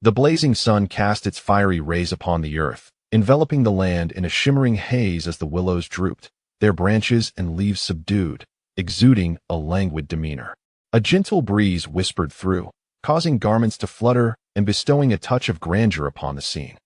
The blazing sun cast its fiery rays upon the earth, enveloping the land in a shimmering haze as the willows drooped, their branches and leaves subdued, exuding a languid demeanor. A gentle breeze whispered through, causing garments to flutter and bestowing a touch of grandeur upon the scene.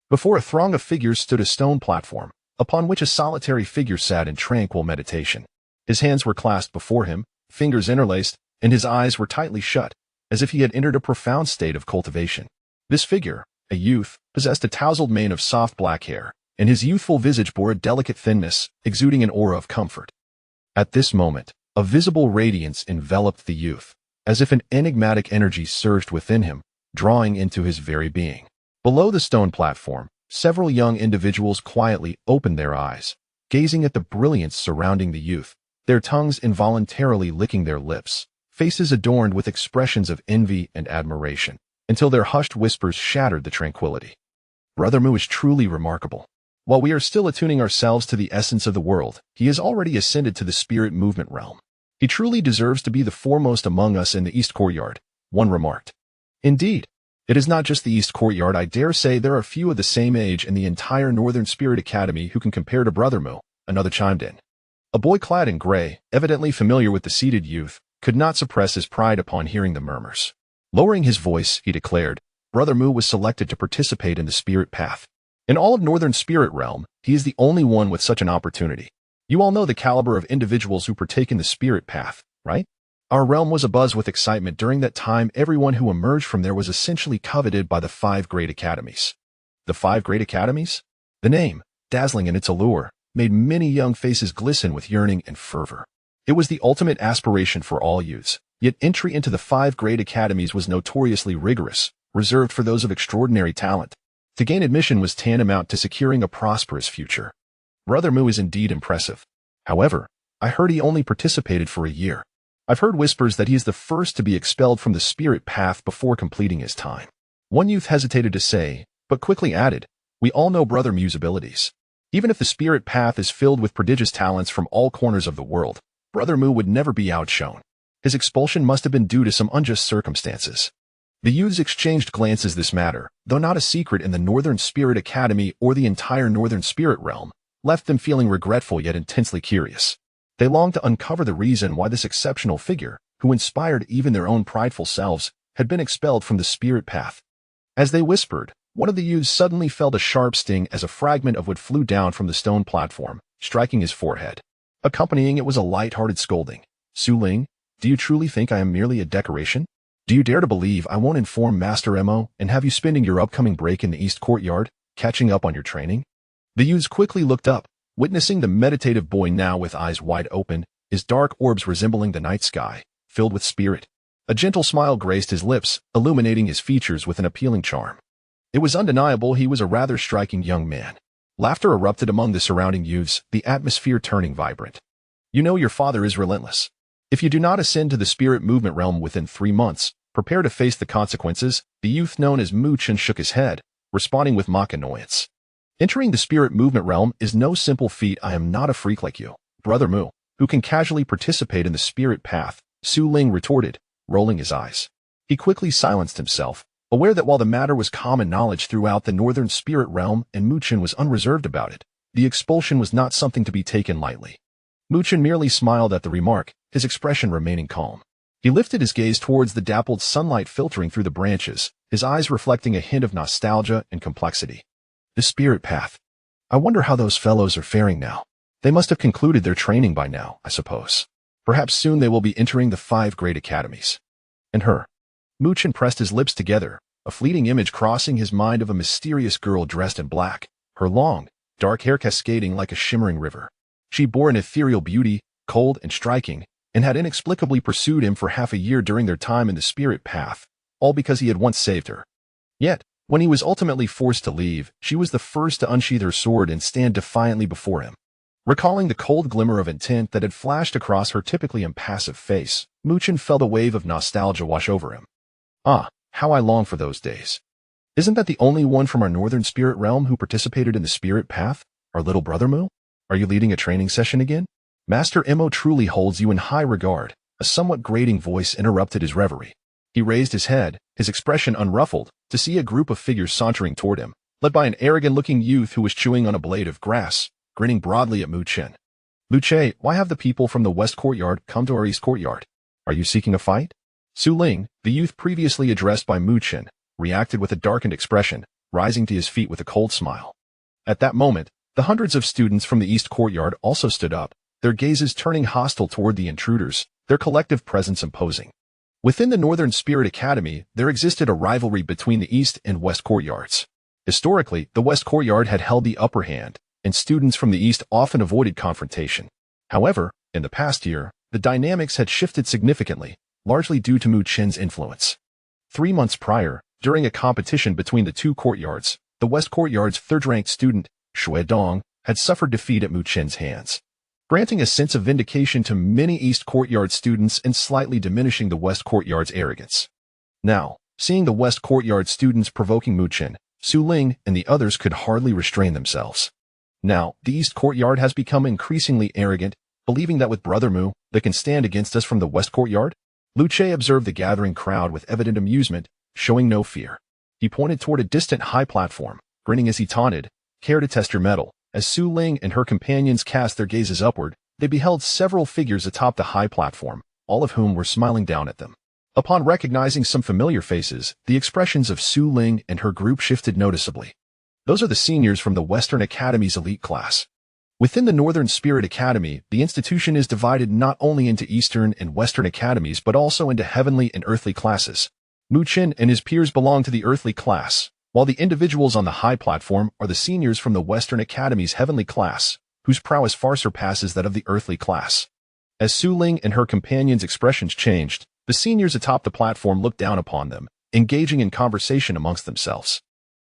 Before a throng of figures stood a stone platform, upon which a solitary figure sat in tranquil meditation. His hands were clasped before him, fingers interlaced, and his eyes were tightly shut, as if he had entered a profound state of cultivation. This figure, a youth, possessed a tousled mane of soft black hair, and his youthful visage bore a delicate thinness, exuding an aura of comfort. At this moment, a visible radiance enveloped the youth, as if an enigmatic energy surged within him, drawing into his very being. Below the stone platform, several young individuals quietly opened their eyes, gazing at the brilliance surrounding the youth, their tongues involuntarily licking their lips, faces adorned with expressions of envy and admiration, until their hushed whispers shattered the tranquility. Brother Mu is truly remarkable. While we are still attuning ourselves to the essence of the world, he has already ascended to the spirit movement realm. He truly deserves to be the foremost among us in the East Courtyard, one remarked. Indeed, it is not just the East Courtyard. I dare say there are few of the same age in the entire Northern Spirit Academy who can compare to Brother Mu, another chimed in. A boy clad in gray, evidently familiar with the seated youth, could not suppress his pride upon hearing the murmurs. Lowering his voice, he declared, Brother Mu was selected to participate in the spirit path. In all of Northern Spirit Realm, he is the only one with such an opportunity. You all know the caliber of individuals who partake in the spirit path, right? Our realm was abuzz with excitement during that time. Everyone who emerged from there was essentially coveted by the 5 great academies. The 5 great academies? The name, dazzling in its allure, made many young faces glisten with yearning and fervor. It was the ultimate aspiration for all youths, yet entry into the 5 great academies was notoriously rigorous, reserved for those of extraordinary talent. To gain admission was tantamount to securing a prosperous future. Brother Mu is indeed impressive. However, I heard he only participated for a year. I've heard whispers that he is the first to be expelled from the spirit path before completing his time. One youth hesitated to say, but quickly added, we all know Brother Mu's abilities. Even if the spirit path is filled with prodigious talents from all corners of the world, Brother Mu would never be outshone. His expulsion must have been due to some unjust circumstances. The youths exchanged glances. This matter, though not a secret in the Northern Spirit Academy or the entire Northern Spirit Realm, left them feeling regretful yet intensely curious. They longed to uncover the reason why this exceptional figure, who inspired even their own prideful selves, had been expelled from the spirit path. As they whispered, one of the youths suddenly felt a sharp sting as a fragment of wood flew down from the stone platform, striking his forehead. Accompanying it was a light-hearted scolding. Su Ling, do you truly think I am merely a decoration? Do you dare to believe I won't inform Master Mo and have you spending your upcoming break in the East Courtyard, catching up on your training? The youths quickly looked up, witnessing the meditative boy now with eyes wide open, his dark orbs resembling the night sky, filled with spirit. A gentle smile graced his lips, illuminating his features with an appealing charm. It was undeniable he was a rather striking young man. Laughter erupted among the surrounding youths, the atmosphere turning vibrant. You know your father is relentless. If you do not ascend to the spirit movement realm within 3 months, prepare to face the consequences. The youth known as Mu Chen shook his head, responding with mock annoyance. Entering the spirit movement realm is no simple feat. I am not a freak like you, Brother Mu, who can casually participate in the spirit path, Su Ling retorted, rolling his eyes. He quickly silenced himself, aware that while the matter was common knowledge throughout the Northern Spirit Realm and Mu Chen was unreserved about it, the expulsion was not something to be taken lightly. Mu Chen merely smiled at the remark, his expression remaining calm. He lifted his gaze towards the dappled sunlight filtering through the branches, his eyes reflecting a hint of nostalgia and complexity. The spirit path. I wonder how those fellows are faring now. They must have concluded their training by now, I suppose. Perhaps soon they will be entering the 5 great academies. And her. Mu Chen pressed his lips together, a fleeting image crossing his mind of a mysterious girl dressed in black, her long, dark hair cascading like a shimmering river. She bore an ethereal beauty, cold and striking, and had inexplicably pursued him for half a year during their time in the spirit path, all because he had once saved her. Yet, when he was ultimately forced to leave, she was the first to unsheath her sword and stand defiantly before him. Recalling the cold glimmer of intent that had flashed across her typically impassive face, Mu Chen felt a wave of nostalgia wash over him. Ah, how I long for those days. Isn't that the only one from our Northern Spirit Realm who participated in the spirit path, our little brother Mu? Are you leading a training session again? Master Mo truly holds you in high regard. A somewhat grating voice interrupted his reverie. He raised his head, his expression unruffled, to see a group of figures sauntering toward him, led by an arrogant-looking youth who was chewing on a blade of grass, grinning broadly at Mu Chen. "Lu Che, why have the people from the west courtyard come to our east courtyard? Are you seeking a fight?" Su Ling, the youth previously addressed by Mu Chen, reacted with a darkened expression, rising to his feet with a cold smile. At that moment, the hundreds of students from the east courtyard also stood up, their gazes turning hostile toward the intruders, their collective presence imposing. Within the Northern Spirit Academy, there existed a rivalry between the east and west courtyards. Historically, the west courtyard had held the upper hand, and students from the east often avoided confrontation. However, in the past year, the dynamics had shifted significantly, largely due to Mu Chen's influence. 3 months prior, during a competition between the two courtyards, the west courtyard's third-ranked student, Shui Dong, had suffered defeat at Mu Chen's hands, granting a sense of vindication to many east courtyard students and slightly diminishing the west courtyard's arrogance. Now, seeing the west courtyard students provoking Mu Chen, Su Ling and the others could hardly restrain themselves. Now, the east courtyard has become increasingly arrogant, believing that with Brother Mu, they can stand against us from the west courtyard? Lu Che observed the gathering crowd with evident amusement, showing no fear. He pointed toward a distant high platform, grinning as he taunted, "Care to test your mettle?" As Su Ling and her companions cast their gazes upward, they beheld several figures atop the high platform, all of whom were smiling down at them. Upon recognizing some familiar faces, the expressions of Su Ling and her group shifted noticeably. Those are the seniors from the Western Academy's elite class. Within the Northern Spirit Academy, the institution is divided not only into Eastern and Western academies but also into heavenly and earthly classes. Mu Chen and his peers belong to the earthly class, while the individuals on the high platform are the seniors from the Western Academy's heavenly class, whose prowess far surpasses that of the earthly class. As Su Ling and her companions' expressions changed, the seniors atop the platform looked down upon them, engaging in conversation amongst themselves.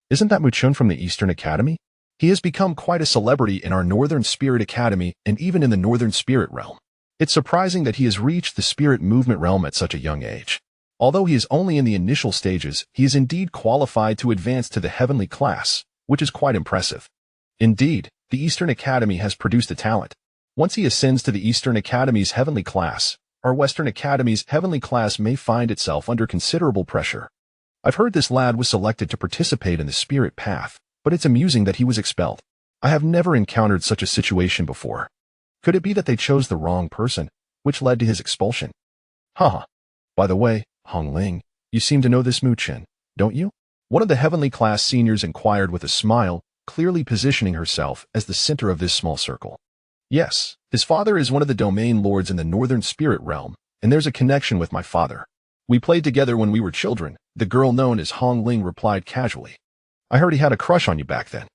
"Isn't that Mu Chen from the Eastern Academy? He has become quite a celebrity in our Northern Spirit Academy and even in the Northern Spirit realm. It's surprising that he has reached the Spirit Movement realm at such a young age. Although he is only in the initial stages, he is indeed qualified to advance to the heavenly class, which is quite impressive. Indeed, the Eastern Academy has produced a talent. Once he ascends to the Eastern Academy's heavenly class, our Western Academy's heavenly class may find itself under considerable pressure. I've heard this lad was selected to participate in the Spirit Path, but it's amusing that he was expelled. I have never encountered such a situation before. Could it be that they chose the wrong person, which led to his expulsion? Haha. By the way, Hong Ling, you seem to know this Mu Chen, don't you?" One of the heavenly class seniors inquired with a smile, clearly positioning herself as the center of this small circle. "Yes, his father is one of the domain lords in the Northern Spirit realm, and there's a connection with my father. We played together when we were children," the girl known as Hong Ling replied casually. "I heard he had a crush on you back then."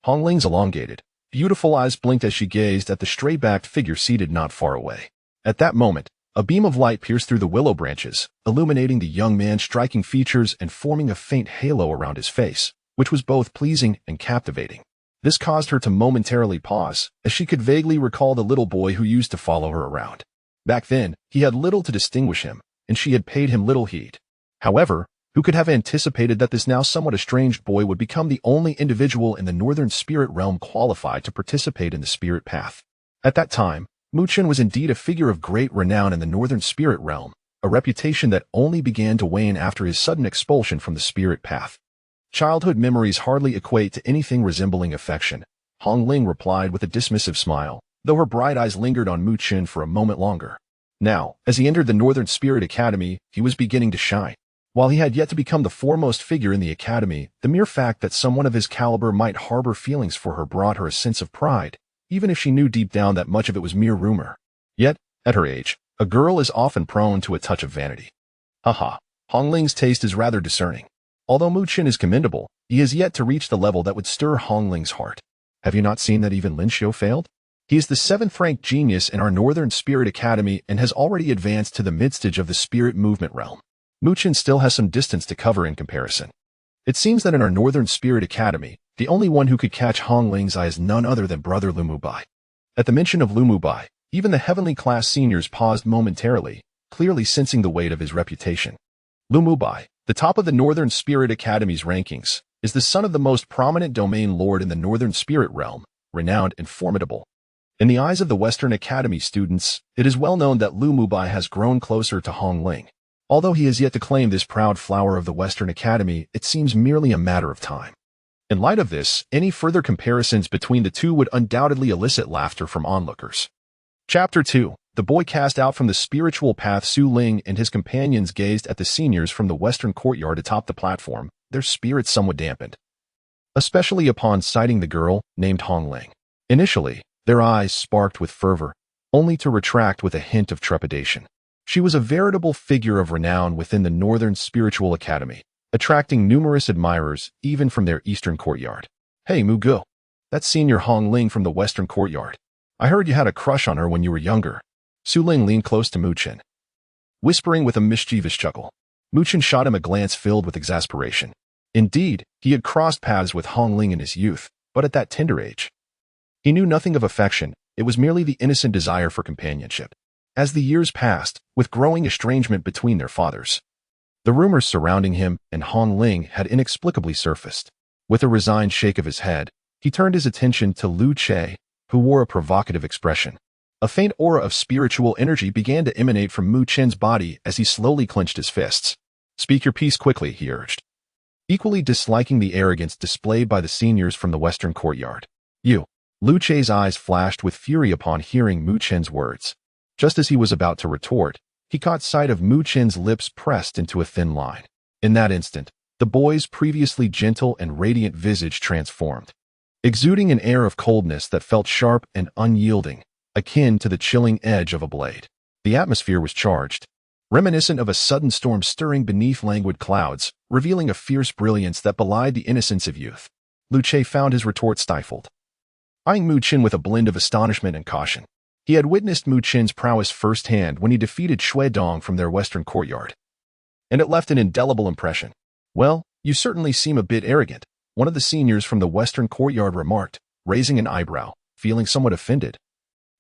Hong Ling's elongated, beautiful eyes blinked as she gazed at the stray-backed figure seated not far away. At that moment, a beam of light pierced through the willow branches, illuminating the young man's striking features and forming a faint halo around his face, which was both pleasing and captivating. This caused her to momentarily pause, as she could vaguely recall the little boy who used to follow her around. Back then, he had little to distinguish him, and she had paid him little heed. However, who could have anticipated that this now somewhat estranged boy would become the only individual in the Northern Spirit realm qualified to participate in the Spirit Path? At that time, Mu Chen was indeed a figure of great renown in the Northern Spirit realm, a reputation that only began to wane after his sudden expulsion from the Spirit Path. "Childhood memories hardly equate to anything resembling affection," Hong Ling replied with a dismissive smile, though her bright eyes lingered on Mu Chen for a moment longer. Now, as he entered the Northern Spirit Academy, he was beginning to shine. While he had yet to become the foremost figure in the academy, the mere fact that someone of his caliber might harbor feelings for her brought her a sense of pride, even if she knew deep down that much of it was mere rumor. Yet, at her age, a girl is often prone to a touch of vanity. Haha, Hong Ling's taste is rather discerning. Although Mu Chen is commendable, he has yet to reach the level that would stir Hong Ling's heart. Have you not seen that even Lin Xiu failed? He is the 7th-ranked genius in our Northern Spirit Academy and has already advanced to the mid-stage of the Spirit Movement realm. Mu Chen still has some distance to cover in comparison. It seems that in our Northern Spirit Academy, the only one who could catch Hong Ling's eye is none other than Brother Lu Mubai. At the mention of Lu Mubai, even the heavenly class seniors paused momentarily, clearly sensing the weight of his reputation. Lu Mubai, the top of the Northern Spirit Academy's rankings, is the son of the most prominent domain lord in the Northern Spirit realm, renowned and formidable. In the eyes of the Western Academy students, it is well known that Lu Mubai has grown closer to Hong Ling. Although he has yet to claim this proud flower of the Western Academy, it seems merely a matter of time. In light of this, any further comparisons between the two would undoubtedly elicit laughter from onlookers. Chapter 2. The boy cast out from the spiritual path. Su Ling and his companions gazed at the seniors from the western courtyard atop the platform, their spirits somewhat dampened, especially upon sighting the girl named Hong Ling. Initially, their eyes sparked with fervor, only to retract with a hint of trepidation. She was a veritable figure of renown within the Northern Spiritual Academy, attracting numerous admirers even from their eastern courtyard. "Hey, Mugu, that's senior Hong Ling from the western courtyard. I heard you had a crush on her when you were younger." Su Ling leaned close to Mu Chen, whispering with a mischievous chuckle. Mu Chen shot him a glance filled with exasperation. Indeed, he had crossed paths with Hong Ling in his youth, but at that tender age, he knew nothing of affection. It was merely the innocent desire for companionship. As the years passed, with growing estrangement between their fathers, the rumors surrounding him and Hong Ling had inexplicably surfaced. With a resigned shake of his head, he turned his attention to Lu Che, who wore a provocative expression. A faint aura of spiritual energy began to emanate from Mu Chen's body as he slowly clenched his fists. "Speak your piece quickly," he urged, equally disliking the arrogance displayed by the seniors from the western courtyard. "You." Lu Che's eyes flashed with fury upon hearing Mu Chen's words. Just as he was about to retort, he caught sight of Mu Chen's lips pressed into a thin line. In that instant, the boy's previously gentle and radiant visage transformed, exuding an air of coldness that felt sharp and unyielding, akin to the chilling edge of a blade. The atmosphere was charged, reminiscent of a sudden storm stirring beneath languid clouds, revealing a fierce brilliance that belied the innocence of youth. Lu Che found his retort stifled, eyeing Mu Chen with a blend of astonishment and caution. He had witnessed Mu Chen's prowess firsthand when he defeated Shui Dong from their western courtyard, and it left an indelible impression. "Well, you certainly seem a bit arrogant," one of the seniors from the western courtyard remarked, raising an eyebrow, feeling somewhat offended,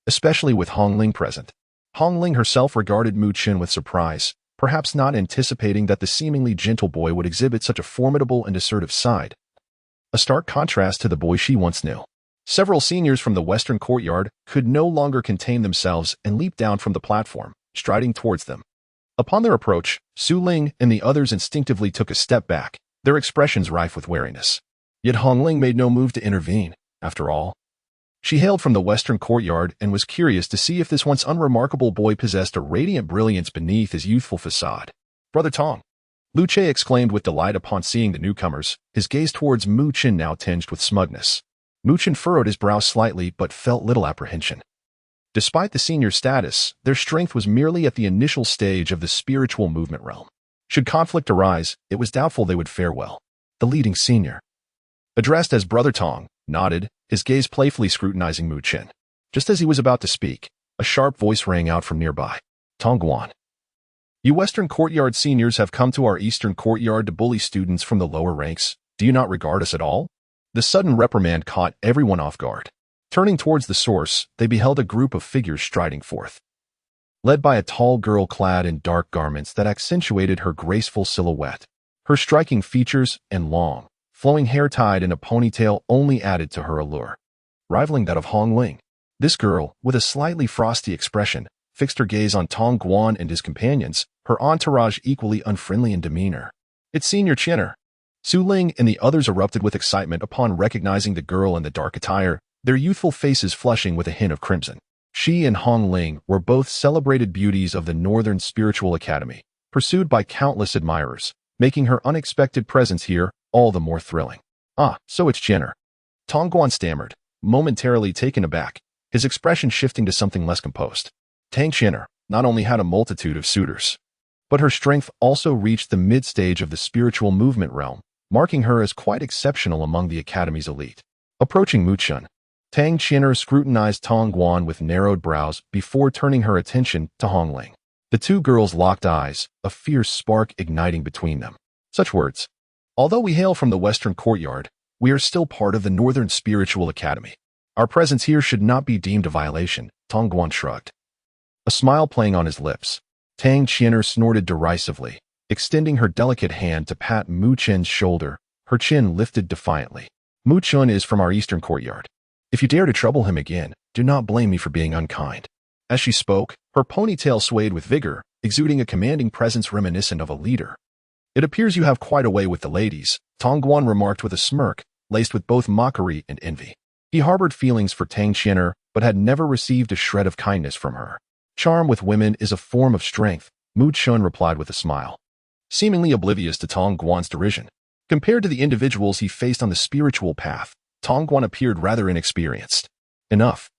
especially with Hong Ling present. Hong Ling herself regarded Mu Chen with surprise, perhaps not anticipating that the seemingly gentle boy would exhibit such a formidable and assertive side, a stark contrast to the boy she once knew. Several seniors from the western courtyard could no longer contain themselves and leaped down from the platform, striding towards them. Upon their approach, Su Ling and the others instinctively took a step back, their expressions rife with wariness. Yet Hong Ling made no move to intervene. After all, she hailed from the western courtyard and was curious to see if this once unremarkable boy possessed a radiant brilliance beneath his youthful facade. "Brother Tong," Lu Che exclaimed with delight upon seeing the newcomers, his gaze towards Mu Chen now tinged with smugness. Mu Chen furrowed his brow slightly but felt little apprehension. Despite the senior status, their strength was merely at the initial stage of the spiritual movement realm. Should conflict arise, it was doubtful they would fare well. The leading senior, addressed as Brother Tong, nodded, his gaze playfully scrutinizing Mu Chen. Just as he was about to speak, a sharp voice rang out from nearby. "Tong Guan, you western courtyard seniors have come to our eastern courtyard to bully students from the lower ranks. Do you not regard us at all?" The sudden reprimand caught everyone off guard. Turning towards the source, they beheld a group of figures striding forth, led by a tall girl clad in dark garments that accentuated her graceful silhouette. Her striking features and long, flowing hair tied in a ponytail only added to her allure, rivaling that of Hong Ling. This girl, with a slightly frosty expression, fixed her gaze on Tong Guan and his companions, her entourage equally unfriendly in demeanor. "It's Senior Chinner." Su Ling and the others erupted with excitement upon recognizing the girl in the dark attire, their youthful faces flushing with a hint of crimson. She and Hong Ling were both celebrated beauties of the Northern Spiritual Academy, pursued by countless admirers, making her unexpected presence here all the more thrilling. "Ah, so it's Jenner," Tong Guan stammered, momentarily taken aback, his expression shifting to something less composed. Tang Jenner not only had a multitude of suitors, but her strength also reached the mid-stage of the spiritual movement realm, marking her as quite exceptional among the Academy's elite. Approaching Mu Chen, Tang Chinner scrutinized Tong Guan with narrowed brows before turning her attention to Hong Ling. The two girls locked eyes, a fierce spark igniting between them. Such words. "Although we hail from the western courtyard, we are still part of the Northern Spiritual Academy. Our presence here should not be deemed a violation," Tong Guan shrugged, a smile playing on his lips. Tang Chinner snorted derisively, extending her delicate hand to pat Mu Chen's shoulder, her chin lifted defiantly. "Mu Chen is from our eastern courtyard. If you dare to trouble him again, do not blame me for being unkind." As she spoke, her ponytail swayed with vigor, exuding a commanding presence reminiscent of a leader. "It appears you have quite a way with the ladies," Tong Guan remarked with a smirk, laced with both mockery and envy. He harbored feelings for Tang Qian'er, but had never received a shred of kindness from her. "Charm with women is a form of strength," Mu Chun replied with a smile, seemingly oblivious to Tong Guan's derision. Compared to the individuals he faced on the spiritual path, Tong Guan appeared rather inexperienced. "Enough.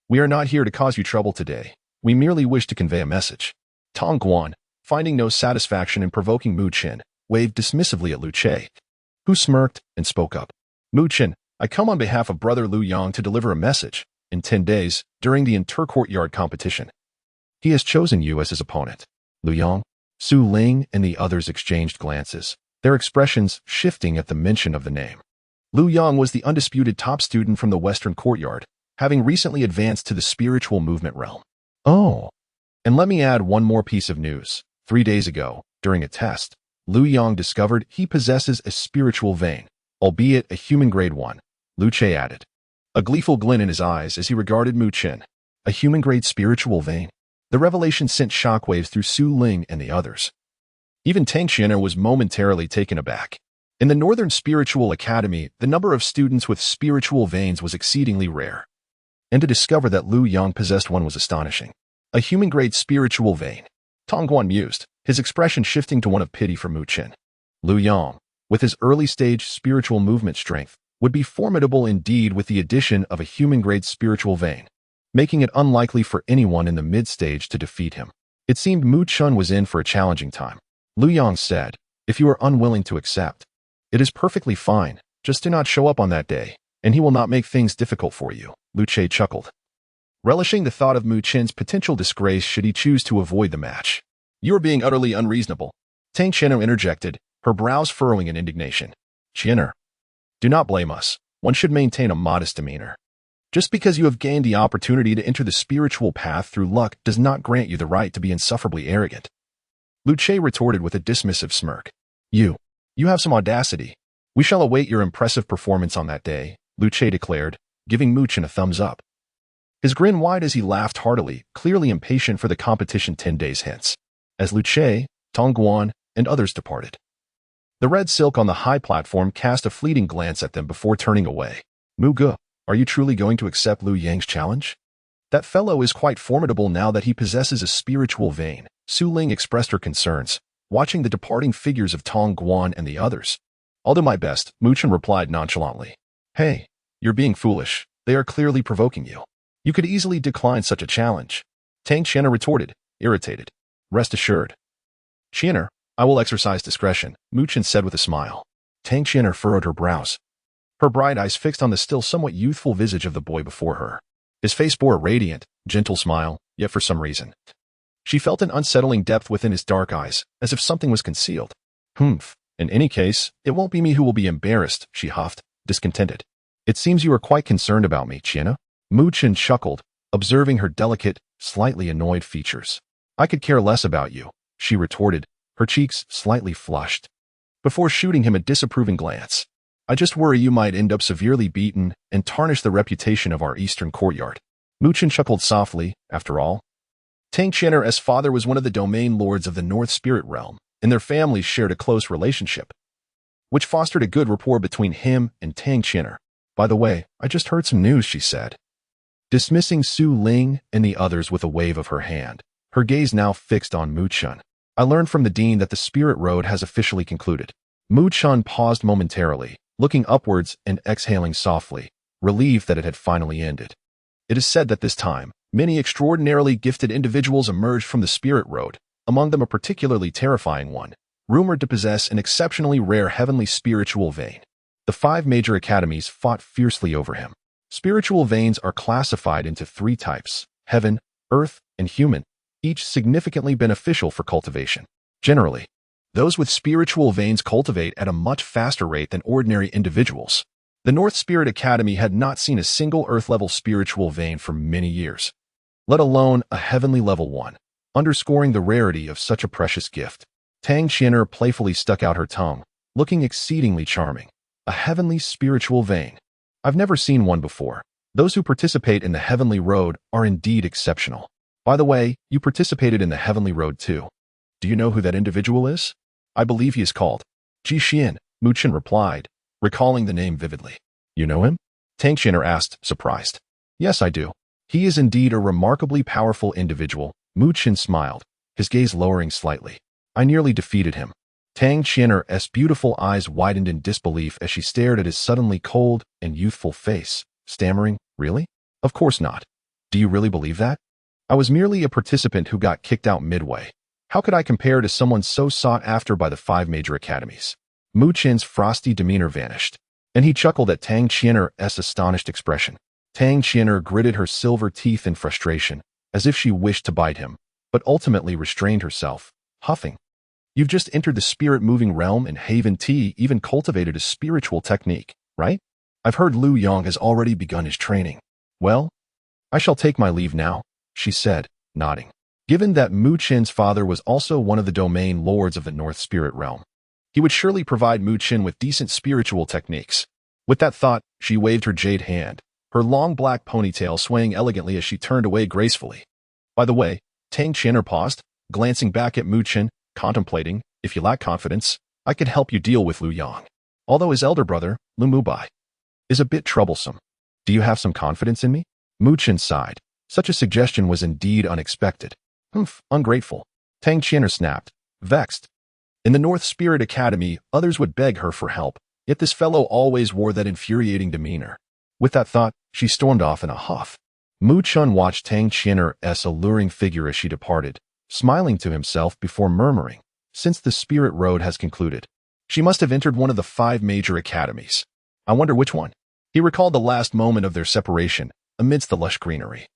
We are not here to cause you trouble today. We merely wish to convey a message." Tong Guan, finding no satisfaction in provoking Mu Chen, waved dismissively at Lu Che, who smirked and spoke up. "Mu Chen, I come on behalf of Brother Lu Yang to deliver a message. In 10 days, during the inter-courtyard competition, he has chosen you as his opponent." Lu Yang, Su Ling, and the others exchanged glances, their expressions shifting at the mention of the name. Lu Yang was the undisputed top student from the Western Courtyard, having recently advanced to the spiritual movement realm. Oh, and let me add one more piece of news. 3 days ago, during a test, Lu Yang discovered he possesses a spiritual vein, albeit a human grade one, Lu Che added, a gleeful glint in his eyes as he regarded Mu Chen. A human grade spiritual vein? The revelation sent shockwaves through Su Ling and the others. Even Tang Qian'er was momentarily taken aback. In the Northern Spiritual Academy, the number of students with spiritual veins was exceedingly rare, and to discover that Lu Yang possessed one was astonishing. A human-grade spiritual vein. Tong Guan mused, his expression shifting to one of pity for Mu Chen. Lu Yang, with his early-stage spiritual movement strength, would be formidable indeed with the addition of a human-grade spiritual vein, making it unlikely for anyone in the mid-stage to defeat him. It seemed Mu Chen was in for a challenging time. Lu Yang said, "If you are unwilling to accept, it is perfectly fine, just do not show up on that day, and he will not make things difficult for you." Lu Che chuckled, relishing the thought of Mu Chen's potential disgrace should he choose to avoid the match. "You are being utterly unreasonable," Tang Qian'er interjected, her brows furrowing in indignation. "Qian'er, do not blame us. One should maintain a modest demeanor. Just because you have gained the opportunity to enter the spiritual path through luck does not grant you the right to be insufferably arrogant." Lu Che retorted with a dismissive smirk. You have some audacity. We shall await your impressive performance on that day," Lu Che declared, giving Mu Chen a thumbs up. His grin wide as he laughed heartily, clearly impatient for the competition 10 days hence, as Lu Che, Tong Guan, and others departed. The red silk on the high platform cast a fleeting glance at them before turning away. "Mu Ge, are you truly going to accept Lu Yang's challenge? That fellow is quite formidable now that he possesses a spiritual vein." Su Ling expressed her concerns, watching the departing figures of Tong Guan and the others. "I'll do my best," Mu Chen replied nonchalantly. "Hey, you're being foolish. They are clearly provoking you. You could easily decline such a challenge," Tang Qian'er retorted, irritated. "Rest assured." "Qian'er, I will exercise discretion," Mu Chen said with a smile. Tang Qian'er furrowed her brows, her bright eyes fixed on the still somewhat youthful visage of the boy before her. His face bore a radiant, gentle smile, yet for some reason, she felt an unsettling depth within his dark eyes, as if something was concealed. "Humph. In any case, it won't be me who will be embarrassed," she huffed, discontented. "It seems you are quite concerned about me, Qian'er." Mu Chen chuckled, observing her delicate, slightly annoyed features. "I could care less about you," she retorted, her cheeks slightly flushed, before shooting him a disapproving glance. "I just worry you might end up severely beaten and tarnish the reputation of our Eastern Courtyard." Mu Chen chuckled softly, after all. Tang Qian'er's father was one of the domain lords of the North Spirit Realm, and their families shared a close relationship, which fostered a good rapport between him and Tang Qian'er. "By the way, I just heard some news," she said, dismissing Su Ling and the others with a wave of her hand, her gaze now fixed on Mu Chen. "I learned from the dean that the Spirit Road has officially concluded." Mu Chen paused momentarily, looking upwards and exhaling softly, relieved that it had finally ended. It is said that this time, many extraordinarily gifted individuals emerged from the Spirit Road, among them a particularly terrifying one, rumored to possess an exceptionally rare heavenly spiritual vein. The 5 major academies fought fiercely over him. Spiritual veins are classified into 3 types: heaven, earth, and human, each significantly beneficial for cultivation. Generally, those with spiritual veins cultivate at a much faster rate than ordinary individuals. The North Spirit Academy had not seen a single earth-level spiritual vein for many years, let alone a heavenly level one, underscoring the rarity of such a precious gift. Tang Qian'er playfully stuck out her tongue, looking exceedingly charming. "A heavenly spiritual vein. I've never seen one before. Those who participate in the heavenly road are indeed exceptional." By the way, you participated in the Heavenly Road too. Do you know who that individual is? I believe he is called Ji Xian, Mu Chen replied, recalling the name vividly. You know him? Tang Xian'er asked, surprised. Yes, I do. He is indeed a remarkably powerful individual. Mu Chen smiled, his gaze lowering slightly. I nearly defeated him. Tang Xian'er's beautiful eyes widened in disbelief as she stared at his suddenly cold and youthful face, stammering, Really? Of course not. Do you really believe that? I was merely a participant who got kicked out midway. How could I compare to someone so sought after by the 5 major academies? Mu Chen's frosty demeanor vanished, and he chuckled at Tang Xian'er's astonished expression. Tang Xian'er gritted her silver teeth in frustration, as if she wished to bite him, but ultimately restrained herself, huffing. You've just entered the spirit-moving realm and Haven Tea even cultivated a spiritual technique, right? I've heard Liu Yang has already begun his training. Well, I shall take my leave now, she said, nodding. Given that Mu Chen's father was also one of the domain lords of the North Spirit Realm, he would surely provide Mu Chen with decent spiritual techniques. With that thought, she waved her jade hand, her long black ponytail swaying elegantly as she turned away gracefully. By the way, Tang Xian'er paused, glancing back at Mu Chen, contemplating, if you lack confidence, I could help you deal with Liu Yang. Although his elder brother, Lu Mubai, is a bit troublesome. Do you have some confidence in me? Mu Chen sighed. Such a suggestion was indeed unexpected. Ungrateful. Tang Xian'er snapped, vexed. In the North Spirit Academy, others would beg her for help, yet this fellow always wore that infuriating demeanor. With that thought, she stormed off in a huff. Mu Chen watched Tang Xian'er's alluring figure as she departed, smiling to himself before murmuring, since the Spirit Road has concluded, she must have entered one of the 5 major academies. I wonder which one. He recalled the last moment of their separation, amidst the lush greenery,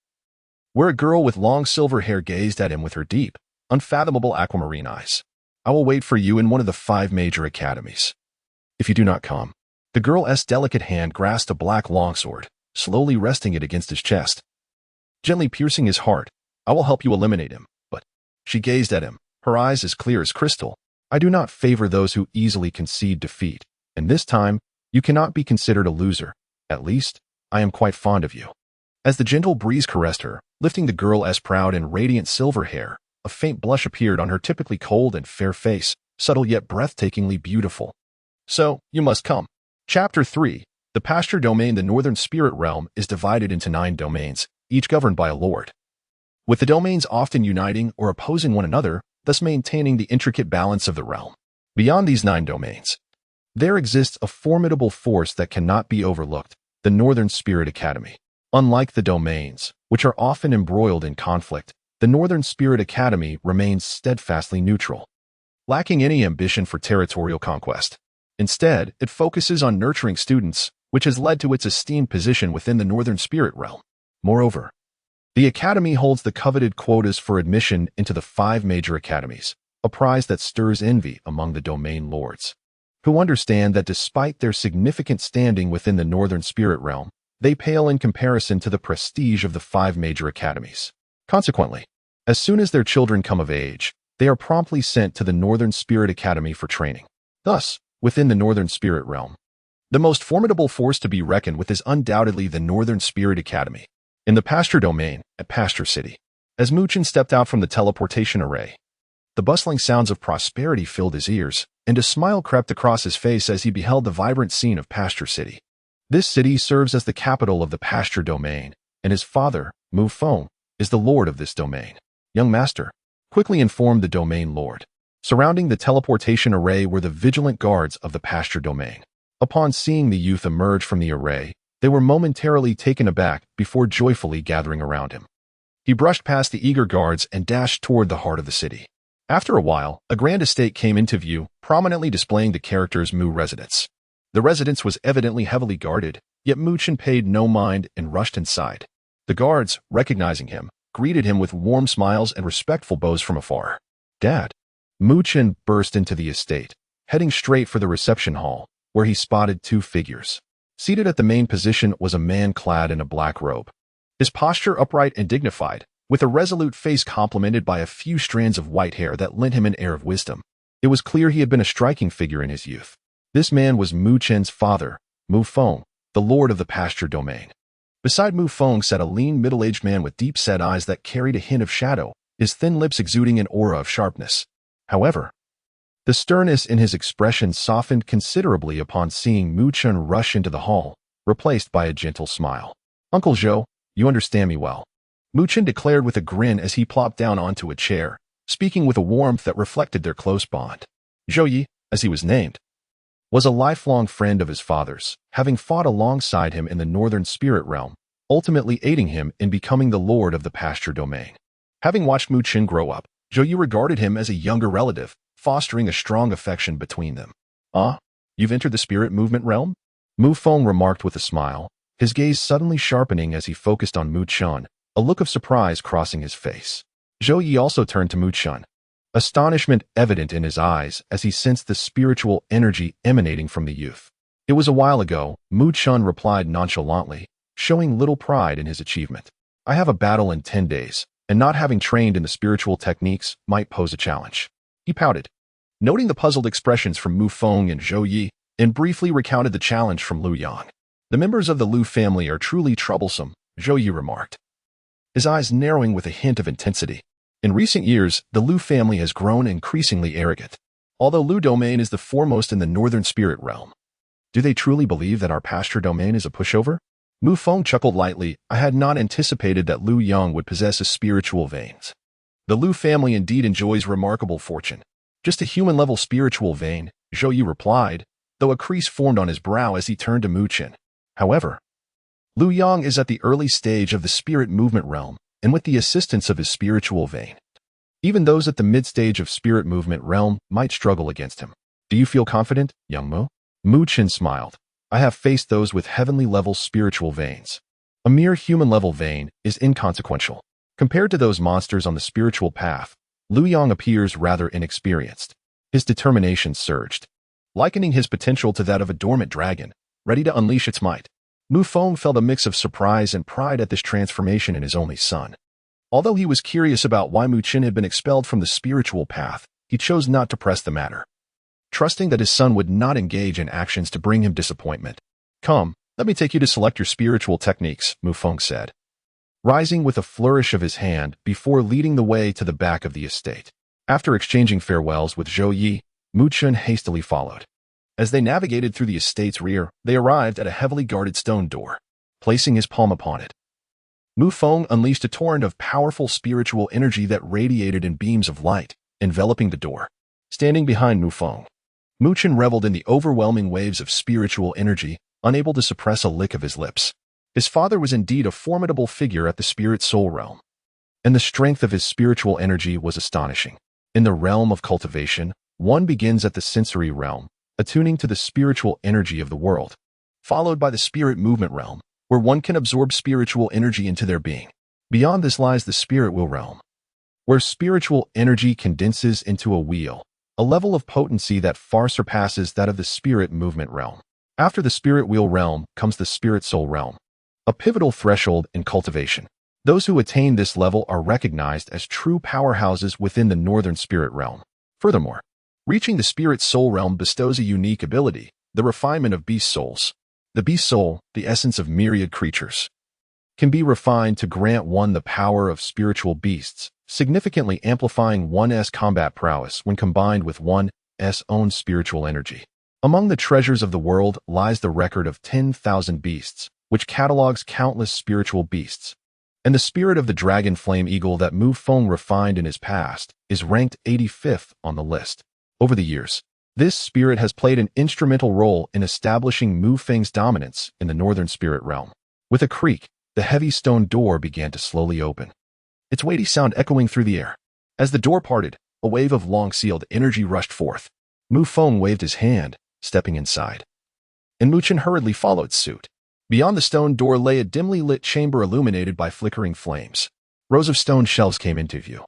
where a girl with long silver hair gazed at him with her deep, unfathomable aquamarine eyes. I will wait for you in one of the 5 major academies. If you do not come. The girl's delicate hand grasped a black longsword, slowly resting it against his chest, gently piercing his heart. I will help you eliminate him, but she gazed at him, her eyes as clear as crystal. I do not favor those who easily concede defeat, and this time, you cannot be considered a loser. At least, I am quite fond of you. As the gentle breeze caressed her, lifting the girl's proud and radiant silver hair, a faint blush appeared on her typically cold and fair face, subtle yet breathtakingly beautiful. So, you must come. Chapter 3. The pasture domain. The Northern Spirit Realm is divided into 9 domains, each governed by a lord, with the domains often uniting or opposing one another, thus maintaining the intricate balance of the realm. Beyond these 9 domains, there exists a formidable force that cannot be overlooked, the Northern Spirit Academy. Unlike the domains, which are often embroiled in conflict, the Northern Spirit Academy remains steadfastly neutral, lacking any ambition for territorial conquest. Instead, it focuses on nurturing students, which has led to its esteemed position within the Northern Spirit Realm. Moreover, the Academy holds the coveted quotas for admission into the 5 major academies, a prize that stirs envy among the domain lords, who understand that despite their significant standing within the Northern Spirit Realm, they pale in comparison to the prestige of the 5 major academies. Consequently, as soon as their children come of age, they are promptly sent to the Northern Spirit Academy for training. Thus, within the Northern Spirit Realm, the most formidable force to be reckoned with is undoubtedly the Northern Spirit Academy. In the pasture domain, at Pasture City, as Mu Chen stepped out from the teleportation array, the bustling sounds of prosperity filled his ears, and a smile crept across his face as he beheld the vibrant scene of Pasture City. This city serves as the capital of the pasture domain, and his father, Mu Feng, is the lord of this domain. Young master, quickly informed the domain lord. Surrounding the teleportation array were the vigilant guards of the pasture domain. Upon seeing the youth emerge from the array, they were momentarily taken aback before joyfully gathering around him. He brushed past the eager guards and dashed toward the heart of the city. After a while, a grand estate came into view, prominently displaying the character's Mu residence. The residence was evidently heavily guarded, yet Mu Chen paid no mind and rushed inside. The guards, recognizing him, greeted him with warm smiles and respectful bows from afar. Dad. Mu Chen burst into the estate, heading straight for the reception hall, where he spotted 2 figures. Seated at the main position was a man clad in a black robe, his posture upright and dignified, with a resolute face complemented by a few strands of white hair that lent him an air of wisdom. It was clear he had been a striking figure in his youth. This man was Mu Chen's father, Mu Feng, the lord of the pasture domain. Beside Mu Feng sat a lean, middle-aged man with deep-set eyes that carried a hint of shadow, his thin lips exuding an aura of sharpness. However, the sternness in his expression softened considerably upon seeing Mu Chun rush into the hall, replaced by a gentle smile. "Uncle Zhou, you understand me well," Mu Chun declared with a grin as he plopped down onto a chair, speaking with a warmth that reflected their close bond. Zhou Yi, as he was named, was a lifelong friend of his father's, having fought alongside him in the Northern Spirit Realm, ultimately aiding him in becoming the Lord of the Pasture Domain. Having watched Mu Chun grow up, Zhou Yi regarded him as a younger relative, fostering a strong affection between them. "Ah, you've entered the spirit movement realm?" Mu Feng remarked with a smile, his gaze suddenly sharpening as he focused on Mu Chun, a look of surprise crossing his face. Zhou Yi also turned to Mu Chun, astonishment evident in his eyes as he sensed the spiritual energy emanating from the youth. "It was a while ago," Mu Chun replied nonchalantly, showing little pride in his achievement. "I have a battle in 10 days, and not having trained in the spiritual techniques might pose a challenge." He pouted, noting the puzzled expressions from Mu Feng and Zhou Yi, and briefly recounted the challenge from Lu Yang. "The members of the Lu family are truly troublesome," Zhou Yi remarked, his eyes narrowing with a hint of intensity. "In recent years, the Lu family has grown increasingly arrogant. Although Lu domain is the foremost in the Northern Spirit Realm, do they truly believe that our Pasture Domain is a pushover?" Mu Feng chuckled lightly. "I had not anticipated that Lu Yang would possess a spiritual veins. The Lu family indeed enjoys remarkable fortune. Just a human-level spiritual vein," Zhou Yi replied, though a crease formed on his brow as he turned to Mu Chun. "However, Lu Yang is at the early stage of the spirit movement realm, and with the assistance of his spiritual vein, even those at the mid-stage of spirit movement realm might struggle against him. Do you feel confident, young Mu?" Mu Chun smiled. "I have faced those with heavenly-level spiritual veins. A mere human-level vein is inconsequential. Compared to those monsters on the spiritual path, Lu Yang appears rather inexperienced." His determination surged, likening his potential to that of a dormant dragon, ready to unleash its might. Mu Feng felt a mix of surprise and pride at this transformation in his only son. Although he was curious about why Mu Chun had been expelled from the spiritual path, he chose not to press the matter, trusting that his son would not engage in actions to bring him disappointment. "Come, let me take you to select your spiritual techniques," Mu Feng said, rising with a flourish of his hand before leading the way to the back of the estate. After exchanging farewells with Zhou Yi, Mu Chun hastily followed. As they navigated through the estate's rear, they arrived at a heavily guarded stone door. Placing his palm upon it, Mu Feng unleashed a torrent of powerful spiritual energy that radiated in beams of light, enveloping the door. Standing behind Mu Feng, Mu Chun reveled in the overwhelming waves of spiritual energy, unable to suppress a lick of his lips. His father was indeed a formidable figure at the spirit soul realm, and the strength of his spiritual energy was astonishing. In the realm of cultivation, one begins at the sensory realm, attuning to the spiritual energy of the world, followed by the spirit movement realm, where one can absorb spiritual energy into their being. Beyond this lies the spirit wheel realm, where spiritual energy condenses into a wheel, a level of potency that far surpasses that of the spirit movement realm. After the spirit wheel realm comes the spirit soul realm, a pivotal threshold in cultivation. Those who attain this level are recognized as true powerhouses within the Northern Spirit Realm. Furthermore, reaching the Spirit Soul Realm bestows a unique ability, the refinement of beast souls. The beast soul, the essence of myriad creatures, can be refined to grant one the power of spiritual beasts, significantly amplifying one's combat prowess when combined with one's own spiritual energy. Among the treasures of the world lies the record of 10,000 beasts, which catalogs countless spiritual beasts. And the spirit of the dragon flame eagle that Mu Feng refined in his past is ranked 85th on the list. Over the years, this spirit has played an instrumental role in establishing Mu Feng's dominance in the Northern Spirit Realm. With a creak, the heavy stone door began to slowly open, its weighty sound echoing through the air. As the door parted, a wave of long-sealed energy rushed forth. Mu Feng waved his hand, stepping inside, and Mu Chun hurriedly followed suit. Beyond the stone door lay a dimly lit chamber illuminated by flickering flames. Rows of stone shelves came into view,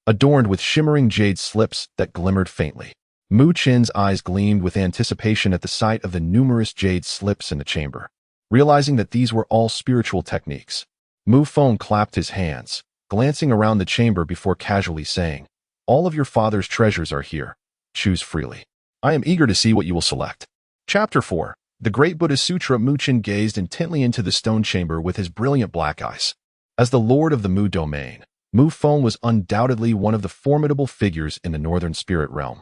adorned with shimmering jade slips that glimmered faintly. Mu Chun's eyes gleamed with anticipation at the sight of the numerous jade slips in the chamber. Realizing that these were all spiritual techniques, Mu Feng clapped his hands, glancing around the chamber before casually saying, "All of your father's treasures are here. Choose freely. I am eager to see what you will select." Chapter 4. The great Buddha Sutra. Muchen gazed intently into the stone chamber with his brilliant black eyes. As the lord of the Mu domain, Mu Feng was undoubtedly one of the formidable figures in the northern spirit realm.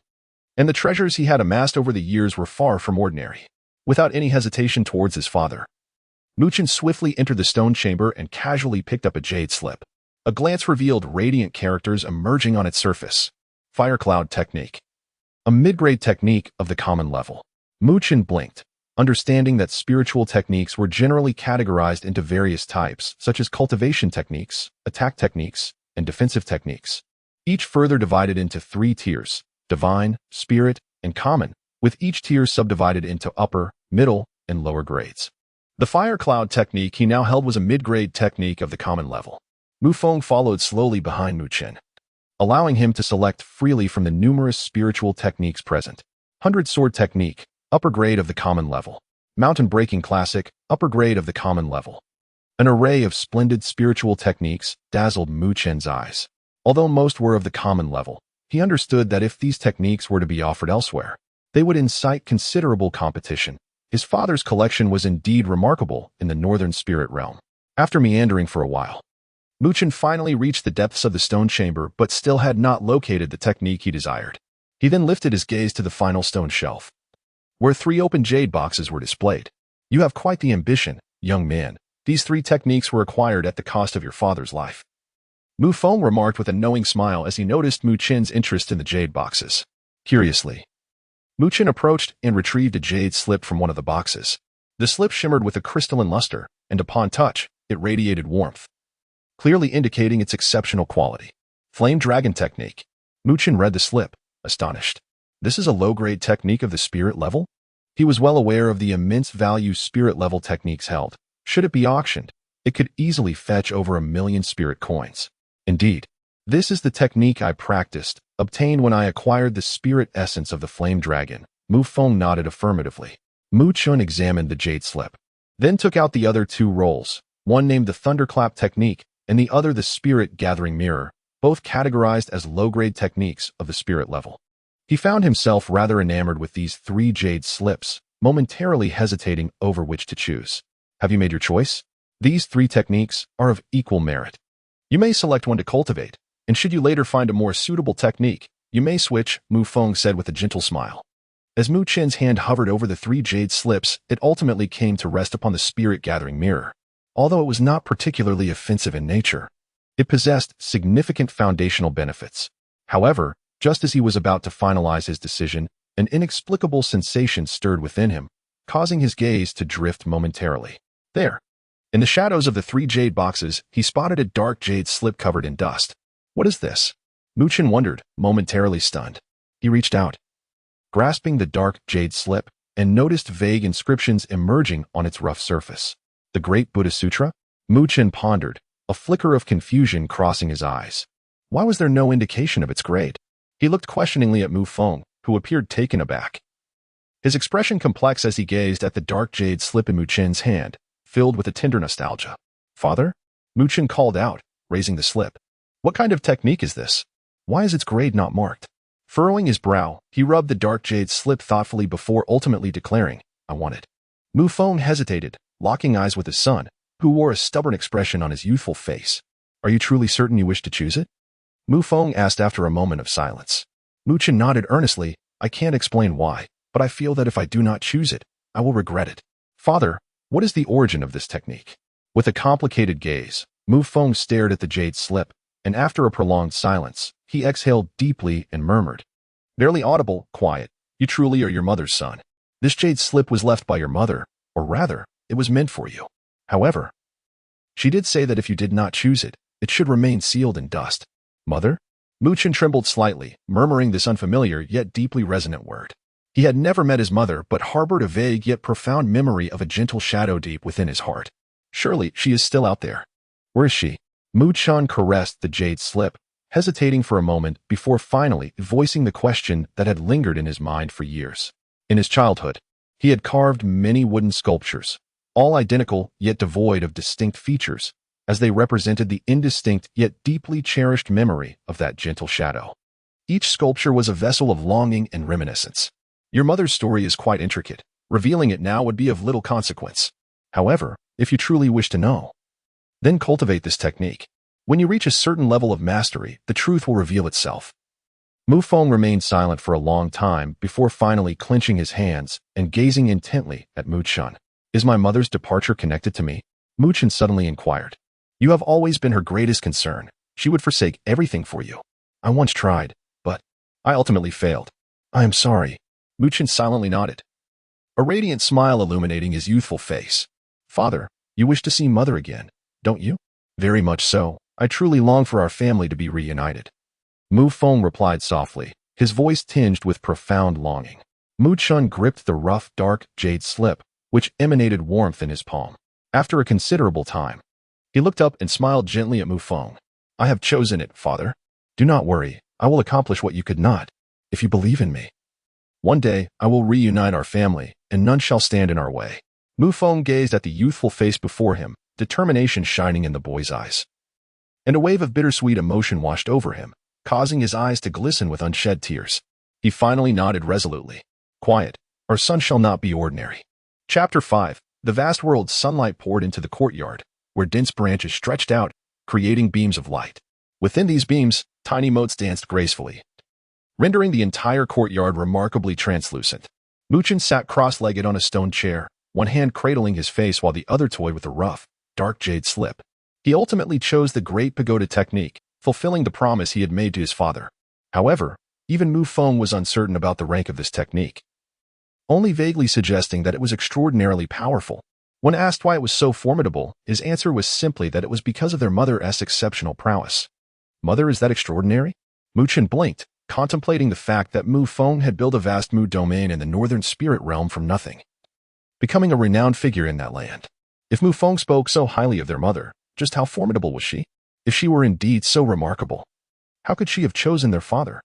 And the treasures he had amassed over the years were far from ordinary. Without any hesitation towards his father, Muchen swiftly entered the stone chamber and casually picked up a jade slip. A glance revealed radiant characters emerging on its surface. Fire Cloud Technique. A mid-grade technique of the common level. Muchen blinked, understanding that spiritual techniques were generally categorized into various types, such as cultivation techniques, attack techniques, and defensive techniques. Each further divided into 3 tiers: divine, spirit, and common, with each tier subdivided into upper, middle, and lower grades. The Fire Cloud technique he now held was a mid-grade technique of the common level. Mu Feng followed slowly behind Muchen, allowing him to select freely from the numerous spiritual techniques present. 100 Sword Technique, upper grade of the common level. Mountain Breaking Classic, upper grade of the common level. An array of splendid spiritual techniques dazzled Muchen's eyes. Although most were of the common level, he understood that if these techniques were to be offered elsewhere, they would incite considerable competition. His father's collection was indeed remarkable in the northern spirit realm. After meandering for a while, Muchen finally reached the depths of the stone chamber but still had not located the technique he desired. He then lifted his gaze to the final stone shelf, where 3 open jade boxes were displayed. You have quite the ambition, young man. These 3 techniques were acquired at the cost of your father's life. Mu Feng remarked with a knowing smile as he noticed Muchen's interest in the jade boxes. Curiously, Muchen approached and retrieved a jade slip from one of the boxes. The slip shimmered with a crystalline luster, and upon touch, it radiated warmth, clearly indicating its exceptional quality. Flame Dragon Technique. Muchen read the slip, astonished. This is a low-grade technique of the spirit level? He was well aware of the immense value spirit-level techniques held. Should it be auctioned, it could easily fetch over 1,000,000 spirit coins. Indeed, this is the technique I practiced, obtained when I acquired the spirit essence of the flame dragon. Mu Feng nodded affirmatively. Muchen examined the jade slip, then took out the other 2 rolls, one named the Thunderclap Technique, and the other the Spirit Gathering Mirror, both categorized as low-grade techniques of the spirit level. He found himself rather enamored with these 3 jade slips, momentarily hesitating over which to choose. Have you made your choice? These 3 techniques are of equal merit. You may select one to cultivate, and should you later find a more suitable technique, you may switch, Mu Feng said with a gentle smile. As Muchen's hand hovered over the 3 jade slips, it ultimately came to rest upon the Spirit Gathering Mirror. Although it was not particularly offensive in nature, it possessed significant foundational benefits. However, just as he was about to finalize his decision, an inexplicable sensation stirred within him, causing his gaze to drift momentarily. There, in the shadows of the 3 jade boxes, he spotted a dark jade slip covered in dust. What is this? Muchen wondered, momentarily stunned. He reached out, grasping the dark jade slip, and noticed vague inscriptions emerging on its rough surface. The Great Buddha Sutra? Muchen pondered, a flicker of confusion crossing his eyes. Why was there no indication of its grade? He looked questioningly at Mu Feng, who appeared taken aback. His expression complex as he gazed at the dark jade slip in Muchen's hand, filled with a tender nostalgia. Father? Muchen called out, raising the slip. What kind of technique is this? Why is its grade not marked? Furrowing his brow, he rubbed the dark jade slip thoughtfully before ultimately declaring, I want it. Mu Feng hesitated, locking eyes with his son, who wore a stubborn expression on his youthful face. Are you truly certain you wish to choose it? Mu Feng asked after a moment of silence. Muchen nodded earnestly. I can't explain why, but I feel that if I do not choose it, I will regret it. Father, what is the origin of this technique? With a complicated gaze, Mu Feng stared at the jade slip, and after a prolonged silence, he exhaled deeply and murmured, barely audible, quiet, you truly are your mother's son. This jade slip was left by your mother, or rather, it was meant for you. However, she did say that if you did not choose it, it should remain sealed in dust. Mother? Muchen trembled slightly, murmuring this unfamiliar yet deeply resonant word. He had never met his mother but harbored a vague yet profound memory of a gentle shadow deep within his heart. Surely she is still out there. Where is she? Muchen caressed the jade slip, hesitating for a moment before finally voicing the question that had lingered in his mind for years. In his childhood, he had carved many wooden sculptures, all identical yet devoid of distinct features, as they represented the indistinct yet deeply cherished memory of that gentle shadow. Each sculpture was a vessel of longing and reminiscence. Your mother's story is quite intricate, Revealing it now would be of little consequence. However, if you truly wish to know, then cultivate this technique. When you reach a certain level of mastery, the truth will reveal itself. Mu Feng remained silent for a long time before finally clenching his hands and gazing intently at Mu Chun. Is my mother's departure connected to me? Mu Chun suddenly inquired. You have always been her greatest concern. She would forsake everything for you. I once tried, but I ultimately failed. I am sorry. Mu Chun silently nodded, a radiant smile illuminating his youthful face. Father, you wish to see mother again, don't you? Very much so. I truly long for our family to be reunited. Mu Feng replied softly, his voice tinged with profound longing. Mu Chun gripped the rough, dark jade slip, which emanated warmth in his palm. After a considerable time, he looked up and smiled gently at Mu Feng. I have chosen it, father. Do not worry, I will accomplish what you could not, if you believe in me. One day, I will reunite our family, and none shall stand in our way. Mu Feng gazed at the youthful face before him, determination shining in the boy's eyes. And a wave of bittersweet emotion washed over him, causing his eyes to glisten with unshed tears. He finally nodded resolutely. Quiet, our son shall not be ordinary. Chapter 5. The vast world's sunlight poured into the courtyard, where dense branches stretched out, creating beams of light. Within these beams, tiny motes danced gracefully, rendering the entire courtyard remarkably translucent. Mu Chun sat cross-legged on a stone chair, one hand cradling his face while the other toyed with a rough, dark jade slip. He ultimately chose the Great Pagoda technique, fulfilling the promise he had made to his father. However, even Mu Feng was uncertain about the rank of this technique, only vaguely suggesting that it was extraordinarily powerful. When asked why it was so formidable, his answer was simply that it was because of their mother's exceptional prowess. Mother, is that extraordinary? Mu Chun blinked, contemplating the fact that Mu Feng had built a vast Mu domain in the northern spirit realm from nothing, becoming a renowned figure in that land. If Mu Feng spoke so highly of their mother, just how formidable was she? If she were indeed so remarkable, how could she have chosen their father?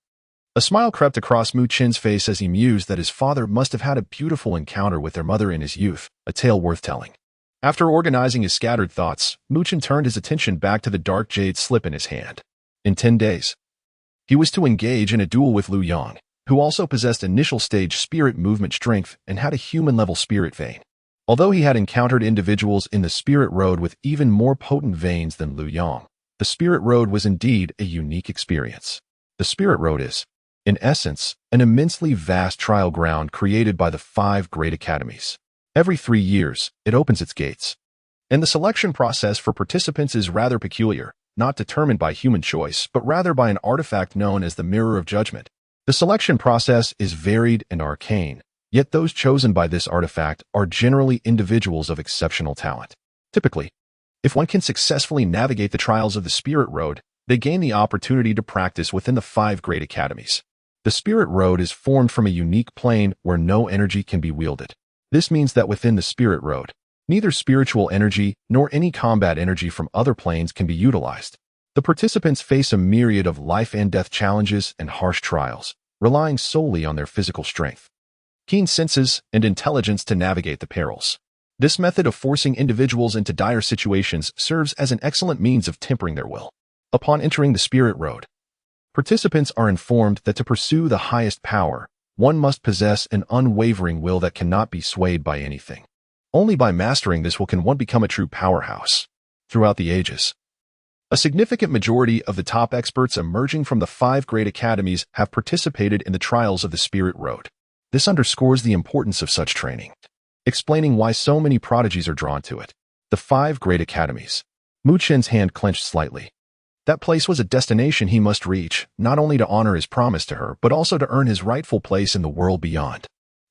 A smile crept across Mu Chun's face as he mused that his father must have had a beautiful encounter with their mother in his youth, a tale worth telling. After organizing his scattered thoughts, Mu Chun turned his attention back to the dark jade slip in his hand. In 10 days, he was to engage in a duel with Lu Yang, who also possessed initial stage spirit movement strength and had a human-level spirit vein. Although he had encountered individuals in the spirit road with even more potent veins than Lu Yang, the spirit road was indeed a unique experience. The spirit road is, in essence, an immensely vast trial ground created by the 5 great academies. Every 3 years, it opens its gates. And the selection process for participants is rather peculiar, not determined by human choice, but rather by an artifact known as the Mirror of Judgment. The selection process is varied and arcane, yet those chosen by this artifact are generally individuals of exceptional talent. Typically, if one can successfully navigate the trials of the Spirit Road, they gain the opportunity to practice within the 5 great academies. The Spirit Road is formed from a unique plane where no energy can be wielded. This means that within the Spirit Road, neither spiritual energy nor any combat energy from other planes can be utilized. The participants face a myriad of life and death challenges and harsh trials, relying solely on their physical strength, keen senses, and intelligence to navigate the perils. This method of forcing individuals into dire situations serves as an excellent means of tempering their will. Upon entering the Spirit Road, participants are informed that to pursue the highest power, one must possess an unwavering will that cannot be swayed by anything. Only by mastering this will can one become a true powerhouse. Throughout the ages, a significant majority of the top experts emerging from the 5 great academies have participated in the trials of the Spirit Road. This underscores the importance of such training, explaining why so many prodigies are drawn to it. The 5 great academies. Mu Chun's hand clenched slightly. That place was a destination he must reach, not only to honor his promise to her, but also to earn his rightful place in the world beyond.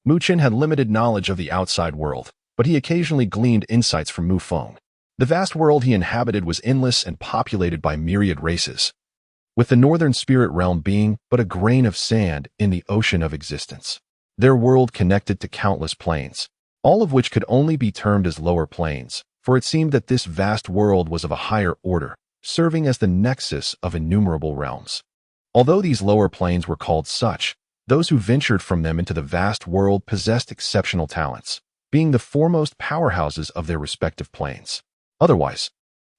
Mu Chun had limited knowledge of the outside world, but he occasionally gleaned insights from Mu Feng. The vast world he inhabited was endless and populated by myriad races, with the northern spirit realm being but a grain of sand in the ocean of existence. Their world connected to countless planes, all of which could only be termed as lower planes, for it seemed that this vast world was of a higher order, serving as the nexus of innumerable realms. Although these lower planes were called such, those who ventured from them into the vast world possessed exceptional talents, being the foremost powerhouses of their respective planes. Otherwise,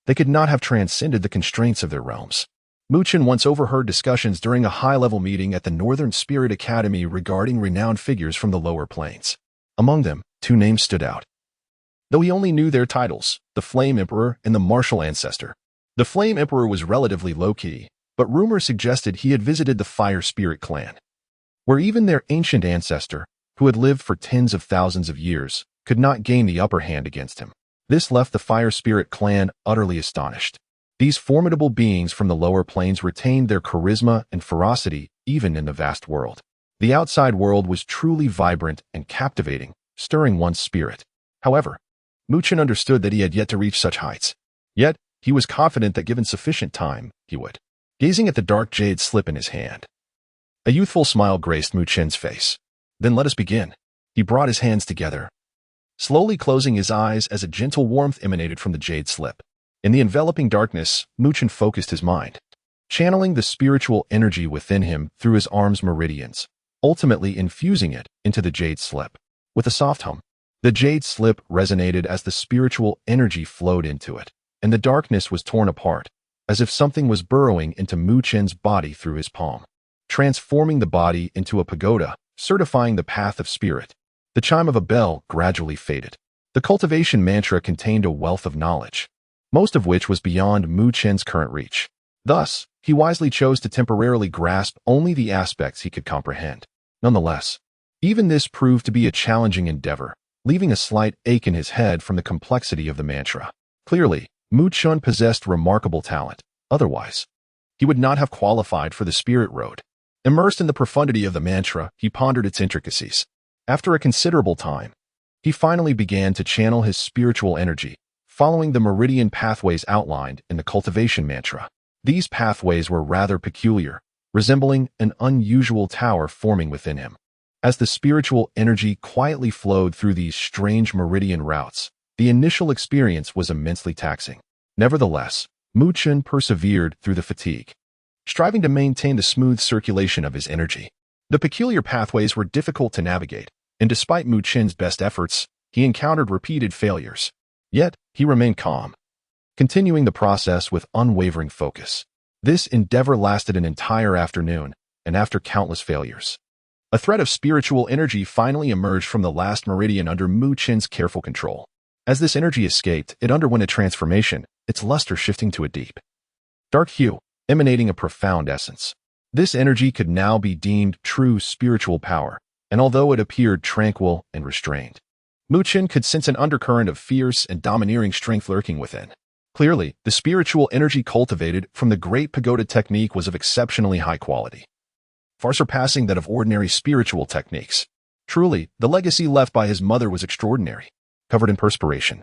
they could not have transcended the constraints of their realms. Mu Chun once overheard discussions during a high-level meeting at the Northern Spirit Academy regarding renowned figures from the lower planes. Among them, two names stood out, though he only knew their titles, the Flame Emperor and the Martial Ancestor. The Flame Emperor was relatively low-key, but rumor suggested he had visited the Fire Spirit clan, where even their ancient ancestor, who had lived for tens of thousands of years, could not gain the upper hand against him. This left the Fire Spirit clan utterly astonished. These formidable beings from the lower planes retained their charisma and ferocity even in the vast world. The outside world was truly vibrant and captivating, stirring one's spirit. However, Muchen understood that he had yet to reach such heights. Yet, he was confident that given sufficient time, he would. Gazing at the dark jade slip in his hand, a youthful smile graced Muchen's face. Then let us begin. He brought his hands together, slowly closing his eyes as a gentle warmth emanated from the jade slip. In the enveloping darkness, Muchen focused his mind, channeling the spiritual energy within him through his arm's meridians, ultimately infusing it into the jade slip. With a soft hum, the jade slip resonated as the spiritual energy flowed into it, and the darkness was torn apart, as if something was burrowing into Muchen's body through his palm, transforming the body into a pagoda, certifying the path of spirit. The chime of a bell gradually faded. The cultivation mantra contained a wealth of knowledge, most of which was beyond Muchen's current reach. Thus, he wisely chose to temporarily grasp only the aspects he could comprehend. Nonetheless, even this proved to be a challenging endeavor, leaving a slight ache in his head from the complexity of the mantra. Clearly, Muchen possessed remarkable talent. Otherwise, he would not have qualified for the spirit road. Immersed in the profundity of the mantra, he pondered its intricacies. After a considerable time, he finally began to channel his spiritual energy, following the meridian pathways outlined in the cultivation mantra. These pathways were rather peculiar, resembling an unusual tower forming within him. As the spiritual energy quietly flowed through these strange meridian routes, the initial experience was immensely taxing. Nevertheless, Muchen persevered through the fatigue, striving to maintain the smooth circulation of his energy. The peculiar pathways were difficult to navigate, and despite Muchen's best efforts, he encountered repeated failures. Yet, he remained calm, continuing the process with unwavering focus. This endeavor lasted an entire afternoon, and after countless failures, a thread of spiritual energy finally emerged from the last meridian under Muchen's careful control. As this energy escaped, it underwent a transformation, its luster shifting to a deep, dark hue, emanating a profound essence. This energy could now be deemed true spiritual power, and although it appeared tranquil and restrained, Muchen could sense an undercurrent of fierce and domineering strength lurking within. Clearly, the spiritual energy cultivated from the Great Pagoda technique was of exceptionally high quality, far surpassing that of ordinary spiritual techniques. Truly, the legacy left by his mother was extraordinary. Covered in perspiration,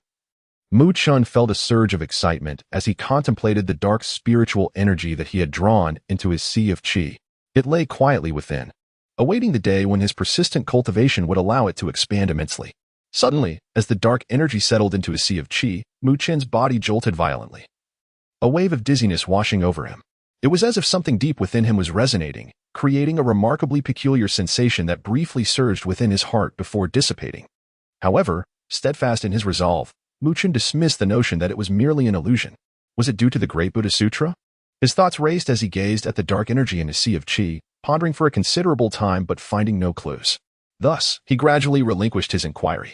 Muchen felt a surge of excitement as he contemplated the dark spiritual energy that he had drawn into his sea of qi. It lay quietly within, awaiting the day when his persistent cultivation would allow it to expand immensely. Suddenly, as the dark energy settled into his sea of qi, Muchen's body jolted violently, a wave of dizziness washing over him. It was as if something deep within him was resonating, creating a remarkably peculiar sensation that briefly surged within his heart before dissipating. However, steadfast in his resolve, Muchen dismissed the notion that it was merely an illusion. Was it due to the Great Buddha Sutra? His thoughts raced as he gazed at the dark energy in his sea of qi, pondering for a considerable time but finding no clues. Thus, he gradually relinquished his inquiry.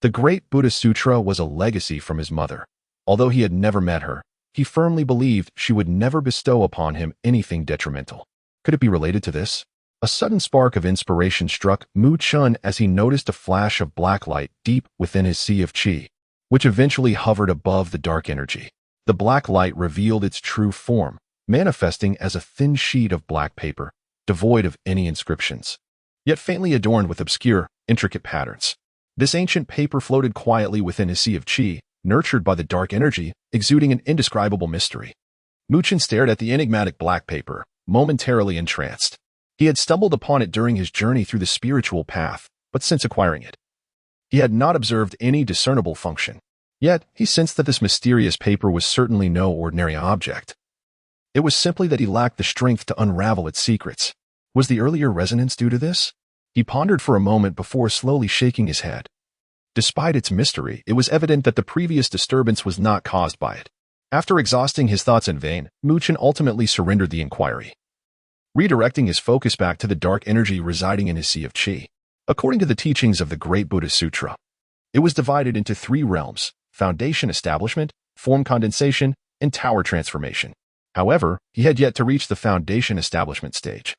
The Great Buddha Sutra was a legacy from his mother. Although he had never met her, he firmly believed she would never bestow upon him anything detrimental. Could it be related to this? A sudden spark of inspiration struck Muchen as he noticed a flash of black light deep within his sea of qi, which eventually hovered above the dark energy. The black light revealed its true form, manifesting as a thin sheet of black paper, devoid of any inscriptions, yet faintly adorned with obscure, intricate patterns. This ancient paper floated quietly within his sea of qi, nurtured by the dark energy, exuding an indescribable mystery. Muchen stared at the enigmatic black paper, momentarily entranced. He had stumbled upon it during his journey through the spiritual path, but since acquiring it, he had not observed any discernible function. Yet, he sensed that this mysterious paper was certainly no ordinary object. It was simply that he lacked the strength to unravel its secrets. Was the earlier resonance due to this? He pondered for a moment before slowly shaking his head. Despite its mystery, it was evident that the previous disturbance was not caused by it. After exhausting his thoughts in vain, Muchen ultimately surrendered the inquiry, redirecting his focus back to the dark energy residing in his sea of qi. According to the teachings of the Great Buddha Sutra, It was divided into 3 realms: foundation establishment, form condensation, and tower transformation. However, he had yet to reach the foundation establishment stage,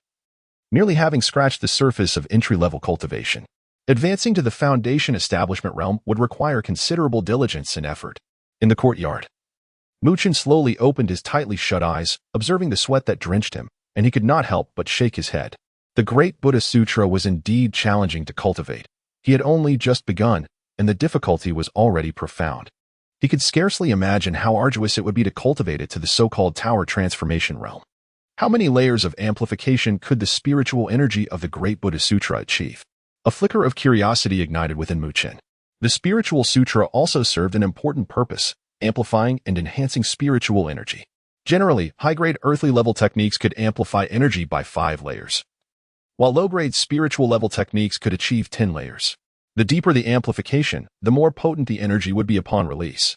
merely having scratched the surface of entry-level cultivation. Advancing to the foundation establishment realm would require considerable diligence and effort. In the courtyard, Muchen slowly opened his tightly shut eyes, observing the sweat that drenched him, and he could not help but shake his head. The Great Buddha Sutra was indeed challenging to cultivate. He had only just begun, and the difficulty was already profound. He could scarcely imagine how arduous it would be to cultivate it to the so-called tower transformation realm. How many layers of amplification could the spiritual energy of the Great Buddha Sutra achieve? A flicker of curiosity ignited within Muchen. The spiritual sutra also served an important purpose, amplifying and enhancing spiritual energy. Generally, high-grade earthly-level techniques could amplify energy by 5 layers, while low-grade spiritual-level techniques could achieve 10 layers. The deeper the amplification, the more potent the energy would be upon release,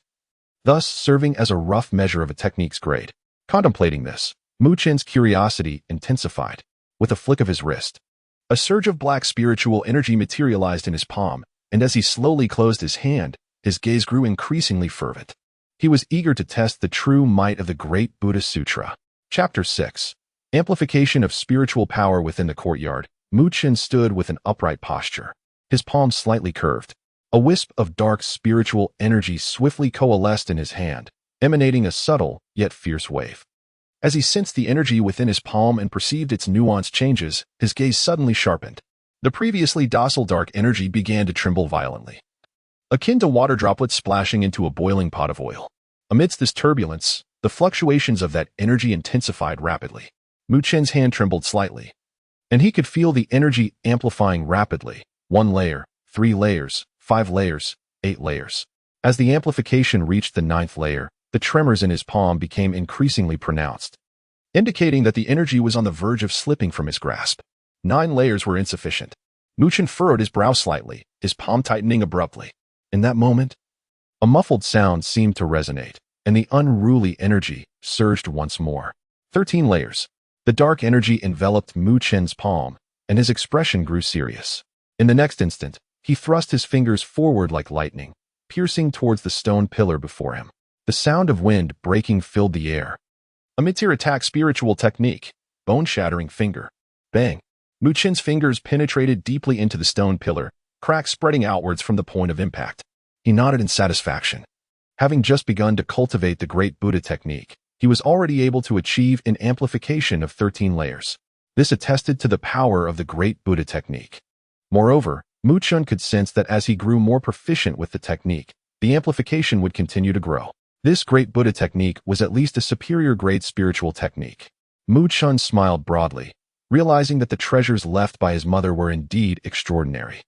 thus serving as a rough measure of a technique's grade. Contemplating this, Muchen's curiosity intensified. With a flick of his wrist, a surge of black spiritual energy materialized in his palm, and as he slowly closed his hand, his gaze grew increasingly fervent. He was eager to test the true might of the Great Buddha Sutra. Chapter 6. Amplification of Spiritual Power. Within the courtyard, Muchen stood with an upright posture, his palms slightly curved. A wisp of dark spiritual energy swiftly coalesced in his hand, emanating a subtle yet fierce wave. As he sensed the energy within his palm and perceived its nuanced changes, his gaze suddenly sharpened. The previously docile dark energy began to tremble violently, akin to water droplets splashing into a boiling pot of oil. Amidst this turbulence, the fluctuations of that energy intensified rapidly. Muchen's hand trembled slightly, and he could feel the energy amplifying rapidly. 1 layer, 3 layers, 5 layers, 8 layers. As the amplification reached the 9th layer, the tremors in his palm became increasingly pronounced, indicating that the energy was on the verge of slipping from his grasp. 9 layers were insufficient. Muchen furrowed his brow slightly, his palm tightening abruptly. In that moment, a muffled sound seemed to resonate, and the unruly energy surged once more. 13 layers. The dark energy enveloped Muchen's palm, and his expression grew serious. In the next instant, he thrust his fingers forward like lightning, piercing towards the stone pillar before him. The sound of wind breaking filled the air. A mid-tier attack spiritual technique, bone-shattering finger. Bang! Muchen's fingers penetrated deeply into the stone pillar, cracks spreading outwards from the point of impact. He nodded in satisfaction. Having just begun to cultivate the Great Buddha technique, he was already able to achieve an amplification of 13 layers. This attested to the power of the Great Buddha technique. Moreover, Muchen could sense that as he grew more proficient with the technique, the amplification would continue to grow. This Great Buddha technique was at least a superior grade spiritual technique. Muchen smiled broadly, realizing that the treasures left by his mother were indeed extraordinary.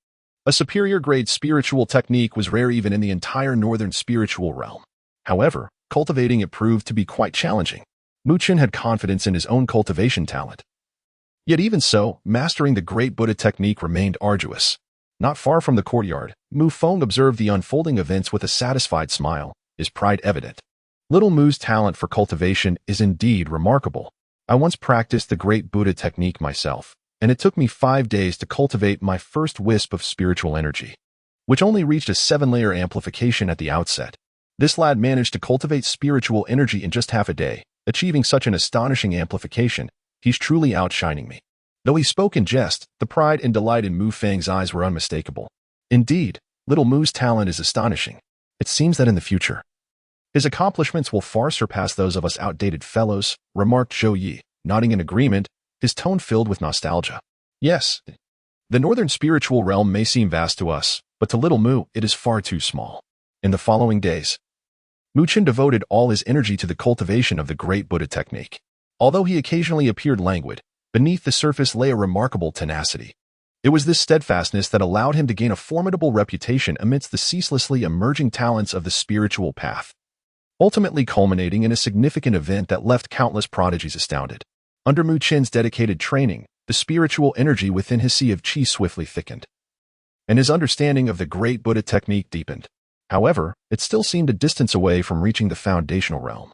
A superior grade spiritual technique was rare even in the entire northern spiritual realm. However, cultivating it proved to be quite challenging. Muchen had confidence in his own cultivation talent. Yet even so, mastering the Great Buddha technique remained arduous. Not far from the courtyard, Mu Feng observed the unfolding events with a satisfied smile, his pride evident. Little Mu's talent for cultivation is indeed remarkable. I once practiced the Great Buddha technique myself, and it took me 5 days to cultivate my first wisp of spiritual energy, which only reached a 7-layer amplification at the outset. This lad managed to cultivate spiritual energy in just half a day, achieving such an astonishing amplification. He's truly outshining me. Though he spoke in jest, the pride and delight in Mu Feng's eyes were unmistakable. Indeed, little Mu's talent is astonishing. It seems that in the future, his accomplishments will far surpass those of us outdated fellows, remarked Zhou Yi, nodding in agreement, his tone filled with nostalgia. Yes, the northern spiritual realm may seem vast to us, but to little Mu, it is far too small. In the following days, Muchen devoted all his energy to the cultivation of the Great Buddha technique. Although he occasionally appeared languid, beneath the surface lay a remarkable tenacity. It was this steadfastness that allowed him to gain a formidable reputation amidst the ceaselessly emerging talents of the spiritual path, ultimately culminating in a significant event that left countless prodigies astounded. Under Muchen's dedicated training, the spiritual energy within his sea of qi swiftly thickened, and his understanding of the Great Buddha technique deepened. However, it still seemed a distance away from reaching the foundational realm,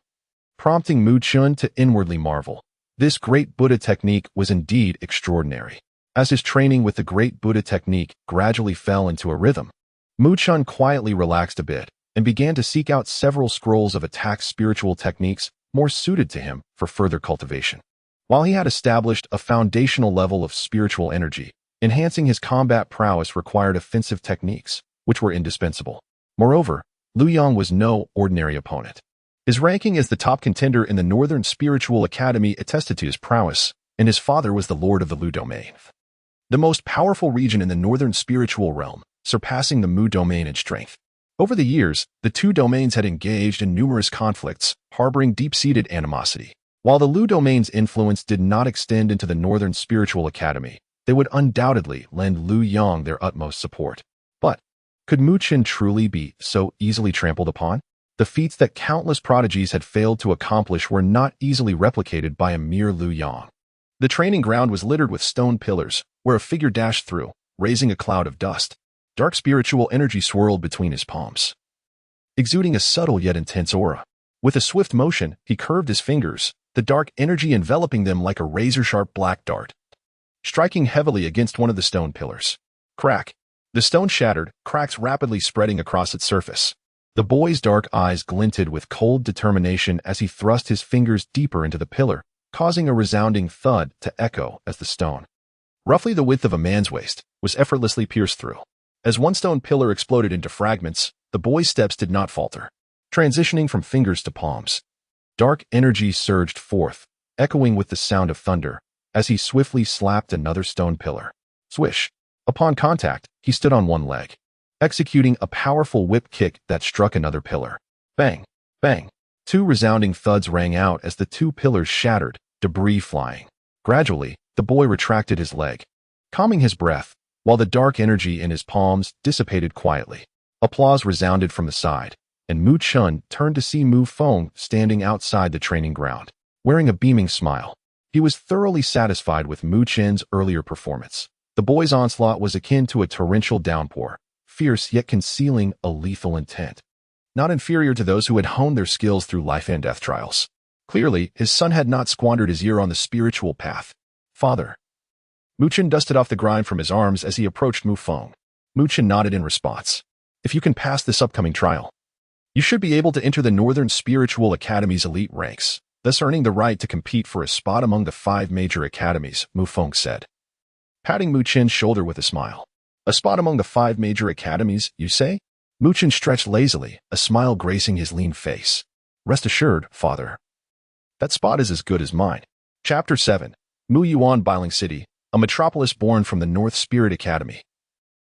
prompting Muchen to inwardly marvel. This Great Buddha technique was indeed extraordinary. As his training with the Great Buddha technique gradually fell into a rhythm, Mu Chun quietly relaxed a bit and began to seek out several scrolls of attack spiritual techniques more suited to him for further cultivation. While he had established a foundational level of spiritual energy, enhancing his combat prowess required offensive techniques, which were indispensable. Moreover, Lu Yang was no ordinary opponent. His ranking as the top contender in the Northern Spiritual Academy attested to his prowess, and his father was the Lord of the Lu domain, the most powerful region in the Northern Spiritual realm, surpassing the Mu domain in strength. Over the years, the two domains had engaged in numerous conflicts, harboring deep-seated animosity. While the Lu domain's influence did not extend into the Northern Spiritual Academy, they would undoubtedly lend Lu Yang their utmost support. But could Mu Chun truly be so easily trampled upon? The feats that countless prodigies had failed to accomplish were not easily replicated by a mere Lu Yang. The training ground was littered with stone pillars, where a figure dashed through, raising a cloud of dust. Dark spiritual energy swirled between his palms, exuding a subtle yet intense aura. With a swift motion, he curved his fingers, the dark energy enveloping them like a razor-sharp black dart, striking heavily against one of the stone pillars. Crack! The stone shattered, cracks rapidly spreading across its surface. The boy's dark eyes glinted with cold determination as he thrust his fingers deeper into the pillar, causing a resounding thud to echo as the stone, roughly the width of a man's waist, was effortlessly pierced through. As one stone pillar exploded into fragments, the boy's steps did not falter, transitioning from fingers to palms. Dark energy surged forth, echoing with the sound of thunder, as he swiftly slapped another stone pillar. Swish! Upon contact, he stood on one leg, executing a powerful whip kick that struck another pillar. Bang! Bang! Two resounding thuds rang out as the two pillars shattered, debris flying. Gradually, the boy retracted his leg, calming his breath, while the dark energy in his palms dissipated quietly. Applause resounded from the side, and Mu Chun turned to see Mu Feng standing outside the training ground, wearing a beaming smile. He was thoroughly satisfied with Mu Chun's earlier performance. The boy's onslaught was akin to a torrential downpour, fierce yet concealing a lethal intent, not inferior to those who had honed their skills through life and death trials. Clearly, his son had not squandered his year on the spiritual path. Father. Mu Chun dusted off the grime from his arms as he approached Mu Feng. Mu Chun nodded in response. If you can pass this upcoming trial, you should be able to enter the Northern Spiritual Academy's elite ranks, thus earning the right to compete for a spot among the 5 major academies, Mu Feng said, patting Mu Chun's shoulder with a smile. A spot among the 5 major academies, you say? Mu Chun stretched lazily, a smile gracing his lean face. Rest assured, father, that spot is as good as mine. Chapter 7. Mu Yuan Biling City, a metropolis born from the North Spirit Academy,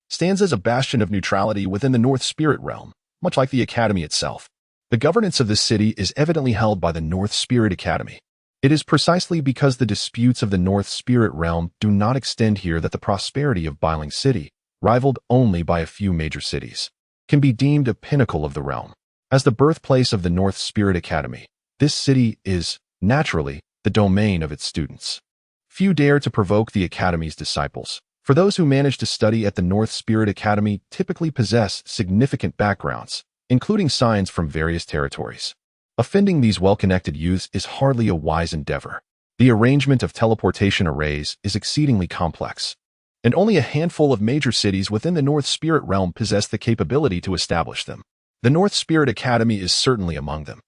stands as a bastion of neutrality within the North Spirit realm, much like the Academy itself. The governance of this city is evidently held by the North Spirit Academy. It is precisely because the disputes of the North Spirit realm do not extend here that the prosperity of Biling City, rivaled only by a few major cities, can be deemed a pinnacle of the realm. As the birthplace of the North Spirit Academy, this city is, naturally, the domain of its students. Few dare to provoke the Academy's disciples, for those who manage to study at the North Spirit Academy typically possess significant backgrounds, including signs from various territories. Offending these well-connected youths is hardly a wise endeavor. The arrangement of teleportation arrays is exceedingly complex, and only a handful of major cities within the North Spirit realm possess the capability to establish them. The North Spirit Academy is certainly among them.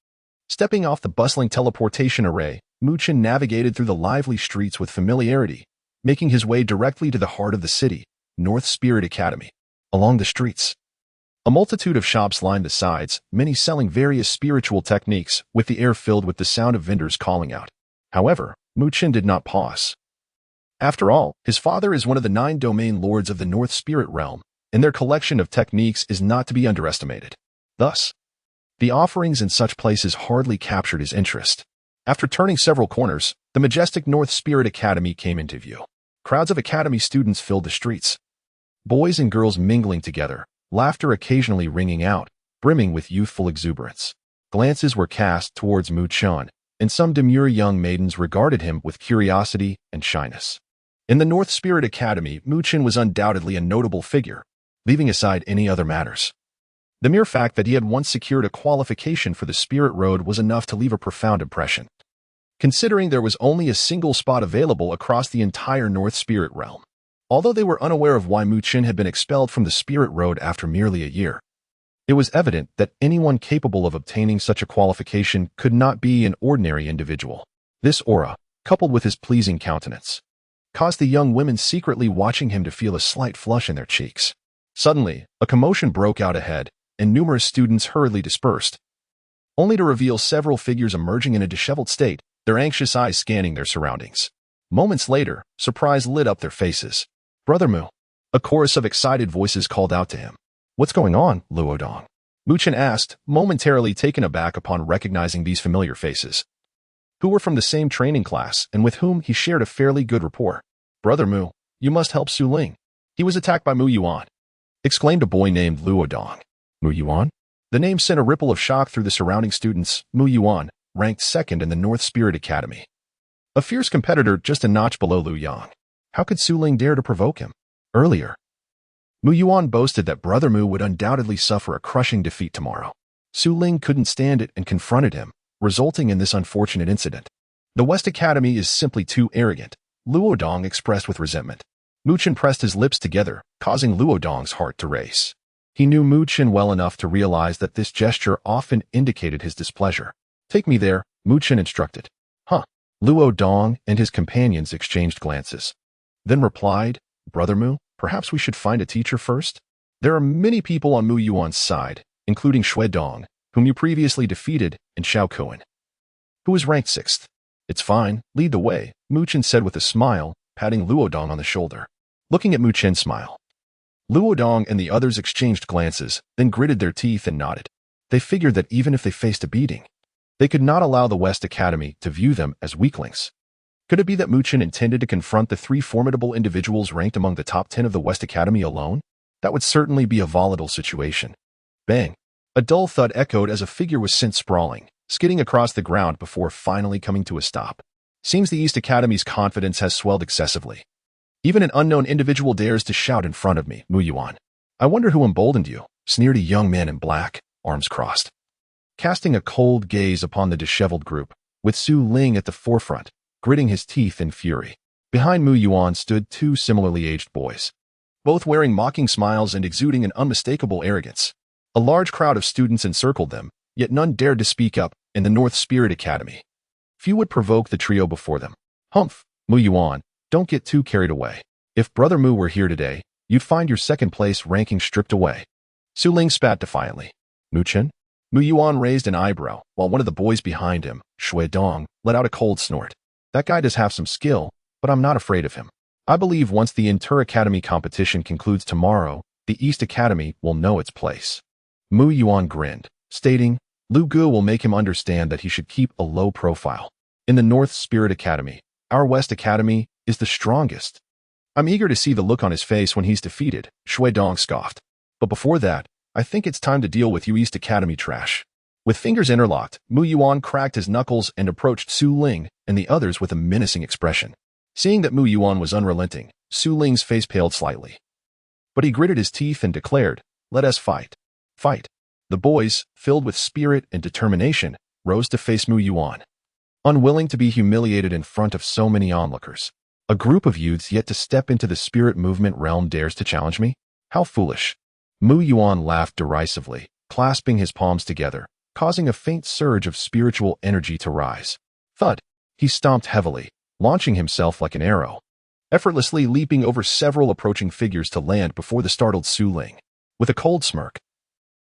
Stepping off the bustling teleportation array, Mu Chun navigated through the lively streets with familiarity, making his way directly to the heart of the city, North Spirit Academy. Along the streets, a multitude of shops lined the sides, many selling various spiritual techniques, with the air filled with the sound of vendors calling out. However, Mu Chun did not pause. After all, his father is one of the 9 domain lords of the North Spirit realm, and their collection of techniques is not to be underestimated. Thus, the offerings in such places hardly captured his interest. After turning several corners, the majestic North Spirit Academy came into view. Crowds of Academy students filled the streets, boys and girls mingling together, laughter occasionally ringing out, brimming with youthful exuberance. Glances were cast towards Mu Chun, and some demure young maidens regarded him with curiosity and shyness. In the North Spirit Academy, Mu Chun was undoubtedly a notable figure, leaving aside any other matters. The mere fact that he had once secured a qualification for the Spirit Road was enough to leave a profound impression, considering there was only a single spot available across the entire North Spirit realm. Although they were unaware of why Mu Qin had been expelled from the Spirit Road after merely a year, it was evident that anyone capable of obtaining such a qualification could not be an ordinary individual. This aura, coupled with his pleasing countenance, caused the young women secretly watching him to feel a slight flush in their cheeks. Suddenly, a commotion broke out ahead, and numerous students hurriedly dispersed, only to reveal several figures emerging in a disheveled state, their anxious eyes scanning their surroundings. Moments later, surprise lit up their faces. "Brother Mu!" A chorus of excited voices called out to him. "What's going on, Luodong?" Mu Qin asked, momentarily taken aback upon recognizing these familiar faces, who were from the same training class and with whom he shared a fairly good rapport. "Brother Mu, you must help Su Ling. He was attacked by Mu Yuan," exclaimed a boy named Luodong. Mu Yuan? The name sent a ripple of shock through the surrounding students. Mu Yuan, ranked second in the North Spirit Academy, a fierce competitor just a notch below Lu Yang. How could Su Ling dare to provoke him? Earlier, Mu Yuan boasted that Brother Mu would undoubtedly suffer a crushing defeat tomorrow. Su Ling couldn't stand it and confronted him, resulting in this unfortunate incident. "The West Academy is simply too arrogant," Luodong expressed with resentment. Mu Qin pressed his lips together, causing Luodong's heart to race. He knew Mu Qin well enough to realize that this gesture often indicated his displeasure. "Take me there," Mu Qin instructed. "Huh." Luodong and his companions exchanged glances, then replied, "Brother Mu, perhaps we should find a teacher first? There are many people on Mu Yuan's side, including Shui Dong, whom you previously defeated, and Xiao Kuan, who was ranked 6th. "It's fine, lead the way," Mu Qin said with a smile, patting Luodong on the shoulder. Looking at Mu Qin's smile, Luodong and the others exchanged glances, then gritted their teeth and nodded. They figured that even if they faced a beating, they could not allow the West Academy to view them as weaklings. Could it be that Mu Qin intended to confront the 3 formidable individuals ranked among the top 10 of the West Academy alone? That would certainly be a volatile situation. Bang! A dull thud echoed as a figure was sent sprawling, skidding across the ground before finally coming to a stop. Seems the East Academy's confidence has swelled excessively. Even an unknown individual dares to shout in front of me, Mu Yuan. "I wonder who emboldened you," sneered a young man in black, arms crossed, casting a cold gaze upon the disheveled group, with Su Ling at the forefront, gritting his teeth in fury. Behind Mu Yuan stood 2 similarly aged boys, both wearing mocking smiles and exuding an unmistakable arrogance. A large crowd of students encircled them, yet none dared to speak up. In the North Spirit Academy, few would provoke the trio before them. "Humph, Mu Yuan, don't get too carried away. If Brother Mu were here today, you'd find your second place ranking stripped away." Su Ling spat defiantly. "Mu Qin?" Mu Yuan raised an eyebrow, while one of the boys behind him, Shui Dong, let out a cold snort. "That guy does have some skill, but I'm not afraid of him. I believe once the inter-academy competition concludes tomorrow, the East Academy will know its place." Mu Yuan grinned, stating, "Lu Gu will make him understand that he should keep a low profile. In the North Spirit Academy, our West Academy is the strongest." "I'm eager to see the look on his face when he's defeated," Shui Dong scoffed. "But before that, I think it's time to deal with you East Academy trash." With fingers interlocked, Mu Yuan cracked his knuckles and approached Su Ling and the others with a menacing expression. Seeing that Mu Yuan was unrelenting, Su Ling's face paled slightly. But he gritted his teeth and declared, "Let us fight." "Fight." The boys, filled with spirit and determination, rose to face Mu Yuan, unwilling to be humiliated in front of so many onlookers. "A group of youths yet to step into the spirit movement realm dares to challenge me? How foolish." Mu Yuan laughed derisively, clasping his palms together, causing a faint surge of spiritual energy to rise. Thud! He stomped heavily, launching himself like an arrow, effortlessly leaping over several approaching figures to land before the startled Su Ling. With a cold smirk,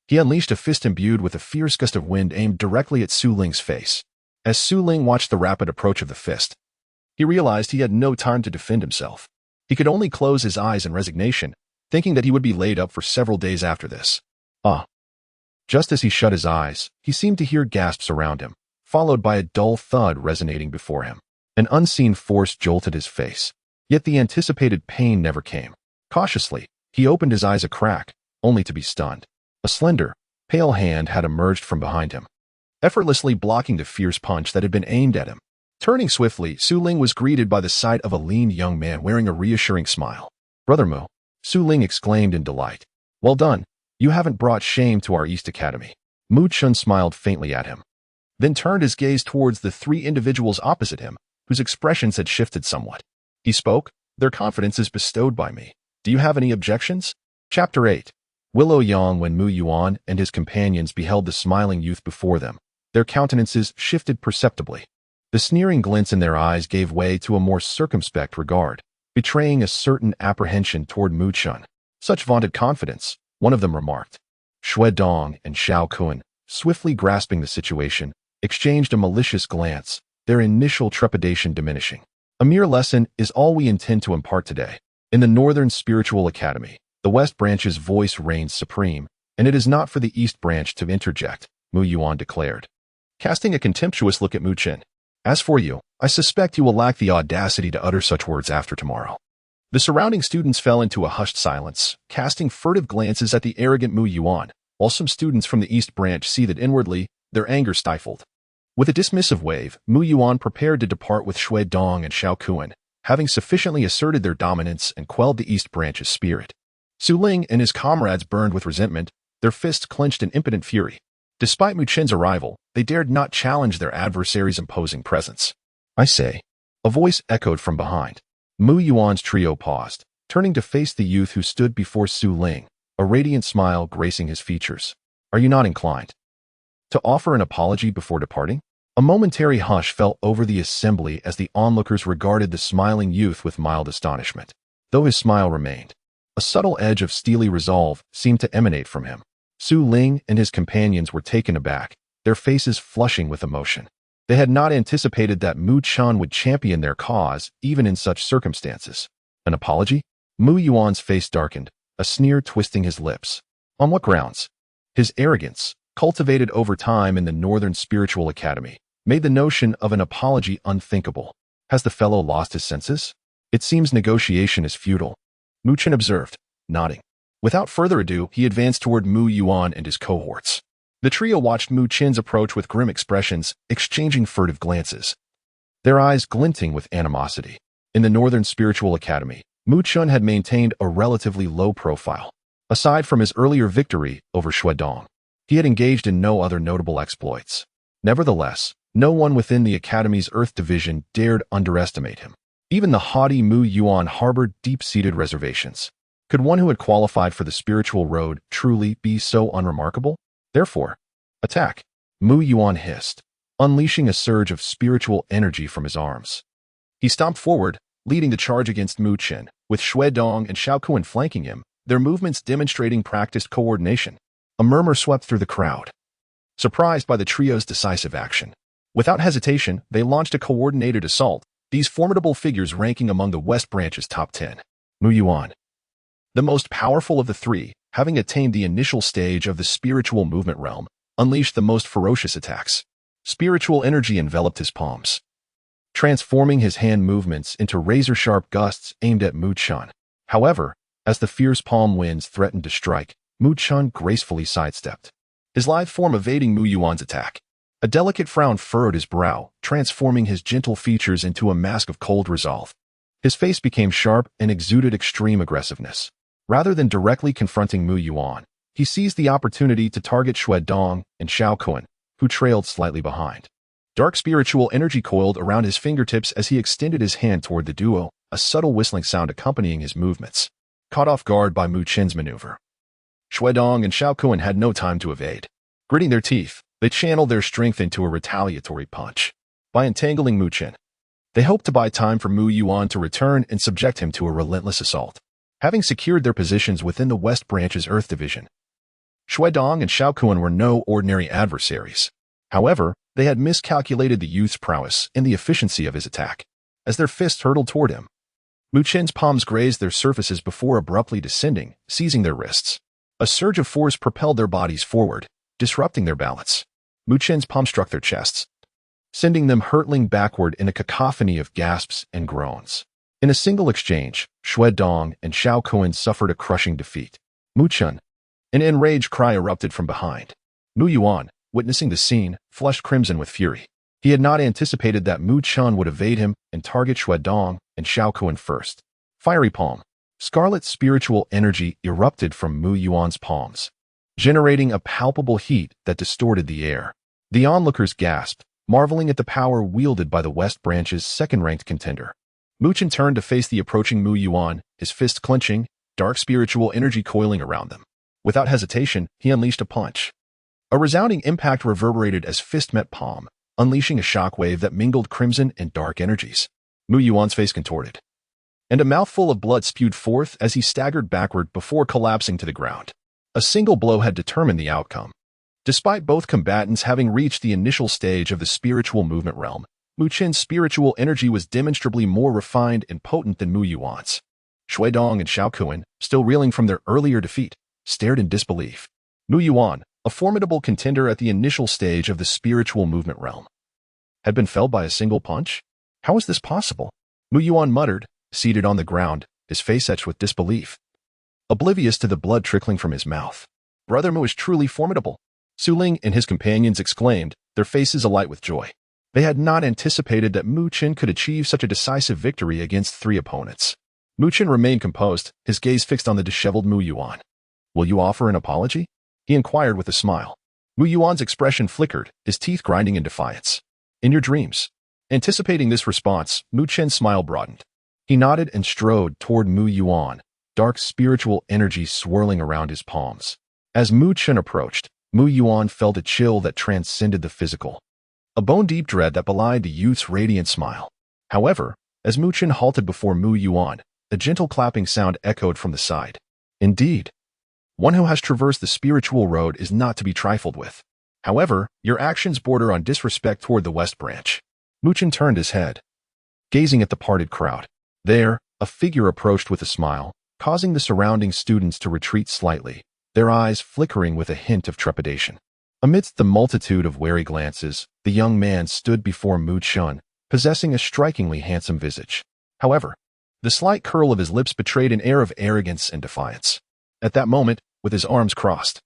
he unleashed a fist imbued with a fierce gust of wind aimed directly at Su Ling's face. As Su Ling watched the rapid approach of the fist, he realized he had no time to defend himself. He could only close his eyes in resignation, thinking that he would be laid up for several days after this. Just as he shut his eyes, he seemed to hear gasps around him, followed by a dull thud resonating before him. An unseen force jolted his face, yet the anticipated pain never came. Cautiously, he opened his eyes a crack, only to be stunned. A slender, pale hand had emerged from behind him, effortlessly blocking the fierce punch that had been aimed at him. Turning swiftly, Su Ling was greeted by the sight of a lean young man wearing a reassuring smile. "Brother Mu," Su Ling exclaimed in delight. "Well done. You haven't brought shame to our East Academy." Mu Qin smiled faintly at him, then turned his gaze towards the 3 individuals opposite him, whose expressions had shifted somewhat. He spoke, Their confidence is bestowed by me. Do you have any objections? Chapter 8. Willow Yang. When Mu Yuan and his companions beheld the smiling youth before them, their countenances shifted perceptibly. The sneering glints in their eyes gave way to a more circumspect regard, betraying a certain apprehension toward Mu Chun. Such vaunted confidence, one of them remarked. Xue Dong and Xiao Kun, swiftly grasping the situation, exchanged a malicious glance, their initial trepidation diminishing. A mere lesson is all we intend to impart today. In the Northern Spiritual Academy, the West Branch's voice reigns supreme, and it is not for the East Branch to interject, Mu Yuan declared, casting a contemptuous look at Mu Chen. As for you, I suspect you will lack the audacity to utter such words after tomorrow. The surrounding students fell into a hushed silence, casting furtive glances at the arrogant Mu Yuan, while some students from the East Branch seethed inwardly, their anger stifled. With a dismissive wave, Mu Yuan prepared to depart with Xue Dong and Xiao Kun, having sufficiently asserted their dominance and quelled the East Branch's spirit. Su Ling and his comrades burned with resentment, their fists clenched in impotent fury. Despite Mu Chen's arrival, they dared not challenge their adversary's imposing presence. I say, a voice echoed from behind. Mu Yuan's trio paused, turning to face the youth who stood before Su Ling, a radiant smile gracing his features. Are you not inclined to offer an apology before departing? A momentary hush fell over the assembly as the onlookers regarded the smiling youth with mild astonishment. Though his smile remained, a subtle edge of steely resolve seemed to emanate from him. Su Ling and his companions were taken aback, their faces flushing with emotion. They had not anticipated that Mu Chun would champion their cause, even in such circumstances. An apology? Mu Yuan's face darkened, a sneer twisting his lips. On what grounds? His arrogance, cultivated over time in the Northern Spiritual Academy, made the notion of an apology unthinkable. Has the fellow lost his senses? It seems negotiation is futile, Mu Chun observed, nodding. Without further ado, he advanced toward Mu Yuan and his cohorts. The trio watched Mu Chen's approach with grim expressions, exchanging furtive glances, their eyes glinting with animosity. In the Northern Spiritual Academy, Mu Chun had maintained a relatively low profile. Aside from his earlier victory over Xue Dong, he had engaged in no other notable exploits. Nevertheless, no one within the Academy's Earth Division dared underestimate him. Even the haughty Mu Yuan harbored deep-seated reservations. Could one who had qualified for the spiritual road truly be so unremarkable? Therefore, attack, Mu Yuan hissed, unleashing a surge of spiritual energy from his arms. He stomped forward, leading the charge against Mu Chen, with Xue Dong and Xiao Kun flanking him, their movements demonstrating practiced coordination. A murmur swept through the crowd, surprised by the trio's decisive action. Without hesitation, they launched a coordinated assault, these formidable figures ranking among the West Branch's top 10. Mu Yuan, the most powerful of the three, having attained the initial stage of the spiritual movement realm, unleashed the most ferocious attacks. Spiritual energy enveloped his palms, transforming his hand movements into razor-sharp gusts aimed at Mu Chun. However, as the fierce palm winds threatened to strike, Mu Chun gracefully sidestepped, his lithe form evading Mu Yuan's attack. A delicate frown furrowed his brow, transforming his gentle features into a mask of cold resolve. His face became sharp and exuded extreme aggressiveness. Rather than directly confronting Mu Yuan, he seized the opportunity to target Xue Dong and Xiao Kun, who trailed slightly behind. Dark spiritual energy coiled around his fingertips as he extended his hand toward the duo, a subtle whistling sound accompanying his movements. Caught off guard by Mu Chen's maneuver, Xue Dong and Xiao Kun had no time to evade. Gritting their teeth, they channeled their strength into a retaliatory punch. By entangling Mu Chen, they hoped to buy time for Mu Yuan to return and subject him to a relentless assault. Having secured their positions within the West Branch's Earth Division, Xue Dong and Xiao Kun were no ordinary adversaries. However, they had miscalculated the youth's prowess and the efficiency of his attack. As their fists hurtled toward him, Mu Chen's palms grazed their surfaces before abruptly descending, seizing their wrists. A surge of force propelled their bodies forward, disrupting their balance. Mu Chen's palm struck their chests, sending them hurtling backward in a cacophony of gasps and groans. In a single exchange, Xue Dong and Xiao Kun suffered a crushing defeat. Mu Chun, an enraged cry erupted from behind. Mu Yuan, witnessing the scene, flushed crimson with fury. He had not anticipated that Mu Chun would evade him and target Xue Dong and Xiao Kun first. Fiery palm. Scarlet spiritual energy erupted from Mu Yuan's palms, generating a palpable heat that distorted the air. The onlookers gasped, marveling at the power wielded by the West Branch's second-ranked contender. Mu Chen turned to face the approaching Mu Yuan, his fists clenching, dark spiritual energy coiling around them. Without hesitation, he unleashed a punch. A resounding impact reverberated as fist met palm, unleashing a shockwave that mingled crimson and dark energies. Mu Yuan's face contorted, and a mouthful of blood spewed forth as he staggered backward before collapsing to the ground. A single blow had determined the outcome. Despite both combatants having reached the initial stage of the spiritual movement realm, Mu Chen's spiritual energy was demonstrably more refined and potent than Mu Yuan's. Shui Dong and Xiao Kuan, still reeling from their earlier defeat, stared in disbelief. Mu Yuan, a formidable contender at the initial stage of the spiritual movement realm, had been felled by a single punch? How was this possible? Mu Yuan muttered, seated on the ground, his face etched with disbelief, oblivious to the blood trickling from his mouth. Brother Mu is truly formidable, Su Ling and his companions exclaimed, their faces alight with joy. They had not anticipated that Mu Chen could achieve such a decisive victory against 3 opponents. Mu Chen remained composed, his gaze fixed on the disheveled Mu Yuan. Will you offer an apology? He inquired with a smile. Mu Yuan's expression flickered, his teeth grinding in defiance. In your dreams. Anticipating this response, Mu Chen's smile broadened. He nodded and strode toward Mu Yuan, dark spiritual energy swirling around his palms. As Mu Chen approached, Mu Yuan felt a chill that transcended the physical, a bone-deep dread that belied the youth's radiant smile. However, as Mu Chen halted before Mu Yuan, a gentle clapping sound echoed from the side. Indeed, one who has traversed the spiritual road is not to be trifled with. However, your actions border on disrespect toward the West Branch. Mu Chen turned his head, gazing at the parted crowd. There, a figure approached with a smile, causing the surrounding students to retreat slightly, their eyes flickering with a hint of trepidation. Amidst the multitude of wary glances, the young man stood before Mu Chen, possessing a strikingly handsome visage. However, the slight curl of his lips betrayed an air of arrogance and defiance. At that moment, with his arms crossed,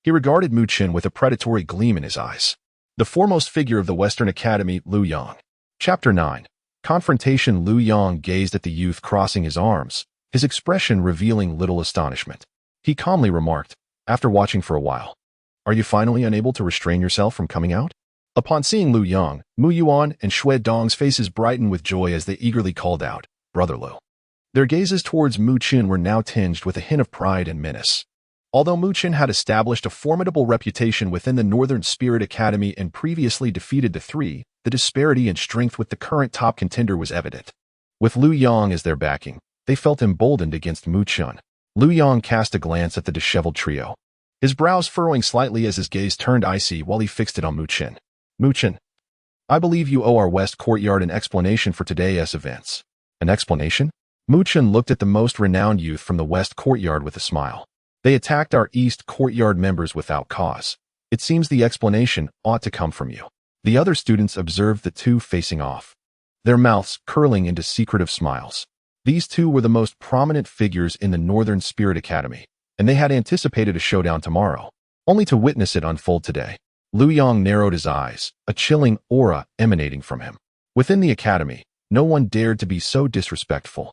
he regarded Mu Chen with a predatory gleam in his eyes. The foremost figure of the Western Academy, Lu Yang. Chapter 9. Confrontation. Lu Yang gazed at the youth crossing his arms, his expression revealing little astonishment. He calmly remarked, after watching for a while, "Are you finally unable to restrain yourself from coming out?" Upon seeing Lu Yang, Mu Yuan and Shui Dong's faces brightened with joy as they eagerly called out, "Brother Lu." Their gazes towards Mu Chen were now tinged with a hint of pride and menace. Although Mu Chen had established a formidable reputation within the Northern Spirit Academy and previously defeated the 3, the disparity in strength with the current top contender was evident. With Lu Yang as their backing, they felt emboldened against Mu Chen. Lu Yang cast a glance at the disheveled trio, his brows furrowing slightly as his gaze turned icy while he fixed it on Mu Chen. "Mu Chen, I believe you owe our West Courtyard an explanation for today's events." An explanation? Mu Chen looked at the most renowned youth from the West Courtyard with a smile. "They attacked our East Courtyard members without cause. It seems the explanation ought to come from you." The other students observed the two facing off, their mouths curling into secretive smiles. These two were the most prominent figures in the Northern Spirit Academy, and they had anticipated a showdown tomorrow, only to witness it unfold today. Lu Yang narrowed his eyes, a chilling aura emanating from him. Within the academy, no one dared to be so disrespectful.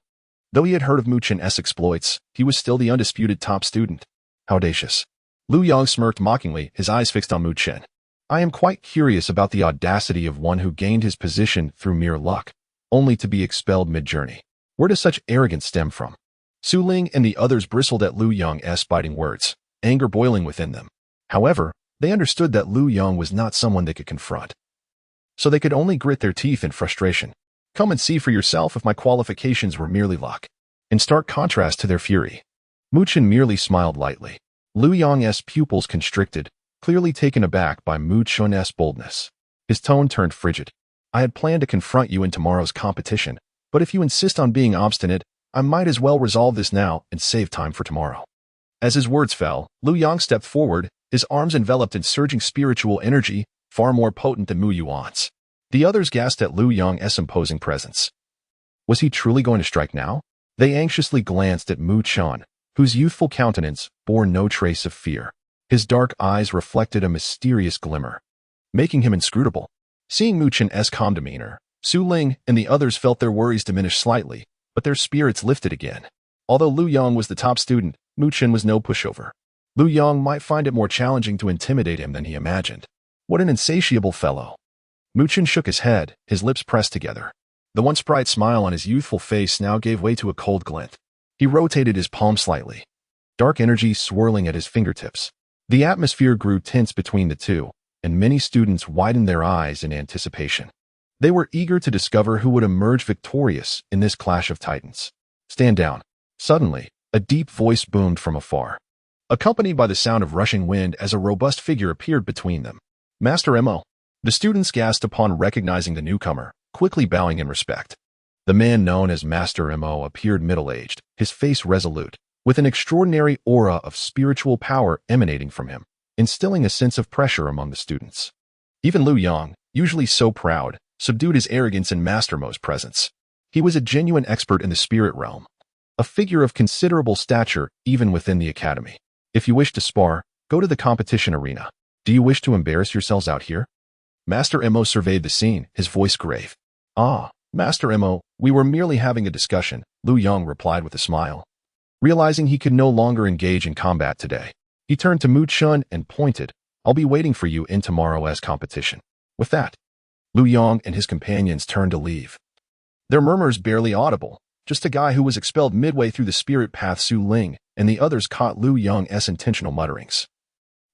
Though he had heard of Mu Chen's exploits, he was still the undisputed top student. How audacious. Lu Yang smirked mockingly, his eyes fixed on Mu Chen. "I am quite curious about the audacity of one who gained his position through mere luck, only to be expelled mid-journey. Where does such arrogance stem from?" Su Ling and the others bristled at Lu Yang's biting words, anger boiling within them. However, they understood that Lu Yang was not someone they could confront, so they could only grit their teeth in frustration. "Come and see for yourself if my qualifications were merely luck." In stark contrast to their fury, Mu Chen merely smiled lightly. Lu Yang's pupils constricted, clearly taken aback by Mu Chen's boldness. His tone turned frigid. "I had planned to confront you in tomorrow's competition, but if you insist on being obstinate, I might as well resolve this now and save time for tomorrow." As his words fell, Lu Yang stepped forward, his arms enveloped in surging spiritual energy, far more potent than Mu Yuan's. The others gasped at Lu Yang's imposing presence. Was he truly going to strike now? They anxiously glanced at Mu Chen, whose youthful countenance bore no trace of fear. His dark eyes reflected a mysterious glimmer, making him inscrutable. Seeing Mu Chen's calm demeanor, Su Ling and the others felt their worries diminish slightly, but their spirits lifted again. Although Lu Yang was the top student, Mu Chen was no pushover. Lu Yang might find it more challenging to intimidate him than he imagined. What an insatiable fellow. Mu Chen shook his head, his lips pressed together. The once bright smile on his youthful face now gave way to a cold glint. He rotated his palm slightly, dark energy swirling at his fingertips. The atmosphere grew tense between the two, and many students widened their eyes in anticipation. They were eager to discover who would emerge victorious in this clash of titans. Stand down. Suddenly, a deep voice boomed from afar, accompanied by the sound of rushing wind as a robust figure appeared between them. Master M.O. The students gasped upon recognizing the newcomer, quickly bowing in respect. The man known as Master M.O. appeared middle-aged, his face resolute, with an extraordinary aura of spiritual power emanating from him, instilling a sense of pressure among the students. Even Lu Yang, usually so proud, subdued his arrogance in Master Mo's presence. He was a genuine expert in the spirit realm, a figure of considerable stature even within the academy. If you wish to spar, go to the competition arena. Do you wish to embarrass yourselves out here? Master M.O. surveyed the scene, his voice grave. Ah, Master M.O., we were merely having a discussion, Lu Yang replied with a smile. Realizing he could no longer engage in combat today, he turned to Mu Chun and pointed, I'll be waiting for you in tomorrow's competition. With that, Lu Yang and his companions turned to leave. Their murmurs barely audible, just a guy who was expelled midway through the spirit path Su Ling, and the others caught Lu Yang's intentional mutterings,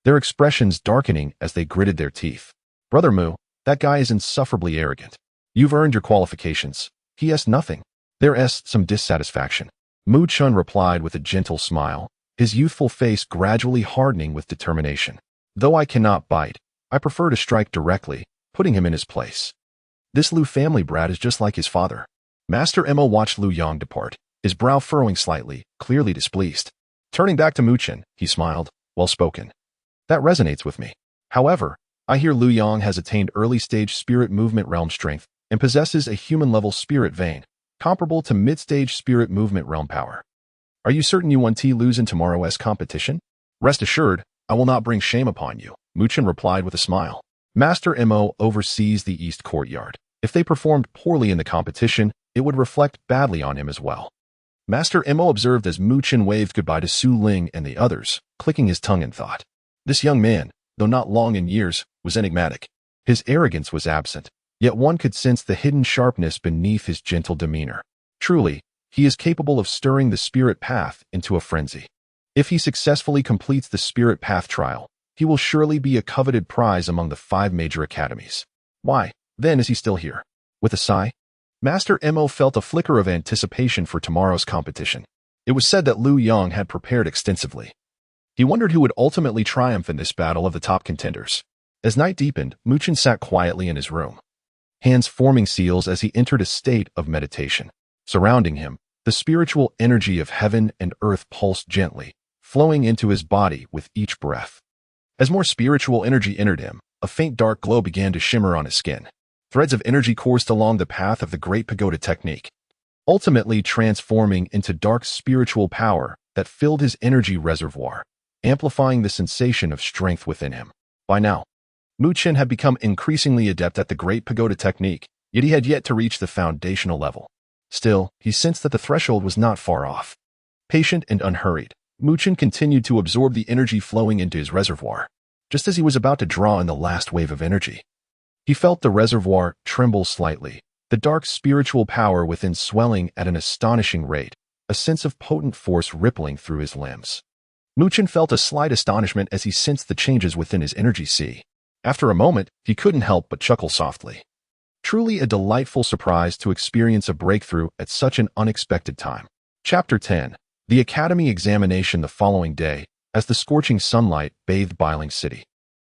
their expressions darkening as they gritted their teeth. Brother Mu, that guy is insufferably arrogant. You've earned your qualifications. He has nothing. There's some dissatisfaction. Mu Chun replied with a gentle smile, his youthful face gradually hardening with determination. Though I cannot bite, I prefer to strike directly, putting him in his place. This Lu family brat is just like his father. Master M.O. watched Lu Yang depart, his brow furrowing slightly, clearly displeased. Turning back to Mu Chun, he smiled, well spoken. That resonates with me. However, I hear Lu Yang has attained early-stage spirit movement realm strength and possesses a human-level spirit vein, comparable to mid-stage spirit movement realm power. Are you certain you want to lose in tomorrow's competition? Rest assured, I will not bring shame upon you, Mu Chun replied with a smile. Master M.O. oversees the East Courtyard. If they performed poorly in the competition, it would reflect badly on him as well. Master M.O. observed as Mu Chun waved goodbye to Su Ling and the others, clicking his tongue in thought. This young man, though not long in years, was enigmatic. His arrogance was absent, yet one could sense the hidden sharpness beneath his gentle demeanor. Truly, he is capable of stirring the spirit path into a frenzy. If he successfully completes the spirit path trial, he will surely be a coveted prize among the 5 major academies. Why, then, is he still here? With a sigh, Master M.O. felt a flicker of anticipation for tomorrow's competition. It was said that Lu Yang had prepared extensively. He wondered who would ultimately triumph in this battle of the top contenders. As night deepened, Mu Chun sat quietly in his room, hands forming seals as he entered a state of meditation. Surrounding him, the spiritual energy of heaven and earth pulsed gently, flowing into his body with each breath. As more spiritual energy entered him, a faint dark glow began to shimmer on his skin. Threads of energy coursed along the path of the Great Pagoda Technique, ultimately transforming into dark spiritual power that filled his energy reservoir, amplifying the sensation of strength within him. By now, Mu Chun had become increasingly adept at the Great Pagoda Technique, yet he had yet to reach the foundational level. Still, he sensed that the threshold was not far off. Patient and unhurried, Mu Chun continued to absorb the energy flowing into his reservoir. Just as he was about to draw in the last wave of energy, he felt the reservoir tremble slightly, the dark spiritual power within swelling at an astonishing rate, a sense of potent force rippling through his limbs. Mu Chun felt a slight astonishment as he sensed the changes within his energy sea. After a moment, he couldn't help but chuckle softly. Truly a delightful surprise to experience a breakthrough at such an unexpected time. Chapter 10. The Academy Examination the following day, as the scorching sunlight bathed Bailing City.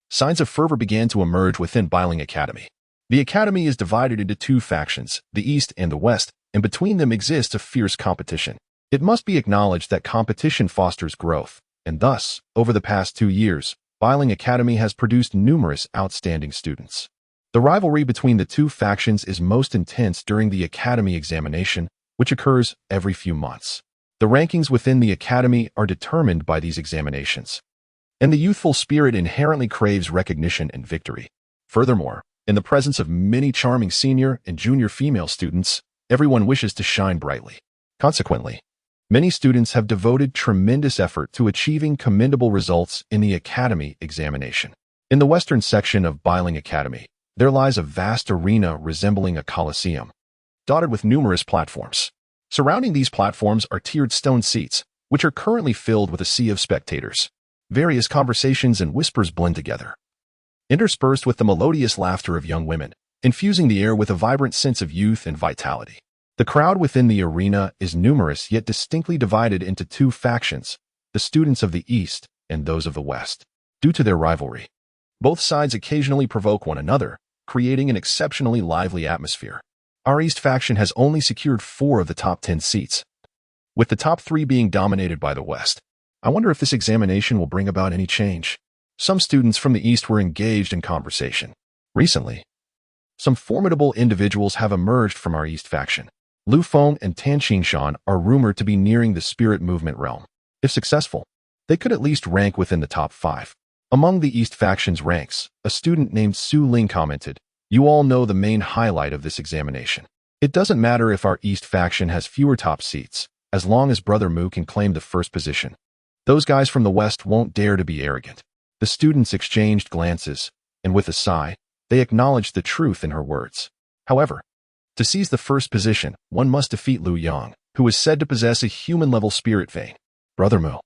Signs of fervor began to emerge within Bailing Academy. The Academy is divided into 2 factions, the East and the West, and between them exists a fierce competition. It must be acknowledged that competition fosters growth, and thus, over the past 2 years, Bailing Academy has produced numerous outstanding students. The rivalry between the 2 factions is most intense during the Academy examination, which occurs every few months. The rankings within the Academy are determined by these examinations, and the youthful spirit inherently craves recognition and victory. Furthermore, in the presence of many charming senior and junior female students, everyone wishes to shine brightly. Consequently, many students have devoted tremendous effort to achieving commendable results in the Academy examination. In the western section of Bailing Academy, there lies a vast arena resembling a coliseum. dotted with numerous platforms. Surrounding these platforms are tiered stone seats, which are currently filled with a sea of spectators. Various conversations and whispers blend together, interspersed with the melodious laughter of young women, infusing the air with a vibrant sense of youth and vitality. The crowd within the arena is numerous yet distinctly divided into two factions, the students of the East and those of the West. Due to their rivalry, both sides occasionally provoke one another, creating an exceptionally lively atmosphere. Our East faction has only secured 4 of the top 10 seats, with the top 3 being dominated by the West. I wonder if this examination will bring about any change. Some students from the East were engaged in conversation. Recently, some formidable individuals have emerged from our East faction. Lu Feng and Tan Qingshan are rumored to be nearing the spirit movement realm. If successful, they could at least rank within the top 5. Among the East faction's ranks, a student named Su Ling commented, "You all know the main highlight of this examination. It doesn't matter if our East faction has fewer top seats, as long as Brother Mu can claim the first position. Those guys from the West won't dare to be arrogant." The students exchanged glances, and with a sigh, they acknowledged the truth in her words. However, to seize the first position, one must defeat Lu Yang, who is said to possess a human-level spirit vein. "Brother Mu,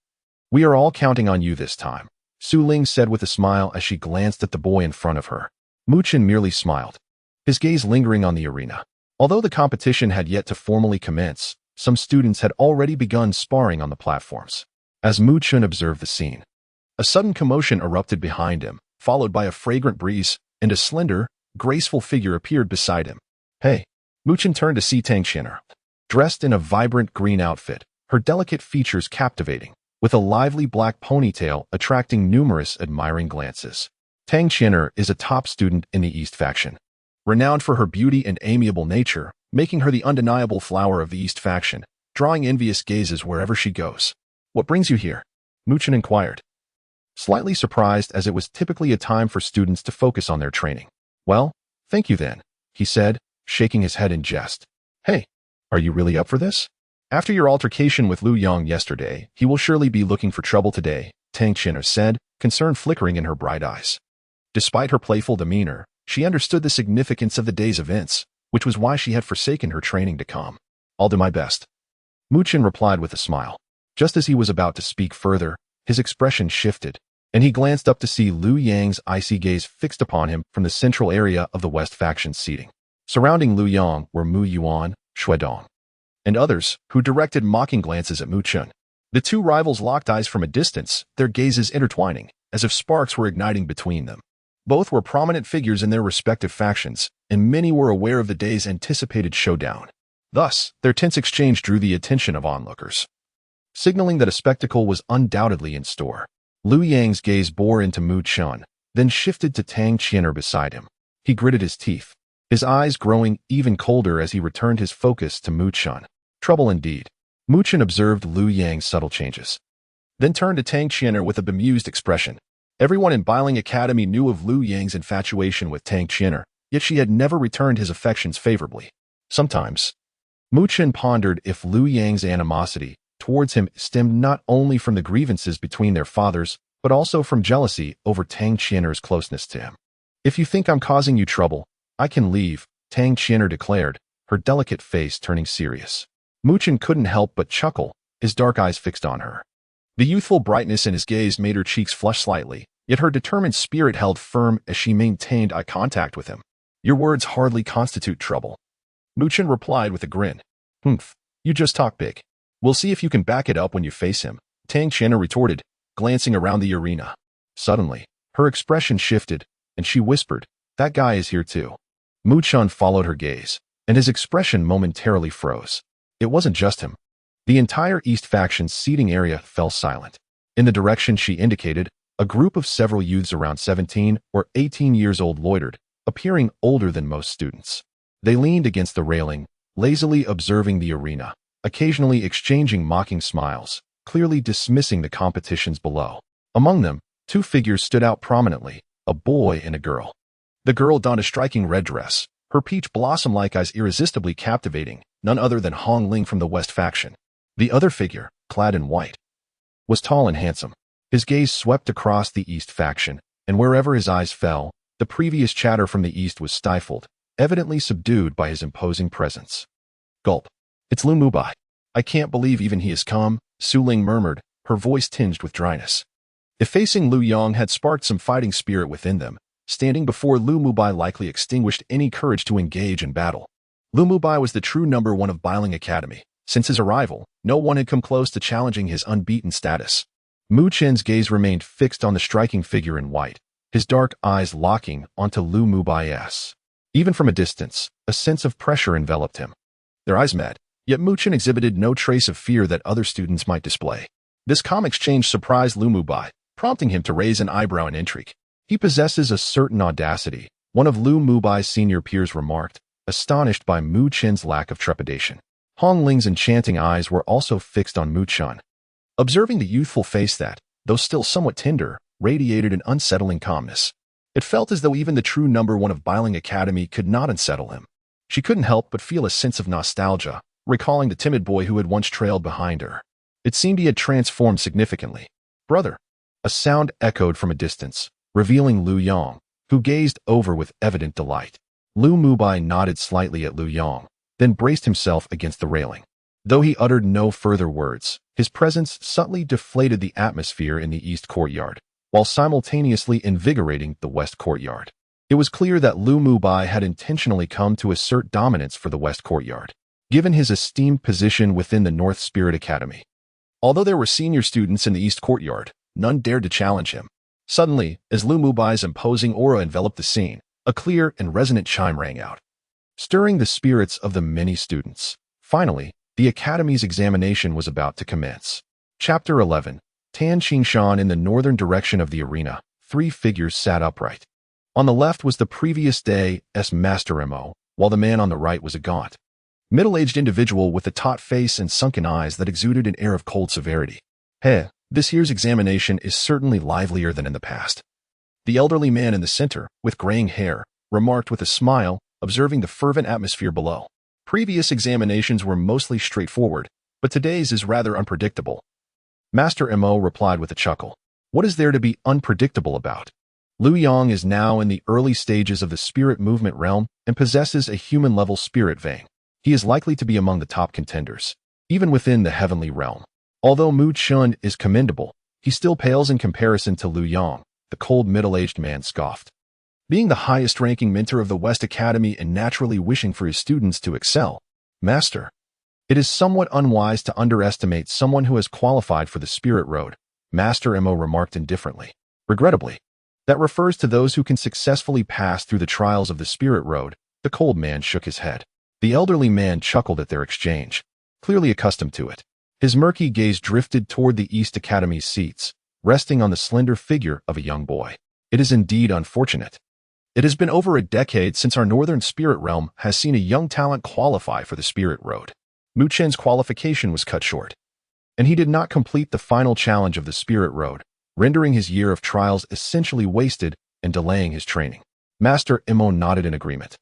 we are all counting on you this time," Su Ling said with a smile as she glanced at the boy in front of her. Mu Chen merely smiled, his gaze lingering on the arena. Although the competition had yet to formally commence, some students had already begun sparring on the platforms. As Mu Chen observed the scene, a sudden commotion erupted behind him, followed by a fragrant breeze, and a slender, graceful figure appeared beside him. "Hey." Mu Chen turned to see Tang Qian'er, dressed in a vibrant green outfit, her delicate features captivating, with a lively black ponytail attracting numerous admiring glances. Tang Qian'er is a top student in the East faction, renowned for her beauty and amiable nature, making her the undeniable flower of the East faction, drawing envious gazes wherever she goes. "What brings you here?" Mu Chen inquired, slightly surprised as it was typically a time for students to focus on their training. "Well, thank you then," he said, shaking his head in jest. "Hey, are you really up for this? After your altercation with Lu Yang yesterday, he will surely be looking for trouble today," Tang Qian'er said, concern flickering in her bright eyes. Despite her playful demeanor, she understood the significance of the day's events, which was why she had forsaken her training to come. "I'll do my best," Mu Chen replied with a smile. Just as he was about to speak further, his expression shifted, and he glanced up to see Lu Yang's icy gaze fixed upon him from the central area of the West faction's seating. Surrounding Lu Yang were Mu Yuan, Shui Dong, and others, who directed mocking glances at Mu Chen. The two rivals locked eyes from a distance, their gazes intertwining, as if sparks were igniting between them. Both were prominent figures in their respective factions, and many were aware of the day's anticipated showdown. Thus, their tense exchange drew the attention of onlookers, signaling that a spectacle was undoubtedly in store. Lu Yang's gaze bore into Mu Chen, then shifted to Tang Qian'er beside him. He gritted his teeth, his eyes growing even colder as he returned his focus to Mu Chen. Trouble indeed. Mu Chen observed Lu Yang's subtle changes, then turned to Tang Qian'er with a bemused expression. Everyone in Biling Academy knew of Lu Yang's infatuation with Tang Qian'er, yet she had never returned his affections favorably. Sometimes, Mu Chen pondered if Lu Yang's animosity towards him stemmed not only from the grievances between their fathers, but also from jealousy over Tang Qian'er's closeness to him. "If you think I'm causing you trouble, I can leave," Tang Qian'er declared, her delicate face turning serious. Mu Chen couldn't help but chuckle, his dark eyes fixed on her. The youthful brightness in his gaze made her cheeks flush slightly, yet her determined spirit held firm as she maintained eye contact with him. "Your words hardly constitute trouble," Mu Chen replied with a grin. "Humph, you just talk big. We'll see if you can back it up when you face him," Tang Qian'er retorted, glancing around the arena. Suddenly, her expression shifted, and she whispered, "That guy is here too." Mu Chen followed her gaze, and his expression momentarily froze. It wasn't just him. The entire East faction's seating area fell silent. In the direction she indicated, a group of several youths around 17 or 18 years old loitered, appearing older than most students. They leaned against the railing, lazily observing the arena, occasionally exchanging mocking smiles, clearly dismissing the competitions below. Among them, two figures stood out prominently, a boy and a girl. The girl donned a striking red dress, her peach blossom-like eyes irresistibly captivating, none other than Hong Ling from the West faction. The other figure, clad in white, was tall and handsome. His gaze swept across the East faction, and wherever his eyes fell, the previous chatter from the East was stifled, evidently subdued by his imposing presence. Gulp. It's Lu Mubai. I can't believe even he has come, Su Ling murmured, her voice tinged with dryness. If facing Lu Yong had sparked some fighting spirit within them, standing before Lu Mubai likely extinguished any courage to engage in battle. Lu Mubai was the true number one of Biling Academy. Since his arrival, no one had come close to challenging his unbeaten status. Mu Chen's gaze remained fixed on the striking figure in white, his dark eyes locking onto Lu Mubai's. Even from a distance, a sense of pressure enveloped him. Their eyes met, yet Mu Chen exhibited no trace of fear that other students might display. This calm exchange surprised Lu Mubai, prompting him to raise an eyebrow in intrigue. He possesses a certain audacity, one of Lu Mubai's senior peers remarked, astonished by Mu Chen's lack of trepidation. Hong Ling's enchanting eyes were also fixed on Mu Chen. Observing the youthful face that, though still somewhat tender, radiated an unsettling calmness. It felt as though even the true number one of Biling Academy could not unsettle him. She couldn't help but feel a sense of nostalgia, recalling the timid boy who had once trailed behind her. It seemed he had transformed significantly. Brother. A sound echoed from a distance, revealing Lu Yong, who gazed over with evident delight. Lu Mubai nodded slightly at Lu Yong, then braced himself against the railing. Though he uttered no further words, his presence subtly deflated the atmosphere in the east courtyard, while simultaneously invigorating the west courtyard. It was clear that Lu Mubai had intentionally come to assert dominance for the west courtyard, given his esteemed position within the North Spirit Academy. Although there were senior students in the east courtyard, none dared to challenge him. Suddenly, as Lu Mubai's imposing aura enveloped the scene, a clear and resonant chime rang out, stirring the spirits of the many students. Finally, the Academy's examination was about to commence. Chapter 11. Tan Qingshan. In the northern direction of the arena, 3 figures sat upright. On the left was the previous day's Master Mo, while the man on the right was a gaunt, middle-aged individual with a taut face and sunken eyes that exuded an air of cold severity. Hey, this year's examination is certainly livelier than in the past. The elderly man in the center, with graying hair, remarked with a smile, observing the fervent atmosphere below. Previous examinations were mostly straightforward, but today's is rather unpredictable. Master Mo replied with a chuckle. What is there to be unpredictable about? Lu Yong is now in the early stages of the spirit movement realm and possesses a human-level spirit vein. He is likely to be among the top contenders, even within the heavenly realm. Although Mu Chen is commendable, he still pales in comparison to Lu Yong, the cold middle-aged man scoffed. Being the highest-ranking mentor of the West Academy and naturally wishing for his students to excel, Master, it is somewhat unwise to underestimate someone who has qualified for the Spirit Road, Master Mo remarked indifferently. Regrettably, that refers to those who can successfully pass through the trials of the Spirit Road. The cold man shook his head. The elderly man chuckled at their exchange, clearly accustomed to it. His murky gaze drifted toward the East Academy's seats, resting on the slender figure of a young boy. It is indeed unfortunate. It has been over a decade since our Northern Spirit Realm has seen a young talent qualify for the Spirit Road. Mu Chen's qualification was cut short, and he did not complete the final challenge of the Spirit Road, rendering his year of trials essentially wasted and delaying his training. Master Mo nodded in agreement,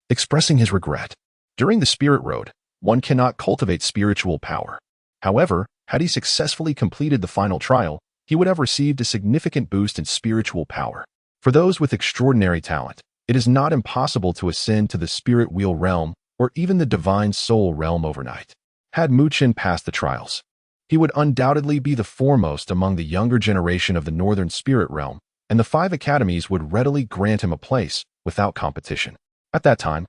expressing his regret. During the Spirit Road, one cannot cultivate spiritual power. However, had he successfully completed the final trial, he would have received a significant boost in spiritual power. For those with extraordinary talent, it is not impossible to ascend to the Spirit Wheel realm or even the Divine Soul realm overnight. Had Mu Chen passed the trials, he would undoubtedly be the foremost among the younger generation of the Northern Spirit Realm, and the 5 academies would readily grant him a place without competition. At that time,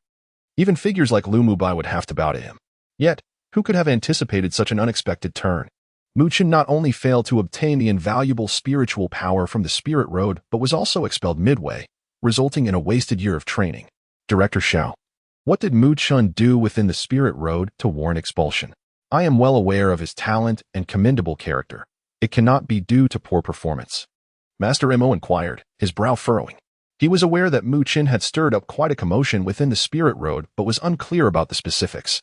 even figures like Lu Mubai would have to bow to him. Yet, who could have anticipated such an unexpected turn? Mu Chen not only failed to obtain the invaluable spiritual power from the Spirit Road, but was also expelled midway, resulting in a wasted year of training. Director Xiao, what did Mu Chen do within the Spirit Road to warrant expulsion? I am well aware of his talent and commendable character. It cannot be due to poor performance. Master Mo inquired, his brow furrowing. He was aware that Mu Chen had stirred up quite a commotion within the Spirit Road, but was unclear about the specifics.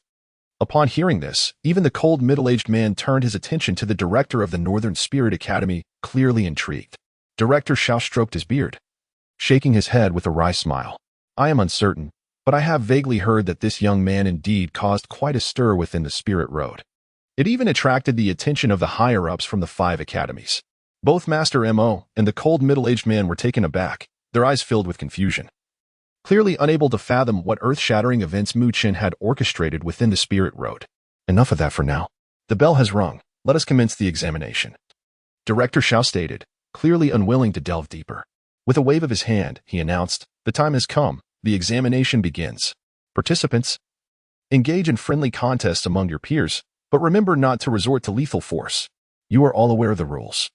Upon hearing this, even the cold middle-aged man turned his attention to the director of the Northern Spirit Academy, clearly intrigued. Director Xiao stroked his beard, shaking his head with a wry smile. I am uncertain, but I have vaguely heard that this young man indeed caused quite a stir within the Spirit Road. It even attracted the attention of the higher-ups from the 5 academies. Both Master Mo and the cold middle-aged man were taken aback, their eyes filled with confusion. clearly unable to fathom what earth-shattering events Mu Chen had orchestrated within the spirit road. Enough of that for now. The bell has rung. Let us commence the examination. Director Xiao stated, clearly unwilling to delve deeper. With a wave of his hand, he announced, the time has come. The examination begins. Participants, engage in friendly contests among your peers, but remember not to resort to lethal force. You are all aware of the rules.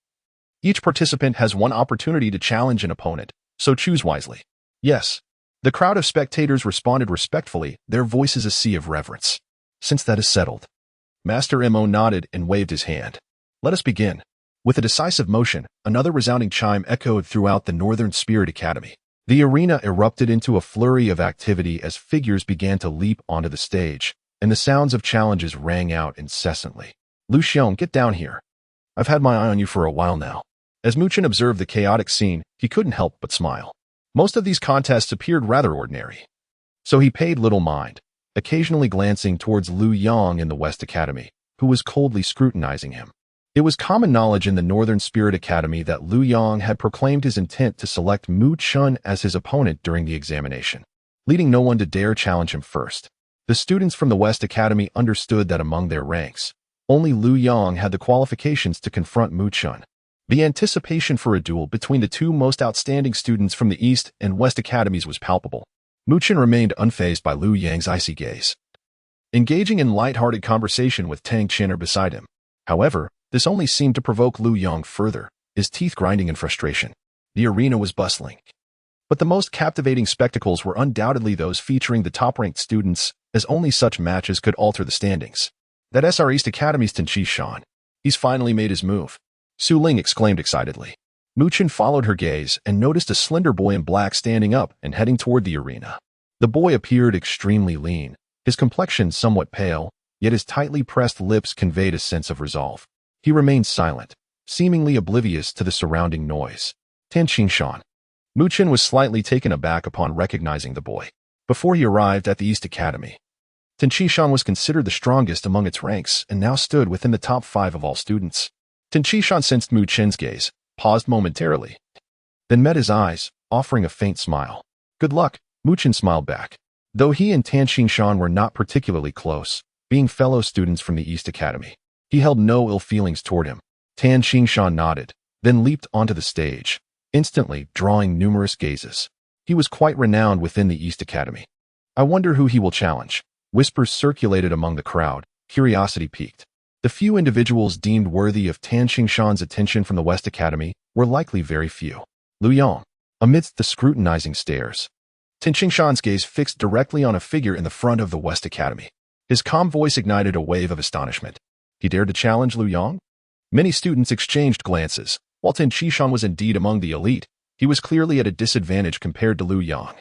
Each participant has one opportunity to challenge an opponent, so choose wisely. Yes. The crowd of spectators responded respectfully, their voices a sea of reverence. Since that is settled. Master Mo nodded and waved his hand. Let us begin. With a decisive motion, another resounding chime echoed throughout the Northern Spirit Academy. The arena erupted into a flurry of activity as figures began to leap onto the stage, and the sounds of challenges rang out incessantly. Lu Xiong, get down here. I've had my eye on you for a while now. As Mu Chen observed the chaotic scene, he couldn't help but smile. Most of these contests appeared rather ordinary. So he paid little mind, occasionally glancing towards Lu Yang in the West Academy, who was coldly scrutinizing him. It was common knowledge in the Northern Spirit Academy that Lu Yang had proclaimed his intent to select Mu Chen as his opponent during the examination, leading no one to dare challenge him first. The students from the West Academy understood that among their ranks, only Lu Yang had the qualifications to confront Mu Chen. The anticipation for a duel between the two most outstanding students from the East and West Academies was palpable. Mu Chen remained unfazed by Lu Yang's icy gaze, engaging in light-hearted conversation with Tang Chinner beside him. However, this only seemed to provoke Lu Yang further, his teeth grinding in frustration. The arena was bustling. But the most captivating spectacles were undoubtedly those featuring the top-ranked students, as only such matches could alter the standings. That SR East Academy's Tenchi Shan. He's finally made his move. Su Ling exclaimed excitedly. Mu Chen followed her gaze and noticed a slender boy in black standing up and heading toward the arena. The boy appeared extremely lean, his complexion somewhat pale, yet his tightly pressed lips conveyed a sense of resolve. He remained silent, seemingly oblivious to the surrounding noise. Tenchi Shan. Mu Chen was slightly taken aback upon recognizing the boy. Before he arrived at the East Academy, Tenchi Shan was considered the strongest among its ranks and now stood within the top 5 of all students. Tenchi Shan sensed Mu Chen's gaze, paused momentarily, then met his eyes, offering a faint smile. Good luck, Mu Chen smiled back. Though he and Tenchi Shan were not particularly close, being fellow students from the East Academy, he held no ill feelings toward him. Tenchi Shan nodded, then leaped onto the stage, instantly drawing numerous gazes. He was quite renowned within the East Academy. I wonder who he will challenge. Whispers circulated among the crowd, curiosity piqued. The few individuals deemed worthy of Tenchi Shan's attention from the West Academy were likely very few. Lu Yang. Amidst the scrutinizing stares, Tenchi Shan's gaze fixed directly on a figure in the front of the West Academy. His calm voice ignited a wave of astonishment. He dared to challenge Lu Yang? Many students exchanged glances. While Tenchi Shan was indeed among the elite, he was clearly at a disadvantage compared to Lu Yang.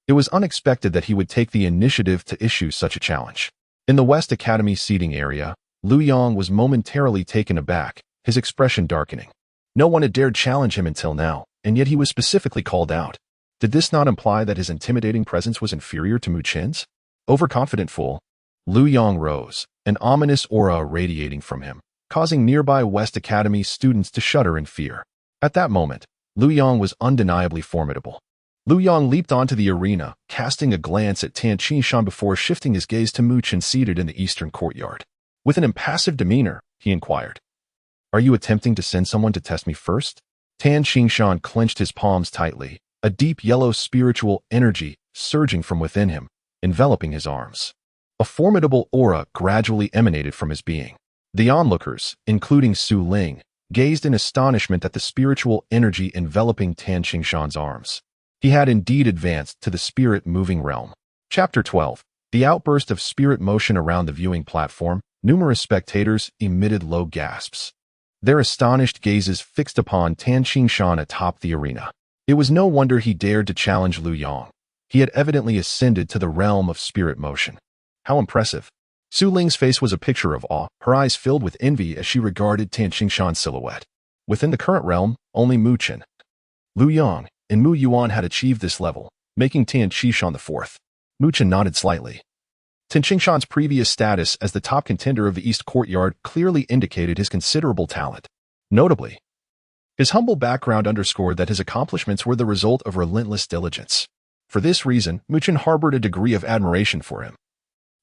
It was unexpected that he would take the initiative to issue such a challenge. In the West Academy seating area, Lu Yang was momentarily taken aback, his expression darkening. No one had dared challenge him until now, and yet he was specifically called out. Did this not imply that his intimidating presence was inferior to Mu Chen's? Overconfident fool. Lu Yang rose, an ominous aura radiating from him, causing nearby West Academy students to shudder in fear. At that moment, Lu Yang was undeniably formidable. Lu Yang leaped onto the arena, casting a glance at Tenchi Shan before shifting his gaze to Mu Chen seated in the eastern courtyard. With an impassive demeanor, he inquired, "Are you attempting to send someone to test me first?" Tenchi Shan clenched his palms tightly, a deep yellow spiritual energy surging from within him, enveloping his arms. A formidable aura gradually emanated from his being. The onlookers, including Su Ling, gazed in astonishment at the spiritual energy enveloping Tenchi Shan's arms. He had indeed advanced to the spirit-moving realm. Chapter 12. The outburst of spirit motion around the viewing platform. Numerous spectators emitted low gasps, their astonished gazes fixed upon Tenchi Shan atop the arena. It was no wonder he dared to challenge Lu Yang. He had evidently ascended to the realm of spirit motion. How impressive. Su Ling's face was a picture of awe, her eyes filled with envy as she regarded Tenchi Shan's silhouette. Within the current realm, only Mu Chen, Lu Yang, and Mu Yuan had achieved this level, making Tenchi Shan the fourth. Mu Chen nodded slightly. Tenchi Shan's previous status as the top contender of the East Courtyard clearly indicated his considerable talent. Notably, his humble background underscored that his accomplishments were the result of relentless diligence. For this reason, Muchen harbored a degree of admiration for him.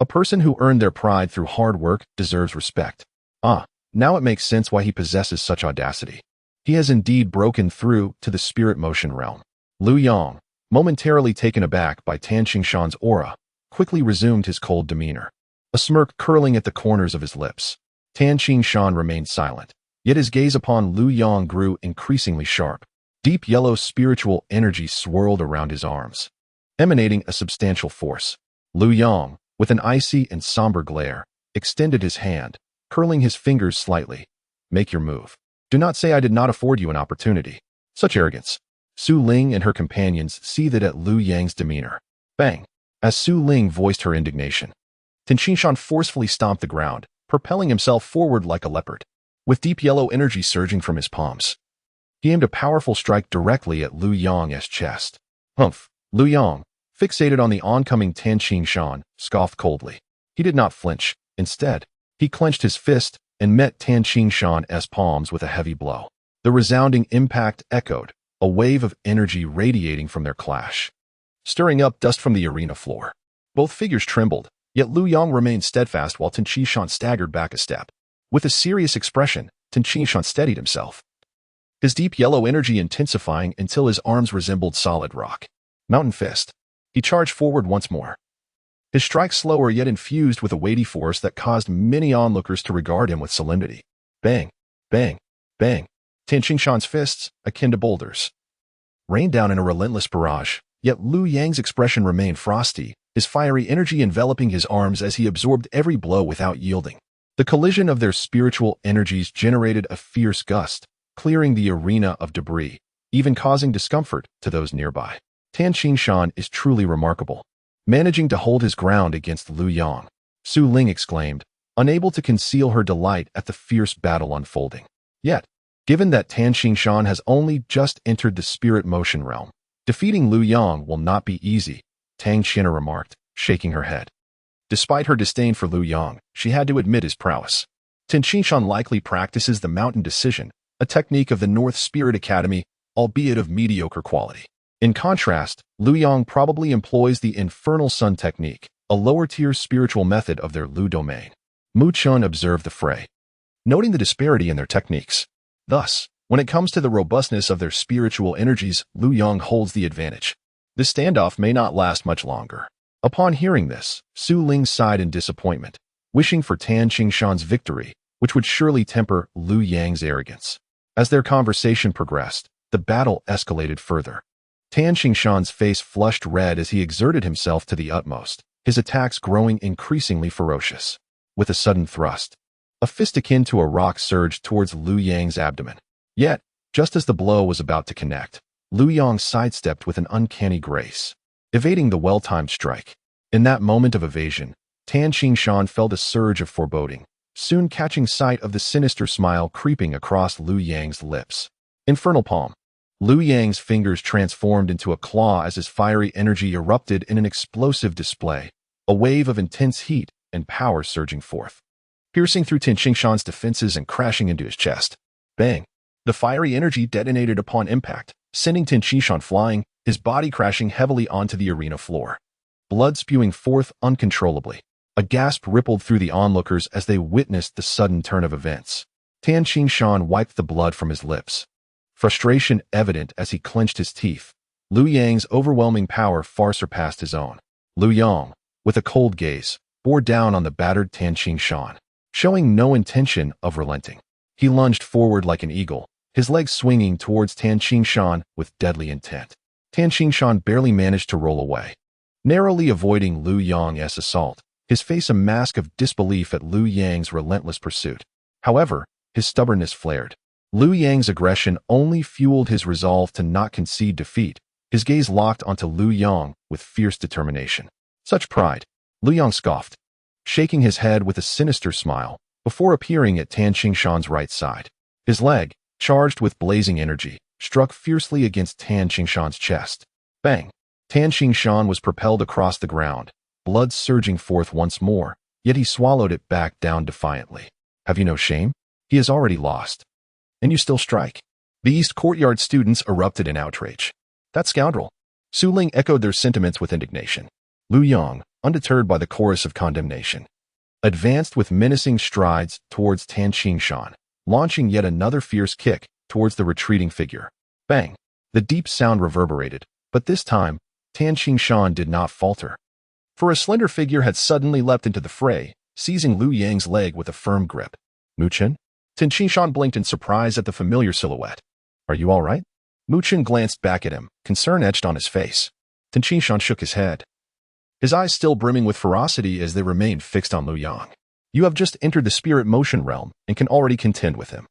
A person who earned their pride through hard work deserves respect. Now it makes sense why he possesses such audacity. He has indeed broken through to the spirit motion realm. Lu Yang, momentarily taken aback by Tan Qingshan's aura, quickly resumed his cold demeanor, a smirk curling at the corners of his lips. Tan Qingshan remained silent, yet his gaze upon Lu Yang grew increasingly sharp. Deep yellow spiritual energy swirled around his arms, emanating a substantial force. Lu Yang, with an icy and somber glare, extended his hand, curling his fingers slightly. Make your move. Do not say I did not afford you an opportunity. Such arrogance. Su Ling and her companions seethed at Lu Yang's demeanor. Bang! As Su Ling voiced her indignation, Tan Qingshan forcefully stomped the ground, propelling himself forward like a leopard. With deep yellow energy surging from his palms, he aimed a powerful strike directly at Lu Yang's chest. Humph! Lu Yang, fixated on the oncoming Tan Qingshan, scoffed coldly. He did not flinch. Instead, he clenched his fist and met Tan Qingshan's palms with a heavy blow. The resounding impact echoed, a wave of energy radiating from their clash, stirring up dust from the arena floor. Both figures trembled, yet Lu Yang remained steadfast while Tan Qingshan staggered back a step. With a serious expression, Tan Qingshan steadied himself, his deep yellow energy intensifying until his arms resembled solid rock. Mountain fist. He charged forward once more, his strike slower yet infused with a weighty force that caused many onlookers to regard him with solemnity. Bang! Bang! Bang! Tan Qingshan's fists, akin to boulders, rained down in a relentless barrage, yet Lu Yang's expression remained frosty, his fiery energy enveloping his arms as he absorbed every blow without yielding. The collision of their spiritual energies generated a fierce gust, clearing the arena of debris, even causing discomfort to those nearby. Tan Qingshan is truly remarkable, managing to hold his ground against Lu Yang. Su Ling exclaimed, unable to conceal her delight at the fierce battle unfolding. Yet, given that Tan Qingshan has only just entered the spirit motion realm, defeating Lu Yang will not be easy, Tang Xinna remarked, shaking her head. Despite her disdain for Lu Yang, she had to admit his prowess. Tan Qingshan likely practices the Mountain Decision, a technique of the North Spirit Academy, albeit of mediocre quality. In contrast, Lu Yang probably employs the Infernal Sun technique, a lower-tier spiritual method of their Lu domain. Mu Chun observed the fray, noting the disparity in their techniques. Thus, when it comes to the robustness of their spiritual energies, Lu Yang holds the advantage. This standoff may not last much longer. Upon hearing this, Su Ling sighed in disappointment, wishing for Tan Qingshan's victory, which would surely temper Lu Yang's arrogance. As their conversation progressed, the battle escalated further. Tan Qingshan's face flushed red as he exerted himself to the utmost, his attacks growing increasingly ferocious. With a sudden thrust, a fist akin to a rock surged towards Lu Yang's abdomen. Yet, just as the blow was about to connect, Lu Yang sidestepped with an uncanny grace, evading the well-timed strike. In that moment of evasion, Tan Qingshan felt a surge of foreboding, soon catching sight of the sinister smile creeping across Lu Yang's lips. Infernal Palm. Lu Yang's fingers transformed into a claw as his fiery energy erupted in an explosive display, a wave of intense heat and power surging forth, piercing through Tan Qingshan's defenses and crashing into his chest. Bang! The fiery energy detonated upon impact, sending Tan Qingshan flying, his body crashing heavily onto the arena floor, blood spewing forth uncontrollably. A gasp rippled through the onlookers as they witnessed the sudden turn of events. Tan Qingshan wiped the blood from his lips, frustration evident as he clenched his teeth. Lu Yang's overwhelming power far surpassed his own. Lu Yang, with a cold gaze, bore down on the battered Tan Qingshan, showing no intention of relenting. He lunged forward like an eagle, his legs swinging towards Tan Qingshan with deadly intent. Tan Qingshan barely managed to roll away, narrowly avoiding Lu Yang's assault, his face a mask of disbelief at Lu Yang's relentless pursuit. However, his stubbornness flared. Lu Yang's aggression only fueled his resolve to not concede defeat, his gaze locked onto Lu Yang with fierce determination. Such pride. Lu Yang scoffed, shaking his head with a sinister smile, before appearing at Tan Qingshan's right side. His leg, charged with blazing energy, struck fiercely against Tan Qingshan's chest. Bang! Tan Qingshan was propelled across the ground, blood surging forth once more, yet he swallowed it back down defiantly. Have you no shame? He has already lost. And you still strike. The East Courtyard students erupted in outrage. That scoundrel. Su Ling echoed their sentiments with indignation. Lu Yang, undeterred by the chorus of condemnation, advanced with menacing strides towards Tan Qingshan, launching yet another fierce kick towards the retreating figure. Bang! The deep sound reverberated, but this time, Tan Qingshan did not falter. For a slender figure had suddenly leapt into the fray, seizing Lu Yang's leg with a firm grip. Mu Chen? Tan Qingshan blinked in surprise at the familiar silhouette. Are you all right? Mu Chen glanced back at him, concern etched on his face. Tan Qingshan shook his head, his eyes still brimming with ferocity as they remained fixed on Lu Yang. You have just entered the spirit motion realm and can already contend with him.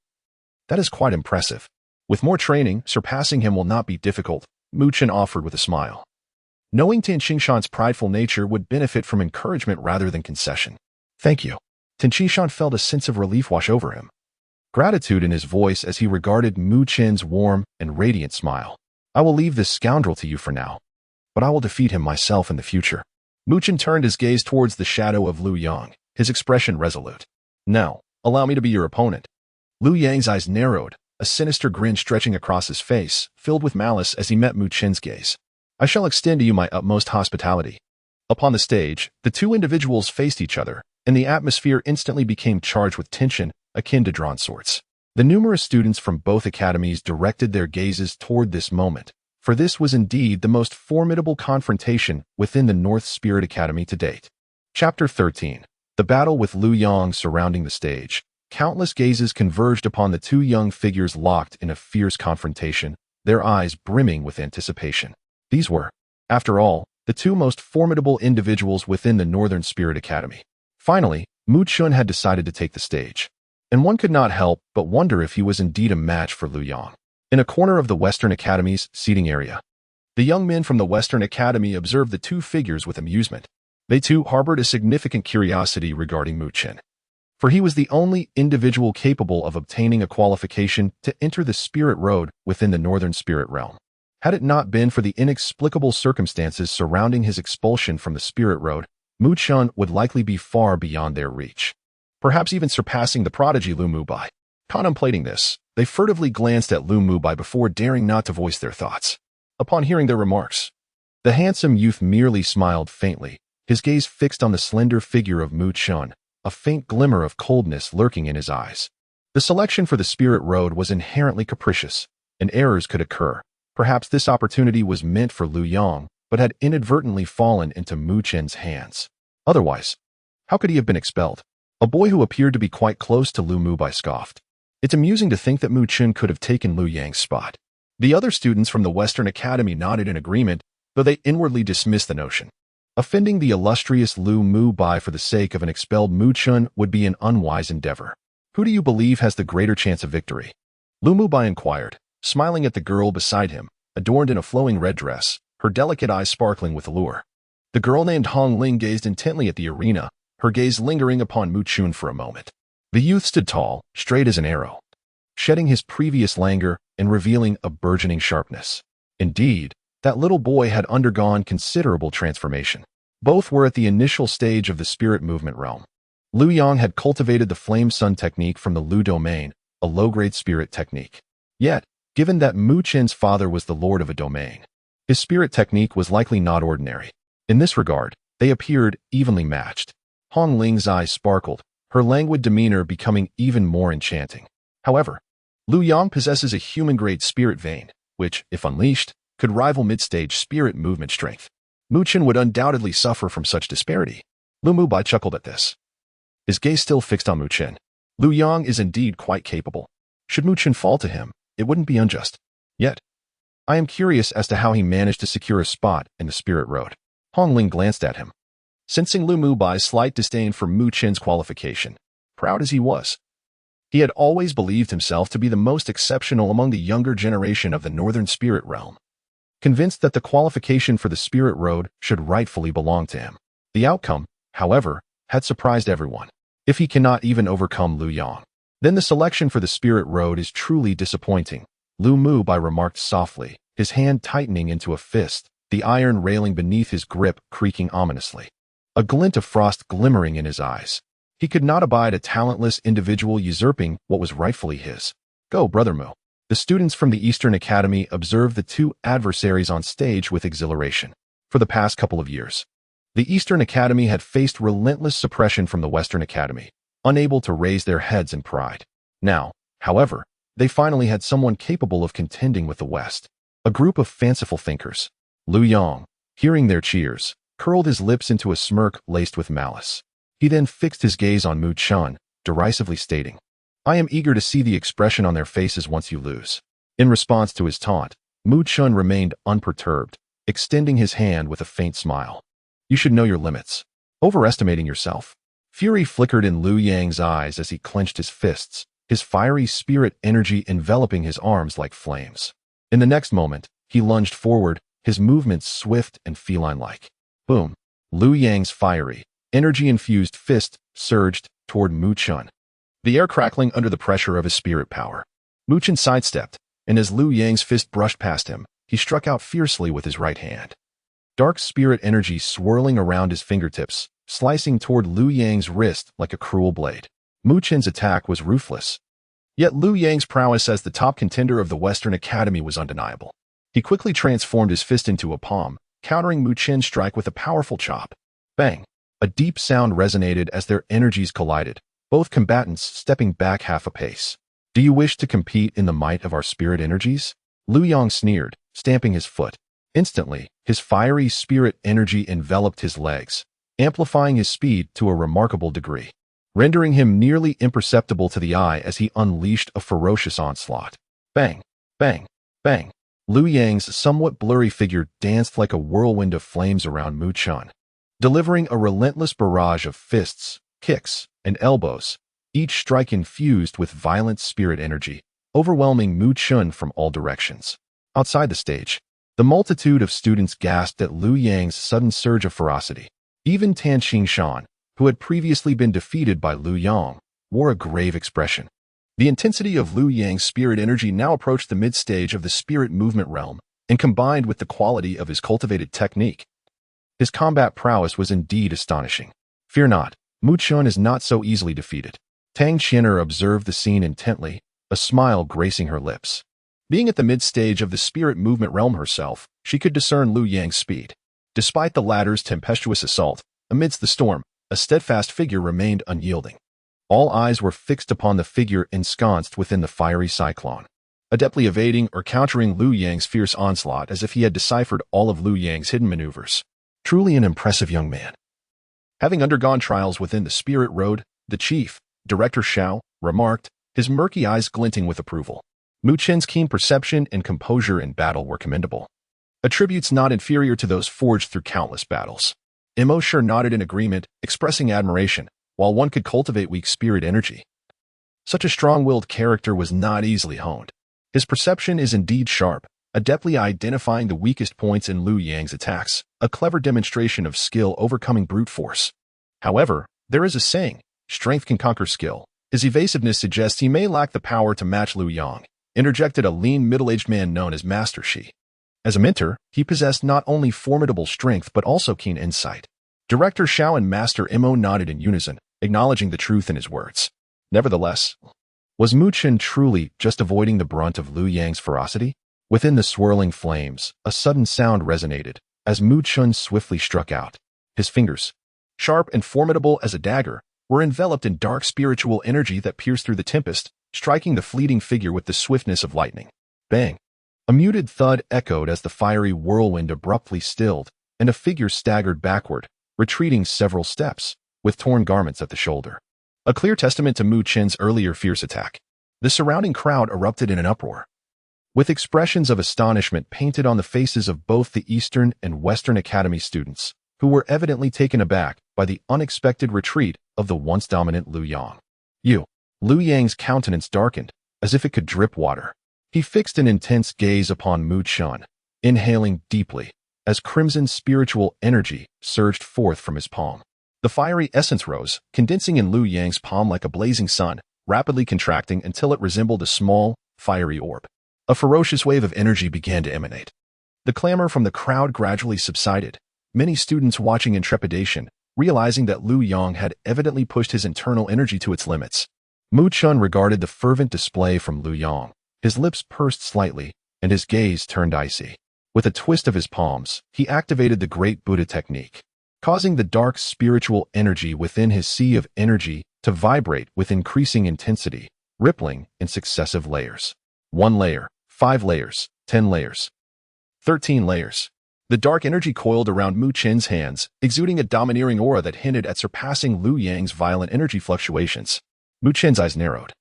That is quite impressive. With more training, surpassing him will not be difficult, Mu Chen offered with a smile. Knowing Tan Qingshan's prideful nature would benefit from encouragement rather than concession. Thank you. Tan Qingshan felt a sense of relief wash over him, gratitude in his voice as he regarded Mu Chen's warm and radiant smile. I will leave this scoundrel to you for now, but I will defeat him myself in the future. Mu Chen turned his gaze towards the shadow of Lu Yang, his expression resolute. Now, allow me to be your opponent. Lu Yang's eyes narrowed, a sinister grin stretching across his face, filled with malice as he met Mu Chen's gaze. I shall extend to you my utmost hospitality. Upon the stage, the two individuals faced each other, and the atmosphere instantly became charged with tension, akin to drawn swords. The numerous students from both academies directed their gazes toward this moment, for this was indeed the most formidable confrontation within the North Spirit Academy to date. Chapter 13. The battle with Lu Yang surrounding the stage. Countless gazes converged upon the two young figures locked in a fierce confrontation, their eyes brimming with anticipation. These were, after all, the two most formidable individuals within the Northern Spirit Academy. Finally, Mu Chen had decided to take the stage, and one could not help but wonder if he was indeed a match for Lu Yang. In a corner of the Western Academy's seating area, the young men from the Western Academy observed the two figures with amusement. They too harbored a significant curiosity regarding Mu Chen, for he was the only individual capable of obtaining a qualification to enter the Spirit Road within the Northern Spirit Realm. Had it not been for the inexplicable circumstances surrounding his expulsion from the Spirit Road, Mu Chen would likely be far beyond their reach, perhaps even surpassing the prodigy Lu Mubai. Contemplating this, they furtively glanced at Lu Mubai before daring not to voice their thoughts. Upon hearing their remarks, the handsome youth merely smiled faintly, his gaze fixed on the slender figure of Mu Chen, a faint glimmer of coldness lurking in his eyes. The selection for the Spirit Road was inherently capricious, and errors could occur. Perhaps this opportunity was meant for Lu Yang, but had inadvertently fallen into Mu Chen's hands. Otherwise, how could he have been expelled? A boy who appeared to be quite close to Lu Mubai scoffed. It's amusing to think that Mu Chen could have taken Lu Yang's spot. The other students from the Western Academy nodded in agreement, though they inwardly dismissed the notion. Offending the illustrious Lu Mubai for the sake of an expelled Mu Chen would be an unwise endeavor. Who do you believe has the greater chance of victory? Lu Mubai inquired, smiling at the girl beside him, adorned in a flowing red dress, her delicate eyes sparkling with allure. The girl named Hong Ling gazed intently at the arena, her gaze lingering upon Mu Chen for a moment. The youth stood tall, straight as an arrow, shedding his previous languor and revealing a burgeoning sharpness. Indeed, that little boy had undergone considerable transformation. Both were at the initial stage of the spirit movement realm. Lu Yang had cultivated the Flame Sun technique from the Lu domain, a low-grade spirit technique. Yet, given that Mu Chen's father was the lord of a domain, his spirit technique was likely not ordinary. In this regard, they appeared evenly matched. Hong Ling's eyes sparkled, her languid demeanor becoming even more enchanting. However, Lu Yang possesses a human-grade spirit vein, which, if unleashed, could rival mid-stage spirit movement strength. Mu Chen would undoubtedly suffer from such disparity. Lu Mubai chuckled at this, his gaze still fixed on Mu Chen. Lu Yang is indeed quite capable. Should Mu Chen fall to him, it wouldn't be unjust. Yet, I am curious as to how he managed to secure a spot in the Spirit Road. Hong Ling glanced at him, sensing Lu Mubai's slight disdain for Mu Chen's qualification. Proud as he was, he had always believed himself to be the most exceptional among the younger generation of the Northern Spirit Realm, convinced that the qualification for the Spirit Road should rightfully belong to him. The outcome, however, had surprised everyone. If he cannot even overcome Lu Yang, then the selection for the Spirit Road is truly disappointing, Lu Mubai remarked softly, his hand tightening into a fist, the iron railing beneath his grip creaking ominously, a glint of frost glimmering in his eyes. He could not abide a talentless individual usurping what was rightfully his. Go, brother Mu. The students from the Eastern Academy observed the two adversaries on stage with exhilaration. For the past couple of years, the Eastern Academy had faced relentless suppression from the Western Academy, unable to raise their heads in pride. Now, however, they finally had someone capable of contending with the West. A group of fanciful thinkers. Lu Yang, hearing their cheers, curled his lips into a smirk laced with malice. He then fixed his gaze on Mu Chun, derisively stating, "I am eager to see the expression on their faces once you lose." In response to his taunt, Mu Chun remained unperturbed, extending his hand with a faint smile. "You should know your limits. Overestimating yourself." Fury flickered in Lu Yang's eyes as he clenched his fists, his fiery spirit energy enveloping his arms like flames. In the next moment, he lunged forward, his movements swift and feline-like. Boom! Lu Yang's fiery, energy-infused fist surged toward Mu Chun, the air crackling under the pressure of his spirit power. Mu Chun sidestepped, and as Lu Yang's fist brushed past him, he struck out fiercely with his right hand. Dark spirit energy swirling around his fingertips, slicing toward Lu Yang's wrist like a cruel blade. Mu Chun's attack was ruthless. Yet Lu Yang's prowess as the top contender of the Western Academy was undeniable. He quickly transformed his fist into a palm, countering Mu Chun's strike with a powerful chop. Bang! A deep sound resonated as their energies collided, both combatants stepping back half a pace. "Do you wish to compete in the might of our spirit energies?" Lu Yang sneered, stamping his foot. Instantly, his fiery spirit energy enveloped his legs, amplifying his speed to a remarkable degree, rendering him nearly imperceptible to the eye as he unleashed a ferocious onslaught. Bang! Bang! Bang! Lu Yang's somewhat blurry figure danced like a whirlwind of flames around Mu Chun, delivering a relentless barrage of fists, kicks, and elbows, each strike infused with violent spirit energy, overwhelming Mu Chun from all directions. Outside the stage, the multitude of students gasped at Lu Yang's sudden surge of ferocity. Even Tan Xingshan, who had previously been defeated by Lu Yang, wore a grave expression. The intensity of Lu Yang's spirit energy now approached the mid-stage of the spirit movement realm, and combined with the quality of his cultivated technique, his combat prowess was indeed astonishing. "Fear not, Mu Chun is not so easily defeated." Tang Qian'er observed the scene intently, a smile gracing her lips. Being at the mid-stage of the spirit movement realm herself, she could discern Lu Yang's speed. Despite the latter's tempestuous assault, amidst the storm, a steadfast figure remained unyielding. All eyes were fixed upon the figure ensconced within the fiery cyclone, adeptly evading or countering Lu Yang's fierce onslaught as if he had deciphered all of Lu Yang's hidden maneuvers. Truly an impressive young man. Having undergone trials within the spirit road, the chief, Director Xiao, remarked, his murky eyes glinting with approval. Mu Chun's keen perception and composure in battle were commendable, attributes not inferior to those forged through countless battles. Mo Shi nodded in agreement, expressing admiration, while one could cultivate weak spirit energy. Such a strong-willed character was not easily honed. His perception is indeed sharp, adeptly identifying the weakest points in Lu Yang's attacks, a clever demonstration of skill overcoming brute force. However, there is a saying, strength can conquer skill. His evasiveness suggests he may lack the power to match Lu Yang, interjected a lean middle-aged man known as Master Shi. As a mentor, he possessed not only formidable strength but also keen insight. Director Xiao and Master Mo nodded in unison, acknowledging the truth in his words. Nevertheless, was Mu Chun truly just avoiding the brunt of Lu Yang's ferocity? Within the swirling flames, a sudden sound resonated, as Mu Chun swiftly struck out. His fingers, sharp and formidable as a dagger, were enveloped in dark spiritual energy that pierced through the tempest, striking the fleeting figure with the swiftness of lightning. Bang! A muted thud echoed as the fiery whirlwind abruptly stilled, and a figure staggered backward, retreating several steps, with torn garments at the shoulder. A clear testament to Mu Chun's earlier fierce attack. The surrounding crowd erupted in an uproar, with expressions of astonishment painted on the faces of both the Eastern and Western Academy students, who were evidently taken aback by the unexpected retreat of the once dominant Lu Yang. Lu Yang's countenance darkened, as if it could drip water. He fixed an intense gaze upon Mu Chun, inhaling deeply, as crimson spiritual energy surged forth from his palm. The fiery essence rose, condensing in Lu Yang's palm like a blazing sun, rapidly contracting until it resembled a small, fiery orb. A ferocious wave of energy began to emanate. The clamor from the crowd gradually subsided, many students watching in trepidation, realizing that Lu Yang had evidently pushed his internal energy to its limits. Mu Chun regarded the fervent display from Lu Yang, His lips pursed slightly, and his gaze turned icy. With a twist of his palms, he activated the Great Buddha technique, causing the dark spiritual energy within his sea of energy to vibrate with increasing intensity, rippling in successive layers. 1 layer, 5 layers, 10 layers, 13 layers. The dark energy coiled around Mu Qin's hands, exuding a domineering aura that hinted at surpassing Liu Yang's violent energy fluctuations. Mu Qin's eyes narrowed,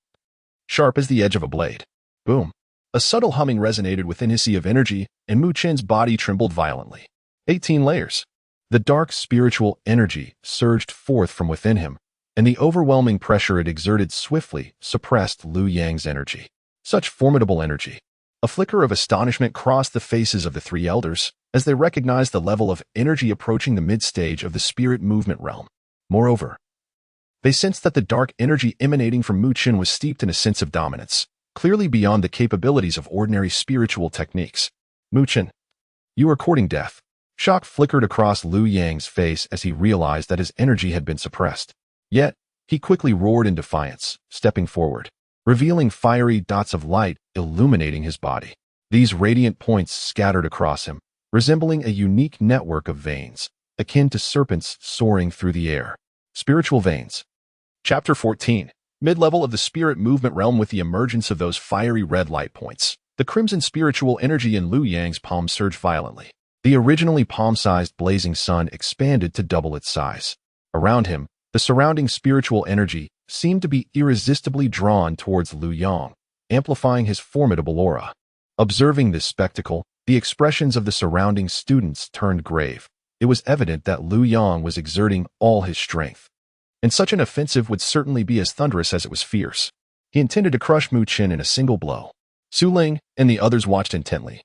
sharp as the edge of a blade. Boom. A subtle humming resonated within his sea of energy, and Mu Qin's body trembled violently. 18 layers. The dark spiritual energy surged forth from within him, and the overwhelming pressure it exerted swiftly suppressed Liu Yang's energy. Such formidable energy. A flicker of astonishment crossed the faces of the three elders as they recognized the level of energy approaching the mid-stage of the spirit movement realm. Moreover, they sensed that the dark energy emanating from Mu Qin was steeped in a sense of dominance, clearly beyond the capabilities of ordinary spiritual techniques. Mu Qin, you are courting death. Shock flickered across Liu Yang's face as he realized that his energy had been suppressed. Yet, he quickly roared in defiance, stepping forward, revealing fiery dots of light illuminating his body. These radiant points scattered across him, resembling a unique network of veins, akin to serpents soaring through the air. Spiritual veins. Chapter 14. Mid-level of the spirit movement realm. With the emergence of those fiery red light points, the crimson spiritual energy in Liu Yang's palm surged violently. The originally palm-sized blazing sun expanded to double its size. Around him, the surrounding spiritual energy seemed to be irresistibly drawn towards Liu Yang, amplifying his formidable aura. Observing this spectacle, the expressions of the surrounding students turned grave. It was evident that Liu Yang was exerting all his strength, and such an offensive would certainly be as thunderous as it was fierce. He intended to crush Mu Qin in a single blow. Su Ling and the others watched intently,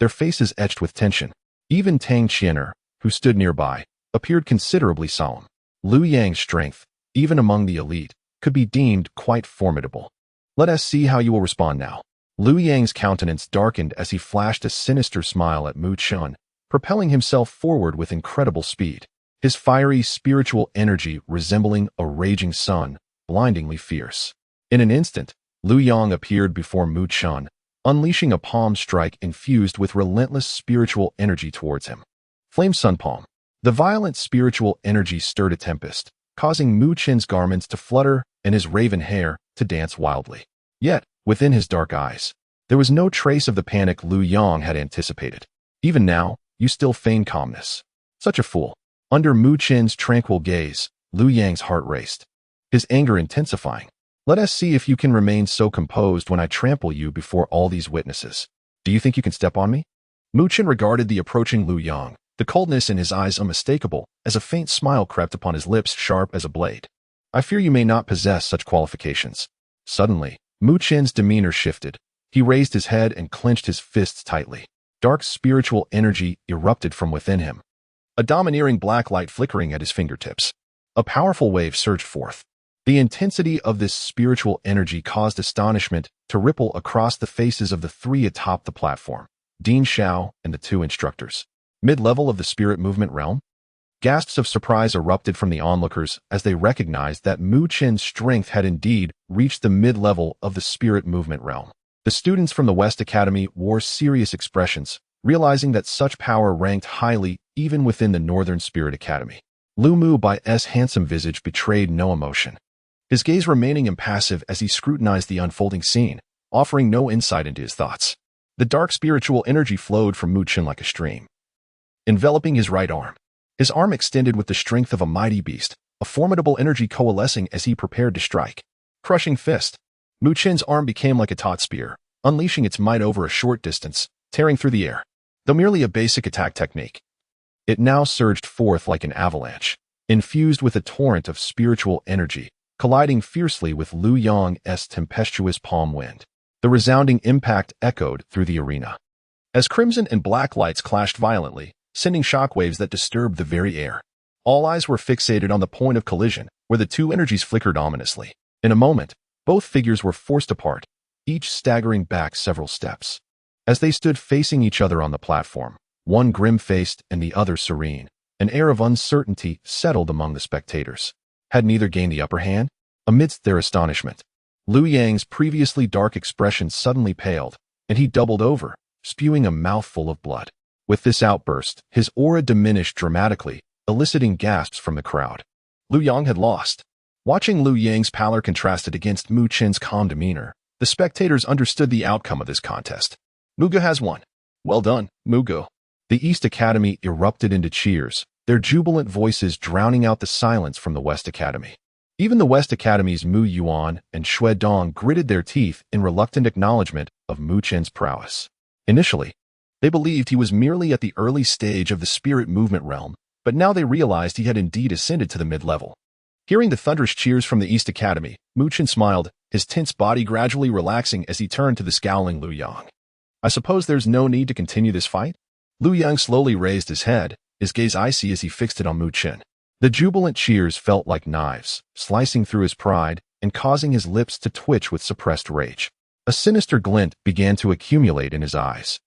their faces etched with tension. Even Tang Qianer, who stood nearby, appeared considerably solemn. Liu Yang's strength, even among the elite, could be deemed quite formidable. Let us see how you will respond now. Liu Yang's countenance darkened as he flashed a sinister smile at Mu Qin, propelling himself forward with incredible speed. His fiery spiritual energy resembling a raging sun, blindingly fierce. In an instant, Liu Yang appeared before Mu Qin, unleashing a palm strike infused with relentless spiritual energy towards him. Flame Sun Palm. The violent spiritual energy stirred a tempest, causing Mu Qin's garments to flutter and his raven hair to dance wildly. Yet, within his dark eyes, there was no trace of the panic Liu Yang had anticipated. Even now, you still feign calmness. Such a fool. Under Mu Qin's tranquil gaze, Liu Yang's heart raced, his anger intensifying. Let us see if you can remain so composed when I trample you before all these witnesses. Do you think you can step on me? Mu Qin regarded the approaching Liu Yang, the coldness in his eyes unmistakable, as a faint smile crept upon his lips sharp as a blade. I fear you may not possess such qualifications. Suddenly, Mu Qin's demeanor shifted. He raised his head and clenched his fists tightly. Dark spiritual energy erupted from within him, a domineering black light flickering at his fingertips. A powerful wave surged forth. The intensity of this spiritual energy caused astonishment to ripple across the faces of the three atop the platform, Dean Xiao and the two instructors. Mid-level of the spirit movement realm? Gasps of surprise erupted from the onlookers as they recognized that Mu Qin's strength had indeed reached the mid-level of the spirit movement realm. The students from the West Academy wore serious expressions, realizing that such power ranked highly even within the Northern Spirit Academy. Lu Mu Bai's handsome visage betrayed no emotion, his gaze remaining impassive as he scrutinized the unfolding scene, offering no insight into his thoughts. The dark spiritual energy flowed from Mu Qin like a stream, enveloping his right arm. His arm extended with the strength of a mighty beast, a formidable energy coalescing as he prepared to strike. Crushing fist. Mu Qin's arm became like a taut spear, unleashing its might over a short distance, tearing through the air. Though merely a basic attack technique, it now surged forth like an avalanche, infused with a torrent of spiritual energy, colliding fiercely with Liu Yang's tempestuous palm wind. The resounding impact echoed through the arena, as crimson and black lights clashed violently, sending shockwaves that disturbed the very air. All eyes were fixated on the point of collision, where the two energies flickered ominously. In a moment, both figures were forced apart, each staggering back several steps. As they stood facing each other on the platform, one grim-faced and the other serene, an air of uncertainty settled among the spectators. Had neither gained the upper hand? Amidst their astonishment, Liu Yang's previously dark expression suddenly paled, and he doubled over, spewing a mouthful of blood. With this outburst, his aura diminished dramatically, eliciting gasps from the crowd. Liu Yang had lost. Watching Liu Yang's pallor contrasted against Mu Chen's calm demeanor, the spectators understood the outcome of this contest. Muge has won. Well done, Muge. The East Academy erupted into cheers, their jubilant voices drowning out the silence from the West Academy. Even the West Academy's Mu Yuan and Xue Dong gritted their teeth in reluctant acknowledgement of Mu Chen's prowess. Initially, they believed he was merely at the early stage of the spirit movement realm, but now they realized he had indeed ascended to the mid-level. Hearing the thunderous cheers from the East Academy, Mu Chen smiled, his tense body gradually relaxing as he turned to the scowling Liu Yang. I suppose there's no need to continue this fight? Liu Yang slowly raised his head, his gaze icy as he fixed it on Mu Chen. The jubilant cheers felt like knives, slicing through his pride and causing his lips to twitch with suppressed rage. A sinister glint began to accumulate in his eyes.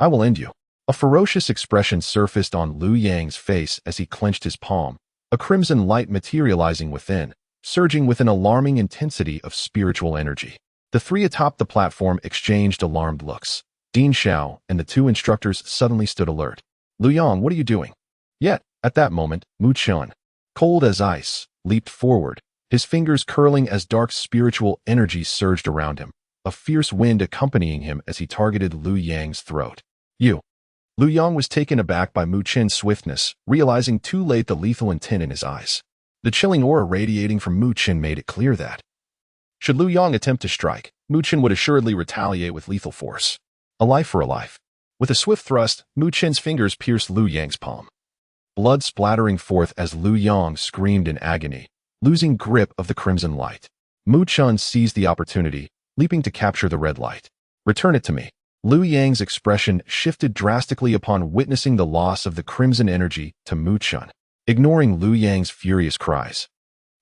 I will end you. A ferocious expression surfaced on Liu Yang's face as he clenched his palm, a crimson light materializing within, surging with an alarming intensity of spiritual energy. The three atop the platform exchanged alarmed looks. Dean Xiao and the two instructors suddenly stood alert. Liu Yang, what are you doing? Yet, at that moment, Mu Chen, cold as ice, leaped forward, his fingers curling as dark spiritual energy surged around him, a fierce wind accompanying him as he targeted Liu Yang's throat. You. Liu Yang was taken aback by Mu Chen's swiftness, realizing too late the lethal intent in his eyes. The chilling aura radiating from Mu Chen made it clear that, should Liu Yang attempt to strike, Mu Chen would assuredly retaliate with lethal force. A life for a life. With a swift thrust, Mu Chen's fingers pierced Liu Yang's palm. Blood splattering forth as Liu Yang screamed in agony, losing grip of the crimson light. Mu Chen seized the opportunity, leaping to capture the red light. Return it to me. Liu Yang's expression shifted drastically upon witnessing the loss of the crimson energy to Mu Chen, ignoring Liu Yang's furious cries.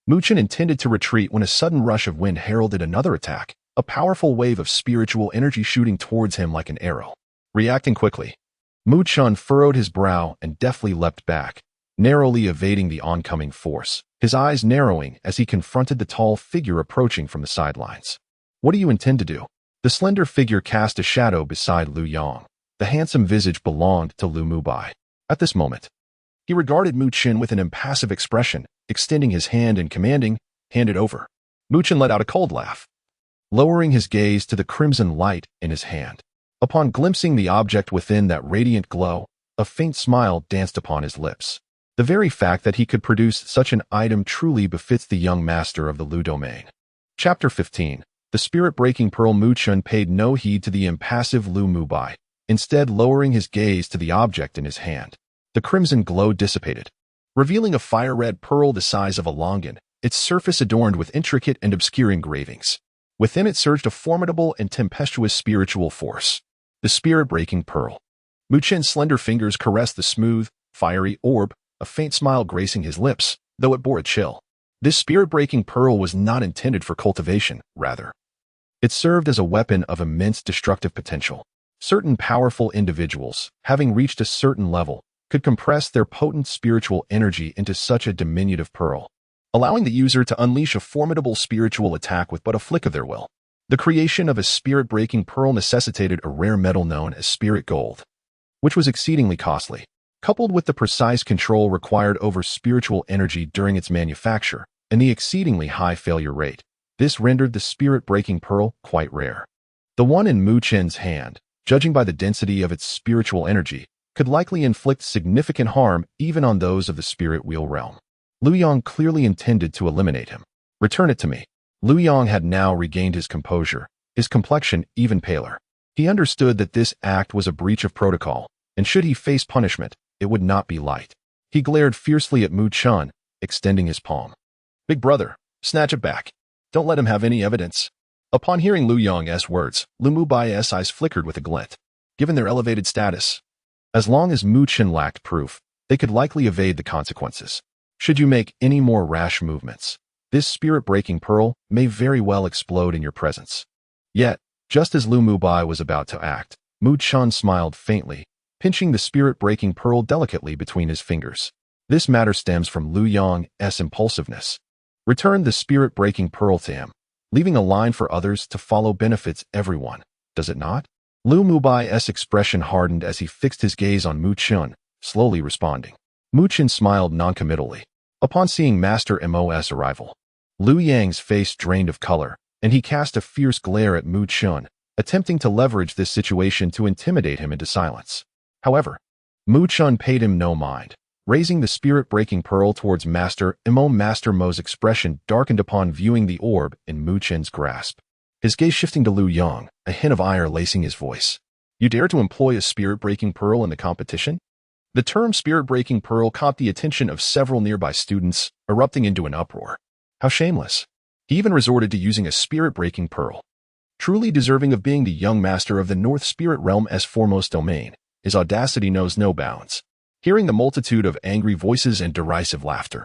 Mu Chen intended to retreat when a sudden rush of wind heralded another attack, a powerful wave of spiritual energy shooting towards him like an arrow. Reacting quickly, Mu Chen furrowed his brow and deftly leapt back, narrowly evading the oncoming force, his eyes narrowing as he confronted the tall figure approaching from the sidelines. What do you intend to do? The slender figure cast a shadow beside Liu Yang. The handsome visage belonged to Lu Mubai. At this moment, he regarded Mu Chen with an impassive expression, extending his hand and commanding, hand it over. Mu Chen let out a cold laugh, lowering his gaze to the crimson light in his hand. Upon glimpsing the object within that radiant glow, a faint smile danced upon his lips. The very fact that he could produce such an item truly befits the young master of the Lu domain. Chapter 15. The spirit-breaking pearl. Mu Chen paid no heed to the impassive Lu Mubai, instead lowering his gaze to the object in his hand. The crimson glow dissipated, revealing a fire-red pearl the size of a longan, its surface adorned with intricate and obscure engravings. Within it surged a formidable and tempestuous spiritual force. The spirit-breaking pearl. Mu Chen's slender fingers caressed the smooth, fiery orb, a faint smile gracing his lips, though it bore a chill. This spirit-breaking pearl was not intended for cultivation, rather. It served as a weapon of immense destructive potential. Certain powerful individuals, having reached a certain level, could compress their potent spiritual energy into such a diminutive pearl, allowing the user to unleash a formidable spiritual attack with but a flick of their will. The creation of a spirit-breaking pearl necessitated a rare metal known as spirit gold, which was exceedingly costly. Coupled with the precise control required over spiritual energy during its manufacture and the exceedingly high failure rate, this rendered the spirit-breaking pearl quite rare. The one in Mu Chen's hand, judging by the density of its spiritual energy, could likely inflict significant harm even on those of the spirit wheel realm. Liu Yang clearly intended to eliminate him. Return it to me. Liu Yang had now regained his composure, his complexion even paler. He understood that this act was a breach of protocol, and should he face punishment, it would not be light. He glared fiercely at Mu Chen, extending his palm. Big brother, snatch it back. Don't let him have any evidence. Upon hearing Liu Yang's words, Lu Mubai's eyes flickered with a glint. Given their elevated status, as long as Mu Chen lacked proof, they could likely evade the consequences. Should you make any more rash movements, this spirit-breaking pearl may very well explode in your presence. Yet, just as Lu Mubai was about to act, Mu Chen smiled faintly, pinching the spirit-breaking pearl delicately between his fingers. This matter stems from Liu Yang's impulsiveness. Return the spirit-breaking pearl to him. Leaving a line for others to follow benefits everyone, does it not? Lu Mubai's expression hardened as he fixed his gaze on Mu Chun, slowly responding. Mu Chun smiled noncommittally. Upon seeing Master Mo's arrival, Liu Yang's face drained of color, and he cast a fierce glare at Mu Chun, attempting to leverage this situation to intimidate him into silence. However, Mu Chun paid him no mind. Raising the spirit-breaking pearl towards Master Mo, Master Mo's expression darkened upon viewing the orb in Mu Chun's grasp. His gaze shifting to Liu Yang, a hint of ire lacing his voice. You dare to employ a spirit-breaking pearl in the competition? The term spirit-breaking pearl caught the attention of several nearby students, erupting into an uproar. How shameless. He even resorted to using a spirit-breaking pearl. Truly deserving of being the young master of the North Spirit Realm's foremost domain, his audacity knows no bounds. Hearing the multitude of angry voices and derisive laughter,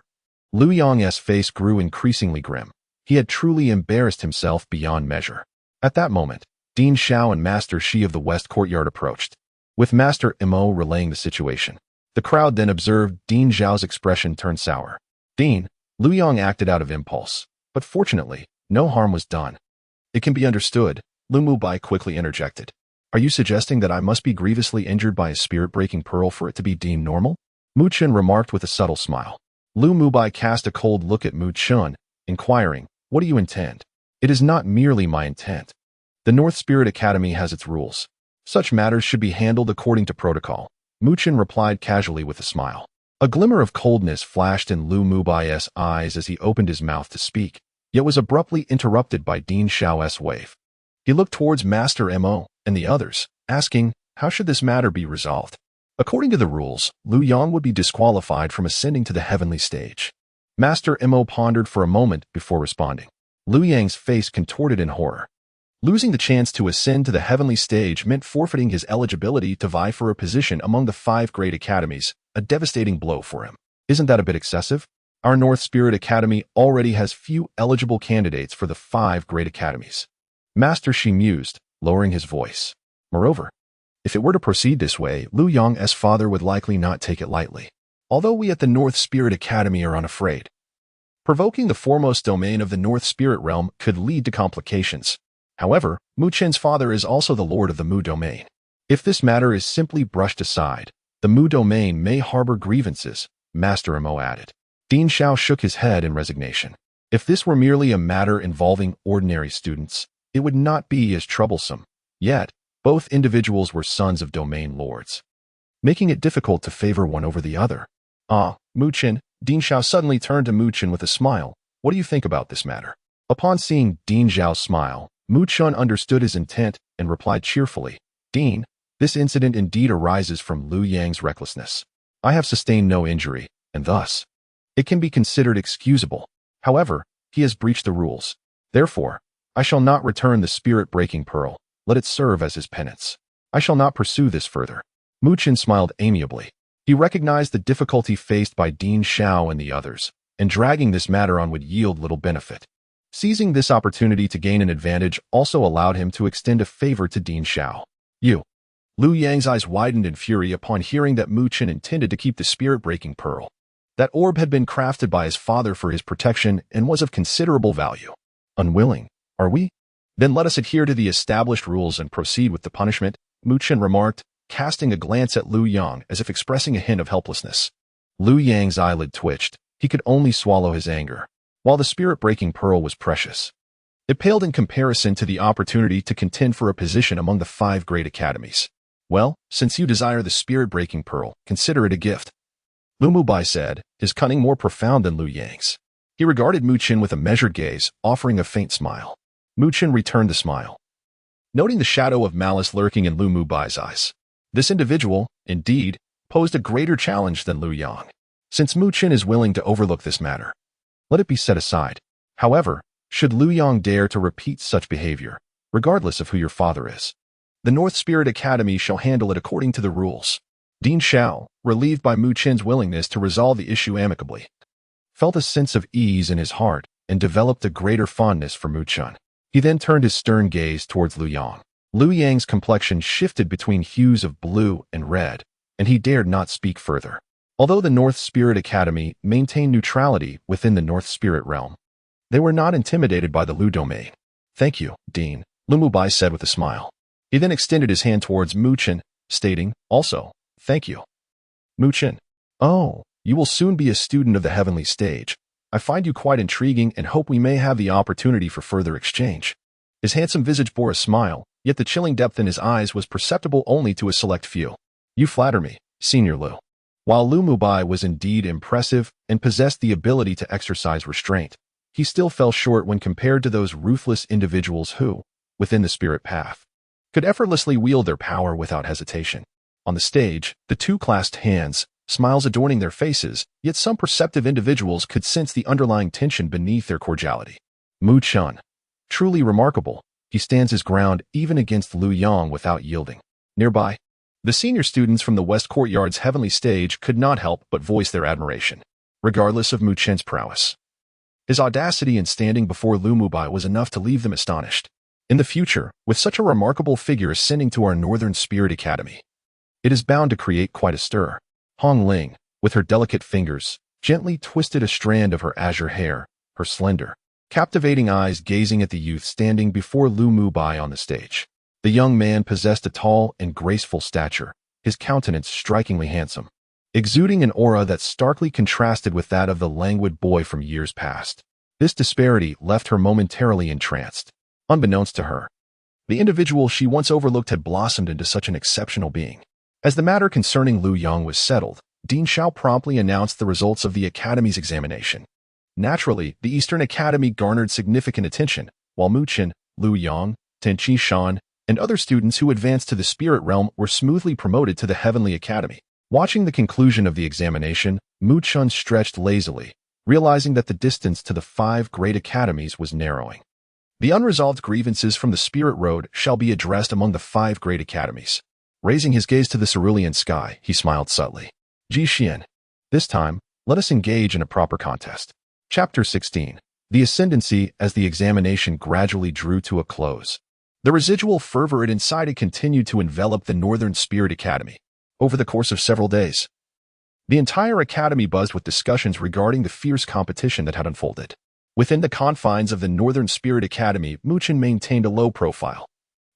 Liu Yang's face grew increasingly grim. He had truly embarrassed himself beyond measure. At that moment, Dean Xiao and Master Shi of the West Courtyard approached, with Master Mo relaying the situation. The crowd then observed Dean Xiao's expression turn sour. Dean, Liu Yang acted out of impulse, but fortunately, no harm was done. It can be understood, Lu Mubai quickly interjected. Are you suggesting that I must be grievously injured by a spirit-breaking pearl for it to be deemed normal? Mu Chun remarked with a subtle smile. Lu Mubai cast a cold look at Mu Chun, inquiring, what do you intend? It is not merely my intent. The North Spirit Academy has its rules. Such matters should be handled according to protocol. Mu Chun replied casually with a smile. A glimmer of coldness flashed in Lu Mubai's eyes as he opened his mouth to speak, yet was abruptly interrupted by Dean Xiao's wave. He looked towards Master Mo and the others, asking, how should this matter be resolved? According to the rules, Liu Yang would be disqualified from ascending to the heavenly stage. Master Mo pondered for a moment before responding. Liu Yang's face contorted in horror. Losing the chance to ascend to the heavenly stage meant forfeiting his eligibility to vie for a position among the 5 great academies, a devastating blow for him. Isn't that a bit excessive? Our North Spirit Academy already has few eligible candidates for the 5 great academies. Master Shi mused, lowering his voice. Moreover, if it were to proceed this way, Liu Yang's father would likely not take it lightly. Although we at the North Spirit Academy are unafraid. Provoking the foremost domain of the North Spirit Realm could lead to complications. However, Mu Chen's father is also the lord of the Mu domain. If this matter is simply brushed aside, the Mu domain may harbor grievances, Master Mo added. Dean Xiao shook his head in resignation. If this were merely a matter involving ordinary students, it would not be as troublesome. Yet, both individuals were sons of domain lords, making it difficult to favor one over the other. Mu Chen, Dean Xiao suddenly turned to Mu Chen with a smile. What do you think about this matter? Upon seeing Dean Xiao's smile, Mu Chen understood his intent and replied cheerfully, Dean, this incident indeed arises from Liu Yang's recklessness. I have sustained no injury, and thus, it can be considered excusable. However, he has breached the rules. Therefore, I shall not return the spirit-breaking pearl. Let it serve as his penance. I shall not pursue this further. Mu Chen smiled amiably. He recognized the difficulty faced by Dean Xiao and the others, and dragging this matter on would yield little benefit. Seizing this opportunity to gain an advantage also allowed him to extend a favor to Dean Xiao. You. Liu Yang's eyes widened in fury upon hearing that Mu Chen intended to keep the spirit-breaking pearl. That orb had been crafted by his father for his protection and was of considerable value. Unwilling, are we? Then let us adhere to the established rules and proceed with the punishment, Mu Chen remarked, casting a glance at Liu Yang as if expressing a hint of helplessness. Liu Yang's eyelid twitched. He could only swallow his anger. While the spirit-breaking pearl was precious, it paled in comparison to the opportunity to contend for a position among the 5 great academies. Well, since you desire the spirit-breaking pearl, consider it a gift. Lu Mubai said, his cunning more profound than Liu Yang's. He regarded Mu Chen with a measured gaze, offering a faint smile. Mu Chen returned the smile, noting the shadow of malice lurking in Lu Mubai's eyes. This individual, indeed, posed a greater challenge than Liu Yang. Since Mu Chen is willing to overlook this matter, let it be set aside. However, should Liu Yang dare to repeat such behavior, regardless of who your father is, the North Spirit Academy shall handle it according to the rules. Dean Xiao, relieved by Mu Chen's willingness to resolve the issue amicably, felt a sense of ease in his heart and developed a greater fondness for Mu Chen. He then turned his stern gaze towards Liu Yang. Liu Yang's complexion shifted between hues of blue and red, and he dared not speak further. Although the North Spirit Academy maintained neutrality within the North Spirit Realm, they were not intimidated by the Lu domain. Thank you, Dean, Lumubai said with a smile. He then extended his hand towards Mu Chen, stating, also, thank you. Mu Chen. Oh, you will soon be a student of the heavenly stage. I find you quite intriguing and hope we may have the opportunity for further exchange. His handsome visage bore a smile, yet the chilling depth in his eyes was perceptible only to a select few. You flatter me, Senior Lu. While Lu Mubai was indeed impressive and possessed the ability to exercise restraint, he still fell short when compared to those ruthless individuals who, within the spirit path, could effortlessly wield their power without hesitation. On the stage, the two clasped hands, smiles adorning their faces, yet some perceptive individuals could sense the underlying tension beneath their cordiality. Mu Chun. Truly remarkable, he stands his ground even against Liu Yang without yielding. Nearby, the senior students from the West Courtyard's heavenly stage could not help but voice their admiration, regardless of Mu Chen's prowess. His audacity in standing before Lu Mubai was enough to leave them astonished. In the future, with such a remarkable figure ascending to our Northern Spirit Academy, it is bound to create quite a stir. Hong Ling, with her delicate fingers, gently twisted a strand of her azure hair, her slender, captivating eyes gazing at the youth standing before Lu Mubai on the stage. The young man possessed a tall and graceful stature, his countenance strikingly handsome, exuding an aura that starkly contrasted with that of the languid boy from years past. This disparity left her momentarily entranced. Unbeknownst to her, the individual she once overlooked had blossomed into such an exceptional being. As the matter concerning Liu Yang was settled, Dean Xiao promptly announced the results of the Academy's examination. Naturally, the Eastern Academy garnered significant attention, while Mu Chen, Liu Yang, Tenqi Shan, and other students who advanced to the spirit realm were smoothly promoted to the Heavenly Academy. Watching the conclusion of the examination, Mu Chen stretched lazily, realizing that the distance to the 5 great academies was narrowing. The unresolved grievances from the Spirit Road shall be addressed among the 5 great academies. Raising his gaze to the cerulean sky, he smiled subtly. Ji Xian. This time, let us engage in a proper contest. Chapter 16. The Ascendancy. As the examination gradually drew to a close, the residual fervor it incited continued to envelop the Northern Spirit Academy. Over the course of several days, the entire academy buzzed with discussions regarding the fierce competition that had unfolded. Within the confines of the Northern Spirit Academy, Mu Chen maintained a low profile.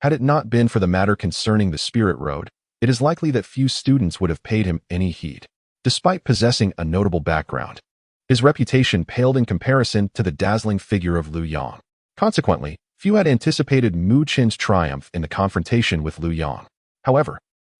Had it not been for the matter concerning the Spirit Road, it is likely that few students would have paid him any heed. Despite possessing a notable background, his reputation paled in comparison to the dazzling figure of Liu Yang. Consequently, few had anticipated Mu Chen's triumph in the confrontation with Liu Yang. However,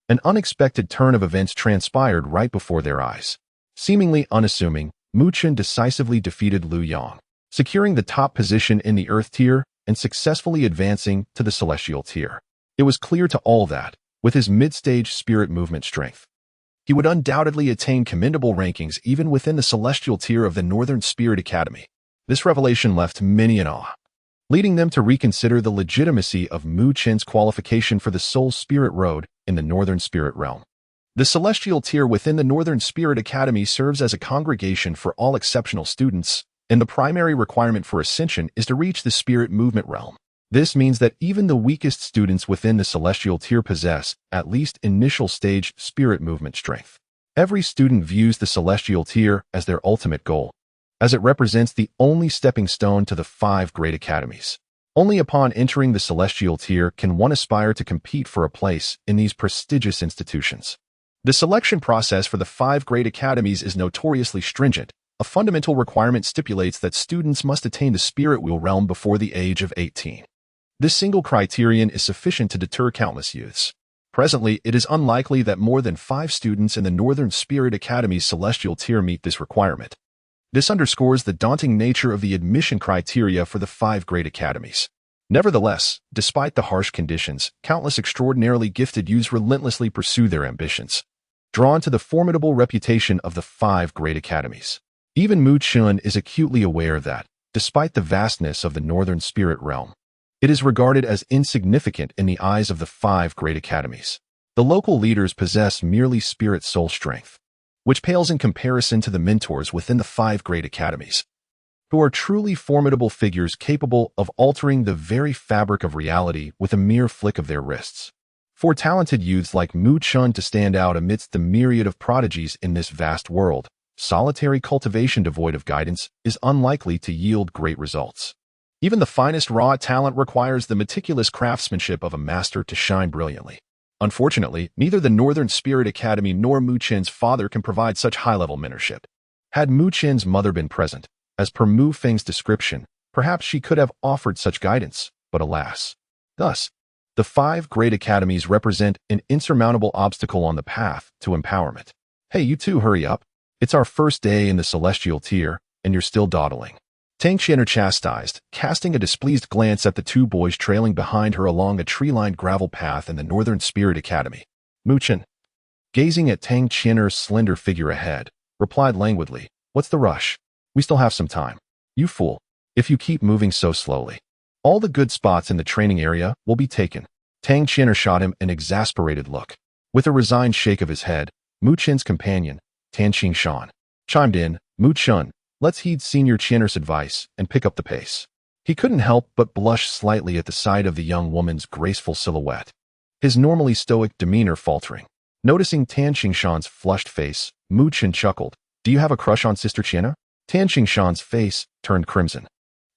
an unexpected turn of events transpired right before their eyes. Seemingly unassuming, Mu Chen decisively defeated Liu Yang, securing the top position in the Earth tier and successfully advancing to the Celestial tier. It was clear to all that, with his mid-stage spirit movement strength, he would undoubtedly attain commendable rankings even within the Celestial tier of the Northern Spirit Academy. This revelation left many in awe, leading them to reconsider the legitimacy of Mu Chen's qualification for the Soul Spirit Road in the Northern Spirit Realm. The Celestial tier within the Northern Spirit Academy serves as a congregation for all exceptional students, and the primary requirement for ascension is to reach the Spirit Movement Realm. This means that even the weakest students within the Celestial tier possess, at least initial stage, spirit movement strength. Every student views the Celestial tier as their ultimate goal, as it represents the only stepping stone to the 5 great academies. Only upon entering the Celestial tier can one aspire to compete for a place in these prestigious institutions. The selection process for the 5 great academies is notoriously stringent. A fundamental requirement stipulates that students must attain the spirit wheel realm before the age of 18. This single criterion is sufficient to deter countless youths. Presently, it is unlikely that more than 5 students in the Northern Spirit Academy's Celestial tier meet this requirement. This underscores the daunting nature of the admission criteria for the 5 great academies. Nevertheless, despite the harsh conditions, countless extraordinarily gifted youths relentlessly pursue their ambitions, drawn to the formidable reputation of the 5 great academies. Even Mu Chen is acutely aware that, despite the vastness of the Northern Spirit Realm, it is regarded as insignificant in the eyes of the 5 great academies. The local leaders possess merely spirit soul strength, which pales in comparison to the mentors within the 5 great academies, who are truly formidable figures capable of altering the very fabric of reality with a mere flick of their wrists. For talented youths like Mu Chen to stand out amidst the myriad of prodigies in this vast world, solitary cultivation devoid of guidance is unlikely to yield great results. Even the finest raw talent requires the meticulous craftsmanship of a master to shine brilliantly. Unfortunately, neither the Northern Spirit Academy nor Mu Chen's father can provide such high-level mentorship. Had Mu Chen's mother been present, as per Mu Feng's description, perhaps she could have offered such guidance, but alas. Thus, the 5 great academies represent an insurmountable obstacle on the path to empowerment. Hey, you two, hurry up. It's our first day in the celestial tier, and you're still dawdling. Tang Qian'er chastised, casting a displeased glance at the 2 boys trailing behind her along a tree-lined gravel path in the Northern Spirit Academy. Mu Chen, gazing at Tang Qian'er's slender figure ahead, replied languidly, "What's the rush? We still have some time. You fool, if you keep moving so slowly. All the good spots in the training area will be taken." Tang Qian'er shot him an exasperated look. With a resigned shake of his head, Mu Chen's companion, Tan Shan, chimed in, "Mu Chen, let's heed Senior Qian'er's advice and pick up the pace." He couldn't help but blush slightly at the sight of the young woman's graceful silhouette, his normally stoic demeanor faltering. Noticing Tan Shan's flushed face, Mu Chen chuckled, "Do you have a crush on Sister Qian'er?" Tan Shan's face turned crimson,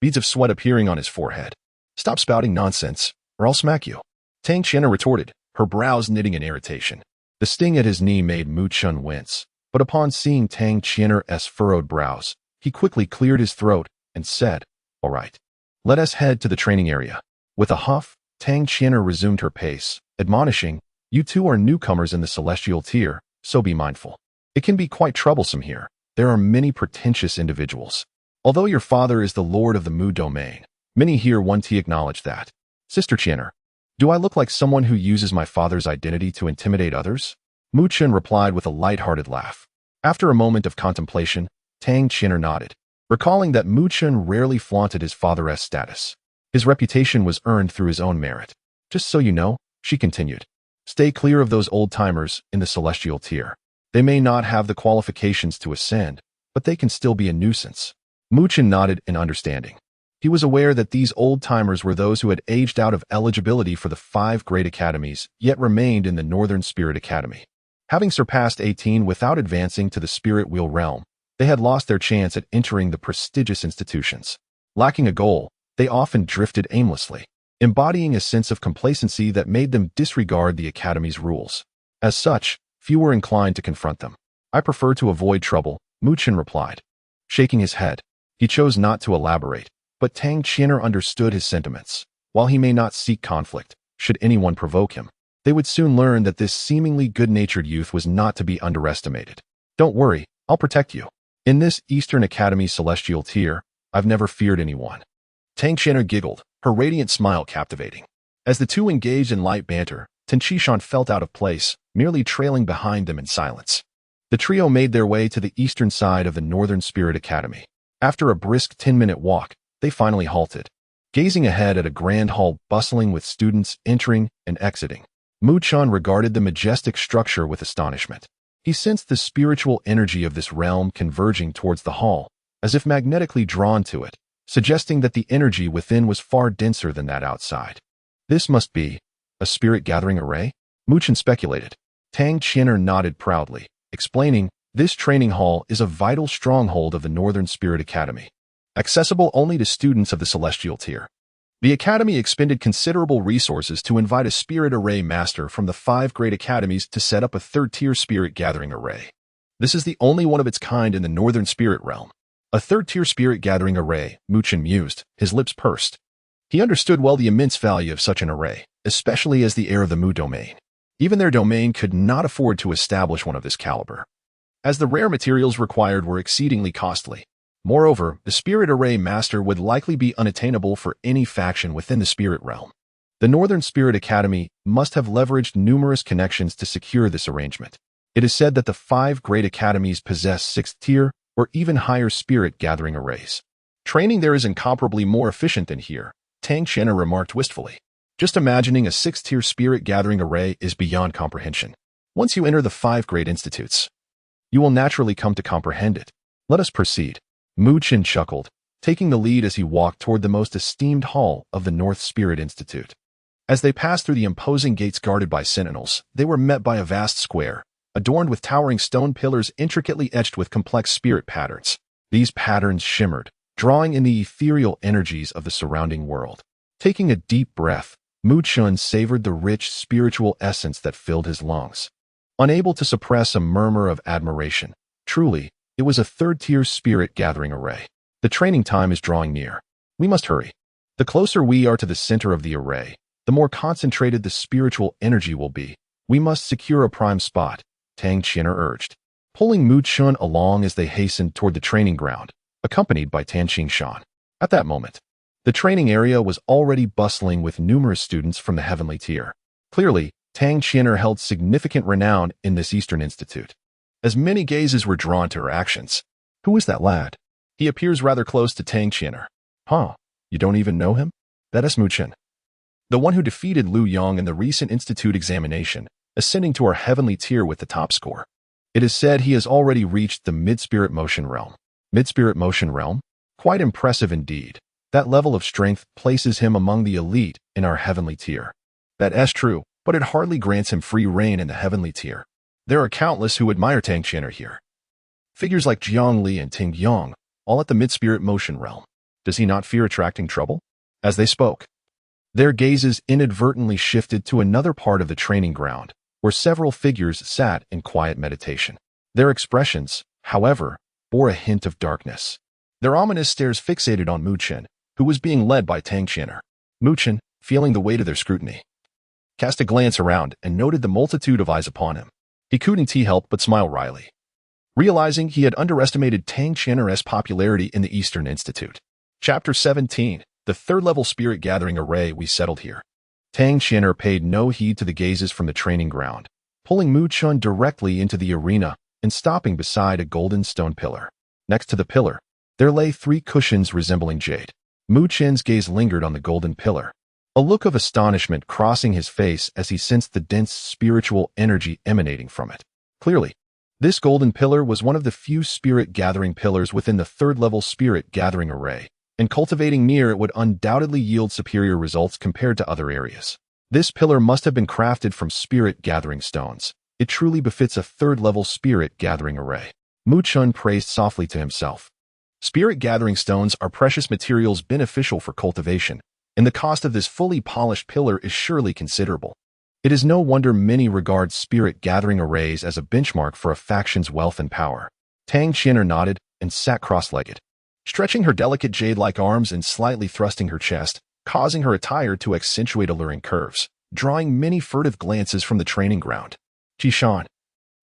beads of sweat appearing on his forehead. "Stop spouting nonsense, or I'll smack you," Tang Qian'er retorted, her brows knitting in irritation. The sting at his knee made Mu Chen wince, but upon seeing Tang Qian'er's furrowed brows, he quickly cleared his throat and said, "All right. Let us head to the training area." With a huff, Tang Qian'er resumed her pace, admonishing, "You two are newcomers in the celestial tier, so be mindful. It can be quite troublesome here. There are many pretentious individuals. Although your father is the lord of the Mu domain, many here want to acknowledge that. Sister Qian'er, do I look like someone who uses my father's identity to intimidate others?" Mu Chen replied with a light-hearted laugh. After a moment of contemplation, Tang Qian'er nodded, recalling that Mu Chen rarely flaunted his father's status. His reputation was earned through his own merit. "Just so you know," she continued, "stay clear of those old-timers in the celestial tier. They may not have the qualifications to ascend, but they can still be a nuisance." Mu Chen nodded in understanding. He was aware that these old-timers were those who had aged out of eligibility for the 5 great academies, yet remained in the Northern Spirit Academy. Having surpassed 18 without advancing to the Spirit Wheel realm, they had lost their chance at entering the prestigious institutions. Lacking a goal, they often drifted aimlessly, embodying a sense of complacency that made them disregard the Academy's rules. As such, few were inclined to confront them. "I prefer to avoid trouble," Mu Chen replied. Shaking his head, he chose not to elaborate, but Tang Qian'er understood his sentiments. While he may not seek conflict, should anyone provoke him, they would soon learn that this seemingly good-natured youth was not to be underestimated. "Don't worry, I'll protect you. In this Eastern Academy celestial tier, I've never feared anyone." Tang Qian'er giggled, her radiant smile captivating. As the two engaged in light banter, Tan Shan felt out of place, merely trailing behind them in silence. The trio made their way to the eastern side of the Northern Spirit Academy. After a brisk 10-minute walk, they finally halted, gazing ahead at a grand hall bustling with students entering and exiting. Mu Chen regarded the majestic structure with astonishment. He sensed the spiritual energy of this realm converging towards the hall, as if magnetically drawn to it, suggesting that the energy within was far denser than that outside. "This must be a spirit gathering array?" Mu Chen speculated. Tang Qian'er nodded proudly, explaining, "This training hall is a vital stronghold of the Northern Spirit Academy, accessible only to students of the celestial tier. The Academy expended considerable resources to invite a spirit array master from the 5 great academies to set up a 3rd-tier spirit gathering array. This is the only one of its kind in the Northern Spirit realm." "A 3rd-tier spirit gathering array," Mu Chen mused, his lips pursed. He understood well the immense value of such an array, especially as the heir of the Mu domain. Even their domain could not afford to establish one of this caliber, as the rare materials required were exceedingly costly. Moreover, the Spirit Array Master would likely be unattainable for any faction within the Spirit Realm. The Northern Spirit Academy must have leveraged numerous connections to secure this arrangement. It is said that the 5 great academies possess 6th-tier or even higher spirit gathering arrays. "Training there is incomparably more efficient than here," Tang Qian'er remarked wistfully. "Just imagining a 6th-tier spirit gathering array is beyond comprehension. Once you enter the 5 great institutes, you will naturally come to comprehend it. Let us proceed." Mu Chen chuckled, taking the lead as he walked toward the most esteemed hall of the North Spirit Institute. As they passed through the imposing gates guarded by sentinels, they were met by a vast square, adorned with towering stone pillars intricately etched with complex spirit patterns. These patterns shimmered, drawing in the ethereal energies of the surrounding world. Taking a deep breath, Mu Chun savored the rich spiritual essence that filled his lungs. Unable to suppress a murmur of admiration, truly, it was a third-tier spirit gathering array. The training time is drawing near. We must hurry. The closer we are to the center of the array, the more concentrated the spiritual energy will be. We must secure a prime spot, Tang Qian'er urged, pulling Mu Chun along as they hastened toward the training ground, accompanied by Tan Shan. At that moment, the training area was already bustling with numerous students from the heavenly tier. Clearly, Tang Qian'er held significant renown in this Eastern Institute, as many gazes were drawn to her actions. Who is that lad? He appears rather close to Tang Qian'er. Huh, you don't even know him? That is Mu Chun, the one who defeated Liu Yong in the recent Institute examination, ascending to our heavenly tier with the top score. It is said he has already reached the mid-spirit motion realm. Mid-spirit motion realm? Quite impressive indeed. That level of strength places him among the elite in our heavenly tier. That is true, but it hardly grants him free reign in the heavenly tier. There are countless who admire Tang Qian'er here. Figures like Jiang Li and Ting Yong, all at the mid-spirit motion realm. Does he not fear attracting trouble? As they spoke, their gazes inadvertently shifted to another part of the training ground, where several figures sat in quiet meditation. Their expressions, however, bore a hint of darkness. Their ominous stares fixated on Mu Chun, who was being led by Tang Qian'er. Mu Chun, feeling the weight of their scrutiny, cast a glance around and noted the multitude of eyes upon him. He couldn't help but smile wryly, realizing he had underestimated Tang Qian'er's popularity in the Eastern Institute. Chapter 17, the third-level spirit gathering array. We settled here. Tang Qian'er paid no heed to the gazes from the training ground, pulling Mu Chun directly into the arena and stopping beside a golden stone pillar. Next to the pillar, there lay 3 cushions resembling jade. Mu Chun's gaze lingered on the golden pillar, a look of astonishment crossing his face as he sensed the dense spiritual energy emanating from it. Clearly, this golden pillar was one of the few spirit gathering pillars within the third-level spirit gathering array, and cultivating near it would undoubtedly yield superior results compared to other areas. This pillar must have been crafted from spirit gathering stones. It truly befits a third-level spirit gathering array. Mu Chun praised softly to himself. Spirit gathering stones are precious materials beneficial for cultivation, and the cost of this fully polished pillar is surely considerable. It is no wonder many regard spirit gathering arrays as a benchmark for a faction's wealth and power. Tang Qian'er nodded and sat cross-legged, stretching her delicate jade-like arms and slightly thrusting her chest, causing her attire to accentuate alluring curves, drawing many furtive glances from the training ground. Shan,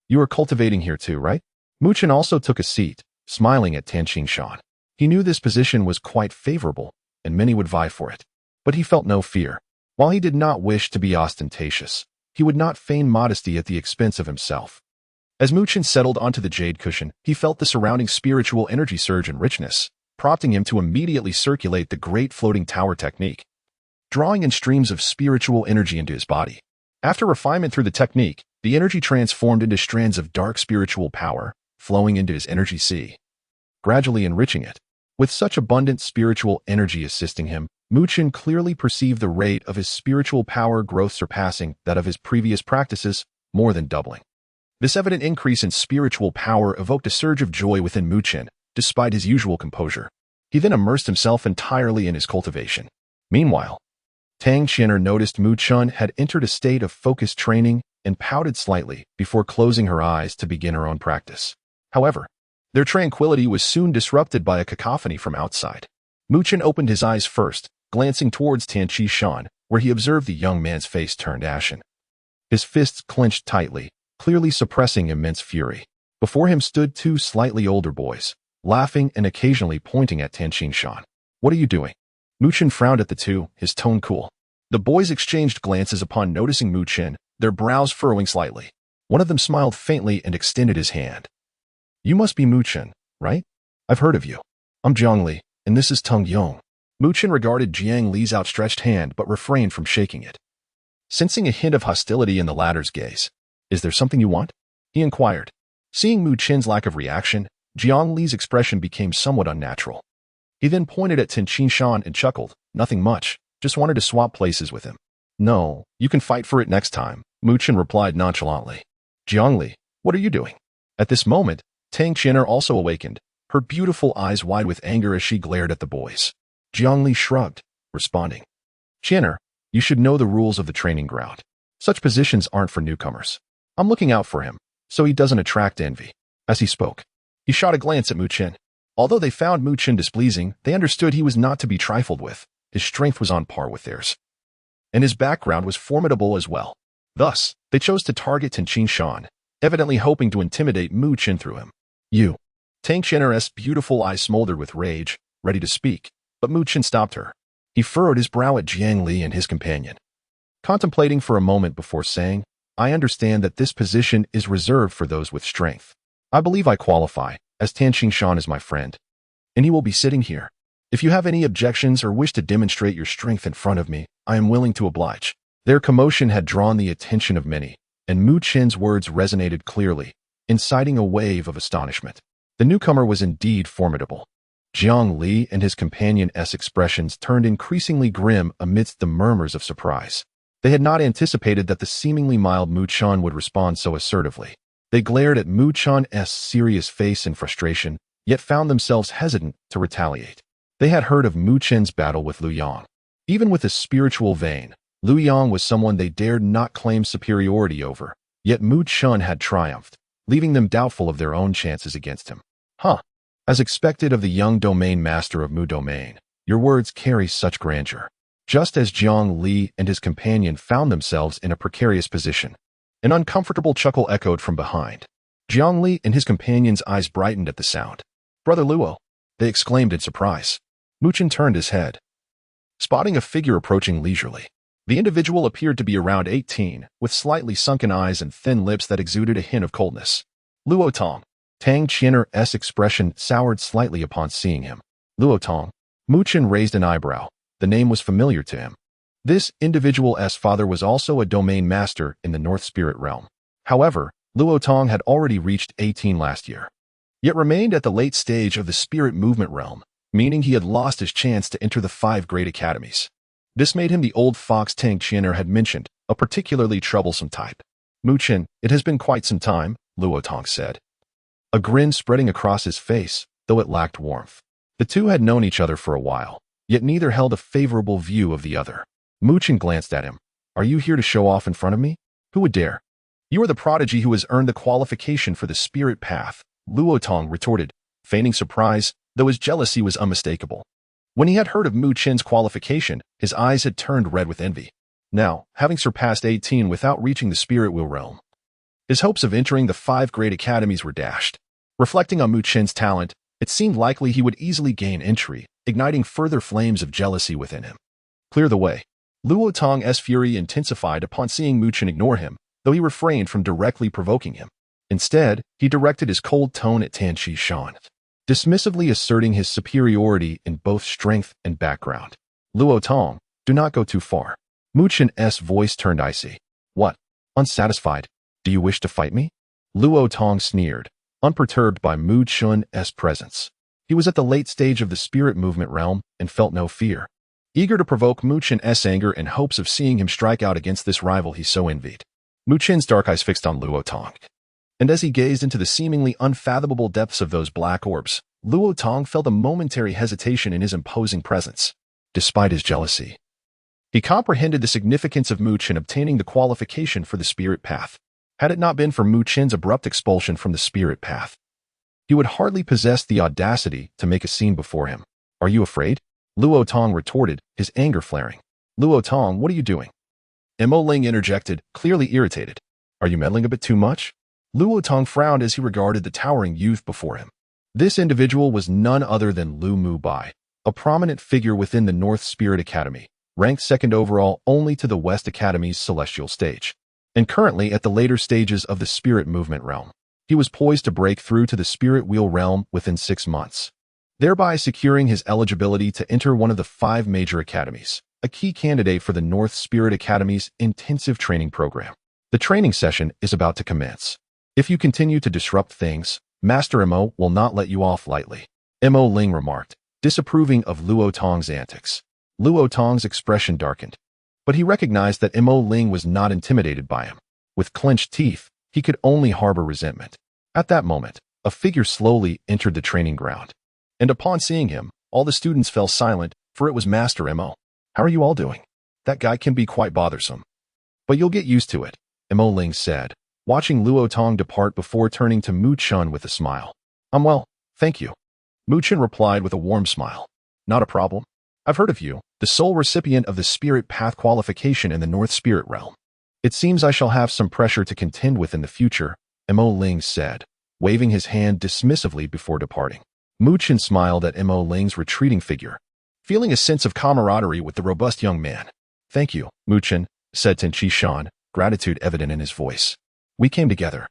you are cultivating here too, right? Mu Chun also took a seat, smiling at Tan Shan. He knew this position was quite favorable, and many would vie for it. But he felt no fear. While he did not wish to be ostentatious, he would not feign modesty at the expense of himself. As Mu Chun settled onto the jade cushion, he felt the surrounding spiritual energy surge in richness, prompting him to immediately circulate the great floating tower technique, drawing in streams of spiritual energy into his body. After refinement through the technique, the energy transformed into strands of dark spiritual power, flowing into his energy sea, gradually enriching it. With such abundant spiritual energy assisting him, Mu Chun clearly perceived the rate of his spiritual power growth surpassing that of his previous practices, more than doubling. This evident increase in spiritual power evoked a surge of joy within Mu Chun, despite his usual composure. He then immersed himself entirely in his cultivation. Meanwhile, Tang Qian'er noticed Mu Chun had entered a state of focused training and pouted slightly before closing her eyes to begin her own practice. However, their tranquility was soon disrupted by a cacophony from outside. Mu Chun opened his eyes first, glancing towards Tan Shan, where he observed the young man's face turned ashen. His fists clenched tightly, clearly suppressing immense fury. Before him stood 2 slightly older boys, laughing and occasionally pointing at Tan Shan. What are you doing? Mu Chun frowned at the 2, his tone cool. The boys exchanged glances upon noticing Mu Chun, their brows furrowing slightly. One of them smiled faintly and extended his hand. You must be Mu Chun, right? I've heard of you. I'm Jiang Li, and this is Teng Yong. Mu Chun regarded Jiang Li's outstretched hand but refrained from shaking it. Sensing a hint of hostility in the latter's gaze, is there something you want? He inquired. Seeing Mu Chun's lack of reaction, Jiang Li's expression became somewhat unnatural. He then pointed at Tan Shan and chuckled. Nothing much, just wanted to swap places with him. No, you can fight for it next time, Mu Chun replied nonchalantly. Jiang Li, what are you doing? At this moment, Tang Qian'er also awakened, her beautiful eyes wide with anger as she glared at the boys. Jiang Li shrugged, responding, "Chinner, you should know the rules of the training ground. Such positions aren't for newcomers. I'm looking out for him, so he doesn't attract envy." As he spoke, he shot a glance at Mu Chen. Although they found Mu Chen displeasing, they understood he was not to be trifled with. His strength was on par with theirs, and his background was formidable as well. Thus, they chose to target Tang Shan, evidently hoping to intimidate Mu Chen through him. "You." Tang Chen's beautiful eyes smoldered with rage, ready to speak, but Mu Chen stopped her. He furrowed his brow at Jiang Li and his companion, contemplating for a moment before saying, "I understand that this position is reserved for those with strength. I believe I qualify, as Tang Shan is my friend, and he will be sitting here. If you have any objections or wish to demonstrate your strength in front of me, I am willing to oblige." Their commotion had drawn the attention of many, and Mu Chen's words resonated clearly, inciting a wave of astonishment. The newcomer was indeed formidable. Jiang Li and his companion's expressions turned increasingly grim amidst the murmurs of surprise. They had not anticipated that the seemingly mild Mu Chen would respond so assertively. They glared at Mu Chen's serious face in frustration, yet found themselves hesitant to retaliate. They had heard of Mu Chen's battle with Lu Yang. Even with a spiritual vein, Lu Yang was someone they dared not claim superiority over, yet Mu Chen had triumphed, leaving them doubtful of their own chances against him. As expected of the young domain master of Mu Domain, your words carry such grandeur. Just as Jiang Li and his companion found themselves in a precarious position, an uncomfortable chuckle echoed from behind. Jiang Li and his companion's eyes brightened at the sound. "Brother Luo," they exclaimed in surprise. Mu Chen turned his head, spotting a figure approaching leisurely. The individual appeared to be around 18, with slightly sunken eyes and thin lips that exuded a hint of coldness. "Luo Tong." Tang Chen's expression soured slightly upon seeing him. "Luo Tong." Mu Chen raised an eyebrow. The name was familiar to him. This individual's father was also a domain master in the North Spirit realm. However, Luo Tong had already reached 18 last year, yet remained at the late stage of the spirit movement realm, meaning he had lost his chance to enter the 5 great academies. This made him the old fox Tang Chen had mentioned, a particularly troublesome type. "Mu Chen, it has been quite some time," Luo Tong said, a grin spreading across his face, though it lacked warmth. The two had known each other for a while, yet neither held a favorable view of the other. Mu Chen glanced at him. "Are you here to show off in front of me? Who would dare?" "You are the prodigy who has earned the qualification for the spirit path," Luo Tong retorted, feigning surprise, though his jealousy was unmistakable. When he had heard of Mu Chen's qualification, his eyes had turned red with envy. Now, having surpassed 18 without reaching the spirit wheel realm, his hopes of entering the 5 great academies were dashed. Reflecting on Mu Chen's talent, it seemed likely he would easily gain entry, igniting further flames of jealousy within him. "Clear the way." Luo Tong's fury intensified upon seeing Mu Chen ignore him, though he refrained from directly provoking him. Instead, he directed his cold tone at Tang Shan, dismissively asserting his superiority in both strength and background. "Luo Tong, do not go too far." Mu Chen's voice turned icy. "What? Unsatisfied? Do you wish to fight me?" Luo Tong sneered, unperturbed by Mu Chen's presence. He was at the late stage of the spirit movement realm and felt no fear. Eager to provoke Mu Chen's anger in hopes of seeing him strike out against this rival he so envied. Mu Chen's dark eyes fixed on Luo Tong, and as he gazed into the seemingly unfathomable depths of those black orbs, Luo Tong felt a momentary hesitation in his imposing presence. Despite his jealousy, he comprehended the significance of Mu Chen obtaining the qualification for the spirit path. Had it not been for Mu Chen's abrupt expulsion from the spirit path, he would hardly possess the audacity to make a scene before him. "Are you afraid?" Luo Tong retorted, his anger flaring. "Luo Tong, what are you doing?" Mo Ling interjected, clearly irritated. "Are you meddling a bit too much?" Luo Tong frowned as he regarded the towering youth before him. This individual was none other than Lu Mu Bai, a prominent figure within the North Spirit Academy, ranked second overall only to the West Academy's celestial stage, and currently at the later stages of the spirit movement realm. He was poised to break through to the spirit wheel realm within 6 months, thereby securing his eligibility to enter one of the 5 major academies, a key candidate for the North Spirit Academy's intensive training program. The training session is about to commence. If you continue to disrupt things, Master Mo will not let you off lightly, Mo Ling remarked, disapproving of Luo Tong's antics. Luo Tong's expression darkened, but he recognized that Mo Ling was not intimidated by him. With clenched teeth, he could only harbor resentment. At that moment, A figure slowly entered the training ground. And upon seeing him, all the students fell silent, for it was Master Mo. "How are you all doing? That guy can be quite bothersome. But you'll get used to it," Mo Ling said, watching Luo Tong depart before turning to Mu Chun with a smile. "I'm well, thank you." Mu Chun replied with a warm smile. "Not a problem. I've heard of you, the sole recipient of the Spirit Path qualification in the North Spirit Realm. It seems I shall have some pressure to contend with in the future," Mo Ling said, waving his hand dismissively before departing. Mu Chun smiled at Mo Ling's retreating figure, feeling a sense of camaraderie with the robust young man. "Thank you, Mu Chun," said Tan Chi Shan, gratitude evident in his voice. "We came together.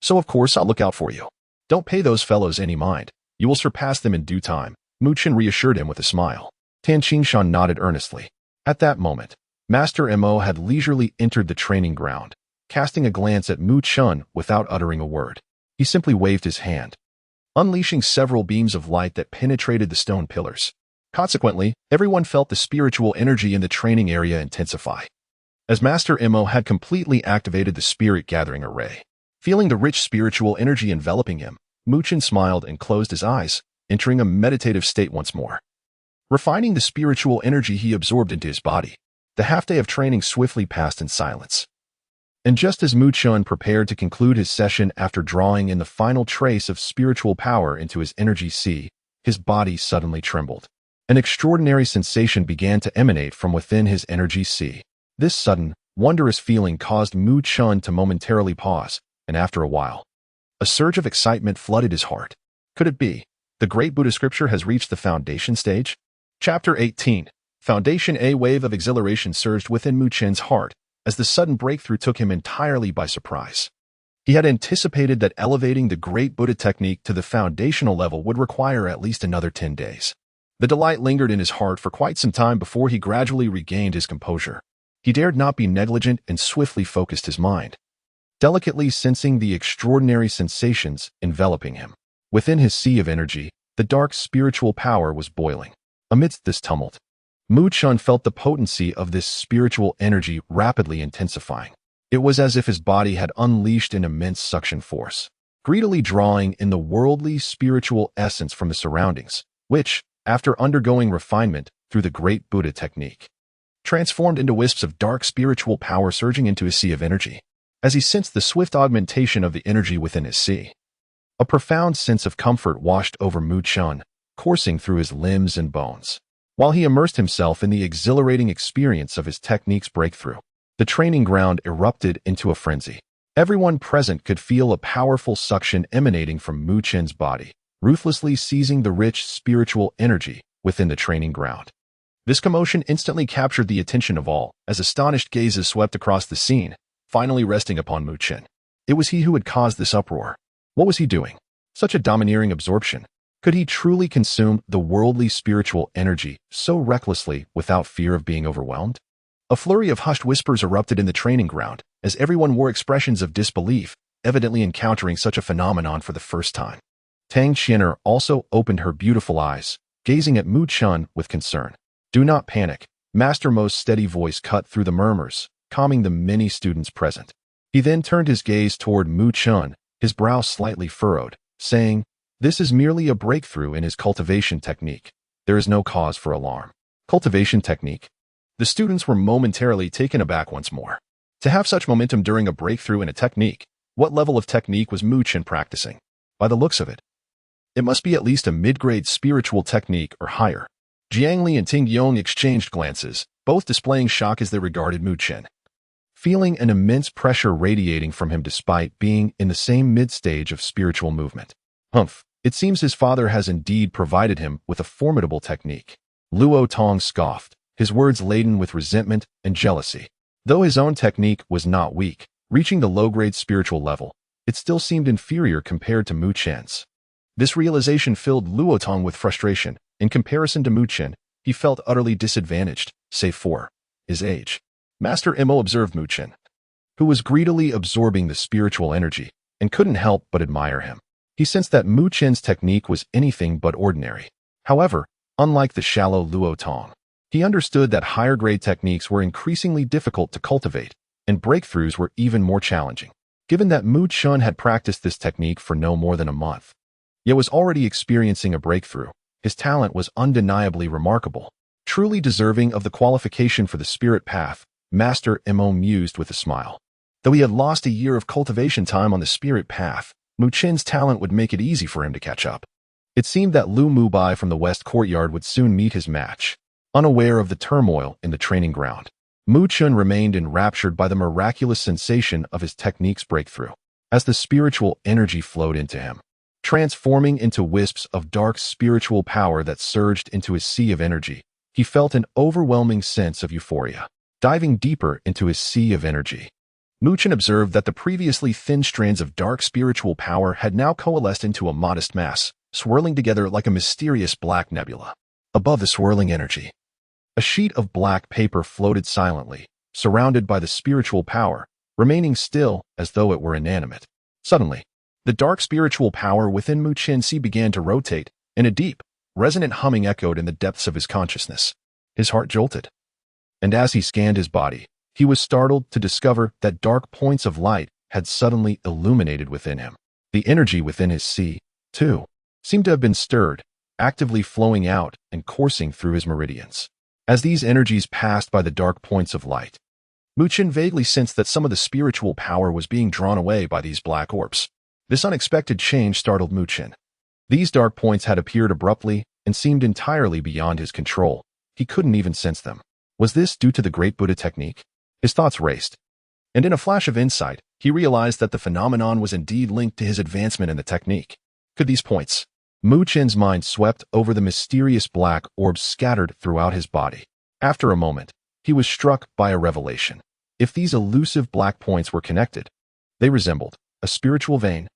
So of course I'll look out for you. Don't pay those fellows any mind. You will surpass them in due time," Mu Chun reassured him with a smile. Tan Chi Shan nodded earnestly. At that moment, Master Mo had leisurely entered the training ground, casting a glance at Mu Chun without uttering a word. He simply waved his hand, unleashing several beams of light that penetrated the stone pillars. Consequently, everyone felt the spiritual energy in the training area intensify, as Master Mo had completely activated the spirit gathering array. Feeling the rich spiritual energy enveloping him, Mu Chun smiled and closed his eyes, entering a meditative state once more. Refining the spiritual energy he absorbed into his body, the half-day of training swiftly passed in silence. And just as Mu Chun prepared to conclude his session after drawing in the final trace of spiritual power into his energy sea, his body suddenly trembled. An extraordinary sensation began to emanate from within his energy sea. This sudden, wondrous feeling caused Mu Chun to momentarily pause, and after a while, a surge of excitement flooded his heart. Could it be? The great Buddha scripture has reached the foundation stage? Chapter 18. Foundation. A wave of exhilaration surged within Mu Chun's heart as the sudden breakthrough took him entirely by surprise. He had anticipated that elevating the great Buddha technique to the foundational level would require at least another 10 days. The delight lingered in his heart for quite some time before he gradually regained his composure. He dared not be negligent and swiftly focused his mind, delicately sensing the extraordinary sensations enveloping him. Within his sea of energy, the dark spiritual power was boiling. Amidst this tumult, Mu Chun felt the potency of this spiritual energy rapidly intensifying. It was as if his body had unleashed an immense suction force, greedily drawing in the worldly spiritual essence from the surroundings, which, after undergoing refinement through the great Buddha technique, transformed into wisps of dark spiritual power surging into his sea of energy. As he sensed the swift augmentation of the energy within his sea, a profound sense of comfort washed over Mu Chun, coursing through his limbs and bones. While he immersed himself in the exhilarating experience of his technique's breakthrough, the training ground erupted into a frenzy. Everyone present could feel a powerful suction emanating from Mu Chun's body, ruthlessly seizing the rich spiritual energy within the training ground. This commotion instantly captured the attention of all, as astonished gazes swept across the scene, finally resting upon Mu Chun. It was he who had caused this uproar. What was he doing? Such a domineering absorption. Could he truly consume the worldly spiritual energy so recklessly without fear of being overwhelmed? A flurry of hushed whispers erupted in the training ground, as everyone wore expressions of disbelief, evidently encountering such a phenomenon for the first time. Tang Qianer also opened her beautiful eyes, gazing at Mu Chun with concern. "Do not panic," Master Mo's steady voice cut through the murmurs, calming the many students present. He then turned his gaze toward Mu Chun, his brow slightly furrowed, saying, "This is merely a breakthrough in his cultivation technique. There is no cause for alarm." Cultivation technique? The students were momentarily taken aback once more. To have such momentum during a breakthrough in a technique, what level of technique was Mu Chun practicing? By the looks of it, it must be at least a mid-grade spiritual technique or higher. Jiang Li and Ting Yong exchanged glances, both displaying shock as they regarded Mu Chun, feeling an immense pressure radiating from him despite being in the same mid-stage of spiritual movement. Humph, it seems his father has indeed provided him with a formidable technique. Luo Tong scoffed, his words laden with resentment and jealousy. Though his own technique was not weak, reaching the low-grade spiritual level, it still seemed inferior compared to Mu Chun's. This realization filled Luo Tong with frustration. In comparison to Mu Chun, he felt utterly disadvantaged, save for his age. Master Mo observed Mu Chun, who was greedily absorbing the spiritual energy, and couldn't help but admire him. He sensed that Mu Chun's technique was anything but ordinary. However, unlike the shallow Luo Tong, he understood that higher-grade techniques were increasingly difficult to cultivate, and breakthroughs were even more challenging. given that Mu Chun had practiced this technique for no more than a month, yet was already experiencing a breakthrough. His talent was undeniably remarkable, truly deserving of the qualification for the spirit path. Master Mo mused with a smile. Though he had lost a year of cultivation time on the spirit path, Mu Chin's talent would make it easy for him to catch up. It seemed that Lu Mubai from the West Courtyard would soon meet his match. Unaware of the turmoil in the training ground, Mu Chun remained enraptured by the miraculous sensation of his technique's breakthrough. As the spiritual energy flowed into him, transforming into wisps of dark spiritual power that surged into his sea of energy, he felt an overwhelming sense of euphoria. Diving deeper into his sea of energy, Mu Chun observed that the previously thin strands of dark spiritual power had now coalesced into a modest mass, swirling together like a mysterious black nebula. Above the swirling energy, a sheet of black paper floated silently, surrounded by the spiritual power, remaining still as though it were inanimate. Suddenly, the dark spiritual power within Mu Chin's sea began to rotate, and a deep, resonant humming echoed in the depths of his consciousness. His heart jolted, and as he scanned his body, he was startled to discover that dark points of light had suddenly illuminated within him. The energy within his sea, too, seemed to have been stirred, actively flowing out and coursing through his meridians. As these energies passed by the dark points of light, Mu Chin vaguely sensed that some of the spiritual power was being drawn away by these black orbs. This unexpected change startled Mu Chin. These dark points had appeared abruptly and seemed entirely beyond his control. He couldn't even sense them. Was this due to the Great Buddha technique? His thoughts raced, and in a flash of insight, he realized that the phenomenon was indeed linked to his advancement in the technique. Could these points? Mu Chin's mind swept over the mysterious black orbs scattered throughout his body. After a moment, he was struck by a revelation. If these elusive black points were connected, they resembled a spiritual vein.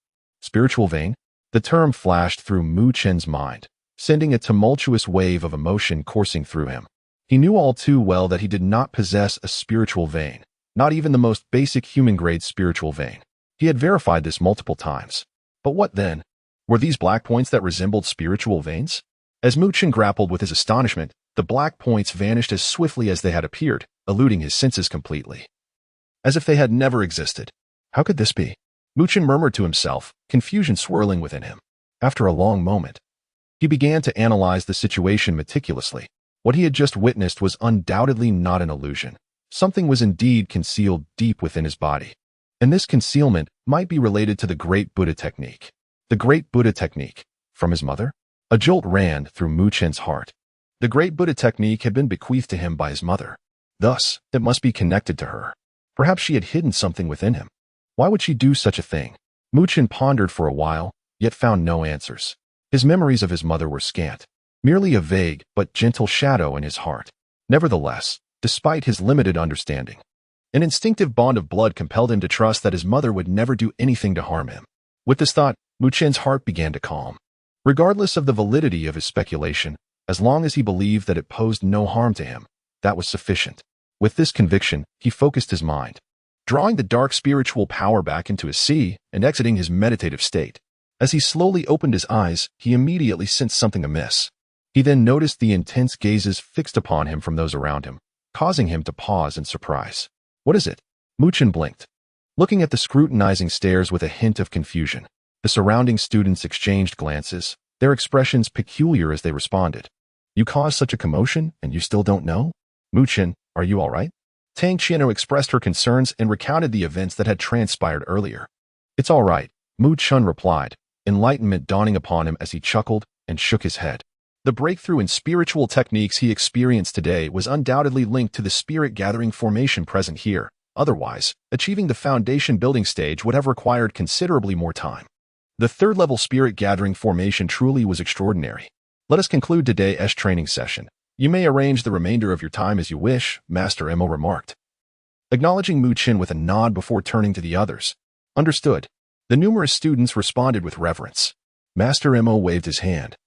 Spiritual vein? The term flashed through Mu Chin's mind, sending a tumultuous wave of emotion coursing through him. He knew all too well that he did not possess a spiritual vein, not even the most basic human-grade spiritual vein. He had verified this multiple times. But what then? Were these black points that resembled spiritual veins? As Mu Chin grappled with his astonishment, the black points vanished as swiftly as they had appeared, eluding his senses completely. As if they had never existed. How could this be? Mu Chin murmured to himself, confusion swirling within him. After a long moment, he began to analyze the situation meticulously. What he had just witnessed was undoubtedly not an illusion. Something was indeed concealed deep within his body. And this concealment might be related to the Great Buddha technique. The Great Buddha technique. From his mother? A jolt ran through Mu Chin's heart. The Great Buddha technique had been bequeathed to him by his mother. Thus, it must be connected to her. Perhaps she had hidden something within him. Why would she do such a thing? Mu Chin pondered for a while, yet found no answers. His memories of his mother were scant. Merely a vague but gentle shadow in his heart. Nevertheless, despite his limited understanding, an instinctive bond of blood compelled him to trust that his mother would never do anything to harm him. With this thought, Mu Chin's heart began to calm. Regardless of the validity of his speculation, as long as he believed that it posed no harm to him, that was sufficient. With this conviction, he focused his mind, drawing the dark spiritual power back into his sea and exiting his meditative state. As he slowly opened his eyes, he immediately sensed something amiss. He then noticed the intense gazes fixed upon him from those around him, causing him to pause in surprise. What is it? Mu Chin blinked, looking at the scrutinizing stares with a hint of confusion. The surrounding students exchanged glances, their expressions peculiar as they responded. You caused such a commotion, and you still don't know? Mu Chin, are you all right? Tang Qianru expressed her concerns and recounted the events that had transpired earlier. It's all right, Mu Chun replied, enlightenment dawning upon him as he chuckled and shook his head. The breakthrough in spiritual techniques he experienced today was undoubtedly linked to the spirit-gathering formation present here. Otherwise, achieving the foundation building stage would have required considerably more time. The third-level spirit-gathering formation truly was extraordinary. Let us conclude today's training session. You may arrange the remainder of your time as you wish, Master Mo remarked, acknowledging Mu Chin with a nod before turning to the others. Understood. The numerous students responded with reverence. Master Mo waved his hand,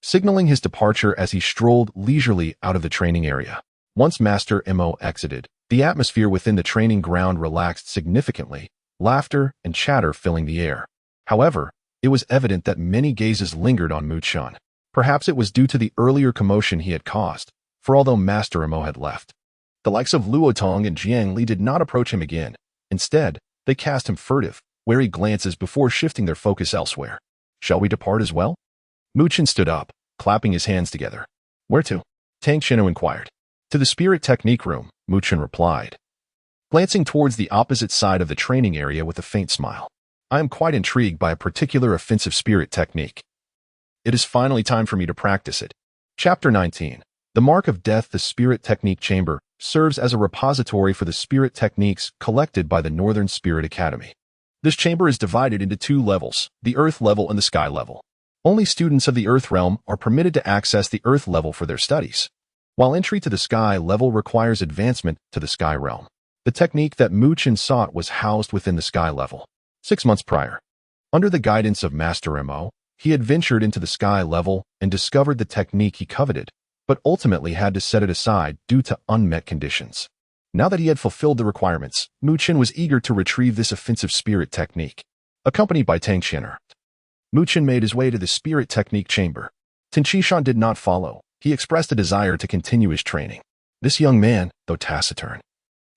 signaling his departure as he strolled leisurely out of the training area. Once Master Mo exited, the atmosphere within the training ground relaxed significantly, laughter and chatter filling the air. However, it was evident that many gazes lingered on Mu Chun. Perhaps it was due to the earlier commotion he had caused, for although Master Mo had left, the likes of Luo Tong and Jiang Li did not approach him again. Instead, They cast him furtive, wary glances before shifting their focus elsewhere. Shall we depart as well? Muchen stood up, clapping his hands together. Where to? Tang Qianru inquired. To the spirit technique room, Muchen replied, glancing towards the opposite side of the training area with a faint smile. I am quite intrigued by a particular offensive spirit technique. It is finally time for me to practice it. Chapter 19. The Mark of Death. The Spirit Technique Chamber serves as a repository for the spirit techniques collected by the Northern Spirit Academy. This chamber is divided into two levels, the Earth level and the Sky level. Only students of the Earth realm are permitted to access the Earth level for their studies, while entry to the Sky level requires advancement to the Sky realm. The technique that Muchen sought was housed within the Sky level. 6 months prior, under the guidance of Master Mo, he had ventured into the Sky level and discovered the technique he coveted, but ultimately had to set it aside due to unmet conditions. Now that he had fulfilled the requirements, Muchen was eager to retrieve this offensive spirit technique. Accompanied by Tang Qianru, Muchen made his way to the spirit technique chamber. Tin Qishan did not follow. He expressed a desire to continue his training. This young man, though taciturn,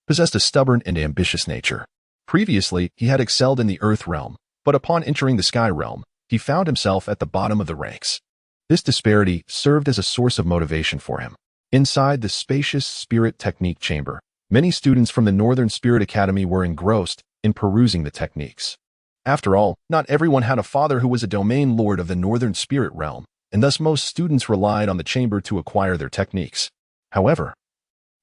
possessed a stubborn and ambitious nature. Previously, he had excelled in the Earth realm, but upon entering the Sky realm, he found himself at the bottom of the ranks. This disparity served as a source of motivation for him. Inside the spacious spirit technique chamber, many students from the Northern Spirit Academy were engrossed in perusing the techniques. After all, not everyone had a father who was a domain lord of the Northern Spirit realm, and thus most students relied on the chamber to acquire their techniques. However,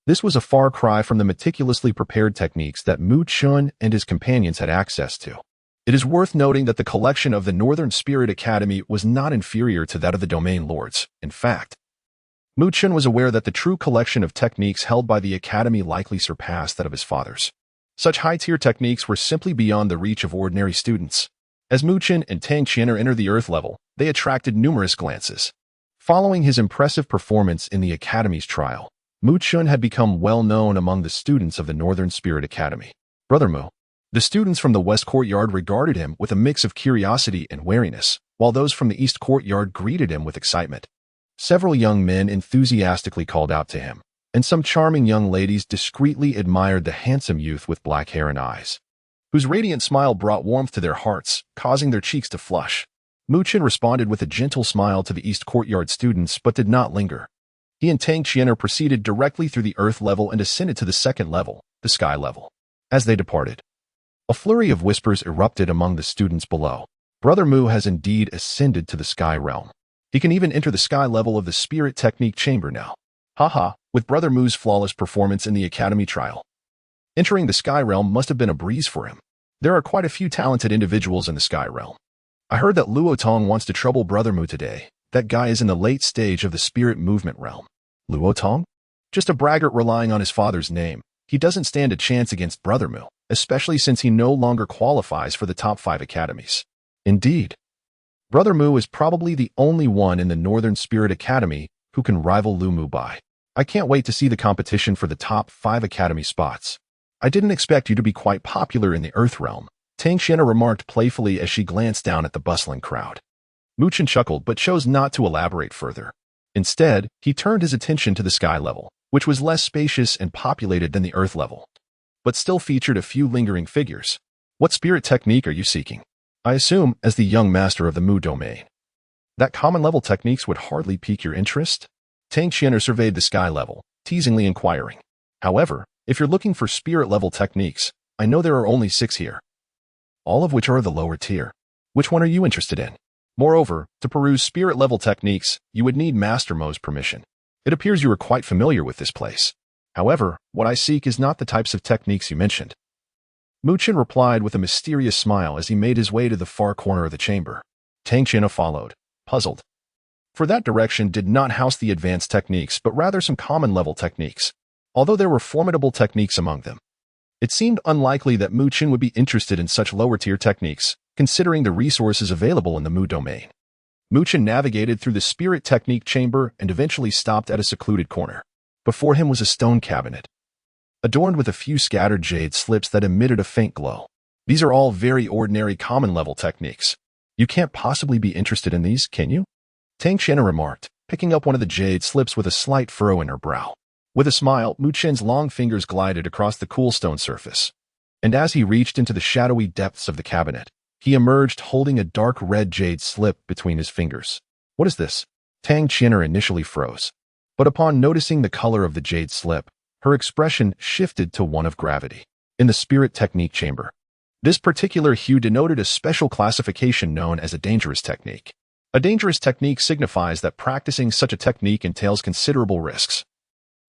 this was a far cry from the meticulously prepared techniques that Muchen and his companions had access to. It is worth noting that the collection of the Northern Spirit Academy was not inferior to that of the Domain Lords. In fact, Muchen was aware that the true collection of techniques held by the Academy likely surpassed that of his father's. Such high-tier techniques were simply beyond the reach of ordinary students. As Muchen and Tang Qianru entered the Earth level, they attracted numerous glances. Following his impressive performance in the Academy's trial, Muchen had become well known among the students of the Northern Spirit Academy. Brother Mu. The students from the West Courtyard regarded him with a mix of curiosity and wariness, while those from the East Courtyard greeted him with excitement. Several young men enthusiastically called out to him, and some charming young ladies discreetly admired the handsome youth with black hair and eyes, whose radiant smile brought warmth to their hearts, causing their cheeks to flush. Muchen responded with a gentle smile to the East Courtyard students but did not linger. He and Tang Qianru proceeded directly through the Earth level and ascended to the second level, the Sky level. As they departed, a flurry of whispers erupted among the students below. Brother Mu has indeed ascended to the Sky realm. He can even enter the Sky level of the Spirit Technique Chamber now. Haha, with Brother Mu's flawless performance in the Academy trial, entering the Sky realm must have been a breeze for him. There are quite a few talented individuals in the Sky realm. I heard that Luo Tong wants to trouble Brother Mu today. That guy is in the late stage of the Spirit Movement realm. Luo Tong? Just a braggart relying on his father's name. He doesn't stand a chance against Brother Mu, especially since he no longer qualifies for the top 5 academies. Indeed, Brother Mu is probably the only one in the Northern Spirit Academy who can rival Lu Mu Bai. I can't wait to see the competition for the top 5 academy spots. I didn't expect you to be quite popular in the Earth realm, Tang Qianru remarked playfully as she glanced down at the bustling crowd. Muchen chuckled but chose not to elaborate further. Instead, he turned his attention to the Sky level, which was less spacious and populated than the Earth level, but still featured a few lingering figures. What spirit technique are you seeking? I assume, as the young master of the Mu domain, that common-level techniques would hardly pique your interest? Tang Qianru surveyed the Sky level, teasingly inquiring. However, if you're looking for spirit-level techniques, I know there are only 6 here, all of which are of the lower tier. Which one are you interested in? Moreover, to peruse spirit-level techniques, you would need Master Mo's permission. It appears you are quite familiar with this place. However, what I seek is not the types of techniques you mentioned. Muchen replied with a mysterious smile as he made his way to the far corner of the chamber. Tang Qianru followed, puzzled. For that direction did not house the advanced techniques but rather some common-level techniques, although there were formidable techniques among them. It seemed unlikely that Muchen would be interested in such lower-tier techniques, considering the resources available in the Mu domain. Muchen navigated through the spirit technique chamber and eventually stopped at a secluded corner. Before him was a stone cabinet, adorned with a few scattered jade slips that emitted a faint glow. These are all very ordinary common-level techniques. You can't possibly be interested in these, can you? Tang Qianru remarked, picking up one of the jade slips with a slight furrow in her brow. With a smile, Muchen's long fingers glided across the cool stone surface. and as he reached into the shadowy depths of the cabinet, he emerged holding a dark red jade slip between his fingers. What is this? Tang Qian'er initially froze, but upon noticing the color of the jade slip, her expression shifted to one of gravity. In the spirit technique chamber, this particular hue denoted a special classification known as a dangerous technique. A dangerous technique signifies that practicing such a technique entails considerable risks,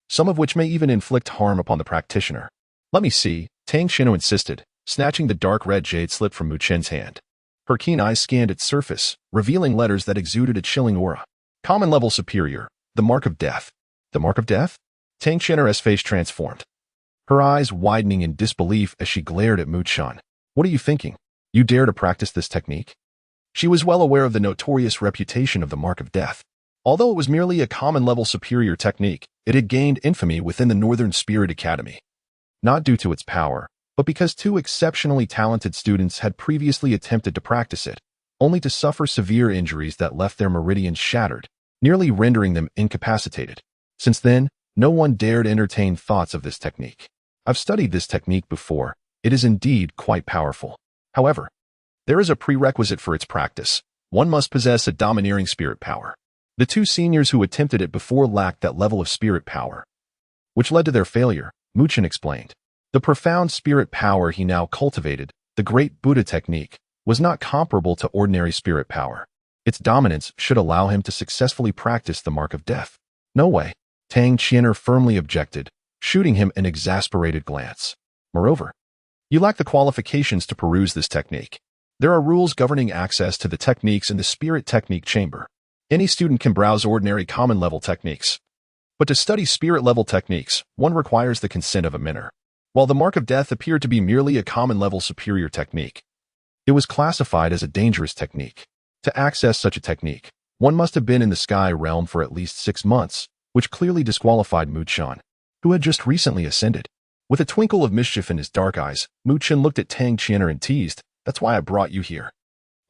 some of which may even inflict harm upon the practitioner. Let me see, Tang Qian'er insisted, snatching the dark red jade slip from Mu Chen's hand. Her keen eyes scanned its surface, revealing letters that exuded a chilling aura. Common level superior, the mark of death. The mark of death? Tang Qian'er's face transformed, her eyes widening in disbelief as she glared at Mu Chen. What are you thinking? You dare to practice this technique? She was well aware of the notorious reputation of the mark of death. Although it was merely a common-level superior technique, it had gained infamy within the Northern Spirit Academy. Not due to its power, but because two exceptionally talented students had previously attempted to practice it, only to suffer severe injuries that left their meridians shattered, nearly rendering them incapacitated. Since then, no one dared entertain thoughts of this technique. I've studied this technique before. It is indeed quite powerful. However, there is a prerequisite for its practice. One must possess a domineering spirit power. The two seniors who attempted it before lacked that level of spirit power, which led to their failure, Mu Chen explained. The profound spirit power he now cultivated, the great Buddha technique, was not comparable to ordinary spirit power. Its dominance should allow him to successfully practice the mark of death. No way, Tang Qian'er firmly objected, shooting him an exasperated glance. Moreover, you lack the qualifications to peruse this technique. There are rules governing access to the techniques in the spirit technique chamber. Any student can browse ordinary common-level techniques, but to study spirit-level techniques, one requires the consent of a minor. While the mark of death appeared to be merely a common-level superior technique, it was classified as a dangerous technique. To access such a technique, one must have been in the sky realm for at least 6 months, which clearly disqualified Mu Chen, who had just recently ascended. With a twinkle of mischief in his dark eyes, Mu Chen looked at Tang Qian'er and teased, "That's why I brought you here.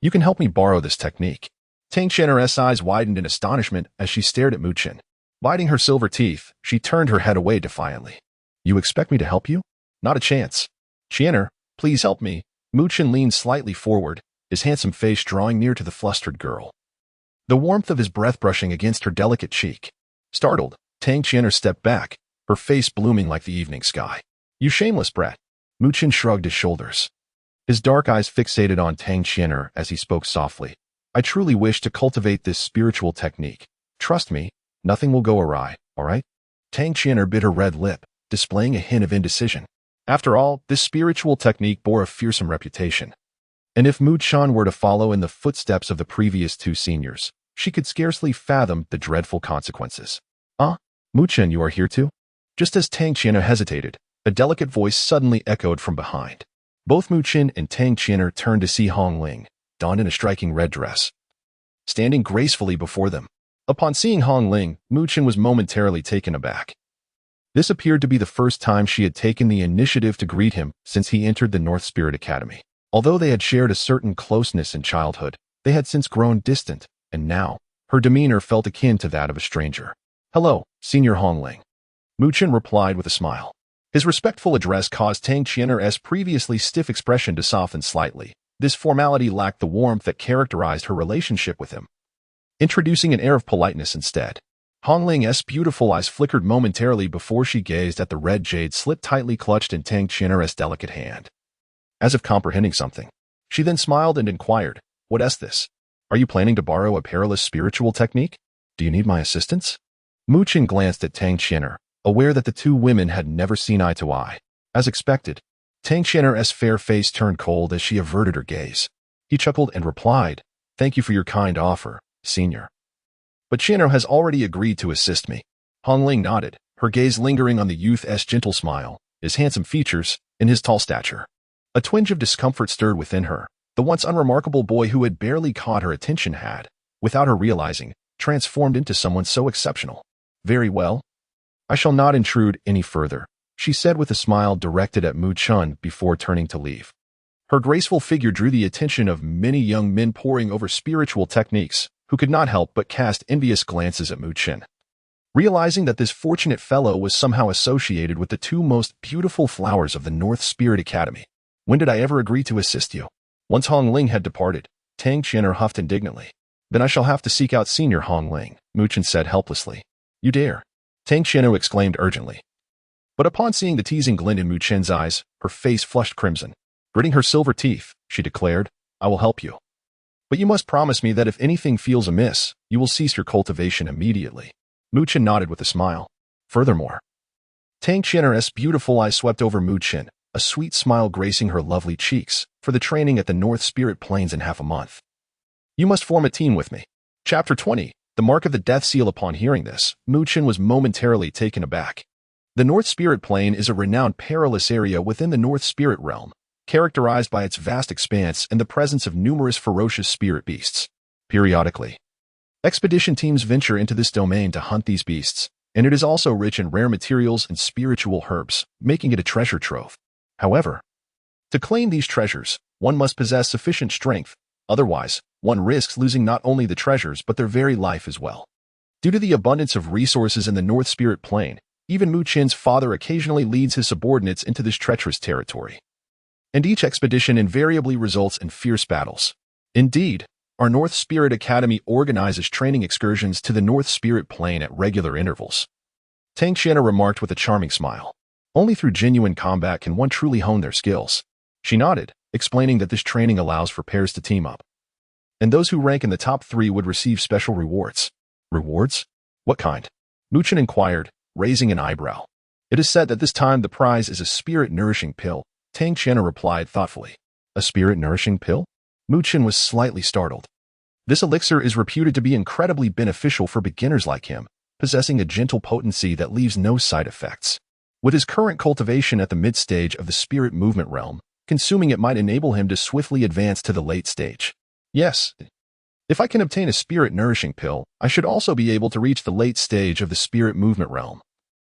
You can help me borrow this technique." Tang Qian'er's eyes widened in astonishment as she stared at Mu Chen. Biting her silver teeth, she turned her head away defiantly. "You expect me to help you? Not a chance. Qian'er, please help me." Mu Chen leaned slightly forward, his handsome face drawing near to the flustered girl, the warmth of his breath brushing against her delicate cheek. Startled, Tang Qian'er stepped back, her face blooming like the evening sky. "You shameless brat." Mu Chen shrugged his shoulders, his dark eyes fixated on Tang Qian'er as he spoke softly. "I truly wish to cultivate this spiritual technique. Trust me, nothing will go awry, all right?" Tang Qian'er bit her red lip, displaying a hint of indecision. After all, this spiritual technique bore a fearsome reputation, and if Mu Chen were to follow in the footsteps of the previous two seniors, she could scarcely fathom the dreadful consequences. Mu Chen, you are here too?" Just as Tang Qian'er hesitated, a delicate voice suddenly echoed from behind. Both Mu Chen and Tang Qian'er turned to see Hong Ling, donned in a striking red dress, standing gracefully before them. Upon seeing Hong Ling, Mu Chen was momentarily taken aback. This appeared to be the first time she had taken the initiative to greet him since he entered the North Spirit Academy. Although they had shared a certain closeness in childhood, they had since grown distant, and now, her demeanor felt akin to that of a stranger. "Hello, Senior Hong Ling," Mu Chen replied with a smile. His respectful address caused Tang Qian'er's previously stiff expression to soften slightly. This formality lacked the warmth that characterized her relationship with him, introducing an air of politeness instead. Hong Ling's beautiful eyes flickered momentarily before she gazed at the red jade slip tightly clutched in Tang Qian'er's delicate hand. As if comprehending something, she then smiled and inquired, "What is this? Are you planning to borrow a perilous spiritual technique? Do you need my assistance?" Mu Chen glanced at Tang Qian'er, aware that the two women had never seen eye to eye. As expected, Tang Qian'er's fair face turned cold as she averted her gaze. He chuckled and replied, "Thank you for your kind offer, Senior. But Qian'er has already agreed to assist me." Hong Ling nodded, her gaze lingering on the youth's gentle smile, his handsome features, and his tall stature. A twinge of discomfort stirred within her. The once unremarkable boy who had barely caught her attention had, without her realizing, transformed into someone so exceptional. "Very well. I shall not intrude any further," she said with a smile directed at Mu Chen before turning to leave. Her graceful figure drew the attention of many young men poring over spiritual techniques, who could not help but cast envious glances at Mu Chen. Realizing that this fortunate fellow was somehow associated with the two most beautiful flowers of the North Spirit Academy, When did I ever agree to assist you? Once Hong Ling had departed, Tang Qian'er huffed indignantly. Then I shall have to seek out Senior Hong Ling, Mu Chen said helplessly. You dare? Tang Qian'er exclaimed urgently. But upon seeing the teasing glint in Mu Chen's eyes, her face flushed crimson. Gritting her silver teeth, she declared, I will help you. But you must promise me that if anything feels amiss, you will cease your cultivation immediately. Mu Chen nodded with a smile. Furthermore, Tang Qian'er's beautiful eyes swept over Mu Chen, a sweet smile gracing her lovely cheeks, for the training at the North Spirit Plains in half a month. You must form a team with me. Chapter 20, The Mark of the Death Seal. Upon hearing this, Mu Chen was momentarily taken aback. The North Spirit Plain is a renowned perilous area within the North Spirit realm, characterized by its vast expanse and the presence of numerous ferocious spirit beasts. Periodically, expedition teams venture into this domain to hunt these beasts, and it is also rich in rare materials and spiritual herbs, making it a treasure trove. However, to claim these treasures, one must possess sufficient strength, otherwise, one risks losing not only the treasures but their very life as well. Due to the abundance of resources in the North Spirit Plain, even Mu Chen's father occasionally leads his subordinates into this treacherous territory. And each expedition invariably results in fierce battles. Indeed, our North Spirit Academy organizes training excursions to the North Spirit Plain at regular intervals. Tang Qian'er remarked with a charming smile. Only through genuine combat can one truly hone their skills. She nodded, explaining that this training allows for pairs to team up. And those who rank in the top 3 would receive special rewards. Rewards? What kind? Mu Chen inquired, raising an eyebrow. It is said that this time the prize is a spirit-nourishing pill, Tang Qian'er replied thoughtfully. A spirit-nourishing pill? Mu Chen was slightly startled. This elixir is reputed to be incredibly beneficial for beginners like him, possessing a gentle potency that leaves no side effects. With his current cultivation at the mid-stage of the spirit movement realm, consuming it might enable him to swiftly advance to the late stage. Yes, if I can obtain a spirit-nourishing pill, I should also be able to reach the late stage of the spirit movement realm.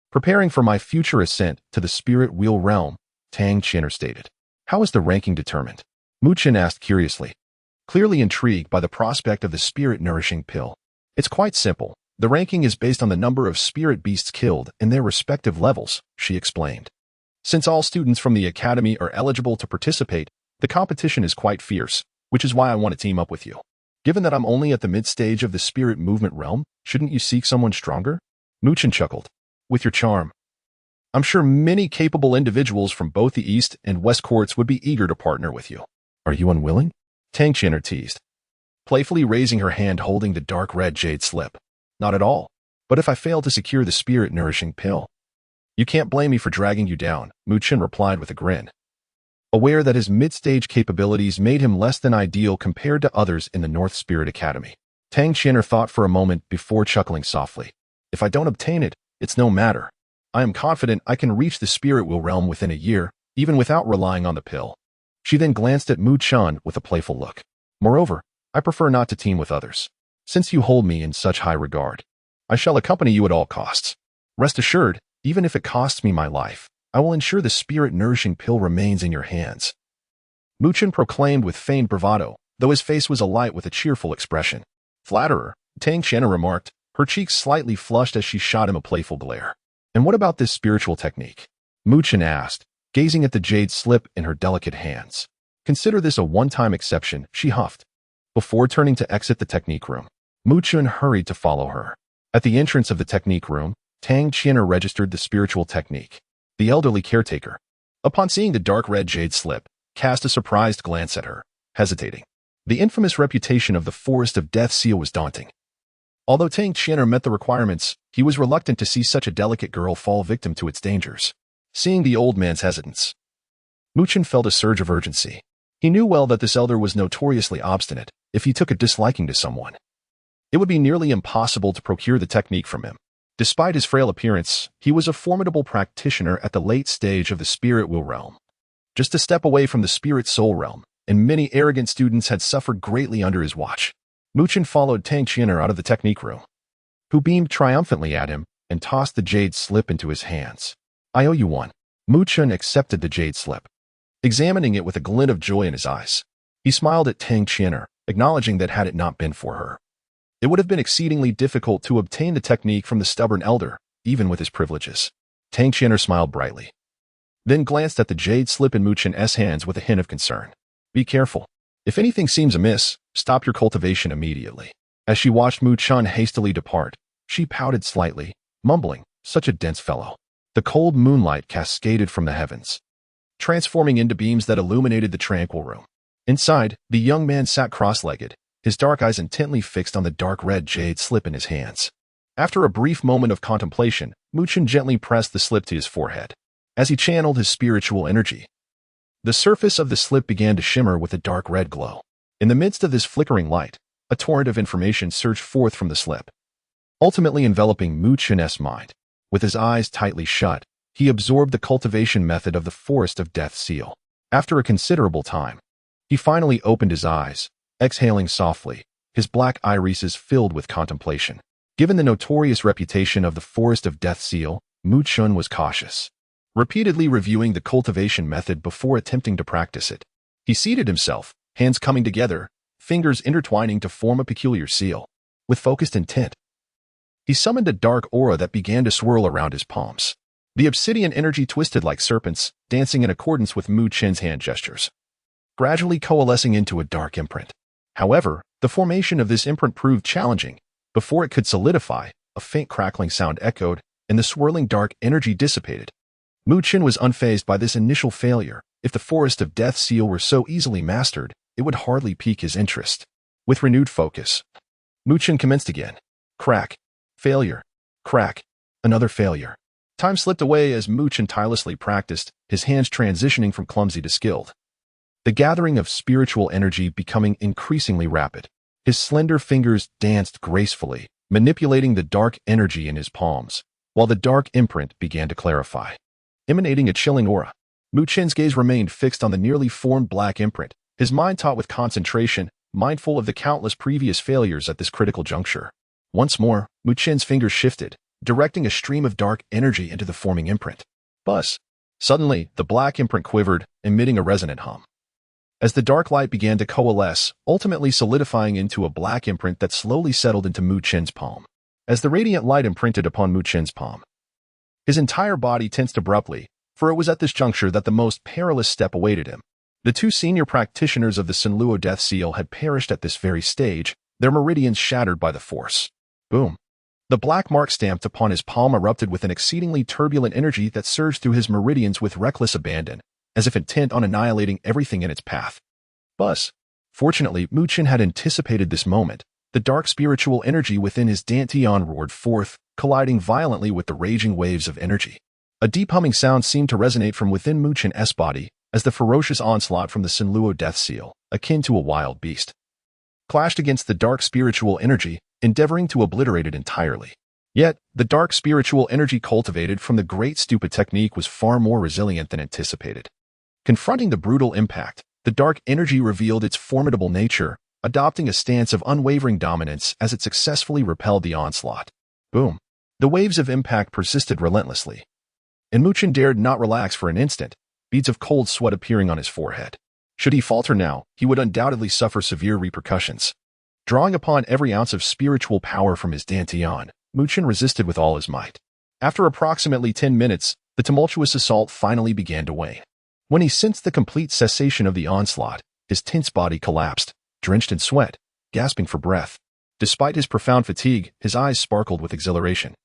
Preparing for my future ascent to the spirit wheel realm, Tang Qian'er stated. How is the ranking determined? Mu Chen asked curiously, clearly intrigued by the prospect of the spirit-nourishing pill. It's quite simple. The ranking is based on the number of spirit beasts killed and their respective levels, she explained. Since all students from the academy are eligible to participate, the competition is quite fierce, which is why I want to team up with you. Given that I'm only at the mid-stage of the spirit movement realm, shouldn't you seek someone stronger? Mu Chen chuckled. With your charm, I'm sure many capable individuals from both the East and West courts would be eager to partner with you. Are you unwilling? Tang Qian'er teased, playfully raising her hand holding the dark red jade slip. Not at all. But if I fail to secure the spirit-nourishing pill, you can't blame me for dragging you down, Mu Chen replied with a grin. Aware that his mid-stage capabilities made him less than ideal compared to others in the North Spirit Academy, Tang Qian'er thought for a moment before chuckling softly. If I don't obtain it, it's no matter. I am confident I can reach the spirit wheel realm within a year, even without relying on the pill. She then glanced at Mu Chen with a playful look. Moreover, I prefer not to team with others. Since you hold me in such high regard, I shall accompany you at all costs. Rest assured, even if it costs me my life, I will ensure the spirit-nourishing pill remains in your hands. Mu Chen proclaimed with feigned bravado, though his face was alight with a cheerful expression. Flatterer, Tang Qian'er remarked, her cheeks slightly flushed as she shot him a playful glare. And what about this spiritual technique? Mu Chen asked, gazing at the jade slip in her delicate hands. Consider this a one-time exception, she huffed. Before turning to exit the technique room, Mu Chen hurried to follow her. At the entrance of the technique room, Tang Qian'er registered the spiritual technique. The elderly caretaker, upon seeing the dark red jade slip, cast a surprised glance at her, hesitating. The infamous reputation of the Forest of Death seal was daunting. Although Tang Qian'er met the requirements, he was reluctant to see such a delicate girl fall victim to its dangers. Seeing the old man's hesitance, Mu Chen felt a surge of urgency. He knew well that this elder was notoriously obstinate. If he took a disliking to someone, it would be nearly impossible to procure the technique from him. Despite his frail appearance, he was a formidable practitioner at the late stage of the spirit wheel realm. Just a step away from the spirit soul realm, and many arrogant students had suffered greatly under his watch. Mu Chen followed Tang Qian'er out of the technique room, who beamed triumphantly at him and tossed the jade slip into his hands. I owe you one. Mu Chen accepted the jade slip, examining it with a glint of joy in his eyes. He smiled at Tang Qian'er, acknowledging that had it not been for her, it would have been exceedingly difficult to obtain the technique from the stubborn elder, even with his privileges. Tang Qian'er smiled brightly. then glanced at the jade slip in Mu Chen's hands with a hint of concern. Be careful. If anything seems amiss, stop your cultivation immediately. As she watched Mu Chen hastily depart, she pouted slightly, mumbling, such a dense fellow. The cold moonlight cascaded from the heavens, transforming into beams that illuminated the tranquil room. Inside, the young man sat cross-legged, his dark eyes intently fixed on the dark red jade slip in his hands. After a brief moment of contemplation, Mu Chen gently pressed the slip to his forehead. As he channeled his spiritual energy, the surface of the slip began to shimmer with a dark red glow. In the midst of this flickering light, a torrent of information surged forth from the slip, ultimately enveloping Mu Chen's mind. With his eyes tightly shut, he absorbed the cultivation method of the Forest of Death seal. After a considerable time, he finally opened his eyes, exhaling softly, his black irises filled with contemplation. Given the notorious reputation of the Forest of Death seal, Mu Chen was cautious, repeatedly reviewing the cultivation method before attempting to practice it. He seated himself, hands coming together, fingers intertwining to form a peculiar seal. With focused intent, he summoned a dark aura that began to swirl around his palms. The obsidian energy twisted like serpents, dancing in accordance with Mu Chen's hand gestures, gradually coalescing into a dark imprint. However, the formation of this imprint proved challenging. Before it could solidify, a faint crackling sound echoed, and the swirling dark energy dissipated. Mu Chen was unfazed by this initial failure. If the Forest of Death seal were so easily mastered, it would hardly pique his interest. With renewed focus, Mu Chen commenced again. Crack. Failure. Crack. Another failure. Time slipped away as Mu Chen tirelessly practiced, his hands transitioning from clumsy to skilled, the gathering of spiritual energy becoming increasingly rapid. His slender fingers danced gracefully, manipulating the dark energy in his palms, while the dark imprint began to clarify, emanating a chilling aura. Mu Chen's gaze remained fixed on the nearly formed black imprint, his mind taut with concentration, mindful of the countless previous failures at this critical juncture. Once more, Mu Chen's fingers shifted, directing a stream of dark energy into the forming imprint. Buzz! Suddenly, the black imprint quivered, emitting a resonant hum. As the dark light began to coalesce, ultimately solidifying into a black imprint that slowly settled into Mu Chen's palm. As the radiant light imprinted upon Mu Chen's palm, his entire body tensed abruptly, for it was at this juncture that the most perilous step awaited him. The two senior practitioners of the Sinluo Death Seal had perished at this very stage, their meridians shattered by the force. Boom. The black mark stamped upon his palm erupted with an exceedingly turbulent energy that surged through his meridians with reckless abandon, as if intent on annihilating everything in its path. Buzz! Fortunately, Mu Chen had anticipated this moment. The dark spiritual energy within his dantian roared forth, colliding violently with the raging waves of energy. A deep humming sound seemed to resonate from within Mu Chen's body, as the ferocious onslaught from the Sinluo Death Seal, akin to a wild beast, clashed against the dark spiritual energy, endeavoring to obliterate it entirely. Yet, the dark spiritual energy cultivated from the Great Stupid Technique was far more resilient than anticipated. Confronting the brutal impact, the dark energy revealed its formidable nature, adopting a stance of unwavering dominance as it successfully repelled the onslaught. Boom. The waves of impact persisted relentlessly, and Mu Chen dared not relax for an instant, beads of cold sweat appearing on his forehead. Should he falter now, he would undoubtedly suffer severe repercussions. Drawing upon every ounce of spiritual power from his dantian, Mu Chen resisted with all his might. After approximately 10 minutes, the tumultuous assault finally began to wane. When he sensed the complete cessation of the onslaught, his tense body collapsed, drenched in sweat, gasping for breath. Despite his profound fatigue, his eyes sparkled with exhilaration.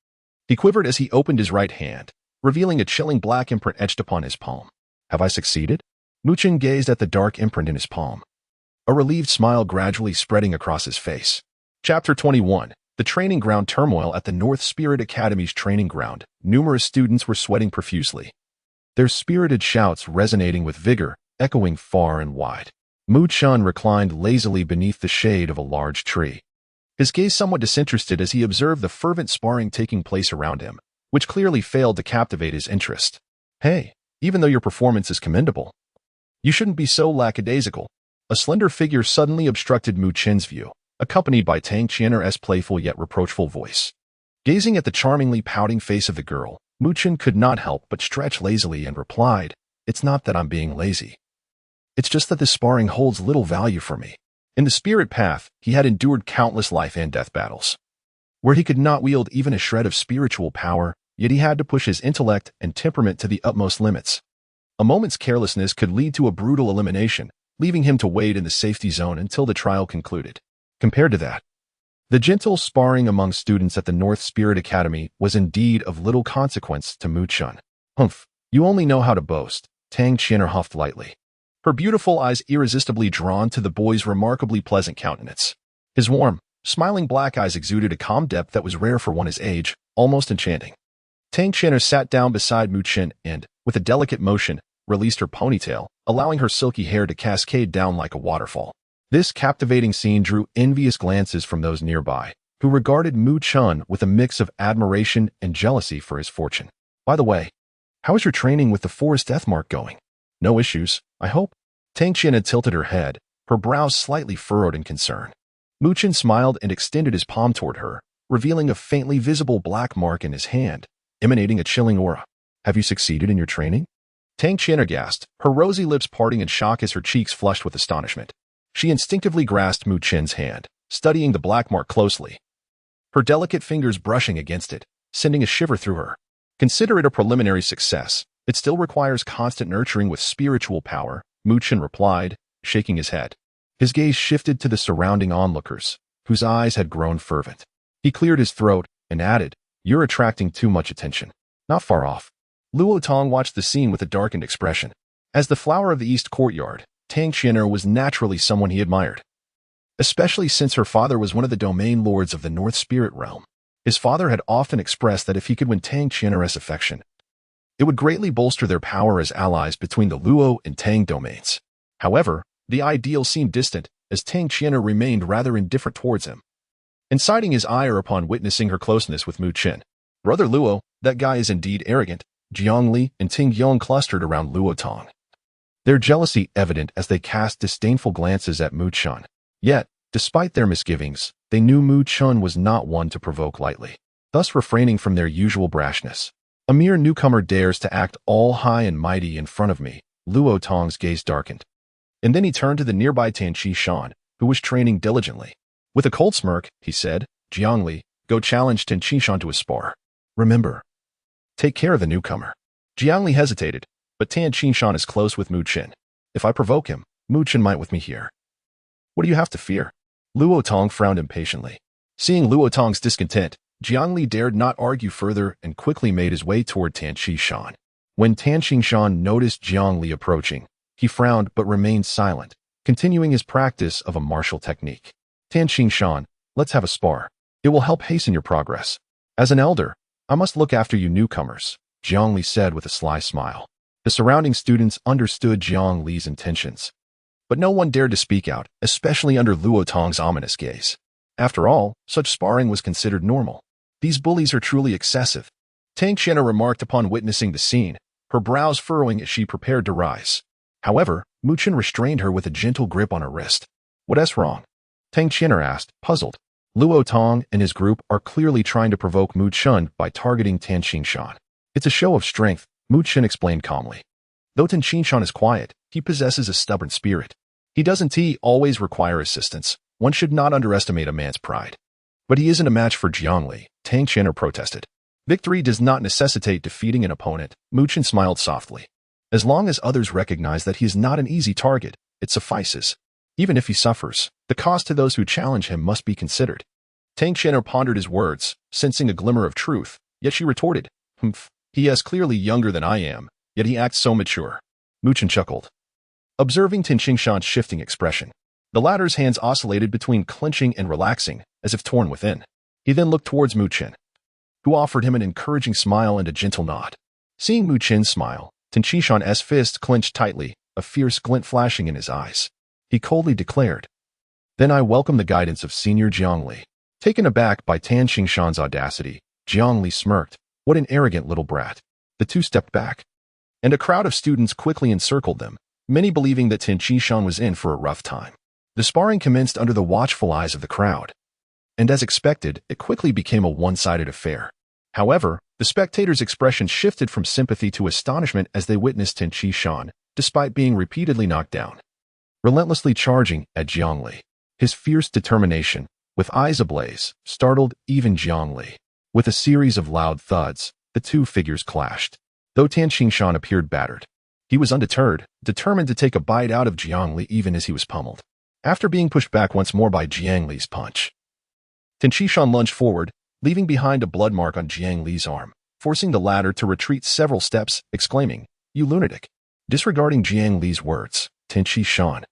He quivered as he opened his right hand, revealing a chilling black imprint etched upon his palm. Have I succeeded? Mu Chen gazed at the dark imprint in his palm, a relieved smile gradually spreading across his face. Chapter 21. The training ground turmoil at the North Spirit Academy's training ground. Numerous students were sweating profusely, their spirited shouts resonating with vigor, echoing far and wide. Mu Chen reclined lazily beneath the shade of a large tree, his gaze somewhat disinterested as he observed the fervent sparring taking place around him, which clearly failed to captivate his interest. Hey, even though your performance is commendable, you shouldn't be so lackadaisical. A slender figure suddenly obstructed Mu Chen's view, accompanied by Tang Qian'er's playful yet reproachful voice. Gazing at the charmingly pouting face of the girl, Mu Chen could not help but stretch lazily and replied, "It's not that I'm being lazy. It's just that this sparring holds little value for me." In the spirit path, he had endured countless life and death battles, where he could not wield even a shred of spiritual power, yet he had to push his intellect and temperament to the utmost limits. A moment's carelessness could lead to a brutal elimination, leaving him to wait in the safety zone until the trial concluded. Compared to that, the gentle sparring among students at the North Spirit Academy was indeed of little consequence to Mu Chun. Humph, you only know how to boast, Tang Qian'er huffed lightly, her beautiful eyes irresistibly drawn to the boy's remarkably pleasant countenance. His warm, smiling black eyes exuded a calm depth that was rare for one his age, almost enchanting. Tang Qian'er sat down beside Mu Chen and, with a delicate motion, released her ponytail, allowing her silky hair to cascade down like a waterfall. This captivating scene drew envious glances from those nearby, who regarded Mu Chun with a mix of admiration and jealousy for his fortune. By the way, how is your training with the Forest Deathmark going? No issues, I hope? Tang Qian had tilted her head, her brows slightly furrowed in concern. Mu Chen smiled and extended his palm toward her, revealing a faintly visible black mark in his hand, emanating a chilling aura. Have you succeeded in your training? Tang Qian gasped, her rosy lips parting in shock as her cheeks flushed with astonishment. She instinctively grasped Mu Chen's hand, studying the black mark closely, her delicate fingers brushing against it, sending a shiver through her. Consider it a preliminary success. It still requires constant nurturing with spiritual power, Mu Chen replied, shaking his head. His gaze shifted to the surrounding onlookers, whose eyes had grown fervent. He cleared his throat and added, "You're attracting too much attention." Not far off, Luo Tong watched the scene with a darkened expression. As the flower of the East Courtyard, Tang Qian'er was naturally someone he admired, especially since her father was one of the domain lords of the North Spirit realm. His father had often expressed that if he could win Tang Qian'er's affection, it would greatly bolster their power as allies between the Luo and Tang domains. However, the ideal seemed distant, as Tang Qian'er remained rather indifferent towards him, inciting his ire upon witnessing her closeness with Mu Chen. Brother Luo, that guy is indeed arrogant. Jiang Li and Ting Yong clustered around Luo Tong, their jealousy evident as they cast disdainful glances at Mu Chun. Yet, despite their misgivings, they knew Mu Chun was not one to provoke lightly, thus refraining from their usual brashness. A mere newcomer dares to act all high and mighty in front of me. Luo Tong's gaze darkened, and then he turned to the nearby Tan Chi Shan, who was training diligently. With a cold smirk, he said, "Jiang Li, go challenge Tan Chi Shan to a spar. Remember, take care of the newcomer." Jiang Li hesitated, but Tan Chi Shan is close with Mu Chen. If I provoke him, Mu Chen might with me here. What do you have to fear? Luo Tong frowned impatiently. Seeing Luo Tong's discontent, Jiang Li dared not argue further and quickly made his way toward Tan Chi Shan. When Tan Chi Shan noticed Jiang Li approaching, he frowned but remained silent, continuing his practice of a martial technique. Tan Chi Shan, let's have a spar. It will help hasten your progress. As an elder, I must look after you newcomers, Jiang Li said with a sly smile. The surrounding students understood Jiang Li's intentions, but no one dared to speak out, especially under Luo Tong's ominous gaze. After all, such sparring was considered normal. These bullies are truly excessive, Tang Qian'er remarked upon witnessing the scene, her brows furrowing as she prepared to rise. However, Mu Chen restrained her with a gentle grip on her wrist. What's wrong? Tang Qian'er asked, puzzled. Luo Tong and his group are clearly trying to provoke Mu Chen by targeting Tan Chi Shan. It's a show of strength, Mu Chen explained calmly. Though Tan Chi Shan is quiet, he possesses a stubborn spirit. He doesn't always require assistance. One should not underestimate a man's pride. But he isn't a match for Jiang Li, Tang Qian'er protested. Victory does not necessitate defeating an opponent, Mu Chen smiled softly. As long as others recognize that he is not an easy target, it suffices. Even if he suffers, the cost to those who challenge him must be considered. Tang Qian'er pondered his words, sensing a glimmer of truth, yet she retorted, "Humph, he is clearly younger than I am, yet he acts so mature." Mu Chen chuckled, observing Tan Chi Shan's shifting expression. The latter's hands oscillated between clenching and relaxing, as if torn within. He then looked towards Mu Chen, who offered him an encouraging smile and a gentle nod. Seeing Mu Chen smile, Tan Chi Shan's fist clenched tightly, a fierce glint flashing in his eyes. He coldly declared, "Then I welcome the guidance of Senior Jiang Li." Taken aback by Tan Chi Shan's audacity, Jiang Li smirked. What an arrogant little brat. The two stepped back, and a crowd of students quickly encircled them, many believing that Tan Chi Shan was in for a rough time. The sparring commenced under the watchful eyes of the crowd, and as expected, it quickly became a one-sided affair. However, the spectators' expression shifted from sympathy to astonishment as they witnessed Tan Chi Shan, despite being repeatedly knocked down, relentlessly charging at Jiang Li. His fierce determination, with eyes ablaze, startled even Jiang Li. With a series of loud thuds, the two figures clashed. Though Tan Chi Shan appeared battered, He was undeterred, determined to take a bite out of Jiang Li even as he was pummeled. After being pushed back once more by Jiang Li's punch, Tin Shan lunged forward, leaving behind a blood mark on Jiang Li's arm, forcing the latter to retreat several steps, exclaiming, "You lunatic!" Disregarding Jiang Li's words, Tin Shan,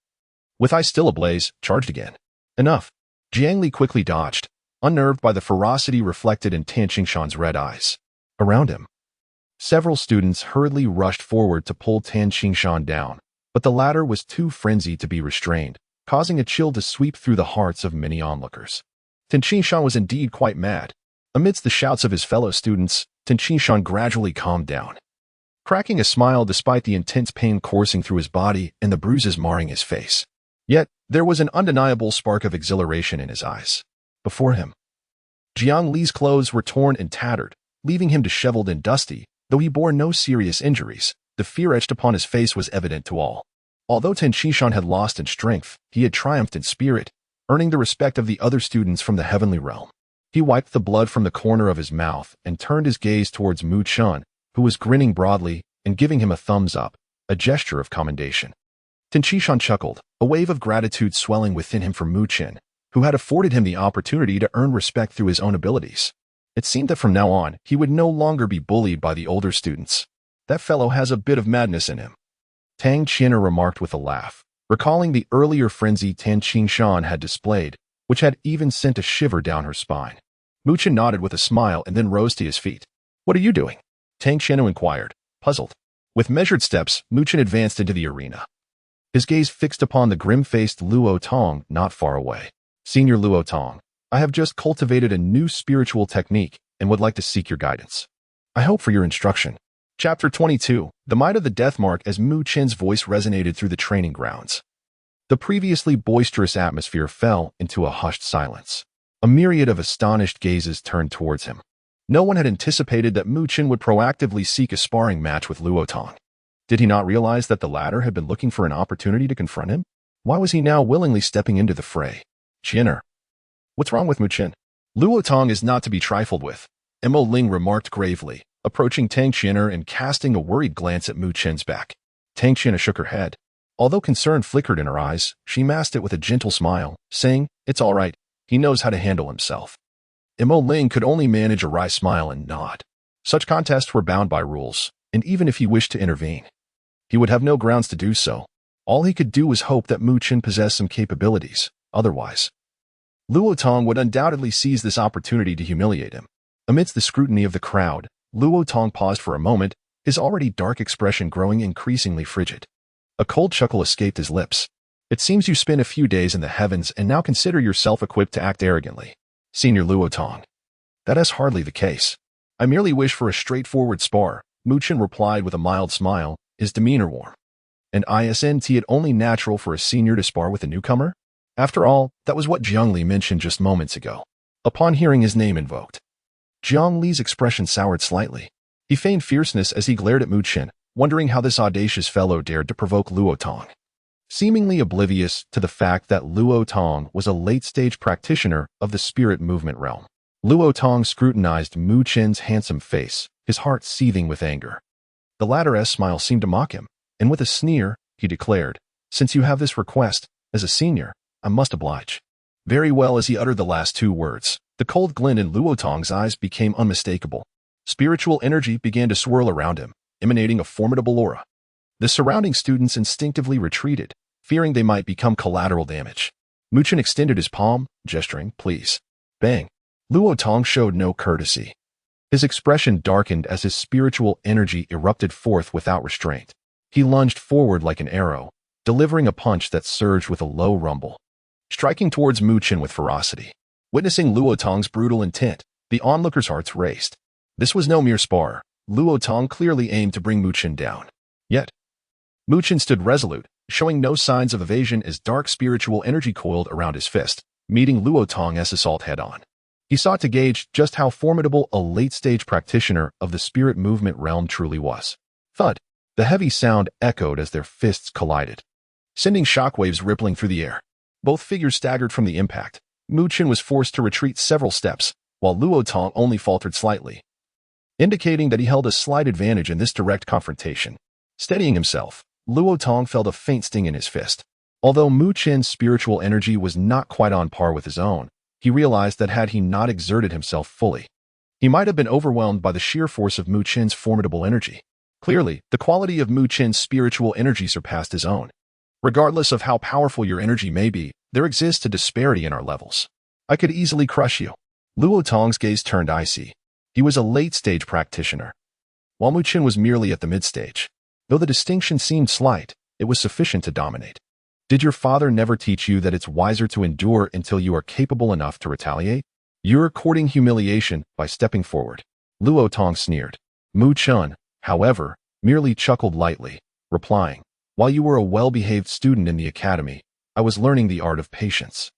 with eyes still ablaze, charged again. Enough. Jiang Li quickly dodged, unnerved by the ferocity reflected in Tin Shan's red eyes. Around him, several students hurriedly rushed forward to pull Tin Shan down, but the latter was too frenzied to be restrained, causing a chill to sweep through the hearts of many onlookers. Tin Shan was indeed quite mad. Amidst the shouts of his fellow students, Tin Shan gradually calmed down, cracking a smile despite the intense pain coursing through his body and the bruises marring his face. Yet, there was an undeniable spark of exhilaration in his eyes. Before him, Jiang Li's clothes were torn and tattered, leaving him disheveled and dusty. Though he bore no serious injuries, the fear etched upon his face was evident to all. Although Tin Shan had lost in strength, he had triumphed in spirit, earning the respect of the other students from the heavenly realm. He wiped the blood from the corner of his mouth and turned his gaze towards Mu Chun, who was grinning broadly and giving him a thumbs up, a gesture of commendation. Tin Shan chuckled, a wave of gratitude swelling within him for Mu Chun, who had afforded him the opportunity to earn respect through his own abilities. It seemed that from now on, he would no longer be bullied by the older students. That fellow has a bit of madness in him, Tang Qian'er remarked with a laugh, recalling the earlier frenzy Tin Shan had displayed, which had even sent a shiver down her spine. Mu Chun nodded with a smile and then rose to his feet. "What are you doing?" Tang Qian'er inquired, puzzled. With measured steps, Mu Chun advanced into the arena, his gaze fixed upon the grim-faced Luo Tong not far away. "Senior Luo Tong, I have just cultivated a new spiritual technique and would like to seek your guidance. I hope for your instruction." Chapter 22, The Might of the Death Mark. As Mu Chun's voice resonated through the training grounds, the previously boisterous atmosphere fell into a hushed silence. A myriad of astonished gazes turned towards him. No one had anticipated that Mu Chun would proactively seek a sparring match with Luo Tong. Did he not realize that the latter had been looking for an opportunity to confront him? Why was he now willingly stepping into the fray? "Qian'er, what's wrong with Mu Chun?" "Luo Tong is not to be trifled with," Mo Ling remarked gravely, approaching Tang Qian'er and casting a worried glance at Mu Chun's back. Tang Qian'er shook her head. Although concern flickered in her eyes, she masked it with a gentle smile, saying, "It's all right. He knows how to handle himself." Mo Ling could only manage a wry smile and nod. Such contests were bound by rules, and even if he wished to intervene, he would have no grounds to do so. All he could do was hope that Mu Chun possessed some capabilities. Otherwise, Luo Tong would undoubtedly seize this opportunity to humiliate him. Amidst the scrutiny of the crowd, Luo Tong paused for a moment, his already dark expression growing increasingly frigid. A cold chuckle escaped his lips. "It seems you spent a few days in the heavens and now consider yourself equipped to act arrogantly, Senior Luo Tong. That is hardly the case. I merely wish for a straightforward spar," Mu Chun replied with a mild smile, his demeanor warm. "And isn't it only natural for a senior to spar with a newcomer? After all, that was what Jiang Li mentioned just moments ago." Upon hearing his name invoked, Jiang Li's expression soured slightly. He feigned fierceness as he glared at Mu Chun, wondering how this audacious fellow dared to provoke Luo Tong. Seemingly oblivious to the fact that Luo Tong was a late-stage practitioner of the spirit movement realm, Luo Tong scrutinized Mu Chun's handsome face, his heart seething with anger. The latter's smile seemed to mock him, and with a sneer, he declared, "Since you have this request, as a senior, I must oblige." Very well. As he uttered the last two words, the cold glint in Luo Tong's eyes became unmistakable. Spiritual energy began to swirl around him, emanating a formidable aura. The surrounding students instinctively retreated, fearing they might become collateral damage. Mu Chun extended his palm, gesturing, "Please." Bang! Luo Tong showed no courtesy. His expression darkened as his spiritual energy erupted forth without restraint. He lunged forward like an arrow, delivering a punch that surged with a low rumble, striking towards Mu Chun with ferocity. Witnessing Luo Tong's brutal intent, the onlookers' hearts raced. This was no mere spar. Luo Tong clearly aimed to bring Mu Chun down. Yet, Mu Chun stood resolute, showing no signs of evasion as dark spiritual energy coiled around his fist, meeting Luo Tong's assault head-on. He sought to gauge just how formidable a late-stage practitioner of the spirit movement realm truly was. Thud! The heavy sound echoed as their fists collided, sending shockwaves rippling through the air. Both figures staggered from the impact. Mu Chun was forced to retreat several steps, while Luo Tong only faltered slightly, indicating that he held a slight advantage in this direct confrontation. Steadying himself, Luo Tong felt a faint sting in his fist. Although Mu Qin's spiritual energy was not quite on par with his own, he realized that had he not exerted himself fully, he might have been overwhelmed by the sheer force of Mu Qin's formidable energy. Clearly, the quality of Mu Qin's spiritual energy surpassed his own. Regardless of how powerful your energy may be, there exists a disparity in our levels. I could easily crush you. Luo Tong's gaze turned icy. He was a late-stage practitioner, while Mu Qin was merely at the mid-stage. Though the distinction seemed slight, it was sufficient to dominate. Did your father never teach you that it's wiser to endure until you are capable enough to retaliate? You're courting humiliation by stepping forward. Luo Tong sneered. Mu Qin, however, merely chuckled lightly, replying, while you were a well-behaved student in the academy, I was learning the art of patience.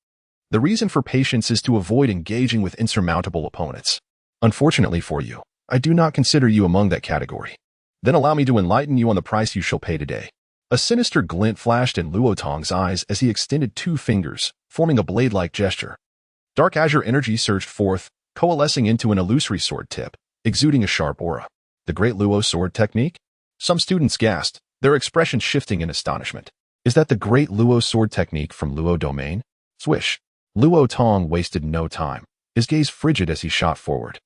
The reason for patience is to avoid engaging with insurmountable opponents. Unfortunately for you, I do not consider you among that category. Then allow me to enlighten you on the price you shall pay today. A sinister glint flashed in Luo Tong's eyes as he extended 2 fingers, forming a blade-like gesture. Dark azure energy surged forth, coalescing into an illusory sword tip, exuding a sharp aura. The Great Luo Sword Technique? Some students gasped, their expressions shifting in astonishment. Is that the Great Luo Sword Technique from Luo Domain? Swish. Luo Tong wasted no time, his gaze frigid as he shot forward.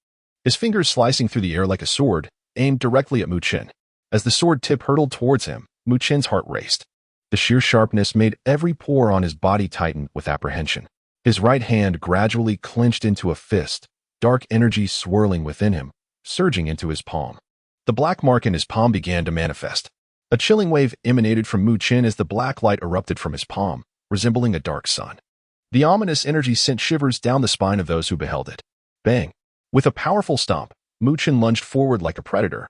His fingers slicing through the air like a sword, aimed directly at Mu Qin. As the sword tip hurtled towards him, Mu Qin's heart raced. The sheer sharpness made every pore on his body tighten with apprehension. His right hand gradually clenched into a fist, dark energy swirling within him, surging into his palm. The black mark in his palm began to manifest. A chilling wave emanated from Mu Qin as the black light erupted from his palm, resembling a dark sun. The ominous energy sent shivers down the spine of those who beheld it. Bang! With a powerful stomp, Mu Qin lunged forward like a predator,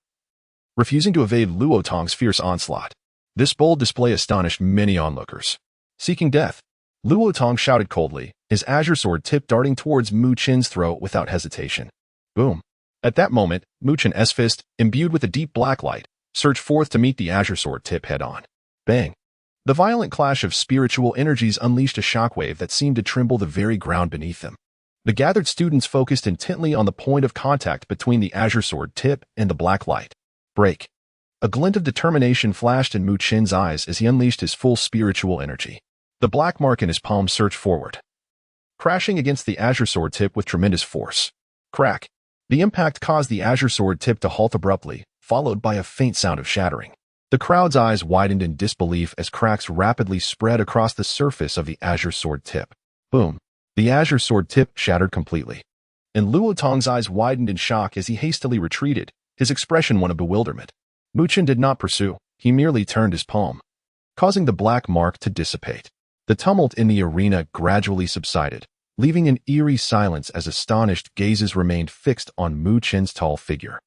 refusing to evade Luo Tong's fierce onslaught. This bold display astonished many onlookers. Seeking death, Luo Tong shouted coldly, his azure sword tip darting towards Mu Qin's throat without hesitation. Boom! At that moment, Mu Qin's fist, imbued with a deep black light, surged forth to meet the azure sword tip head-on. Bang! The violent clash of spiritual energies unleashed a shockwave that seemed to tremble the very ground beneath them. The gathered students focused intently on the point of contact between the azure sword tip and the black light. Break! A glint of determination flashed in Mu Qin's eyes as he unleashed his full spiritual energy. The black mark in his palm surged forward, crashing against the azure sword tip with tremendous force. Crack! The impact caused the azure sword tip to halt abruptly, followed by a faint sound of shattering. The crowd's eyes widened in disbelief as cracks rapidly spread across the surface of the azure sword tip. Boom! The azure sword tip shattered completely. And Luo Tong's eyes widened in shock as he hastily retreated, his expression one of bewilderment. Mu Qin did not pursue, he merely turned his palm, causing the black mark to dissipate. The tumult in the arena gradually subsided, leaving an eerie silence as astonished gazes remained fixed on Mu Qin's tall figure.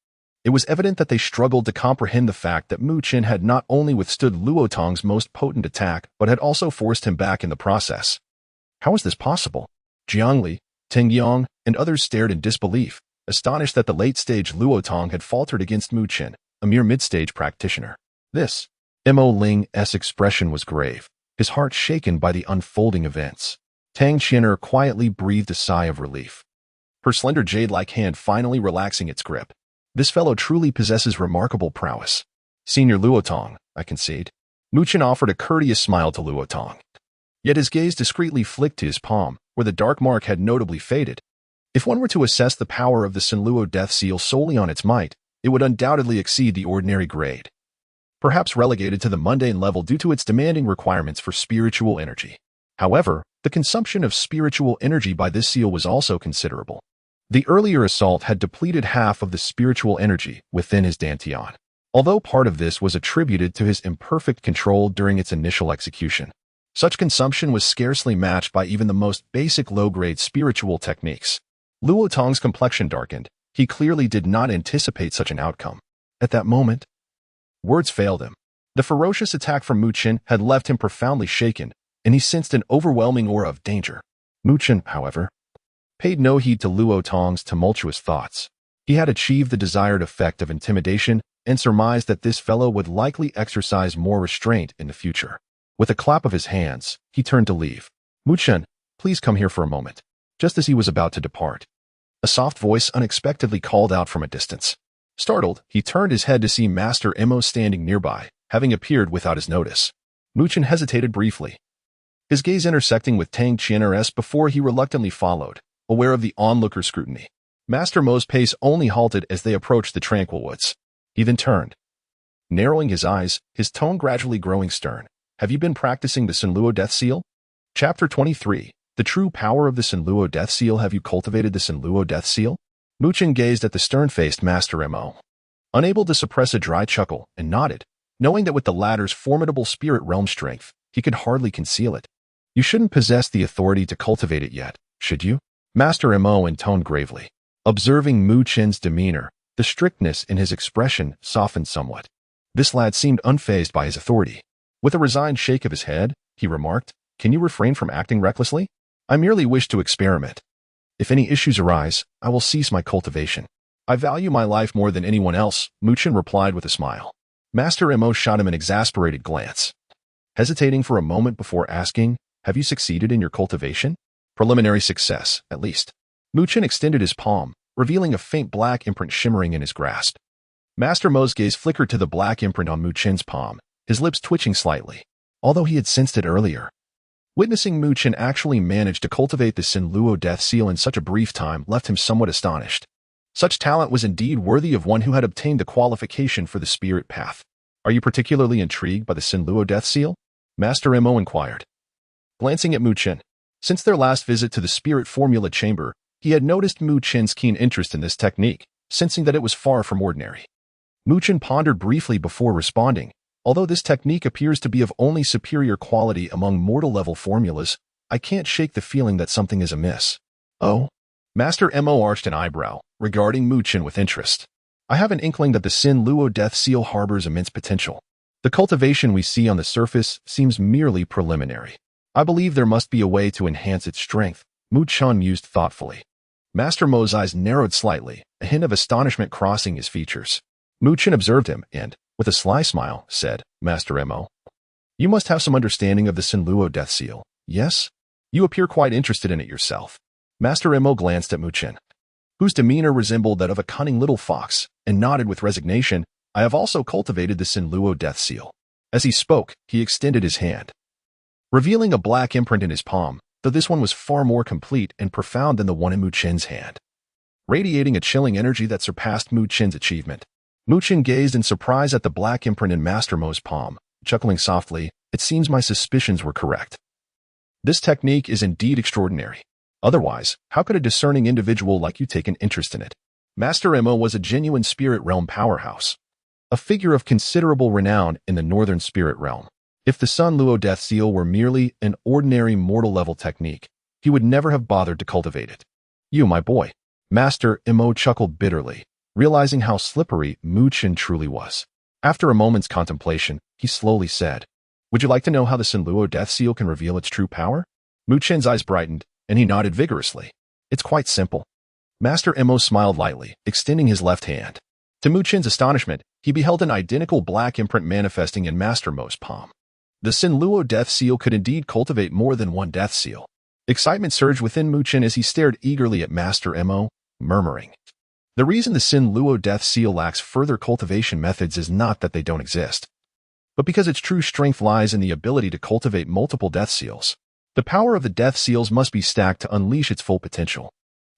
It was evident that they struggled to comprehend the fact that Mu Qin had not only withstood Luo Tong's most potent attack, but had also forced him back in the process. How was this possible? Jiangli, Tingyong, and others stared in disbelief, astonished that the late-stage Luo Tong had faltered against Mu Qin, a mere mid-stage practitioner. This, Mo Ling's expression was grave, his heart shaken by the unfolding events. Tang Qianer quietly breathed a sigh of relief, her slender jade-like hand finally relaxing its grip. This fellow truly possesses remarkable prowess. Senior Luo Tong, I concede. Mu Qin offered a courteous smile to Luo Tong. Yet his gaze discreetly flicked to his palm, where the dark mark had notably faded. If one were to assess the power of the Sinluo Death Seal solely on its might, it would undoubtedly exceed the ordinary grade, perhaps relegated to the mundane level due to its demanding requirements for spiritual energy. However, the consumption of spiritual energy by this seal was also considerable. The earlier assault had depleted half of the spiritual energy within his dantian, although part of this was attributed to his imperfect control during its initial execution. Such consumption was scarcely matched by even the most basic low-grade spiritual techniques. Luo Tong's complexion darkened. He clearly did not anticipate such an outcome. At that moment, words failed him. The ferocious attack from Mu Qin had left him profoundly shaken, and he sensed an overwhelming aura of danger. Mu Qin, however, paid no heed to Luo Tong's tumultuous thoughts. He had achieved the desired effect of intimidation and surmised that this fellow would likely exercise more restraint in the future. With a clap of his hands, he turned to leave. Mu Qin, please come here for a moment. Just as he was about to depart, a soft voice unexpectedly called out from a distance. Startled, he turned his head to see Master Mo standing nearby, having appeared without his notice. Mu Chen hesitated briefly, his gaze intersecting with Tang Qian'er's before he reluctantly followed, aware of the onlooker's scrutiny. Master Mo's pace only halted as they approached the tranquil woods. He then turned. Narrowing his eyes, his tone gradually growing stern. Have you been practicing the Sinluo Death Seal? Chapter 23. The true power of the Sinluo Death Seal. Have you cultivated the Sinluo Death Seal? Mu Chen gazed at the stern-faced Master Mo, unable to suppress a dry chuckle, and nodded, knowing that with the latter's formidable spirit realm strength, he could hardly conceal it. You shouldn't possess the authority to cultivate it yet, should you? Master Mo intoned gravely. Observing Mu Chen's demeanor, the strictness in his expression softened somewhat. This lad seemed unfazed by his authority. With a resigned shake of his head, he remarked, "Can you refrain from acting recklessly? I merely wish to experiment. If any issues arise, I will cease my cultivation. I value my life more than anyone else," Mu Chen replied with a smile. Master Mo shot him an exasperated glance. Hesitating for a moment before asking, "Have you succeeded in your cultivation?" "Preliminary success, at least." Mu Chen extended his palm, revealing a faint black imprint shimmering in his grasp. Master Mo's gaze flickered to the black imprint on Mu Chen's palm, his lips twitching slightly, although he had sensed it earlier. Witnessing Mu Chen actually manage to cultivate the Sinluo Death Seal in such a brief time left him somewhat astonished. Such talent was indeed worthy of one who had obtained the qualification for the spirit path. "Are you particularly intrigued by the Sinluo Death Seal?" Master Mo inquired. Glancing at Mu Chen, since their last visit to the spirit formula chamber, he had noticed Mu Chen's keen interest in this technique, sensing that it was far from ordinary. Mu Chen pondered briefly before responding. "Although this technique appears to be of only superior quality among mortal-level formulas, I can't shake the feeling that something is amiss." "Oh?" Master Mo arched an eyebrow, regarding Mu Chen with interest. "I have an inkling that the Sinluo Death Seal harbors immense potential. The cultivation we see on the surface seems merely preliminary. I believe there must be a way to enhance its strength," Mu Chen mused thoughtfully. Master Mo's eyes narrowed slightly, a hint of astonishment crossing his features. Mu Chen observed him and, with a sly smile, said, "Master Mo, you must have some understanding of the Sinluo Death Seal, yes? You appear quite interested in it yourself." Master Mo glanced at Mu Chen, whose demeanor resembled that of a cunning little fox, and nodded with resignation. "I have also cultivated the Sinluo Death Seal." As he spoke, he extended his hand, revealing a black imprint in his palm, though this one was far more complete and profound than the one in Mu Chen's hand, radiating a chilling energy that surpassed Mu Chen's achievement. Mu Chen gazed in surprise at the black imprint in Master Mo's palm, chuckling softly, "It seems my suspicions were correct. This technique is indeed extraordinary. Otherwise, how could a discerning individual like you take an interest in it?" Master Mo was a genuine spirit realm powerhouse, a figure of considerable renown in the northern spirit realm. If the Sinluo Death Seal were merely an ordinary mortal-level technique, he would never have bothered to cultivate it. "You, my boy." Master Mo chuckled bitterly, realizing how slippery Mu Chen truly was. After a moment's contemplation, he slowly said, "Would you like to know how the Sinluo Death Seal can reveal its true power?" Mu Chen's eyes brightened, and he nodded vigorously. "It's quite simple." Master Mo smiled lightly, extending his left hand. To Mu Chen's astonishment, he beheld an identical black imprint manifesting in Master Mo's palm. The Sinluo Death Seal could indeed cultivate more than one Death Seal. Excitement surged within Mu Chen as he stared eagerly at Master Mo, murmuring, "The reason the Sinluo Death Seal lacks further cultivation methods is not that they don't exist, but because its true strength lies in the ability to cultivate multiple Death Seals. The power of the Death Seals must be stacked to unleash its full potential."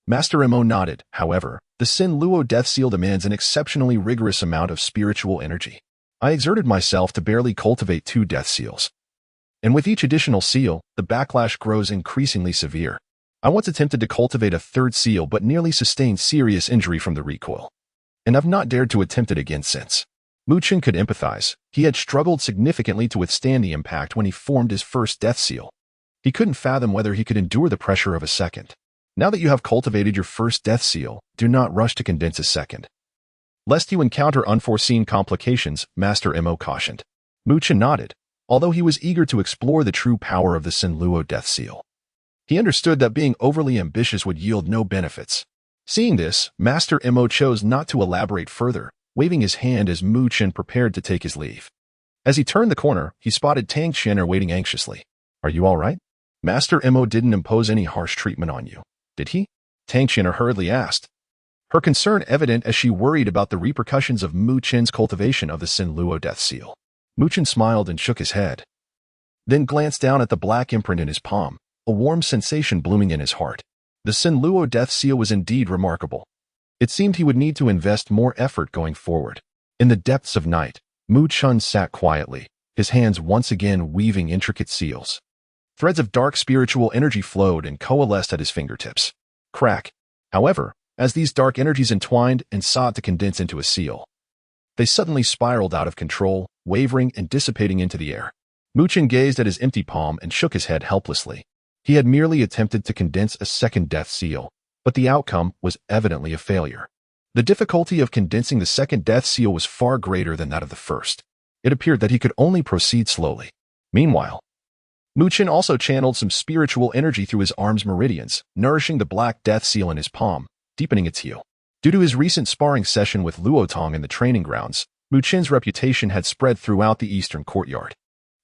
Master Mo nodded. "However, the Sinluo Death Seal demands an exceptionally rigorous amount of spiritual energy. I exerted myself to barely cultivate 2 Death Seals, and with each additional seal, the backlash grows increasingly severe. I once attempted to cultivate a 3rd seal but nearly sustained serious injury from the recoil, and I've not dared to attempt it again since." Mu Chen could empathize. He had struggled significantly to withstand the impact when he formed his first Death Seal. He couldn't fathom whether he could endure the pressure of a second. "Now that you have cultivated your first Death Seal, do not rush to condense a second, lest you encounter unforeseen complications," Master Mo cautioned. Mu Chen nodded, although he was eager to explore the true power of the Sinluo Death Seal. He understood that being overly ambitious would yield no benefits. Seeing this, Master Mo chose not to elaborate further, waving his hand as Mu Chen prepared to take his leave. As he turned the corner, he spotted Tang Qian'er waiting anxiously. "Are you all right?" Master Mo didn't impose any harsh treatment on you, did he? Tang Qian'er hurriedly asked, her concern evident as she worried about the repercussions of Mu Chen's cultivation of the Sinluo Death Seal. Muchen smiled and shook his head, then glanced down at the black imprint in his palm, a warm sensation blooming in his heart. The Sin Luo death seal was indeed remarkable. It seemed he would need to invest more effort going forward. In the depths of night, Mu Chun sat quietly, his hands once again weaving intricate seals. Threads of dark spiritual energy flowed and coalesced at his fingertips. Crack. However, as these dark energies entwined and sought to condense into a seal, they suddenly spiraled out of control, wavering and dissipating into the air. Muchen gazed at his empty palm and shook his head helplessly. He had merely attempted to condense a second death seal, but the outcome was evidently a failure. The difficulty of condensing the second death seal was far greater than that of the first. It appeared that he could only proceed slowly. Meanwhile, Muchen also channeled some spiritual energy through his arm's meridians, nourishing the black death seal in his palm, deepening its hue. Due to his recent sparring session with Luotong in the training grounds, Muchen's reputation had spread throughout the eastern courtyard.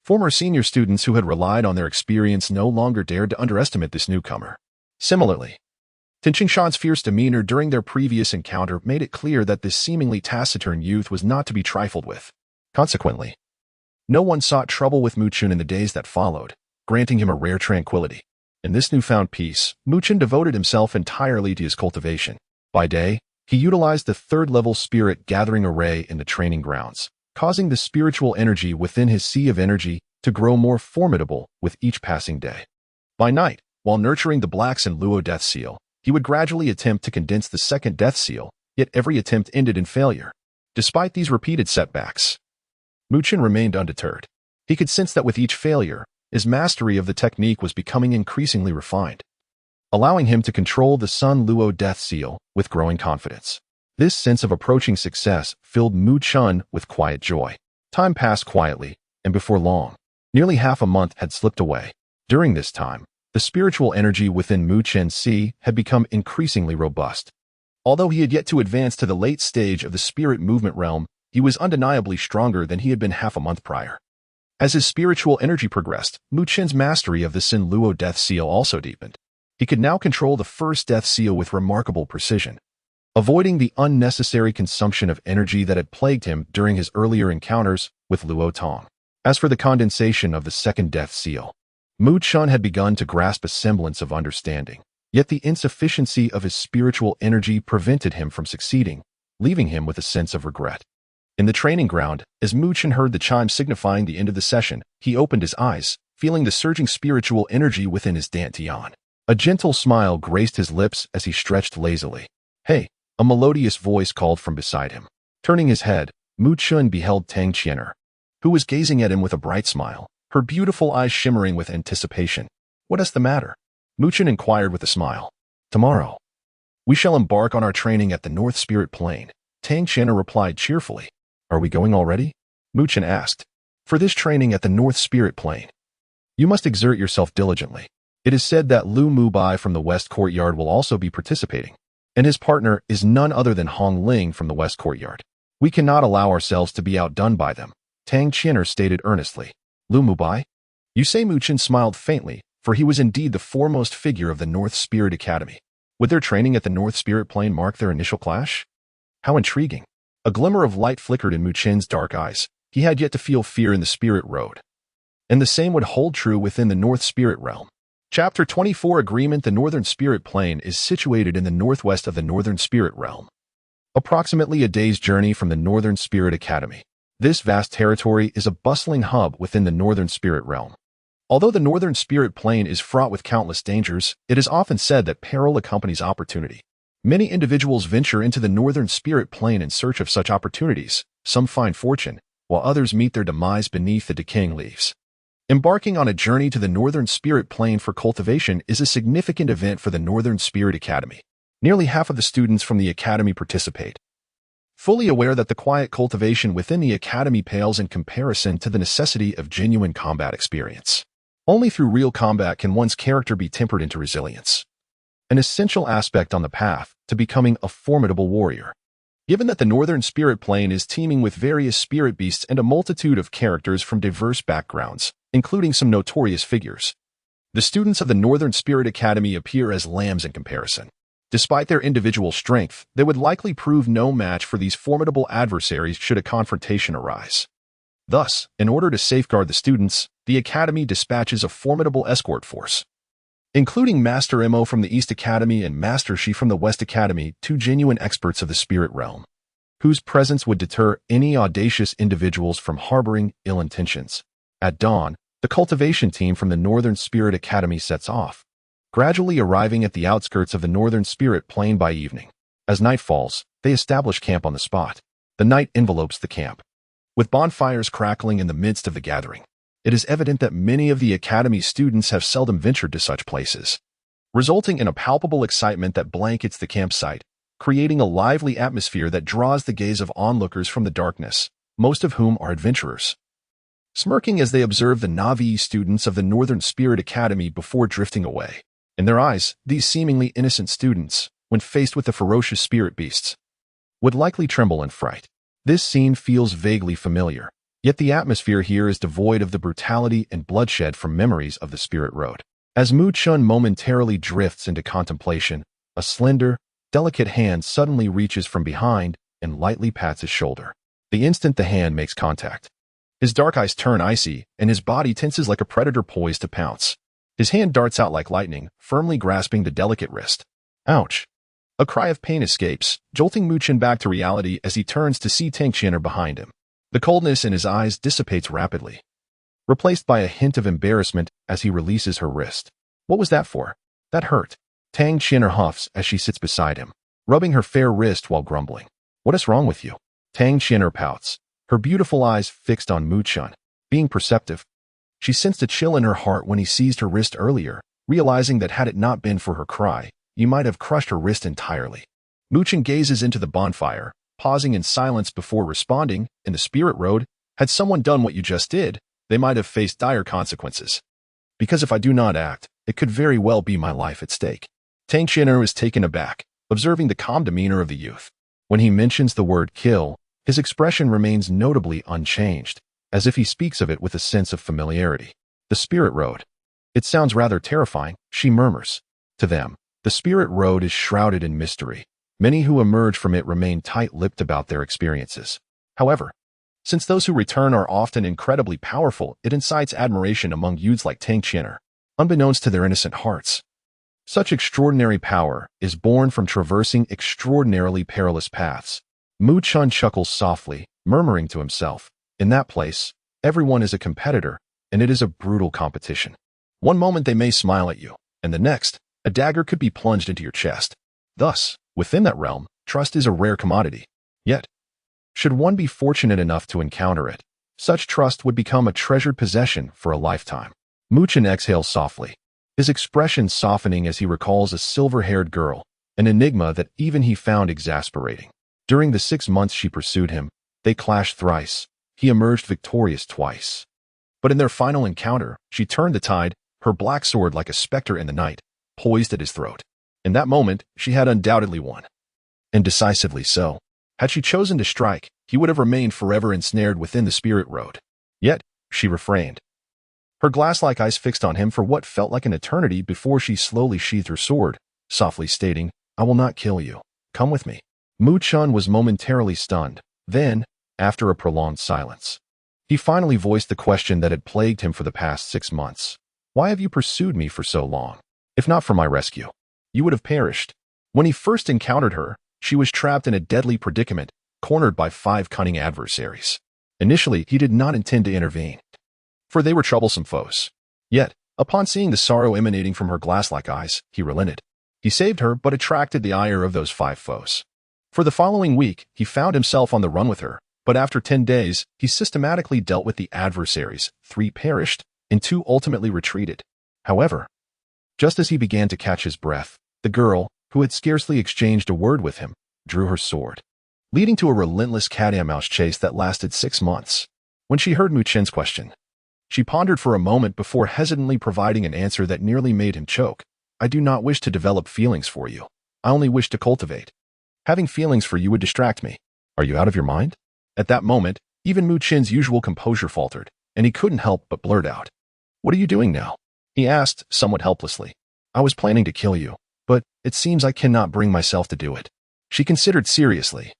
Former senior students who had relied on their experience no longer dared to underestimate this newcomer. Similarly, Tinqingshan's fierce demeanor during their previous encounter made it clear that this seemingly taciturn youth was not to be trifled with. Consequently, no one sought trouble with Muchen in the days that followed, granting him a rare tranquility. In this newfound peace, Muchen devoted himself entirely to his cultivation. By day, he utilized the third-level spirit gathering array in the training grounds, causing the spiritual energy within his sea of energy to grow more formidable with each passing day. By night, while nurturing the Blacks and Luo death seal, he would gradually attempt to condense the second death seal, yet every attempt ended in failure. Despite these repeated setbacks, Muchen remained undeterred. He could sense that with each failure, his mastery of the technique was becoming increasingly refined, allowing him to control the Sun Luo death seal with growing confidence. This sense of approaching success filled Mu Chun with quiet joy. Time passed quietly, and before long, nearly half a month had slipped away. During this time, the spiritual energy within Mu Chen's sea had become increasingly robust. Although he had yet to advance to the late stage of the spirit movement realm, he was undeniably stronger than he had been half a month prior. As his spiritual energy progressed, Mu Chen's mastery of the Sin Luo death seal also deepened. He could now control the first death seal with remarkable precision, avoiding the unnecessary consumption of energy that had plagued him during his earlier encounters with Luotong. As for the condensation of the second death seal, Mu Chun had begun to grasp a semblance of understanding, yet the insufficiency of his spiritual energy prevented him from succeeding, leaving him with a sense of regret. In the training ground, as Mu Chun heard the chime signifying the end of the session, he opened his eyes, feeling the surging spiritual energy within his dantian. A gentle smile graced his lips as he stretched lazily. "Hey," a melodious voice called from beside him. Turning his head, Mu Chun beheld Tang Qianer, who was gazing at him with a bright smile, her beautiful eyes shimmering with anticipation. "What is the matter?" Mu Chun inquired with a smile. "Tomorrow, we shall embark on our training at the North Spirit Plane," Tang Qianer replied cheerfully. "Are we going already?" Mu Chun asked. "For this training at the North Spirit Plane, you must exert yourself diligently. It is said that Lu Mubai from the West Courtyard will also be participating, and his partner is none other than Hong Ling from the West Courtyard. We cannot allow ourselves to be outdone by them," Tang Qianer stated earnestly. "Lu Mubai?" You say Mu Chun smiled faintly, for he was indeed the foremost figure of the North Spirit Academy. Would their training at the North Spirit Plane mark their initial clash? How intriguing. A glimmer of light flickered in Mu Chen's dark eyes. He had yet to feel fear in the spirit road, and the same would hold true within the North Spirit realm. Chapter 24 Agreement. The Northern Spirit Plane is situated in the northwest of the Northern Spirit Realm, approximately a day's journey from the Northern Spirit Academy. This vast territory is a bustling hub within the Northern Spirit Realm. Although the Northern Spirit Plane is fraught with countless dangers, it is often said that peril accompanies opportunity. Many individuals venture into the Northern Spirit Plane in search of such opportunities. Some find fortune, while others meet their demise beneath the decaying leaves. Embarking on a journey to the Northern Spirit Plane for cultivation is a significant event for the Northern Spirit Academy. Nearly half of the students from the Academy participate, fully aware that the quiet cultivation within the Academy pales in comparison to the necessity of genuine combat experience. Only through real combat can one's character be tempered into resilience, an essential aspect on the path to becoming a formidable warrior. Given that the Northern Spirit Plane is teeming with various spirit beasts and a multitude of characters from diverse backgrounds, including some notorious figures, the students of the Northern Spirit Academy appear as lambs in comparison. Despite their individual strength, they would likely prove no match for these formidable adversaries should a confrontation arise. Thus, in order to safeguard the students, the Academy dispatches a formidable escort force, including Master Mo from the East Academy and Master Shi from the West Academy, two genuine experts of the spirit realm, whose presence would deter any audacious individuals from harboring ill intentions. At dawn, the cultivation team from the Northern Spirit Academy sets off, gradually arriving at the outskirts of the Northern Spirit Plain by evening. As night falls, they establish camp on the spot. The night envelopes the camp, with bonfires crackling in the midst of the gathering. It is evident that many of the Academy's students have seldom ventured to such places, resulting in a palpable excitement that blankets the campsite, creating a lively atmosphere that draws the gaze of onlookers from the darkness, most of whom are adventurers, smirking as they observe the Navi students of the Northern Spirit Academy before drifting away. In their eyes, these seemingly innocent students, when faced with the ferocious spirit beasts, would likely tremble in fright. This scene feels vaguely familiar, yet the atmosphere here is devoid of the brutality and bloodshed from memories of the Spirit Road. As Mu Chun momentarily drifts into contemplation, a slender, delicate hand suddenly reaches from behind and lightly pats his shoulder. The instant the hand makes contact, his dark eyes turn icy and his body tenses like a predator poised to pounce. His hand darts out like lightning, firmly grasping the delicate wrist. Ouch! A cry of pain escapes, jolting Mu Chun back to reality as he turns to see Tang Qian'er behind him. The coldness in his eyes dissipates rapidly, replaced by a hint of embarrassment as he releases her wrist. What was that for? That hurt. Tang Qian'er huffs as she sits beside him, rubbing her fair wrist while grumbling. What is wrong with you? Tang Qian'er pouts, her beautiful eyes fixed on Mu Chun. Being perceptive, she sensed a chill in her heart when he seized her wrist earlier, realizing that had it not been for her cry, he might have crushed her wrist entirely. Mu Chun gazes into the bonfire, pausing in silence before responding. In the Spirit Road, had someone done what you just did, they might have faced dire consequences. Because if I do not act, it could very well be my life at stake. Tang Qian'er is taken aback, observing the calm demeanor of the youth. When he mentions the word kill, his expression remains notably unchanged, as if he speaks of it with a sense of familiarity. The Spirit Road. It sounds rather terrifying, she murmurs. To them, the Spirit Road is shrouded in mystery. Many who emerge from it remain tight-lipped about their experiences. However, since those who return are often incredibly powerful, it incites admiration among youths like Tang Qian'er, unbeknownst to their innocent hearts. Such extraordinary power is born from traversing extraordinarily perilous paths. Mu Chun chuckles softly, murmuring to himself, in that place, everyone is a competitor, and it is a brutal competition. One moment they may smile at you, and the next, a dagger could be plunged into your chest. Thus, within that realm, trust is a rare commodity. Yet, should one be fortunate enough to encounter it, such trust would become a treasured possession for a lifetime. Mu Chun exhales softly, his expression softening as he recalls a silver-haired girl, an enigma that even he found exasperating. During the 6 months she pursued him, they clashed thrice. He emerged victorious twice. But in their final encounter, she turned the tide, her black sword like a specter in the night, poised at his throat. In that moment, she had undoubtedly won. And decisively so. Had she chosen to strike, he would have remained forever ensnared within the Spirit Road. Yet, she refrained, her glass-like eyes fixed on him for what felt like an eternity before she slowly sheathed her sword, softly stating, I will not kill you. Come with me. Mu Chun was momentarily stunned. Then, after a prolonged silence, he finally voiced the question that had plagued him for the past 6 months. Why have you pursued me for so long? If not for my rescue, you would have perished. When he first encountered her, she was trapped in a deadly predicament, cornered by 5 cunning adversaries. Initially, he did not intend to intervene, for they were troublesome foes. Yet, upon seeing the sorrow emanating from her glass-like eyes, he relented. He saved her, but attracted the ire of those 5 foes. For the following week, he found himself on the run with her, but after 10 days, he systematically dealt with the adversaries. 3 perished, and 2 ultimately retreated. However, just as he began to catch his breath, the girl, who had scarcely exchanged a word with him, drew her sword, leading to a relentless cat-and-mouse chase that lasted 6 months. When she heard Mu Chun's question, she pondered for a moment before hesitantly providing an answer that nearly made him choke. I do not wish to develop feelings for you. I only wish to cultivate. Having feelings for you would distract me. Are you out of your mind? At that moment, even Mu Chun's usual composure faltered, and he couldn't help but blurt out. What are you doing now? He asked, somewhat helplessly. I was planning to kill you, but it seems I cannot bring myself to do it. She considered seriously.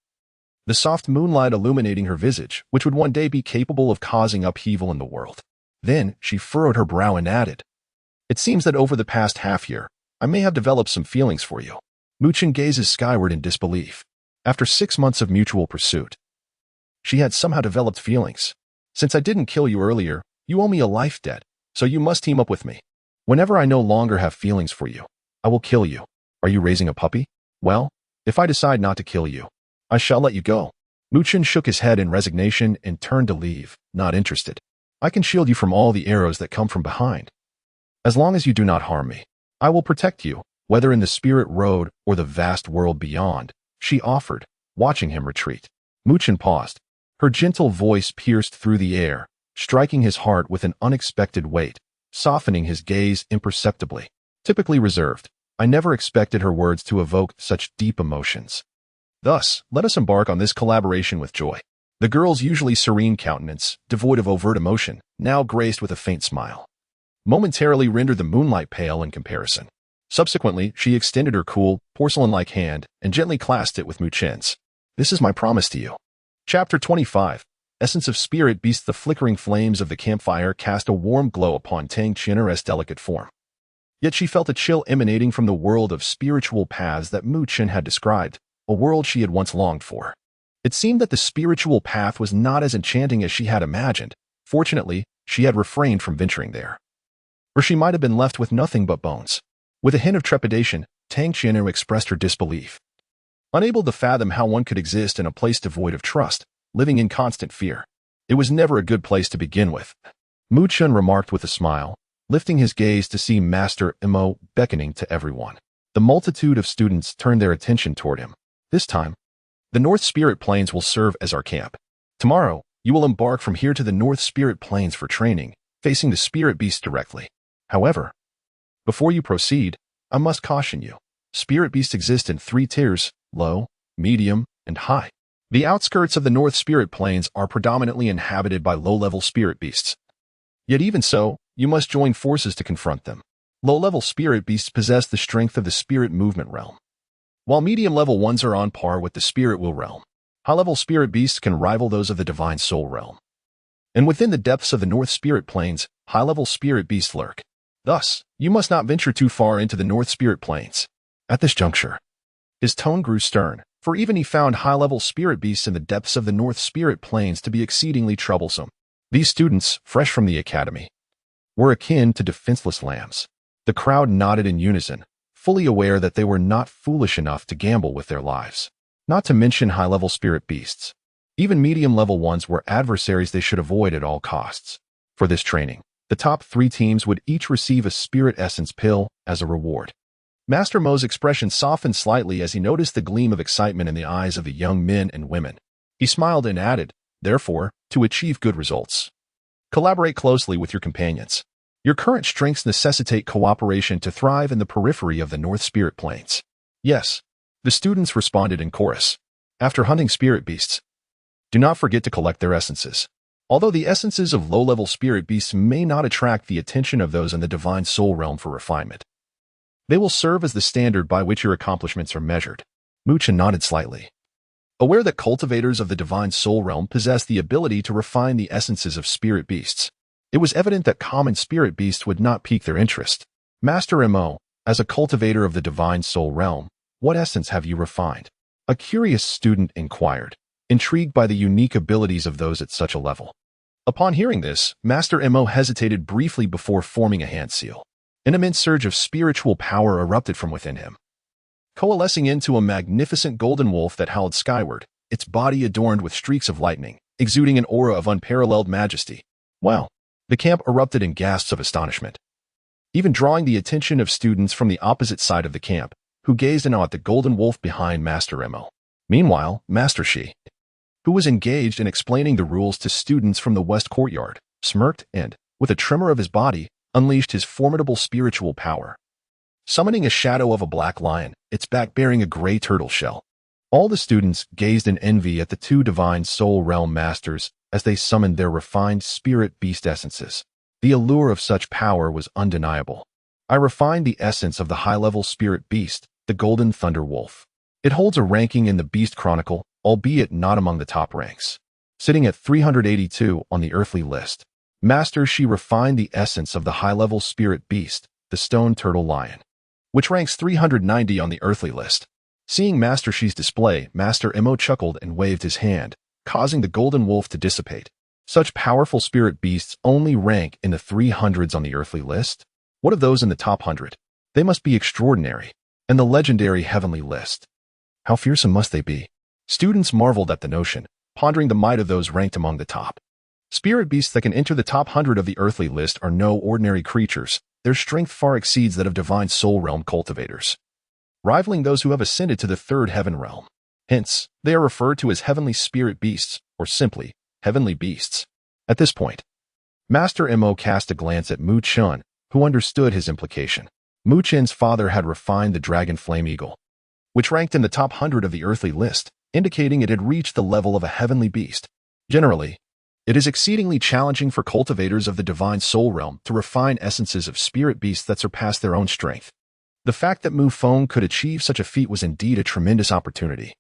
the soft moonlight illuminating her visage, which would one day be capable of causing upheaval in the world. Then she furrowed her brow and added, "It seems that over the past half-year, I may have developed some feelings for you." Muchen gazes skyward in disbelief. After 6 months of mutual pursuit, she had somehow developed feelings. "Since I didn't kill you earlier, you owe me a life debt, so you must team up with me. Whenever I no longer have feelings for you, I will kill you. Are you raising a puppy? Well, if I decide not to kill you, I shall let you go." Muchen shook his head in resignation and turned to leave, not interested. "I can shield you from all the arrows that come from behind. As long as you do not harm me, I will protect you, whether in the spirit road or the vast world beyond," she offered, watching him retreat. Muchen paused. Her gentle voice pierced through the air, striking his heart with an unexpected weight, softening his gaze imperceptibly. Typically reserved, I never expected her words to evoke such deep emotions. "Thus, let us embark on this collaboration with joy." The girl's usually serene countenance, devoid of overt emotion, now graced with a faint smile, momentarily rendered the moonlight pale in comparison. Subsequently, she extended her cool, porcelain-like hand and gently clasped it with Muchen's. "This is my promise to you." Chapter 25. Essence of Spirit Beast. The flickering flames of the campfire cast a warm glow upon Tang Qian'er's delicate form. Yet she felt a chill emanating from the world of spiritual paths that Muchen had described, a world she had once longed for. It seemed that the spiritual path was not as enchanting as she had imagined. Fortunately, she had refrained from venturing there, or she might have been left with nothing but bones. With a hint of trepidation, Tang Qian'er expressed her disbelief. Unable to fathom how one could exist in a place devoid of trust, living in constant fear. It was never a good place to begin with. Muchen remarked with a smile, lifting his gaze to see Master Mo beckoning to everyone. The multitude of students turned their attention toward him. This time, the North Spirit Plains will serve as our camp. Tomorrow, you will embark from here to the North Spirit Plains for training, facing the Spirit Beast directly. However, before you proceed, I must caution you. Spirit Beasts exist in 3 tiers, low, medium, and high. The outskirts of the North Spirit Plains are predominantly inhabited by low-level Spirit Beasts. Yet even so, you must join forces to confront them. Low-level Spirit Beasts possess the strength of the Spirit Movement realm, while medium-level ones are on par with the Spirit Will realm. High-level Spirit Beasts can rival those of the Divine Soul realm. And within the depths of the North Spirit Plains, high-level Spirit Beasts lurk. Thus, you must not venture too far into the North Spirit Plains. At this juncture, his tone grew stern, for even he found high-level Spirit Beasts in the depths of the North Spirit Plains to be exceedingly troublesome. These students, fresh from the academy, were akin to defenseless lambs. The crowd nodded in unison, fully aware that they were not foolish enough to gamble with their lives. Not to mention high-level Spirit Beasts. Even medium-level ones were adversaries they should avoid at all costs. For this training, the top 3 teams would each receive a Spirit Essence pill as a reward. Master Mo's expression softened slightly as he noticed the gleam of excitement in the eyes of the young men and women. He smiled and added, "Therefore, to achieve good results, collaborate closely with your companions. Your current strengths necessitate cooperation to thrive in the periphery of the North Spirit Plains." "Yes," the students responded in chorus. "After hunting Spirit Beasts, do not forget to collect their essences." Although the essences of low-level Spirit Beasts may not attract the attention of those in the Divine Soul realm for refinement, they will serve as the standard by which your accomplishments are measured. Muchen nodded slightly, aware that cultivators of the Divine Soul realm possess the ability to refine the essences of Spirit Beasts. It was evident that common Spirit Beasts would not pique their interest. "Master Mo, as a cultivator of the Divine Soul realm, what essence have you refined?" a curious student inquired, intrigued by the unique abilities of those at such a level. Upon hearing this, Master Mo hesitated briefly before forming a hand seal. An immense surge of spiritual power erupted from within him, coalescing into a magnificent golden wolf that howled skyward, its body adorned with streaks of lightning, exuding an aura of unparalleled majesty. Wow! The camp erupted in gasps of astonishment, even drawing the attention of students from the opposite side of the camp, who gazed in awe at the golden wolf behind Master Mo. Meanwhile, Master Shi, who was engaged in explaining the rules to students from the west courtyard, smirked and, with a tremor of his body, unleashed his formidable spiritual power, summoning a shadow of a black lion, its back bearing a gray turtle shell. All the students gazed in envy at the 2 Divine Soul Realm Masters as they summoned their refined Spirit Beast essences. The allure of such power was undeniable. I refined the essence of the high-level Spirit Beast, the Golden Thunder Wolf. It holds a ranking in the Beast Chronicle, albeit not among the top ranks. Sitting at 382 on the earthly list, Master Shi refined the essence of the high-level spirit beast, the stone turtle lion, which ranks 390 on the earthly list. Seeing Master Shi's display, Master Mo chuckled and waved his hand, causing the golden wolf to dissipate. Such powerful spirit beasts only rank in the 300s on the earthly list? What of those in the top 100? They must be extraordinary. And the legendary heavenly list. How fearsome must they be? Students marveled at the notion, pondering the might of those ranked among the top. Spirit beasts that can enter the top 100 of the earthly list are no ordinary creatures. Their strength far exceeds that of divine soul realm cultivators, rivaling those who have ascended to the third heaven realm. Hence, they are referred to as heavenly spirit beasts, or simply, heavenly beasts. At this point, Master Mo cast a glance at Mu Chun, who understood his implication. Mu Chen's father had refined the dragon flame eagle, which ranked in the top 100 of the earthly list, indicating it had reached the level of a heavenly beast. Generally, it is exceedingly challenging for cultivators of the divine soul realm to refine essences of spirit beasts that surpass their own strength. The fact that Mu Feng could achieve such a feat was indeed a tremendous opportunity,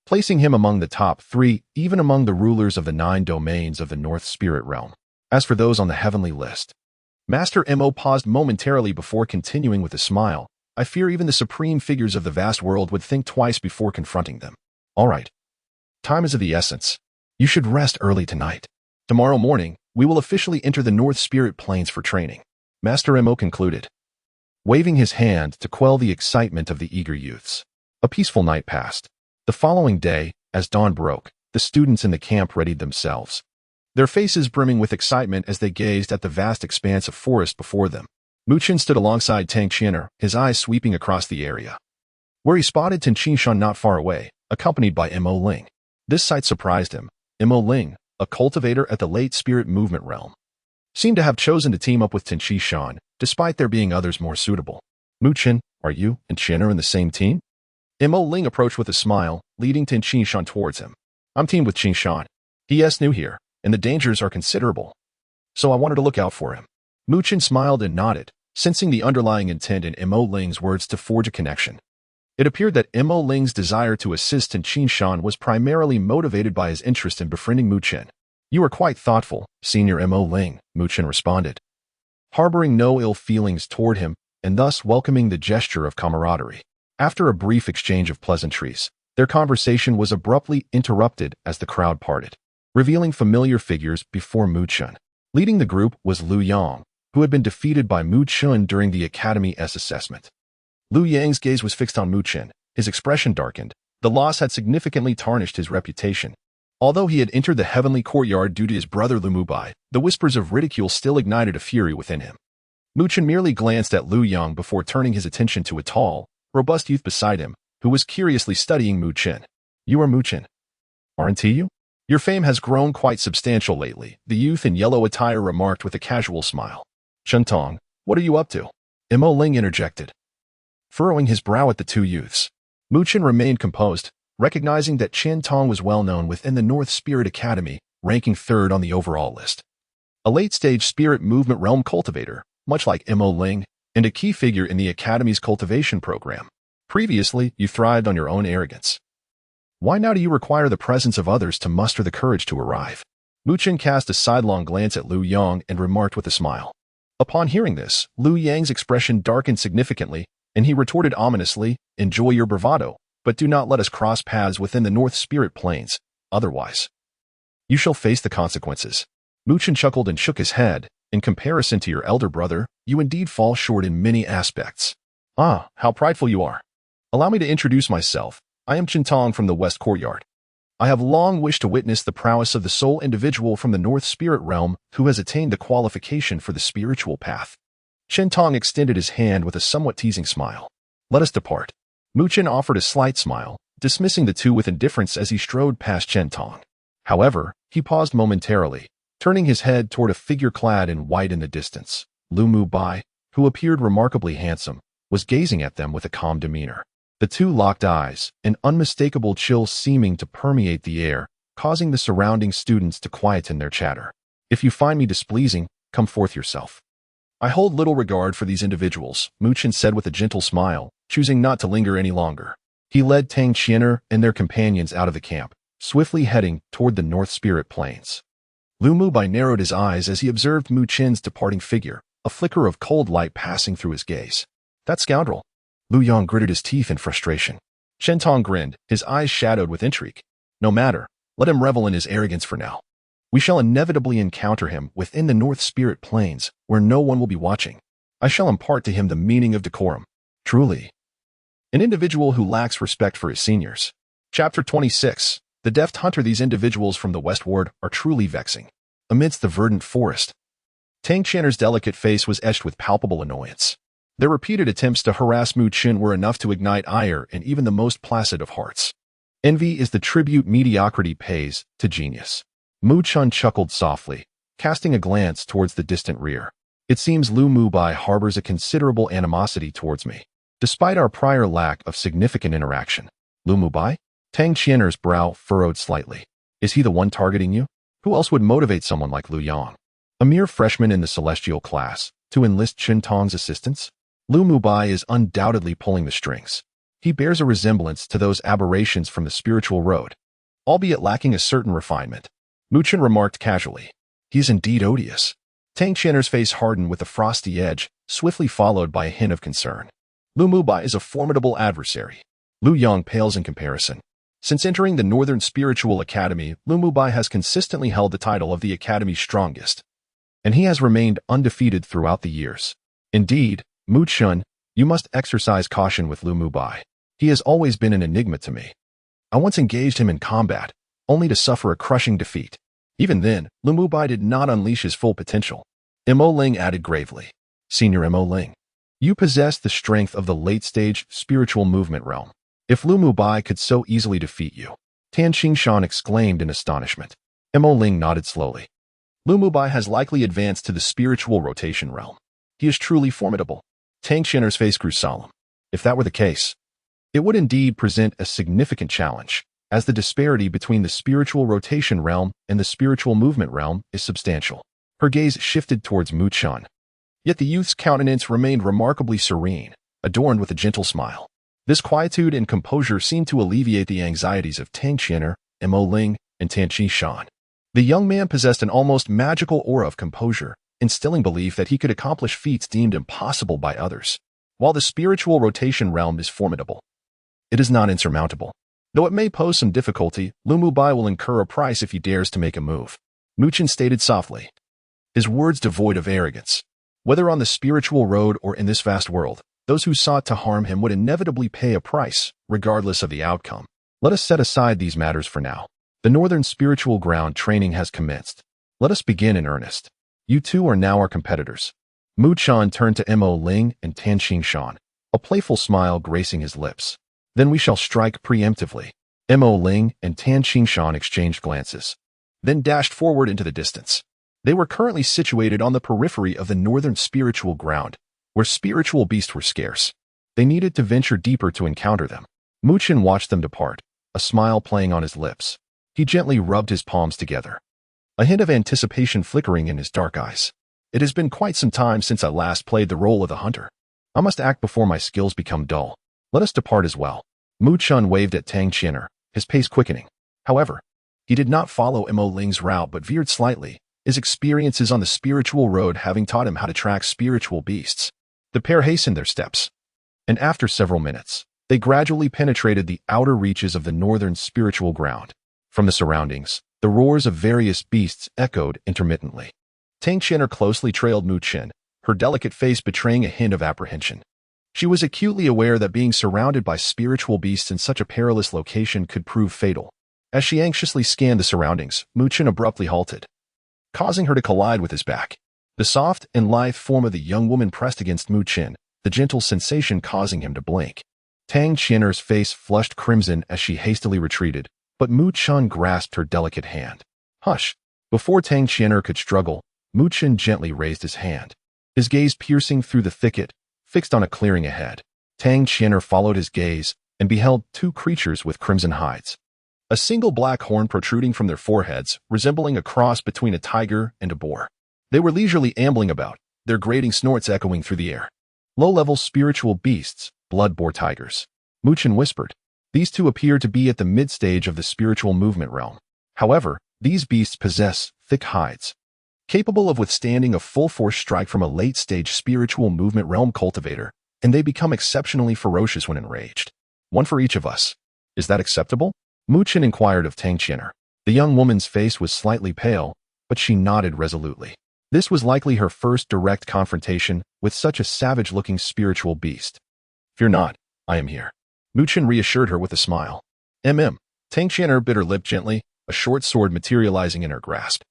placing him among the top 3, even among the rulers of the 9 domains of the North Spirit Realm. As for those on the heavenly list, Master Mo paused momentarily before continuing with a smile. I fear even the supreme figures of the vast world would think twice before confronting them. All right. Time is of the essence. You should rest early tonight. Tomorrow morning, we will officially enter the North Spirit Plains for training. Master Mo concluded, waving his hand to quell the excitement of the eager youths. A peaceful night passed. The following day, as dawn broke, the students in the camp readied themselves, their faces brimming with excitement as they gazed at the vast expanse of forest before them. Mu Chen stood alongside Tang Qian'er, his eyes sweeping across the area, where he spotted Tan Qinshan not far away, accompanied by Mo Ling. This sight surprised him. Mo Ling, a cultivator at the late spirit movement realm, seemed to have chosen to team up with Tan Qinshan, despite there being others more suitable. Mu Chen, are you and Qian'er in the same team? Mo Ling approached with a smile, leading Tan Qinshan towards him. I'm teamed with Qinshan. He is new here, and the dangers are considerable, so I wanted to look out for him. Mu Chen smiled and nodded, sensing the underlying intent in Mo Ling's words to forge a connection. It appeared that Mo Ling's desire to assist Tan Qinshan was primarily motivated by his interest in befriending Mu Chen. You are quite thoughtful, Senior Mo Ling, Mu Chen responded, harboring no ill feelings toward him and thus welcoming the gesture of camaraderie. After a brief exchange of pleasantries, their conversation was abruptly interrupted as the crowd parted, revealing familiar figures before Mu Chen. Leading the group was Lu Yang, who had been defeated by Mu Chen during the Academy S assessment. Lu Yang's gaze was fixed on Mu Chen, his expression darkened. The loss had significantly tarnished his reputation. Although he had entered the heavenly courtyard due to his brother Lu Mubai, the whispers of ridicule still ignited a fury within him. Mu Chen merely glanced at Lu Yang before turning his attention to a tall, robust youth beside him, who was curiously studying Mu Chen. You are Mu Chen, aren't you? Your fame has grown quite substantial lately, the youth in yellow attire remarked with a casual smile. Chen Tong, what are you up to? Mo Ling interjected, furrowing his brow at the two youths. Mu Chen remained composed, recognizing that Chen Tong was well known within the North Spirit Academy, ranking 3rd on the overall list. A late-stage spirit movement realm cultivator, much like Mo Ling, and a key figure in the Academy's cultivation program. Previously, you thrived on your own arrogance. Why now do you require the presence of others to muster the courage to arrive? Mu Chen cast a sidelong glance at Lu Yang and remarked with a smile. Upon hearing this, Lu Yang's expression darkened significantly, and he retorted ominously, enjoy your bravado, but do not let us cross paths within the North Spirit Plains, otherwise you shall face the consequences. Mu Chen chuckled and shook his head. In comparison to your elder brother, you indeed fall short in many aspects. Ah, how prideful you are. Allow me to introduce myself. I am Chen Tong from the West Courtyard. I have long wished to witness the prowess of the sole individual from the North Spirit Realm who has attained the qualification for the spiritual path. Chen Tong extended his hand with a somewhat teasing smile. Let us depart. Mu Chen offered a slight smile, dismissing the two with indifference as he strode past Chen Tong. However, he paused momentarily, turning his head toward a figure clad in white in the distance. Lu Mu Bai, who appeared remarkably handsome, was gazing at them with a calm demeanor. The two locked eyes, an unmistakable chill seeming to permeate the air, causing the surrounding students to quieten their chatter. If you find me displeasing, come forth yourself. I hold little regard for these individuals, Mu Chen said with a gentle smile, choosing not to linger any longer. He led Tang Qian'er and their companions out of the camp, swiftly heading toward the North Spirit Plains. Lu Mubai narrowed his eyes as he observed Mu Qin's departing figure, a flicker of cold light passing through his gaze. That scoundrel! Lu Yang gritted his teeth in frustration. Shen Tong grinned, his eyes shadowed with intrigue. No matter, let him revel in his arrogance for now. We shall inevitably encounter him within the North Spirit Plains, where no one will be watching. I shall impart to him the meaning of decorum. Truly, an individual who lacks respect for his seniors. Chapter 26. The deft hunter. These individuals from the westward are truly vexing. Amidst the verdant forest, Tang Qian'er's delicate face was etched with palpable annoyance. Their repeated attempts to harass Mu Qin were enough to ignite ire in even the most placid of hearts. Envy is the tribute mediocrity pays to genius. Mu Qin chuckled softly, casting a glance towards the distant rear. It seems Lu Mubai harbors a considerable animosity towards me, despite our prior lack of significant interaction. Lu Mubai? Tang Qian'er's brow furrowed slightly. Is he the one targeting you? Who else would motivate someone like Lu Yang, a mere freshman in the celestial class, to enlist Chen Tong's assistance? Lu Mubai is undoubtedly pulling the strings. He bears a resemblance to those aberrations from the spiritual road, albeit lacking a certain refinement. Mu Qin remarked casually. He is indeed odious. Tang Qian'er's face hardened with a frosty edge, swiftly followed by a hint of concern. Lu Mubai is a formidable adversary. Lu Yang pales in comparison. Since entering the Northern Spiritual Academy, Lu Mubai has consistently held the title of the Academy's strongest, and he has remained undefeated throughout the years. Indeed, Mu Qin, you must exercise caution with Lu Mubai. He has always been an enigma to me. I once engaged him in combat, only to suffer a crushing defeat. Even then, Lu Mubai did not unleash his full potential. Mo Ling added gravely. Senior Mo Ling, you possess the strength of the late-stage spiritual movement realm. If Lu Mubai could so easily defeat you, Tan Qingshan exclaimed in astonishment. Mo Ling nodded slowly. Lu Mubai has likely advanced to the spiritual rotation realm. He is truly formidable. Tang Qian'er's face grew solemn. If that were the case, it would indeed present a significant challenge, as the disparity between the spiritual rotation realm and the spiritual movement realm is substantial. Her gaze shifted towards Mu Qin. Yet the youth's countenance remained remarkably serene, adorned with a gentle smile. This quietude and composure seemed to alleviate the anxieties of Tang Qian'er, Mo Ling, and Tan Qingshan. The young man possessed an almost magical aura of composure, instilling belief that he could accomplish feats deemed impossible by others. While the spiritual rotation realm is formidable, it is not insurmountable. Though it may pose some difficulty, Lu Mubai will incur a price if he dares to make a move. Mu Qin stated softly, his words devoid of arrogance. Whether on the spiritual road or in this vast world, those who sought to harm him would inevitably pay a price, regardless of the outcome. Let us set aside these matters for now. The Northern Spiritual Ground training has commenced. Let us begin in earnest. You two are now our competitors. Mu Qin turned to Mo Ling and Tan Qingshan, a playful smile gracing his lips. Then we shall strike preemptively. Mo Ling and Tan Qingshan exchanged glances, then dashed forward into the distance. They were currently situated on the periphery of the Northern Spiritual Ground, where spiritual beasts were scarce. They needed to venture deeper to encounter them. Mu Qin watched them depart, a smile playing on his lips. He gently rubbed his palms together, a hint of anticipation flickering in his dark eyes. It has been quite some time since I last played the role of the hunter. I must act before my skills become dull. Let us depart as well. Mu Qin waved at Tang Qian'er, his pace quickening. However, he did not follow Mo Ling's route but veered slightly, his experiences on the spiritual road having taught him how to track spiritual beasts. The pair hastened their steps, and after several minutes, they gradually penetrated the outer reaches of the Northern Spiritual Ground. From the surroundings, the roars of various beasts echoed intermittently. Tang Qian'er closely trailed Mu Qin, her delicate face betraying a hint of apprehension. She was acutely aware that being surrounded by spiritual beasts in such a perilous location could prove fatal. As she anxiously scanned the surroundings, Mu Qin abruptly halted, causing her to collide with his back. The soft and lithe form of the young woman pressed against Mu Qin, the gentle sensation causing him to blink. Tang Qian'er's face flushed crimson as she hastily retreated, but Mu Qin grasped her delicate hand. Hush! Before Tang Qian'er could struggle, Mu Qin gently raised his hand, his gaze piercing through the thicket, fixed on a clearing ahead. Tang Qian'er followed his gaze and beheld two creatures with crimson hides, a single black horn protruding from their foreheads, resembling a cross between a tiger and a boar. They were leisurely ambling about, their grating snorts echoing through the air. Low-level spiritual beasts, blood-boar tigers. Mu Qin whispered. These two appear to be at the mid-stage of the spiritual movement realm. However, these beasts possess thick hides, capable of withstanding a full-force strike from a late-stage spiritual movement realm cultivator, and they become exceptionally ferocious when enraged. One for each of us. Is that acceptable? Mu Chen inquired of Tang Qianer. The young woman's face was slightly pale, but she nodded resolutely. This was likely her first direct confrontation with such a savage-looking spiritual beast. Fear not, I am here. Mu Chen reassured her with a smile. Tang Qianer bit her lip gently, a short sword materializing in her grasp.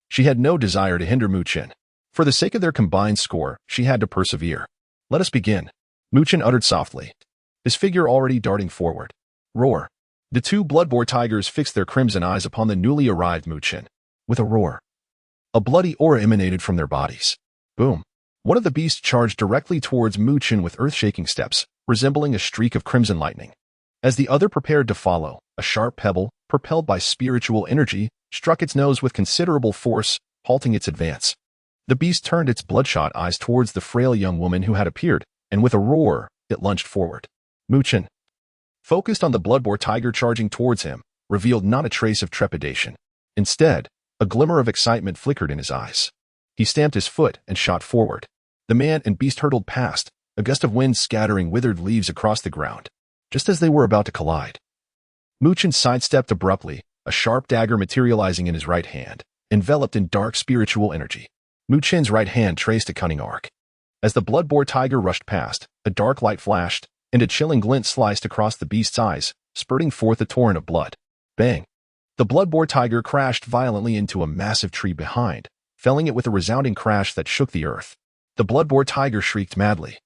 She had no desire to hinder Mu Chen. For the sake of their combined score, she had to persevere. Let us begin. Mu Chen uttered softly, his figure already darting forward. Roar. The two blood-boar tigers fixed their crimson eyes upon the newly arrived Mu Chen. With a roar, a bloody aura emanated from their bodies. Boom. One of the beasts charged directly towards Mu Chen with earth-shaking steps, resembling a streak of crimson lightning. As the other prepared to follow, a sharp pebble, propelled by spiritual energy, struck its nose with considerable force, halting its advance. The beast turned its bloodshot eyes towards the frail young woman who had appeared, and with a roar, it lunged forward. Mu Chen, focused on the blood-boar tiger charging towards him, revealed not a trace of trepidation. Instead, a glimmer of excitement flickered in his eyes. He stamped his foot and shot forward. The man and beast hurtled past, a gust of wind scattering withered leaves across the ground. Just as they were about to collide, Mu Chen sidestepped abruptly, a sharp dagger materializing in his right hand, enveloped in dark spiritual energy. Mu Chen's right hand traced a cunning arc. As the blood-boar tiger rushed past, a dark light flashed, and a chilling glint sliced across the beast's eyes, spurting forth a torrent of blood. Bang! The blood-boar tiger crashed violently into a massive tree behind, felling it with a resounding crash that shook the earth. The blood-boar tiger shrieked madly,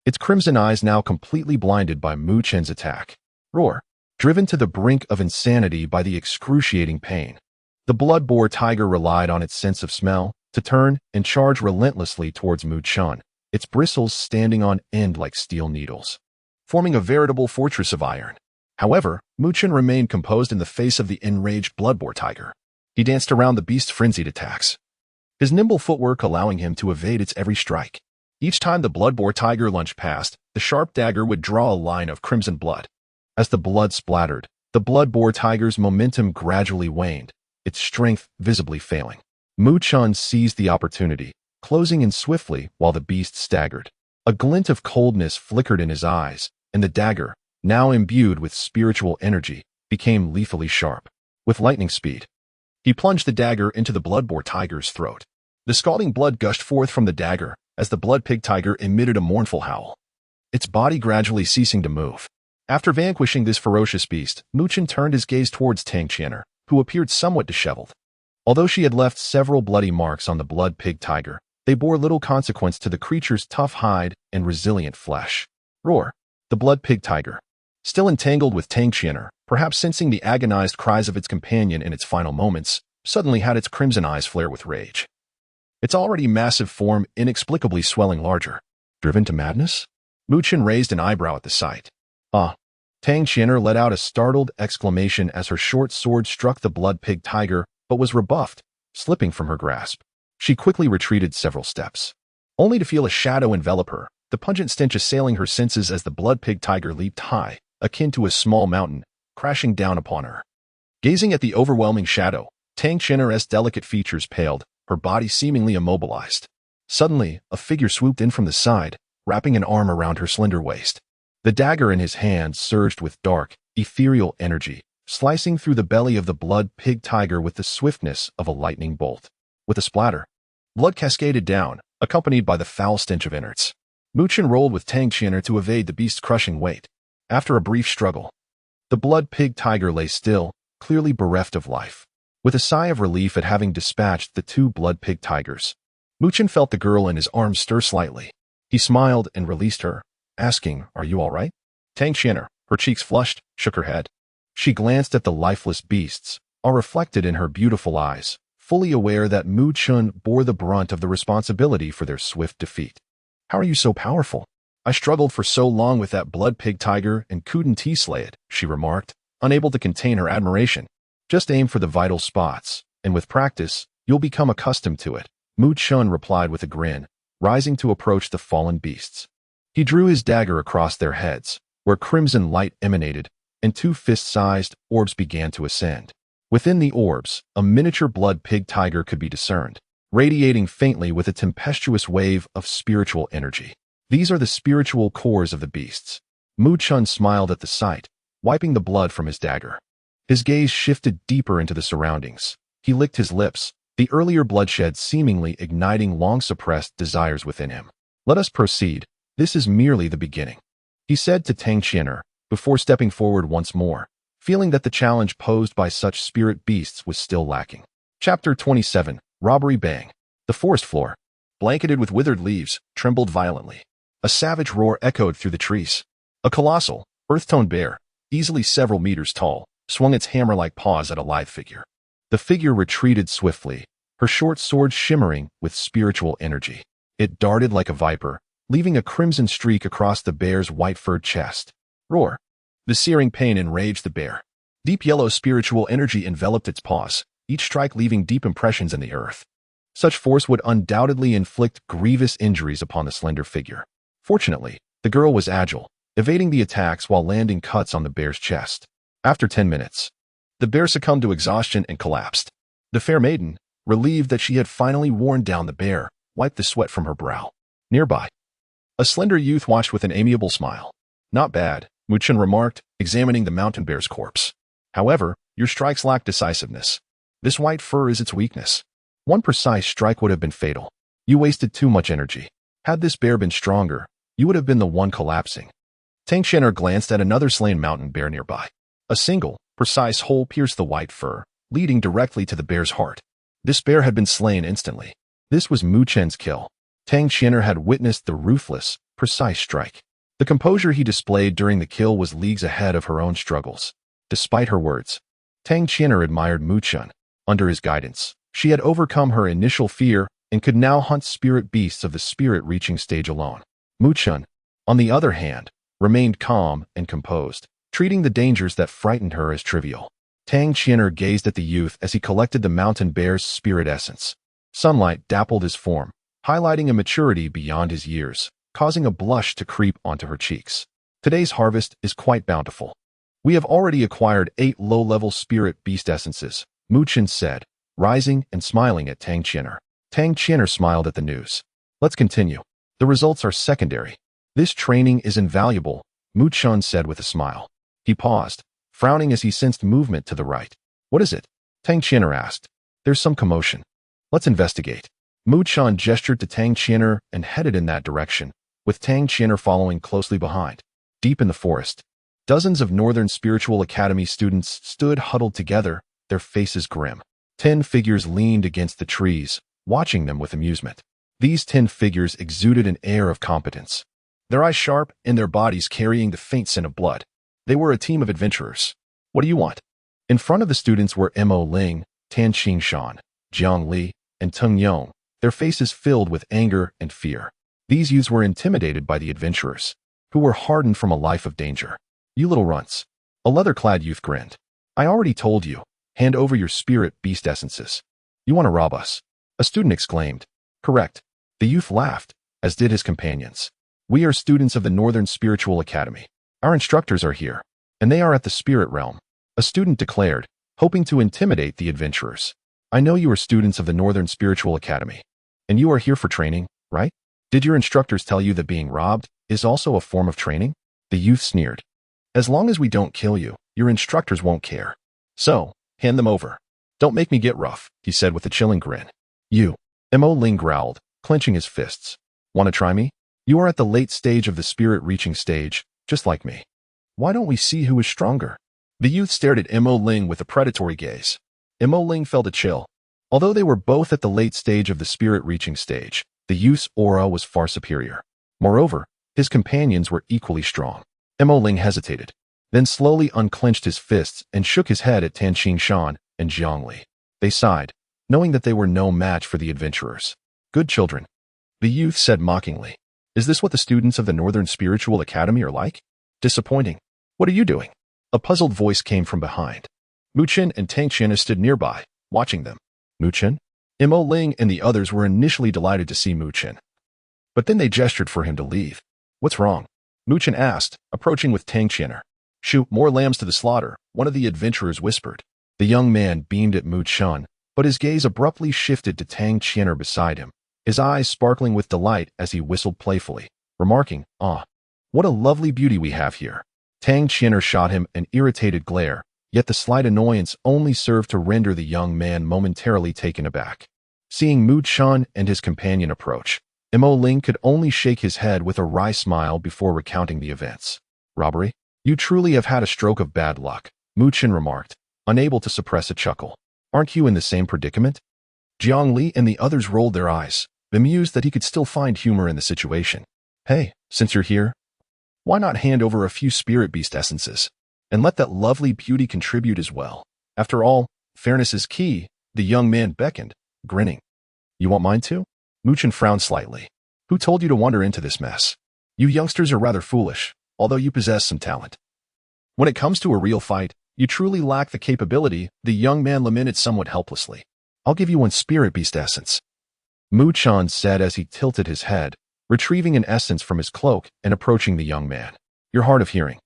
its crimson eyes now completely blinded by Mu Chen's attack. Roar! Driven to the brink of insanity by the excruciating pain, the blood-boar tiger relied on its sense of smell to turn and charge relentlessly towards Mu Chen, its bristles standing on end like steel needles, forming a veritable fortress of iron. However, Mu Chen remained composed in the face of the enraged blood-boar tiger. He danced around the beast's frenzied attacks, his nimble footwork allowing him to evade its every strike. Each time the blood-boar tiger lunged past, the sharp dagger would draw a line of crimson blood. As the blood splattered, the blood-boar tiger's momentum gradually waned, its strength visibly failing. Mu Chen seized the opportunity, closing in swiftly while the beast staggered. A glint of coldness flickered in his eyes, and the dagger, now imbued with spiritual energy, became lethally sharp. With lightning speed, he plunged the dagger into the blood-boar tiger's throat. The scalding blood gushed forth from the dagger as the blood-pig tiger emitted a mournful howl, its body gradually ceasing to move. After vanquishing this ferocious beast, Mu Chen turned his gaze towards Tang Qianer, who appeared somewhat disheveled. Although she had left several bloody marks on the blood-pig tiger, they bore little consequence to the creature's tough hide and resilient flesh. Roar! The blood-pig tiger, still entangled with Tang Qianer, perhaps sensing the agonized cries of its companion in its final moments, suddenly had its crimson eyes flare with rage. Its already massive form inexplicably swelling larger. Driven to madness? Mu Chen raised an eyebrow at the sight. Ah! Tang Qianer let out a startled exclamation as her short sword struck the blood-pig tiger, but was rebuffed, slipping from her grasp. She quickly retreated several steps, only to feel a shadow envelop her, the pungent stench assailing her senses as the blood-pig tiger leaped high, akin to a small mountain, crashing down upon her. Gazing at the overwhelming shadow, Tang Qianer's delicate features paled, her body seemingly immobilized. Suddenly, a figure swooped in from the side, wrapping an arm around her slender waist. The dagger in his hand surged with dark, ethereal energy, slicing through the belly of the blood-pig tiger with the swiftness of a lightning bolt. With a splatter, blood cascaded down, accompanied by the foul stench of innards. Mu Chen rolled with Tang Qianer to evade the beast's crushing weight. After a brief struggle, the blood-pig tiger lay still, clearly bereft of life. With a sigh of relief at having dispatched the two blood-pig tigers, Mu Chen felt the girl in his arms stir slightly. He smiled and released her, asking, "Are you all right?" Tang Qianer, her cheeks flushed, shook her head. She glanced at the lifeless beasts, all reflected in her beautiful eyes, fully aware that Mu Chen bore the brunt of the responsibility for their swift defeat. "How are you so powerful? I struggled for so long with that blood-pig tiger and couldn't slay it," she remarked, unable to contain her admiration. "Just aim for the vital spots, and with practice, you'll become accustomed to it," Mu Chen replied with a grin, rising to approach the fallen beasts. He drew his dagger across their heads, where crimson light emanated, and two fist-sized orbs began to ascend. Within the orbs, a miniature blood pig tiger could be discerned, radiating faintly with a tempestuous wave of spiritual energy. These are the spiritual cores of the beasts. Mu Chun smiled at the sight, wiping the blood from his dagger. His gaze shifted deeper into the surroundings. He licked his lips, the earlier bloodshed seemingly igniting long-suppressed desires within him. "Let us proceed. This is merely the beginning," he said to Tang Qian'er, before stepping forward once more, feeling that the challenge posed by such spirit beasts was still lacking. Chapter 27, Robbery Bang. The forest floor, blanketed with withered leaves, trembled violently. A savage roar echoed through the trees. A colossal, earth-toned bear, easily several meters tall, swung its hammer-like paws at a lithe figure. The figure retreated swiftly, her short sword shimmering with spiritual energy. It darted like a viper, leaving a crimson streak across the bear's white-furred chest. Roar! The searing pain enraged the bear. Deep yellow spiritual energy enveloped its paws, each strike leaving deep impressions in the earth. Such force would undoubtedly inflict grievous injuries upon the slender figure. Fortunately, the girl was agile, evading the attacks while landing cuts on the bear's chest. After 10 minutes, the bear succumbed to exhaustion and collapsed. The fair maiden, relieved that she had finally worn down the bear, wiped the sweat from her brow. Nearby, a slender youth watched with an amiable smile. "Not bad," Mu Chun remarked, examining the mountain bear's corpse. "However, your strikes lack decisiveness. This white fur is its weakness. One precise strike would have been fatal. You wasted too much energy. Had this bear been stronger, you would have been the one collapsing." Tang Qian'er glanced at another slain mountain bear nearby. A single, precise hole pierced the white fur, leading directly to the bear's heart. This bear had been slain instantly. This was Mu Chen's kill. Tang Qian'er had witnessed the ruthless, precise strike. The composure he displayed during the kill was leagues ahead of her own struggles. Despite her words, Tang Qian'er admired Mu Chun. Under his guidance, she had overcome her initial fear and could now hunt spirit beasts of the spirit-reaching stage alone. Mu Chun, on the other hand, remained calm and composed, treating the dangers that frightened her as trivial. Tang Qian'er gazed at the youth as he collected the mountain bear's spirit essence. Sunlight dappled his form, highlighting a maturity beyond his years, causing a blush to creep onto her cheeks. "Today's harvest is quite bountiful. We have already acquired 8 low-level spirit beast essences," Mu Chun said, rising and smiling at Tang Qian'er. Tang Qian'er smiled at the news. "Let's continue. The results are secondary. This training is invaluable," Mu Chun said with a smile. He paused, frowning as he sensed movement to the right. "What is it?" Tang Qian'er asked. "There's some commotion. Let's investigate." Mu Chun gestured to Tang Qian'er and headed in that direction, with Tang Qian'er following closely behind. Deep in the forest, dozens of Northern Spiritual Academy students stood huddled together, their faces grim. 10 figures leaned against the trees, watching them with amusement. These 10 figures exuded an air of competence, their eyes sharp and their bodies carrying the faint scent of blood. They were a team of adventurers. "What do you want?" In front of the students were Mo Ling, Tan Shan, Jiang Li, and Tung Yong, their faces filled with anger and fear. These youths were intimidated by the adventurers, who were hardened from a life of danger. "You little runts." A leather-clad youth grinned. "I already told you. Hand over your spirit beast essences. You want to rob us?" A student exclaimed. "Correct." The youth laughed, as did his companions. "We are students of the Northern Spiritual Academy. Our instructors are here, and they are at the spirit realm," a student declared, hoping to intimidate the adventurers. "I know you are students of the Northern Spiritual Academy, and you are here for training, right? Did your instructors tell you that being robbed is also a form of training?" The youth sneered. "As long as we don't kill you, your instructors won't care. So, hand them over." "Don't make me get rough," he said with a chilling grin. "You," Mo Ling growled, clenching his fists. "Want to try me? You are at the late stage of the spirit-reaching stage, just like me. Why don't we see who is stronger?" The youth stared at Mo Ling with a predatory gaze. Mo Ling felt a chill. Although they were both at the late stage of the spirit-reaching stage, the youth's aura was far superior. Moreover, his companions were equally strong. Mo Ling hesitated, then slowly unclenched his fists and shook his head at Tan Shan and Jiang Li. They sighed, knowing that they were no match for the adventurers. "Good children," the youth said mockingly. "Is this what the students of the Northern Spiritual Academy are like? Disappointing. What are you doing?" A puzzled voice came from behind. Mu Chun and Tang Qian'er stood nearby, watching them. Mu Chun? Mo Ling and the others were initially delighted to see Mu Chun, but then they gestured for him to leave. "What's wrong?" Mu Chun asked, approaching with Tang Qian'er. Shoot more lambs to the slaughter, one of the adventurers whispered. The young man beamed at Mu Chun, but his gaze abruptly shifted to Tang Qian'er beside him, his eyes sparkling with delight as he whistled playfully, remarking, "Ah, what a lovely beauty we have here." Tang Qian'er shot him an irritated glare, yet the slight annoyance only served to render the young man momentarily taken aback. Seeing Mu Chun and his companion approach, Mo Ling could only shake his head with a wry smile before recounting the events. "Robbery? You truly have had a stroke of bad luck," Mu Chun remarked, unable to suppress a chuckle. "Aren't you in the same predicament?" Jiang Li and the others rolled their eyes, bemused that he could still find humor in the situation. "Hey, since you're here, why not hand over a few spirit beast essences, and let that lovely beauty contribute as well? After all, fairness is key." The young man beckoned, grinning. "You want mine too?" Mu Chun frowned slightly. "Who told you to wander into this mess? You youngsters are rather foolish, although you possess some talent. When it comes to a real fight, you truly lack the capability," the young man lamented somewhat helplessly. "I'll give you one spirit beast essence," Mu Chun said as he tilted his head, retrieving an essence from his cloak and approaching the young man. "You're hard of hearing.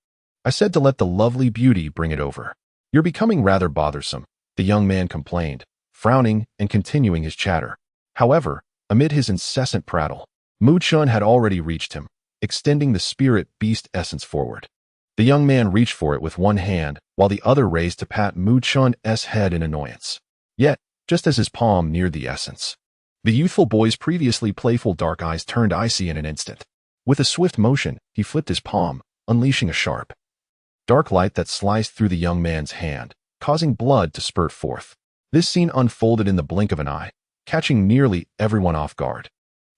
I said to let the lovely beauty bring it over." "You're becoming rather bothersome," the young man complained, frowning and continuing his chatter. However, amid his incessant prattle, Mu Chun had already reached him, extending the spirit beast essence forward. The young man reached for it with one hand, while the other raised to pat Mu Chun's head in annoyance. Yet, just as his palm neared the essence, the youthful boy's previously playful dark eyes turned icy in an instant. With a swift motion, he flipped his palm, unleashing a sharp, dark light that sliced through the young man's hand, causing blood to spurt forth. This scene unfolded in the blink of an eye, catching nearly everyone off guard,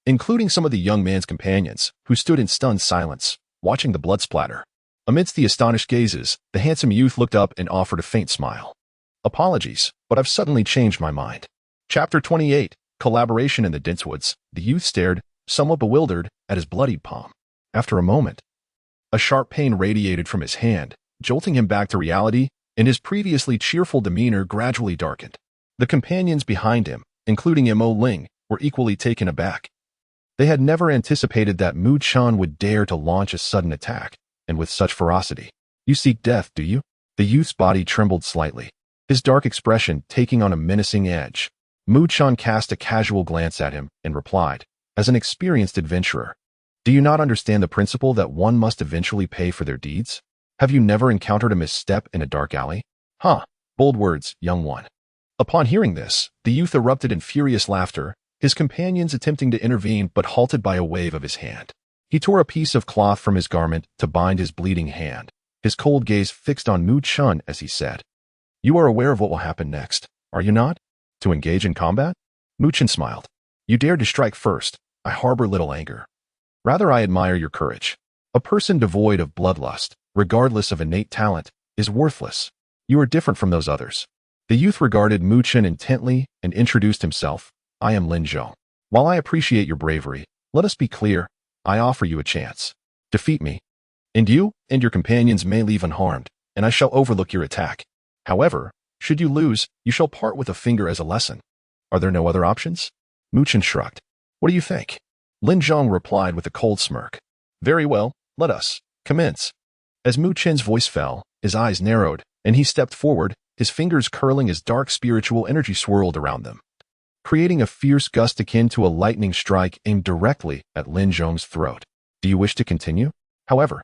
including some of the young man's companions, who stood in stunned silence, watching the blood splatter. Amidst the astonished gazes, the handsome youth looked up and offered a faint smile. "Apologies, but I've suddenly changed my mind." Chapter 28, Collaboration in the Densewoods. The youth stared, somewhat bewildered, at his bloodied palm. After a moment, a sharp pain radiated from his hand, jolting him back to reality, and his previously cheerful demeanor gradually darkened. The companions behind him, including Mo Ling, were equally taken aback. They had never anticipated that Mu Chun would dare to launch a sudden attack, and with such ferocity. "You seek death, do you?" The youth's body trembled slightly, his dark expression taking on a menacing edge. Mu Chun cast a casual glance at him and replied, "As an experienced adventurer, do you not understand the principle that one must eventually pay for their deeds? Have you never encountered a misstep in a dark alley?" "Huh, bold words, young one." Upon hearing this, the youth erupted in furious laughter, his companions attempting to intervene but halted by a wave of his hand. He tore a piece of cloth from his garment to bind his bleeding hand, his cold gaze fixed on Mu Chun as he said, "You are aware of what will happen next, are you not? To engage in combat?" Mu Chun smiled. "You dared to strike first. I harbor little anger. Rather, I admire your courage. A person devoid of bloodlust, regardless of innate talent, is worthless. You are different from those others." The youth regarded Mu Chun intently and introduced himself. "I am Lin Zhong. While I appreciate your bravery, let us be clear, I offer you a chance. Defeat me, and you and your companions may leave unharmed, and I shall overlook your attack. However, should you lose, you shall part with a finger as a lesson. Are there no other options?" Mu Chun shrugged. "What do you think?" Lin Zhong replied with a cold smirk. "Very well, let us commence." As Mu Chun's voice fell, his eyes narrowed, and he stepped forward, his fingers curling as dark spiritual energy swirled around them, creating a fierce gust akin to a lightning strike aimed directly at Lin Zhong's throat. "Do you wish to continue?" However,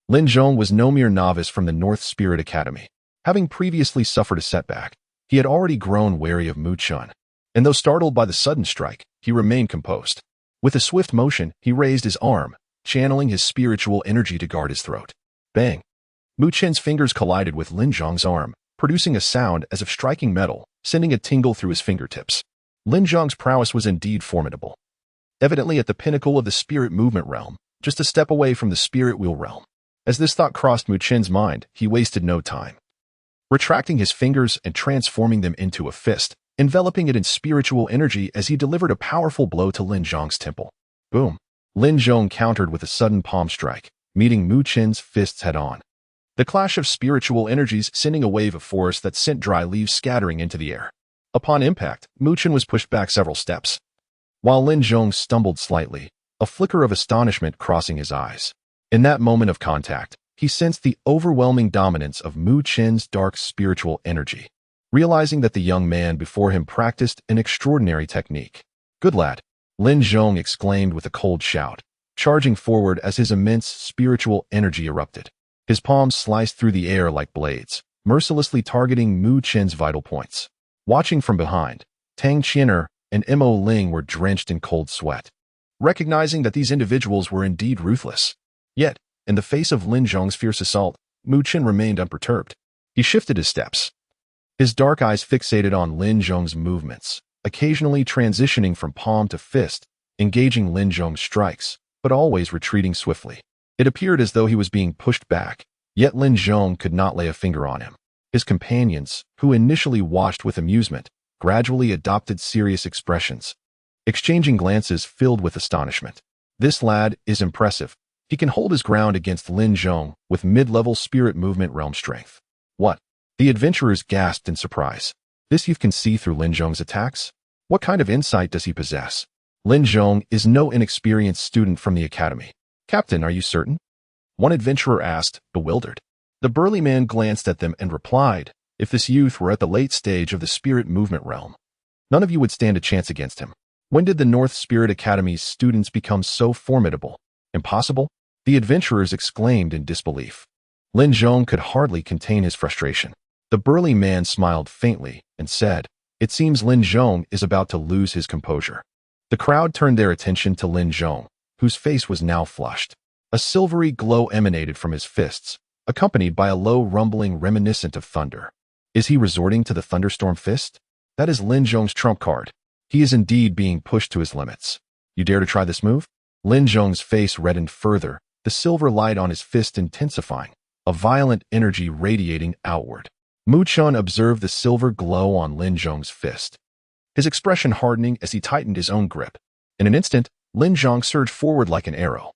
Lin Zhong was no mere novice from the North Spirit Academy. Having previously suffered a setback, he had already grown wary of Mu Chun, and though startled by the sudden strike, he remained composed. With a swift motion, he raised his arm, channeling his spiritual energy to guard his throat. Bang! Mu Chun's fingers collided with Lin Zhong's arm, producing a sound as of striking metal, sending a tingle through his fingertips. Lin Zhong's prowess was indeed formidable. Evidently at the pinnacle of the spirit movement realm, just a step away from the spirit wheel realm. As this thought crossed Mu Chun's mind, he wasted no time. Retracting his fingers and transforming them into a fist, enveloping it in spiritual energy as he delivered a powerful blow to Lin Zhong's temple. Boom! Lin Zhong countered with a sudden palm strike, meeting Mu Chun's fists head-on. The clash of spiritual energies sending a wave of force that sent dry leaves scattering into the air. Upon impact, Mu Chun was pushed back several steps, while Lin Zhong stumbled slightly, a flicker of astonishment crossing his eyes. In that moment of contact, he sensed the overwhelming dominance of Mu Chen's dark spiritual energy, realizing that the young man before him practiced an extraordinary technique. "Good lad," Lin Zhong exclaimed with a cold shout, charging forward as his immense spiritual energy erupted. His palms sliced through the air like blades, mercilessly targeting Mu Chen's vital points. Watching from behind, Tang Qian'er and Mo Ling were drenched in cold sweat, recognizing that these individuals were indeed ruthless. Yet, in the face of Lin Zhong's fierce assault, Mu Chen remained unperturbed. He shifted his steps, his dark eyes fixated on Lin Zhong's movements, occasionally transitioning from palm to fist, engaging Lin Zhong's strikes, but always retreating swiftly. It appeared as though he was being pushed back, yet Lin Zhong could not lay a finger on him. His companions, who initially watched with amusement, gradually adopted serious expressions, exchanging glances filled with astonishment. "This lad is impressive. He can hold his ground against Lin Zhong with mid-level spirit movement realm strength." "What?" The adventurers gasped in surprise. "This youth can see through Lin Zhong's attacks? What kind of insight does he possess?" "Lin Zhong is no inexperienced student from the academy." "Captain, are you certain?" one adventurer asked, bewildered. The burly man glanced at them and replied, "If this youth were at the late stage of the spirit movement realm, none of you would stand a chance against him. When did the North Spirit Academy's students become so formidable?" "Impossible?" the adventurers exclaimed in disbelief. Lin Zhong could hardly contain his frustration. The burly man smiled faintly and said, "It seems Lin Zhong is about to lose his composure." The crowd turned their attention to Lin Zhong, whose face was now flushed. A silvery glow emanated from his fists, accompanied by a low rumbling reminiscent of thunder. Is he resorting to the thunderstorm fist? That is Lin Zhong's trump card. He is indeed being pushed to his limits. "You dare to try this move?" Lin Zhong's face reddened further, the silver light on his fist intensifying, a violent energy radiating outward. Mu Chen observed the silver glow on Lin Zhong's fist, his expression hardening as he tightened his own grip. In an instant, Lin Zhong surged forward like an arrow,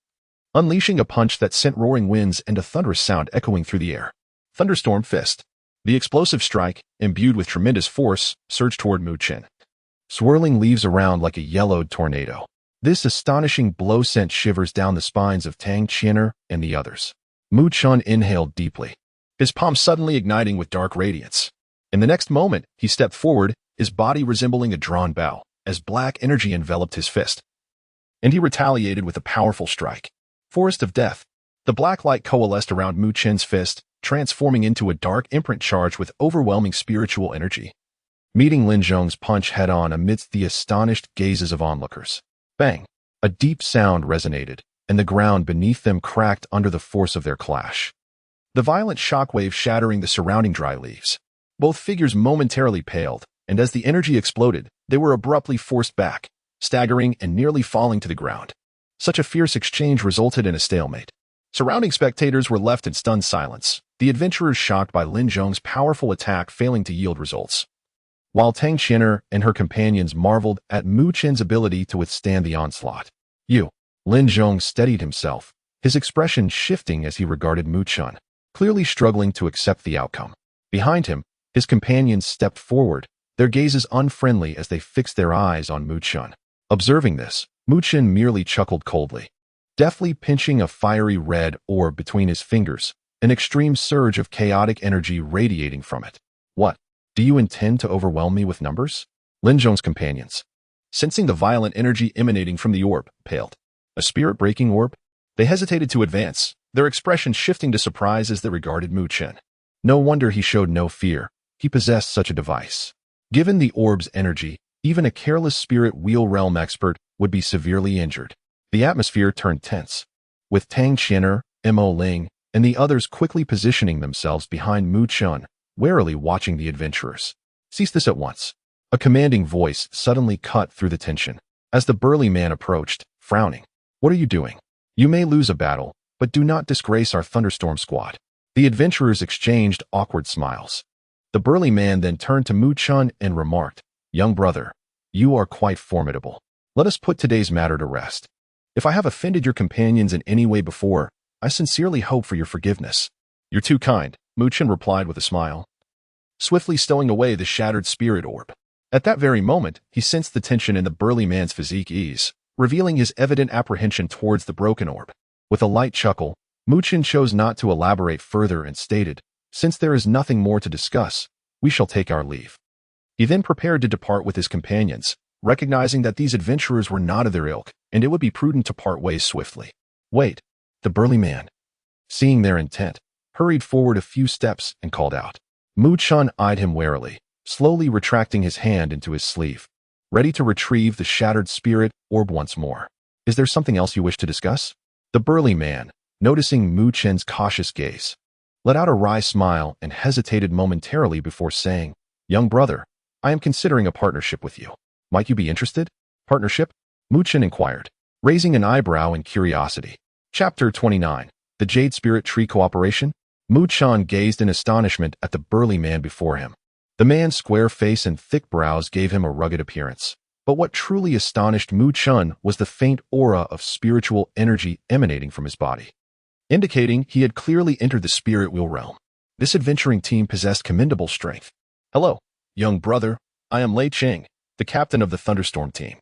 unleashing a punch that sent roaring winds and a thunderous sound echoing through the air. Thunderstorm fist. The explosive strike, imbued with tremendous force, surged toward Mu Chen, swirling leaves around like a yellowed tornado. This astonishing blow sent shivers down the spines of Tang Qian'er and the others. Mu Chen inhaled deeply, his palm suddenly igniting with dark radiance. In the next moment, he stepped forward, his body resembling a drawn bow, as black energy enveloped his fist. And he retaliated with a powerful strike. Forest of Death. The black light coalesced around Mu Chen's fist, transforming into a dark imprint charged with overwhelming spiritual energy, meeting Lin Zhong's punch head-on amidst the astonished gazes of onlookers. Bang! A deep sound resonated, and the ground beneath them cracked under the force of their clash, the violent shockwave shattering the surrounding dry leaves. Both figures momentarily paled, and as the energy exploded, they were abruptly forced back, staggering and nearly falling to the ground. Such a fierce exchange resulted in a stalemate. Surrounding spectators were left in stunned silence, the adventurers shocked by Lin Zhong's powerful attack failing to yield results, while Tang Qian'er and her companions marveled at Mu Chen's ability to withstand the onslaught. Lin Zhong steadied himself, his expression shifting as he regarded Mu Chen, clearly struggling to accept the outcome. Behind him, his companions stepped forward, their gazes unfriendly as they fixed their eyes on Mu Chen. Observing this, Mu Chen merely chuckled coldly, deftly pinching a fiery red orb between his fingers, an extreme surge of chaotic energy radiating from it. "What? Do you intend to overwhelm me with numbers?" Lin Zhong's companions, sensing the violent energy emanating from the orb, paled. A spirit-breaking orb? They hesitated to advance, their expression shifting to surprise as they regarded Mu Chen. No wonder he showed no fear. He possessed such a device. Given the orb's energy, even a careless spirit wheel realm expert would be severely injured. The atmosphere turned tense, with Tang Qian'er, Mo Ling, and the others quickly positioning themselves behind Mu Chen, warily watching the adventurers. "Cease this at once." A commanding voice suddenly cut through the tension, as the burly man approached, frowning. "What are you doing? You may lose a battle, but do not disgrace our thunderstorm squad." The adventurers exchanged awkward smiles. The burly man then turned to Mu Chen and remarked, "Young brother, you are quite formidable. Let us put today's matter to rest. If I have offended your companions in any way before, I sincerely hope for your forgiveness." "You're too kind," Mu Chen replied with a smile, swiftly stowing away the shattered spirit orb. At that very moment, he sensed the tension in the burly man's physique ease, revealing his evident apprehension towards the broken orb. With a light chuckle, Mu Chen chose not to elaborate further and stated, "Since there is nothing more to discuss, we shall take our leave." He then prepared to depart with his companions, recognizing that these adventurers were not of their ilk, and it would be prudent to part ways swiftly. Wait, the burly man, seeing their intent, hurried forward a few steps and called out. Mu Chen eyed him warily, slowly retracting his hand into his sleeve, ready to retrieve the shattered spirit orb once more. "Is there something else you wish to discuss?" The burly man, noticing Mu Chen's cautious gaze, let out a wry smile and hesitated momentarily before saying, "Young brother, I am considering a partnership with you. Might you be interested?" "Partnership?" Mu Chen inquired, raising an eyebrow in curiosity. Chapter 29. The Jade Spirit Tree Cooperation? Mu Chen gazed in astonishment at the burly man before him. The man's square face and thick brows gave him a rugged appearance. But what truly astonished Mu Chen was the faint aura of spiritual energy emanating from his body, indicating he had clearly entered the spirit wheel realm. This adventuring team possessed commendable strength. "Hello, young brother. I am Lei Ching, the captain of the Thunderstorm team."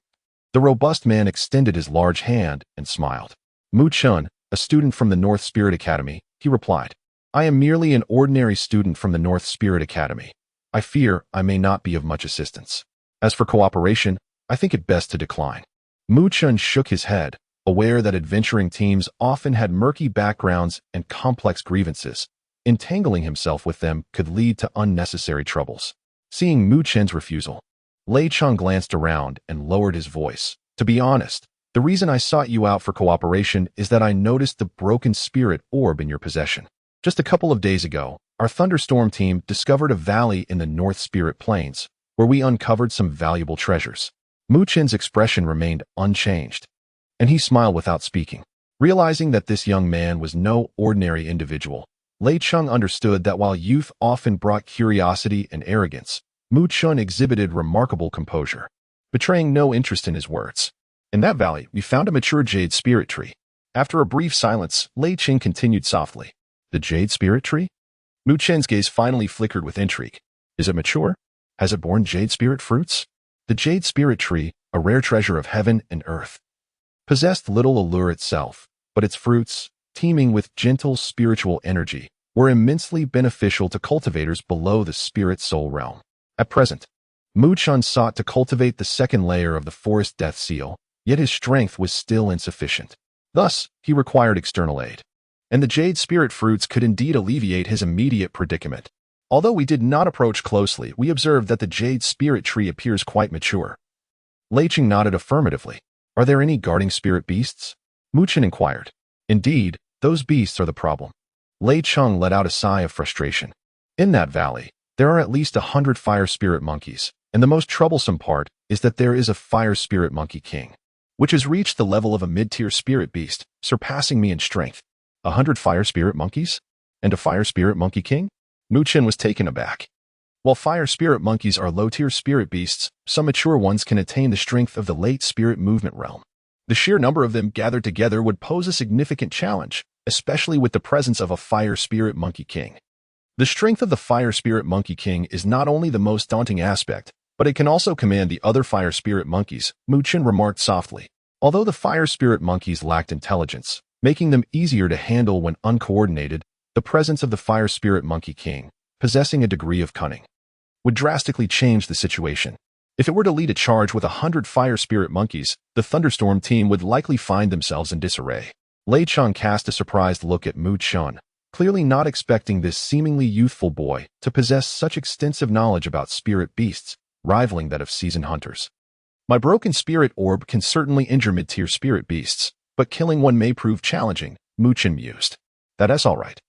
The robust man extended his large hand and smiled. Mu Chen, a student from the North Spirit Academy, he replied. "I am merely an ordinary student from the North Spirit Academy. I fear I may not be of much assistance. As for cooperation, I think it best to decline." Mu Chen shook his head, aware that adventuring teams often had murky backgrounds and complex grievances. Entangling himself with them could lead to unnecessary troubles. Seeing Mu Chen's refusal, Lei Cheng glanced around and lowered his voice. "To be honest, the reason I sought you out for cooperation is that I noticed the broken spirit orb in your possession. Just a couple of days ago, our Thunderstorm team discovered a valley in the North Spirit Plains, where we uncovered some valuable treasures." Mu Chen's expression remained unchanged, and he smiled without speaking. Realizing that this young man was no ordinary individual, Lei Cheng understood that while youth often brought curiosity and arrogance, Mu Chen exhibited remarkable composure, betraying no interest in his words. "In that valley, we found a mature jade spirit tree." After a brief silence, Lei Cheng continued softly. "The jade spirit tree?" Mu Chen's gaze finally flickered with intrigue. "Is it mature? Has it borne jade spirit fruits?" The jade spirit tree, a rare treasure of heaven and earth, possessed little allure itself, but its fruits, teeming with gentle spiritual energy, were immensely beneficial to cultivators below the spirit-soul realm. At present, Mu Chen sought to cultivate the second layer of the forest death seal, yet his strength was still insufficient. Thus, he required external aid. And the jade spirit fruits could indeed alleviate his immediate predicament. Although we did not approach closely, we observed that the jade spirit tree appears quite mature. Lei Cheng nodded affirmatively. "Are there any guarding spirit beasts?" Mu Chen inquired. "Indeed, those beasts are the problem." Lei Cheng let out a sigh of frustration. "In that valley, there are at least 100 fire spirit monkeys, and the most troublesome part is that there is a fire spirit monkey king, which has reached the level of a mid-tier spirit beast, surpassing me in strength." 100 fire spirit monkeys? And a fire spirit monkey king? Mu Chen was taken aback. While fire spirit monkeys are low-tier spirit beasts, some mature ones can attain the strength of the late spirit movement realm. The sheer number of them gathered together would pose a significant challenge, especially with the presence of a fire spirit monkey king. The strength of the fire spirit monkey king is not only the most daunting aspect, but it can also command the other fire spirit monkeys, Mu Chen remarked softly. Although the fire spirit monkeys lacked intelligence, making them easier to handle when uncoordinated, the presence of the fire spirit monkey king, possessing a degree of cunning, would drastically change the situation. If it were to lead a charge with 100 fire spirit monkeys, the Thunderstorm team would likely find themselves in disarray. Lei Cheng cast a surprised look at Mu Chen, clearly not expecting this seemingly youthful boy to possess such extensive knowledge about spirit beasts, rivaling that of seasoned hunters. "My broken spirit orb can certainly injure mid-tier spirit beasts, but killing one may prove challenging," Mu Chen mused. "That's all right.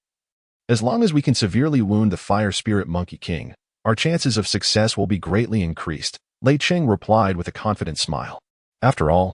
As long as we can severely wound the fire spirit monkey king, our chances of success will be greatly increased," Lei Cheng replied with a confident smile. After all,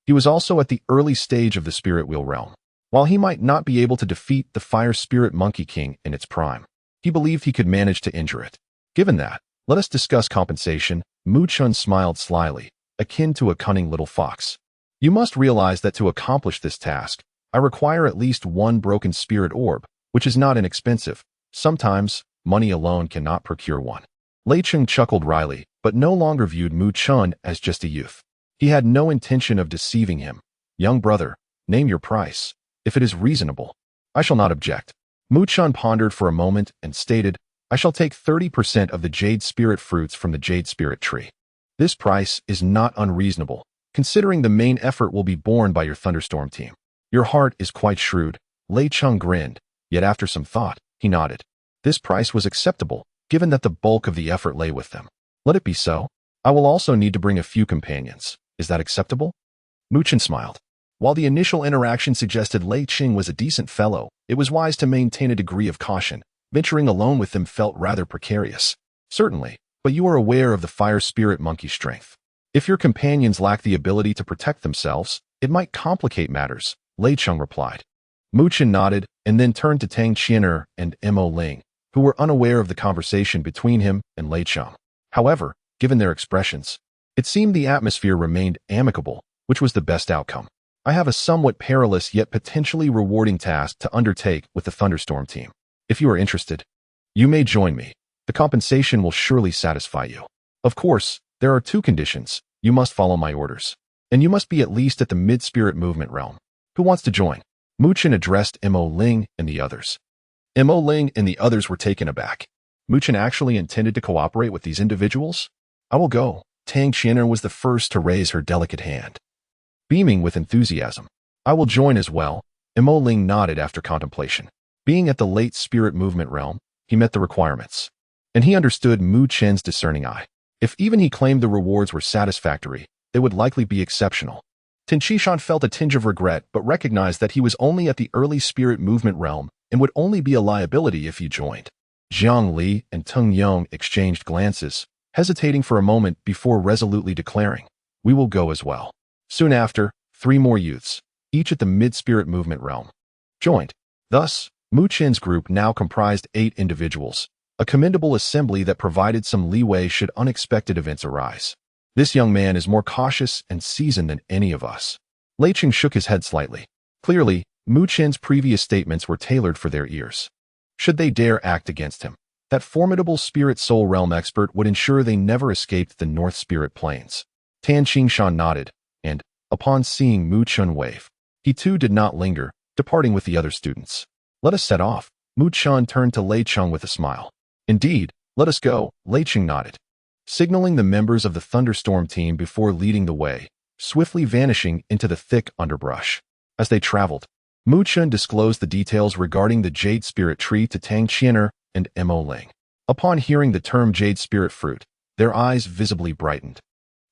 he was also at the early stage of the spirit wheel realm. While he might not be able to defeat the fire spirit monkey king in its prime, he believed he could manage to injure it. Given that, let us discuss compensation. Mu Chen smiled slyly, akin to a cunning little fox. "You must realize that to accomplish this task, I require at least one broken spirit orb, which is not inexpensive. Sometimes, money alone cannot procure one." Lei Cheng chuckled wryly, but no longer viewed Mu Chen as just a youth. He had no intention of deceiving him. "Young brother, name your price, if it is reasonable." I shall not object. Mu Chun pondered for a moment and stated, I shall take 30% of the jade spirit fruits from the jade spirit tree. This price is not unreasonable, considering the main effort will be borne by your thunderstorm team. Your heart is quite shrewd. Lei Chung grinned, yet after some thought, he nodded. This price was acceptable, given that the bulk of the effort lay with them. Let it be so. I will also need to bring a few companions. Is that acceptable? Mu Chun smiled. While the initial interaction suggested Lei Ching was a decent fellow, it was wise to maintain a degree of caution. Venturing alone with them felt rather precarious. Certainly, but you are aware of the fire spirit monkey's strength. If your companions lack the ability to protect themselves, it might complicate matters, Lei Chung replied. Mu Chun nodded and then turned to Tang Qianer and Mo Ling, who were unaware of the conversation between him and Lei Chung. However, given their expressions, it seemed the atmosphere remained amicable, which was the best outcome. I have a somewhat perilous yet potentially rewarding task to undertake with the thunderstorm team. If you are interested, you may join me. The compensation will surely satisfy you. Of course, there are two conditions. You must follow my orders, and you must be at least at the mid-spirit movement realm. Who wants to join? Mu Chun addressed Mo Ling and the others. Mo Ling and the others were taken aback. Mu Chun actually intended to cooperate with these individuals? I will go. Tang Qianer was the first to raise her delicate hand. Beaming with enthusiasm, I will join as well. Mo Ling nodded after contemplation. Being at the late spirit movement realm, he met the requirements. And he understood Mu Chun's discerning eye. If even he claimed the rewards were satisfactory, they would likely be exceptional. Tin Chishan felt a tinge of regret but recognized that he was only at the early spirit movement realm and would only be a liability if he joined. Jiang Li and Tung Yong exchanged glances, hesitating for a moment before resolutely declaring, we will go as well. Soon after, 3 more youths, each at the mid-spirit movement realm, joined. Thus, Mu Chun's group now comprised 8 individuals, a commendable assembly that provided some leeway should unexpected events arise. This young man is more cautious and seasoned than any of us. Lei Ching shook his head slightly. Clearly, Mu Chun's previous statements were tailored for their ears. Should they dare act against him, that formidable spirit soul realm expert would ensure they never escaped the North Spirit Plains. Tan Qingshan nodded, and, upon seeing Mu Chun wave, he too did not linger, departing with the other students. Let us set off. Mu Chun turned to Lei Chung with a smile. Indeed, let us go, Lei Ching nodded, signaling the members of the thunderstorm team before leading the way, swiftly vanishing into the thick underbrush. As they traveled, Mu Chun disclosed the details regarding the jade spirit tree to Tang Qianer and Mo Ling. Upon hearing the term jade spirit fruit, their eyes visibly brightened.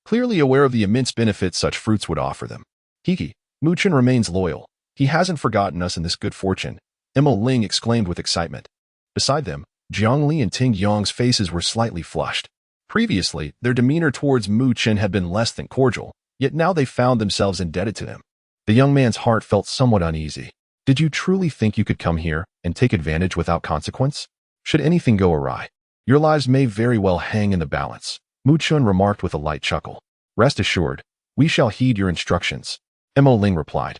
Clearly aware of the immense benefits such fruits would offer them. Hiki, Mu Chun remains loyal. He hasn't forgotten us in this good fortune, Mo Ling exclaimed with excitement. Beside them, Jiang Li and Ting Yong's faces were slightly flushed. Previously, their demeanor towards Mu Chun had been less than cordial, yet now they found themselves indebted to him. The young man's heart felt somewhat uneasy. Did you truly think you could come here and take advantage without consequence? Should anything go awry, your lives may very well hang in the balance, Mu Chun remarked with a light chuckle. Rest assured, we shall heed your instructions, Mo Ling replied,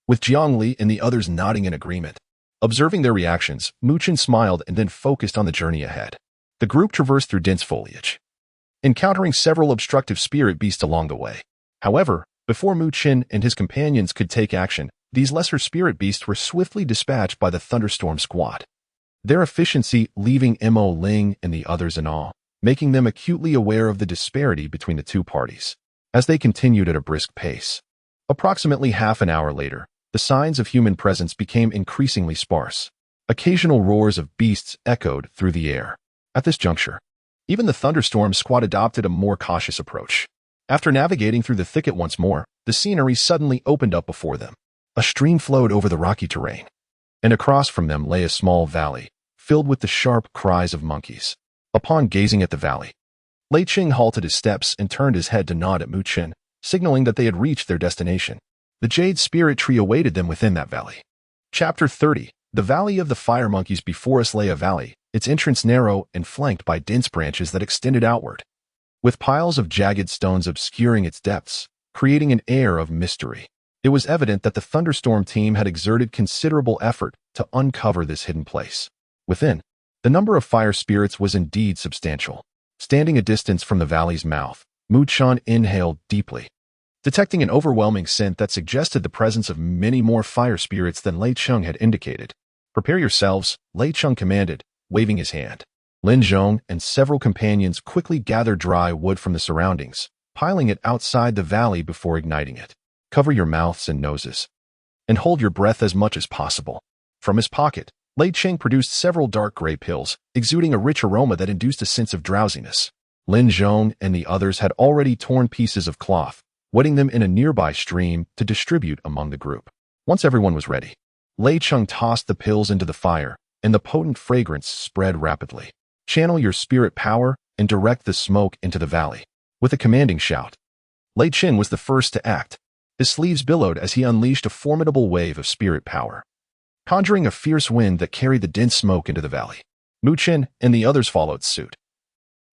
with Jiang Li and the others nodding in agreement. Observing their reactions, Mu Chun smiled and then focused on the journey ahead. The group traversed through dense foliage, encountering several obstructive spirit beasts along the way. However, before Mu Chun and his companions could take action, these lesser spirit beasts were swiftly dispatched by the thunderstorm squad. Their efficiency leaving Mo Ling and the others in awe, making them acutely aware of the disparity between the two parties. As they continued at a brisk pace, approximately half an hour later, the signs of human presence became increasingly sparse. Occasional roars of beasts echoed through the air. At this juncture, even the thunderstorm squad adopted a more cautious approach. After navigating through the thicket once more, the scenery suddenly opened up before them. A stream flowed over the rocky terrain, and across from them lay a small valley, filled with the sharp cries of monkeys. Upon gazing at the valley, Lei Ching halted his steps and turned his head to nod at Mu Chun, signaling that they had reached their destination. The jade spirit tree awaited them within that valley. Chapter 30. The Valley of the Fire Monkeys. Before us lay a valley, its entrance narrow and flanked by dense branches that extended outward, with piles of jagged stones obscuring its depths, creating an air of mystery. It was evident that the thunderstorm team had exerted considerable effort to uncover this hidden place. Within, the number of fire spirits was indeed substantial. Standing a distance from the valley's mouth, Mu Chun inhaled deeply, detecting an overwhelming scent that suggested the presence of many more fire spirits than Lei Chung had indicated. Prepare yourselves, Lei Cheng commanded, waving his hand. Lin Zhong and several companions quickly gathered dry wood from the surroundings, piling it outside the valley before igniting it. Cover your mouths and noses, and hold your breath as much as possible. From his pocket, Lei Cheng produced several dark gray pills, exuding a rich aroma that induced a sense of drowsiness. Lin Zhong and the others had already torn pieces of cloth, wetting them in a nearby stream to distribute among the group. Once everyone was ready, Lei Cheng tossed the pills into the fire, and the potent fragrance spread rapidly. Channel your spirit power and direct the smoke into the valley. With a commanding shout, Lei Cheng was the first to act. His sleeves billowed as he unleashed a formidable wave of spirit power, conjuring a fierce wind that carried the dense smoke into the valley. Mu Chen and the others followed suit,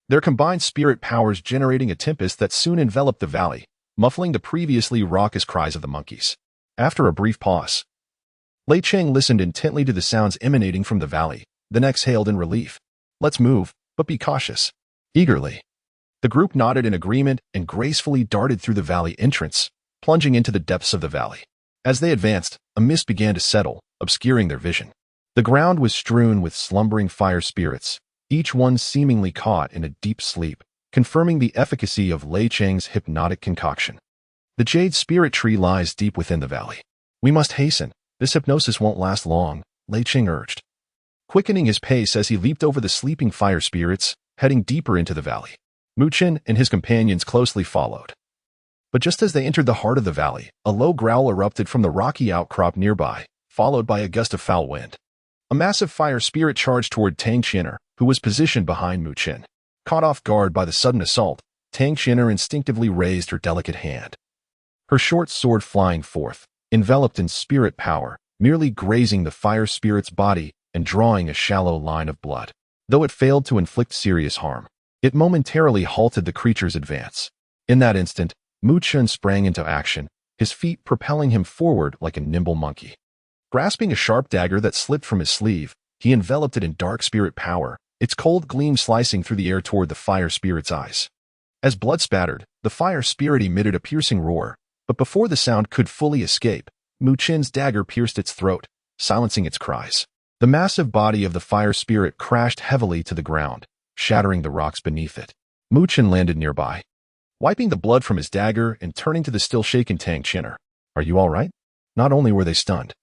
their combined spirit powers generating a tempest that soon enveloped the valley, muffling the previously raucous cries of the monkeys. After a brief pause, Lei Cheng listened intently to the sounds emanating from the valley, then exhaled in relief. Let's move, but be cautious. Eagerly, the group nodded in agreement and gracefully darted through the valley entrance, plunging into the depths of the valley. As they advanced, a mist began to settle, obscuring their vision. The ground was strewn with slumbering fire spirits, each one seemingly caught in a deep sleep, confirming the efficacy of Lei Cheng's hypnotic concoction. The jade spirit tree lies deep within the valley. We must hasten. This hypnosis won't last long, Lei Cheng urged, quickening his pace as he leaped over the sleeping fire spirits, heading deeper into the valley. Mu Chen and his companions closely followed. But just as they entered the heart of the valley, a low growl erupted from the rocky outcrop nearby, followed by a gust of foul wind. A massive fire spirit charged toward Tang Qian'er, who was positioned behind Mu Chen. Caught off guard by the sudden assault, Tang Qian'er instinctively raised her delicate hand, her short sword flying forth, enveloped in spirit power, merely grazing the fire spirit's body and drawing a shallow line of blood. Though it failed to inflict serious harm, it momentarily halted the creature's advance. In that instant, Mu Chen sprang into action, his feet propelling him forward like a nimble monkey. Grasping a sharp dagger that slipped from his sleeve, he enveloped it in dark spirit power, its cold gleam slicing through the air toward the fire spirit's eyes. As blood spattered, the fire spirit emitted a piercing roar, but before the sound could fully escape, Mu Chen's dagger pierced its throat, silencing its cries. The massive body of the fire spirit crashed heavily to the ground, shattering the rocks beneath it. Mu Chen landed nearby, wiping the blood from his dagger and turning to the still shaken Tang Qian'er. Are you all right? Not only were they stunned,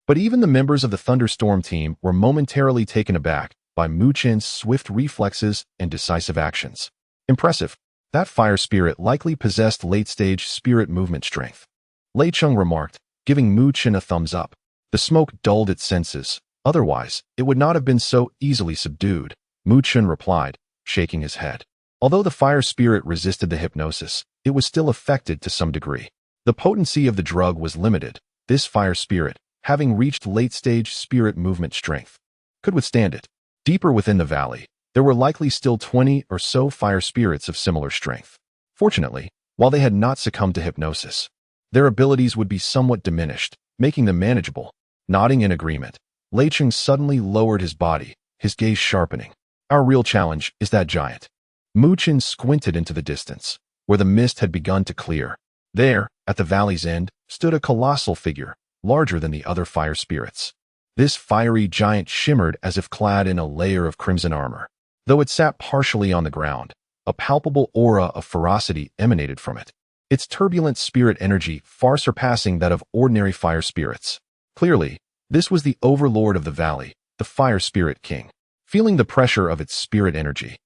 but even the members of the Thunderstorm team were momentarily taken aback by Mu Chen's swift reflexes and decisive actions. Impressive. That fire spirit likely possessed late-stage spirit movement strength, Lei Cheng remarked, giving Mu Chen a thumbs up. The smoke dulled its senses. Otherwise, it would not have been so easily subdued, Mu Chen replied, shaking his head. Although the fire spirit resisted the hypnosis, it was still affected to some degree. The potency of the drug was limited. This fire spirit, having reached late-stage spirit movement strength, could withstand it. Deeper within the valley, there were likely still 20 or so fire spirits of similar strength. Fortunately, while they had not succumbed to hypnosis, their abilities would be somewhat diminished, making them manageable. Nodding in agreement, Lei Cheng suddenly lowered his body, his gaze sharpening. Our real challenge is that giant. Mu Chen squinted into the distance, where the mist had begun to clear. There, at the valley's end, stood a colossal figure, larger than the other fire spirits. This fiery giant shimmered as if clad in a layer of crimson armor. Though it sat partially on the ground, a palpable aura of ferocity emanated from it, its turbulent spirit energy far surpassing that of ordinary fire spirits. Clearly, this was the overlord of the valley, the fire spirit king. Feeling the pressure of its spirit energy,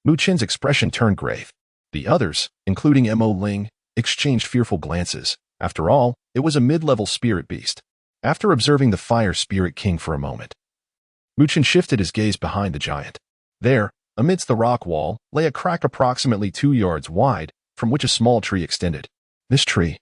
Mu Chen's expression turned grave. The others, including Mo Ling, exchanged fearful glances. After all, it was a mid-level spirit beast. After observing the fire spirit king for a moment, Mu Chen shifted his gaze behind the giant. There, amidst the rock wall, lay a crack approximately 2 yards wide, from which a small tree extended. This tree,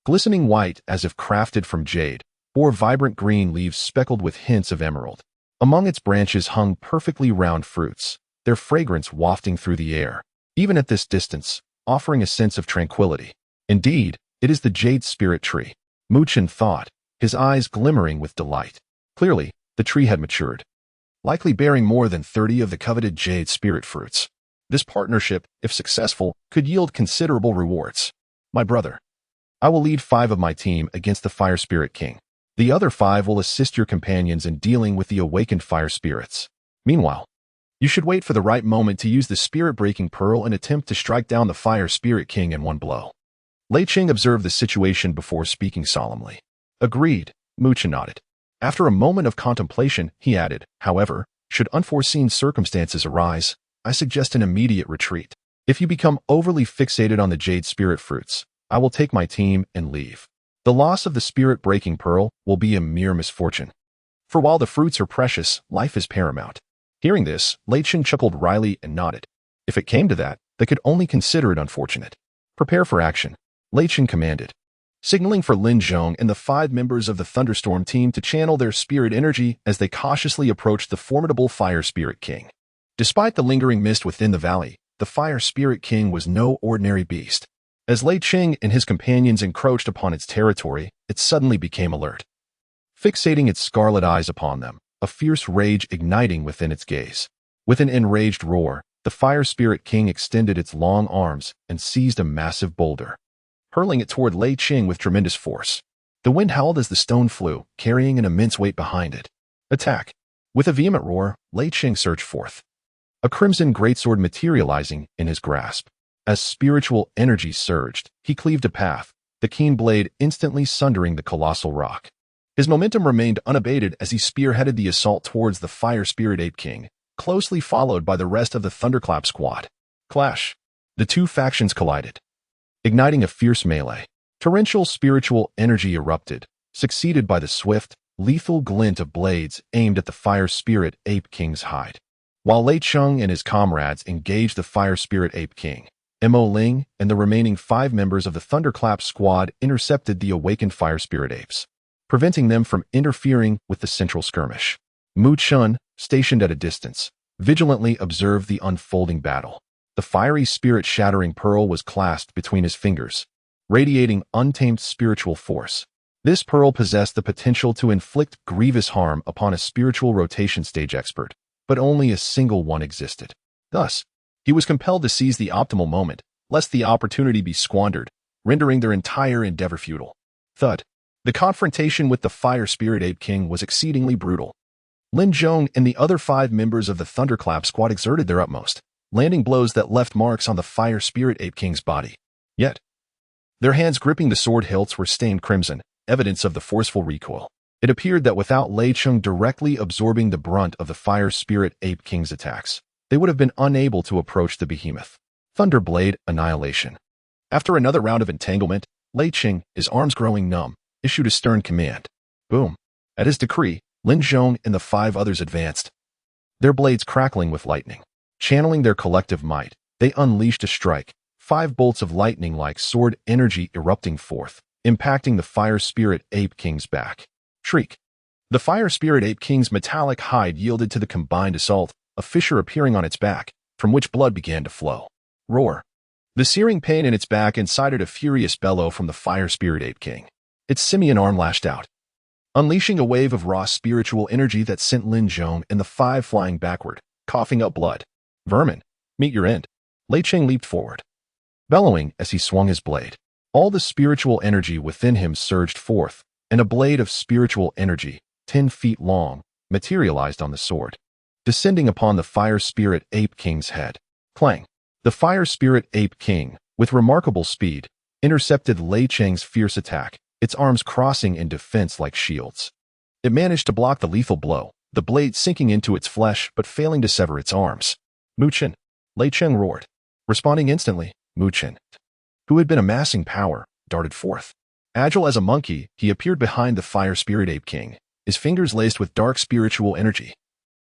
glistening white as if crafted from jade, bore vibrant green leaves speckled with hints of emerald. Among its branches hung perfectly round fruits, their fragrance wafting through the air, even at this distance, offering a sense of tranquility. Indeed, it is the jade spirit tree, Mu Chen thought, his eyes glimmering with delight. Clearly, the tree had matured, likely bearing more than 30 of the coveted jade spirit fruits. This partnership, if successful, could yield considerable rewards. My brother, I will lead 5 of my team against the fire spirit king. The other 5 will assist your companions in dealing with the awakened fire spirits. Meanwhile, you should wait for the right moment to use the spirit-breaking pearl and attempt to strike down the fire spirit king in one blow. Lei Ching observed the situation before speaking solemnly. Agreed, Mu Chen nodded. After a moment of contemplation, he added, however, should unforeseen circumstances arise, I suggest an immediate retreat. If you become overly fixated on the jade spirit fruits, I will take my team and leave. The loss of the spirit-breaking pearl will be a mere misfortune. For while the fruits are precious, life is paramount. Hearing this, Lei Ching chuckled wryly and nodded. If it came to that, they could only consider it unfortunate. Prepare for action, Lei Ching commanded, signaling for Lin Zhong and the 5 members of the Thunderstorm team to channel their spirit energy as they cautiously approached the formidable Fire Spirit King. Despite the lingering mist within the valley, the Fire Spirit King was no ordinary beast. As Lei Ching and his companions encroached upon its territory, it suddenly became alert. Fixating its scarlet eyes upon them, a fierce rage igniting within its gaze. With an enraged roar, the Fire Spirit King extended its long arms and seized a massive boulder, hurling it toward Lei Ching with tremendous force. The wind howled as the stone flew, carrying an immense weight behind it. Attack! With a vehement roar, Lei Ching surged forth, a crimson greatsword materializing in his grasp. As spiritual energy surged, he cleaved a path, the keen blade instantly sundering the colossal rock. His momentum remained unabated as he spearheaded the assault towards the Fire Spirit Ape King, closely followed by the rest of the Thunderclap squad. Clash! The 2 factions collided, igniting a fierce melee. Torrential spiritual energy erupted, succeeded by the swift, lethal glint of blades aimed at the Fire Spirit Ape King's hide. While Lei Ching and his comrades engaged the Fire Spirit Ape King, Mo Ling and the remaining 5 members of the Thunderclap squad intercepted the awakened Fire Spirit Apes, preventing them from interfering with the central skirmish. Mu Chen, stationed at a distance, vigilantly observed the unfolding battle. The fiery spirit-shattering pearl was clasped between his fingers, radiating untamed spiritual force. This pearl possessed the potential to inflict grievous harm upon a spiritual rotation stage expert, but only a single one existed. Thus, he was compelled to seize the optimal moment, lest the opportunity be squandered, rendering their entire endeavor futile. Thud. The confrontation with the Fire Spirit Ape King was exceedingly brutal. Lin Zhong and the other 5 members of the Thunderclap squad exerted their utmost, landing blows that left marks on the Fire Spirit Ape King's body. Yet, their hands gripping the sword hilts were stained crimson, evidence of the forceful recoil. It appeared that without Lei Ching directly absorbing the brunt of the Fire Spirit Ape King's attacks, they would have been unable to approach the behemoth. Thunderblade Annihilation. After another round of entanglement, Lei Ching, his arms growing numb, issued a stern command. Boom. At his decree, Lin Zhong and the 5 others advanced, their blades crackling with lightning. Channeling their collective might, they unleashed a strike, 5 bolts of lightning-like sword energy erupting forth, impacting the Fire Spirit Ape King's back. Shriek. The Fire Spirit Ape King's metallic hide yielded to the combined assault, a fissure appearing on its back, from which blood began to flow. Roar. The searing pain in its back incited a furious bellow from the Fire Spirit Ape King. Its simian arm lashed out, unleashing a wave of raw spiritual energy that sent Lin Zhong and the 5 flying backward, coughing up blood. Vermin, meet your end. Lei Ching leaped forward, bellowing as he swung his blade. All the spiritual energy within him surged forth, and a blade of spiritual energy, 10 feet long, materialized on the sword, descending upon the Fire Spirit Ape King's head. Clang! The Fire Spirit Ape King, with remarkable speed, intercepted Lei Ching's fierce attack, its arms crossing in defense like shields. It managed to block the lethal blow, the blade sinking into its flesh but failing to sever its arms. Mu Chen, Lei Ching roared. Responding instantly, Mu Chen, who had been amassing power, darted forth. Agile as a monkey, he appeared behind the Fire Spirit Ape King, his fingers laced with dark spiritual energy,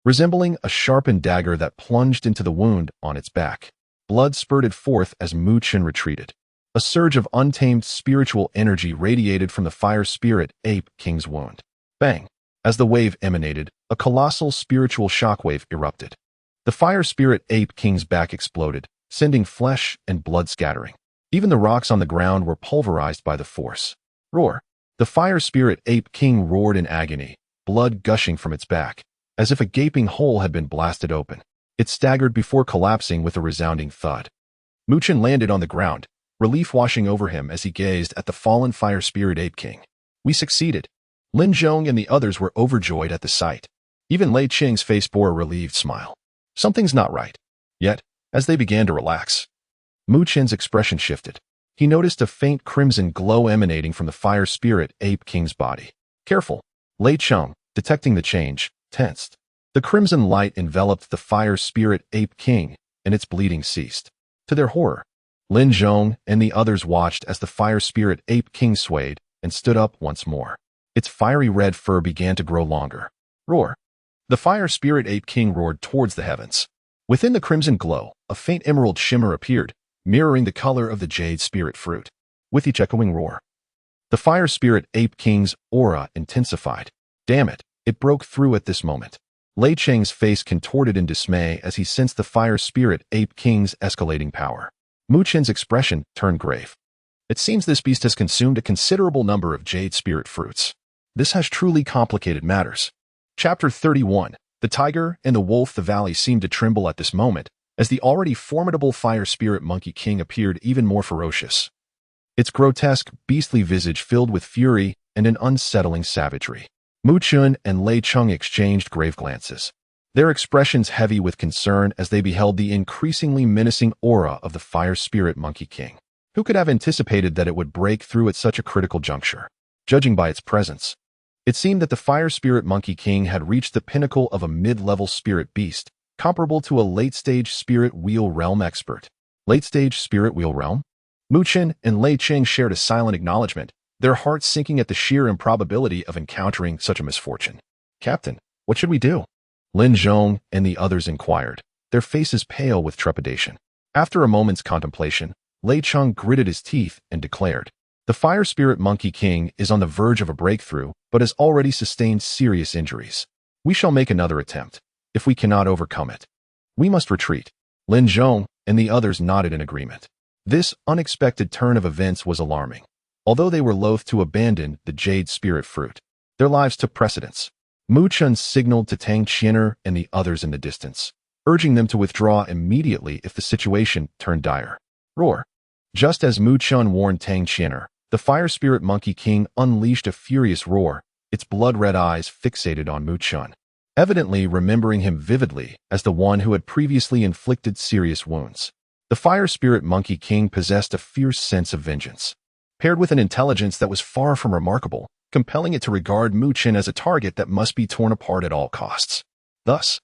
resembling a sharpened dagger that plunged into the wound on its back. Blood spurted forth as Mu Chen retreated. A surge of untamed spiritual energy radiated from the Fire Spirit Ape King's wound. Bang! As the wave emanated, a colossal spiritual shockwave erupted. The Fire Spirit Ape King's back exploded, sending flesh and blood scattering. Even the rocks on the ground were pulverized by the force. Roar! The Fire Spirit Ape King roared in agony, blood gushing from its back, as if a gaping hole had been blasted open. It staggered before collapsing with a resounding thud. Mu Chen landed on the ground, relief washing over him as he gazed at the fallen Fire Spirit Ape King. We succeeded. Lin Zhong and the others were overjoyed at the sight. Even Lei Qing's face bore a relieved smile. Something's not right. Yet, as they began to relax, Mu Qin's expression shifted. He noticed a faint crimson glow emanating from the fire spirit ape king's body. Careful. Lei Qing, detecting the change, tensed. The crimson light enveloped the fire spirit ape king, and its bleeding ceased. To their horror, Lin Zhong and the others watched as the fire spirit ape king swayed and stood up once more. Its fiery red fur began to grow longer. Roar. The fire spirit ape king roared towards the heavens. Within the crimson glow, a faint emerald shimmer appeared, mirroring the color of the jade spirit fruit. With each echoing roar, the fire spirit ape king's aura intensified. Damn it, it broke through at this moment. Lei Qing's face contorted in dismay as he sensed the fire spirit ape king's escalating power. Mu Qin's expression turned grave. It seems this beast has consumed a considerable number of jade spirit fruits. This has truly complicated matters. Chapter 31. The tiger and the wolf. The valley seemed to tremble at this moment, as the already formidable fire spirit monkey king appeared even more ferocious. Its grotesque, beastly visage filled with fury and an unsettling savagery. Mu Qin and Lei Qing exchanged grave glances, their expressions heavy with concern as they beheld the increasingly menacing aura of the fire spirit monkey king. Who could have anticipated that it would break through at such a critical juncture? Judging by its presence, it seemed that the fire spirit monkey king had reached the pinnacle of a mid-level spirit beast, comparable to a late-stage spirit wheel realm expert. Late-stage spirit wheel realm? Mu Qin and Lei Qing shared a silent acknowledgement, their hearts sinking at the sheer improbability of encountering such a misfortune. Captain, what should we do? Lin Zhong and the others inquired, their faces pale with trepidation. After a moment's contemplation, Lei Qing gritted his teeth and declared, "The fire spirit monkey king is on the verge of a breakthrough, but has already sustained serious injuries. We shall make another attempt. If we cannot overcome it, we must retreat." Lin Zhong and the others nodded in agreement. This unexpected turn of events was alarming. Although they were loath to abandon the jade spirit fruit, their lives took precedence. Mu Qin signaled to Tang Qian'er and the others in the distance, urging them to withdraw immediately if the situation turned dire. Roar. Just as Mu Qin warned Tang Qian'er, the fire spirit monkey king unleashed a furious roar, its blood-red eyes fixated on Mu Qin, evidently remembering him vividly as the one who had previously inflicted serious wounds. The fire spirit monkey king possessed a fierce sense of vengeance, paired with an intelligence that was far from remarkable, compelling it to regard Mu Qin as a target that must be torn apart at all costs. Thus,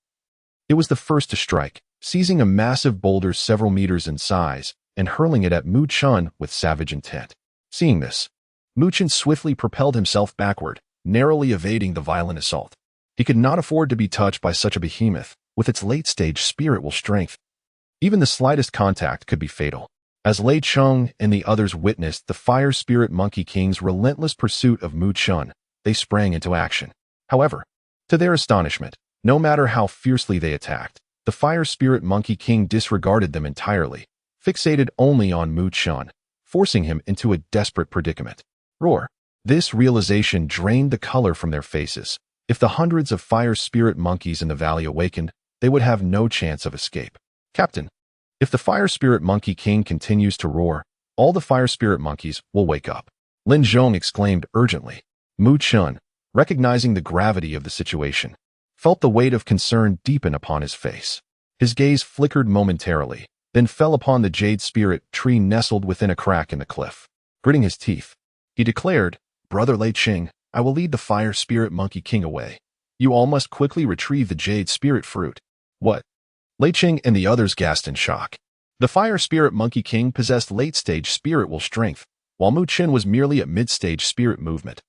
it was the first to strike, seizing a massive boulder several meters in size and hurling it at Mu Qin with savage intent. Seeing this, Mu Qin swiftly propelled himself backward, narrowly evading the violent assault. He could not afford to be touched by such a behemoth, with its late-stage spiritual strength. Even the slightest contact could be fatal. As Lei Qing and the others witnessed the fire spirit monkey king's relentless pursuit of Mu Qin, they sprang into action. However, to their astonishment, no matter how fiercely they attacked, the fire spirit monkey king disregarded them entirely, fixated only on Mu Qin, forcing him into a desperate predicament. Roar. This realization drained the color from their faces. If the hundreds of fire spirit monkeys in the valley awakened, they would have no chance of escape. Captain, if the fire spirit monkey king continues to roar, all the fire spirit monkeys will wake up. Lin Zhong exclaimed urgently. Mu Qin, recognizing the gravity of the situation, felt the weight of concern deepen upon his face. His gaze flickered momentarily, then fell upon the jade spirit tree nestled within a crack in the cliff. Gritting his teeth, he declared, "Brother Lei Qing, I will lead the fire spirit monkey king away. You all must quickly retrieve the jade spirit fruit." What? Lei Qing and the others gasped in shock. The fire spirit monkey king possessed late-stage spiritual strength, while Mu Qin was merely at mid-stage spirit movement.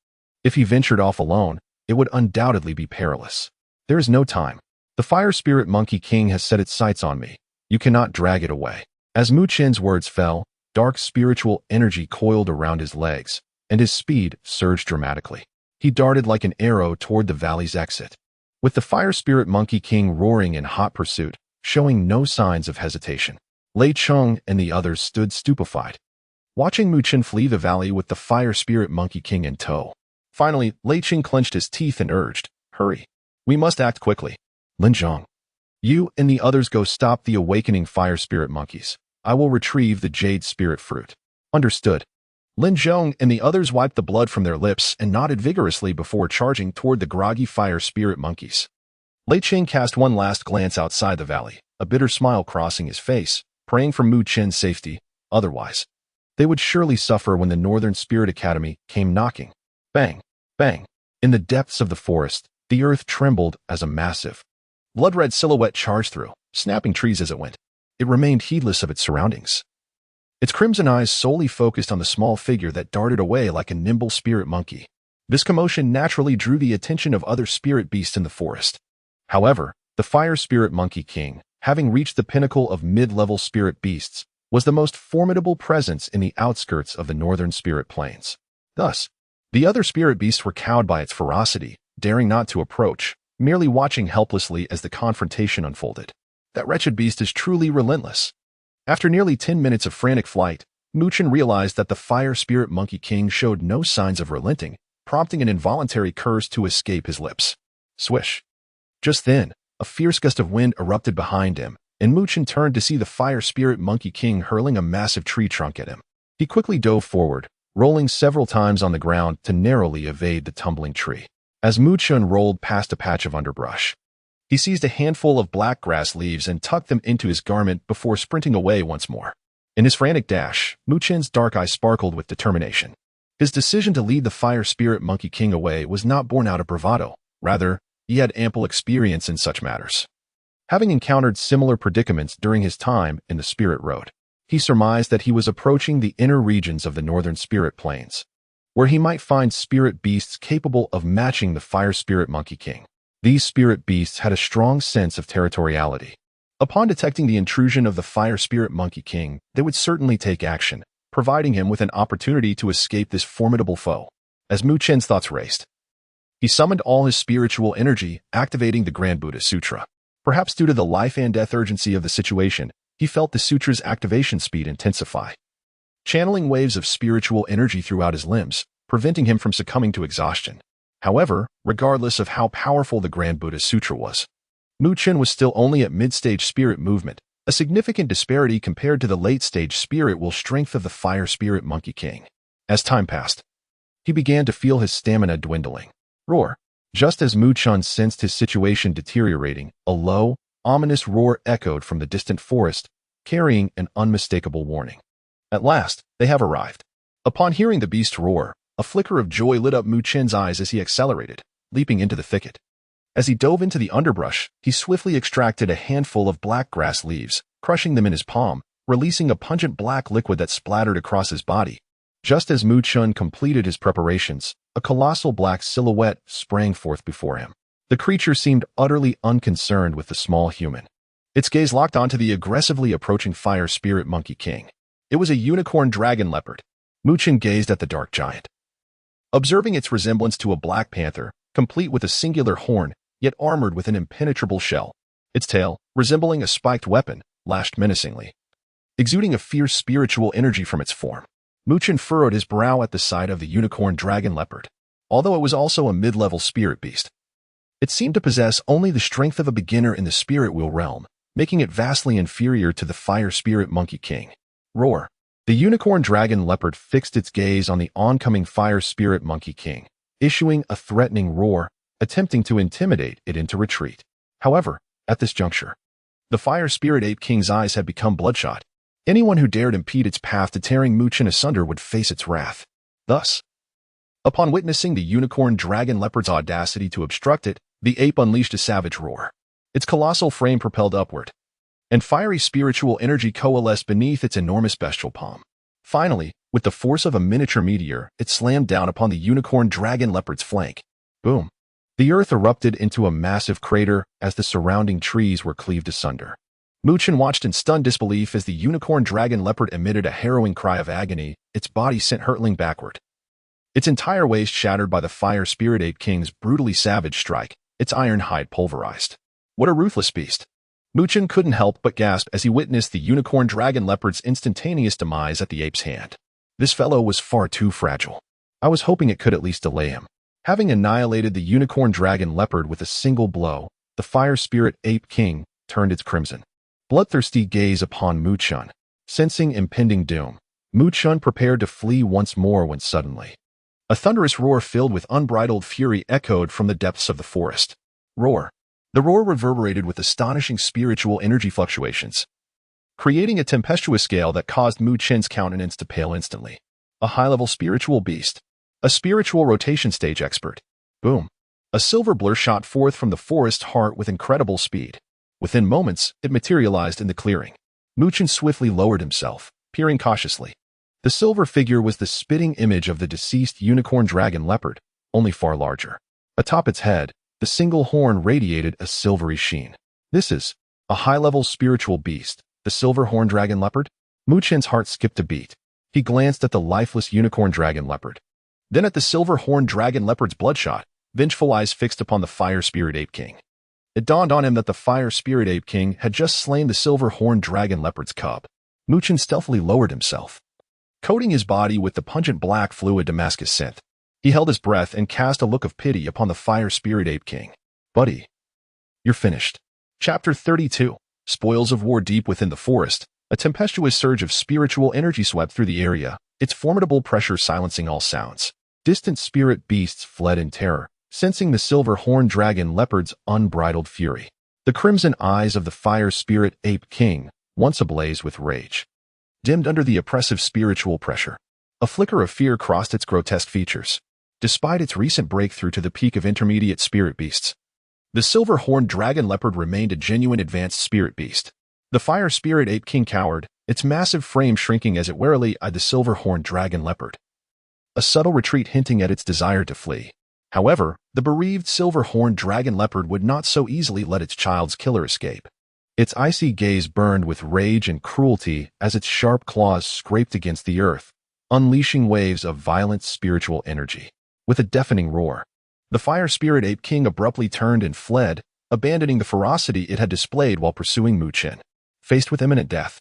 If he ventured off alone, it would undoubtedly be perilous. There is no time. The fire spirit monkey king has set its sights on me. You cannot drag it away. As Mu Qin's words fell, dark spiritual energy coiled around his legs, and his speed surged dramatically. He darted like an arrow toward the valley's exit, with the fire spirit monkey king roaring in hot pursuit, showing no signs of hesitation. Lei Qing and the others stood stupefied, watching Mu Qin flee the valley with the fire spirit monkey king in tow. Finally, Lei Qing clenched his teeth and urged, "Hurry. We must act quickly. Lin Zhong, you and the others go stop the awakening fire spirit monkeys. I will retrieve the jade spirit fruit." Understood. Lin Zhong and the others wiped the blood from their lips and nodded vigorously before charging toward the groggy fire spirit monkeys. Lei Qing cast one last glance outside the valley, a bitter smile crossing his face, praying for Mu Chen's safety. Otherwise, they would surely suffer when the Northern Spirit Academy came knocking. Bang! Bang! In the depths of the forest, the earth trembled as a massive, blood-red silhouette charged through, snapping trees as it went. It remained heedless of its surroundings. Its crimson eyes solely focused on the small figure that darted away like a nimble spirit monkey. This commotion naturally drew the attention of other spirit beasts in the forest. However, the fire spirit monkey king, having reached the pinnacle of mid-level spirit beasts, was the most formidable presence in the outskirts of the northern spirit plains. Thus, the other spirit beasts were cowed by its ferocity, daring not to approach, merely watching helplessly as the confrontation unfolded. That wretched beast is truly relentless. After nearly 10 minutes of frantic flight, Mu Chen realized that the fire spirit monkey king showed no signs of relenting, prompting an involuntary curse to escape his lips. Swish. Just then, a fierce gust of wind erupted behind him, and Mu Chen turned to see the fire spirit monkey king hurling a massive tree trunk at him. He quickly dove forward, rolling several times on the ground to narrowly evade the tumbling tree. As Mu Chen rolled past a patch of underbrush, he seized a handful of black grass leaves and tucked them into his garment before sprinting away once more. In his frantic dash, Mu Chen's dark eyes sparkled with determination. His decision to lead the fire spirit monkey king away was not born out of bravado. Rather, he had ample experience in such matters. Having encountered similar predicaments during his time in the Spirit Road, he surmised that he was approaching the inner regions of the northern spirit plains, where he might find spirit beasts capable of matching the fire spirit monkey king. These spirit beasts had a strong sense of territoriality. Upon detecting the intrusion of the fire spirit monkey king, they would certainly take action, providing him with an opportunity to escape this formidable foe. As Mu Chen's thoughts raced, he summoned all his spiritual energy, activating the Grand Buddha Sutra. Perhaps due to the life and death urgency of the situation, he felt the sutra's activation speed intensify, channeling waves of spiritual energy throughout his limbs, preventing him from succumbing to exhaustion. However, regardless of how powerful the Grand Buddha Sutra was, Mu Chen was still only at mid-stage spirit movement, a significant disparity compared to the late-stage spirit will strength of the fire spirit monkey king. As time passed, he began to feel his stamina dwindling. Roar! Just as Mu Chen sensed his situation deteriorating, a low, ominous roar echoed from the distant forest, carrying an unmistakable warning. At last, they have arrived. Upon hearing the beast roar, a flicker of joy lit up Mu Chen's eyes as he accelerated, leaping into the thicket. As he dove into the underbrush, he swiftly extracted a handful of black grass leaves, crushing them in his palm, releasing a pungent black liquid that splattered across his body. Just as Mu Chen completed his preparations, a colossal black silhouette sprang forth before him. The creature seemed utterly unconcerned with the small human. Its gaze locked onto the aggressively approaching fire spirit monkey king. It was a unicorn dragon leopard. Mu Chen gazed at the dark giant, observing its resemblance to a black panther, complete with a singular horn, yet armored with an impenetrable shell. Its tail, resembling a spiked weapon, lashed menacingly, exuding a fierce spiritual energy from its form. Mu Chen furrowed his brow at the sight of the unicorn dragon leopard. Although it was also a mid-level spirit beast, it seemed to possess only the strength of a beginner in the spirit wheel realm, making it vastly inferior to the fire spirit monkey king. Roar! The unicorn dragon leopard fixed its gaze on the oncoming fire spirit monkey king, issuing a threatening roar, attempting to intimidate it into retreat. However, at this juncture, the fire spirit ape king's eyes had become bloodshot. Anyone who dared impede its path to tearing Mu Chen asunder would face its wrath. Thus, upon witnessing the unicorn dragon leopard's audacity to obstruct it, the ape unleashed a savage roar. Its colossal frame propelled upward, and fiery spiritual energy coalesced beneath its enormous bestial palm. Finally, with the force of a miniature meteor, it slammed down upon the unicorn dragon leopard's flank. Boom! The earth erupted into a massive crater as the surrounding trees were cleaved asunder. Mu Chen watched in stunned disbelief as the unicorn dragon leopard emitted a harrowing cry of agony, its body sent hurtling backward. Its entire waist shattered by the fire spirit ape king's brutally savage strike, its iron hide pulverized. What a ruthless beast! Mu Chen couldn't help but gasp as he witnessed the unicorn dragon leopard's instantaneous demise at the ape's hand. This fellow was far too fragile. I was hoping it could at least delay him. Having annihilated the unicorn dragon leopard with a single blow, the fire spirit ape king turned its crimson, bloodthirsty gaze upon Mu Chen. Sensing impending doom, Mu Chun prepared to flee once more when suddenly a thunderous roar filled with unbridled fury echoed from the depths of the forest. Roar. The roar reverberated with astonishing spiritual energy fluctuations, creating a tempestuous gale that caused Mu Chin's countenance to pale instantly. A high-level spiritual beast. A spiritual rotation stage expert. Boom. A silver blur shot forth from the forest heart with incredible speed. Within moments, it materialized in the clearing. Mu Chin swiftly lowered himself, peering cautiously. The silver figure was the spitting image of the deceased unicorn dragon leopard, only far larger. Atop its head, the single horn radiated a silvery sheen. This is a high-level spiritual beast, the silver horn dragon leopard? Mu Chin's heart skipped a beat. He glanced at the lifeless unicorn dragon leopard, then at the silver horn dragon leopard's bloodshot, vengeful eyes fixed upon the fire spirit ape king. It dawned on him that the fire spirit ape king had just slain the silver horn dragon leopard's cub. Mu Chin stealthily lowered himself, coating his body with the pungent black fluid Damascus scent. He held his breath and cast a look of pity upon the fire spirit ape king. Buddy, you're finished. Chapter 32. Spoils of war. Deep within the forest, a tempestuous surge of spiritual energy swept through the area, its formidable pressure silencing all sounds. Distant spirit beasts fled in terror, sensing the silver horn dragon leopard's unbridled fury. The crimson eyes of the fire spirit ape king, once ablaze with rage, dimmed under the oppressive spiritual pressure. A flicker of fear crossed its grotesque features. Despite its recent breakthrough to the peak of intermediate spirit beasts, the silver-horned dragon leopard remained a genuine advanced spirit beast. The fire spirit ape king cowered, its massive frame shrinking as it warily eyed the silver-horned dragon leopard, a subtle retreat hinting at its desire to flee. However, the bereaved silver-horned dragon leopard would not so easily let its child's killer escape. Its icy gaze burned with rage and cruelty as its sharp claws scraped against the earth, unleashing waves of violent spiritual energy. With a deafening roar, the fire spirit ape king abruptly turned and fled, abandoning the ferocity it had displayed while pursuing Mu Chin. Faced with imminent death,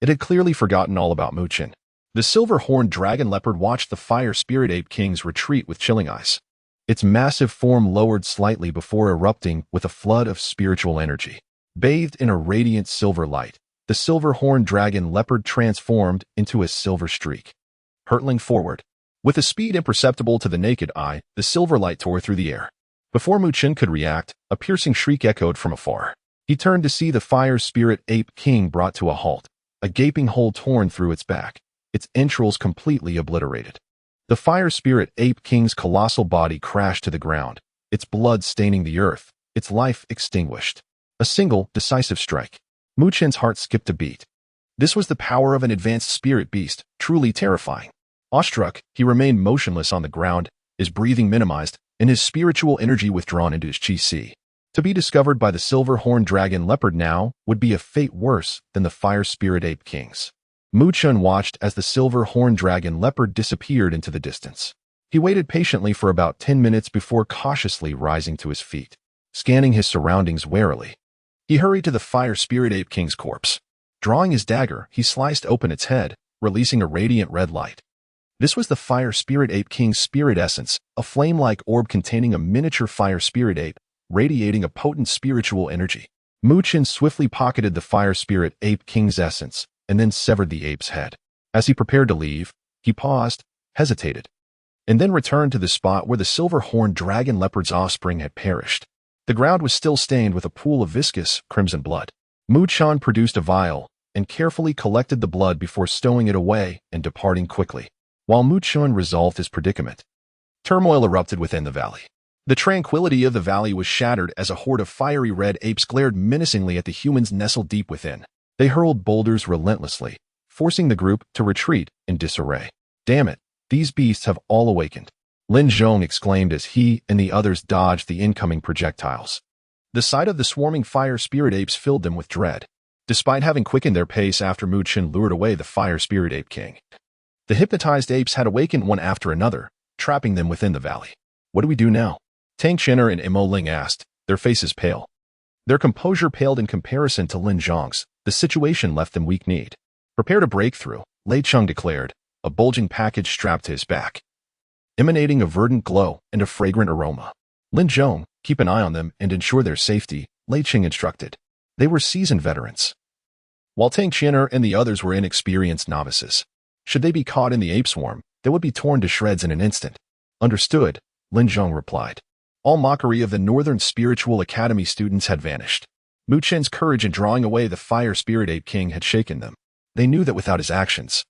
it had clearly forgotten all about Mu Chin. The silver-horned dragon leopard watched the fire spirit ape king's retreat with chilling eyes. Its massive form lowered slightly before erupting with a flood of spiritual energy. Bathed in a radiant silver light, the silver-horned dragon leopard transformed into a silver streak. Hurtling forward, with a speed imperceptible to the naked eye, the silver light tore through the air. Before Mu Chin could react, a piercing shriek echoed from afar. He turned to see the fire spirit ape king brought to a halt, a gaping hole torn through its back, its entrails completely obliterated. The fire spirit ape king's colossal body crashed to the ground, its blood staining the earth, its life extinguished. A single, decisive strike. Mu Chin's heart skipped a beat. This was the power of an advanced spirit beast, truly terrifying. Awestruck, he remained motionless on the ground, his breathing minimized, and his spiritual energy withdrawn into his chi. To be discovered by the silver-horned dragon leopard now would be a fate worse than the fire spirit ape king's. Mu Chin watched as the silver-horned dragon leopard disappeared into the distance. He waited patiently for about 10 minutes before cautiously rising to his feet, scanning his surroundings warily. He hurried to the fire spirit ape king's corpse. Drawing his dagger, he sliced open its head, releasing a radiant red light. This was the fire spirit ape king's spirit essence, a flame-like orb containing a miniature fire spirit ape, radiating a potent spiritual energy. Mu Chin swiftly pocketed the fire spirit ape king's essence, and then severed the ape's head. As he prepared to leave, he paused, hesitated, and then returned to the spot where the silver-horned dragon leopard's offspring had perished. The ground was still stained with a pool of viscous, crimson blood. Mu Chin produced a vial and carefully collected the blood before stowing it away and departing quickly. While Mu Chin resolved his predicament, turmoil erupted within the valley. The tranquility of the valley was shattered as a horde of fiery red apes glared menacingly at the humans nestled deep within. They hurled boulders relentlessly, forcing the group to retreat in disarray. Damn it, these beasts have all awakened, Lin Zhong exclaimed as he and the others dodged the incoming projectiles. The sight of the swarming fire spirit apes filled them with dread. Despite having quickened their pace after Mu Chin lured away the fire spirit ape king, the hypnotized apes had awakened one after another, trapping them within the valley. What do we do now? Tang Chenner and Imo Ling asked, their faces pale. Their composure paled in comparison to Lin Zhong's. The situation left them weak-kneed. Prepare to break through, Lei Chung declared, a bulging package strapped to his back, emanating a verdant glow and a fragrant aroma. Lin Zhong, keep an eye on them and ensure their safety, Lei Ching instructed. They were seasoned veterans, while Tang Chenner and the others were inexperienced novices. Should they be caught in the ape swarm, they would be torn to shreds in an instant. Understood, Lin Zhong replied. All mockery of the Northern Spiritual Academy students had vanished. Mu Chen's courage in drawing away the Fire Spirit Ape King had shaken them. They knew that without his actions,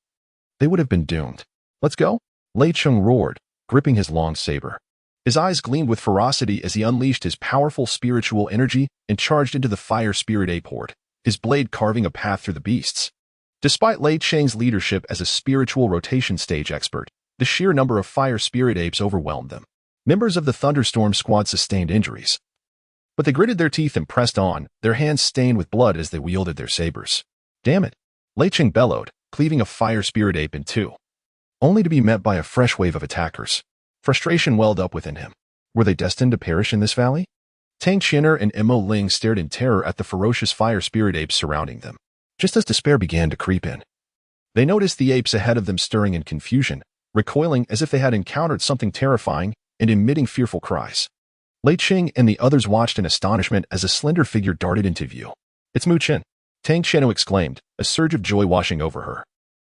they would have been doomed. Let's go? Lei Cheng roared, gripping his long saber. His eyes gleamed with ferocity as he unleashed his powerful spiritual energy and charged into the Fire Spirit Ape horde, his blade carving a path through the beasts. Despite Lei Cheng's leadership as a spiritual rotation stage expert, the sheer number of Fire Spirit Apes overwhelmed them. Members of the Thunderstorm Squad sustained injuries, but they gritted their teeth and pressed on, their hands stained with blood as they wielded their sabers. Damn it! Lei Cheng bellowed, cleaving a Fire Spirit Ape in two, only to be met by a fresh wave of attackers. Frustration welled up within him. Were they destined to perish in this valley? Tang Qian'er and Mo Ling stared in terror at the ferocious Fire Spirit Apes surrounding them. Just as despair began to creep in, they noticed the apes ahead of them stirring in confusion, recoiling as if they had encountered something terrifying and emitting fearful cries. Lei Cheng and the others watched in astonishment as a slender figure darted into view. It's Mu Chen, Tang Qian'er exclaimed, a surge of joy washing over her.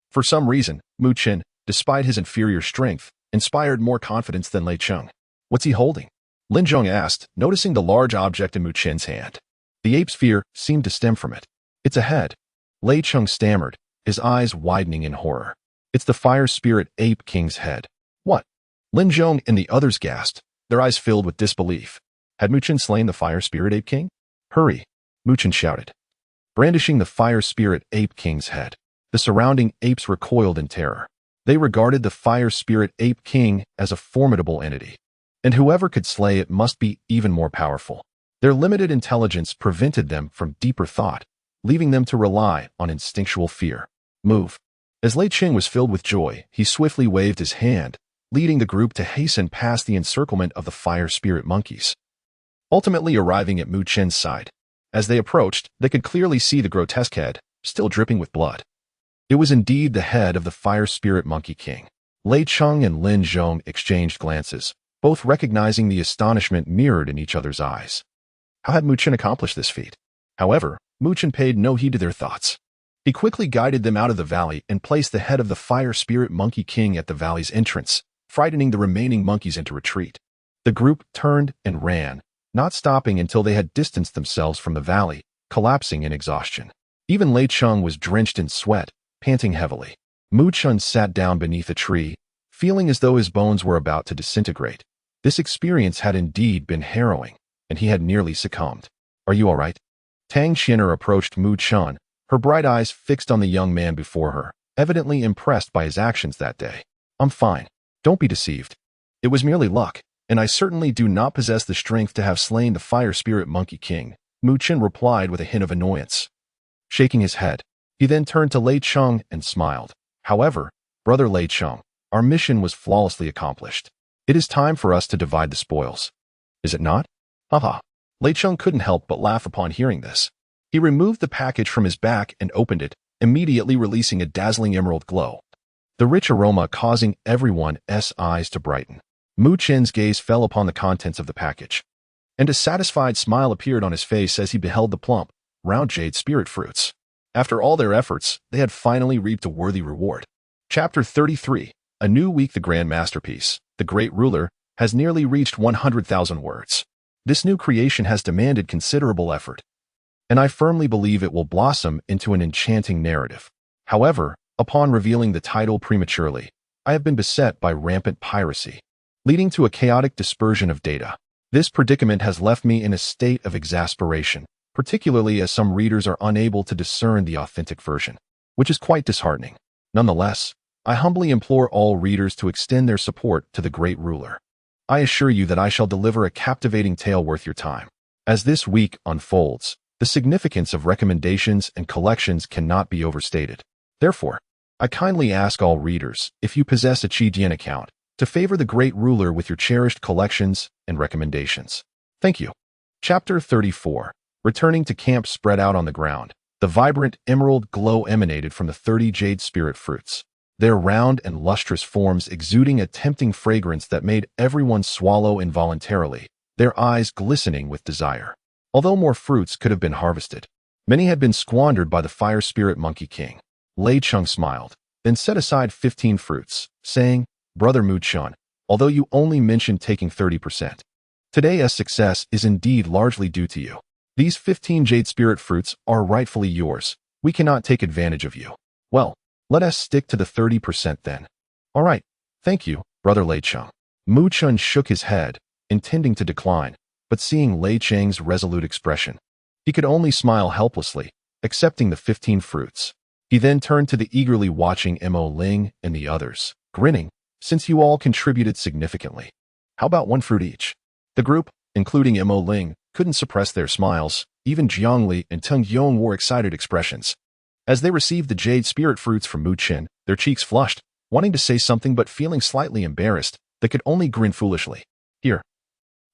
For some reason, Mu Chen, despite his inferior strength, inspired more confidence than Lei Cheng. What's he holding? Lin Zhong asked, noticing the large object in Mu Chen's hand. The ape's fear seemed to stem from it. It's a head. Lei Cheng stammered, his eyes widening in horror. It's the Fire Spirit Ape King's head. What? Lin Zhong and the others gasped, their eyes filled with disbelief. Had Mu Chen slain the Fire Spirit Ape King? Hurry! Mu Chen shouted, brandishing the Fire Spirit Ape King's head. The surrounding apes recoiled in terror. They regarded the Fire Spirit Ape King as a formidable entity, and whoever could slay it must be even more powerful. Their limited intelligence prevented them from deeper thought, leaving them to rely on instinctual fear. Move. As Lei Cheng was filled with joy, he swiftly waved his hand, leading the group to hasten past the encirclement of the Fire Spirit monkeys, ultimately arriving at Mu Chen's side. As they approached, they could clearly see the grotesque head, still dripping with blood. It was indeed the head of the Fire Spirit Monkey King. Lei Cheng and Lin Zhong exchanged glances, both recognizing the astonishment mirrored in each other's eyes. How had Mu Chen accomplished this feat? However, Mu Chen paid no heed to their thoughts. He quickly guided them out of the valley and placed the head of the Fire Spirit Monkey King at the valley's entrance, frightening the remaining monkeys into retreat. The group turned and ran, not stopping until they had distanced themselves from the valley, collapsing in exhaustion. Even Lei Cheng was drenched in sweat, panting heavily. Mu Chen sat down beneath a tree, feeling as though his bones were about to disintegrate. This experience had indeed been harrowing, and he had nearly succumbed. Are you all right? Tang Qian'er approached Mu Chen, her bright eyes fixed on the young man before her, evidently impressed by his actions that day. I'm fine. Don't be deceived. It was merely luck, and I certainly do not possess the strength to have slain the Fire Spirit Monkey King, Mu Chen replied with a hint of annoyance. Shaking his head, he then turned to Lei Cheng and smiled. However, Brother Lei Cheng, our mission was flawlessly accomplished. It is time for us to divide the spoils. Is it not? Haha. Lei Cheng couldn't help but laugh upon hearing this. He removed the package from his back and opened it, immediately releasing a dazzling emerald glow, the rich aroma causing everyone's eyes to brighten. Mu Chen's gaze fell upon the contents of the package, and a satisfied smile appeared on his face as he beheld the plump, round jade spirit fruits. After all their efforts, they had finally reaped a worthy reward. Chapter 33. A New Week. The Grand Masterpiece, The Great Ruler, has nearly reached 100,000 words. This new creation has demanded considerable effort, and I firmly believe it will blossom into an enchanting narrative. However, upon revealing the title prematurely, I have been beset by rampant piracy, leading to a chaotic dispersion of data. This predicament has left me in a state of exasperation, particularly as some readers are unable to discern the authentic version, which is quite disheartening. Nonetheless, I humbly implore all readers to extend their support to the great ruler. I assure you that I shall deliver a captivating tale worth your time. As this week unfolds, the significance of recommendations and collections cannot be overstated. Therefore, I kindly ask all readers, if you possess a Qidian account, to favor the great ruler with your cherished collections and recommendations. Thank you. Chapter 34. Returning to camp. Spread out on the ground, the vibrant emerald glow emanated from the 30 jade spirit fruits, their round and lustrous forms exuding a tempting fragrance that made everyone swallow involuntarily, their eyes glistening with desire. Although more fruits could have been harvested, many had been squandered by the Fire Spirit Monkey King. Lei Cheng smiled, then set aside 15 fruits, saying, Brother Mu Chun, although you only mentioned taking 30%. Today's success is indeed largely due to you. These 15 jade spirit fruits are rightfully yours. We cannot take advantage of you. Well, let us stick to the 30% then. All right, thank you, Brother Lei Cheng. Mu Chun shook his head, intending to decline, but seeing Lei Cheng's resolute expression, he could only smile helplessly, accepting the 15 fruits. He then turned to the eagerly watching Mo Ling and the others, grinning, since you all contributed significantly. How about one fruit each? The group, including Mo Ling, couldn't suppress their smiles. Even Jiang Li and Teng Yong wore excited expressions. As they received the jade spirit fruits from Mu Qin, their cheeks flushed, wanting to say something but feeling slightly embarrassed, they could only grin foolishly. Here.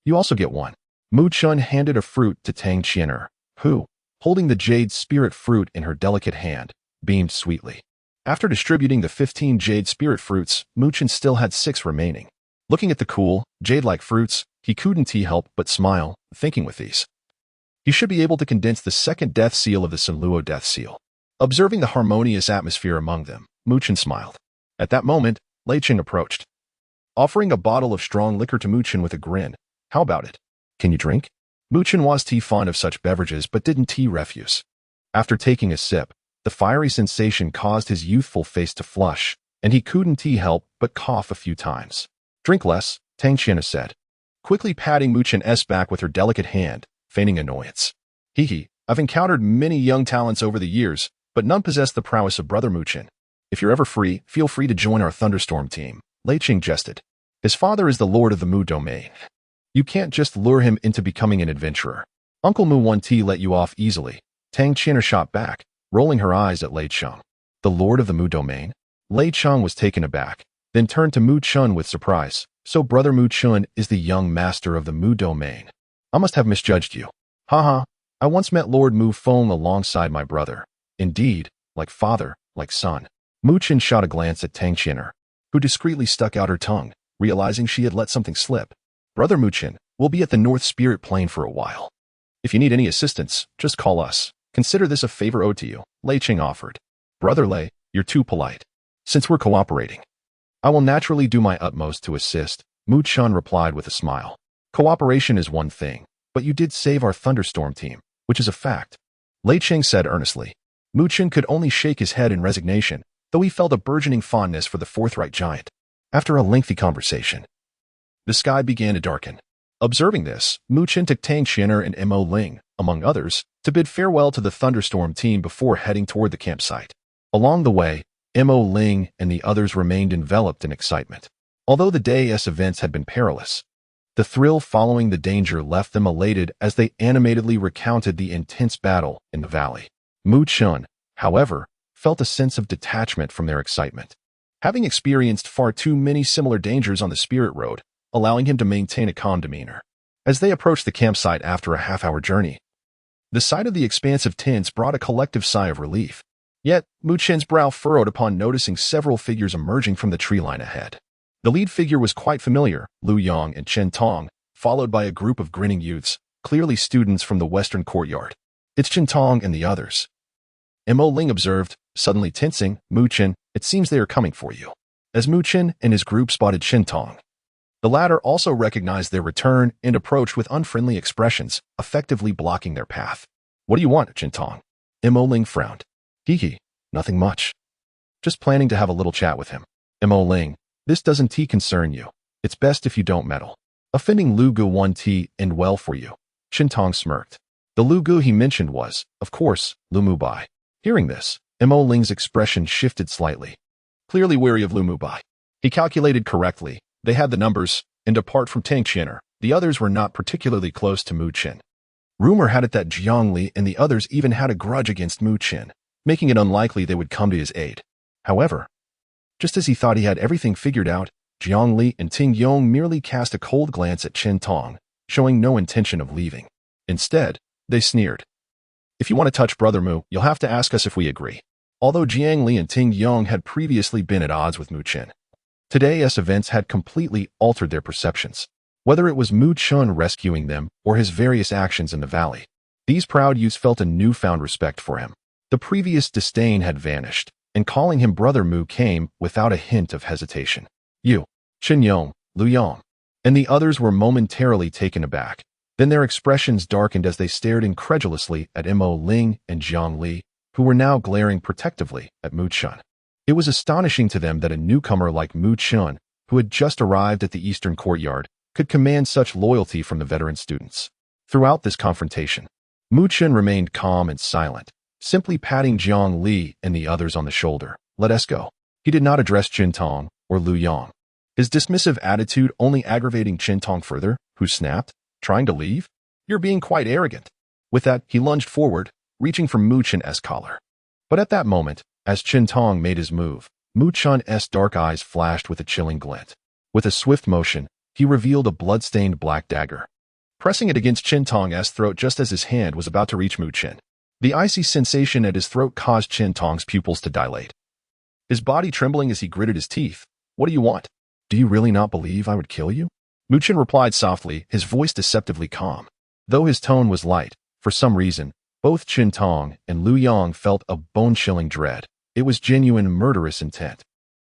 You also get one. Mu Chun handed a fruit to Tang Qianer, who, holding the jade spirit fruit in her delicate hand, beamed sweetly. After distributing the 15 jade spirit fruits, Mu Chun still had 6 remaining. Looking at the cool, jade-like fruits, he couldn't help but smile, thinking with these, he should be able to condense the second death seal of the Sunluo death seal. Observing the harmonious atmosphere among them, Mu Chun smiled. At that moment, Lei Cheng approached, offering a bottle of strong liquor to Mu Chun with a grin. How about it? Can you drink? Mu Chun was fond of such beverages but didn't refuse. After taking a sip, the fiery sensation caused his youthful face to flush, and he couldn't help but cough a few times. Drink less, Tang Qianer said, quickly patting Mu Chun's back with her delicate hand, feigning annoyance. I've encountered many young talents over the years, but none possess the prowess of Brother Mu Chun. If you're ever free, feel free to join our thunderstorm team, Lei Cheng jested. His father is the lord of the Mu domain. You can't just lure him into becoming an adventurer. Uncle Mu won't let you off easily, Tang Qianer shot back, rolling her eyes at Lei Cheng. The lord of the Mu domain? Lei Cheng was taken aback, then turned to Mu Chun with surprise. So Brother Mu Chun is the young master of the Mu domain. I must have misjudged you. Haha, I once met Lord Mu Feng alongside my brother. Indeed, like father, like son. Mu Chun shot a glance at Tang Qianer, who discreetly stuck out her tongue, realizing she had let something slip. Brother Mu Chun, we'll be at the North Spirit Plane for a while. If you need any assistance, just call us. Consider this a favor owed to you, Lei Cheng offered. Brother Lei, you're too polite. Since we're cooperating, I will naturally do my utmost to assist, Mu Chun replied with a smile. Cooperation is one thing, but you did save our thunderstorm team, which is a fact, Lei Cheng said earnestly. Mu Chun could only shake his head in resignation, though he felt a burgeoning fondness for the forthright giant. After a lengthy conversation, the sky began to darken. Observing this, Mu Chun took Tang Qianer and Mo Ling, among others, to bid farewell to the thunderstorm team before heading toward the campsite. Along the way, Mo Ling and the others remained enveloped in excitement. Although the day's events had been perilous, the thrill following the danger left them elated as they animatedly recounted the intense battle in the valley. Mu Chun, however, felt a sense of detachment from their excitement, having experienced far too many similar dangers on the spirit road, allowing him to maintain a calm demeanor. As they approached the campsite after a half-hour journey, the sight of the expansive tents brought a collective sigh of relief. Yet, Mu Chun's brow furrowed upon noticing several figures emerging from the tree line ahead. The lead figure was quite familiar, Lu Yang and Chen Tong, followed by a group of grinning youths, clearly students from the western courtyard. It's Chen Tong and the others. Mo Ling observed, suddenly tensing. Mu Chun, it seems they are coming for you. As Mu Chun and his group spotted Chen Tong, the latter also recognized their return and approached with unfriendly expressions, effectively blocking their path. What do you want, Chen Tong? Mo Ling frowned. Nothing much. Just planning to have a little chat with him. Mo Ling, this doesn't concern you. It's best if you don't meddle. Offending Lu Gu won't end well for you. Chen Tong smirked. The Lu Gu he mentioned was, of course, Lu Mubai. Hearing this, Mo Ling's expression shifted slightly. Clearly wary of Lu Mubai. He calculated correctly. They had the numbers, and apart from Tang Qianer, the others were not particularly close to Mu Chun. Rumor had it that Jiang Li and the others even had a grudge against Mu Chun, making it unlikely they would come to his aid. However, just as he thought he had everything figured out, Jiang Li and Ting Yong merely cast a cold glance at Chen Tong, showing no intention of leaving. Instead, they sneered. If you want to touch Brother Mu, you'll have to ask us if we agree. Although Jiang Li and Ting Yong had previously been at odds with Mu Chun, today's events had completely altered their perceptions. Whether it was Mu Chun rescuing them or his various actions in the valley, these proud youths felt a newfound respect for him. The previous disdain had vanished, and calling him Brother Mu came without a hint of hesitation. You, Qin Yong, Lu Yong. And the others were momentarily taken aback. Then their expressions darkened as they stared incredulously at Mo Ling and Jiang Li, who were now glaring protectively at Mu Chun. It was astonishing to them that a newcomer like Mu Chun, who had just arrived at the eastern courtyard, could command such loyalty from the veteran students. Throughout this confrontation, Mu Chun remained calm and silent, simply patting Jiang Li and the others on the shoulder. Let us go. He did not address Qin Tong or Lu Yong, his dismissive attitude only aggravating Qin Tong further, who snapped, trying to leave? You're being quite arrogant. With that, he lunged forward, reaching for Mu Chun's collar. But at that moment, as Qin Tong made his move, Mu Chun's dark eyes flashed with a chilling glint. With a swift motion, he revealed a blood-stained black dagger, pressing it against Qin Tong's throat just as his hand was about to reach Mu Chun. The icy sensation at his throat caused Qin Tong's pupils to dilate, his body trembling as he gritted his teeth. What do you want? Do you really not believe I would kill you? Mu Chun replied softly, his voice deceptively calm. Though his tone was light, for some reason, both Qin Tong and Lu Yong felt a bone-chilling dread. It was genuine murderous intent.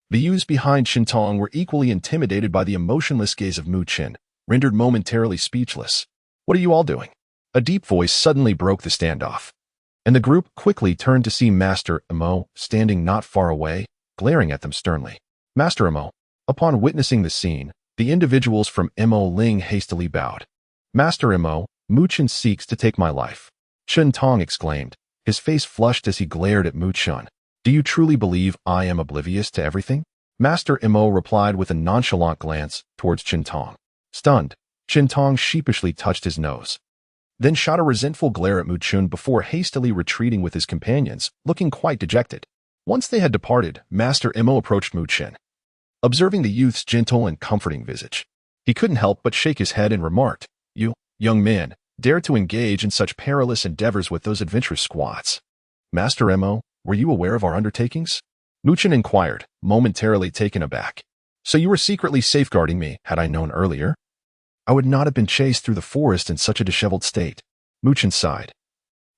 The youths behind Qin Tong were equally intimidated by the emotionless gaze of Mu Chun, rendered momentarily speechless. What are you all doing? A deep voice suddenly broke the standoff, and the group quickly turned to see Master Mo standing not far away, glaring at them sternly. Master Mo. Upon witnessing the scene, the individuals from Mo Ling hastily bowed. Master Mo, Mu Chun seeks to take my life. Qin Tong exclaimed, his face flushed as he glared at Mu Chun. Do you truly believe I am oblivious to everything? Master Mo replied with a nonchalant glance towards Qin Tong. Stunned, Qin Tong sheepishly touched his nose, then shot a resentful glare at Mu Chun before hastily retreating with his companions, looking quite dejected. Once they had departed, Master Mo approached Mu Chun. Observing the youth's gentle and comforting visage, he couldn't help but shake his head and remarked, You, young man, dare to engage in such perilous endeavors with those adventurous squats. Master Mo, were you aware of our undertakings? Mu Chun inquired, momentarily taken aback. So you were secretly safeguarding me. Had I known earlier, I would not have been chased through the forest in such a disheveled state. Mu Chun sighed.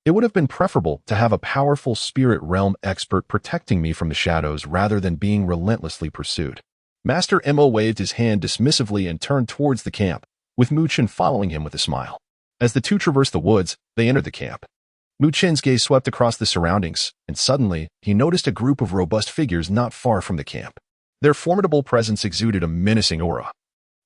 It would have been preferable to have a powerful spirit realm expert protecting me from the shadows rather than being relentlessly pursued. Master Mo waved his hand dismissively and turned towards the camp, with Mu Chun following him with a smile. As the two traversed the woods, they entered the camp. Mu Chun's gaze swept across the surroundings, and suddenly, he noticed a group of robust figures not far from the camp. Their formidable presence exuded a menacing aura,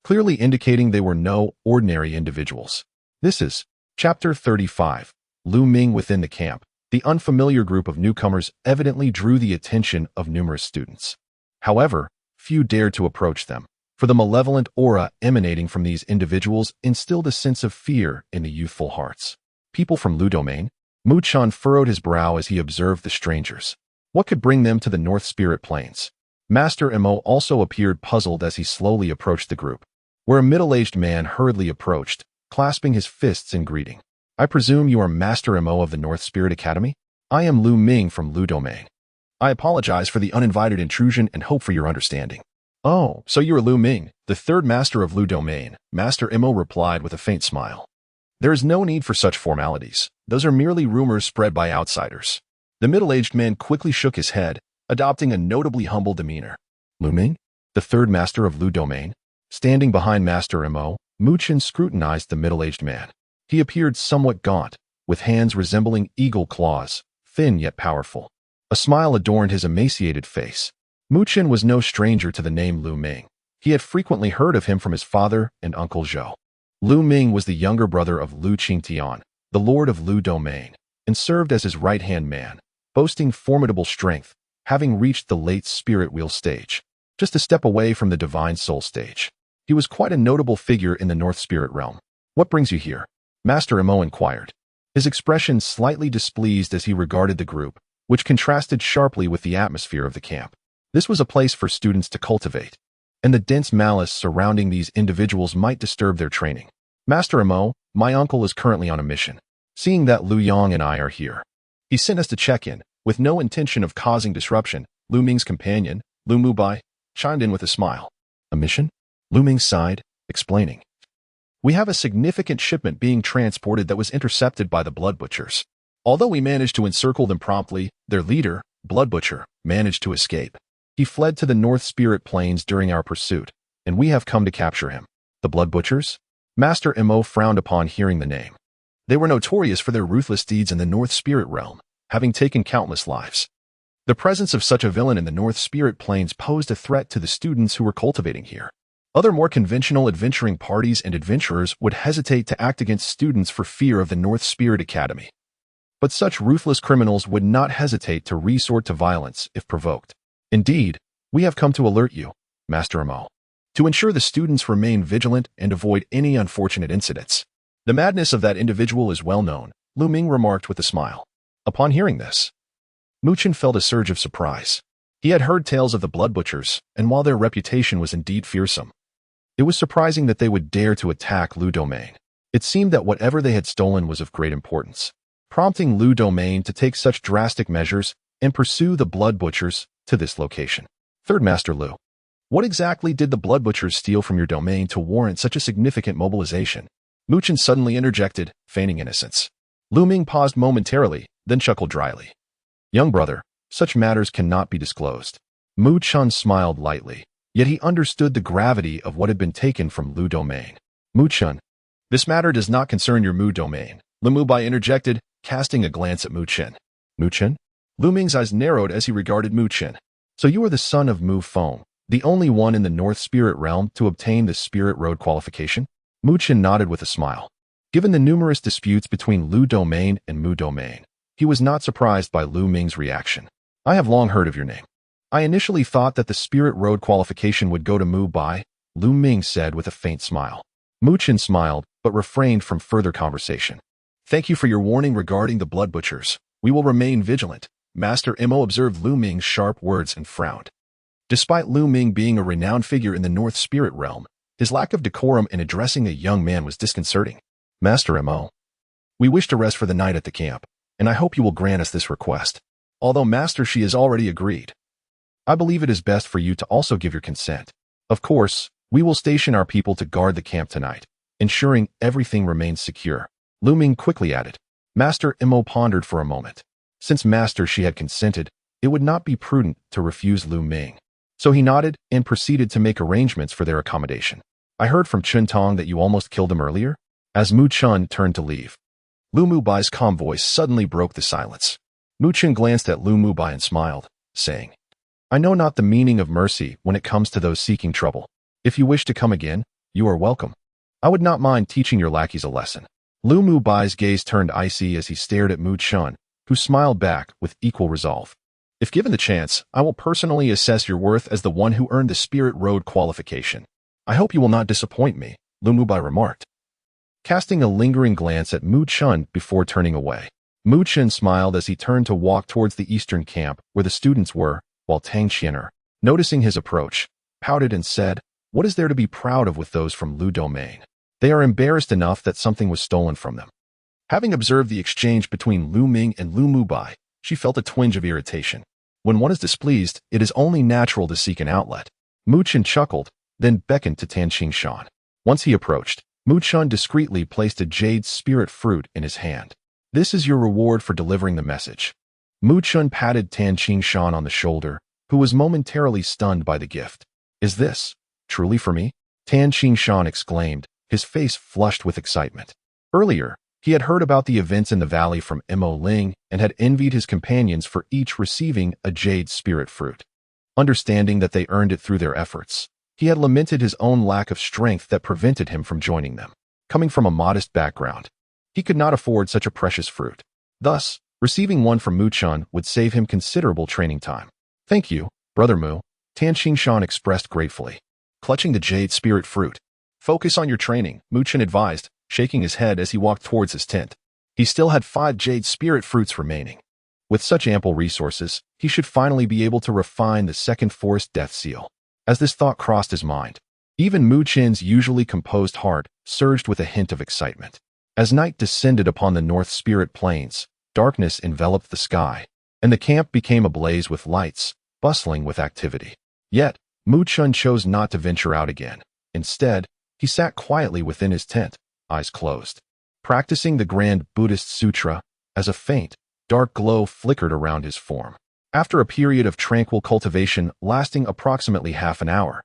clearly indicating they were no ordinary individuals. This is Chapter 35, Lu Ming within the camp. The unfamiliar group of newcomers evidently drew the attention of numerous students. However, few dared to approach them, for the malevolent aura emanating from these individuals instilled a sense of fear in the youthful hearts. People from Lu Domain? Mu Chun furrowed his brow as he observed the strangers. What could bring them to the North Spirit Plains? Master Mo also appeared puzzled as he slowly approached the group, where a middle-aged man hurriedly approached, clasping his fists in greeting. I presume you are Master Mo of the North Spirit Academy? I am Lu Ming from Lu Domain. I apologize for the uninvited intrusion and hope for your understanding. Oh, so you are Lu Ming, the third master of Lu Domain, Master Mo replied with a faint smile. There is no need for such formalities. Those are merely rumors spread by outsiders. The middle-aged man quickly shook his head, adopting a notably humble demeanor. Lu Ming, the third master of Lu Domain? Standing behind Master Mo, Mu Chun scrutinized the middle-aged man. He appeared somewhat gaunt, with hands resembling eagle claws, thin yet powerful. A smile adorned his emaciated face. Mu Chun was no stranger to the name Lu Ming. He had frequently heard of him from his father and Uncle Zhou. Lu Ming was the younger brother of Lu Qingtian, the lord of Lu Domain, and served as his right-hand man, boasting formidable strength, having reached the late spirit wheel stage, just a step away from the divine soul stage. He was quite a notable figure in the North Spirit realm. What brings you here? Master Mo inquired, his expression slightly displeased as he regarded the group, which contrasted sharply with the atmosphere of the camp. This was a place for students to cultivate, and the dense malice surrounding these individuals might disturb their training. Master Mo, my uncle is currently on a mission. Seeing that Lu Yong and I are here, he sent us to check in, with no intention of causing disruption. Lu Ming's companion, Lu Mubai, chimed in with a smile. A mission? Lu Ming sighed, explaining. We have a significant shipment being transported that was intercepted by the blood butchers. Although we managed to encircle them promptly, their leader, Blood Butcher, managed to escape. He fled to the North Spirit Plains during our pursuit, and we have come to capture him. The Blood Butchers? Master Mo frowned upon hearing the name. They were notorious for their ruthless deeds in the North Spirit realm, having taken countless lives. The presence of such a villain in the North Spirit Plains posed a threat to the students who were cultivating here. Other more conventional adventuring parties and adventurers would hesitate to act against students for fear of the North Spirit Academy. But such ruthless criminals would not hesitate to resort to violence if provoked. Indeed, we have come to alert you, Master Mo, to ensure the students remain vigilant and avoid any unfortunate incidents. The madness of that individual is well known, Lu Ming remarked with a smile. Upon hearing this, Muchen felt a surge of surprise. He had heard tales of the Blood Butchers, and while their reputation was indeed fearsome, it was surprising that they would dare to attack Lu Domain. It seemed that whatever they had stolen was of great importance, prompting Lu Domain to take such drastic measures and pursue the Blood Butchers to this location. Third Master Lu, what exactly did the Blood Butchers steal from your domain to warrant such a significant mobilization? Muchen suddenly interjected, feigning innocence. Lu Ming paused momentarily, then chuckled dryly. Young brother, such matters cannot be disclosed. Mu Chun smiled lightly, yet he understood the gravity of what had been taken from Lu Domain. Mu Chun, this matter does not concern your Mu Domain, Lu Mubai interjected, casting a glance at Mu Chen. Mu Chen? Lu Ming's eyes narrowed as he regarded Mu Chen. So you are the son of Mu Feng, the only one in the North Spirit realm to obtain the Spirit Road qualification? Mu Chen nodded with a smile. Given the numerous disputes between Lu Domain and Mu Domain, he was not surprised by Lu Ming's reaction. I have long heard of your name. I initially thought that the Spirit Road qualification would go to Mu Bai, Lu Ming said with a faint smile. Mu Chen smiled, but refrained from further conversation. Thank you for your warning regarding the Blood Butchers. We will remain vigilant. Master Mo observed Lu Ming's sharp words and frowned. Despite Lu Ming being a renowned figure in the North Spirit realm, his lack of decorum in addressing a young man was disconcerting. Master Mo, we wish to rest for the night at the camp, and I hope you will grant us this request. Although Master Shi has already agreed, I believe it is best for you to also give your consent. Of course, we will station our people to guard the camp tonight, ensuring everything remains secure. Lu Ming quickly added. Master Mo pondered for a moment. Since Master Shi had consented, it would not be prudent to refuse Lu Ming. So he nodded and proceeded to make arrangements for their accommodation. I heard from Chun Tong that you almost killed him earlier? As Mu Chun turned to leave, Lu Mubai's calm voice suddenly broke the silence. Mu Chun glanced at Lu Mubai and smiled, saying, I know not the meaning of mercy when it comes to those seeking trouble. If you wish to come again, you are welcome. I would not mind teaching your lackeys a lesson. Lu Mubai's gaze turned icy as he stared at Mu Chun, who smiled back with equal resolve. If given the chance, I will personally assess your worth as the one who earned the Spirit Road qualification. I hope you will not disappoint me, Lu Mubai remarked, casting a lingering glance at Mu Chun before turning away. Mu Chun smiled as he turned to walk towards the eastern camp where the students were, while Tang Qianer, noticing his approach, pouted and said, What is there to be proud of with those from Lu Domain? They are embarrassed enough that something was stolen from them. Having observed the exchange between Lu Ming and Lu Mubai, she felt a twinge of irritation. When one is displeased, it is only natural to seek an outlet. Mu Chun chuckled, then beckoned to Tan Shan. Once he approached, Mu Chun discreetly placed a jade spirit fruit in his hand. This is your reward for delivering the message. Mu Chun patted Tan Shan on the shoulder, who was momentarily stunned by the gift. Is this truly for me? Tan Shan exclaimed, his face flushed with excitement. Earlier, he had heard about the events in the valley from Mo Ling and had envied his companions for each receiving a jade spirit fruit. Understanding that they earned it through their efforts, he had lamented his own lack of strength that prevented him from joining them. Coming from a modest background, he could not afford such a precious fruit. Thus, receiving one from Mu Chun would save him considerable training time. Thank you, Brother Mu, Tan Shan expressed gratefully, clutching the jade spirit fruit. Focus on your training, Mu Chun advised, shaking his head as he walked towards his tent. He still had 5 jade spirit fruits remaining. With such ample resources, he should finally be able to refine the second forest death seal. As this thought crossed his mind, even Mu Chin's usually composed heart surged with a hint of excitement. As night descended upon the North Spirit Plains, darkness enveloped the sky, and the camp became ablaze with lights, bustling with activity. Yet, Mu Chun chose not to venture out again. Instead, he sat quietly within his tent, eyes closed, practicing the grand Buddhist sutra as a faint, dark glow flickered around his form. After a period of tranquil cultivation lasting approximately half an hour,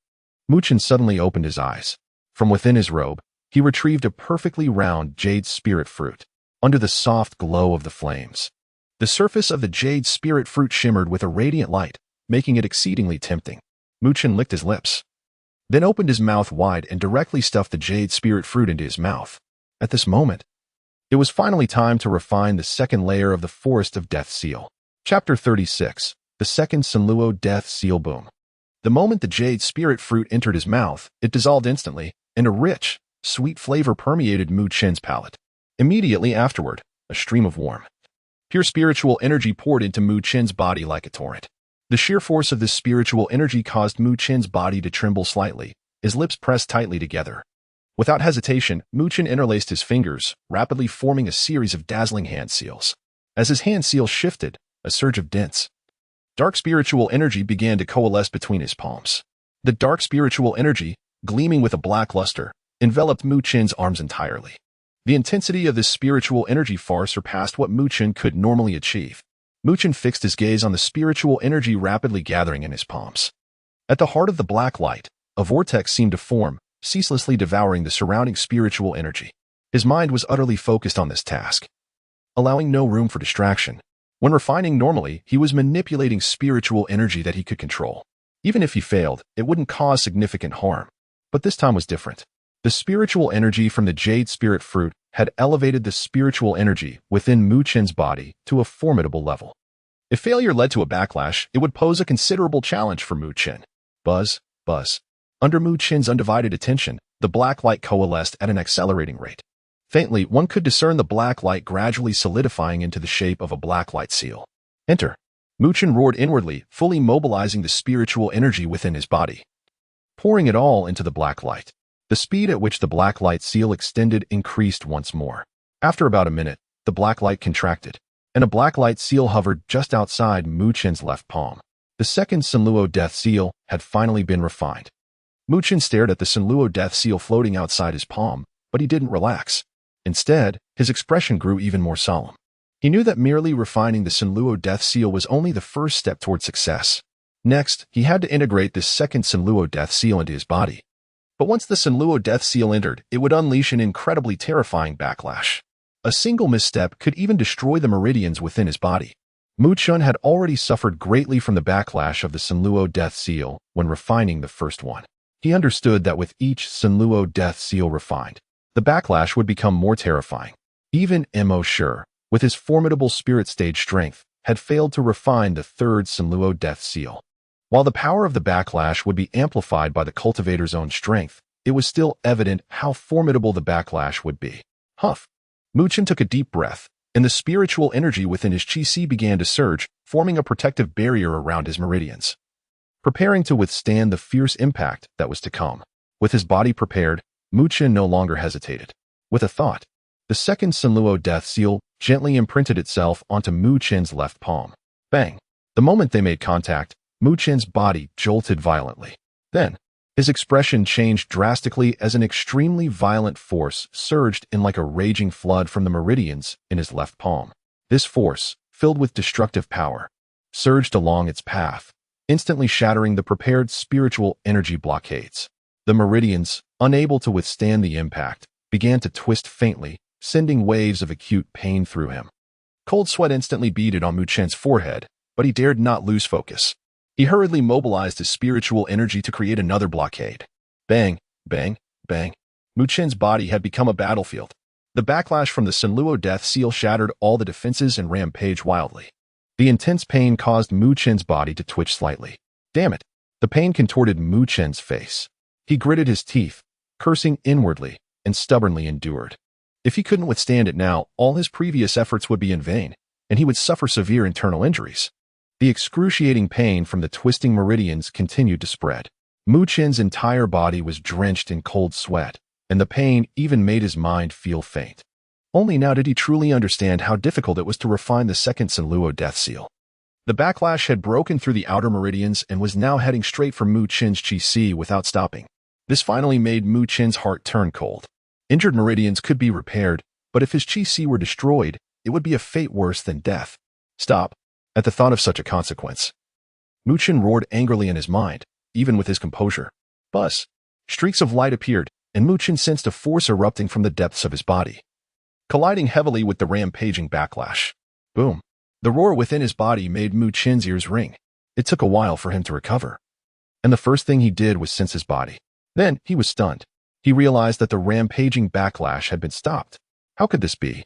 Muchen suddenly opened his eyes. From within his robe, he retrieved a perfectly round jade spirit fruit, under the soft glow of the flames. The surface of the jade spirit fruit shimmered with a radiant light, making it exceedingly tempting. Muchen licked his lips, then opened his mouth wide and directly stuffed the jade spirit fruit into his mouth. At this moment, it was finally time to refine the second layer of the Forest of Death seal. Chapter 36. The Second Sunluo Death Seal Boom. The moment the jade spirit fruit entered his mouth, it dissolved instantly, and a rich, sweet flavor permeated Muchen's palate. Immediately afterward, a stream of warm, pure spiritual energy poured into Muchen's body like a torrent. The sheer force of this spiritual energy caused Muchen's body to tremble slightly, his lips pressed tightly together. Without hesitation, Muchen interlaced his fingers, rapidly forming a series of dazzling hand seals. As his hand seals shifted, a surge of dense, dark spiritual energy began to coalesce between his palms. The dark spiritual energy, gleaming with a black luster, enveloped Muchen's arms entirely. The intensity of this spiritual energy far surpassed what Muchen could normally achieve. Muchen fixed his gaze on the spiritual energy rapidly gathering in his palms. At the heart of the black light, a vortex seemed to form, ceaselessly devouring the surrounding spiritual energy. His mind was utterly focused on this task, allowing no room for distraction. When refining normally, he was manipulating spiritual energy that he could control. Even if he failed, it wouldn't cause significant harm. But this time was different. The spiritual energy from the jade spirit fruit had elevated the spiritual energy within Muchen's body to a formidable level. If failure led to a backlash, it would pose a considerable challenge for Muchen. Buzz, buzz. Under Muchen's undivided attention, the black light coalesced at an accelerating rate. Faintly, one could discern the black light gradually solidifying into the shape of a black light seal. Enter. Muchen roared inwardly, fully mobilizing the spiritual energy within his body, pouring it all into the black light. The speed at which the black light seal extended increased once more. After about a minute, the black light contracted, and a black light seal hovered just outside Muchen's left palm. The second Sunluo Death Seal had finally been refined. Muchen stared at the Sunluo Death Seal floating outside his palm, but he didn't relax. Instead, his expression grew even more solemn. He knew that merely refining the Sunluo Death Seal was only the first step toward success. Next, he had to integrate this second Sunluo Death Seal into his body. But once the Sunluo Death Seal entered, it would unleash an incredibly terrifying backlash. A single misstep could even destroy the meridians within his body. Muchen had already suffered greatly from the backlash of the Sunluo Death Seal when refining the first one. He understood that with each Sunluo Death Seal refined, the backlash would become more terrifying. Even Mo Sure, with his formidable spirit stage strength, had failed to refine the third Sunluo Death Seal. While the power of the backlash would be amplified by the cultivator's own strength, it was still evident how formidable the backlash would be. Huff. Muchen took a deep breath, and the spiritual energy within his chi began to surge, forming a protective barrier around his meridians, preparing to withstand the fierce impact that was to come. With his body prepared, Muchen no longer hesitated. With a thought, the second Sunluo Death Seal gently imprinted itself onto Muchen's left palm. Bang! The moment they made contact, Muchen's body jolted violently. Then, his expression changed drastically as an extremely violent force surged in like a raging flood from the meridians in his left palm. This force, filled with destructive power, surged along its path, instantly shattering the prepared spiritual energy blockades. The meridians, unable to withstand the impact, began to twist faintly, sending waves of acute pain through him. Cold sweat instantly beaded on Muchen's forehead, but he dared not lose focus. He hurriedly mobilized his spiritual energy to create another blockade. Bang, bang, bang. Muchen's body had become a battlefield. The backlash from the Sunluo Death Seal shattered all the defenses and rampaged wildly. The intense pain caused Muchen's body to twitch slightly. Damn it! The pain contorted Muchen's face. He gritted his teeth, cursing inwardly, and stubbornly endured. If he couldn't withstand it now, all his previous efforts would be in vain, and he would suffer severe internal injuries. The excruciating pain from the twisting meridians continued to spread. Muchen's entire body was drenched in cold sweat, and the pain even made his mind feel faint. Only now did he truly understand how difficult it was to refine the second Sunluo Death Seal. The backlash had broken through the outer meridians and was now heading straight for Muchen's chi without stopping. This finally made Muchen's heart turn cold. Injured meridians could be repaired, but if his chi were destroyed, it would be a fate worse than death. Stop. At the thought of such a consequence, Mu Chen roared angrily in his mind, even with his composure. Buzz! Streaks of light appeared, and Mu Chen sensed a force erupting from the depths of his body, colliding heavily with the rampaging backlash. Boom! The roar within his body made Mu Chen's ears ring. It took a while for him to recover, and the first thing he did was sense his body. Then he was stunned. He realized that the rampaging backlash had been stopped. How could this be?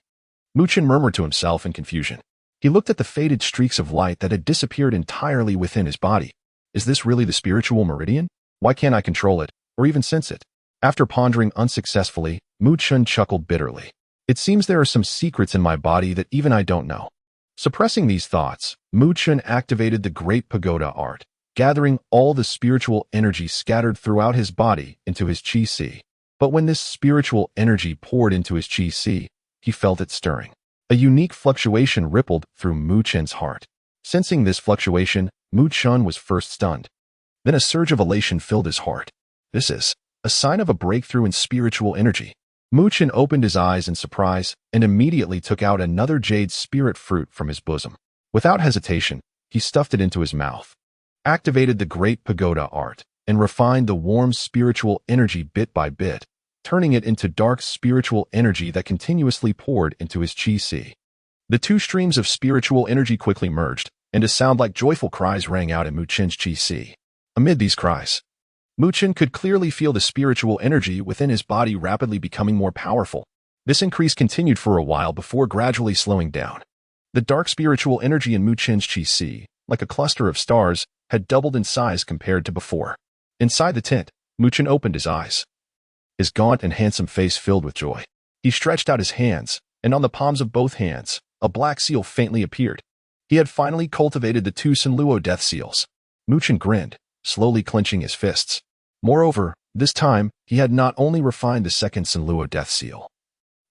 Mu Chen murmured to himself in confusion. He looked at the faded streaks of light that had disappeared entirely within his body. Is this really the spiritual meridian? Why can't I control it, or even sense it? After pondering unsuccessfully, Mu Chen chuckled bitterly. It seems there are some secrets in my body that even I don't know. Suppressing these thoughts, Mu Chen activated the Great Pagoda art, gathering all the spiritual energy scattered throughout his body into his Qi Si. But when this spiritual energy poured into his Qi Si, he felt it stirring. A unique fluctuation rippled through Mu Chen's heart. Sensing this fluctuation, Mu Chen was first stunned. Then a surge of elation filled his heart. This is a sign of a breakthrough in spiritual energy. Mu Chen opened his eyes in surprise and immediately took out another jade spirit fruit from his bosom. Without hesitation, he stuffed it into his mouth, activated the Great Pagoda art, and refined the warm spiritual energy bit by bit, turning it into dark spiritual energy that continuously poured into his Qi Si. The two streams of spiritual energy quickly merged, and a sound like joyful cries rang out in Mu Chen's Qi Si. Amid these cries, Mu Chen could clearly feel the spiritual energy within his body rapidly becoming more powerful. This increase continued for a while before gradually slowing down. The dark spiritual energy in Mu Chen's Qi Si, like a cluster of stars, had doubled in size compared to before. Inside the tent, Mu Chen opened his eyes, his gaunt and handsome face filled with joy. He stretched out his hands, and on the palms of both hands, a black seal faintly appeared. He had finally cultivated the two Sunluo death seals. Mu Chen grinned, slowly clenching his fists. Moreover, this time, he had not only refined the second Sunluo death seal,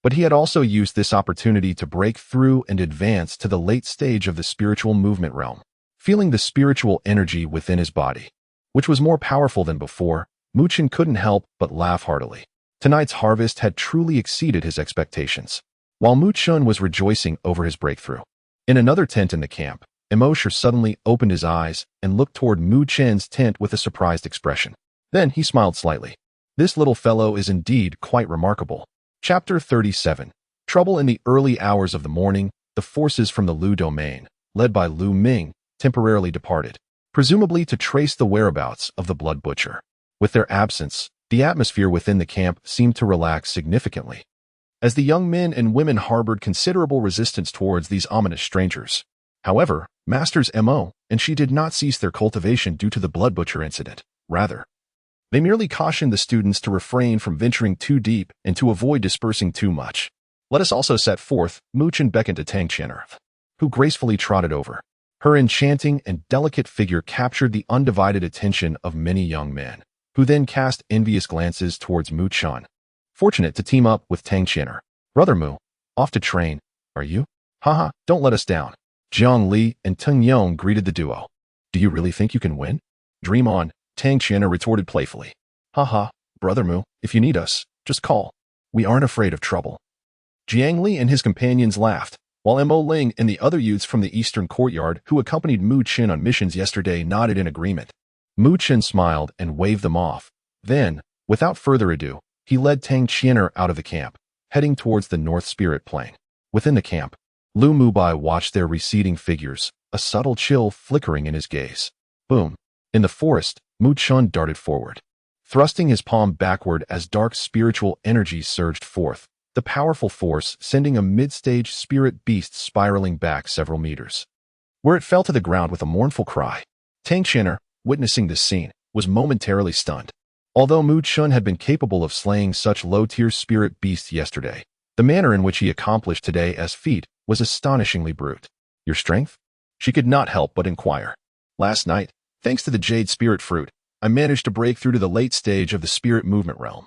but he had also used this opportunity to break through and advance to the late stage of the spiritual movement realm. Feeling the spiritual energy within his body, which was more powerful than before, Mu Chen couldn't help but laugh heartily. Tonight's harvest had truly exceeded his expectations. While Mu Chen was rejoicing over his breakthrough, in another tent in the camp, Emosher suddenly opened his eyes and looked toward Mu Chen's tent with a surprised expression. Then he smiled slightly. This little fellow is indeed quite remarkable. Chapter 37. Trouble in the early hours of the morning, the forces from the Lu domain, led by Lu Ming, temporarily departed, presumably to trace the whereabouts of the Blood Butcher. With their absence, the atmosphere within the camp seemed to relax significantly, as the young men and women harbored considerable resistance towards these ominous strangers. However, Masters Mo and she did not cease their cultivation due to the Blood Butcher incident. Rather, they merely cautioned the students to refrain from venturing too deep and to avoid dispersing too much. Let us also set forth. Mu Chen beckoned to Tang Qianer, who gracefully trotted over. Her enchanting and delicate figure captured the undivided attention of many young men, who then cast envious glances towards Mu Chen. Fortunate to team up with Tang Qianer. Brother Mu, off to train, are you? Haha, don't let us down. Jiang Li and Teng Yong greeted the duo. Do you really think you can win? Dream on, Tang Qianer retorted playfully. Haha, Brother Mu, if you need us, just call. We aren't afraid of trouble. Jiang Li and his companions laughed, while Mo Ling and the other youths from the eastern courtyard who accompanied Mu Chen on missions yesterday nodded in agreement. Mu Chen smiled and waved them off. Then, without further ado, he led Tang Qianer out of the camp, heading towards the North Spirit Plain. Within the camp, Lu Mubai watched their receding figures, a subtle chill flickering in his gaze. Boom. In the forest, Mu Chen darted forward, thrusting his palm backward as dark spiritual energy surged forth, the powerful force sending a mid-stage spirit beast spiraling back several meters, where it fell to the ground with a mournful cry. Tang Qianer, witnessing this scene, was momentarily stunned. Although Mu Chen had been capable of slaying such low-tier spirit beasts yesterday, the manner in which he accomplished today as feat was astonishingly brute. Your strength? She could not help but inquire. Last night, thanks to the Jade Spirit Fruit, I managed to break through to the late stage of the spirit movement realm.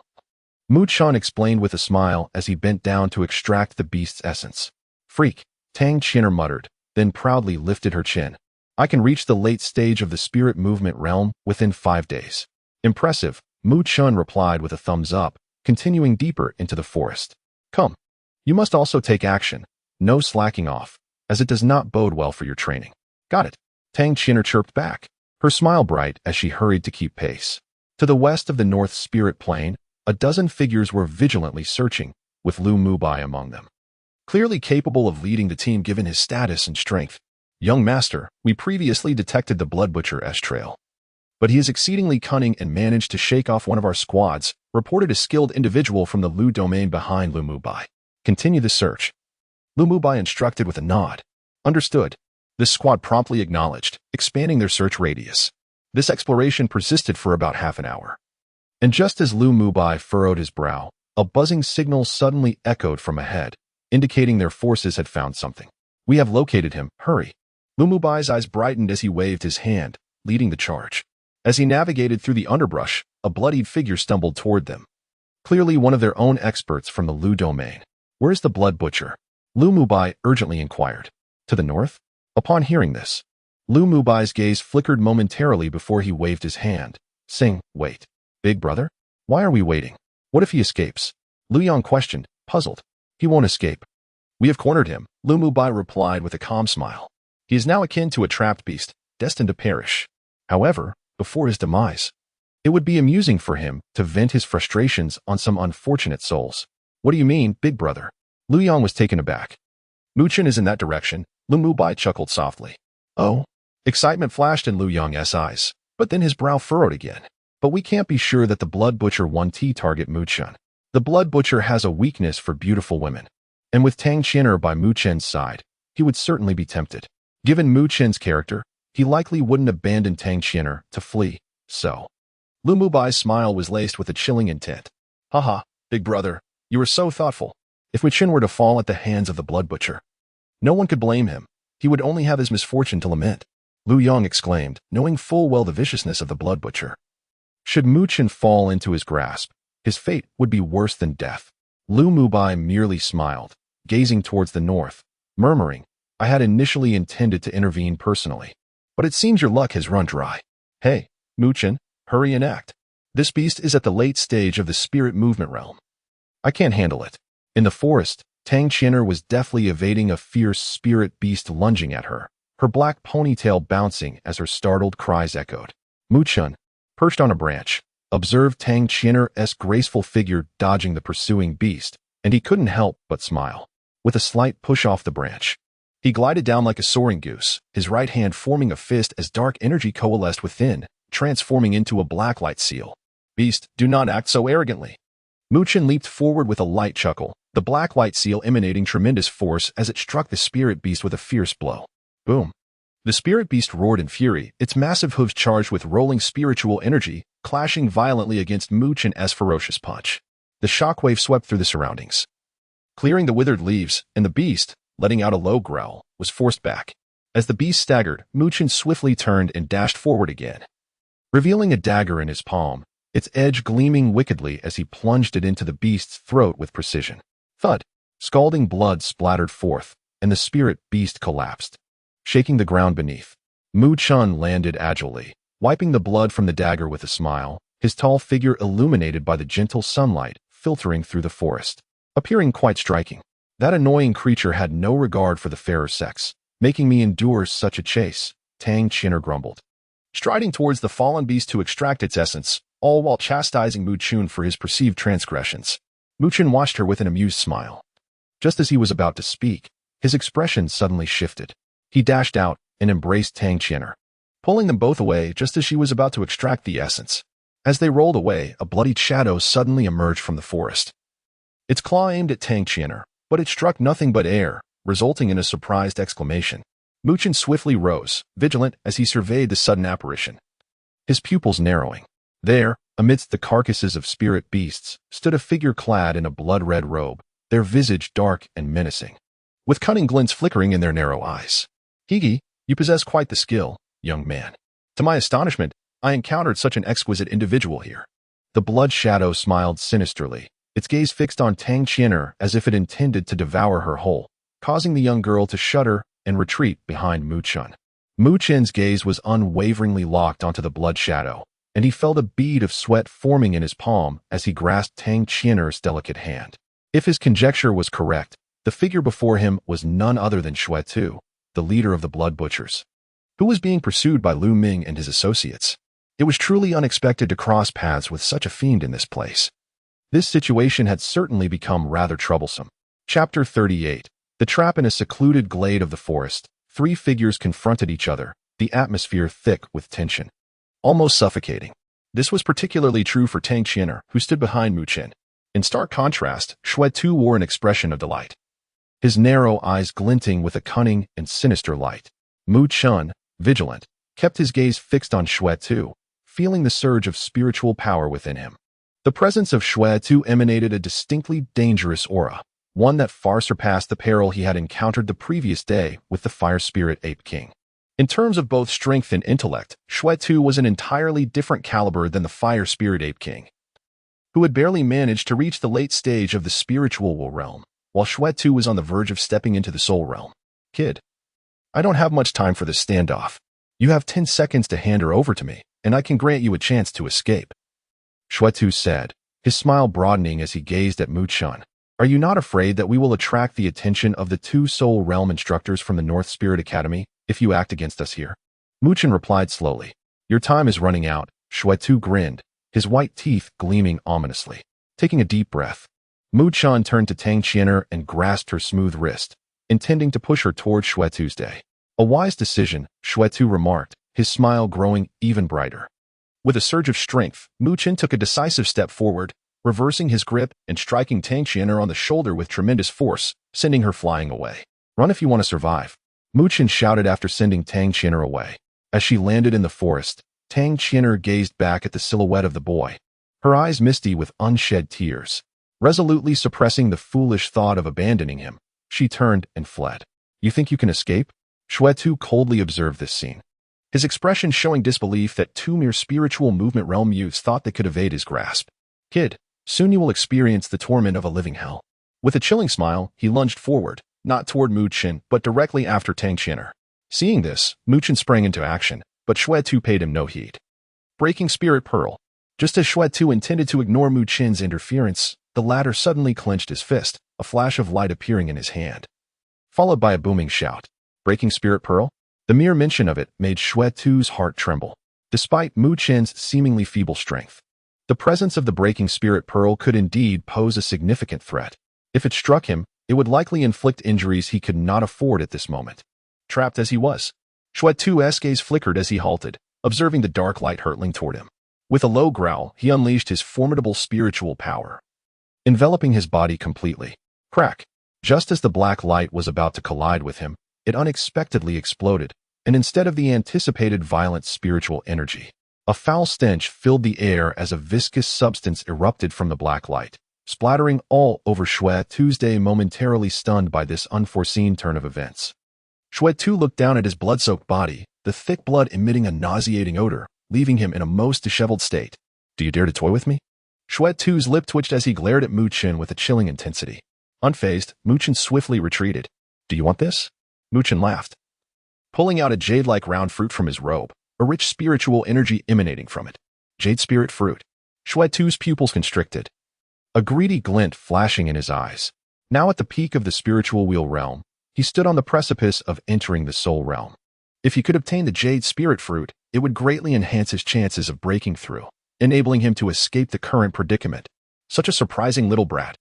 Mu Chen explained with a smile as he bent down to extract the beast's essence. Freak, Tang Qianer muttered, then proudly lifted her chin. I can reach the late stage of the spirit movement realm within 5 days. Impressive, Mu Chen replied with a thumbs up, continuing deeper into the forest. Come. You must also take action, no slacking off, as it does not bode well for your training. Got it. Tang Qian'er chirped back, her smile bright as she hurried to keep pace. To the west of the North Spirit Plain, a dozen figures were vigilantly searching, with Lu Mubai among them. Clearly capable of leading the team given his status and strength. Young master, we previously detected the Blood Butcher's trail. But he is exceedingly cunning and managed to shake off one of our squads, reported a skilled individual from the Lu domain behind Lu Mubai. Continue the search. Lu Mubai instructed with a nod. Understood. This squad promptly acknowledged, expanding their search radius. This exploration persisted for about half an hour. And just as Lu Mubai furrowed his brow, a buzzing signal suddenly echoed from ahead, indicating their forces had found something. We have located him, hurry. Lu Mubai's eyes brightened as he waved his hand, leading the charge. As he navigated through the underbrush, a bloodied figure stumbled toward them. Clearly one of their own experts from the Lu domain. Where's the Blood Butcher? Lu Mubai urgently inquired. To the north? Upon hearing this, Lu Mubai's gaze flickered momentarily before he waved his hand, saying, wait. Big brother? Why are we waiting? What if he escapes? Lu Yang questioned, puzzled. He won't escape. We have cornered him, Lu Mubai replied with a calm smile. He is now akin to a trapped beast, destined to perish. However, before his demise, it would be amusing for him to vent his frustrations on some unfortunate souls. What do you mean, big brother? Lu Yang was taken aback. Mu Chen is in that direction, Lu Mubai chuckled softly. Oh? Excitement flashed in Lu Yang's eyes, but then his brow furrowed again. But we can't be sure that the Blood Butcher 1T target Mu Chen. The Blood Butcher has a weakness for beautiful women, and with Tang Qian'er by Mu Chen's side, he would certainly be tempted. Given Mu Chen's character, he likely wouldn't abandon Tang Qian'er to flee, so. Lu Mubai's smile was laced with a chilling intent. Haha, big brother, you are so thoughtful. If Mu Chen were to fall at the hands of the Blood Butcher, no one could blame him. He would only have his misfortune to lament. Lu Yang exclaimed, knowing full well the viciousness of the Blood Butcher. Should Mu Chen fall into his grasp, his fate would be worse than death. Lu Mubai merely smiled, gazing towards the north, murmuring, I had initially intended to intervene personally, but it seems your luck has run dry. Hey, Mu Chen, hurry and act. This beast is at the late stage of the spirit movement realm. I can't handle it. In the forest, Tang Qian'er was deftly evading a fierce spirit beast lunging at her, her black ponytail bouncing as her startled cries echoed. Mu Chen, perched on a branch, observed Tang Qian'er's graceful figure dodging the pursuing beast, and he couldn't help but smile. With a slight push off the branch, he glided down like a soaring goose, his right hand forming a fist as dark energy coalesced within, transforming into a blacklight seal. Beast, do not act so arrogantly. Mu Chen leaped forward with a light chuckle, the blacklight seal emanating tremendous force as it struck the spirit beast with a fierce blow. Boom. The spirit beast roared in fury, its massive hooves charged with rolling spiritual energy, clashing violently against Mu Chen's ferocious punch. The shockwave swept through the surroundings, clearing the withered leaves, and the beast, letting out a low growl, was forced back. As the beast staggered, Mu Chen swiftly turned and dashed forward again, revealing a dagger in his palm, its edge gleaming wickedly as he plunged it into the beast's throat with precision. Thud! Scalding blood splattered forth, and the spirit beast collapsed, shaking the ground beneath. Mu Chen landed agilely, wiping the blood from the dagger with a smile, his tall figure illuminated by the gentle sunlight filtering through the forest, appearing quite striking. That annoying creature had no regard for the fairer sex, making me endure such a chase, Tang Qian'er grumbled, striding towards the fallen beast to extract its essence, all while chastising Mu Chen for his perceived transgressions. Mu Chen watched her with an amused smile. Just as he was about to speak, his expression suddenly shifted. He dashed out and embraced Tang Qian'er, pulling them both away just as she was about to extract the essence. As they rolled away, a bloodied shadow suddenly emerged from the forest. Its claw aimed at Tang Qian'er, but it struck nothing but air, resulting in a surprised exclamation. Mu Chen swiftly rose, vigilant as he surveyed the sudden apparition, his pupils narrowing. There, amidst the carcasses of spirit beasts, stood a figure clad in a blood-red robe, their visage dark and menacing, with cunning glints flickering in their narrow eyes. Higi, you possess quite the skill, young man. To my astonishment, I encountered such an exquisite individual here. The blood shadow smiled sinisterly, its gaze fixed on Tang Qian'er as if it intended to devour her whole, causing the young girl to shudder and retreat behind Mu Chen. Mu Chen's gaze was unwaveringly locked onto the blood shadow, and he felt a bead of sweat forming in his palm as he grasped Tang Qian'er's delicate hand. If his conjecture was correct, the figure before him was none other than Shui Tu, the leader of the Blood Butchers. who was being pursued by Lu Ming and his associates. It was truly unexpected to cross paths with such a fiend in this place. This situation had certainly become rather troublesome. Chapter 38. The trap. In a secluded glade of the forest, three figures confronted each other, the atmosphere thick with tension, almost suffocating. This was particularly true for Tang Qian'er, who stood behind Mu Qin. In stark contrast, Xue Tu wore an expression of delight, his narrow eyes glinting with a cunning and sinister light. Mu Qin, vigilant, kept his gaze fixed on Xue Tu, feeling the surge of spiritual power within him. The presence of Xue Tu emanated a distinctly dangerous aura, one that far surpassed the peril he had encountered the previous day with the Fire Spirit Ape King. In terms of both strength and intellect, Xue Tu was an entirely different caliber than the Fire Spirit Ape King, who had barely managed to reach the late stage of the spiritual realm, while Xue Tu was on the verge of stepping into the soul realm. Kid, I don't have much time for this standoff. You have 10 seconds to hand her over to me, and I can grant you a chance to escape, Xue Tu said, his smile broadening as he gazed at Mu Qin. Are you not afraid that we will attract the attention of the two soul realm instructors from the North Spirit Academy if you act against us here? Mu Qin replied slowly. Your time is running out, Xue Tu grinned, his white teeth gleaming ominously. Taking a deep breath, Mu Qin turned to Tang Qian'er and grasped her smooth wrist, intending to push her toward Xue Tu's day. A wise decision, Xue Tu remarked, his smile growing even brighter. With a surge of strength, Mu Qin took a decisive step forward, reversing his grip and striking Tang Qian'er on the shoulder with tremendous force, sending her flying away. Run if you want to survive, Mu Qin shouted after sending Tang Qian'er away. As she landed in the forest, Tang Qian'er gazed back at the silhouette of the boy, her eyes misty with unshed tears. Resolutely suppressing the foolish thought of abandoning him, she turned and fled. You think you can escape? Xue Tu coldly observed this scene, his expression showing disbelief that two mere spiritual movement realm youths thought they could evade his grasp. Kid, soon you will experience the torment of a living hell. With a chilling smile, he lunged forward, not toward Mu Qin, but directly after Tang Qian'er. Seeing this, Mu Qin sprang into action, but Xue Tu paid him no heed. Breaking Spirit Pearl. Just as Xue Tu intended to ignore Mu Qin's interference, the latter suddenly clenched his fist, a flash of light appearing in his hand, followed by a booming shout. Breaking Spirit Pearl? The mere mention of it made Xue Tu's heart tremble. Despite Mu Qin's seemingly feeble strength, the presence of the Breaking Spirit Pearl could indeed pose a significant threat. If it struck him, it would likely inflict injuries he could not afford at this moment. Trapped as he was, Xue Tu's gaze flickered as he halted, observing the dark light hurtling toward him. With a low growl, he unleashed his formidable spiritual power, enveloping his body completely. Crack! Just as the black light was about to collide with him, it unexpectedly exploded, and instead of the anticipated violent spiritual energy, a foul stench filled the air as a viscous substance erupted from the black light, splattering all over Xue Tu's day. Momentarily stunned by this unforeseen turn of events, Xue Tu looked down at his blood-soaked body, the thick blood emitting a nauseating odor, leaving him in a most disheveled state. Do you dare to toy with me? Xue Tu's lip twitched as he glared at Mu Qin with a chilling intensity. Unfazed, Mu Qin swiftly retreated. Do you want this? Mu Qin laughed, pulling out a jade-like round fruit from his robe, a rich spiritual energy emanating from it. Jade spirit fruit. Xue Tu's pupils constricted, a greedy glint flashing in his eyes. Now at the peak of the spiritual wheel realm, he stood on the precipice of entering the soul realm. If he could obtain the jade spirit fruit, it would greatly enhance his chances of breaking through, enabling him to escape the current predicament. Such a surprising little brat.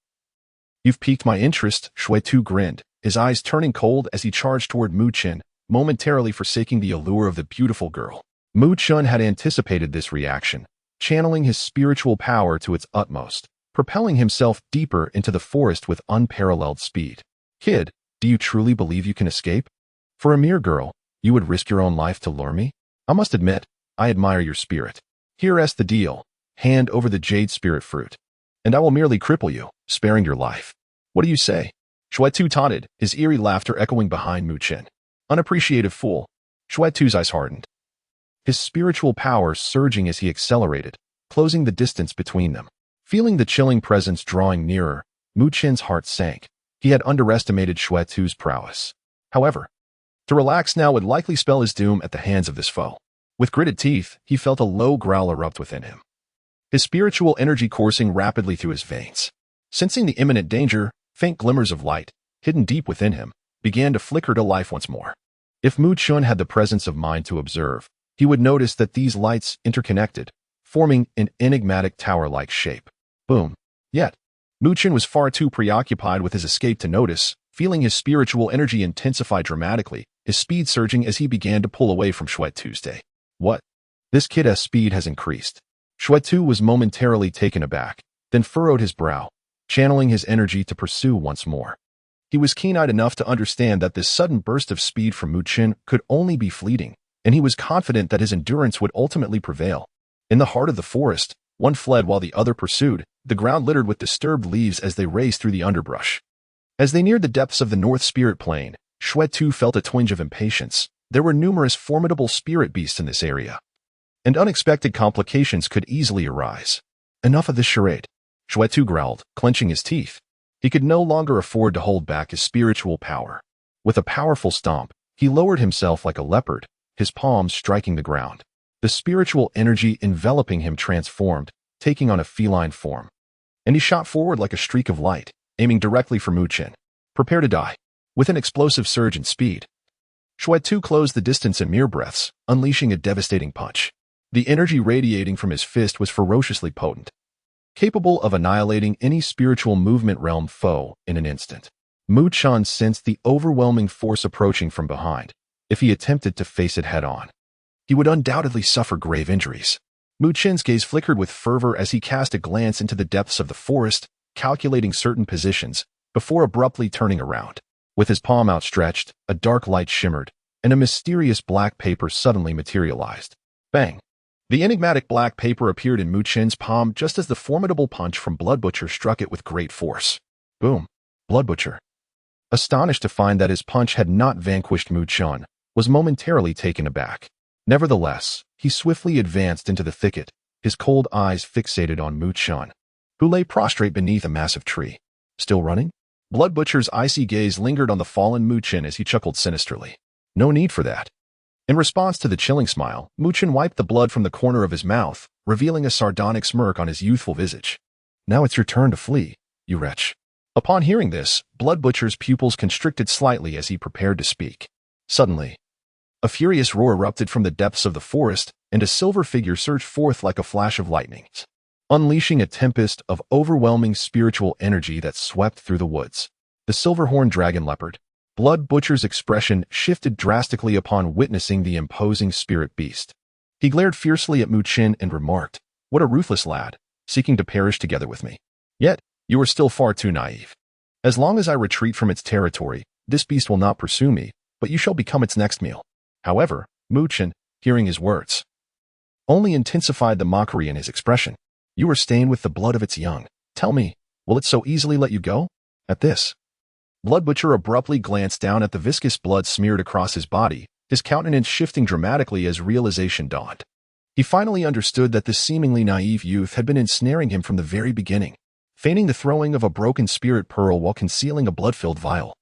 You've piqued my interest, Xue Tu grinned, his eyes turning cold as he charged toward Mu Qin, momentarily forsaking the allure of the beautiful girl. Mu Qin had anticipated this reaction, channeling his spiritual power to its utmost, propelling himself deeper into the forest with unparalleled speed. Kid, do you truly believe you can escape? For a mere girl, you would risk your own life to lure me? I must admit, I admire your spirit. Here's the deal. Hand over the jade spirit fruit, and I will merely cripple you, sparing your life. What do you say? Xue Tu taunted, his eerie laughter echoing behind Mu Qin. Unappreciative fool. Xue Tu's eyes hardened, his spiritual power surging as he accelerated, closing the distance between them. Feeling the chilling presence drawing nearer, Mu Qin's heart sank. He had underestimated Xue Tu's prowess. However, to relax now would likely spell his doom at the hands of this foe. With gritted teeth, he felt a low growl erupt within him, his spiritual energy coursing rapidly through his veins. Sensing the imminent danger, faint glimmers of light, hidden deep within him, began to flicker to life once more. If Mu Chun had the presence of mind to observe, he would notice that these lights interconnected, forming an enigmatic tower-like shape. Boom. Yet, Mu Chun was far too preoccupied with his escape to notice, feeling his spiritual energy intensify dramatically, his speed surging as he began to pull away from Shuai Tuesday. What? This kid's speed has increased. Shuai Tu was momentarily taken aback, then furrowed his brow, channeling his energy to pursue once more. He was keen-eyed enough to understand that this sudden burst of speed from Mu Chun could only be fleeting, and he was confident that his endurance would ultimately prevail. In the heart of the forest, one fled while the other pursued, the ground littered with disturbed leaves as they raced through the underbrush. As they neared the depths of the North Spirit Plain, Shuai Tu felt a twinge of impatience. There were numerous formidable spirit beasts in this area, and unexpected complications could easily arise. Enough of this charade, Shuai Tu growled, clenching his teeth. He could no longer afford to hold back his spiritual power. With a powerful stomp, he lowered himself like a leopard, his palms striking the ground. The spiritual energy enveloping him transformed, taking on a feline form. And he shot forward like a streak of light, aiming directly for Mu Chun. Prepare to die. With an explosive surge in speed, Shuai Tu closed the distance in mere breaths, unleashing a devastating punch. The energy radiating from his fist was ferociously potent, capable of annihilating any spiritual movement realm foe in an instant. Mu Chun sensed the overwhelming force approaching from behind. If he attempted to face it head-on, he would undoubtedly suffer grave injuries. Mu Chun's gaze flickered with fervor as he cast a glance into the depths of the forest, calculating certain positions, before abruptly turning around. With his palm outstretched, a dark light shimmered, and a mysterious black paper suddenly materialized. Bang! The enigmatic black paper appeared in Mu Chun's palm just as the formidable punch from Blood Butcher struck it with great force. Boom! Blood Butcher, astonished to find that his punch had not vanquished Mu Chun, was momentarily taken aback. Nevertheless, he swiftly advanced into the thicket, his cold eyes fixated on Mu Chun, who lay prostrate beneath a massive tree. Still running? Blood Butcher's icy gaze lingered on the fallen Mu Chun as he chuckled sinisterly. No need for that. In response to the chilling smile, Mu Chun wiped the blood from the corner of his mouth, revealing a sardonic smirk on his youthful visage. Now it's your turn to flee, you wretch. Upon hearing this, Blood Butcher's pupils constricted slightly as he prepared to speak. Suddenly, a furious roar erupted from the depths of the forest, and a silver figure surged forth like a flash of lightning, unleashing a tempest of overwhelming spiritual energy that swept through the woods. The silver-horned dragon leopard. Blood Butcher's expression shifted drastically upon witnessing the imposing spirit beast. He glared fiercely at Mu Chun and remarked, "What a ruthless lad, seeking to perish together with me. Yet, you are still far too naive. As long as I retreat from its territory, this beast will not pursue me, but you shall become its next meal." However, Mu Chun, hearing his words, only intensified the mockery in his expression. "You are stained with the blood of its young. Tell me, will it so easily let you go?" At this, Blood Butcher abruptly glanced down at the viscous blood smeared across his body, his countenance shifting dramatically as realization dawned. He finally understood that this seemingly naive youth had been ensnaring him from the very beginning, feigning the throwing of a broken spirit pearl while concealing a blood-filled vial.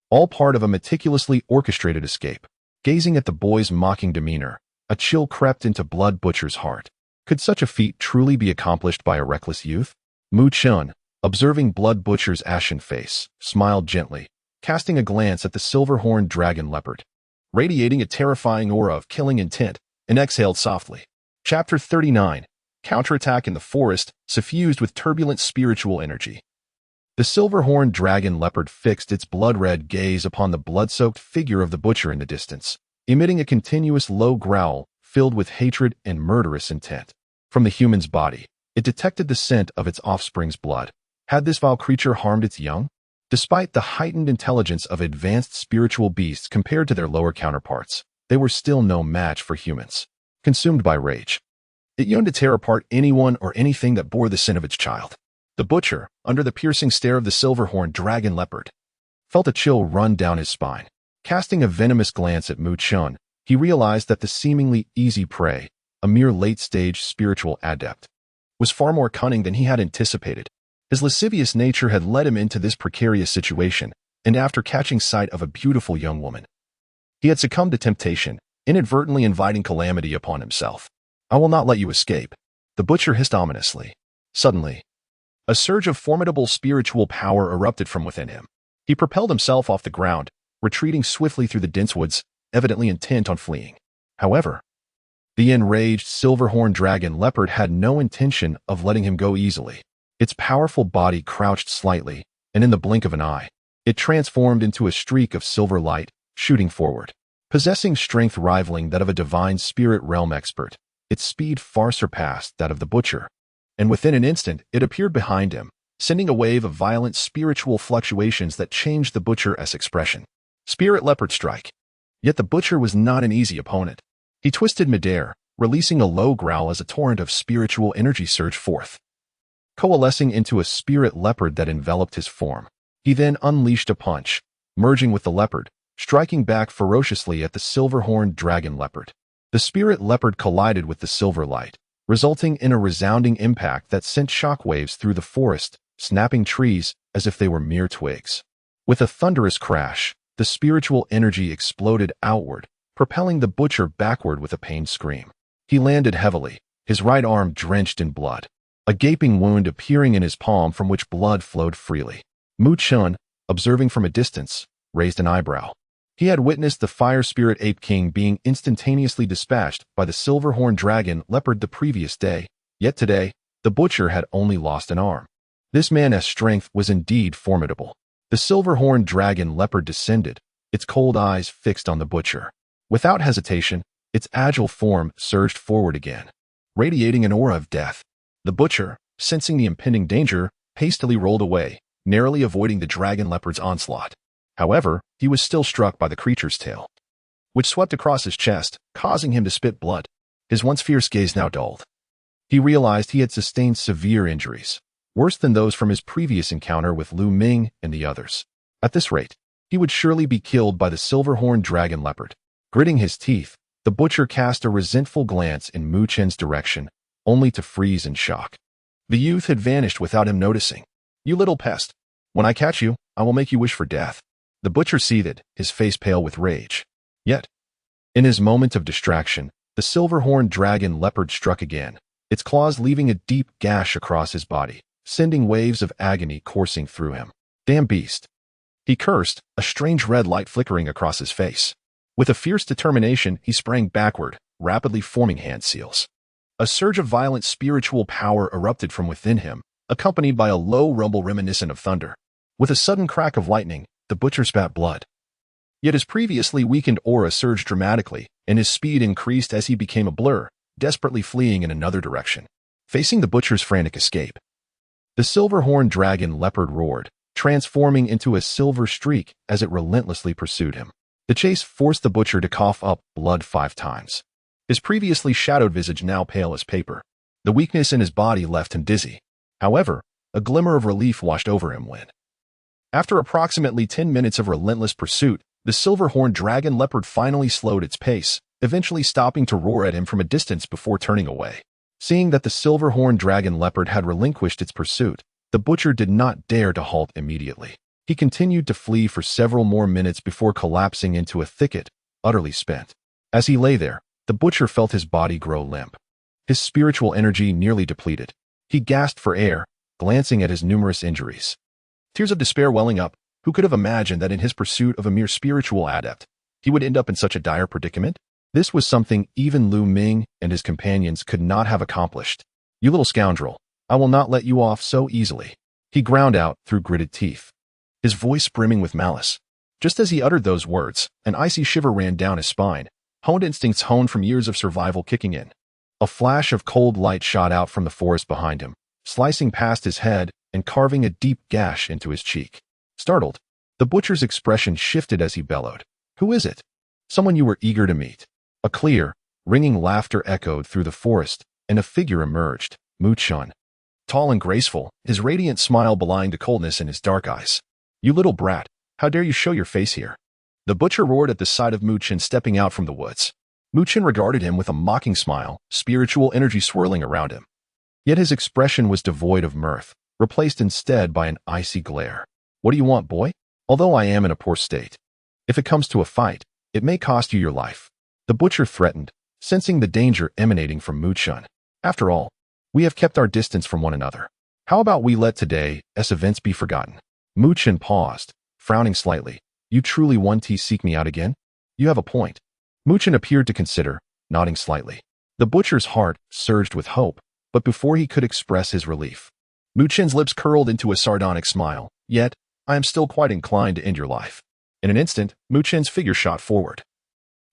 All part of a meticulously orchestrated escape. Gazing at the boy's mocking demeanor, a chill crept into Blood Butcher's heart. Could such a feat truly be accomplished by a reckless youth? Mu Chun, observing Blood Butcher's ashen face, smiled gently, casting a glance at the silver-horned dragon leopard, radiating a terrifying aura of killing intent, and exhaled softly. Chapter 39. Counterattack in the Forest, suffused with turbulent spiritual energy. The silver-horned dragon leopard fixed its blood-red gaze upon the blood-soaked figure of the butcher in the distance, emitting a continuous low growl filled with hatred and murderous intent. From the human's body, it detected the scent of its offspring's blood. Had this vile creature harmed its young? Despite the heightened intelligence of advanced spiritual beasts compared to their lower counterparts, they were still no match for humans. Consumed by rage, it yearned to tear apart anyone or anything that bore the sin of its child. The butcher, under the piercing stare of the silver-horned dragon leopard, felt a chill run down his spine. Casting a venomous glance at Mu Chun, he realized that the seemingly easy prey, a mere late-stage spiritual adept, was far more cunning than he had anticipated. His lascivious nature had led him into this precarious situation, and after catching sight of a beautiful young woman, he had succumbed to temptation, inadvertently inviting calamity upon himself. "I will not let you escape," the butcher hissed ominously. Suddenly, a surge of formidable spiritual power erupted from within him. He propelled himself off the ground, retreating swiftly through the dense woods, evidently intent on fleeing. However, the enraged silver-horned dragon leopard had no intention of letting him go easily. Its powerful body crouched slightly, and in the blink of an eye, it transformed into a streak of silver light, shooting forward. Possessing strength rivaling that of a divine spirit realm expert, its speed far surpassed that of the butcher, and within an instant it appeared behind him, sending a wave of violent spiritual fluctuations that changed the butcher's expression. Spirit Leopard Strike. Yet the butcher was not an easy opponent. He twisted midair, releasing a low growl as a torrent of spiritual energy surged forth, coalescing into a spirit leopard that enveloped his form. He then unleashed a punch, merging with the leopard, striking back ferociously at the silver-horned dragon leopard. The spirit leopard collided with the silver light, resulting in a resounding impact that sent shockwaves through the forest, snapping trees as if they were mere twigs. With a thunderous crash, the spiritual energy exploded outward, propelling the butcher backward with a pained scream. He landed heavily, his right arm drenched in blood, a gaping wound appearing in his palm from which blood flowed freely. Mu Chun, observing from a distance, raised an eyebrow. He had witnessed the fire spirit ape king being instantaneously dispatched by the silver-horned dragon leopard the previous day, yet today, the butcher had only lost an arm. This man's strength was indeed formidable. The silver-horned dragon leopard descended, its cold eyes fixed on the butcher. Without hesitation, its agile form surged forward again, radiating an aura of death. The butcher, sensing the impending danger, hastily rolled away, narrowly avoiding the dragon leopard's onslaught. However, he was still struck by the creature's tail, which swept across his chest, causing him to spit blood. His once fierce gaze now dulled. He realized he had sustained severe injuries, worse than those from his previous encounter with Lu Ming and the others. At this rate, he would surely be killed by the silver-horned dragon leopard. Gritting his teeth, the butcher cast a resentful glance in Mu Chen's direction, only to freeze in shock. The youth had vanished without him noticing. "You little pest. When I catch you, I will make you wish for death." The butcher seethed, his face pale with rage. Yet, in his moment of distraction, the silver-horned dragon leopard struck again, its claws leaving a deep gash across his body, sending waves of agony coursing through him. "Damn beast." He cursed, a strange red light flickering across his face. With a fierce determination, he sprang backward, rapidly forming hand seals. A surge of violent spiritual power erupted from within him, accompanied by a low rumble reminiscent of thunder. With a sudden crack of lightning, the butcher spat blood. Yet his previously weakened aura surged dramatically, and his speed increased as he became a blur, desperately fleeing in another direction. Facing the butcher's frantic escape, the silver-horned dragon leopard roared, transforming into a silver streak as it relentlessly pursued him. The chase forced the butcher to cough up blood 5 times. His previously shadowed visage now pale as paper. The weakness in his body left him dizzy. However, a glimmer of relief washed over him when, after approximately 10 minutes of relentless pursuit, the silver-horned dragon leopard finally slowed its pace, eventually stopping to roar at him from a distance before turning away. Seeing that the silver-horned dragon leopard had relinquished its pursuit, the butcher did not dare to halt immediately. He continued to flee for several more minutes before collapsing into a thicket, utterly spent. As he lay there, the butcher felt his body grow limp, his spiritual energy nearly depleted. He gasped for air, glancing at his numerous injuries. Tears of despair welling up. Who could have imagined that in his pursuit of a mere spiritual adept, he would end up in such a dire predicament? This was something even Lu Ming and his companions could not have accomplished. "You little scoundrel, I will not let you off so easily," he ground out through gritted teeth, his voice brimming with malice. Just as he uttered those words, an icy shiver ran down his spine, honed instincts honed from years of survival kicking in. A flash of cold light shot out from the forest behind him, slicing past his head and carving a deep gash into his cheek. Startled, the butcher's expression shifted as he bellowed, "Who is it? Someone you were eager to meet." A clear, ringing laughter echoed through the forest, and a figure emerged, Mu Chun. Tall and graceful, his radiant smile belying the coldness in his dark eyes. "You little brat, how dare you show your face here?" The butcher roared at the sight of Mu Chun stepping out from the woods. Mu Chun regarded him with a mocking smile, spiritual energy swirling around him. Yet his expression was devoid of mirth, replaced instead by an icy glare. "What do you want, boy? Although I am in a poor state, if it comes to a fight, it may cost you your life," the butcher threatened, sensing the danger emanating from Mu Chun. "After all, we have kept our distance from one another. How about we let today's events be forgotten?" Mu Chun paused, frowning slightly. "You truly want to seek me out again?" You have a point. Muchen appeared to consider, nodding slightly. The butcher's heart surged with hope, but before he could express his relief, Muchen's lips curled into a sardonic smile. Yet, I am still quite inclined to end your life. In an instant, Muchen's figure shot forward.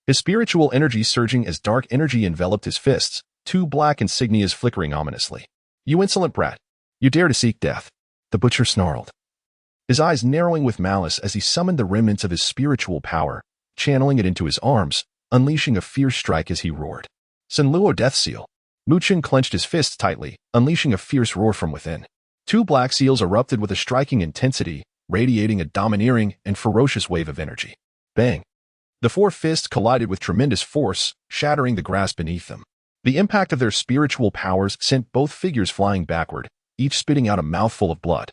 His spiritual energy surging as dark energy enveloped his fists, two black insignias flickering ominously. You insolent brat! You dare to seek death! The butcher snarled, his eyes narrowing with malice as he summoned the remnants of his spiritual power, channeling it into his arms, unleashing a fierce strike as he roared. Senluo Death Seal! Muchen clenched his fists tightly, unleashing a fierce roar from within. Two black seals erupted with a striking intensity, radiating a domineering and ferocious wave of energy. Bang! The four fists collided with tremendous force, shattering the grass beneath them. The impact of their spiritual powers sent both figures flying backward, each spitting out a mouthful of blood.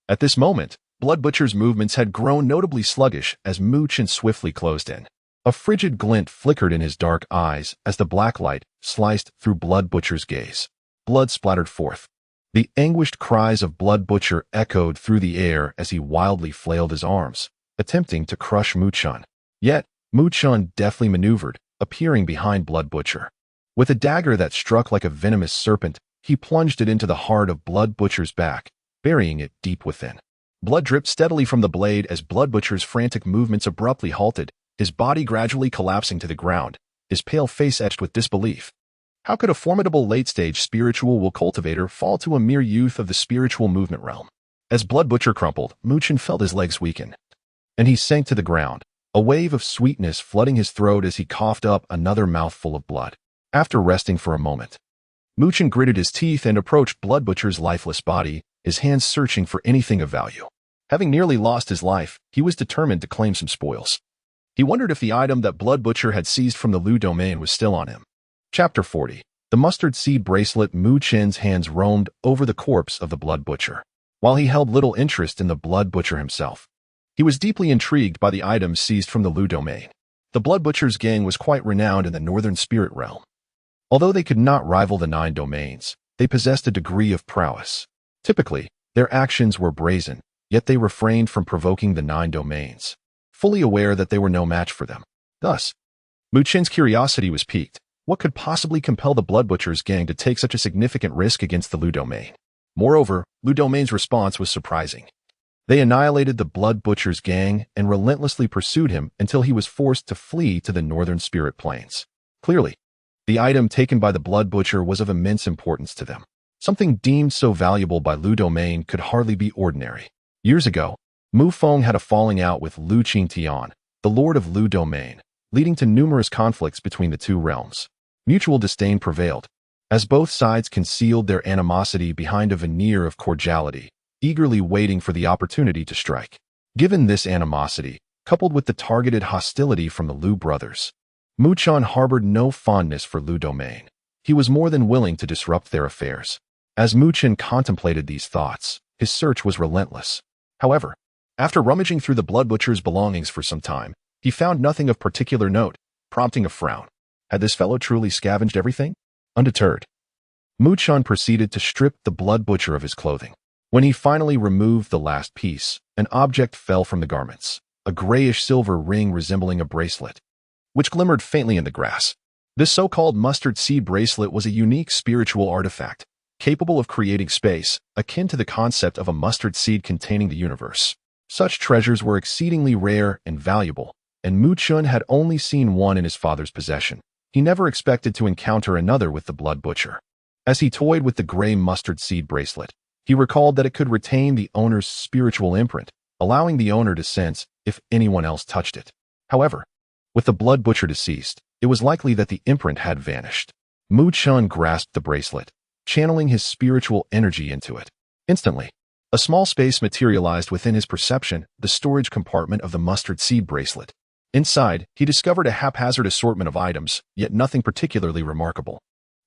At this moment, Blood Butcher's movements had grown notably sluggish as Muchen swiftly closed in. A frigid glint flickered in his dark eyes as the black light sliced through Blood Butcher's gaze. Blood splattered forth. The anguished cries of Blood Butcher echoed through the air as he wildly flailed his arms, attempting to crush Muchen. Yet, Muchen deftly maneuvered, appearing behind Blood Butcher. With a dagger that struck like a venomous serpent, he plunged it into the heart of Blood Butcher's back, burying it deep within. Blood dripped steadily from the blade as Blood Butcher's frantic movements abruptly halted, his body gradually collapsing to the ground, his pale face etched with disbelief. How could a formidable late-stage spiritual cultivator fall to a mere youth of the spiritual movement realm? As Blood Butcher crumpled, Muchen felt his legs weaken, and he sank to the ground, a wave of sweetness flooding his throat as he coughed up another mouthful of blood. After resting for a moment, Muchen gritted his teeth and approached Blood Butcher's lifeless body, his hands searching for anything of value. Having nearly lost his life, he was determined to claim some spoils. He wondered if the item that Blood Butcher had seized from the Lu domain was still on him. Chapter 40. The mustard seed bracelet. Muchen's hands roamed over the corpse of the Blood Butcher. While he held little interest in the Blood Butcher himself, he was deeply intrigued by the items seized from the Lu domain. The Blood Butcher's gang was quite renowned in the northern spirit realm. Although they could not rival the 9 domains, they possessed a degree of prowess. Typically, their actions were brazen, yet they refrained from provoking the 9 domains, fully aware that they were no match for them. Thus, Muchen's curiosity was piqued. What could possibly compel the Blood Butcher's gang to take such a significant risk against the Lu domain? Moreover, Lu domain's response was surprising. They annihilated the Blood Butcher's gang and relentlessly pursued him until he was forced to flee to the northern spirit plains. Clearly, the item taken by the Blood Butcher was of immense importance to them. Something deemed so valuable by Lu domain could hardly be ordinary. Years ago, Mu Feng had a falling out with Lu Qingtian, the lord of Lu domain, leading to numerous conflicts between the two realms. Mutual disdain prevailed, as both sides concealed their animosity behind a veneer of cordiality, eagerly waiting for the opportunity to strike. Given this animosity, coupled with the targeted hostility from the Lu brothers, Muchen harbored no fondness for Lu domain. He was more than willing to disrupt their affairs. As Muchen contemplated these thoughts, his search was relentless. However, after rummaging through the Blood Butcher's belongings for some time, he found nothing of particular note, prompting a frown. Had this fellow truly scavenged everything? Undeterred, Muchen proceeded to strip the Blood Butcher of his clothing. When he finally removed the last piece, an object fell from the garments, a grayish-silver ring resembling a bracelet, which glimmered faintly in the grass. This so-called mustard seed bracelet was a unique spiritual artifact, capable of creating space, akin to the concept of a mustard seed containing the universe. Such treasures were exceedingly rare and valuable, and Muchen had only seen one in his father's possession. He never expected to encounter another with the Blood Butcher. As he toyed with the gray mustard seed bracelet, he recalled that it could retain the owner's spiritual imprint, allowing the owner to sense if anyone else touched it. However, with the Blood Butcher deceased, it was likely that the imprint had vanished. Muchen grasped the bracelet, channeling his spiritual energy into it. Instantly, a small space materialized within his perception, the storage compartment of the mustard seed bracelet. Inside, he discovered a haphazard assortment of items, yet nothing particularly remarkable.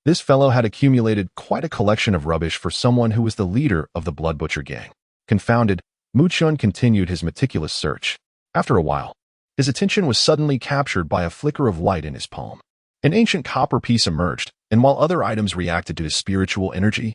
This fellow had accumulated quite a collection of rubbish for someone who was the leader of the Blood Butcher gang. Confounded, Muchen continued his meticulous search. After a while, his attention was suddenly captured by a flicker of light in his palm. An ancient copper piece emerged, and while other items reacted to his spiritual energy,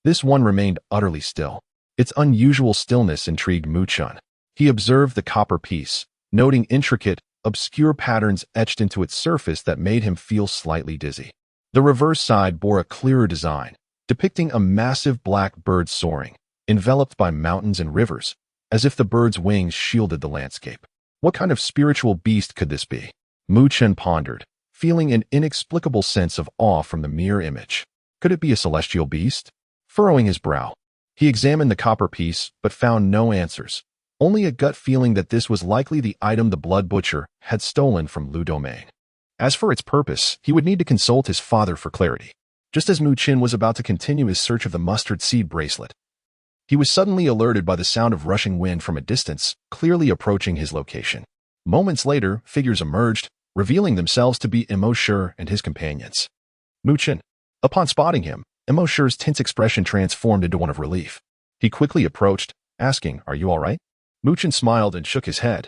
this one remained utterly still. Its unusual stillness intrigued Muchen. He observed the copper piece, noting intricate, obscure patterns etched into its surface that made him feel slightly dizzy. The reverse side bore a clearer design, depicting a massive black bird soaring, enveloped by mountains and rivers, as if the bird's wings shielded the landscape. What kind of spiritual beast could this be? Mu Chen pondered, feeling an inexplicable sense of awe from the mere image. Could it be a celestial beast? Furrowing his brow, he examined the copper piece but found no answers, only a gut feeling that this was likely the item the Blood Butcher had stolen from Lu Domain. As for its purpose, he would need to consult his father for clarity. Just as Mu Chen was about to continue his search of the mustard seed bracelet, he was suddenly alerted by the sound of rushing wind from a distance, clearly approaching his location. Moments later, figures emerged, revealing themselves to be Emo Shi and his companions. Mu Chen. Upon spotting him, Emo Shi's tense expression transformed into one of relief. He quickly approached, asking, "Are you all right?" Mu Chen smiled and shook his head.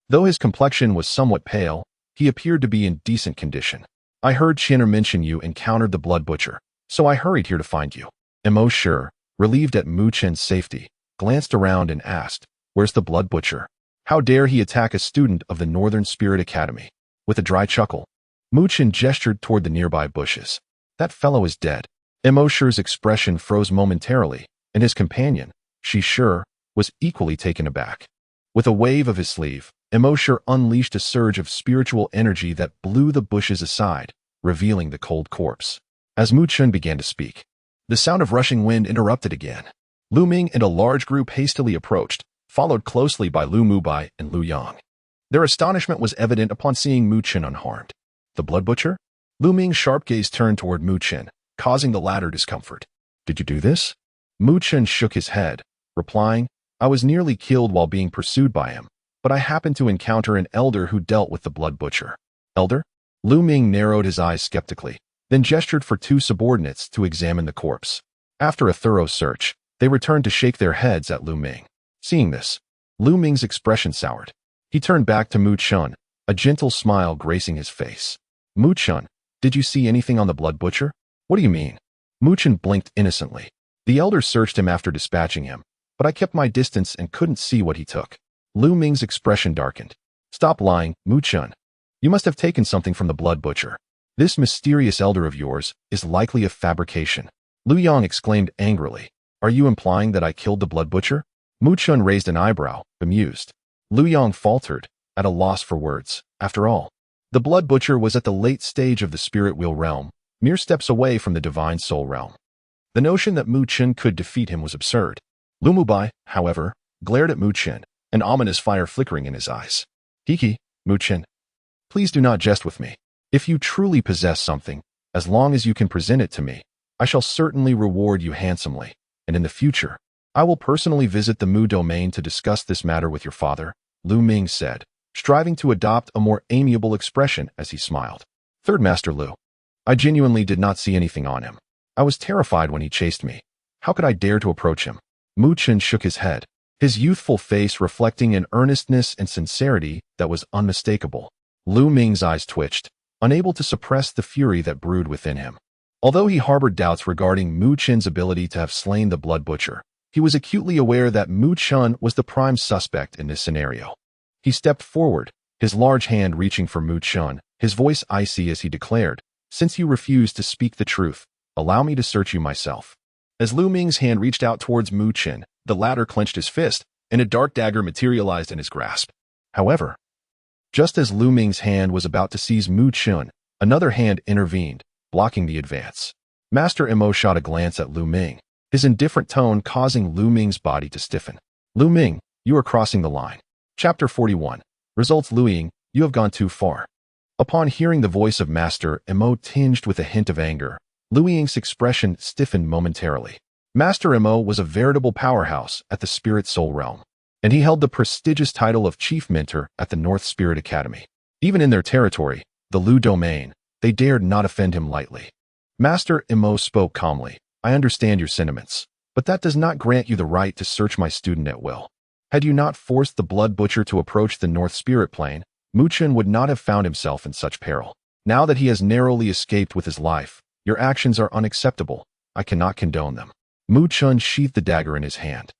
Though his complexion was somewhat pale, he appeared to be in decent condition. "I heard Chinner mention you encountered the Blood Butcher, so I hurried here to find you." Emo Shi, relieved at Mu Chen's safety, glanced around and asked, "Where's the Blood Butcher? How dare he attack a student of the Northern Spirit Academy?" With a dry chuckle, Mu Chen gestured toward the nearby bushes. "That fellow is dead." Emo Shi's expression froze momentarily, and his companion, Shi Shi, was equally taken aback. With a wave of his sleeve, Emo Shi unleashed a surge of spiritual energy that blew the bushes aside, revealing the cold corpse. As Mu Chen began to speak, the sound of rushing wind interrupted again. Lu Ming and a large group hastily approached, followed closely by Lu Mubai and Lu Yang. Their astonishment was evident upon seeing Mu Chen unharmed. The Blood Butcher? Lu Ming's sharp gaze turned toward Mu Chen, causing the latter discomfort. "Did you do this?" Mu Chen shook his head, replying, "I was nearly killed while being pursued by him, but I happened to encounter an elder who dealt with the Blood Butcher." "Elder?" Lu Ming narrowed his eyes skeptically, then gestured for two subordinates to examine the corpse. After a thorough search, they returned to shake their heads at Lu Ming. Seeing this, Lu Ming's expression soured. He turned back to Mu Chen, a gentle smile gracing his face. "Mu Chen, did you see anything on the Blood Butcher?" "What do you mean?" Mu Chen blinked innocently. "The elder searched him after dispatching him, but I kept my distance and couldn't see what he took." Lu Ming's expression darkened. "Stop lying, Mu Chen. You must have taken something from the Blood Butcher. This mysterious elder of yours is likely a fabrication." Lu Yang exclaimed angrily, "Are you implying that I killed the Blood Butcher?" Mu Chen raised an eyebrow, bemused. Lu Yang faltered, at a loss for words. After all, the Blood Butcher was at the late stage of the spirit wheel realm, mere steps away from the divine soul realm. The notion that Mu Chen could defeat him was absurd. Lu Mubai, however, glared at Mu Chen, an ominous fire flickering in his eyes. "Hiki, Mu Chen, please do not jest with me. If you truly possess something, as long as you can present it to me, I shall certainly reward you handsomely, and in the future, I will personally visit the Mu domain to discuss this matter with your father," Lu Ming said, striving to adopt a more amiable expression as he smiled. "Third Master Lu, I genuinely did not see anything on him. I was terrified when he chased me. How could I dare to approach him?" Mu Chen shook his head, his youthful face reflecting an earnestness and sincerity that was unmistakable. Lu Ming's eyes twitched, unable to suppress the fury that brewed within him. Although he harbored doubts regarding Mu Chen's ability to have slain the Blood Butcher, he was acutely aware that Mu Chen was the prime suspect in this scenario. He stepped forward, his large hand reaching for Mu Chen, his voice icy as he declared, "Since you refuse to speak the truth, allow me to search you myself." As Lu Ming's hand reached out towards Mu Chen, the latter clenched his fist, and a dark dagger materialized in his grasp. However, just as Lu Ming's hand was about to seize Mu Chen, another hand intervened, blocking the advance. Master Emo shot a glance at Lu Ming, his indifferent tone causing Lu Ming's body to stiffen. "Lu Ming, you are crossing the line." Chapter 41. Results. Lu Ying, you have gone too far. Upon hearing the voice of Master Emo tinged with a hint of anger, Lu Ying's expression stiffened momentarily. Master Emo was a veritable powerhouse at the Spirit Soul realm, and he held the prestigious title of Chief Mentor at the North Spirit Academy. Even in their territory, the Lu domain, they dared not offend him lightly. Master Emo spoke calmly. "I understand your sentiments, but that does not grant you the right to search my student at will. Had you not forced the Blood Butcher to approach the North Spirit Plane, Mu Chen would not have found himself in such peril. Now that he has narrowly escaped with his life, your actions are unacceptable. I cannot condone them." Mu Chen sheathed the dagger in his hand,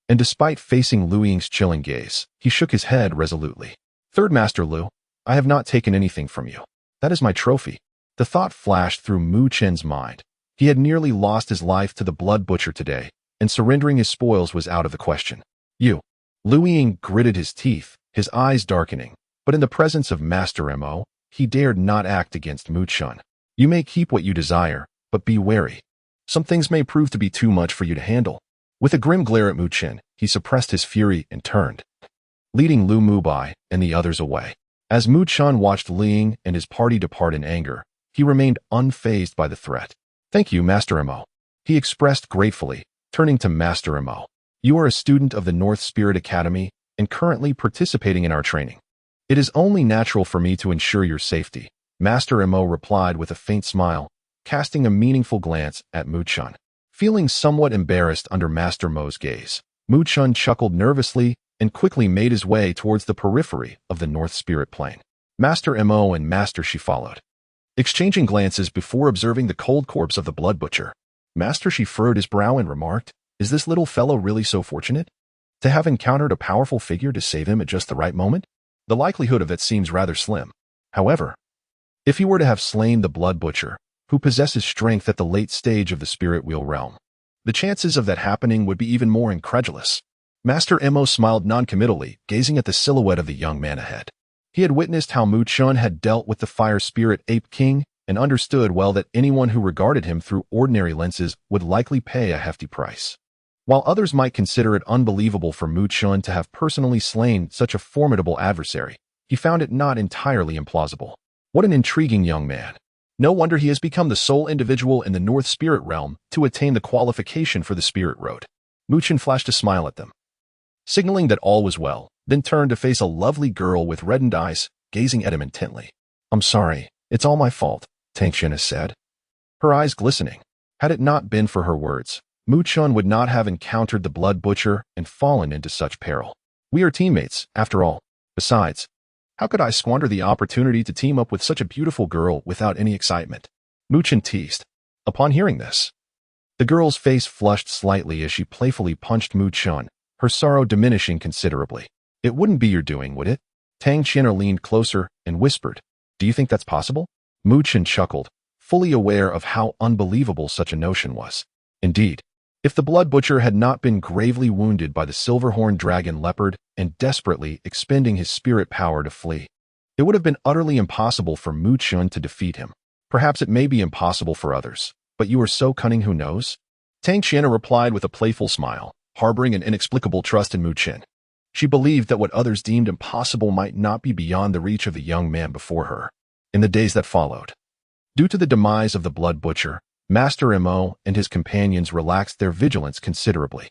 and despite facing Lu Ying's chilling gaze, he shook his head resolutely. "Third Master Lu, I have not taken anything from you. That is my trophy. The thought flashed through Mu Chen's mind. He had nearly lost his life to the blood butcher today, and surrendering his spoils was out of the question. You. Lu Ying gritted his teeth, his eyes darkening, but in the presence of Master Mo, he dared not act against Mu Chen. You may keep what you desire, but be wary. Some things may prove to be too much for you to handle. With a grim glare at Mu Chen, he suppressed his fury and turned, leading Lu Mubai and the others away. As Mu Chen watched Ling and his party depart in anger, he remained unfazed by the threat. Thank you, Master Mo. He expressed gratefully, turning to Master Mo. You are a student of the North Spirit Academy and currently participating in our training. It is only natural for me to ensure your safety, Master Mo replied with a faint smile, casting a meaningful glance at Mu Chen. Feeling somewhat embarrassed under Master Mo's gaze, Mu Chen chuckled nervously and quickly made his way towards the periphery of the North Spirit Plane. Master Mo and Master Shi followed, exchanging glances before observing the cold corpse of the blood butcher. Master Shi furrowed his brow and remarked, "Is this little fellow really so fortunate to have encountered a powerful figure to save him at just the right moment? The likelihood of it seems rather slim. However, if he were to have slain the blood butcher, who possesses strength at the late stage of the spirit wheel realm, the chances of that happening would be even more incredulous." Master Mo smiled noncommittally, gazing at the silhouette of the young man ahead. He had witnessed how Mu Chen had dealt with the fire spirit Ape King and understood well that anyone who regarded him through ordinary lenses would likely pay a hefty price. While others might consider it unbelievable for Mu Chen to have personally slain such a formidable adversary, he found it not entirely implausible. What an intriguing young man. No wonder he has become the sole individual in the North Spirit realm to attain the qualification for the Spirit Road. Mu Chen flashed a smile at them, signaling that all was well, then turned to face a lovely girl with reddened eyes, gazing at him intently. "I'm sorry, it's all my fault," Tang Chen said, her eyes glistening. Had it not been for her words, Mu Chen would not have encountered the blood butcher and fallen into such peril. We are teammates, after all. Besides, how could I squander the opportunity to team up with such a beautiful girl without any excitement? Mu Chen teased. Upon hearing this, the girl's face flushed slightly as she playfully punched Mu Chen, her sorrow diminishing considerably. "It wouldn't be your doing, would it?" Tang Chen leaned closer and whispered, "Do you think that's possible?" Mu Chen chuckled, fully aware of how unbelievable such a notion was. Indeed, if the blood butcher had not been gravely wounded by the silver-horned dragon leopard and desperately expending his spirit power to flee, it would have been utterly impossible for Mu Chen to defeat him. Perhaps it may be impossible for others, but you are so cunning, who knows? Tang Chen replied with a playful smile, harboring an inexplicable trust in Mu Chen. She believed that what others deemed impossible might not be beyond the reach of the young man before her. In the days that followed, due to the demise of the blood butcher, Master Mo and his companions relaxed their vigilance considerably.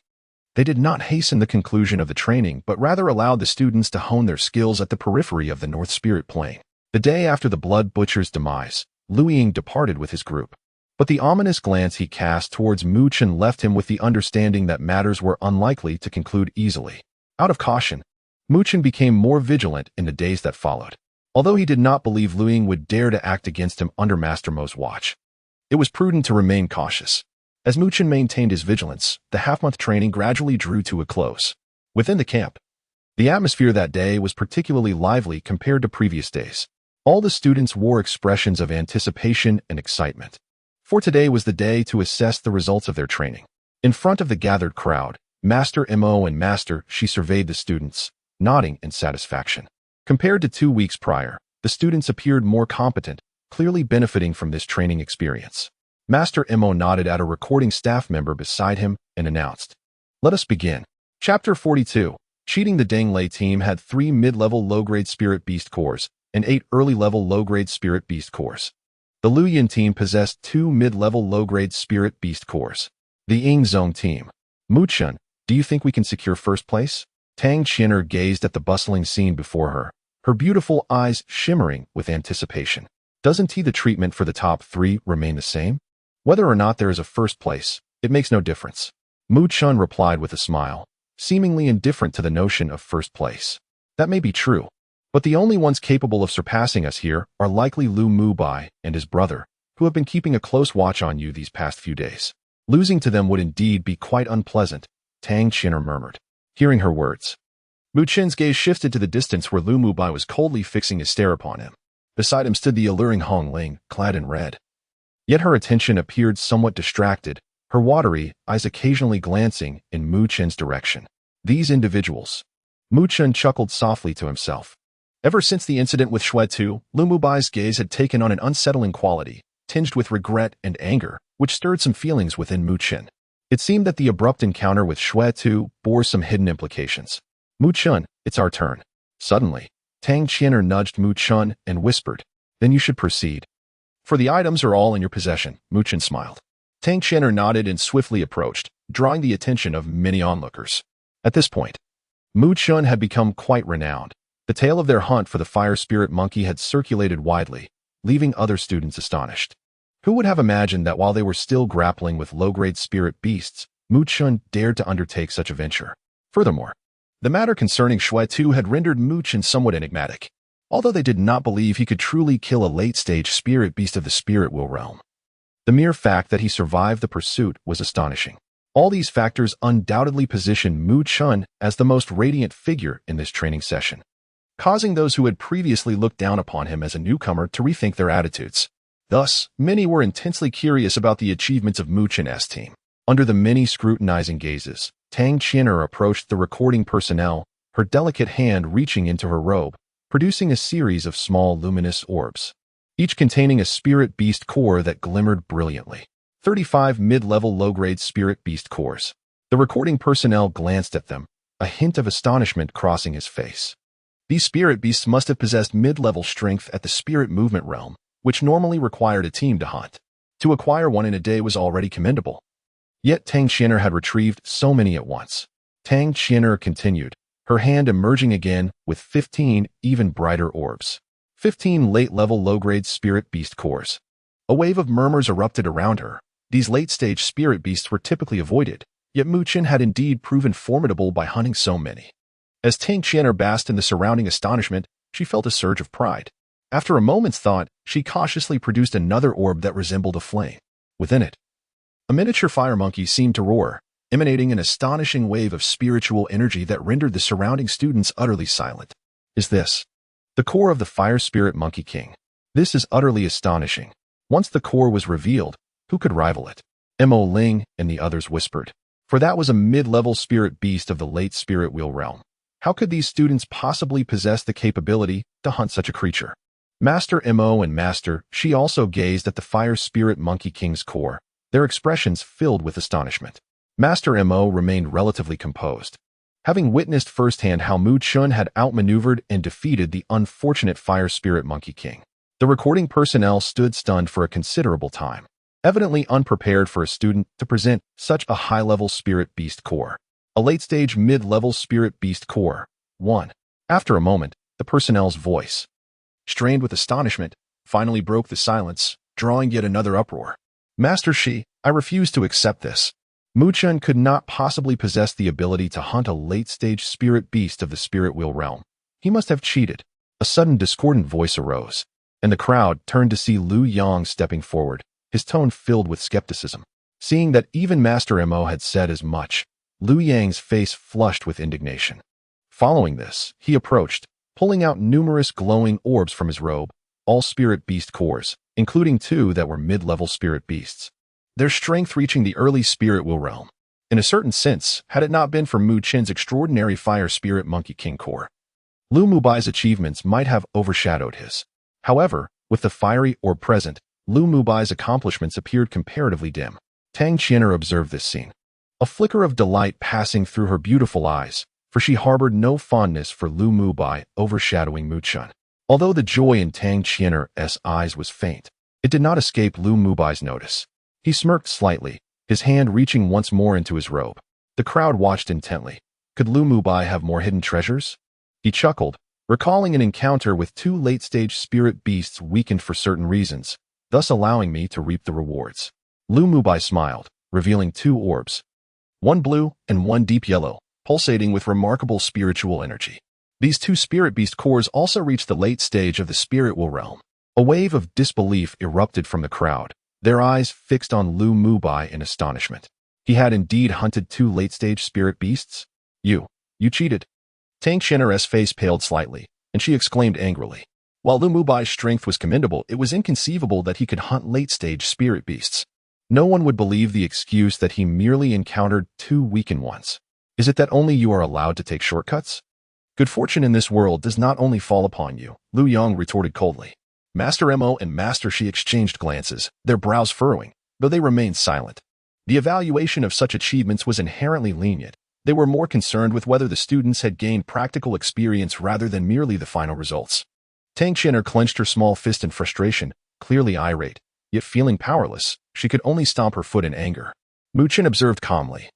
They did not hasten the conclusion of the training, but rather allowed the students to hone their skills at the periphery of the North Spirit Plane. The day after the blood butcher's demise, Lu Ying departed with his group, but the ominous glance he cast towards Mu Chen left him with the understanding that matters were unlikely to conclude easily. Out of caution, Mu Chen became more vigilant in the days that followed. Although he did not believe Lu Ying would dare to act against him under Master Mo's watch, it was prudent to remain cautious. As Mu Chen maintained his vigilance, the half-month training gradually drew to a close. Within the camp, the atmosphere that day was particularly lively compared to previous days. All the students wore expressions of anticipation and excitement, for today was the day to assess the results of their training. In front of the gathered crowd, Master Mo and Master Shi surveyed the students, nodding in satisfaction. Compared to 2 weeks prior, the students appeared more competent, clearly benefiting from this training experience. Master Mo nodded at a recording staff member beside him and announced, "Let us begin." Chapter 42. Cheating. The Deng Lei team had 3 mid-level low-grade Spirit Beast cores and 8 early-level low-grade Spirit Beast cores. The Lu Yin team possessed 2 mid-level low-grade Spirit Beast cores. The Ying Zong team. Mu Chen, do you think we can secure first place? Tang Qian'er gazed at the bustling scene before her, her beautiful eyes shimmering with anticipation. Doesn't the treatment for the top 3 remain the same? Whether or not there is a first place, it makes no difference. Mu Chen replied with a smile, seemingly indifferent to the notion of first place. That may be true, but the only ones capable of surpassing us here are likely Lu Mubai and his brother, who have been keeping a close watch on you these past few days. Losing to them would indeed be quite unpleasant, Tang Qian'er murmured. Hearing her words, Mu Chen's gaze shifted to the distance where Lu Mubai was coldly fixing his stare upon him. Beside him stood the alluring Hong Ling, clad in red. Yet her attention appeared somewhat distracted, her watery eyes occasionally glancing in Mu Chen's direction. These individuals. Mu Chen chuckled softly to himself. Ever since the incident with Xue Tu, Lu Mubai's gaze had taken on an unsettling quality, tinged with regret and anger, which stirred some feelings within Mu Chen. It seemed that the abrupt encounter with Xue Tu bore some hidden implications. Mu Chen, it's our turn. Suddenly, Tang Qian'er nudged Mu Chen and whispered, then you should proceed. For the items are all in your possession, Mu Chen smiled. Tang Qian'er nodded and swiftly approached, drawing the attention of many onlookers. At this point, Mu Chen had become quite renowned. The tale of their hunt for the fire spirit monkey had circulated widely, leaving other students astonished. Who would have imagined that while they were still grappling with low-grade spirit beasts, Mu Chen dared to undertake such a venture? Furthermore, the matter concerning Xue Tu had rendered Mu Chen somewhat enigmatic, although they did not believe he could truly kill a late-stage spirit beast of the spirit will realm. The mere fact that he survived the pursuit was astonishing. All these factors undoubtedly positioned Mu Chen as the most radiant figure in this training session, causing those who had previously looked down upon him as a newcomer to rethink their attitudes. Thus, many were intensely curious about the achievements of Mu Chen's team. Under the many scrutinizing gazes, Tang Qian'er approached the recording personnel, her delicate hand reaching into her robe, producing a series of small luminous orbs, each containing a spirit beast core that glimmered brilliantly. 35 mid-level low-grade spirit beast cores. The recording personnel glanced at them, a hint of astonishment crossing his face. These spirit beasts must have possessed mid-level strength at the spirit movement realm, which normally required a team to hunt. To acquire one in a day was already commendable. Yet Tang Qian'er had retrieved so many at once. Tang Qian'er continued, her hand emerging again with 15 even brighter orbs. 15 late-level low-grade spirit beast cores. A wave of murmurs erupted around her. These late-stage spirit beasts were typically avoided, yet Mu Chen had indeed proven formidable by hunting so many. As Tang Qian'er basked in the surrounding astonishment, she felt a surge of pride. After a moment's thought, she cautiously produced another orb that resembled a flame. Within it, a miniature fire monkey seemed to roar, emanating an astonishing wave of spiritual energy that rendered the surrounding students utterly silent. Is this the core of the fire spirit monkey king? This is utterly astonishing. Once the core was revealed, who could rival it? Mo Ling and the others whispered, for that was a mid-level spirit beast of the late spirit wheel realm. How could these students possibly possess the capability to hunt such a creature? Master Mo and Master Shi also gazed at the fire spirit monkey king's core, their expressions filled with astonishment. Master Mo remained relatively composed, having witnessed firsthand how Mu Chen had outmaneuvered and defeated the unfortunate fire spirit monkey king. The recording personnel stood stunned for a considerable time, evidently unprepared for a student to present such a high-level spirit beast core. A late-stage mid-level spirit beast core. 1. After a moment, the personnel's voice, strained with astonishment, finally broke the silence, drawing yet another uproar. Master Shi, I refuse to accept this. Mu Chen could not possibly possess the ability to hunt a late-stage spirit beast of the spirit wheel realm. He must have cheated. A sudden discordant voice arose, and the crowd turned to see Lu Yang stepping forward, his tone filled with skepticism. Seeing that even Master Mo had said as much, Lu Yang's face flushed with indignation. Following this, he approached, pulling out numerous glowing orbs from his robe, all spirit beast cores, including 2 that were mid-level spirit beasts, their strength reaching the early spirit wheel realm. In a certain sense, had it not been for Mu Chen's extraordinary fire spirit monkey king core, Lu Mubai's achievements might have overshadowed his. However, with the fiery orb present, Lu Mubai's accomplishments appeared comparatively dim. Tang Qian'er observed this scene, a flicker of delight passing through her beautiful eyes, for she harbored no fondness for Lu Mubai overshadowing Mu Chen. Although the joy in Tang Qian'er's eyes was faint, it did not escape Lu Mubai's notice. He smirked slightly, his hand reaching once more into his robe. The crowd watched intently. Could Lu Mubai have more hidden treasures? He chuckled, recalling an encounter with 2 late-stage spirit beasts weakened for certain reasons, thus allowing me to reap the rewards. Lu Mubai smiled, revealing 2 orbs, 1 blue and 1 deep yellow, pulsating with remarkable spiritual energy. These 2 spirit beast cores also reached the late stage of the spirit wheel realm. A wave of disbelief erupted from the crowd, their eyes fixed on Lu Mubai in astonishment. He had indeed hunted 2 late-stage spirit beasts? You cheated. Tang Qian'er's face paled slightly, and she exclaimed angrily. While Lu Mubai's strength was commendable, it was inconceivable that he could hunt late-stage spirit beasts. No one would believe the excuse that he merely encountered 2 weakened ones. Is it that only you are allowed to take shortcuts? Good fortune in this world does not only fall upon you, Lu Yong retorted coldly. Master Mo and Master Shi exchanged glances, their brows furrowing, though they remained silent. The evaluation of such achievements was inherently lenient. They were more concerned with whether the students had gained practical experience rather than merely the final results. Tang Qian'er clenched her small fist in frustration, clearly irate, yet feeling powerless. She could only stomp her foot in anger. Mu Chen observed calmly.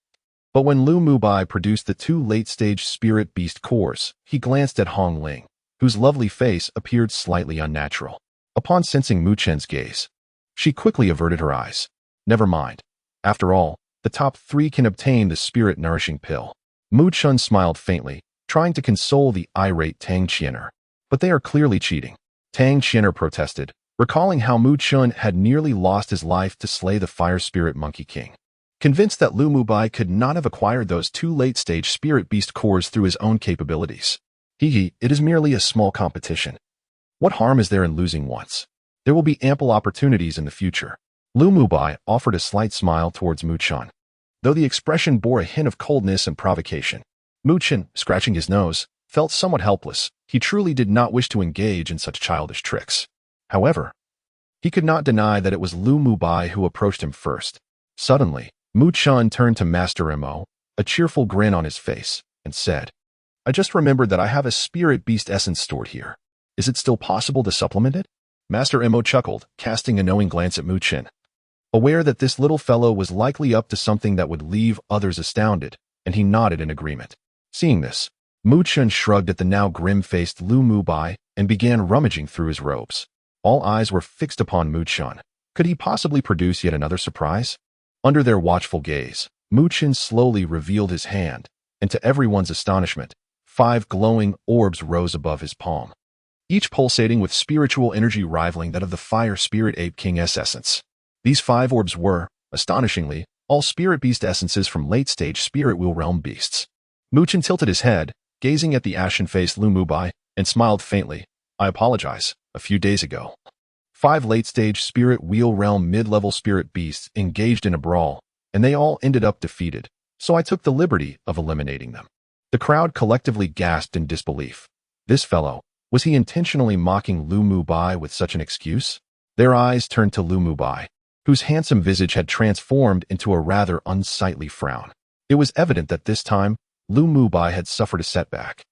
But when Lu Mubai produced the 2 late-stage spirit beast cores, he glanced at Hong Ling, whose lovely face appeared slightly unnatural. Upon sensing Mu Chen's gaze, she quickly averted her eyes. Never mind. After all, the top 3 can obtain the spirit-nourishing pill. Mu Chen smiled faintly, trying to console the irate Tang Qian'er. But they are clearly cheating. Tang Qian'er protested, recalling how Mu Chen had nearly lost his life to slay the Fire Spirit Monkey King. Convinced that Lu Mubai could not have acquired those 2 late-stage spirit beast cores through his own capabilities. It is merely a small competition. What harm is there in losing once? There will be ample opportunities in the future. Lu Mubai offered a slight smile towards Mu Chen, though the expression bore a hint of coldness and provocation. Mu Chen, scratching his nose, felt somewhat helpless. He truly did not wish to engage in such childish tricks. However, he could not deny that it was Lu Mubai who approached him first. Suddenly, Mu Chen turned to Master Mo, a cheerful grin on his face, and said, I just remembered that I have a spirit beast essence stored here. Is it still possible to supplement it? Master Mo chuckled, casting a knowing glance at Mu Chen. Aware that this little fellow was likely up to something that would leave others astounded, and he nodded in agreement. Seeing this, Mu Chen shrugged at the now grim-faced Lu Mubai and began rummaging through his robes. All eyes were fixed upon Mu Chen. Could he possibly produce yet another surprise? Under their watchful gaze, Mu Chen slowly revealed his hand, and to everyone's astonishment, 5 glowing orbs rose above his palm, each pulsating with spiritual energy rivaling that of the Fire Spirit Ape King's essence. These 5 orbs were, astonishingly, all spirit beast essences from late-stage spirit wheel realm beasts. Mu Chen tilted his head, gazing at the ashen-faced Lu Mubai, and smiled faintly. I apologize. A few days ago, 5 late-stage spirit wheel realm mid-level spirit beasts engaged in a brawl, and they all ended up defeated, so I took the liberty of eliminating them. The crowd collectively gasped in disbelief. This fellow, was he intentionally mocking Lu Mubai with such an excuse? Their eyes turned to Lu Mubai, whose handsome visage had transformed into a rather unsightly frown. It was evident that this time, Lu Mubai had suffered a setback.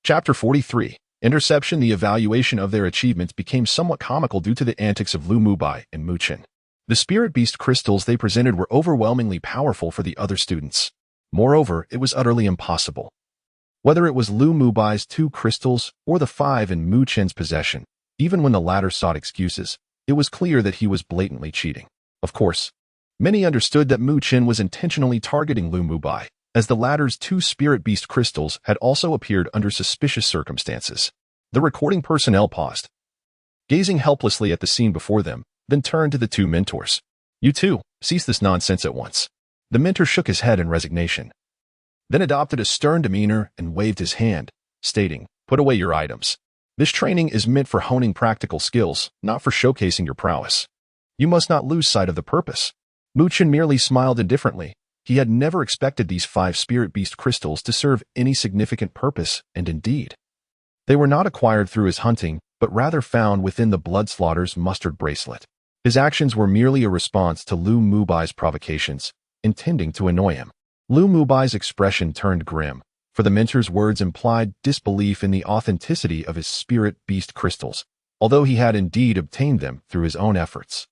Chapter 43. Interception. The evaluation of their achievements became somewhat comical due to the antics of Lu Mubai and Mu Chen. The spirit beast crystals they presented were overwhelmingly powerful for the other students. Moreover, it was utterly impossible. Whether it was Lu Mubai's 2 crystals or the 5 in Mu Chen's possession, even when the latter sought excuses, it was clear that he was blatantly cheating. Of course, many understood that Mu Chen was intentionally targeting Lu Mubai, as the latter's 2 spirit beast crystals had also appeared under suspicious circumstances. The recording personnel paused, gazing helplessly at the scene before them, then turned to the 2 mentors. You two, cease this nonsense at once. The mentor shook his head in resignation, then adopted a stern demeanor and waved his hand, stating, Put away your items. This training is meant for honing practical skills, not for showcasing your prowess. You must not lose sight of the purpose. Mu Chen merely smiled indifferently. He had never expected these 5 spirit beast crystals to serve any significant purpose, and indeed, they were not acquired through his hunting, but rather found within the Bloodslaughter's mustard bracelet. His actions were merely a response to Lu Mubai's provocations, intending to annoy him. Lu Mubai's expression turned grim, for the mentor's words implied disbelief in the authenticity of his spirit beast crystals, although he had indeed obtained them through his own efforts.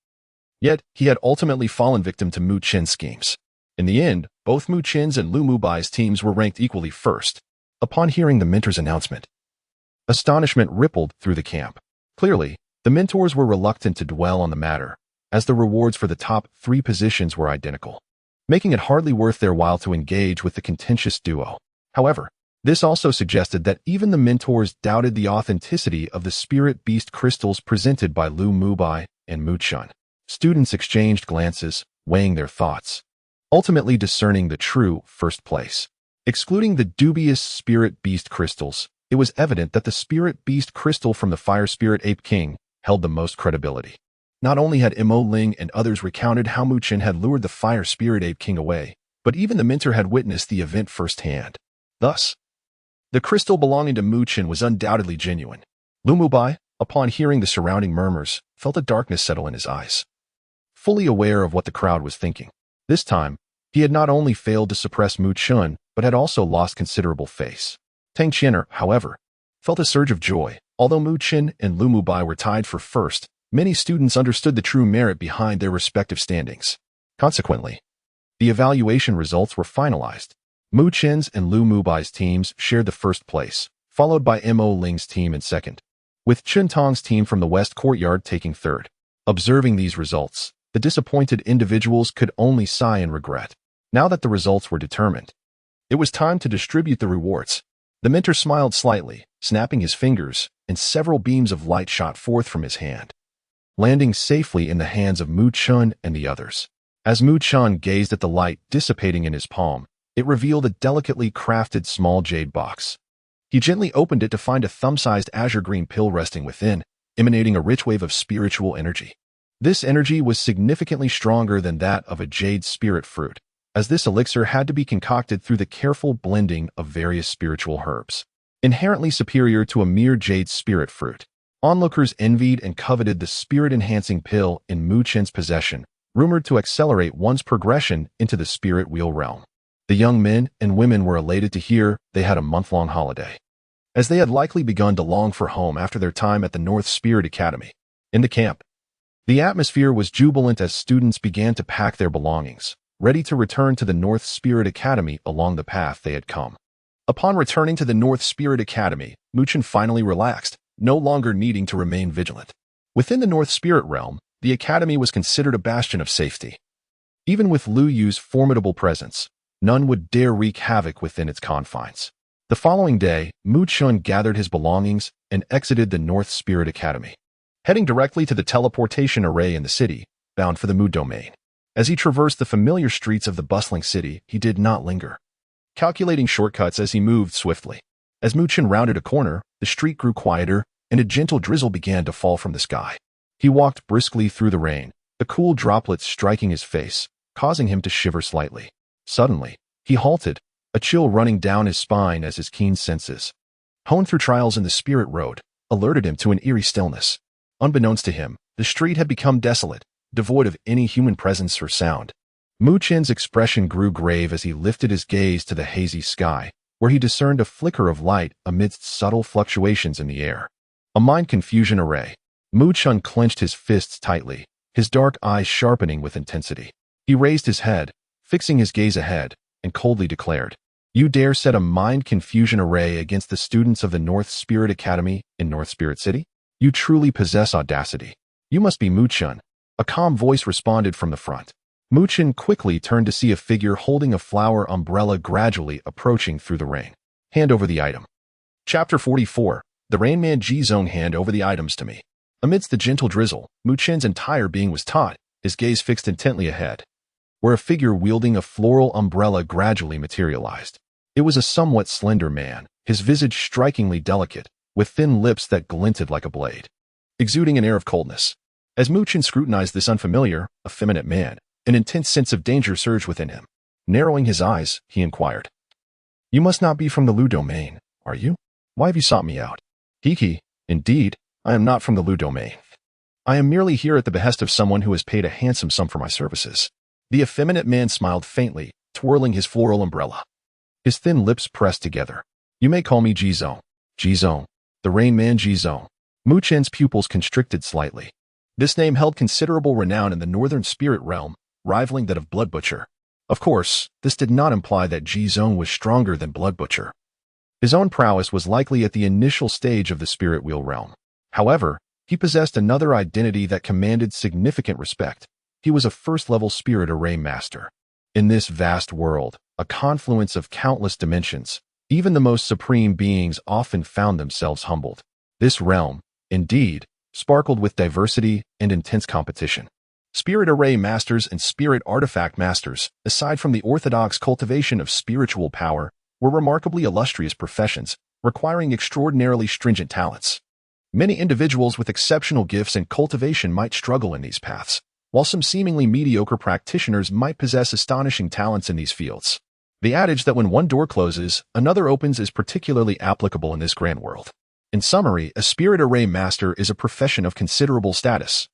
Yet, he had ultimately fallen victim to Mu Chen's schemes. In the end, both Mu Chen's and Lu Mubai's teams were ranked equally first. Upon hearing the mentor's announcement, astonishment rippled through the camp. Clearly, the mentors were reluctant to dwell on the matter, as the rewards for the top 3 positions were identical, making it hardly worth their while to engage with the contentious duo. However, this also suggested that even the mentors doubted the authenticity of the spirit beast crystals presented by Lu Mubai and Mu Chen. Students exchanged glances, weighing their thoughts, ultimately discerning the true first place. Excluding the dubious spirit beast crystals, it was evident that the spirit beast crystal from the fire spirit ape king held the most credibility. Not only had Mo Ling and others recounted how Mu Chen had lured the fire spirit ape king away, but even the mentor had witnessed the event firsthand. Thus, the crystal belonging to Mu Chen was undoubtedly genuine. Lu Mubai, upon hearing the surrounding murmurs, felt a darkness settle in his eyes. Fully aware of what the crowd was thinking, this time, he had not only failed to suppress Mu Chen, but had also lost considerable face. Tang Qianer, however, felt a surge of joy. Although Mu Chen and Lu Mubai were tied for first, many students understood the true merit behind their respective standings. Consequently, the evaluation results were finalized. Mu Chen's and Lu Mubai's teams shared the first place, followed by Mo Ling's team in second, with Chun Tong's team from the West Courtyard taking third. Observing these results, the disappointed individuals could only sigh in regret. Now that the results were determined, it was time to distribute the rewards. The mentor smiled slightly, snapping his fingers, and several beams of light shot forth from his hand, landing safely in the hands of Mu Chen and the others. As Mu Chen gazed at the light dissipating in his palm, it revealed a delicately crafted small jade box. He gently opened it to find a thumb-sized azure green pill resting within, emanating a rich wave of spiritual energy. This energy was significantly stronger than that of a jade spirit fruit, as this elixir had to be concocted through the careful blending of various spiritual herbs. Inherently superior to a mere jade spirit fruit, onlookers envied and coveted the spirit-enhancing pill in Mu Chen's possession, rumored to accelerate one's progression into the spirit wheel realm. The young men and women were elated to hear they had a month-long holiday, as they had likely begun to long for home after their time at the North Spirit Academy. In the camp, the atmosphere was jubilant as students began to pack their belongings, ready to return to the North Spirit Academy along the path they had come. Upon returning to the North Spirit Academy, Mu Chen finally relaxed, no longer needing to remain vigilant. Within the North Spirit realm, the Academy was considered a bastion of safety. Even with Lu Yu's formidable presence, none would dare wreak havoc within its confines. The following day, Mu Chen gathered his belongings and exited the North Spirit Academy, heading directly to the teleportation array in the city, bound for the Mu domain. As he traversed the familiar streets of the bustling city, he did not linger, calculating shortcuts as he moved swiftly. As Mu Chen rounded a corner, the street grew quieter, and a gentle drizzle began to fall from the sky. He walked briskly through the rain, the cool droplets striking his face, causing him to shiver slightly. Suddenly, he halted, a chill running down his spine as his keen senses, honed through trials in the spirit road, alerted him to an eerie stillness. Unbeknownst to him, the street had become desolate, devoid of any human presence or sound. Mu Chen's expression grew grave as he lifted his gaze to the hazy sky, where he discerned a flicker of light amidst subtle fluctuations in the air. A mind confusion array. Mu Chen clenched his fists tightly, his dark eyes sharpening with intensity. He raised his head, fixing his gaze ahead, and coldly declared, "You dare set a mind confusion array against the students of the North Spirit Academy in North Spirit City? You truly possess audacity. You must be Mu Chen." A calm voice responded from the front. Mu Chen quickly turned to see a figure holding a flower umbrella gradually approaching through the rain. Hand over the item. Chapter 44. The Rain Man Ji-Zong hand over the items to me. Amidst the gentle drizzle, Mu Chen's entire being was taut, his gaze fixed intently ahead, where a figure wielding a floral umbrella gradually materialized. It was a somewhat slender man, his visage strikingly delicate, with thin lips that glinted like a blade, exuding an air of coldness. As Mu Chen scrutinized this unfamiliar, effeminate man, an intense sense of danger surged within him. Narrowing his eyes, he inquired, "You must not be from the Lu domain, are you? Why have you sought me out?" "Hiki, indeed, I am not from the Lu domain. I am merely here at the behest of someone who has paid a handsome sum for my services." The effeminate man smiled faintly, twirling his floral umbrella. His thin lips pressed together. "You may call me Ji-Zong." Ji-Zong, the Rain Man Ji-Zong. Mu Chen's pupils constricted slightly. This name held considerable renown in the northern spirit realm, rivaling that of Blood Butcher. Of course, this did not imply that Ji-Zong was stronger than Blood Butcher. His own prowess was likely at the initial stage of the spirit wheel realm. However, he possessed another identity that commanded significant respect. He was a first-level spirit array master. In this vast world, a confluence of countless dimensions, even the most supreme beings often found themselves humbled. This realm, indeed, sparkled with diversity and intense competition. Spirit array masters and spirit artifact masters, aside from the orthodox cultivation of spiritual power, were remarkably illustrious professions, requiring extraordinarily stringent talents. Many individuals with exceptional gifts and cultivation might struggle in these paths, while some seemingly mediocre practitioners might possess astonishing talents in these fields. The adage that when one door closes, another opens is particularly applicable in this grand world. In summary, a spirit array master is a profession of considerable status,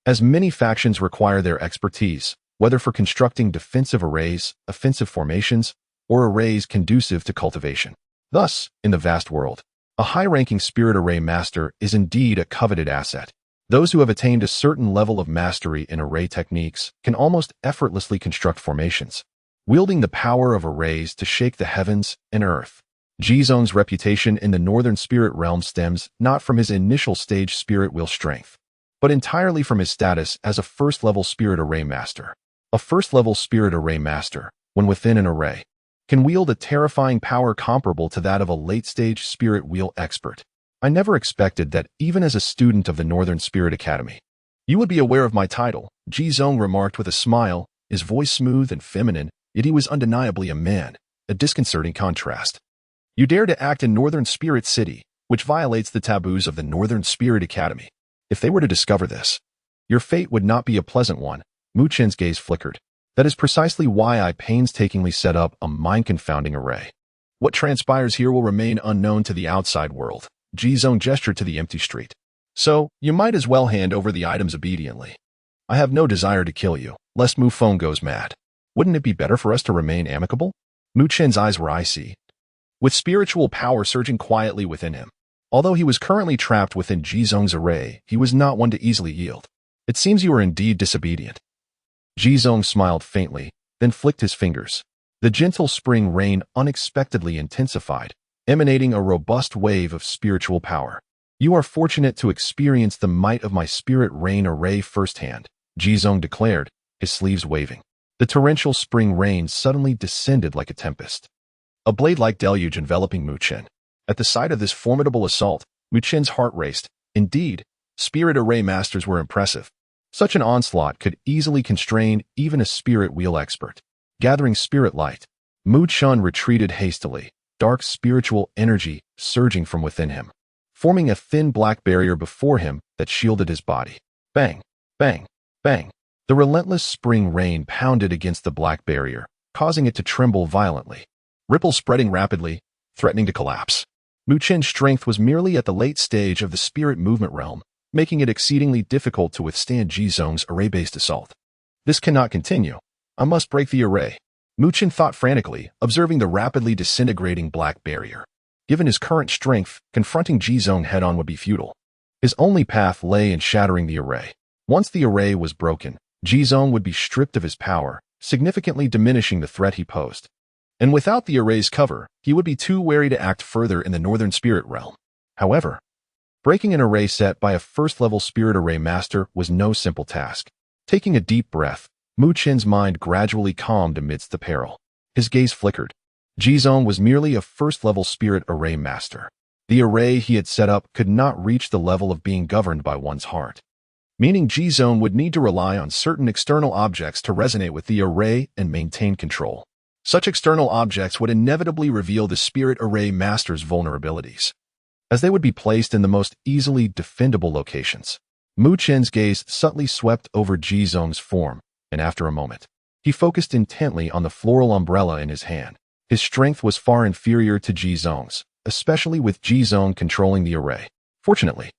as many factions require their expertise, whether for constructing defensive arrays, offensive formations, or arrays conducive to cultivation. Thus, in the vast world, a high-ranking spirit array master is indeed a coveted asset. Those who have attained a certain level of mastery in array techniques can almost effortlessly construct formations, wielding the power of arrays to shake the heavens and earth. Jizong's reputation in the Northern Spirit realm stems not from his initial stage spirit wheel strength, but entirely from his status as a first-level spirit array master. A first-level spirit array master, when within an array, can wield a terrifying power comparable to that of a late-stage spirit wheel expert. I never expected that even as a student of the Northern Spirit Academy, you would be aware of my title, Jizong remarked with a smile, his voice smooth and feminine, yet he was undeniably a man, a disconcerting contrast. You dare to act in Northern Spirit City, which violates the taboos of the Northern Spirit Academy. If they were to discover this, your fate would not be a pleasant one. Mu Chen's gaze flickered. That is precisely why I painstakingly set up a mind-confounding array. What transpires here will remain unknown to the outside world. Jizong gestured to the empty street. So, you might as well hand over the items obediently. I have no desire to kill you, lest Mu Feng goes mad. Wouldn't it be better for us to remain amicable? Mu Chen's eyes were icy, with spiritual power surging quietly within him. Although he was currently trapped within Jizong's array, he was not one to easily yield. It seems you are indeed disobedient. Jizong smiled faintly, then flicked his fingers. The gentle spring rain unexpectedly intensified, emanating a robust wave of spiritual power. You are fortunate to experience the might of my spirit rain array firsthand, Jizong declared, his sleeves waving. The torrential spring rain suddenly descended like a tempest, a blade-like deluge enveloping Mu Chen. At the sight of this formidable assault, Mu Chen's heart raced. Indeed, spirit array masters were impressive. Such an onslaught could easily constrain even a spirit wheel expert. Gathering spirit light, Mu Chen retreated hastily, dark spiritual energy surging from within him, forming a thin black barrier before him that shielded his body. Bang, bang, bang. The relentless spring rain pounded against the black barrier, causing it to tremble violently, ripples spreading rapidly, threatening to collapse. Mu Chen's strength was merely at the late stage of the spirit movement realm, making it exceedingly difficult to withstand Jizong's array-based assault. This cannot continue. I must break the array. Mu Chen thought frantically, observing the rapidly disintegrating black barrier. Given his current strength, confronting Jizong head-on would be futile. His only path lay in shattering the array. Once the array was broken, Jizong would be stripped of his power, significantly diminishing the threat he posed. And without the array's cover, he would be too wary to act further in the Northern Spirit realm. However, breaking an array set by a first-level spirit array master was no simple task. Taking a deep breath, Mu Chen's mind gradually calmed amidst the peril. His gaze flickered. Jizong was merely a first-level spirit array master. The array he had set up could not reach the level of being governed by one's heart, meaning Jizong would need to rely on certain external objects to resonate with the array and maintain control. Such external objects would inevitably reveal the spirit array master's vulnerabilities, as they would be placed in the most easily defendable locations. Mu Chen's gaze subtly swept over Jizong's form, and after a moment, he focused intently on the floral umbrella in his hand. His strength was far inferior to Jizong's, especially with Jizong controlling the array. Fortunately,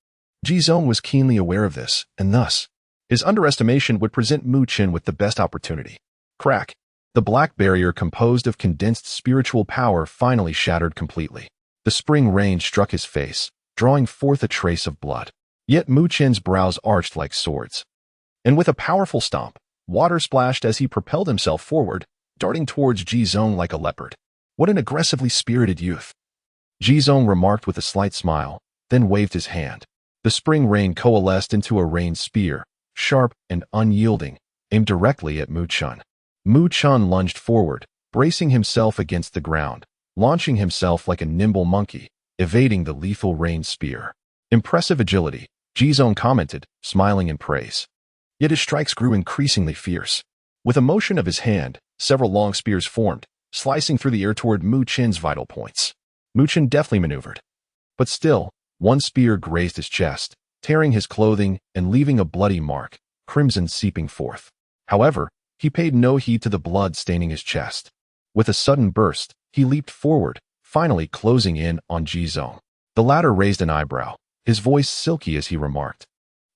Jizong was keenly aware of this, and thus, his underestimation would present Mu Chen with the best opportunity. Crack! The black barrier composed of condensed spiritual power finally shattered completely. The spring rain struck his face, drawing forth a trace of blood. Yet Mu Chen's brows arched like swords. And with a powerful stomp, water splashed as he propelled himself forward, darting towards Jizong like a leopard. What an aggressively spirited youth! Jizong remarked with a slight smile, then waved his hand. The spring rain coalesced into a rain spear, sharp and unyielding, aimed directly at Mu Chen. Mu Chen lunged forward, bracing himself against the ground, launching himself like a nimble monkey, evading the lethal rain spear. Impressive agility, Jizong commented, smiling in praise. Yet his strikes grew increasingly fierce. With a motion of his hand, several long spears formed, slicing through the air toward Mu Chin's vital points. Mu Chin deftly maneuvered. But still, one spear grazed his chest, tearing his clothing and leaving a bloody mark, crimson seeping forth. However, he paid no heed to the blood staining his chest. With a sudden burst, he leaped forward, finally closing in on Jizong. The latter raised an eyebrow, his voice silky as he remarked,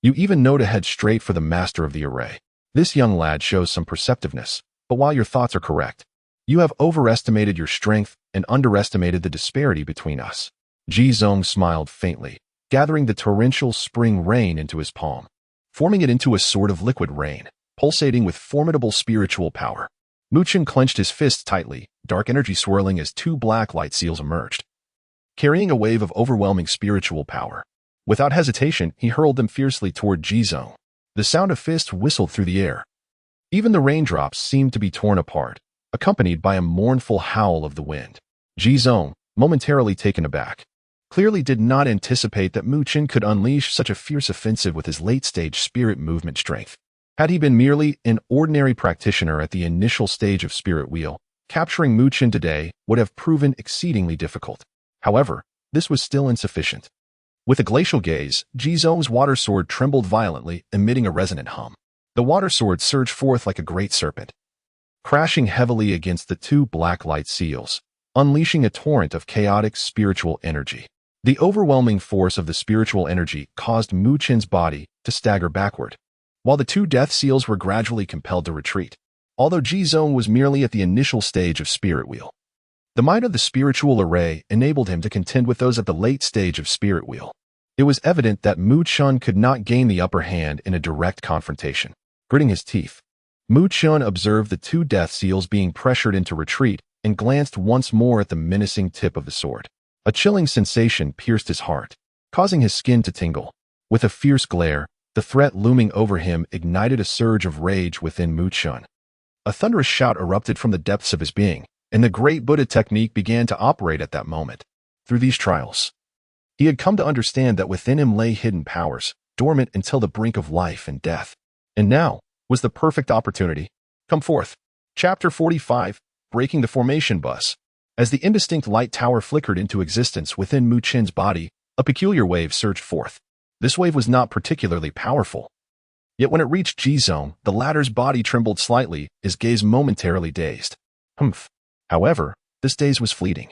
"You even know to head straight for the master of the array. This young lad shows some perceptiveness, but while your thoughts are correct, you have overestimated your strength and underestimated the disparity between us." Jizong smiled faintly, gathering the torrential spring rain into his palm, forming it into a sort of liquid rain, pulsating with formidable spiritual power. Mu Chin clenched his fists tightly, dark energy swirling as two black light seals emerged, carrying a wave of overwhelming spiritual power. Without hesitation, he hurled them fiercely toward Jizong. The sound of fists whistled through the air. Even the raindrops seemed to be torn apart, accompanied by a mournful howl of the wind. Jizong, momentarily taken aback, clearly did not anticipate that Mu Chin could unleash such a fierce offensive with his late-stage spirit movement strength. Had he been merely an ordinary practitioner at the initial stage of Spirit Wheel, capturing Mu Chin today would have proven exceedingly difficult. However, this was still insufficient. With a glacial gaze, Jizong's water sword trembled violently, emitting a resonant hum. The water sword surged forth like a great serpent, crashing heavily against the two black light seals, unleashing a torrent of chaotic spiritual energy. The overwhelming force of the spiritual energy caused Mu Chin's body to stagger backward, while the two death seals were gradually compelled to retreat, although Jizong was merely at the initial stage of Spirit Wheel. The might of the spiritual array enabled him to contend with those at the late stage of Spirit Wheel. It was evident that Mu Chin could not gain the upper hand in a direct confrontation. Gritting his teeth, Mu Chin observed the two death seals being pressured into retreat and glanced once more at the menacing tip of the sword. A chilling sensation pierced his heart, causing his skin to tingle. With a fierce glare, the threat looming over him ignited a surge of rage within Mu Chin. A thunderous shout erupted from the depths of his being, and the great Buddha technique began to operate at that moment. Through these trials, he had come to understand that within him lay hidden powers, dormant until the brink of life and death. And now was the perfect opportunity. Come forth. Chapter 45, Breaking the Formation Bus. As the indistinct light tower flickered into existence within Mu Chin's body, a peculiar wave surged forth. This wave was not particularly powerful. Yet when it reached Jizong, the latter's body trembled slightly, his gaze momentarily dazed. Humph. However, this daze was fleeting.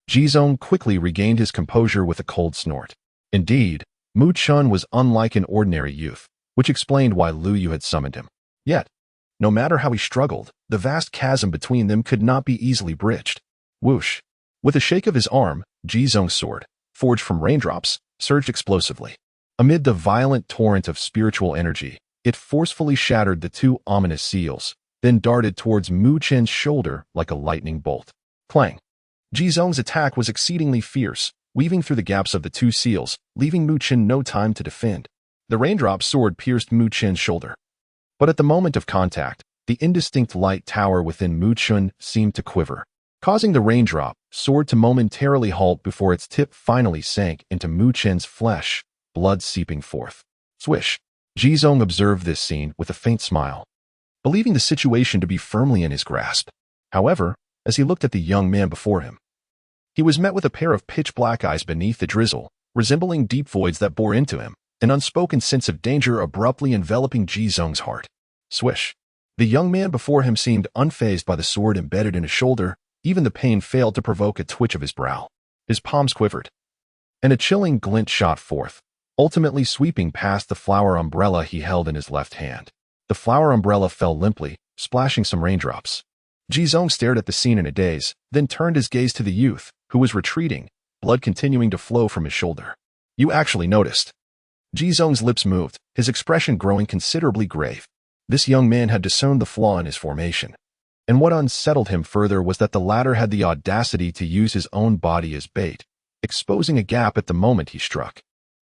Jizong quickly regained his composure with a cold snort. Indeed, Mu Chin was unlike an ordinary youth, which explained why Lu Yu had summoned him. Yet, no matter how he struggled, the vast chasm between them could not be easily bridged. Whoosh! With a shake of his arm, Jizong's sword, forged from raindrops, surged explosively. Amid the violent torrent of spiritual energy, it forcefully shattered the two ominous seals, then darted towards Mu Chin's shoulder like a lightning bolt. Clang! Jizong's attack was exceedingly fierce, weaving through the gaps of the two seals, leaving Mu Chin no time to defend. The raindrop sword pierced Mu Chin's shoulder. But at the moment of contact, the indistinct light tower within Mu Chin seemed to quiver, causing the raindrop sword to momentarily halt before its tip finally sank into Mu Chin's flesh, blood seeping forth. Swish! Jizong observed this scene with a faint smile, believing the situation to be firmly in his grasp. However, as he looked at the young man before him, he was met with a pair of pitch-black eyes beneath the drizzle, resembling deep voids that bore into him, an unspoken sense of danger abruptly enveloping Jizong's heart. Swish! The young man before him seemed unfazed by the sword embedded in his shoulder. Even the pain failed to provoke a twitch of his brow. His palms quivered, and a chilling glint shot forth, ultimately sweeping past the flower umbrella he held in his left hand. The flower umbrella fell limply, splashing some raindrops. Jizong stared at the scene in a daze, then turned his gaze to the youth, who was retreating, blood continuing to flow from his shoulder. You actually noticed. Jizong's lips moved, his expression growing considerably grave. This young man had discerned the flaw in his formation. And what unsettled him further was that the latter had the audacity to use his own body as bait, exposing a gap at the moment he struck.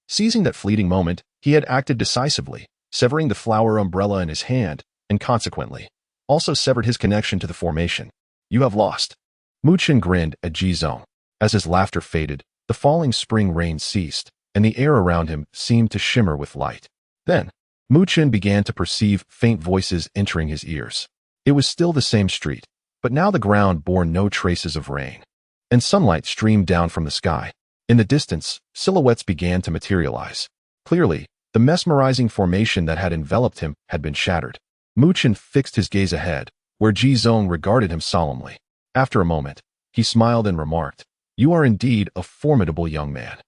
Seizing that fleeting moment, he had acted decisively, severing the flower umbrella in his hand, and consequently, also severed his connection to the formation. You have lost. Mu Chin grinned at Jizong. As his laughter faded, the falling spring rain ceased, and the air around him seemed to shimmer with light. Then, Mu Chin began to perceive faint voices entering his ears. It was still the same street, But now the ground bore no traces of rain, and sunlight streamed down from the sky. In the distance, silhouettes began to materialize. Clearly, the mesmerizing formation that had enveloped him had been shattered. Mu Chen fixed his gaze ahead, where Ji Zong regarded him solemnly. After a moment, he smiled and remarked, "You are indeed a formidable young man.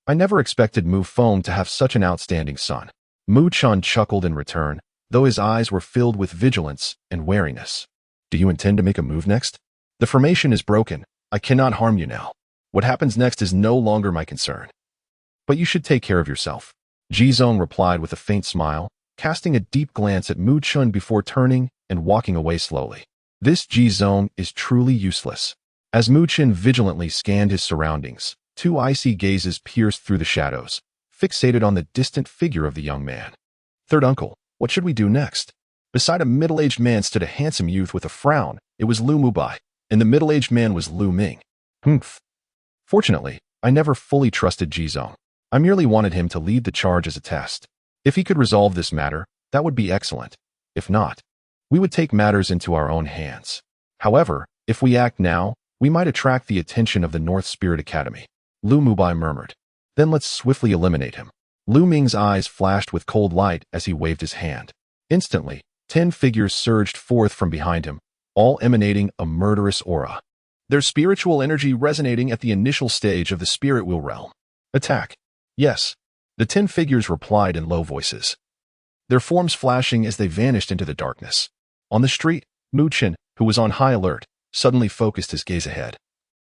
I never expected Mu Feng to have such an outstanding son." Mu Chen chuckled in return, though his eyes were filled with vigilance and wariness. "Do you intend to make a move next? The formation is broken. I cannot harm you now. What happens next is no longer my concern. But you should take care of yourself." Ji Zong replied with a faint smile, casting a deep glance at Mu Chen before turning and walking away slowly. This Ji Zong is truly useless. As Mu Chen vigilantly scanned his surroundings, two icy gazes pierced through the shadows, fixated on the distant figure of the young man. "Third uncle, what should we do next?" Beside a middle-aged man stood a handsome youth with a frown. It was Lu Mubai, and the middle-aged man was Lu Ming. "Humph. Fortunately, I never fully trusted Ji Zong. I merely wanted him to lead the charge as a test. If he could resolve this matter, that would be excellent. If not, we would take matters into our own hands. However, if we act now, we might attract the attention of the North Spirit Academy." Lu Mubai murmured. "Then let's swiftly eliminate him." Lu Ming's eyes flashed with cold light as he waved his hand. Instantly, 10 figures surged forth from behind him, all emanating a murderous aura. Their spiritual energy resonating at the initial stage of the spirit wheel realm. "Attack." "Yes." The 10 figures replied in low voices, their forms flashing as they vanished into the darkness. On the street, Mu Chen, who was on high alert, suddenly focused his gaze ahead,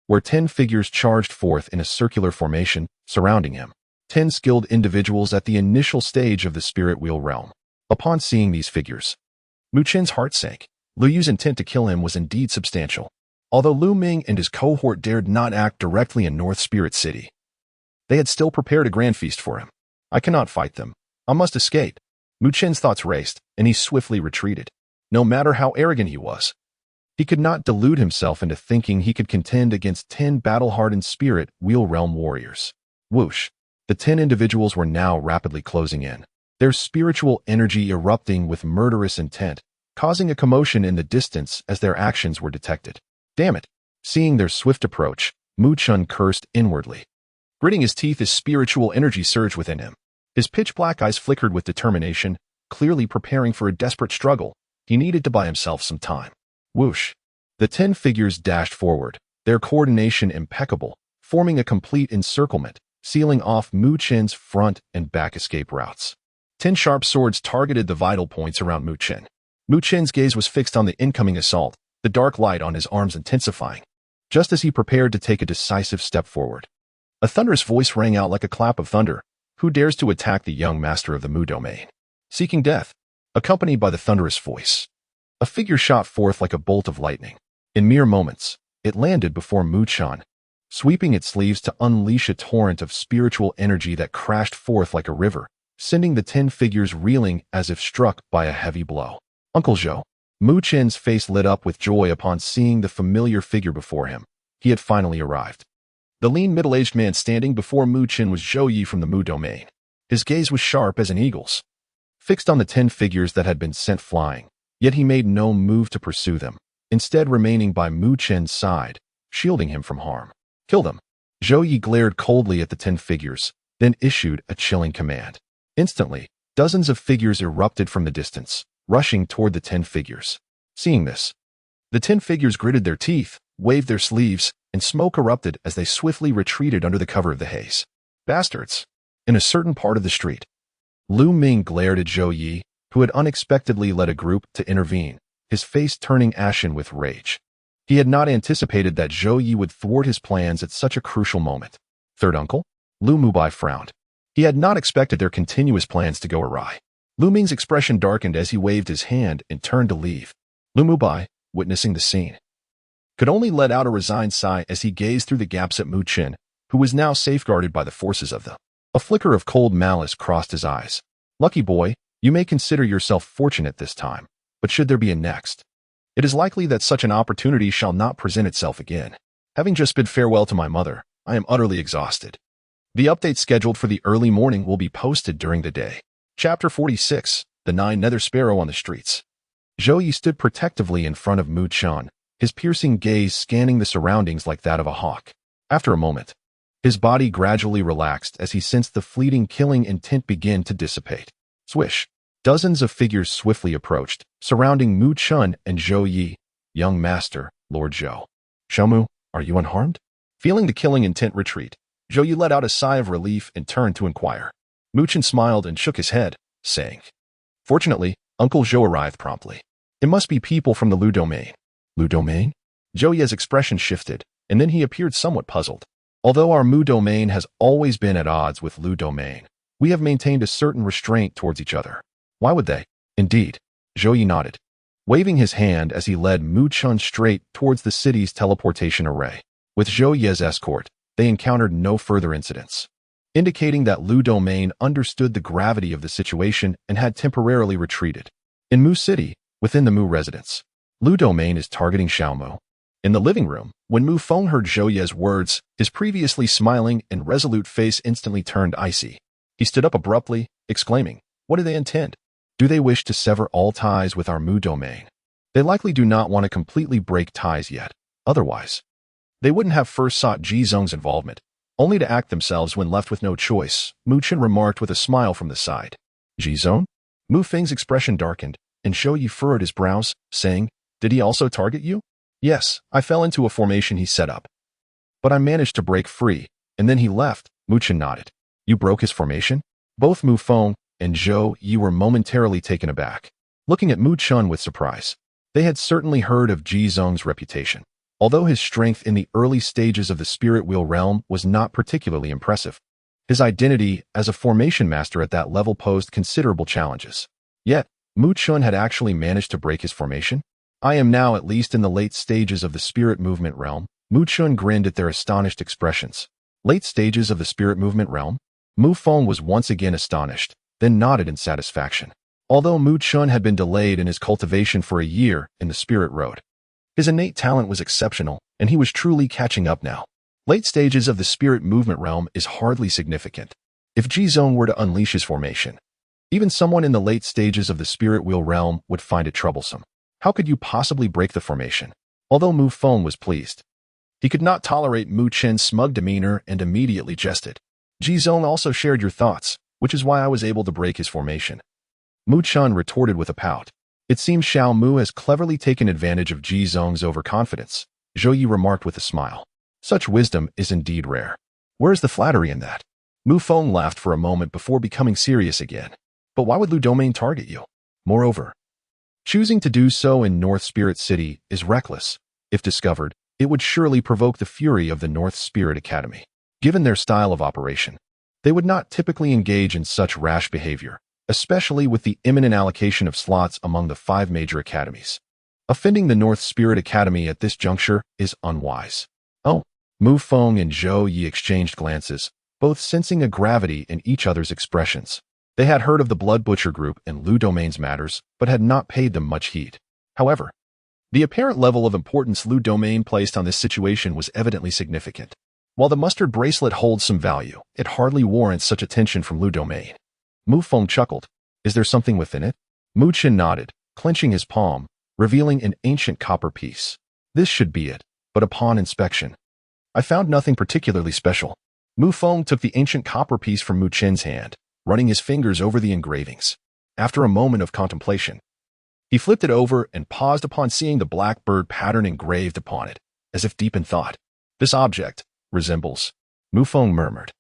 where 10 figures charged forth in a circular formation, surrounding him. 10 skilled individuals at the initial stage of the spirit wheel realm. Upon seeing these figures, Mu Chen's heart sank. Lu Yu's intent to kill him was indeed substantial. Although Lu Ming and his cohort dared not act directly in North Spirit City, they had still prepared a grand feast for him. "I cannot fight them. I must escape." Mu Chen's thoughts raced, and he swiftly retreated. No matter how arrogant he was, he could not delude himself into thinking he could contend against 10 battle-hardened spirit wheel realm warriors. Whoosh! The 10 individuals were now rapidly closing in, their spiritual energy erupting with murderous intent, causing a commotion in the distance as their actions were detected. Damn it! Seeing their swift approach, Mu Chen cursed inwardly. Gritting his teeth, his spiritual energy surged within him. His pitch-black eyes flickered with determination, clearly preparing for a desperate struggle. He needed to buy himself some time. Whoosh! The 10 figures dashed forward, their coordination impeccable, forming a complete encirclement, sealing off Mu Chen's front and back escape routes. 10 sharp swords targeted the vital points around Mu Chen. Mu Chen's gaze was fixed on the incoming assault, the dark light on his arms intensifying, just as he prepared to take a decisive step forward. A thunderous voice rang out like a clap of thunder. "Who dares to attack the young master of the Mu domain?" Seeking death. Accompanied by the thunderous voice, a figure shot forth like a bolt of lightning. In mere moments, it landed before Mu Chen, sweeping its sleeves to unleash a torrent of spiritual energy that crashed forth like a river, sending the 10 figures reeling as if struck by a heavy blow. "Uncle Zhou." Mu Chen's face lit up with joy upon seeing the familiar figure before him. He had finally arrived. The lean middle-aged man standing before Mu Chen was Zhou Yi from the Mu domain. His gaze was sharp as an eagle's, fixed on the 10 figures that had been sent flying, yet he made no move to pursue them, instead remaining by Mu Chen's side, shielding him from harm. "Kill them." Zhou Yi glared coldly at the 10 figures, then issued a chilling command. Instantly, dozens of figures erupted from the distance, rushing toward the 10 figures. Seeing this, the 10 figures gritted their teeth, waved their sleeves, and smoke erupted as they swiftly retreated under the cover of the haze. "Bastards!" In a certain part of the street, Lu Ming glared at Zhou Yi, who had unexpectedly led a group to intervene, his face turning ashen with rage. He had not anticipated that Zhou Yi would thwart his plans at such a crucial moment. "Third uncle?" Lu Mubai frowned. He had not expected their continuous plans to go awry. Lu Ming's expression darkened as he waved his hand and turned to leave. Lu Mubai, witnessing the scene, could only let out a resigned sigh as he gazed through the gaps at Mu Chen, who was now safeguarded by the forces of the. A flicker of cold malice crossed his eyes. "Lucky boy, you may consider yourself fortunate this time, but should there be a next, it is likely that such an opportunity shall not present itself again. Having just bid farewell to my mother, I am utterly exhausted. The update scheduled for the early morning will be posted during the day." Chapter 46, The Nine Hells Sparrow on the Streets. Zhou Yi stood protectively in front of Mu Chen, his piercing gaze scanning the surroundings like that of a hawk. After a moment, his body gradually relaxed as he sensed the fleeting killing intent begin to dissipate. Swish! Dozens of figures swiftly approached, surrounding Mu Chun and Zhou Yi. Young master, Lord Zhou. Xiaomu, are you unharmed? Feeling the killing intent retreat, Zhou Yi let out a sigh of relief and turned to inquire. Mu Chun smiled and shook his head, saying, Fortunately, Uncle Zhou arrived promptly. It must be people from the Lu domain. Lu domain? Zhou Yi's expression shifted, and then he appeared somewhat puzzled. Although our Mu domain has always been at odds with Lu domain, we have maintained a certain restraint towards each other. Why would they? Indeed. Zhou Yi nodded, waving his hand as he led Mu Chun straight towards the city's teleportation array. With Zhou Yi's escort, they encountered no further incidents, indicating that Lu domain understood the gravity of the situation and had temporarily retreated. In Mu City, within the Mu residence, Lu domain is targeting Xiaomu. In the living room, when Mu Feng heard Zhou Yi's words, his previously smiling and resolute face instantly turned icy. He stood up abruptly, exclaiming, What do they intend? Do they wish to sever all ties with our Mu domain? They likely do not want to completely break ties yet. Otherwise, they wouldn't have first sought Ji Zong's involvement, only to act themselves when left with no choice, Mu Chun remarked with a smile from the side. Ji Zong? Mu Feng's expression darkened, and Zhou Yi furrowed his brows, saying, Did he also target you? Yes, I fell into a formation he set up. But I managed to break free, and then he left. Mu Chun nodded. You broke his formation? Both Mu Feng and Zhou Yi were momentarily taken aback, looking at Mu Chun with surprise. They had certainly heard of Ji Zong's reputation, although his strength in the early stages of the spirit wheel realm was not particularly impressive. His identity as a formation master at that level posed considerable challenges. Yet, Mu Chun had actually managed to break his formation? I am now at least in the late stages of the spirit movement realm. Mu Chun grinned at their astonished expressions. Late stages of the spirit movement realm? Mu Feng was once again astonished, then nodded in satisfaction. Although Mu Chun had been delayed in his cultivation for a year in the spirit road, his innate talent was exceptional, and he was truly catching up now. Late stages of the spirit movement realm is hardly significant. If Ji Zong were to unleash his formation, even someone in the late stages of the spirit wheel realm would find it troublesome. How could you possibly break the formation? Although Mu Feng was pleased, he could not tolerate Mu Chen's smug demeanor and immediately jested. Ji Zong also shared your thoughts, which is why I was able to break his formation. Mu Chun retorted with a pout. It seems Xiao Mu has cleverly taken advantage of Ji Zong's overconfidence, Zhou Yi remarked with a smile. Such wisdom is indeed rare. Where is the flattery in that? Mu Feng laughed for a moment before becoming serious again. But why would Lu Domain target you? Moreover, choosing to do so in North Spirit City is reckless. If discovered, it would surely provoke the fury of the North Spirit Academy. Given their style of operation, they would not typically engage in such rash behavior, especially with the imminent allocation of slots among the 5 major academies. Offending the North Spirit Academy at this juncture is unwise. Oh, Mu Feng and Zhou Yi exchanged glances, both sensing a gravity in each other's expressions. They had heard of the Blood Butcher Group and Lu Domain's matters, but had not paid them much heed. However, the apparent level of importance Lu Domain placed on this situation was evidently significant. While the mustard bracelet holds some value, it hardly warrants such attention from Lu Domain. Mu Feng chuckled. Is there something within it? Mu Chen nodded, clenching his palm, revealing an ancient copper piece. This should be it, but upon inspection, I found nothing particularly special. Mu Feng took the ancient copper piece from Mu Chen's hand, running his fingers over the engravings. After a moment of contemplation, he flipped it over and paused upon seeing the black bird pattern engraved upon it, as if deep in thought. This object resembles, Mu Feng murmured,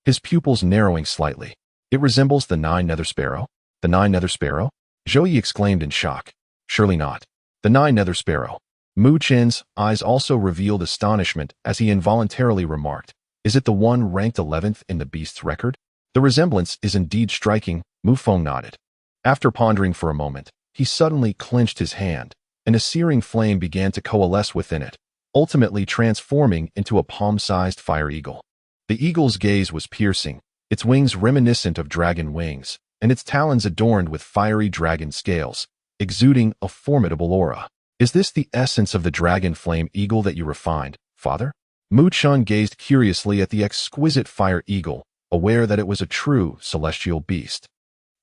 his pupils narrowing slightly. It resembles the Nine Nether Sparrow? The Nine Nether Sparrow? Zhou Yi exclaimed in shock. Surely not. The Nine Nether Sparrow. Mu Chen's eyes also revealed astonishment as he involuntarily remarked, Is it the one ranked 11th in the beast's record? The resemblance is indeed striking, Mu Feng nodded. After pondering for a moment, he suddenly clenched his hand, and a searing flame began to coalesce within it, ultimately transforming into a palm-sized fire eagle. The eagle's gaze was piercing, its wings reminiscent of dragon wings, and its talons adorned with fiery dragon scales, exuding a formidable aura. Is this the essence of the dragon flame eagle that you refined, father? Mu Chun gazed curiously at the exquisite fire eagle, aware that it was a true celestial beast.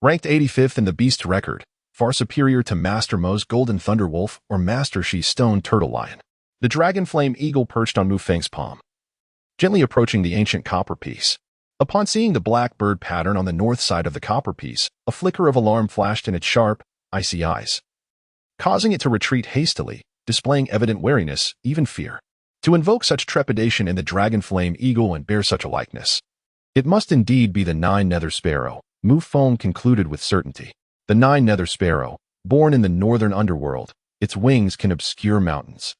Ranked 85th in the beast record, far superior to Master Mo's golden thunderwolf or Master Shi's stone turtle lion. The dragon flame eagle perched on Mu Feng's palm, gently approaching the ancient copper piece. Upon seeing the black bird pattern on the north side of the copper piece, a flicker of alarm flashed in its sharp, icy eyes, causing it to retreat hastily, displaying evident wariness, even fear. To invoke such trepidation in the dragon flame eagle and bear such a likeness, it must indeed be the Nine Nether Sparrow, Mu Feng concluded with certainty. The Nine Nether Sparrow, born in the northern underworld, its wings can obscure mountains,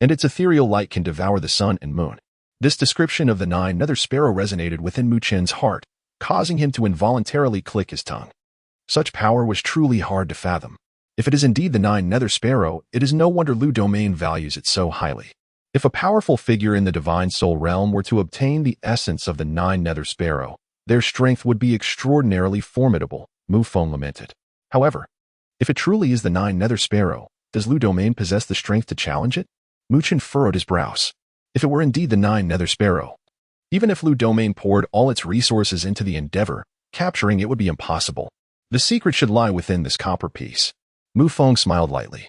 and its ethereal light can devour the sun and moon. This description of the Nine Nether Sparrow resonated within Mu Chen's heart, causing him to involuntarily click his tongue. Such power was truly hard to fathom. If it is indeed the Nine Nether Sparrow, it is no wonder Lu Domain values it so highly. If a powerful figure in the Divine Soul realm were to obtain the essence of the Nine Nether Sparrow, their strength would be extraordinarily formidable, Mu Feng lamented. However, if it truly is the Nine Nether Sparrow, does Lu Domain possess the strength to challenge it? Mu Chen furrowed his brows. If it were indeed the Nine Nether Sparrow, even if Lu Domain poured all its resources into the endeavor, capturing it would be impossible. The secret should lie within this copper piece. Mu Feng smiled lightly,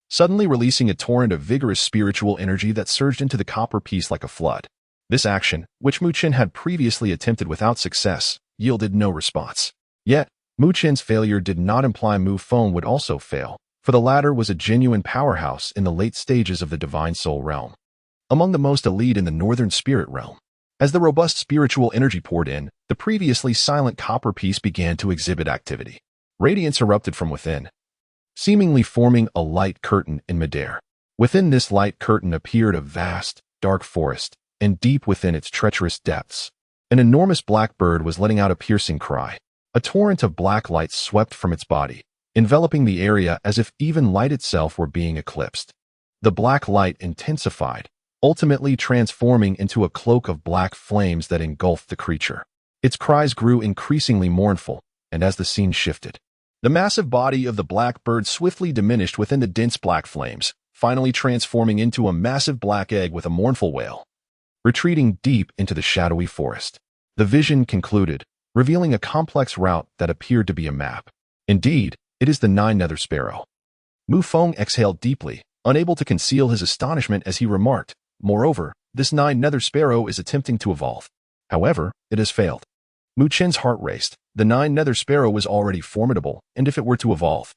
suddenly releasing a torrent of vigorous spiritual energy that surged into the copper piece like a flood. This action, which Mu Chen had previously attempted without success, yielded no response. Yet, Mu Chen's failure did not imply Mu Feng would also fail, for the latter was a genuine powerhouse in the late stages of the Divine Soul realm, among the most elite in the Northern Spirit realm. As the robust spiritual energy poured in, the previously silent copper piece began to exhibit activity. Radiance erupted from within, seemingly forming a light curtain in midair. Within this light curtain appeared a vast, dark forest, and deep within its treacherous depths, an enormous black bird was letting out a piercing cry. A torrent of black light swept from its body, enveloping the area as if even light itself were being eclipsed. The black light intensified, ultimately transforming into a cloak of black flames that engulfed the creature. Its cries grew increasingly mournful, and as the scene shifted, the massive body of the black bird swiftly diminished within the dense black flames, finally transforming into a massive black egg with a mournful wail, retreating deep into the shadowy forest. The vision concluded, revealing a complex route that appeared to be a map. Indeed, it is the Nine Nether Sparrow. Mu Feng exhaled deeply, unable to conceal his astonishment as he remarked, "Moreover, this Nine Nether Sparrow is attempting to evolve. However, it has failed." Mu Chen's heart raced. The Nine Nether Sparrow was already formidable, and if it were to evolve,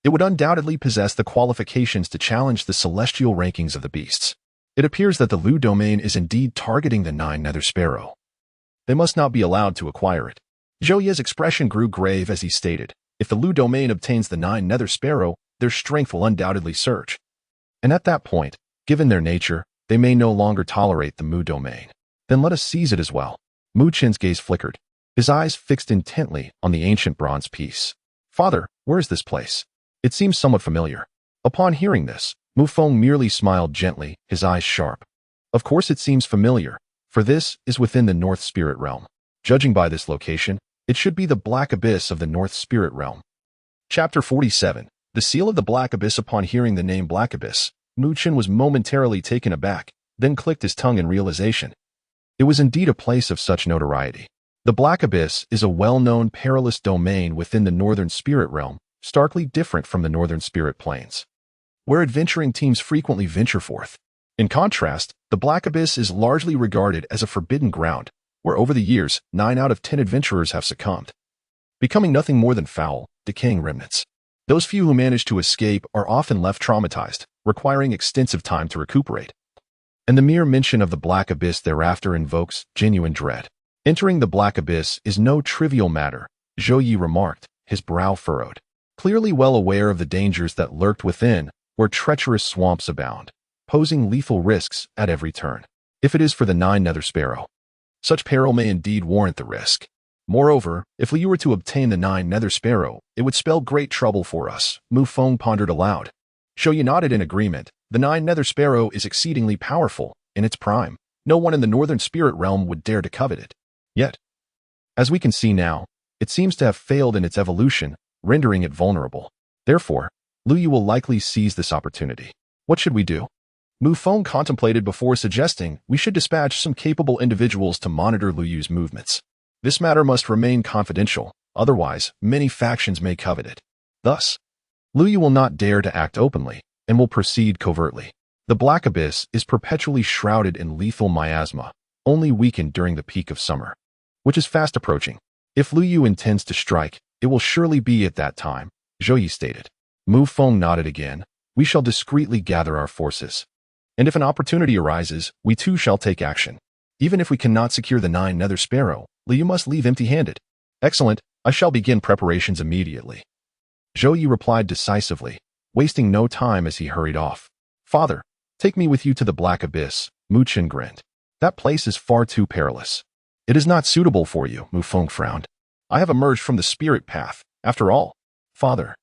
it would undoubtedly possess the qualifications to challenge the celestial rankings of the beasts. It appears that the Lu Domain is indeed targeting the Nine Nether Sparrow. They must not be allowed to acquire it. Zhou Ye's expression grew grave as he stated, if the Lu Domain obtains the Nine Nether Sparrow, their strength will undoubtedly surge. And at that point, given their nature, they may no longer tolerate the Mu Domain. Then let us seize it as well. Mu Chen's gaze flickered, his eyes fixed intently on the ancient bronze piece. "Father, where is this place? It seems somewhat familiar." Upon hearing this, Mu Feng merely smiled gently, his eyes sharp. "Of course it seems familiar, for this is within the North Spirit realm. Judging by this location, it should be the Black Abyss of the North Spirit realm." Chapter 47. The Seal of the Black Abyss. Upon hearing the name Black Abyss, Mu Chen was momentarily taken aback, then clicked his tongue in realization. It was indeed a place of such notoriety. The Black Abyss is a well-known perilous domain within the Northern Spirit realm, starkly different from the Northern Spirit Plains, where adventuring teams frequently venture forth. In contrast, the Black Abyss is largely regarded as a forbidden ground, where over the years, 9 out of 10 adventurers have succumbed, becoming nothing more than foul, decaying remnants. Those few who manage to escape are often left traumatized, requiring extensive time to recuperate. And the mere mention of the Black Abyss thereafter invokes genuine dread. Entering the Black Abyss is no trivial matter, Zhou Yi remarked, his brow furrowed, clearly well aware of the dangers that lurked within, where treacherous swamps abound, posing lethal risks at every turn. If it is for the Nine Nether Sparrow, such peril may indeed warrant the risk. Moreover, if you were to obtain the Nine Nether Sparrow, it would spell great trouble for us, Mu Feng pondered aloud. Zhou Yi nodded in agreement. The Nine Nether Sparrow is exceedingly powerful, in its prime. No one in the Northern Spirit realm would dare to covet it. Yet, as we can see now, it seems to have failed in its evolution, rendering it vulnerable. Therefore, Lu Yu will likely seize this opportunity. What should we do? Mu Feng contemplated before suggesting we should dispatch some capable individuals to monitor Lu Yu's movements. This matter must remain confidential, otherwise many factions may covet it. Thus, Lu Yu will not dare to act openly and will proceed covertly. The Black Abyss is perpetually shrouded in lethal miasma, only weakened during the peak of summer, which is fast approaching. If Lu Yu intends to strike, it will surely be at that time, Zhou Yi stated. Mu Feng nodded again. We shall discreetly gather our forces. And if an opportunity arises, we too shall take action. Even if we cannot secure the Nine Hells Sparrow, Lu Yu must leave empty-handed. Excellent, I shall begin preparations immediately. Zhou Yi replied decisively, wasting no time as he hurried off. Father, take me with you to the Black Abyss, Mu Chen grinned. That place is far too perilous. It is not suitable for you, Mu Feng frowned. I have emerged from the spirit path, after all. Father,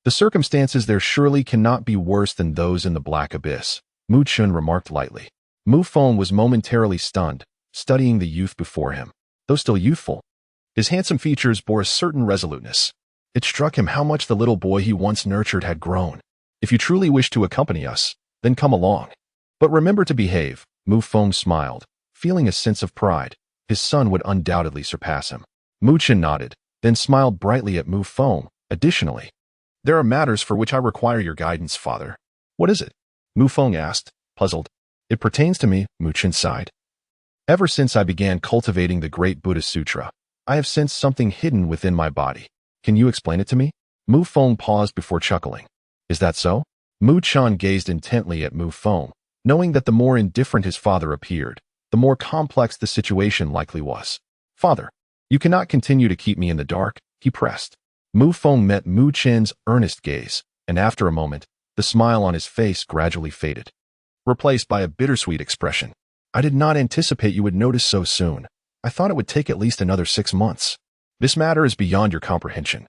the circumstances there surely cannot be worse than those in the Black Abyss, Mu Chen remarked lightly. Mu Feng was momentarily stunned, studying the youth before him. Though still youthful, his handsome features bore a certain resoluteness. It struck him how much the little boy he once nurtured had grown. If you truly wish to accompany us, then come along. But remember to behave, Mu Feng smiled, feeling a sense of pride. His son would undoubtedly surpass him. Mu Chen nodded, then smiled brightly at Mu Feng. Additionally, there are matters for which I require your guidance, father. What is it? Mu Feng asked, puzzled. It pertains to me, Mu Chen sighed. Ever since I began cultivating the Great Buddha Sutra, I have sensed something hidden within my body. Can you explain it to me? Mu Feng paused before chuckling. Is that so? Mu Chen gazed intently at Mu Feng, knowing that the more indifferent his father appeared, the more complex the situation likely was. Father, you cannot continue to keep me in the dark, he pressed. Mu Feng met Mu Chen's earnest gaze, and after a moment, the smile on his face gradually faded, replaced by a bittersweet expression. I did not anticipate you would notice so soon. I thought it would take at least another 6 months. This matter is beyond your comprehension.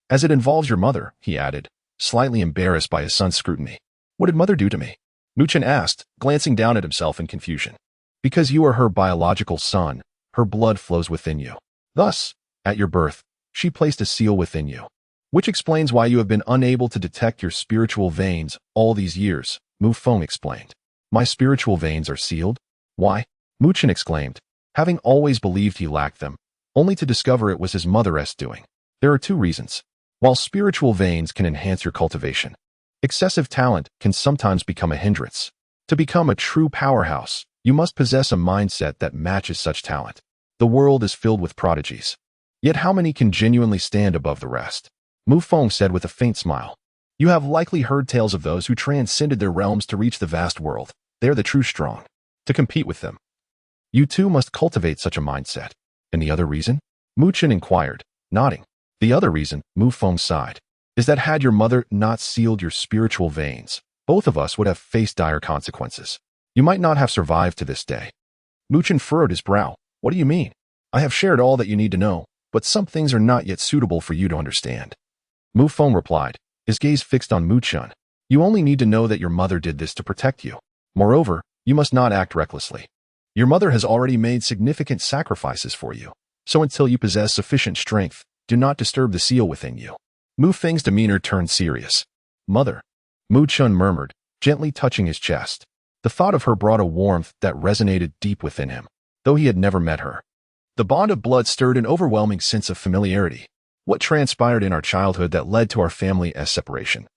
As it involves your mother, he added, slightly embarrassed by his son's scrutiny. What did mother do to me? Mu Chen asked, glancing down at himself in confusion. Because you are her biological son, her blood flows within you. Thus, at your birth, she placed a seal within you, which explains why you have been unable to detect your spiritual veins all these years, Mu Feng explained. My spiritual veins are sealed? Why? Mu Chen exclaimed, having always believed he lacked them, only to discover it was his mother's doing. There are 2 reasons. While spiritual veins can enhance your cultivation, excessive talent can sometimes become a hindrance. To become a true powerhouse, you must possess a mindset that matches such talent. The world is filled with prodigies. Yet how many can genuinely stand above the rest? Mu Feng said with a faint smile. You have likely heard tales of those who transcended their realms to reach the vast world. They are the true strong. To compete with them, you too must cultivate such a mindset. And the other reason? Mu Chen inquired, nodding. The other reason, Mu Feng sighed, is that had your mother not sealed your spiritual veins, both of us would have faced dire consequences. You might not have survived to this day. Mu Chen furrowed his brow. What do you mean? I have shared all that you need to know, but some things are not yet suitable for you to understand. Mu Feng replied, his gaze fixed on Mu Chen. You only need to know that your mother did this to protect you. Moreover, you must not act recklessly. Your mother has already made significant sacrifices for you, so until you possess sufficient strength, do not disturb the seal within you. Mu Feng's demeanor turned serious. Mother, Mu Chen murmured, gently touching his chest. The thought of her brought a warmth that resonated deep within him, though he had never met her. The bond of blood stirred an overwhelming sense of familiarity. What transpired in our childhood that led to our family's separation?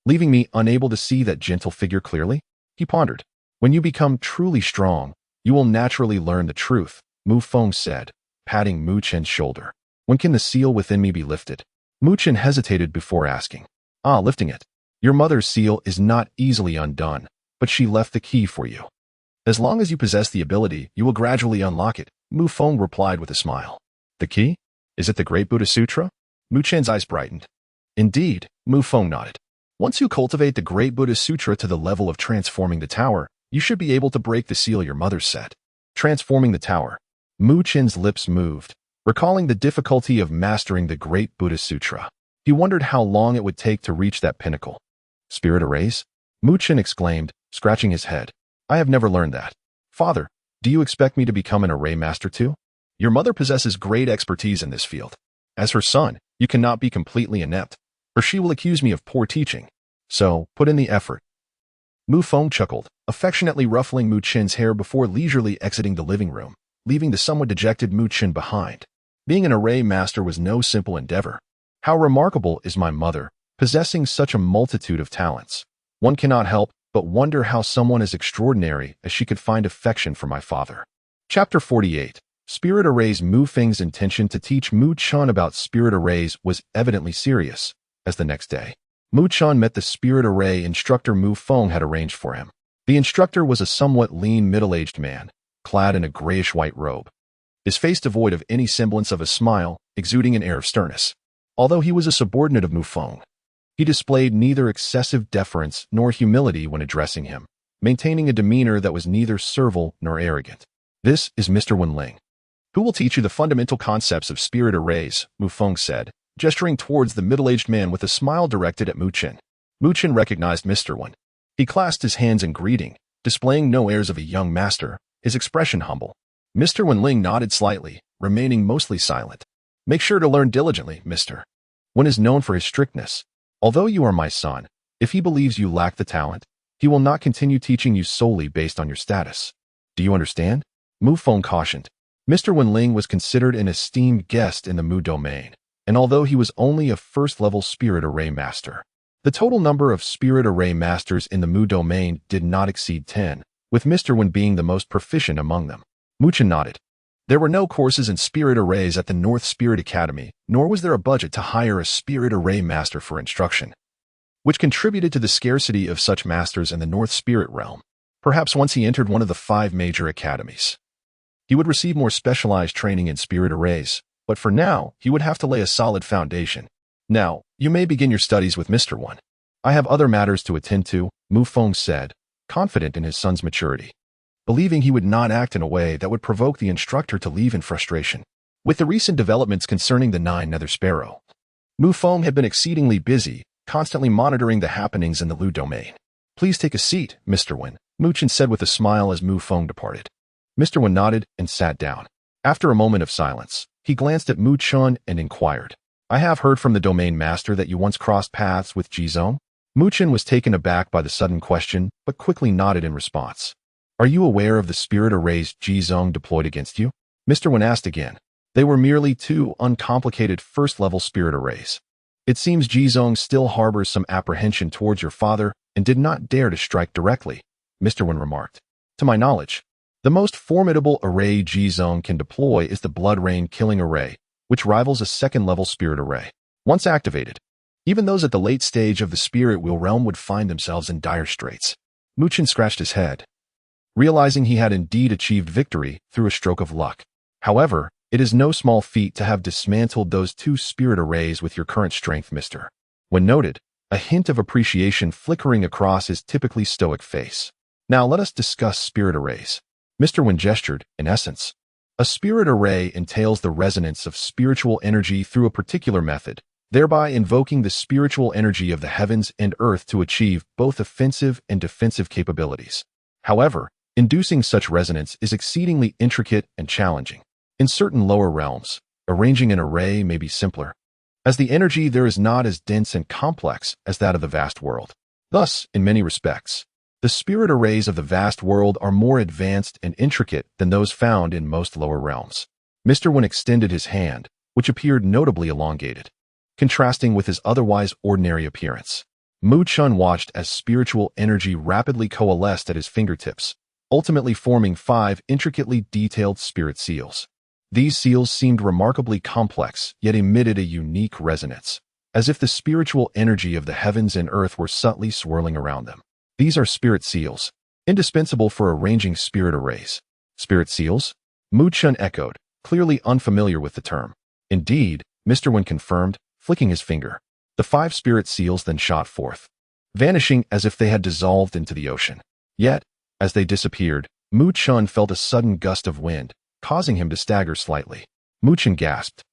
Leaving me unable to see that gentle figure clearly? He pondered. When you become truly strong, you will naturally learn the truth, Mu Feng said, patting Mu Chen's shoulder. When can the seal within me be lifted? Mu Chen hesitated before asking. Lifting it. Your mother's seal is not easily undone, but she left the key for you. As long as you possess the ability, you will gradually unlock it, Mu Feng replied with a smile. The key? Is it the Great Buddha Sutra? Mu Chen's eyes brightened. Indeed, Mu Feng nodded. Once you cultivate the Great Buddha Sutra to the level of transforming the tower, you should be able to break the seal your mother set. Transforming the tower. Mu Chen's lips moved, recalling the difficulty of mastering the Great Buddha Sutra. He wondered how long it would take to reach that pinnacle. Spirit arrays? Mu Chen exclaimed, scratching his head. I have never learned that. Father, do you expect me to become an array master too? Your mother possesses great expertise in this field. As her son, you cannot be completely inept, or she will accuse me of poor teaching. So, put in the effort. Mu Feng chuckled, affectionately ruffling Mu Chen's hair before leisurely exiting the living room, leaving the somewhat dejected Mu Chen behind. Being an array master was no simple endeavor. How remarkable is my mother, possessing such a multitude of talents. One cannot help but wonder how someone as extraordinary as she could find affection for my father. Chapter 48. Spirit Arrays. Mu Feng's intention to teach Mu Chun about spirit arrays was evidently serious, as the next day, Mu Chun met the spirit array instructor Mu Feng had arranged for him. The instructor was a somewhat lean, middle-aged man, clad in a grayish-white robe, his face devoid of any semblance of a smile, exuding an air of sternness. Although he was a subordinate of Mu Feng, he displayed neither excessive deference nor humility when addressing him, maintaining a demeanor that was neither servile nor arrogant. This is Mr. Wenling, who will teach you the fundamental concepts of spirit arrays, Mu Feng said, gesturing towards the middle-aged man with a smile directed at Mu Chen. Mu Chen recognized Mr. Wen. He clasped his hands in greeting, displaying no airs of a young master, his expression humble. Mr. Wenling nodded slightly, remaining mostly silent. Make sure to learn diligently, Mr. Wen is known for his strictness. Although you are my son, if he believes you lack the talent, he will not continue teaching you solely based on your status. Do you understand? Mu Feng cautioned. Mr. Wenling was considered an esteemed guest in the Mu domain, and although he was only a first-level spirit array master, the total number of spirit array masters in the Mu domain did not exceed 10, with Mr. Wen being the most proficient among them. Mu Chen nodded. There were no courses in spirit arrays at the North Spirit Academy, nor was there a budget to hire a spirit array master for instruction, which contributed to the scarcity of such masters in the North Spirit realm. Perhaps once he entered one of the 5 major academies, he would receive more specialized training in spirit arrays, but for now, he would have to lay a solid foundation. Now, you may begin your studies with Mr. Wen. I have other matters to attend to, Mu Feng said, confident in his son's maturity, believing he would not act in a way that would provoke the instructor to leave in frustration. With the recent developments concerning the Nine Hells Sparrow, Mu Feng had been exceedingly busy, constantly monitoring the happenings in the Lu domain. Please take a seat, Mr. Wen, Mu Chen said with a smile as Mu Feng departed. Mr. Wen nodded and sat down. After a moment of silence, he glanced at Mu Chun and inquired, I have heard from the domain master that you once crossed paths with Jizong. Mu Chen was taken aback by the sudden question, but quickly nodded in response. Are you aware of the spirit arrays Jizong deployed against you? Mr. Wen asked again. They were merely 2 uncomplicated first-level spirit arrays. It seems Jizong still harbors some apprehension towards your father and did not dare to strike directly, Mr. Wen remarked. To my knowledge, the most formidable array Jizong can deploy is the Blood Rain Killing Array, which rivals a second-level spirit array. Once activated, even those at the late stage of the spirit wheel realm would find themselves in dire straits. Mu Chen scratched his head, realizing he had indeed achieved victory through a stroke of luck. However, it is no small feat to have dismantled those 2 spirit arrays with your current strength, Mr. Wen noted, a hint of appreciation flickering across his typically stoic face. Now let us discuss spirit arrays. Mr. Wen gestured, in essence. A spirit array entails the resonance of spiritual energy through a particular method, thereby invoking the spiritual energy of the heavens and earth to achieve both offensive and defensive capabilities. However, inducing such resonance is exceedingly intricate and challenging. In certain lower realms, arranging an array may be simpler, as the energy there is not as dense and complex as that of the vast world. Thus, in many respects, the spirit arrays of the vast world are more advanced and intricate than those found in most lower realms. Mr. Wen extended his hand, which appeared notably elongated, contrasting with his otherwise ordinary appearance. Mu Chun watched as spiritual energy rapidly coalesced at his fingertips, ultimately forming 5 intricately detailed spirit seals. These seals seemed remarkably complex, yet emitted a unique resonance, as if the spiritual energy of the heavens and earth were subtly swirling around them. These are spirit seals, indispensable for arranging spirit arrays. Spirit seals? Mu Chun echoed, clearly unfamiliar with the term. Indeed, Mr. Wen confirmed, flicking his finger. The 5 spirit seals then shot forth, vanishing as if they had dissolved into the ocean. Yet, as they disappeared, Mu Chun felt a sudden gust of wind, causing him to stagger slightly. Mu Chun gasped,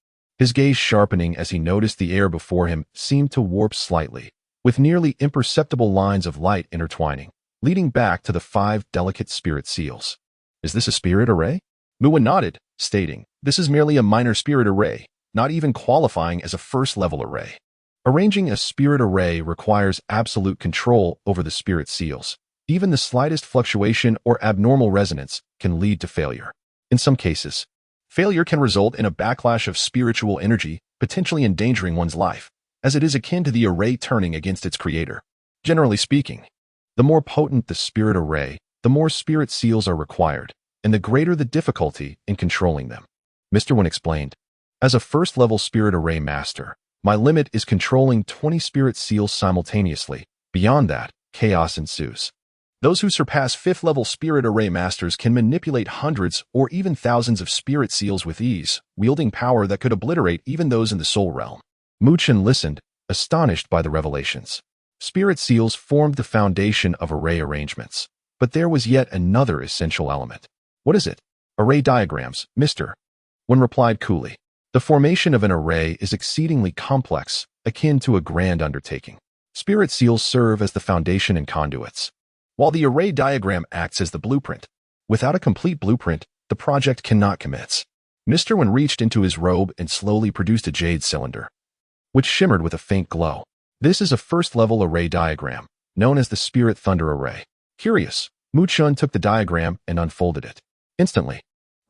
his gaze sharpening as he noticed the air before him seemed to warp slightly, with nearly imperceptible lines of light intertwining, leading back to the 5 delicate spirit seals. Is this a spirit array? Mu Wen nodded, stating, this is merely a minor spirit array, not even qualifying as a first-level array. Arranging a spirit array requires absolute control over the spirit seals. Even the slightest fluctuation or abnormal resonance can lead to failure. In some cases, failure can result in a backlash of spiritual energy potentially endangering one's life, as it is akin to the array turning against its creator. Generally speaking, the more potent the spirit array, the more spirit seals are required, and the greater the difficulty in controlling them. Mr. Wen explained, as a first-level spirit array master, my limit is controlling 20 spirit seals simultaneously. Beyond that, chaos ensues. Those who surpass 5th-level spirit array masters can manipulate hundreds or even thousands of spirit seals with ease, wielding power that could obliterate even those in the soul realm. Mu Chen listened, astonished by the revelations. Spirit seals formed the foundation of array arrangements, but there was yet another essential element. What is it? Array diagrams, Mr. Wen replied coolly. The formation of an array is exceedingly complex, akin to a grand undertaking. Spirit seals serve as the foundation and conduits, while the array diagram acts as the blueprint. Without a complete blueprint, the project cannot commence. Mr. Wen reached into his robe and slowly produced a jade cylinder, which shimmered with a faint glow. This is a first-level array diagram, known as the Spirit Thunder Array. Curious, Mu Chen took the diagram and unfolded it. Instantly,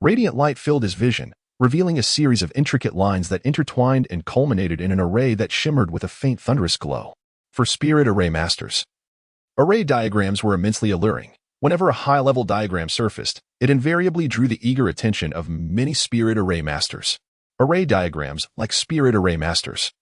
radiant light filled his vision, revealing a series of intricate lines that intertwined and culminated in an array that shimmered with a faint thunderous glow. For spirit array masters, array diagrams were immensely alluring. Whenever a high-level diagram surfaced, it invariably drew the eager attention of many spirit array masters. Array diagrams, like spirit array masters,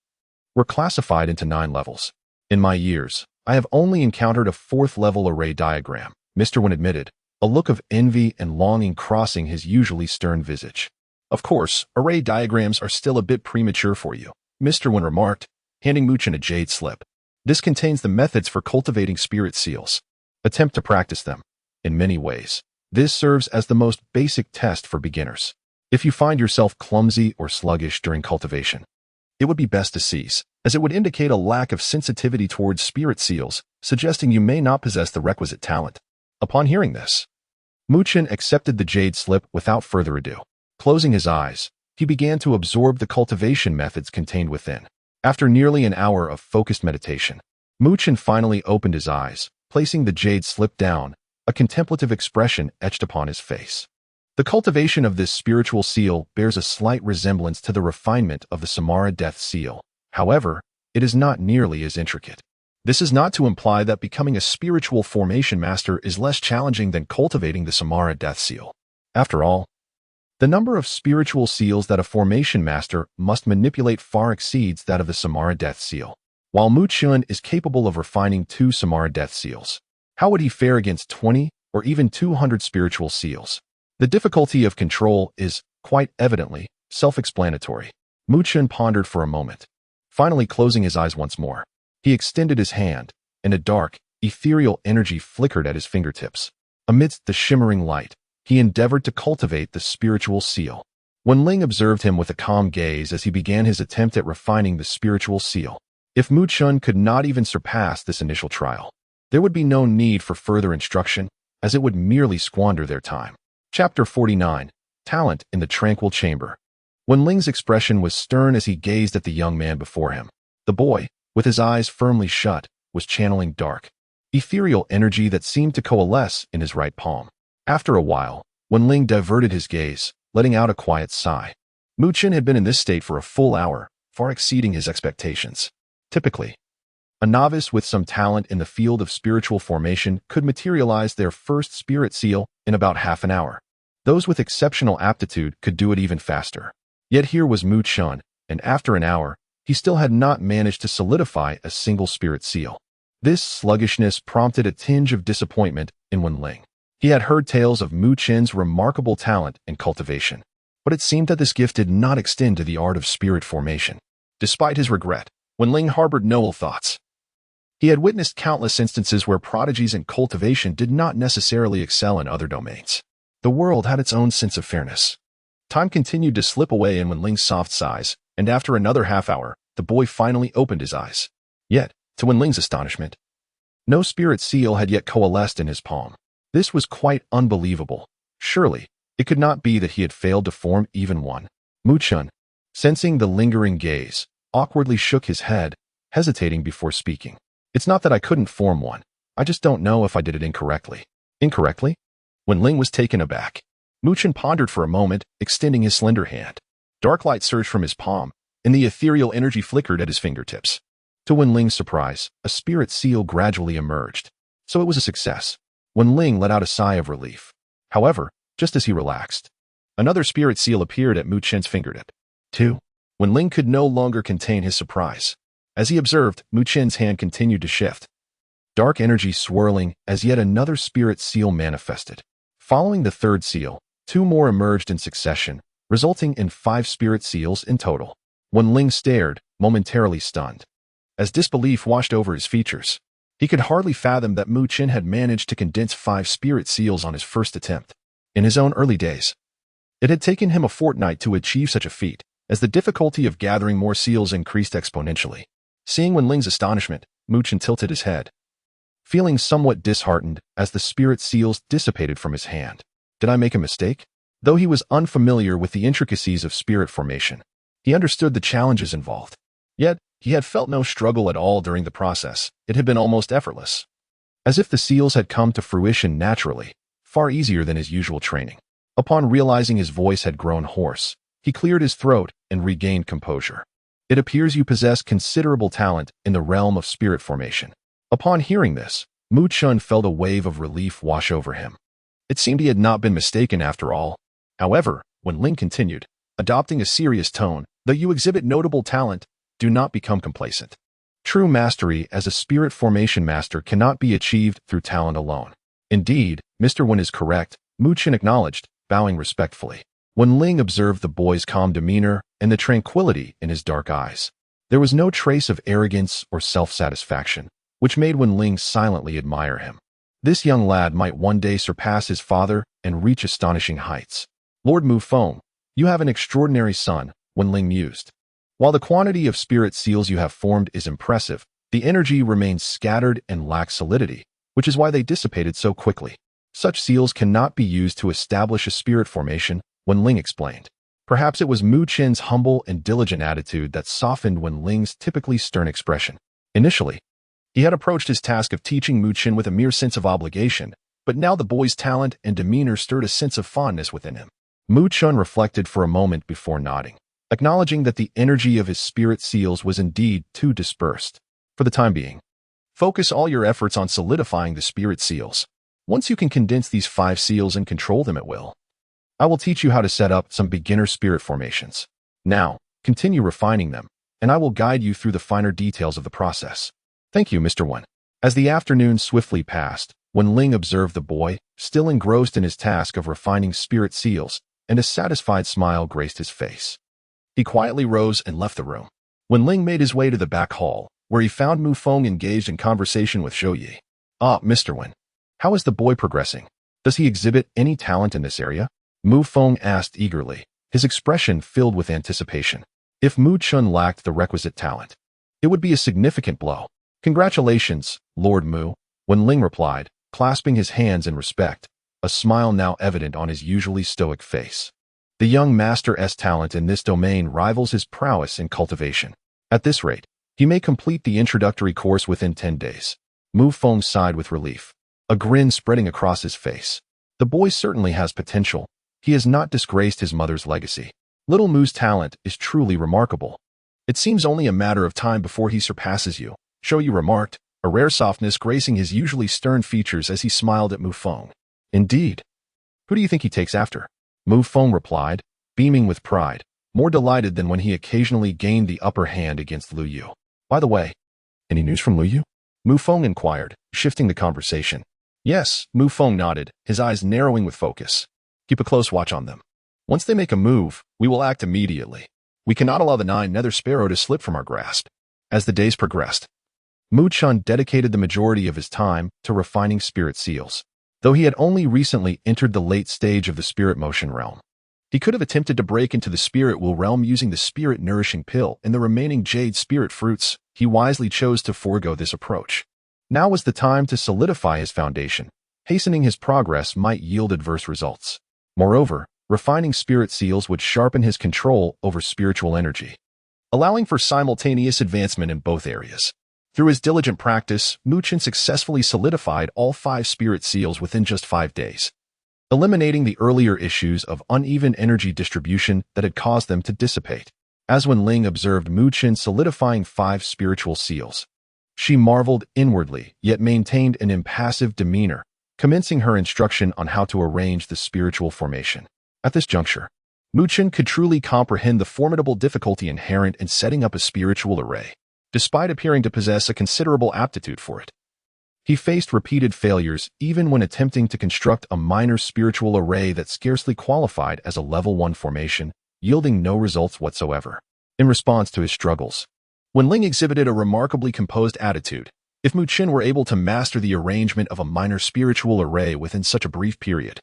were classified into 9 levels. In my years, I have only encountered a 4th-level array diagram, Mr. Wen admitted, a look of envy and longing crossing his usually stern visage. Of course, array diagrams are still a bit premature for you, Mr. Wen remarked, handing Mu Chen a jade slip. This contains the methods for cultivating spirit seals. Attempt to practice them. In many ways, this serves as the most basic test for beginners. If you find yourself clumsy or sluggish during cultivation, it would be best to cease, as it would indicate a lack of sensitivity towards spirit seals, suggesting you may not possess the requisite talent. Upon hearing this, Mu Chen accepted the jade slip without further ado. Closing his eyes, he began to absorb the cultivation methods contained within. After nearly an hour of focused meditation, Mu Chen finally opened his eyes, placing the jade slip down, a contemplative expression etched upon his face. The cultivation of this spiritual seal bears a slight resemblance to the refinement of the Samara death seal. However, it is not nearly as intricate. This is not to imply that becoming a spiritual formation master is less challenging than cultivating the Samara death seal. After all, the number of spiritual seals that a formation master must manipulate far exceeds that of the Samara death seal. While Mu Chen is capable of refining 2 Samara death seals, how would he fare against 20 or even 200 spiritual seals? The difficulty of control is, quite evidently, self-explanatory. Mu Chen pondered for a moment, finally closing his eyes once more. He extended his hand, and a dark, ethereal energy flickered at his fingertips. Amidst the shimmering light, he endeavored to cultivate the spiritual seal. Wen Ling observed him with a calm gaze as he began his attempt at refining the spiritual seal. If Mu Chen could not even surpass this initial trial, there would be no need for further instruction, as it would merely squander their time. Chapter 49. Talent in the Tranquil Chamber. Wen Ling's expression was stern as he gazed at the young man before him. The boy, with his eyes firmly shut, was channeling dark, ethereal energy that seemed to coalesce in his right palm. After a while, Wen Ling diverted his gaze, letting out a quiet sigh. Mu Chen had been in this state for a full hour, far exceeding his expectations. Typically, a novice with some talent in the field of spiritual formation could materialize their first spirit seal in about half an hour. Those with exceptional aptitude could do it even faster. Yet here was Mu Chen, and after an hour, he still had not managed to solidify a single spirit seal. This sluggishness prompted a tinge of disappointment in Wen Ling. He had heard tales of Mu Chen's remarkable talent in cultivation, but it seemed that this gift did not extend to the art of spirit formation. Despite his regret, Wen Ling harbored no ill thoughts. He had witnessed countless instances where prodigies in cultivation did not necessarily excel in other domains. The world had its own sense of fairness. Time continued to slip away in Wen Ling's soft sighs, and after another half hour, the boy finally opened his eyes. Yet, to Wen Ling's astonishment, no spirit seal had yet coalesced in his palm. This was quite unbelievable. Surely, it could not be that he had failed to form even one. Mu Chen, sensing the lingering gaze, awkwardly shook his head, hesitating before speaking. It's not that I couldn't form one. I just don't know if I did it incorrectly. Incorrectly? Wen Ling was taken aback. Mu Chen pondered for a moment, extending his slender hand. Dark light surged from his palm, and the ethereal energy flickered at his fingertips. To Wenling's surprise, a spirit seal gradually emerged. So it was a success. Wenling let out a sigh of relief. However, just as he relaxed, another spirit seal appeared at Mu Chen's fingertip. 2. Wenling could no longer contain his surprise. As he observed, Mu Chen's hand continued to shift, dark energy swirling as yet another spirit seal manifested. Following the third seal, 2 more emerged in succession, resulting in 5 spirit seals in total. Wenling stared, momentarily stunned. As disbelief washed over his features, he could hardly fathom that Mu Chen had managed to condense 5 spirit seals on his first attempt. In his own early days, it had taken him a fortnight to achieve such a feat, as the difficulty of gathering more seals increased exponentially. Seeing Wenling's astonishment, Mu Chen tilted his head, feeling somewhat disheartened as the spirit seals dissipated from his hand. Did I make a mistake? Though he was unfamiliar with the intricacies of spirit formation, he understood the challenges involved. Yet, he had felt no struggle at all during the process. It had been almost effortless, as if the seals had come to fruition naturally, far easier than his usual training. Upon realizing his voice had grown hoarse, he cleared his throat and regained composure. It appears you possess considerable talent in the realm of spirit formation. Upon hearing this, Mu Chen felt a wave of relief wash over him. It seemed he had not been mistaken after all. However, when Ling continued, adopting a serious tone, though you exhibit notable talent, do not become complacent. True mastery as a spirit formation master cannot be achieved through talent alone. Indeed, Mr. Wen is correct, Mu Chen acknowledged, bowing respectfully. When Ling observed the boy's calm demeanor and the tranquility in his dark eyes, there was no trace of arrogance or self-satisfaction, which made Wen Ling silently admire him. This young lad might one day surpass his father and reach astonishing heights. Lord Mu Feng, you have an extraordinary son, Wen Ling mused. While the quantity of spirit seals you have formed is impressive, the energy remains scattered and lacks solidity, which is why they dissipated so quickly. Such seals cannot be used to establish a spirit formation, Wen Ling explained. Perhaps it was Mu Chen's humble and diligent attitude that softened Wen Ling's typically stern expression. Initially, he had approached his task of teaching Mu Chen with a mere sense of obligation, but now the boy's talent and demeanor stirred a sense of fondness within him. Mu Chen reflected for a moment before nodding, acknowledging that the energy of his spirit seals was indeed too dispersed. For the time being, focus all your efforts on solidifying the spirit seals. Once you can condense these 5 seals and control them at will, I will teach you how to set up some beginner spirit formations. Now, continue refining them, and I will guide you through the finer details of the process. Thank you, Mr. Wen. As the afternoon swiftly passed, Wen Ling observed the boy, still engrossed in his task of refining spirit seals, and a satisfied smile graced his face. He quietly rose and left the room. Wen Ling made his way to the back hall, where he found Mu Feng engaged in conversation with Zhou Yi. Ah, Mr. Wen, how is the boy progressing? Does he exhibit any talent in this area? Mu Feng asked eagerly, his expression filled with anticipation. If Mu Chen lacked the requisite talent, it would be a significant blow. Congratulations, Lord Mu, Wen Ling replied, clasping his hands in respect, a smile now evident on his usually stoic face. The young master's talent in this domain rivals his prowess in cultivation. At this rate, he may complete the introductory course within 10 days. Mu Feng sighed with relief, a grin spreading across his face. The boy certainly has potential. He has not disgraced his mother's legacy. Little Mu's talent is truly remarkable. It seems only a matter of time before he surpasses you, Zhou Yi remarked, a rare softness gracing his usually stern features as he smiled at Mu Feng. Indeed. Who do you think he takes after? Mu Feng replied, beaming with pride, more delighted than when he occasionally gained the upper hand against Lu Yu. By the way, any news from Lu Yu? Mu Feng inquired, shifting the conversation. Yes, Mu Feng nodded, his eyes narrowing with focus. Keep a close watch on them. Once they make a move, we will act immediately. We cannot allow the Nine Hells Sparrow to slip from our grasp. As the days progressed, Mu Chen dedicated the majority of his time to refining spirit seals. Though he had only recently entered the late stage of the spirit motion realm, he could have attempted to break into the spirit will realm using the spirit nourishing pill and the remaining jade spirit fruits. He wisely chose to forego this approach. Now was the time to solidify his foundation. Hastening his progress might yield adverse results. Moreover, refining spirit seals would sharpen his control over spiritual energy, allowing for simultaneous advancement in both areas. Through his diligent practice, Mu Chen successfully solidified all 5 spirit seals within just 5 days, eliminating the earlier issues of uneven energy distribution that had caused them to dissipate. As when Ling observed Mu Qin solidifying 5 spiritual seals. She marveled inwardly, yet maintained an impassive demeanor, commencing her instruction on how to arrange the spiritual formation. At this juncture, Mu Qin could truly comprehend the formidable difficulty inherent in setting up a spiritual array, despite appearing to possess a considerable aptitude for it. He faced repeated failures even when attempting to construct a minor spiritual array that scarcely qualified as a level 1 formation, yielding no results whatsoever. In response to his struggles, when Ling exhibited a remarkably composed attitude, if Mu Qin were able to master the arrangement of a minor spiritual array within such a brief period,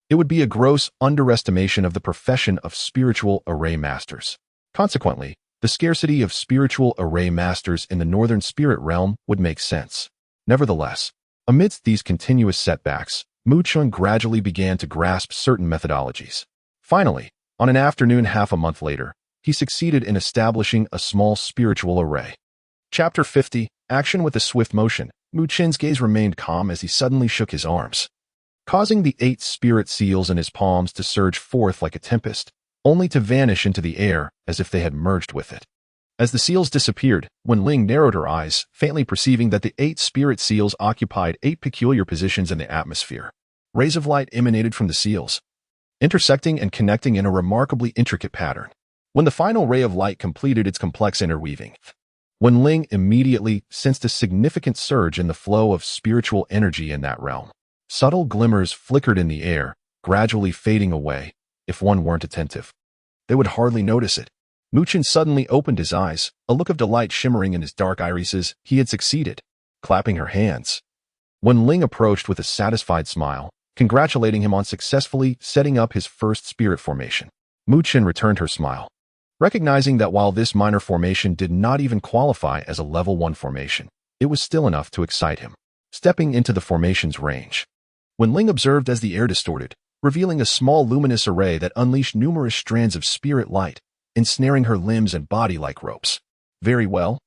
it would be a gross underestimation of the profession of spiritual array masters. Consequently, the scarcity of spiritual array masters in the northern spirit realm would make sense. Nevertheless, amidst these continuous setbacks, Mu Qin gradually began to grasp certain methodologies. Finally, on an afternoon half a month later, he succeeded in establishing a small spiritual array. Chapter 50, Action with a Swift Motion. Mu Qin's gaze remained calm as he suddenly shook his arms, causing the 8 spirit seals in his palms to surge forth like a tempest, only to vanish into the air as if they had merged with it. As the seals disappeared, when Ling narrowed her eyes, faintly perceiving that the 8 spirit seals occupied 8 peculiar positions in the atmosphere. Rays of light emanated from the seals, intersecting and connecting in a remarkably intricate pattern. When the final ray of light completed its complex interweaving, when Ling immediately sensed a significant surge in the flow of spiritual energy in that realm. Subtle glimmers flickered in the air, gradually fading away. If one weren't attentive, they would hardly notice it. Mu Qin suddenly opened his eyes, a look of delight shimmering in his dark irises. He had succeeded, clapping her hands. When Ling approached with a satisfied smile, congratulating him on successfully setting up his first spirit formation, Mu Qin returned her smile, recognizing that while this minor formation did not even qualify as a level 1 formation, it was still enough to excite him. Stepping into the formation's range, when Ling observed as the air distorted, revealing a small luminous array that unleashed numerous strands of spirit light, ensnaring her limbs and body like ropes. Very well,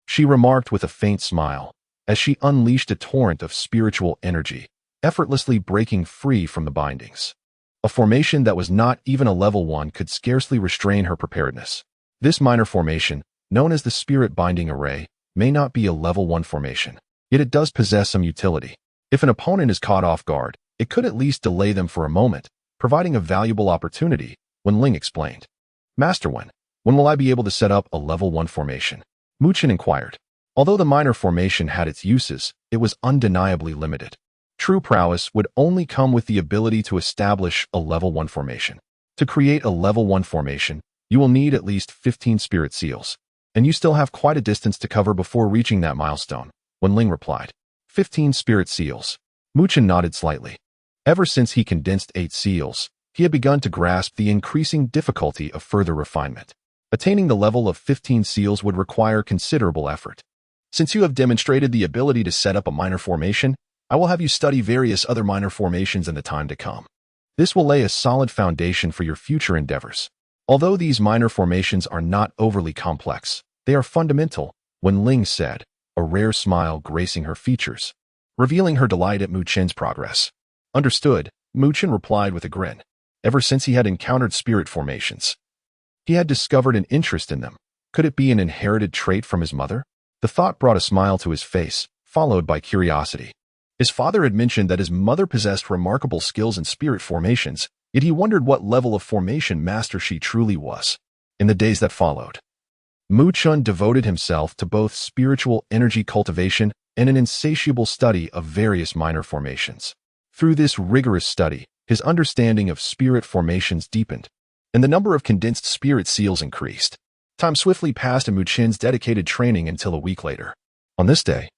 she remarked with a faint smile, as she unleashed a torrent of spiritual energy, effortlessly breaking free from the bindings. A formation that was not even a level 1 could scarcely restrain her preparedness. This minor formation, known as the Spirit Binding Array, may not be a level 1 formation, yet it does possess some utility. If an opponent is caught off guard, it could at least delay them for a moment, providing a valuable opportunity, when Ling explained. Master, when will I be able to set up a level 1 formation? Mu Qin inquired. Although the minor formation had its uses, it was undeniably limited. True prowess would only come with the ability to establish a level 1 formation. To create a level 1 formation, you will need at least 15 spirit seals, and you still have quite a distance to cover before reaching that milestone, when Ling replied. 15 spirit seals. Mu Qin nodded slightly. Ever since he condensed 8 seals, he had begun to grasp the increasing difficulty of further refinement. Attaining the level of 15 seals would require considerable effort. Since you have demonstrated the ability to set up a minor formation, I will have you study various other minor formations in the time to come. This will lay a solid foundation for your future endeavors. Although these minor formations are not overly complex, they are fundamental, when Ling said, a rare smile gracing her features, revealing her delight at Mu Qin's progress. Understood, Mu Qin replied with a grin. Ever since he had encountered spirit formations, he had discovered an interest in them. Could it be an inherited trait from his mother? The thought brought a smile to his face, followed by curiosity. His father had mentioned that his mother possessed remarkable skills in spirit formations, yet he wondered what level of formation master she truly was. In the days that followed, Mu Qin devoted himself to both spiritual energy cultivation and an insatiable study of various minor formations. Through this rigorous study, his understanding of spirit formations deepened, and the number of condensed spirit seals increased. Time swiftly passed in Mu Qin's dedicated training until a week later. On this day,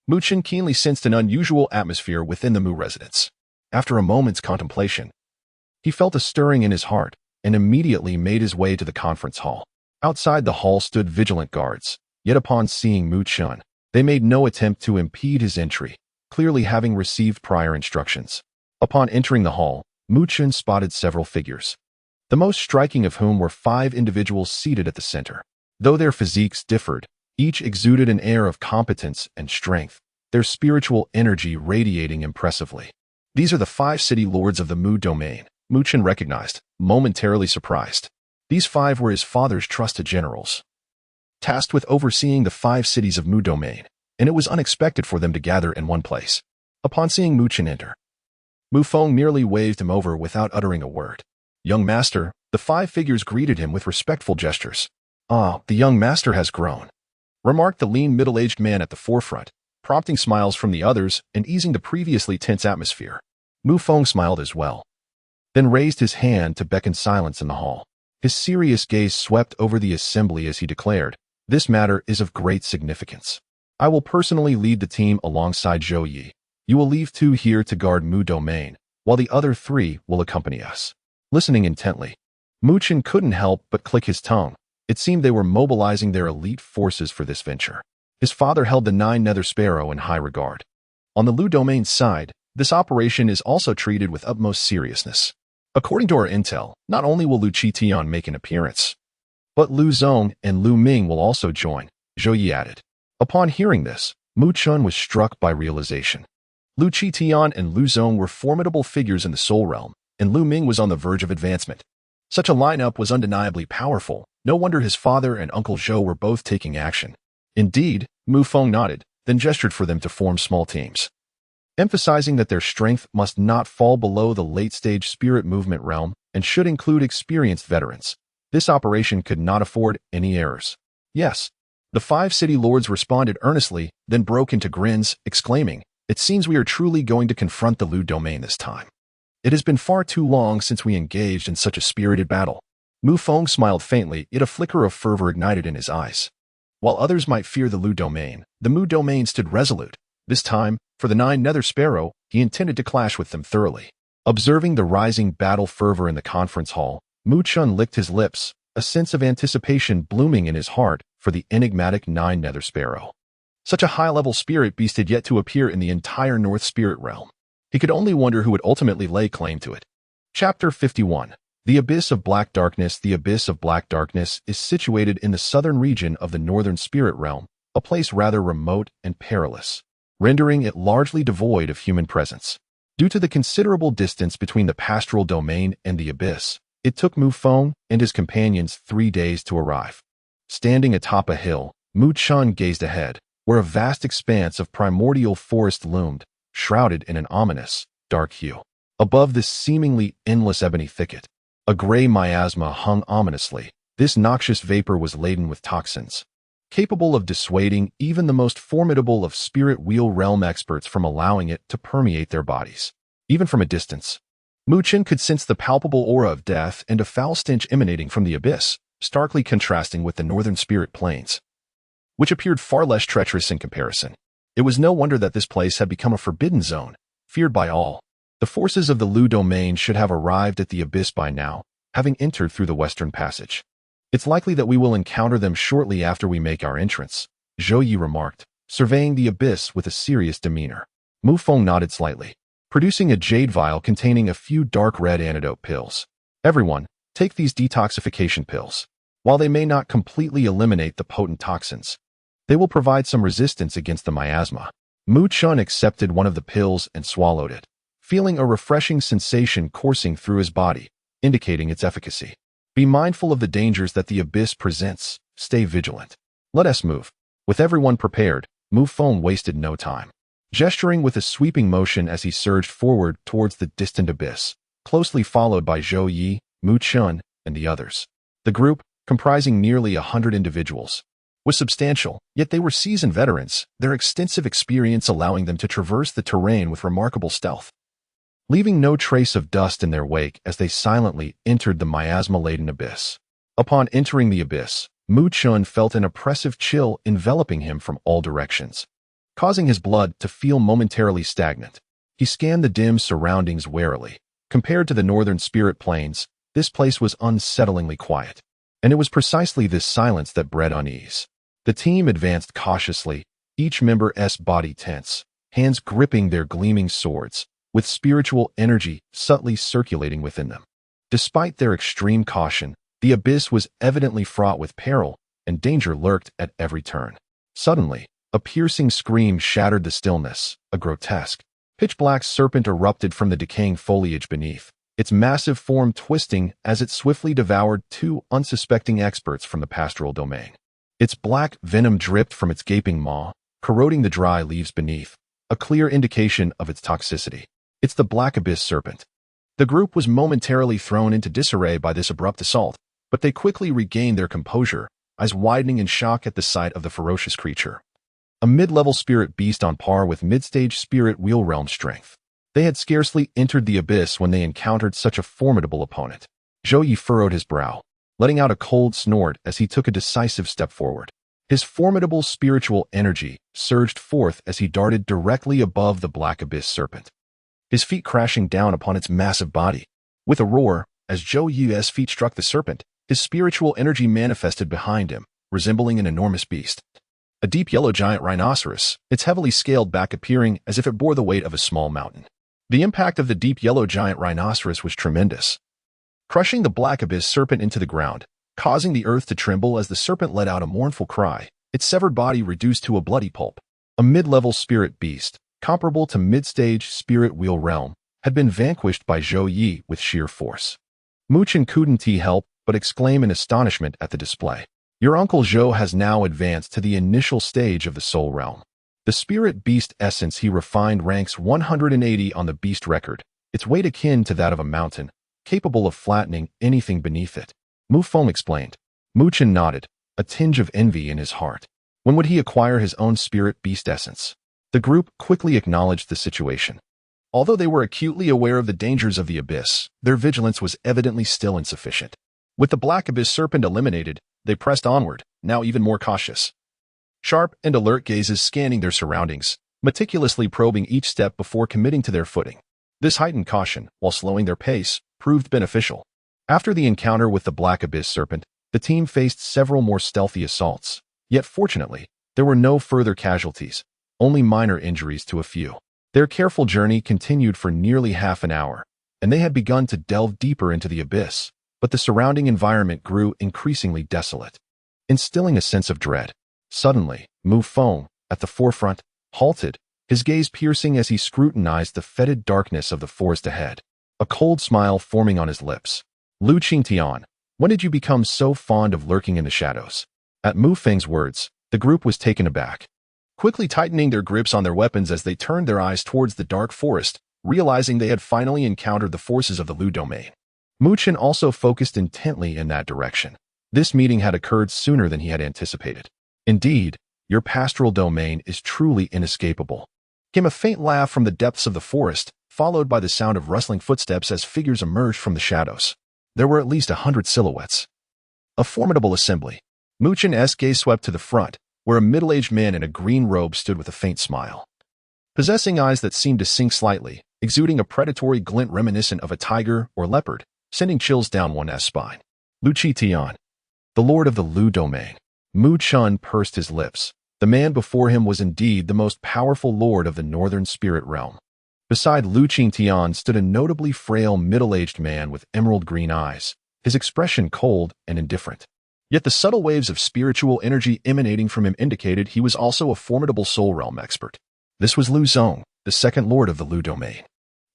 Mu Qin keenly sensed an unusual atmosphere within the Mu residence. After a moment's contemplation, he felt a stirring in his heart and immediately made his way to the conference hall. Outside the hall stood vigilant guards, yet upon seeing Mu Qin, they made no attempt to impede his entry, clearly having received prior instructions. Upon entering the hall, Mu Qin spotted several figures, the most striking of whom were 5 individuals seated at the center. Though their physiques differed, each exuded an air of competence and strength, their spiritual energy radiating impressively. These are the 5 city lords of the Mu domain, Mu Qin recognized, momentarily surprised. These 5 were his father's trusted generals, tasked with overseeing the 5 cities of Mu domain, and it was unexpected for them to gather in one place. Upon seeing Mu Chen enter, Mu Feng merely waved him over without uttering a word. "Young master," the 5 figures greeted him with respectful gestures. "Ah, the young master has grown," remarked the lean middle-aged man at the forefront, prompting smiles from the others and easing the previously tense atmosphere. Mu Feng smiled as well, then raised his hand to beckon silence in the hall. His serious gaze swept over the assembly as he declared, "This matter is of great significance. I will personally lead the team alongside Zhou Yi. You will leave 2 here to guard Mu domain, while the other 3 will accompany us." Listening intently, Mu Chen couldn't help but click his tongue. It seemed they were mobilizing their elite forces for this venture. His father held the Nine Hells Sparrow in high regard. On the Lu domain's side, this operation is also treated with utmost seriousness. According to our intel, not only will Lu Qitian make an appearance, but Lu Zong and Lu Ming will also join, Zhou Yi added. Upon hearing this, Mu Chen was struck by realization. Lu Qitian and Lu Zong were formidable figures in the Soul Realm, and Lu Ming was on the verge of advancement. Such a lineup was undeniably powerful. No wonder his father and Uncle Zhou were both taking action. Indeed, Mu Feng nodded, then gestured for them to form small teams, emphasizing that their strength must not fall below the late-stage spirit movement realm and should include experienced veterans. This operation could not afford any errors. Yes, the 5 city lords responded earnestly, then broke into grins, exclaiming, "It seems we are truly going to confront the Lu domain this time. It has been far too long since we engaged in such a spirited battle." Mu Feng smiled faintly, yet a flicker of fervor ignited in his eyes. While others might fear the Lu domain, the Mu domain stood resolute. This time, for the Nine Hells Sparrow, he intended to clash with them thoroughly. Observing the rising battle fervor in the conference hall, Mu Chen licked his lips, a sense of anticipation blooming in his heart for the enigmatic Nine Hells Sparrow. Such a high-level spirit beast had yet to appear in the entire North Spirit Realm. He could only wonder who would ultimately lay claim to it. Chapter 51. The Abyss of Black Darkness. The Abyss of Black Darkness is situated in the southern region of the Northern Spirit Realm, a place rather remote and perilous, rendering it largely devoid of human presence. Due to the considerable distance between the pastoral domain and the abyss, it took Mu Feng and his companions 3 days to arrive. Standing atop a hill, Mu Chen gazed ahead, where a vast expanse of primordial forest loomed, shrouded in an ominous, dark hue. Above this seemingly endless ebony thicket, a gray miasma hung ominously. This noxious vapor was laden with toxins, capable of dissuading even the most formidable of spirit wheel realm experts from allowing it to permeate their bodies. Even from a distance, Mu Chen could sense the palpable aura of death and a foul stench emanating from the abyss, starkly contrasting with the northern spirit plains, which appeared far less treacherous in comparison. It was no wonder that this place had become a forbidden zone, feared by all. The forces of the Lu domain should have arrived at the abyss by now, having entered through the western passage. "It's likely that we will encounter them shortly after we make our entrance," Zhou Yi remarked, surveying the abyss with a serious demeanor. Mu Feng nodded slightly, producing a jade vial containing a few dark red antidote pills. "Everyone, take these detoxification pills. While they may not completely eliminate the potent toxins, they will provide some resistance against the miasma." Mu Chen accepted one of the pills and swallowed it, feeling a refreshing sensation coursing through his body, indicating its efficacy. "Be mindful of the dangers that the abyss presents. Stay vigilant. Let us move." With everyone prepared, Mu Feng wasted no time, gesturing with a sweeping motion as he surged forward towards the distant abyss, closely followed by Zhou Yi, Mu Chen, and the others. The group, comprising nearly 100 individuals, was substantial, yet they were seasoned veterans, their extensive experience allowing them to traverse the terrain with remarkable stealth, leaving no trace of dust in their wake as they silently entered the miasma-laden abyss. Upon entering the abyss, Mu Chen felt an oppressive chill enveloping him from all directions, causing his blood to feel momentarily stagnant. He scanned the dim surroundings warily. Compared to the northern spirit plains, this place was unsettlingly quiet, and it was precisely this silence that bred unease. The team advanced cautiously, each member's body tense, hands gripping their gleaming swords, with spiritual energy subtly circulating within them. Despite their extreme caution, the abyss was evidently fraught with peril, and danger lurked at every turn. Suddenly, a piercing scream shattered the stillness. A grotesque, pitch-black serpent erupted from the decaying foliage beneath, its massive form twisting as it swiftly devoured two unsuspecting experts from the pastoral domain. Its black venom dripped from its gaping maw, corroding the dry leaves beneath, a clear indication of its toxicity. It's the Black Abyss Serpent. The group was momentarily thrown into disarray by this abrupt assault, but they quickly regained their composure, eyes widening in shock at the sight of the ferocious creature. A mid-level spirit beast on par with mid-stage spirit wheel realm strength. They had scarcely entered the abyss when they encountered such a formidable opponent. Zhou Yi furrowed his brow, letting out a cold snort as he took a decisive step forward. His formidable spiritual energy surged forth as he darted directly above the Black Abyss Serpent, his feet crashing down upon its massive body. With a roar, as Zhou Yi's feet struck the serpent, his spiritual energy manifested behind him, resembling an enormous beast. A deep yellow giant rhinoceros, its heavily scaled back appearing as if it bore the weight of a small mountain. The impact of the deep yellow giant rhinoceros was tremendous, crushing the Black Abyss Serpent into the ground, causing the earth to tremble as the serpent let out a mournful cry, its severed body reduced to a bloody pulp. A mid-level spirit beast, comparable to mid-stage spirit wheel realm, had been vanquished by Zhou Yi with sheer force. Mu Chen couldn't help but exclaim in astonishment at the display. Your Uncle Zhou has now advanced to the initial stage of the soul realm. The spirit beast essence he refined ranks 180 on the beast record, its weight akin to that of a mountain, capable of flattening anything beneath it. Mu Feng explained. Mu Chen nodded, a tinge of envy in his heart. When would he acquire his own spirit beast essence? The group quickly acknowledged the situation. Although they were acutely aware of the dangers of the abyss, their vigilance was evidently still insufficient. With the Black Abyss Serpent eliminated, they pressed onward, now even more cautious. Sharp and alert gazes scanning their surroundings, meticulously probing each step before committing to their footing. This heightened caution, while slowing their pace, proved beneficial. After the encounter with the Black Abyss Serpent, the team faced several more stealthy assaults, yet fortunately, there were no further casualties, only minor injuries to a few. Their careful journey continued for nearly half an hour, and they had begun to delve deeper into the abyss, but the surrounding environment grew increasingly desolate, instilling a sense of dread. Suddenly, Mu Feng, at the forefront, halted, his gaze piercing as he scrutinized the fetid darkness of the forest ahead, a cold smile forming on his lips. Lu Qingtian, when did you become so fond of lurking in the shadows? At Mu Feng's words, the group was taken aback, quickly tightening their grips on their weapons as they turned their eyes towards the dark forest, realizing they had finally encountered the forces of the Lu domain. Mu Chen also focused intently in that direction. This meeting had occurred sooner than he had anticipated. Indeed, your pastoral domain is truly inescapable. Came a faint laugh from the depths of the forest, followed by the sound of rustling footsteps as figures emerged from the shadows. There were at least 100 silhouettes. A formidable assembly. Mu Chen's gaze swept to the front, where a middle-aged man in a green robe stood with a faint smile, possessing eyes that seemed to sink slightly, exuding a predatory glint reminiscent of a tiger or leopard, sending chills down one's spine. Lu Qitian, the lord of the Lu domain. Mu Chen pursed his lips. The man before him was indeed the most powerful lord of the northern spirit realm. Beside Lu Qingtian stood a notably frail middle-aged man with emerald green eyes, his expression cold and indifferent. Yet the subtle waves of spiritual energy emanating from him indicated he was also a formidable soul realm expert. This was Lu Zong, the second lord of the Lu domain.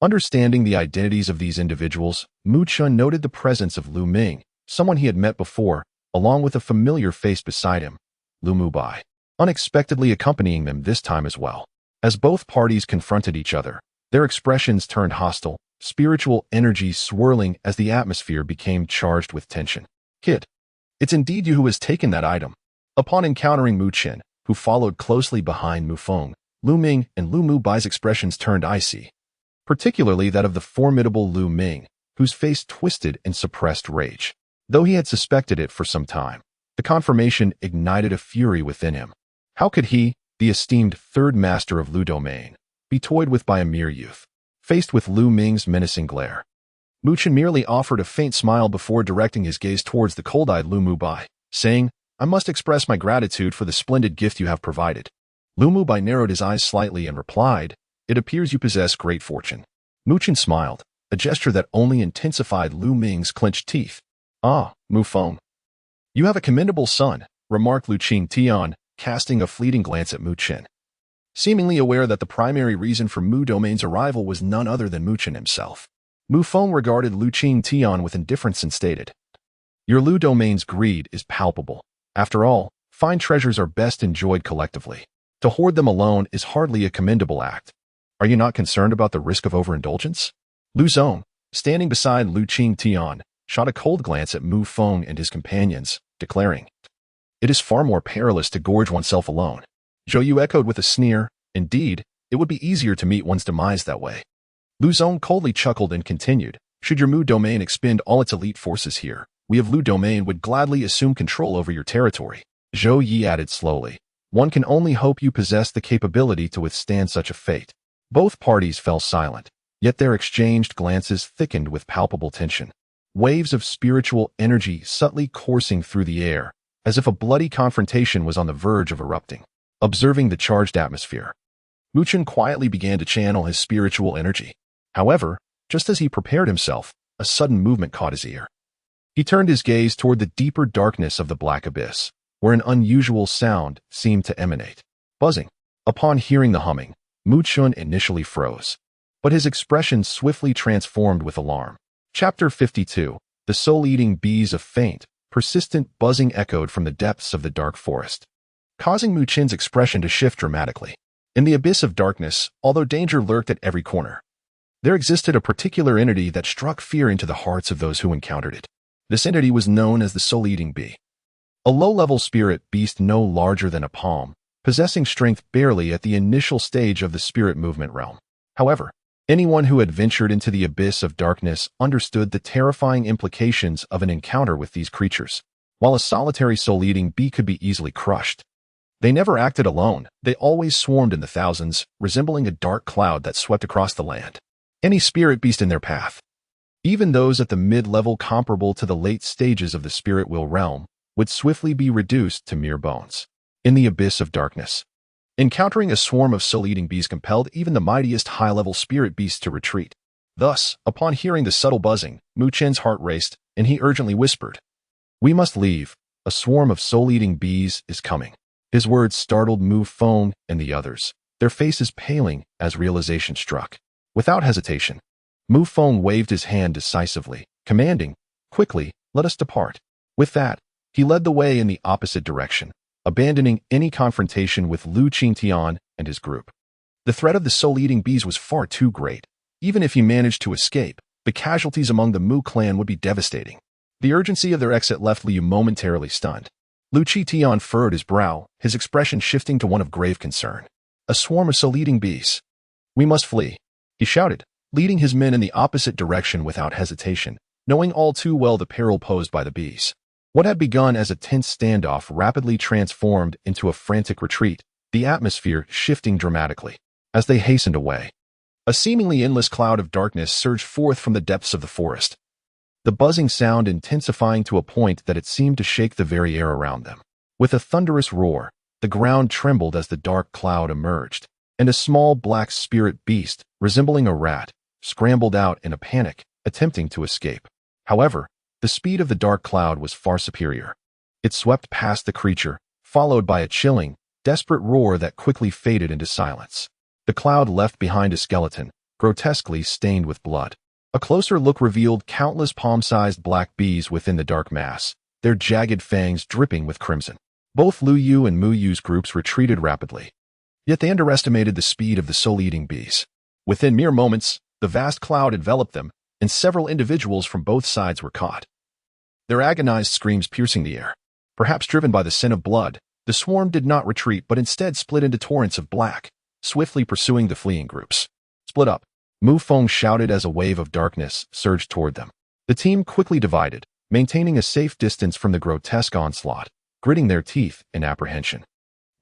Understanding the identities of these individuals, Mu Chen noted the presence of Lu Ming, someone he had met before, along with a familiar face beside him, Lu Mubai, unexpectedly accompanying them this time as well. As both parties confronted each other, their expressions turned hostile, spiritual energy swirling as the atmosphere became charged with tension. Kid, it's indeed you who has taken that item. Upon encountering Mu Chen, who followed closely behind Mu Feng, Lu Ming and Lu Mubai's expressions turned icy, particularly that of the formidable Lu Ming, whose face twisted in suppressed rage. Though he had suspected it for some time, the confirmation ignited a fury within him. How could he, the esteemed third master of Lu domain, be toyed with by a mere youth? Faced with Lu Ming's menacing glare, Mu Chen merely offered a faint smile before directing his gaze towards the cold-eyed Lu Mubai, saying, I must express my gratitude for the splendid gift you have provided. Lu Mubai narrowed his eyes slightly and replied, It appears you possess great fortune. Mu Chen smiled, a gesture that only intensified Lu Ming's clenched teeth. Ah, Mu Feng. You have a commendable son, remarked Lu Qingtian, casting a fleeting glance at Mu Chen, seemingly aware that the primary reason for Mu Domain's arrival was none other than Mu Chen himself. Mu Feng regarded Lu Qingtian with indifference and stated, "Your Lu domain's greed is palpable. After all, fine treasures are best enjoyed collectively. To hoard them alone is hardly a commendable act. Are you not concerned about the risk of overindulgence?" Lu Zong, standing beside Lu Qingtian, shot a cold glance at Mu Feng and his companions, declaring, "It is far more perilous to gorge oneself alone." Zhou Yu echoed with a sneer, "Indeed, it would be easier to meet one's demise that way." Lu Zong coldly chuckled and continued, "Should your Mu domain expend all its elite forces here, we of Lu domain would gladly assume control over your territory." Zhou Yi added slowly, "One can only hope you possess the capability to withstand such a fate." Both parties fell silent, yet their exchanged glances thickened with palpable tension. Waves of spiritual energy subtly coursing through the air, as if a bloody confrontation was on the verge of erupting. Observing the charged atmosphere, Mu Chen quietly began to channel his spiritual energy. However, just as he prepared himself, a sudden movement caught his ear. He turned his gaze toward the deeper darkness of the black abyss, where an unusual sound seemed to emanate. Buzzing. Upon hearing the humming, Mu Chen initially froze, but his expression swiftly transformed with alarm. Chapter 52. The soul-eating bees of faint, persistent buzzing echoed from the depths of the dark forest, causing Mu Chen's expression to shift dramatically. In the abyss of darkness, although danger lurked at every corner, there existed a particular entity that struck fear into the hearts of those who encountered it. This entity was known as the soul-eating bee. A low-level spirit beast no larger than a palm, possessing strength barely at the initial stage of the spirit movement realm. However, anyone who had ventured into the abyss of darkness understood the terrifying implications of an encounter with these creatures. While a solitary soul-eating bee could be easily crushed, they never acted alone. They always swarmed in the thousands, resembling a dark cloud that swept across the land. Any spirit beast in their path, even those at the mid-level comparable to the late stages of the spirit will realm, would swiftly be reduced to mere bones. In the abyss of darkness, encountering a swarm of soul-eating bees compelled even the mightiest high-level spirit beasts to retreat. Thus, upon hearing the subtle buzzing, Mu Chen's heart raced, and he urgently whispered, "We must leave. A swarm of soul-eating bees is coming." His words startled Mu Feng and the others, their faces paling as realization struck. Without hesitation, Mu Feng waved his hand decisively, commanding, "Quickly, let us depart." With that, he led the way in the opposite direction, abandoning any confrontation with Lu Qingtian and his group. The threat of the soul-eating bees was far too great. Even if he managed to escape, the casualties among the Mu clan would be devastating. The urgency of their exit left Liu momentarily stunned. Lu Qingtian furrowed his brow, his expression shifting to one of grave concern. "A swarm of soul-eating bees. We must flee," he shouted, leading his men in the opposite direction without hesitation, knowing all too well the peril posed by the bees. What had begun as a tense standoff rapidly transformed into a frantic retreat, the atmosphere shifting dramatically. As they hastened away, a seemingly endless cloud of darkness surged forth from the depths of the forest, the buzzing sound intensifying to a point that it seemed to shake the very air around them. With a thunderous roar, the ground trembled as the dark cloud emerged, and a small black spirit beast, resembling a rat, scrambled out in a panic, attempting to escape. However, the speed of the dark cloud was far superior. It swept past the creature, followed by a chilling, desperate roar that quickly faded into silence. The cloud left behind a skeleton, grotesquely stained with blood. A closer look revealed countless palm-sized black bees within the dark mass, their jagged fangs dripping with crimson. Both Lu Yu and Mu Yu's groups retreated rapidly, yet they underestimated the speed of the soul-eating bees. Within mere moments, the vast cloud enveloped them, and several individuals from both sides were caught, their agonized screams piercing the air. Perhaps driven by the scent of blood, the swarm did not retreat but instead split into torrents of black, swiftly pursuing the fleeing groups. "Split up," Mu Feng shouted as a wave of darkness surged toward them. The team quickly divided, maintaining a safe distance from the grotesque onslaught, gritting their teeth in apprehension.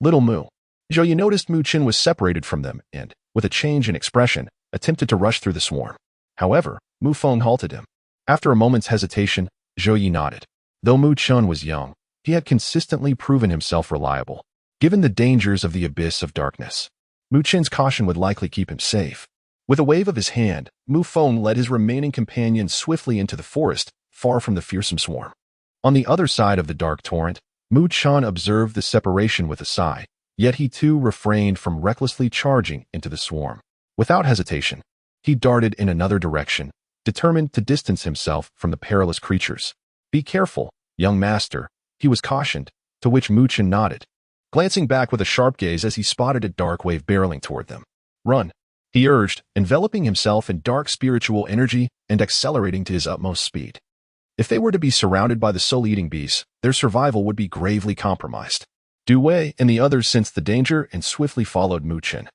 "Little Mu." Zhou Yu noticed Mu Chen was separated from them and, with a change in expression, attempted to rush through the swarm. However, Mu Feng halted him. After a moment's hesitation, Zhou Yu nodded. Though Mu Chen was young, he had consistently proven himself reliable. Given the dangers of the abyss of darkness, Mu Chen's caution would likely keep him safe. With a wave of his hand, Mu Feng led his remaining companions swiftly into the forest, far from the fearsome swarm. On the other side of the dark torrent, Mu Chen observed the separation with a sigh, yet he too refrained from recklessly charging into the swarm. Without hesitation, he darted in another direction, determined to distance himself from the perilous creatures. "Be careful, young master," he was cautioned, to which Muchen nodded, glancing back with a sharp gaze as he spotted a dark wave barreling toward them. "Run," he urged, enveloping himself in dark spiritual energy and accelerating to his utmost speed. If they were to be surrounded by the soul-eating beasts, their survival would be gravely compromised. Du Wei and the others sensed the danger and swiftly followed Muchen,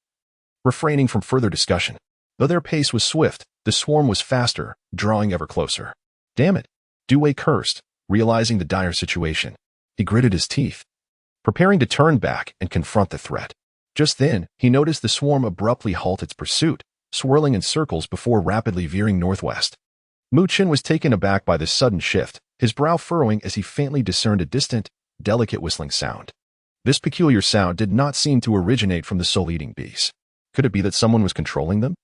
refraining from further discussion. Though their pace was swift, the swarm was faster, drawing ever closer. "Damn it," Du Wei cursed, realizing the dire situation. He gritted his teeth, preparing to turn back and confront the threat. Just then, he noticed the swarm abruptly halt its pursuit, swirling in circles before rapidly veering northwest. Muchen was taken aback by this sudden shift, his brow furrowing as he faintly discerned a distant, delicate whistling sound. This peculiar sound did not seem to originate from the soul-eating beasts. Could it be that someone was controlling them?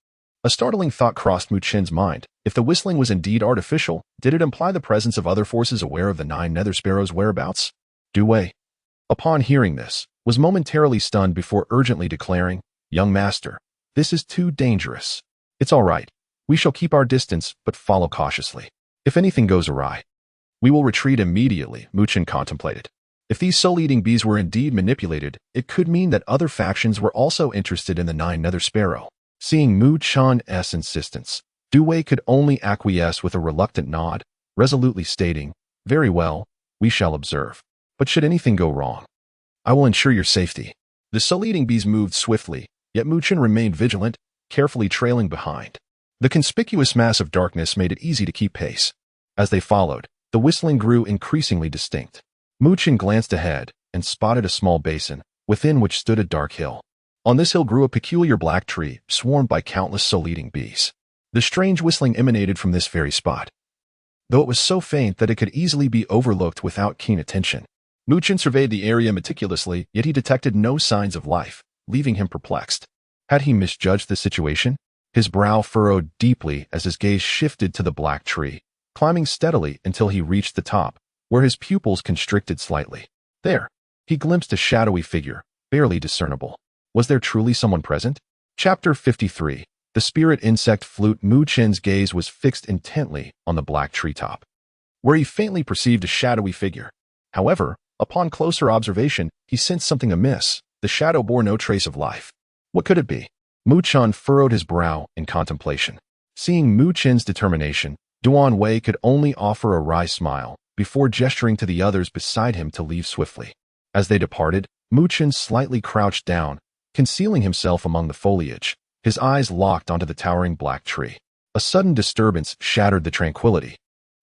A startling thought crossed Muchen's mind. If the whistling was indeed artificial, did it imply the presence of other forces aware of the 9 Nether Sparrows' whereabouts? Du Wei, upon hearing this, was momentarily stunned before urgently declaring, "Young master, this is too dangerous. It's all right. We shall keep our distance, but follow cautiously. If anything goes awry, we will retreat immediately," Muchen contemplated. If these soul-eating bees were indeed manipulated, it could mean that other factions were also interested in the 9 Nether Sparrow. Seeing Muchen's insistence, Du Wei could only acquiesce with a reluctant nod, resolutely stating, "Very well, we shall observe. But should anything go wrong, I will ensure your safety." The soul-eating bees moved swiftly, yet Muchen remained vigilant, carefully trailing behind. The conspicuous mass of darkness made it easy to keep pace. As they followed, the whistling grew increasingly distinct. Muchen glanced ahead and spotted a small basin, within which stood a dark hill. On this hill grew a peculiar black tree, swarmed by countless soul-eating bees. The strange whistling emanated from this very spot, though it was so faint that it could easily be overlooked without keen attention. Muchen surveyed the area meticulously, yet he detected no signs of life, leaving him perplexed. Had he misjudged the situation? His brow furrowed deeply as his gaze shifted to the black tree, climbing steadily until he reached the top, where his pupils constricted slightly. There, he glimpsed a shadowy figure, barely discernible. Was there truly someone present? Chapter 53. The Spirit Insect Flute. Muchen's gaze was fixed intently on the black treetop, where he faintly perceived a shadowy figure. However, upon closer observation, he sensed something amiss. The shadow bore no trace of life. What could it be? Muchen furrowed his brow in contemplation. Seeing Muchen's determination, Du Wei could only offer a wry smile before gesturing to the others beside him to leave swiftly. As they departed, Muchen slightly crouched down, concealing himself among the foliage, his eyes locked onto the towering black tree. A sudden disturbance shattered the tranquility.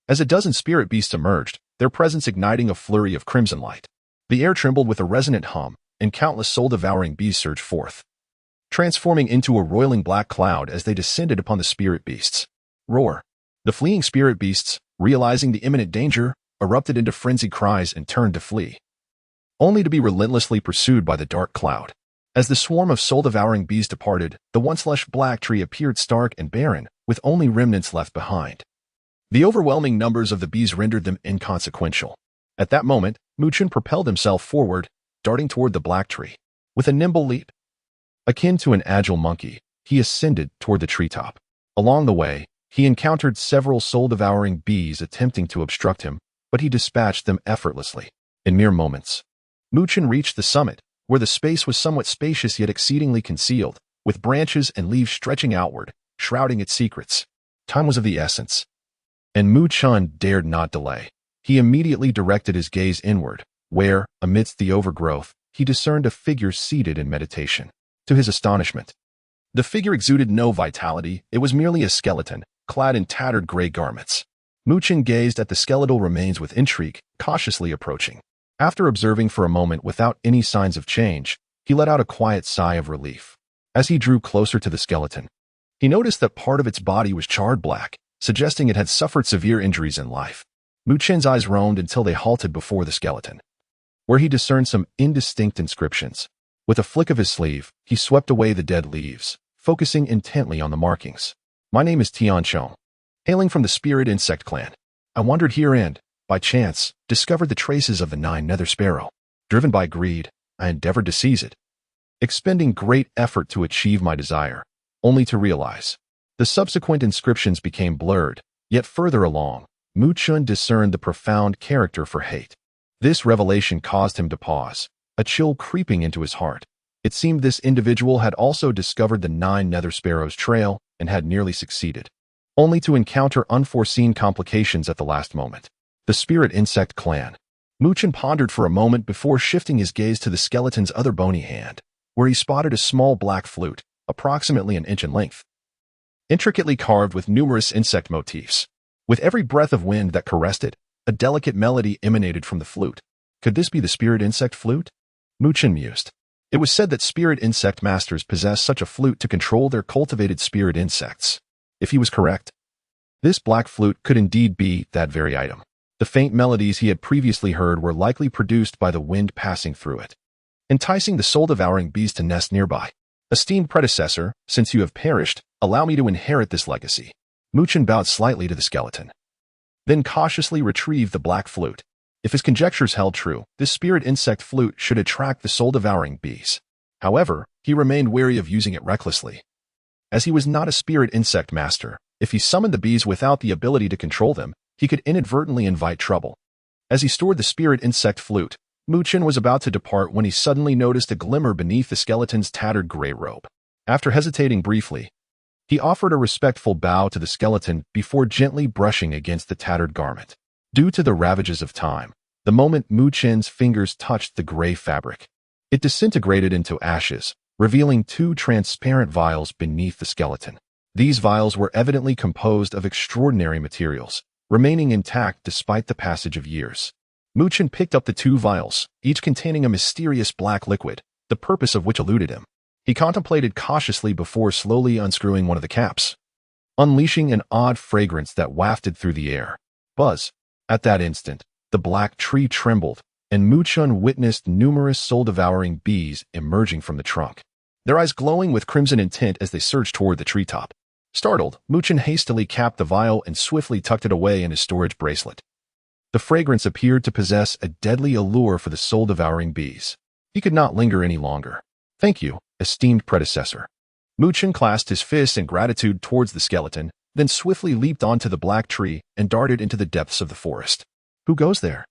As a dozen spirit beasts emerged, their presence igniting a flurry of crimson light. The air trembled with a resonant hum, and countless soul-devouring bees surged forth, transforming into a roiling black cloud as they descended upon the spirit beasts. Roar! The fleeing spirit beasts, realizing the imminent danger, erupted into frenzied cries and turned to flee, only to be relentlessly pursued by the dark cloud. As the swarm of soul-devouring bees departed, the once lush black tree appeared stark and barren, with only remnants left behind. The overwhelming numbers of the bees rendered them inconsequential. At that moment, Muchen propelled himself forward, darting toward the black tree. With a nimble leap, akin to an agile monkey, he ascended toward the treetop. Along the way, he encountered several soul-devouring bees attempting to obstruct him, but he dispatched them effortlessly. In mere moments, Muchen reached the summit, where the space was somewhat spacious yet exceedingly concealed, with branches and leaves stretching outward, shrouding its secrets. Time was of the essence, and Muchen dared not delay. He immediately directed his gaze inward, where, amidst the overgrowth, he discerned a figure seated in meditation. To his astonishment, the figure exuded no vitality. It was merely a skeleton, clad in tattered gray garments. Muchen gazed at the skeletal remains with intrigue, cautiously approaching. After observing for a moment without any signs of change, he let out a quiet sigh of relief. As he drew closer to the skeleton, he noticed that part of its body was charred black, suggesting it had suffered severe injuries in life. Muchen's eyes roamed until they halted before the skeleton, where he discerned some indistinct inscriptions. With a flick of his sleeve, he swept away the dead leaves, focusing intently on the markings. "My name is Tian Chong, hailing from the Spirit Insect clan. I wandered here and, by chance, discovered the traces of the 9 Nether Sparrow. Driven by greed, I endeavored to seize it, expending great effort to achieve my desire, only to realize The subsequent inscriptions became blurred, yet further along, Mu Chun discerned the profound character for hate. This revelation caused him to pause, a chill creeping into his heart. It seemed this individual had also discovered the Nine Nether Sparrows trail and had nearly succeeded, only to encounter unforeseen complications at the last moment. The Spirit Insect Clan. Mu Chun pondered for a moment before shifting his gaze to the skeleton's other bony hand, where he spotted a small black flute, approximately an inch in length, intricately carved with numerous insect motifs. With every breath of wind that caressed it, a delicate melody emanated from the flute. Could this be the Spirit Insect Flute? Mu Chun mused. It was said that spirit insect masters possess such a flute to control their cultivated spirit insects. If he was correct, this black flute could indeed be that very item. The faint melodies he had previously heard were likely produced by the wind passing through it, enticing the soul-devouring bees to nest nearby. Esteemed predecessor, since you have perished, allow me to inherit this legacy. Mu Chun bowed slightly to the skeleton, then cautiously retrieved the black flute. If his conjectures held true, this spirit insect flute should attract the soul-devouring bees. However, he remained wary of using it recklessly. As he was not a spirit insect master, if he summoned the bees without the ability to control them, he could inadvertently invite trouble. As he stored the spirit insect flute, Mu Chun was about to depart when he suddenly noticed a glimmer beneath the skeleton's tattered gray robe. After hesitating briefly, he offered a respectful bow to the skeleton before gently brushing against the tattered garment. Due to the ravages of time, the moment Mu Chun's fingers touched the gray fabric, it disintegrated into ashes, revealing two transparent vials beneath the skeleton. These vials were evidently composed of extraordinary materials, remaining intact despite the passage of years. Mu Chun picked up the two vials, each containing a mysterious black liquid, the purpose of which eluded him. He contemplated cautiously before slowly unscrewing one of the caps, unleashing an odd fragrance that wafted through the air. Buzz. At that instant, the black tree trembled, and Mu Chun witnessed numerous soul-devouring bees emerging from the trunk, their eyes glowing with crimson intent as they surged toward the treetop. Startled, Mu Chun hastily capped the vial and swiftly tucked it away in his storage bracelet. The fragrance appeared to possess a deadly allure for the soul-devouring bees. He could not linger any longer. Thank you, esteemed predecessor. Mu Chun clasped his fists in gratitude towards the skeleton, then swiftly leaped onto the black tree and darted into the depths of the forest. Who goes there?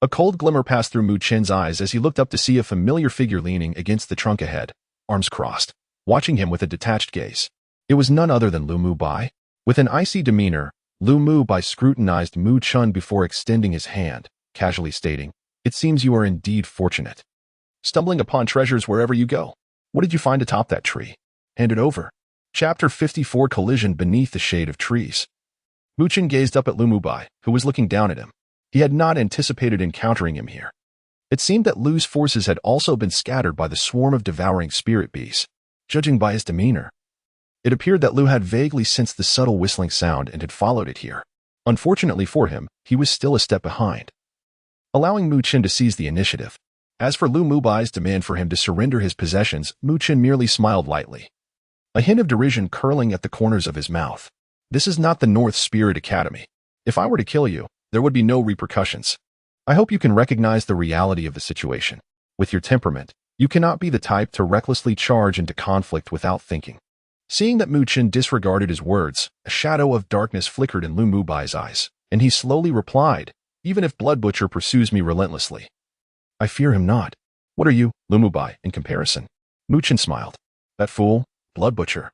A cold glimmer passed through Mu Chun's eyes as he looked up to see a familiar figure leaning against the trunk ahead, arms crossed, watching him with a detached gaze. It was none other than Lu Mu Bai. With an icy demeanor, Lu Mu Bai scrutinized Mu Chun before extending his hand, casually stating, "It seems you are indeed fortunate, stumbling upon treasures wherever you go. What did you find atop that tree? Hand it over." Chapter 54 Collision Beneath the Shade of Trees. Mu Chun gazed up at Lu Mu Bai, who was looking down at him. He had not anticipated encountering him here. It seemed that Lu's forces had also been scattered by the swarm of devouring spirit bees. Judging by his demeanor, it appeared that Lu had vaguely sensed the subtle whistling sound and had followed it here. Unfortunately for him, he was still a step behind, allowing Mu Chun to seize the initiative. As for Lu Mu Bai's demand for him to surrender his possessions, Mu Chun merely smiled lightly, a hint of derision curling at the corners of his mouth. This is not the North Spirit Academy. If I were to kill you, there would be no repercussions. I hope you can recognize the reality of the situation. With your temperament, you cannot be the type to recklessly charge into conflict without thinking. Seeing that Mu Chun disregarded his words, a shadow of darkness flickered in Lu Mu Bai's eyes, and he slowly replied, "Even if Blood Butcher pursues me relentlessly, I fear him not." "What are you, Lu Mu Bai, in comparison?" Mu Chun smiled. "That fool, Blood Butcher,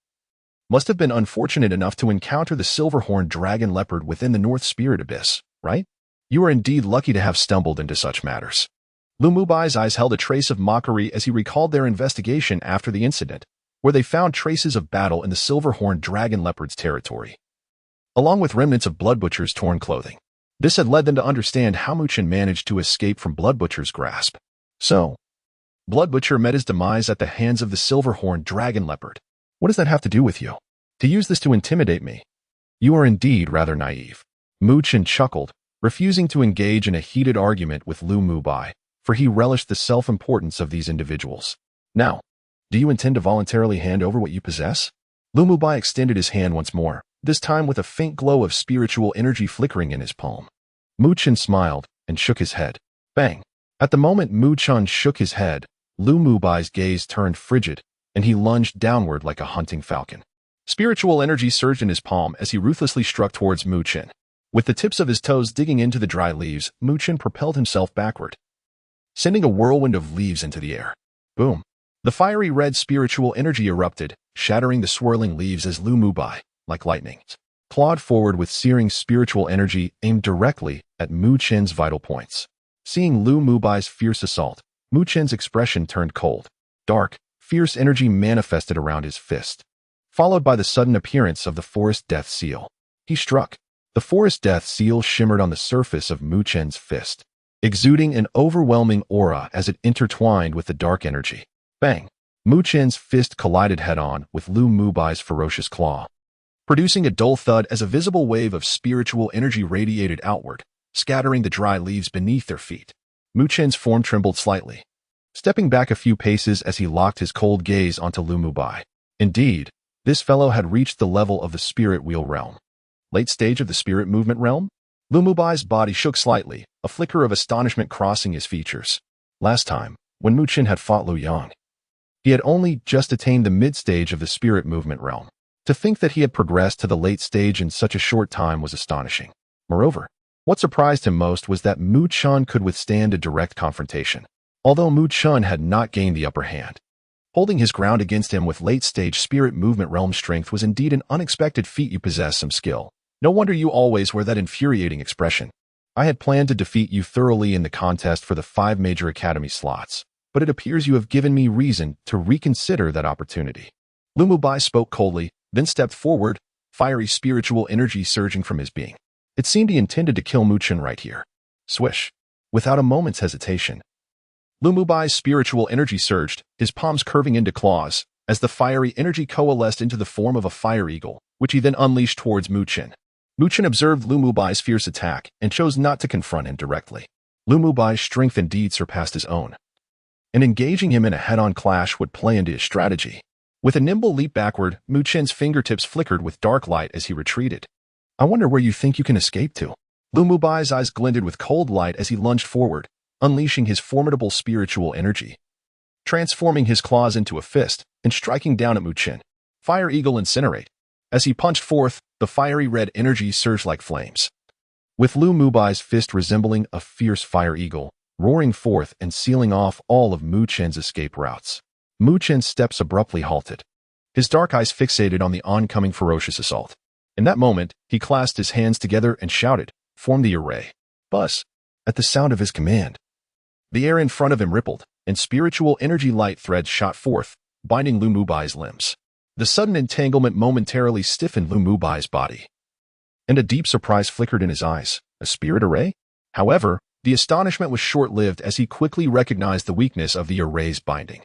must have been unfortunate enough to encounter the silver-horned dragon leopard within the North Spirit Abyss, right? You are indeed lucky to have stumbled into such matters." Lu Mu Bai's eyes held a trace of mockery as he recalled their investigation after the incident, where they found traces of battle in the silver-horned dragon leopard's territory, along with remnants of Blood Butcher's torn clothing. This had led them to understand how Mu Chun managed to escape from Blood Butcher's grasp. So, Blood Butcher met his demise at the hands of the silver-horned dragon leopard. What does that have to do with you? To use this to intimidate me? You are indeed rather naive. Mu Chun chuckled, refusing to engage in a heated argument with Lu Mu Bai, for he relished the self-importance of these individuals. Now, do you intend to voluntarily hand over what you possess? Lu Mu Bai extended his hand once more, this time with a faint glow of spiritual energy flickering in his palm. Mu Chun smiled and shook his head. Bang! At the moment Mu Chun shook his head, Lu Mu Bai's gaze turned frigid, and he lunged downward like a hunting falcon. Spiritual energy surged in his palm as he ruthlessly struck towards Mu Chen. With the tips of his toes digging into the dry leaves, Mu Chen propelled himself backward, sending a whirlwind of leaves into the air. Boom! The fiery red spiritual energy erupted, shattering the swirling leaves as Lu Mubai, like lightning, clawed forward with searing spiritual energy aimed directly at Mu Chen's vital points. Seeing Lu Mubai's fierce assault, Mu Chen's expression turned cold. Dark, fierce energy manifested around his fist, followed by the sudden appearance of the Forest Death Seal. He struck. The Forest Death Seal shimmered on the surface of Mu Chen's fist, exuding an overwhelming aura as it intertwined with the dark energy. Bang! Mu Chen's fist collided head-on with Lu Mubai's ferocious claw, producing a dull thud as a visible wave of spiritual energy radiated outward, scattering the dry leaves beneath their feet. Mu Chen's form trembled slightly, stepping back a few paces as he locked his cold gaze onto Lu Mubai. Indeed, this fellow had reached the level of the spirit wheel realm. Late stage of the spirit movement realm? Lu Mubai's body shook slightly, a flicker of astonishment crossing his features. Last time, when Mu Chen had fought Lu Yang, he had only just attained the mid-stage of the spirit movement realm. To think that he had progressed to the late stage in such a short time was astonishing. Moreover, what surprised him most was that Mu Chen could withstand a direct confrontation, although Mu Chen had not gained the upper hand. Holding his ground against him with late-stage spirit movement realm strength was indeed an unexpected feat. You possess some skill. No wonder you always wear that infuriating expression. I had planned to defeat you thoroughly in the contest for the 5 major academy slots, but it appears you have given me reason to reconsider that opportunity. Lu Mubai spoke coldly, then stepped forward, fiery spiritual energy surging from his being. It seemed he intended to kill Mu Chen right here. Swish! Without a moment's hesitation, Lu Mubai's spiritual energy surged, his palms curving into claws, as the fiery energy coalesced into the form of a fire eagle, which he then unleashed towards Mu Chen. Mu Chen observed Lu Mubai's fierce attack and chose not to confront him directly. Lu Mubai's strength indeed surpassed his own, and engaging him in a head-on clash would play into his strategy. With a nimble leap backward, Mu Chen's fingertips flickered with dark light as he retreated. I wonder where you think you can escape to. Lu Mubai's eyes glinted with cold light as he lunged forward, unleashing his formidable spiritual energy, transforming his claws into a fist and striking down at Mu Chen. Fire Eagle Incinerate. As he punched forth, the fiery red energy surged like flames, with Lu Mubai's fist resembling a fierce fire eagle, roaring forth and sealing off all of Mu Chen's escape routes. Mu Chen's steps abruptly halted, his dark eyes fixated on the oncoming ferocious assault. In that moment, he clasped his hands together and shouted, "Form the array." Buzz! At the sound of his command, the air in front of him rippled, and spiritual energy light threads shot forth, binding Lu Mubai's limbs. The sudden entanglement momentarily stiffened Lu Mubai's body, and a deep surprise flickered in his eyes. A spirit array? However, the astonishment was short-lived as he quickly recognized the weakness of the array's binding,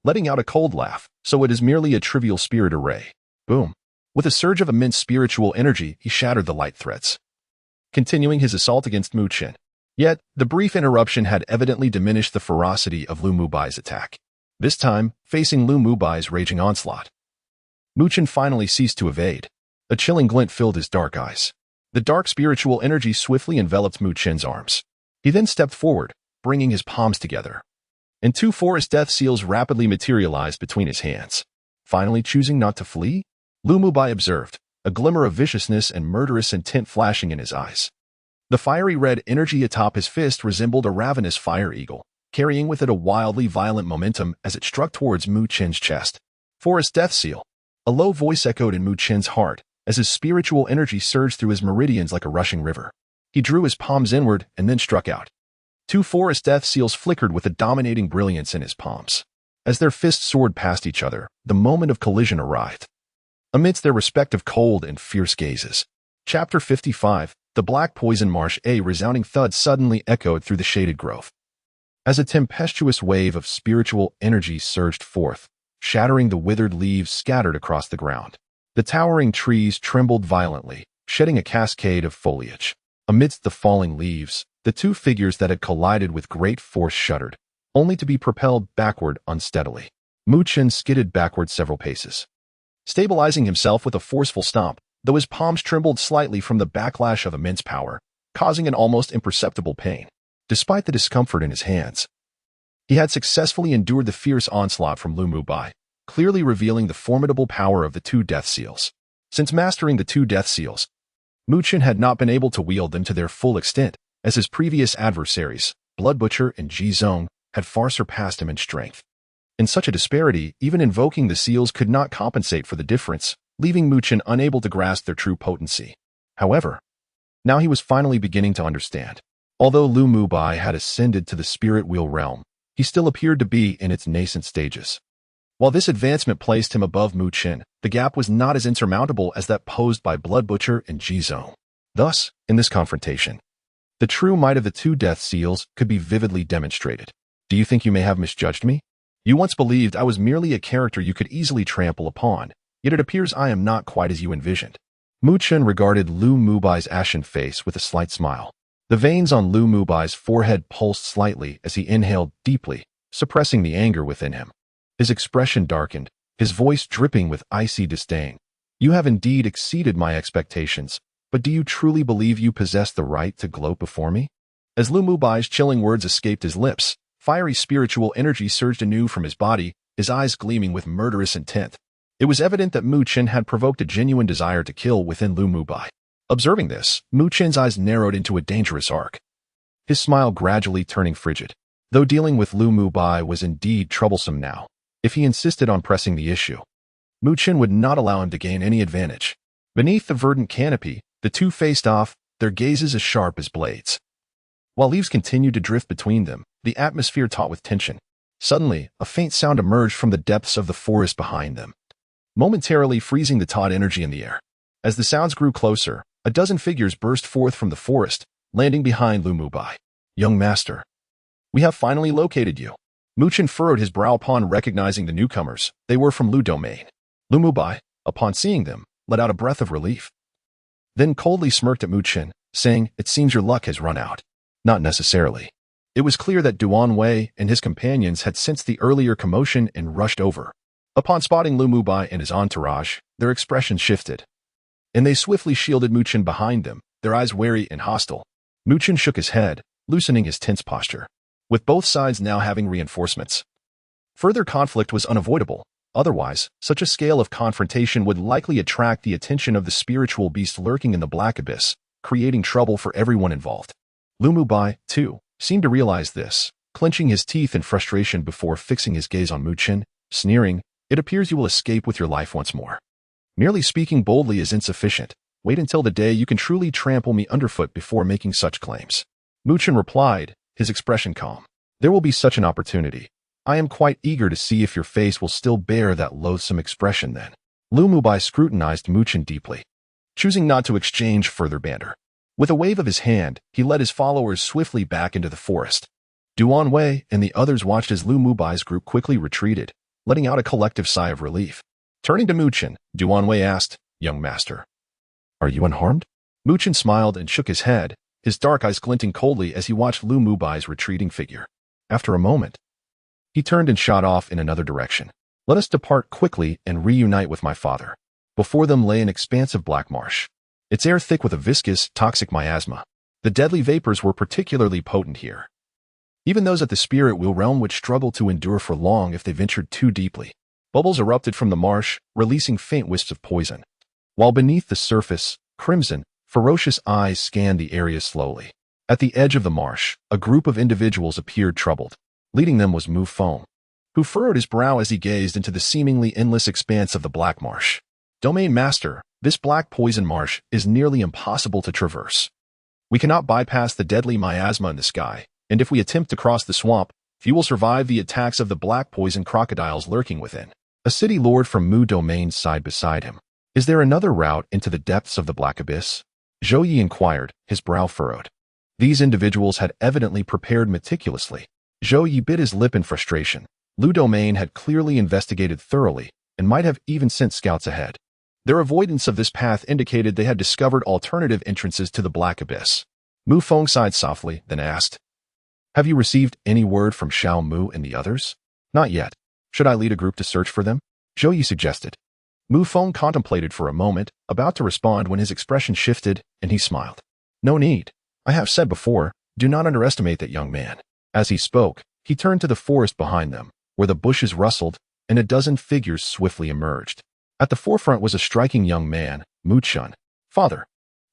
letting out a cold laugh. So it is merely a trivial spirit array. Boom! With a surge of immense spiritual energy, he shattered the light threads, continuing his assault against Mu Chen. Yet, the brief interruption had evidently diminished the ferocity of Lu Mubai's attack. This time, facing Lu Mubai's raging onslaught, Mu Chen finally ceased to evade. A chilling glint filled his dark eyes. The dark spiritual energy swiftly enveloped Mu Chen's arms. He then stepped forward, bringing his palms together, and 2 forest death seals rapidly materialized between his hands. Finally choosing not to flee, Lu Mubai observed, a glimmer of viciousness and murderous intent flashing in his eyes. The fiery red energy atop his fist resembled a ravenous fire eagle, carrying with it a wildly violent momentum as it struck towards Mu Chen's chest. Forest Death Seal. A low voice echoed in Mu Chen's heart as his spiritual energy surged through his meridians like a rushing river. He drew his palms inward and then struck out. 2 forest death seals flickered with a dominating brilliance in his palms. As their fists soared past each other, the moment of collision arrived. Amidst their respective cold and fierce gazes. Chapter 55, The Black Poison Marsh. A resounding thud suddenly echoed through the shaded grove, as a tempestuous wave of spiritual energy surged forth, shattering the withered leaves scattered across the ground. The towering trees trembled violently, shedding a cascade of foliage. Amidst the falling leaves, the 2 figures that had collided with great force shuddered, only to be propelled backward unsteadily. Mu Chen skidded backward several paces, stabilizing himself with a forceful stomp, though his palms trembled slightly from the backlash of immense power, causing an almost imperceptible pain. Despite the discomfort in his hands, he had successfully endured the fierce onslaught from Lu Mubai. clearly revealing the formidable power of the two death seals. Since mastering the two death seals, Mu Chen had not been able to wield them to their full extent, as his previous adversaries, Blood Butcher and Ji Zong, had far surpassed him in strength. In such a disparity, even invoking the seals could not compensate for the difference, leaving Mu Chen unable to grasp their true potency. However, now he was finally beginning to understand. Although Lu Mubai had ascended to the spirit wheel realm, he still appeared to be in its nascent stages. While this advancement placed him above Mu Chen, the gap was not as insurmountable as that posed by Blood Butcher and Ji Zong. Thus, in this confrontation, the true might of the two death seals could be vividly demonstrated. Do you think you may have misjudged me? You once believed I was merely a character you could easily trample upon, yet it appears I am not quite as you envisioned. Mu Chen regarded Lu Mubai's ashen face with a slight smile. The veins on Lu Mubai's forehead pulsed slightly as he inhaled deeply, suppressing the anger within him. His expression darkened, his voice dripping with icy disdain. You have indeed exceeded my expectations, but do you truly believe you possess the right to gloat before me? As Lu Mubai's chilling words escaped his lips, fiery spiritual energy surged anew from his body, his eyes gleaming with murderous intent. It was evident that Mu Chen had provoked a genuine desire to kill within Lu Mubai. Observing this, Mu Chen's eyes narrowed into a dangerous arc, his smile gradually turning frigid. Though dealing with Lu Mubai was indeed troublesome now, if he insisted on pressing the issue, Mu Chen would not allow him to gain any advantage. Beneath the verdant canopy, the two faced off, their gazes as sharp as blades. While leaves continued to drift between them, the atmosphere taut with tension. Suddenly, a faint sound emerged from the depths of the forest behind them, momentarily freezing the taut energy in the air. As the sounds grew closer, a dozen figures burst forth from the forest, landing behind Lu Mubai. Young master, we have finally located you. Mu Chen furrowed his brow upon recognizing the newcomers. They were from Lu Domain. Lu Mubai, upon seeing them, let out a breath of relief. Then coldly smirked at Mu Chen, saying, "It seems your luck has run out." Not necessarily. It was clear that Duan Wei and his companions had sensed the earlier commotion and rushed over. Upon spotting Lu Mubai and his entourage, their expressions shifted, and they swiftly shielded Mu Chen behind them, their eyes wary and hostile. Mu Chen shook his head, loosening his tense posture, with both sides now having reinforcements. Further conflict was unavoidable. Otherwise, such a scale of confrontation would likely attract the attention of the spiritual beast lurking in the black abyss, creating trouble for everyone involved. Lu Mubai, too, seemed to realize this, clenching his teeth in frustration before fixing his gaze on Mu Chen, sneering, "It appears you will escape with your life once more. Merely speaking boldly is insufficient. Wait until the day you can truly trample me underfoot before making such claims." Mu Chen replied, his expression calm. "There will be such an opportunity. I am quite eager to see if your face will still bear that loathsome expression then." Lu Mubai scrutinized Mu Chen deeply, choosing not to exchange further banter. With a wave of his hand, he led his followers swiftly back into the forest. Duan Wei and the others watched as Lu Mubai's group quickly retreated, letting out a collective sigh of relief. Turning to Mu Chen, Duan Wei asked, "Young master, are you unharmed?" Mu Chen smiled and shook his head, his dark eyes glinting coldly as he watched Lu Mubai's retreating figure. After a moment, he turned and shot off in another direction. "Let us depart quickly and reunite with my father." Before them lay an expansive black marsh, its air thick with a viscous, toxic miasma. The deadly vapors were particularly potent here. Even those at the spirit wheel realm would struggle to endure for long if they ventured too deeply. Bubbles erupted from the marsh, releasing faint wisps of poison. While beneath the surface, crimson, ferocious eyes scanned the area slowly. At the edge of the marsh, a group of individuals appeared troubled. Leading them was Mu Feng, who furrowed his brow as he gazed into the seemingly endless expanse of the black marsh. "Domain Master, this black poison marsh is nearly impossible to traverse. We cannot bypass the deadly miasma in the sky, and if we attempt to cross the swamp, few will survive the attacks of the black poison crocodiles lurking within." A city lord from Mu Domain sighed beside him. "Is there another route into the depths of the black abyss?" Zhou Yi inquired, his brow furrowed. These individuals had evidently prepared meticulously. Zhou Yi bit his lip in frustration. Lu Domain had clearly investigated thoroughly, and might have even sent scouts ahead. Their avoidance of this path indicated they had discovered alternative entrances to the black abyss. Mu Feng sighed softly, then asked, "Have you received any word from Xiao Mu and the others?" "Not yet. Should I lead a group to search for them?" Zhou Yi suggested. Mu Feng contemplated for a moment, about to respond when his expression shifted, and he smiled. "No need. I have said before, do not underestimate that young man." As he spoke, he turned to the forest behind them, where the bushes rustled, and a dozen figures swiftly emerged. At the forefront was a striking young man, Mu Chun. Father.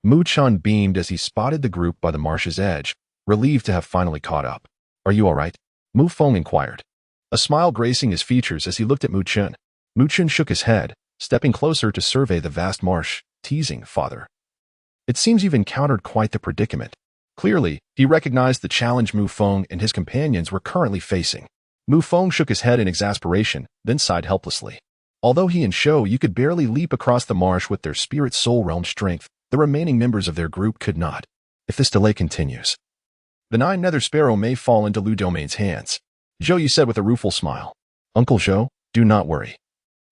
Mu Chun beamed as he spotted the group by the marsh's edge, relieved to have finally caught up. Are you all right? Mu Feng inquired, a smile gracing his features as he looked at Mu Chun. Mu Chun shook his head, stepping closer to survey the vast marsh, teasing, Father. It seems you've encountered quite the predicament. Clearly, he recognized the challenge Mu Feng and his companions were currently facing. Mu Feng shook his head in exasperation, then sighed helplessly. Although he and Shou Yi could barely leap across the marsh with their spirit soul realm strength, the remaining members of their group could not. If this delay continues, the Nine Hells Sparrow may fall into Lu Domaine's hands, Zhou Yi said with a rueful smile. Uncle Zhou, do not worry.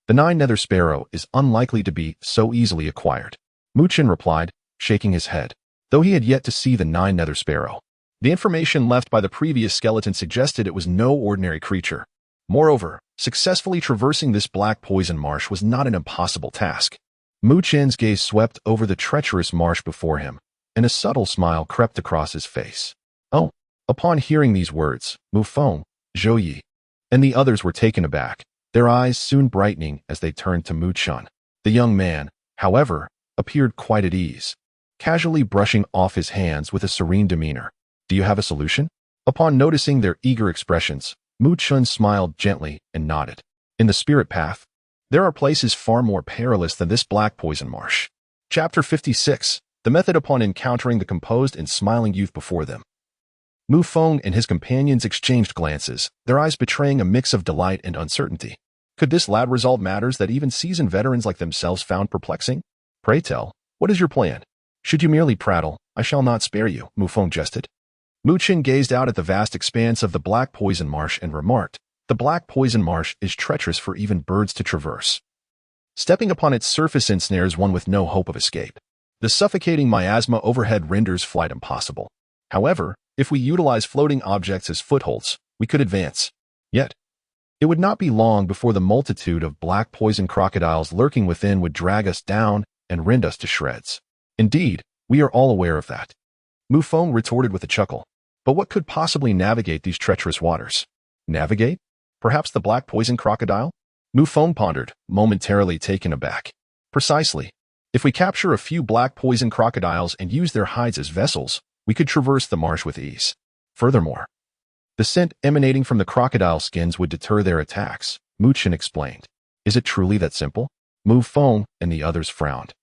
The Nine Hells Sparrow is unlikely to be so easily acquired. Mu Chun replied, shaking his head. Though he had yet to see the Nine Hells Sparrow, the information left by the previous skeleton suggested it was no ordinary creature. Moreover, successfully traversing this black poison marsh was not an impossible task. Mu Chun's gaze swept over the treacherous marsh before him, and a subtle smile crept across his face. Oh! Upon hearing these words, Mu Feng, Zhou Yi, and the others were taken aback, their eyes soon brightening as they turned to Mu Chun. The young man, however, appeared quite at ease, casually brushing off his hands with a serene demeanor. Do you have a solution? Upon noticing their eager expressions, Mu Chun smiled gently and nodded. In the spirit path, there are places far more perilous than this black poison marsh. Chapter 56. The method upon encountering the composed and smiling youth before them. Mu Feng and his companions exchanged glances, their eyes betraying a mix of delight and uncertainty. Could this lad resolve matters that even seasoned veterans like themselves found perplexing? Pray tell, what is your plan? Should you merely prattle, I shall not spare you, Mu Feng jested. Mu Chun gazed out at the vast expanse of the black poison marsh and remarked, the black poison marsh is treacherous for even birds to traverse. Stepping upon its surface ensnares one with no hope of escape. The suffocating miasma overhead renders flight impossible. However, if we utilize floating objects as footholds, we could advance. Yet, it would not be long before the multitude of black poison crocodiles lurking within would drag us down and rend us to shreds. Indeed, we are all aware of that. Mu Feng retorted with a chuckle. But what could possibly navigate these treacherous waters? Navigate? Perhaps the black poison crocodile? Mu Feng pondered, momentarily taken aback. Precisely. If we capture a few black poison crocodiles and use their hides as vessels, we could traverse the marsh with ease. Furthermore, the scent emanating from the crocodile skins would deter their attacks, Mu Chun explained. Is it truly that simple? Mu Feng and the others frowned,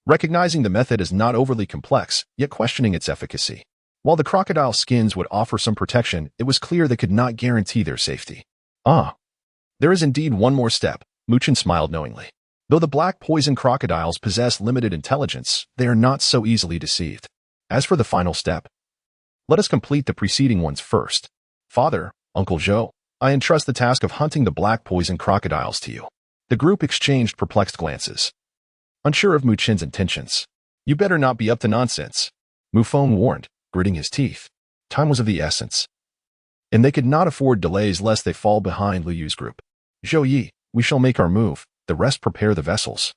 recognizing the method as not overly complex, yet questioning its efficacy. While the crocodile skins would offer some protection, it was clear they could not guarantee their safety. Ah, there is indeed one more step, Mu Chun smiled knowingly. Though the black poison crocodiles possess limited intelligence, they are not so easily deceived. As for the final step, let us complete the preceding ones first. Father, Uncle Zhou, I entrust the task of hunting the black poison crocodiles to you. The group exchanged perplexed glances, unsure of Mu Chun's intentions. You better not be up to nonsense, Mu Feng warned, gritting his teeth. Time was of the essence, and they could not afford delays lest they fall behind Liu Yu's group. Zhou Yi, we shall make our move, the rest prepare the vessels.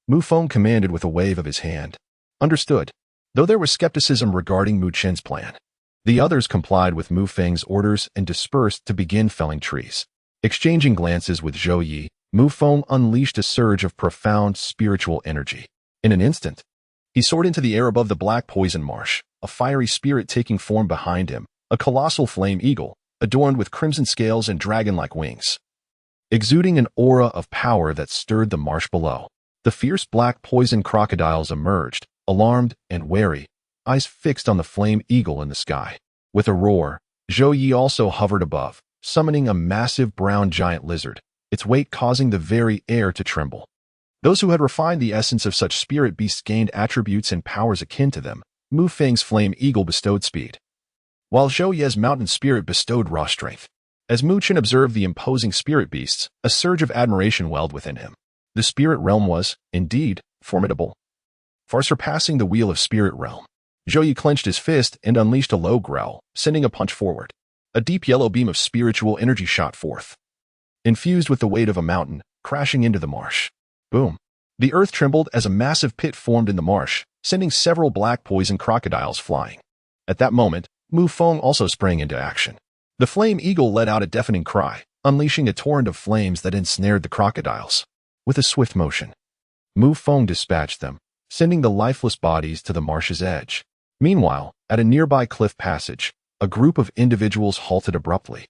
Mu Feng commanded with a wave of his hand. Understood. Though there was skepticism regarding Mu Chun's plan, the others complied with Mu Feng's orders and dispersed to begin felling trees. Exchanging glances with Zhou Yi, Mu Feng unleashed a surge of profound spiritual energy. In an instant, he soared into the air above the black poison marsh, a fiery spirit taking form behind him, a colossal flame eagle, adorned with crimson scales and dragon-like wings, exuding an aura of power that stirred the marsh below. The fierce black poison crocodiles emerged, alarmed and wary, eyes fixed on the flame eagle in the sky. With a roar, Zhou Yi also hovered above, summoning a massive brown giant lizard, its weight causing the very air to tremble. Those who had refined the essence of such spirit beasts gained attributes and powers akin to them. Mu Feng's flame eagle bestowed speed, while Zhou Yi's mountain spirit bestowed raw strength. As Mu Chun observed the imposing spirit beasts, a surge of admiration welled within him. The spirit realm was, indeed, formidable, far surpassing the wheel of spirit realm. Zhou Yi clenched his fist and unleashed a low growl, sending a punch forward. A deep yellow beam of spiritual energy shot forth, infused with the weight of a mountain, crashing into the marsh. Boom. The earth trembled as a massive pit formed in the marsh, sending several black poison crocodiles flying. At that moment, Mu Feng also sprang into action. The flame eagle let out a deafening cry, unleashing a torrent of flames that ensnared the crocodiles. With a swift motion, Mu Feng dispatched them, sending the lifeless bodies to the marsh's edge. Meanwhile, at a nearby cliff passage, a group of individuals halted abruptly.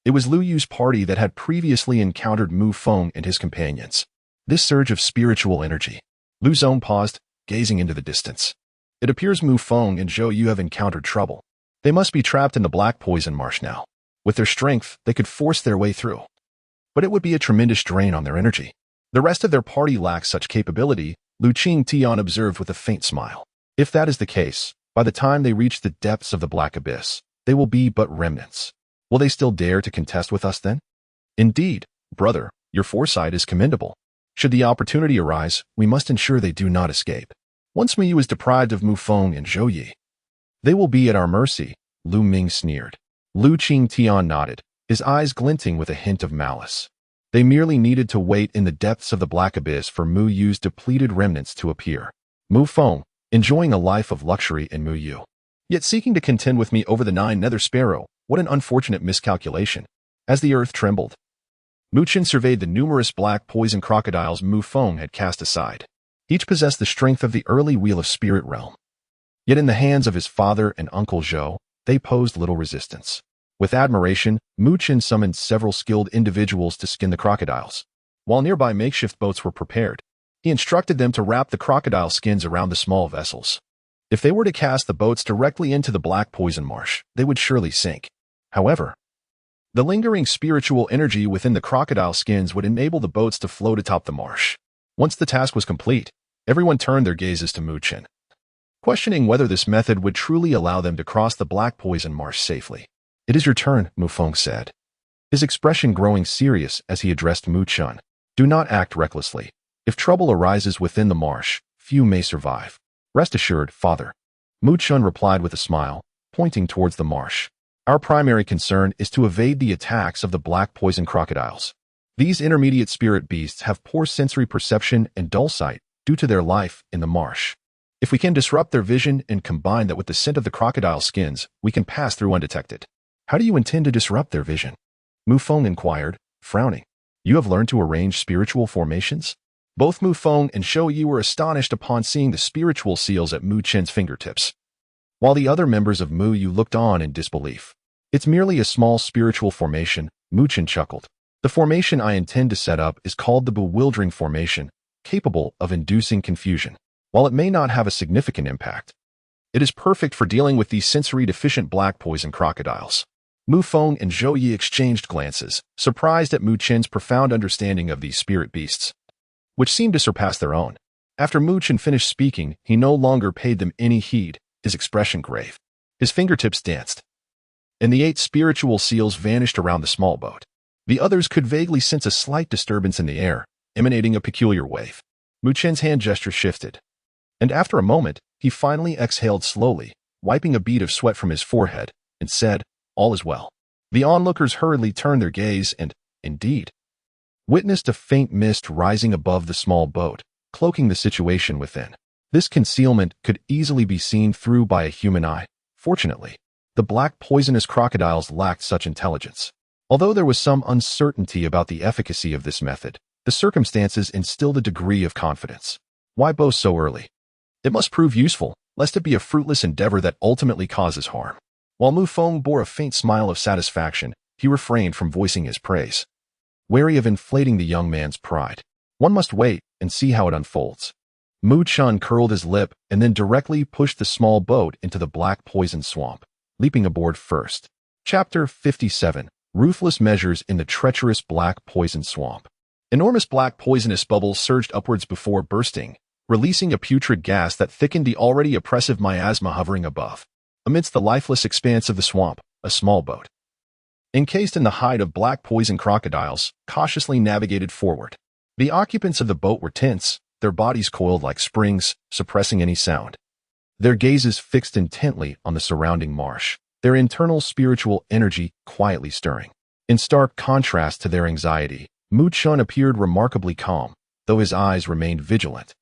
It was Lu Yu's party that had previously encountered Mu Feng and his companions. This surge of spiritual energy. Lu Zong paused, gazing into the distance. It appears Mu Feng and Zhou Yu have encountered trouble. They must be trapped in the black poison marsh now. With their strength, they could force their way through. But it would be a tremendous drain on their energy. The rest of their party lacks such capability, Lu Qingtian observed with a faint smile. If that is the case, by the time they reach the depths of the black abyss, they will be but remnants. Will they still dare to contest with us then? Indeed, brother, your foresight is commendable. Should the opportunity arise, we must ensure they do not escape. Once Mu Yu is deprived of Mu Feng and Zhou Yi, they will be at our mercy, Lu Ming sneered. Lu Qingtian nodded, his eyes glinting with a hint of malice. They merely needed to wait in the depths of the black abyss for Mu Yu's depleted remnants to appear. Mu Feng, enjoying a life of luxury in Mu Yu, yet seeking to contend with me over the Nine Hells Sparrow. What an unfortunate miscalculation. As the earth trembled, Mu Chen surveyed the numerous black poison crocodiles Mu Feng had cast aside. Each possessed the strength of the early wheel of spirit realm. Yet in the hands of his father and uncle Zhou, they posed little resistance. With admiration, Mu Chen summoned several skilled individuals to skin the crocodiles. While nearby makeshift boats were prepared, he instructed them to wrap the crocodile skins around the small vessels. If they were to cast the boats directly into the black poison marsh, they would surely sink. However, the lingering spiritual energy within the crocodile skins would enable the boats to float atop the marsh. Once the task was complete, everyone turned their gazes to Mu Chen, questioning whether this method would truly allow them to cross the black poison marsh safely. It is your turn, Mu Feng said, his expression growing serious as he addressed Mu Chen. Do not act recklessly. If trouble arises within the marsh, few may survive. Rest assured, father. Mu Chen replied with a smile, pointing towards the marsh. Our primary concern is to evade the attacks of the black poison crocodiles. These intermediate spirit beasts have poor sensory perception and dull sight due to their life in the marsh. If we can disrupt their vision and combine that with the scent of the crocodile skins, we can pass through undetected. How do you intend to disrupt their vision? Mu Feng inquired, frowning. You have learned to arrange spiritual formations? Both Mu Feng and Zhou Yu were astonished upon seeing the spiritual seals at Mu Chen's fingertips, while the other members of Mu Yu looked on in disbelief. It's merely a small spiritual formation, Mu Chen chuckled. The formation I intend to set up is called the bewildering formation, capable of inducing confusion. While it may not have a significant impact, it is perfect for dealing with these sensory-deficient black poison crocodiles. Mu Feng and Zhou Yi exchanged glances, surprised at Mu Chen's profound understanding of these spirit beasts, which seemed to surpass their own. After Mu Chen finished speaking, he no longer paid them any heed, his expression grave. His fingertips danced, and the 8 spiritual seals vanished around the small boat. The others could vaguely sense a slight disturbance in the air, emanating a peculiar wave. Mu Chen's hand gesture shifted, and after a moment, he finally exhaled slowly, wiping a bead of sweat from his forehead, and said, all is well. The onlookers hurriedly turned their gaze and, indeed, witnessed a faint mist rising above the small boat, cloaking the situation within. This concealment could easily be seen through by a human eye. Fortunately, the black poisonous crocodiles lacked such intelligence. Although there was some uncertainty about the efficacy of this method, the circumstances instilled a degree of confidence. Why boast so early? It must prove useful, lest it be a fruitless endeavor that ultimately causes harm. While Mu Feng bore a faint smile of satisfaction, he refrained from voicing his praise, wary of inflating the young man's pride. One must wait and see how it unfolds. Mu Chen curled his lip and then directly pushed the small boat into the black poison swamp, leaping aboard first. Chapter 57. Ruthless Measures in the Treacherous Black Poison Swamp. Enormous black poisonous bubbles surged upwards before bursting, releasing a putrid gas that thickened the already oppressive miasma hovering above. Amidst the lifeless expanse of the swamp, a small boat, encased in the hide of black poison crocodiles, cautiously navigated forward. The occupants of the boat were tense, their bodies coiled like springs, suppressing any sound. Their gazes fixed intently on the surrounding marsh, their internal spiritual energy quietly stirring. In stark contrast to their anxiety, Mu Chen appeared remarkably calm, though his eyes remained vigilant.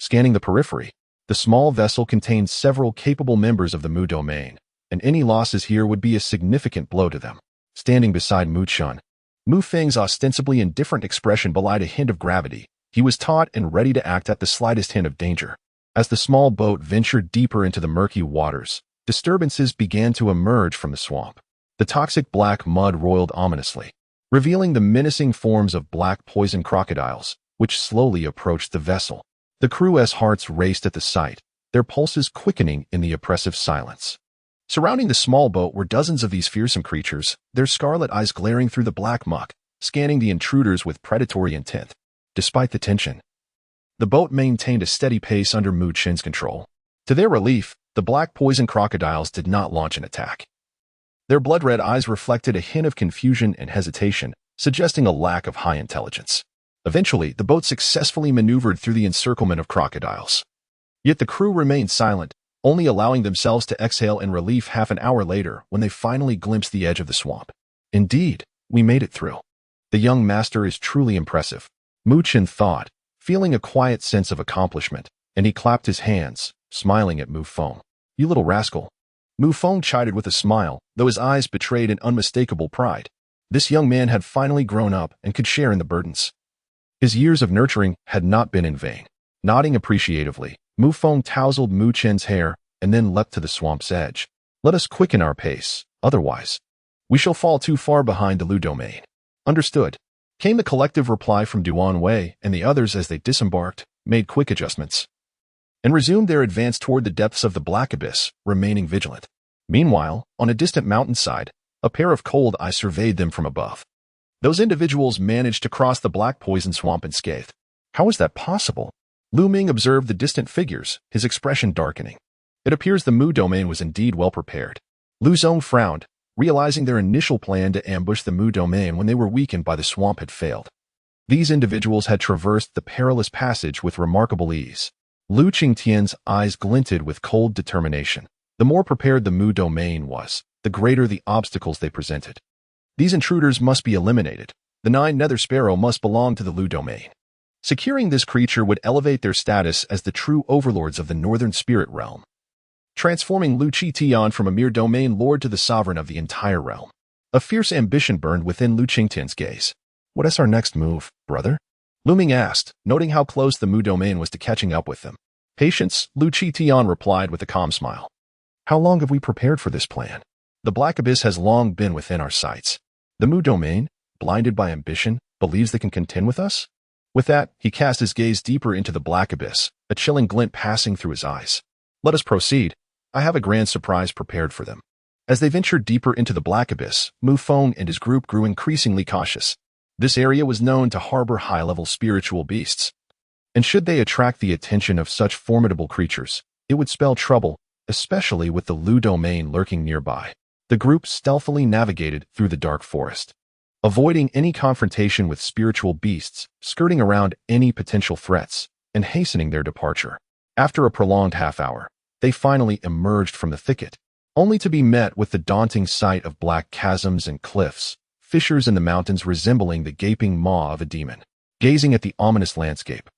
Scanning the periphery, the small vessel contained several capable members of the Mu domain, and any losses here would be a significant blow to them. Standing beside Mu Chen, Mu Feng's ostensibly indifferent expression belied a hint of gravity. He was taut and ready to act at the slightest hint of danger. As the small boat ventured deeper into the murky waters, disturbances began to emerge from the swamp. The toxic black mud roiled ominously, revealing the menacing forms of black poison crocodiles, which slowly approached the vessel. The crew's hearts raced at the sight, their pulses quickening in the oppressive silence. Surrounding the small boat were dozens of these fearsome creatures, their scarlet eyes glaring through the black muck, scanning the intruders with predatory intent. Despite the tension, the boat maintained a steady pace under Mu Chen's control. To their relief, the black poison crocodiles did not launch an attack. Their blood-red eyes reflected a hint of confusion and hesitation, suggesting a lack of high intelligence. Eventually, the boat successfully maneuvered through the encirclement of crocodiles. Yet the crew remained silent, only allowing themselves to exhale in relief half an hour later when they finally glimpsed the edge of the swamp. Indeed, we made it through. The young master is truly impressive, Mu Chen thought, feeling a quiet sense of accomplishment, and he clapped his hands, smiling at Mu Feng. You little rascal. Mu Feng chided with a smile, though his eyes betrayed an unmistakable pride. This young man had finally grown up and could share in the burdens. His years of nurturing had not been in vain. Nodding appreciatively, Mu Feng tousled Mu Chen's hair and then leapt to the swamp's edge. Let us quicken our pace, otherwise we shall fall too far behind the Lu domain. Understood. Came the collective reply from Duan Wei, and the others as they disembarked, made quick adjustments, and resumed their advance toward the depths of the black abyss, remaining vigilant. Meanwhile, on a distant mountainside, a pair of cold eyes surveyed them from above. Those individuals managed to cross the black poison swamp unscathed. How is that possible? Lu Ming observed the distant figures, his expression darkening. It appears the Mu domain was indeed well prepared. Lu Zong frowned, realizing their initial plan to ambush the Mu domain when they were weakened by the swamp had failed. These individuals had traversed the perilous passage with remarkable ease. Lu Qingtian's eyes glinted with cold determination. The more prepared the Mu domain was, the greater the obstacles they presented. These intruders must be eliminated. The Nine Hells Sparrow must belong to the Lu domain. Securing this creature would elevate their status as the true overlords of the northern spirit realm, transforming Lu Qitian from a mere domain lord to the sovereign of the entire realm. A fierce ambition burned within Lu Qingtian's gaze. What is our next move, brother? Lu Ming asked, noting how close the Mu domain was to catching up with them. Patience, Lu Qitian replied with a calm smile. How long have we prepared for this plan? The Black Abyss has long been within our sights. The Mu domain, blinded by ambition, believes they can contend with us? With that, he cast his gaze deeper into the Black Abyss, a chilling glint passing through his eyes. Let us proceed. I have a grand surprise prepared for them. As they ventured deeper into the Black Abyss, Mu Feng and his group grew increasingly cautious. This area was known to harbor high-level spiritual beasts, and should they attract the attention of such formidable creatures, it would spell trouble, especially with the Lu domain lurking nearby. The group stealthily navigated through the dark forest, avoiding any confrontation with spiritual beasts, skirting around any potential threats, and hastening their departure. After a prolonged half-hour, they finally emerged from the thicket, only to be met with the daunting sight of black chasms and cliffs, fissures in the mountains resembling the gaping maw of a demon. Gazing at the ominous landscape,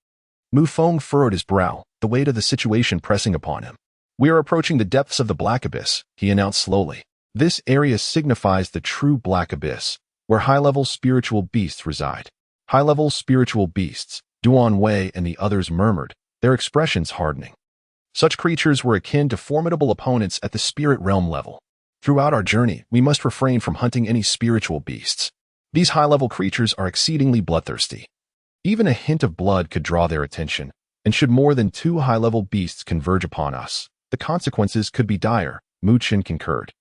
Mu Feng furrowed his brow, the weight of the situation pressing upon him. We are approaching the depths of the Black Abyss, he announced slowly. This area signifies the true Black Abyss, where high-level spiritual beasts reside. High-level spiritual beasts, Duan Wei and the others murmured, their expressions hardening. Such creatures were akin to formidable opponents at the spirit realm level. Throughout our journey, we must refrain from hunting any spiritual beasts. These high-level creatures are exceedingly bloodthirsty. Even a hint of blood could draw their attention, and should more than 2 high-level beasts converge upon us, the consequences could be dire, Mu Chen concurred.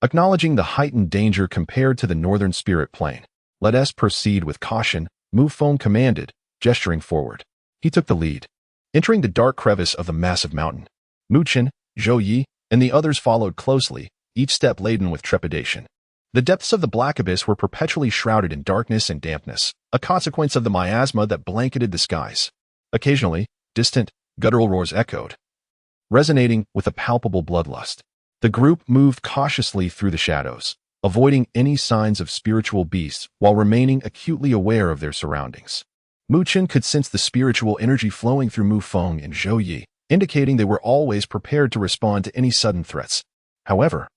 Acknowledging the heightened danger compared to the northern spirit plane, let us proceed with caution, Mu Feng commanded, gesturing forward. He took the lead. Entering the dark crevice of the massive mountain, Mu Chen, Zhou Yi, and the others followed closely, each step laden with trepidation. The depths of the Black Abyss were perpetually shrouded in darkness and dampness, a consequence of the miasma that blanketed the skies. Occasionally, distant, guttural roars echoed, resonating with a palpable bloodlust. The group moved cautiously through the shadows, avoiding any signs of spiritual beasts while remaining acutely aware of their surroundings. Mu Chen could sense the spiritual energy flowing through Mu Feng and Zhou Yi, indicating they were always prepared to respond to any sudden threats. However,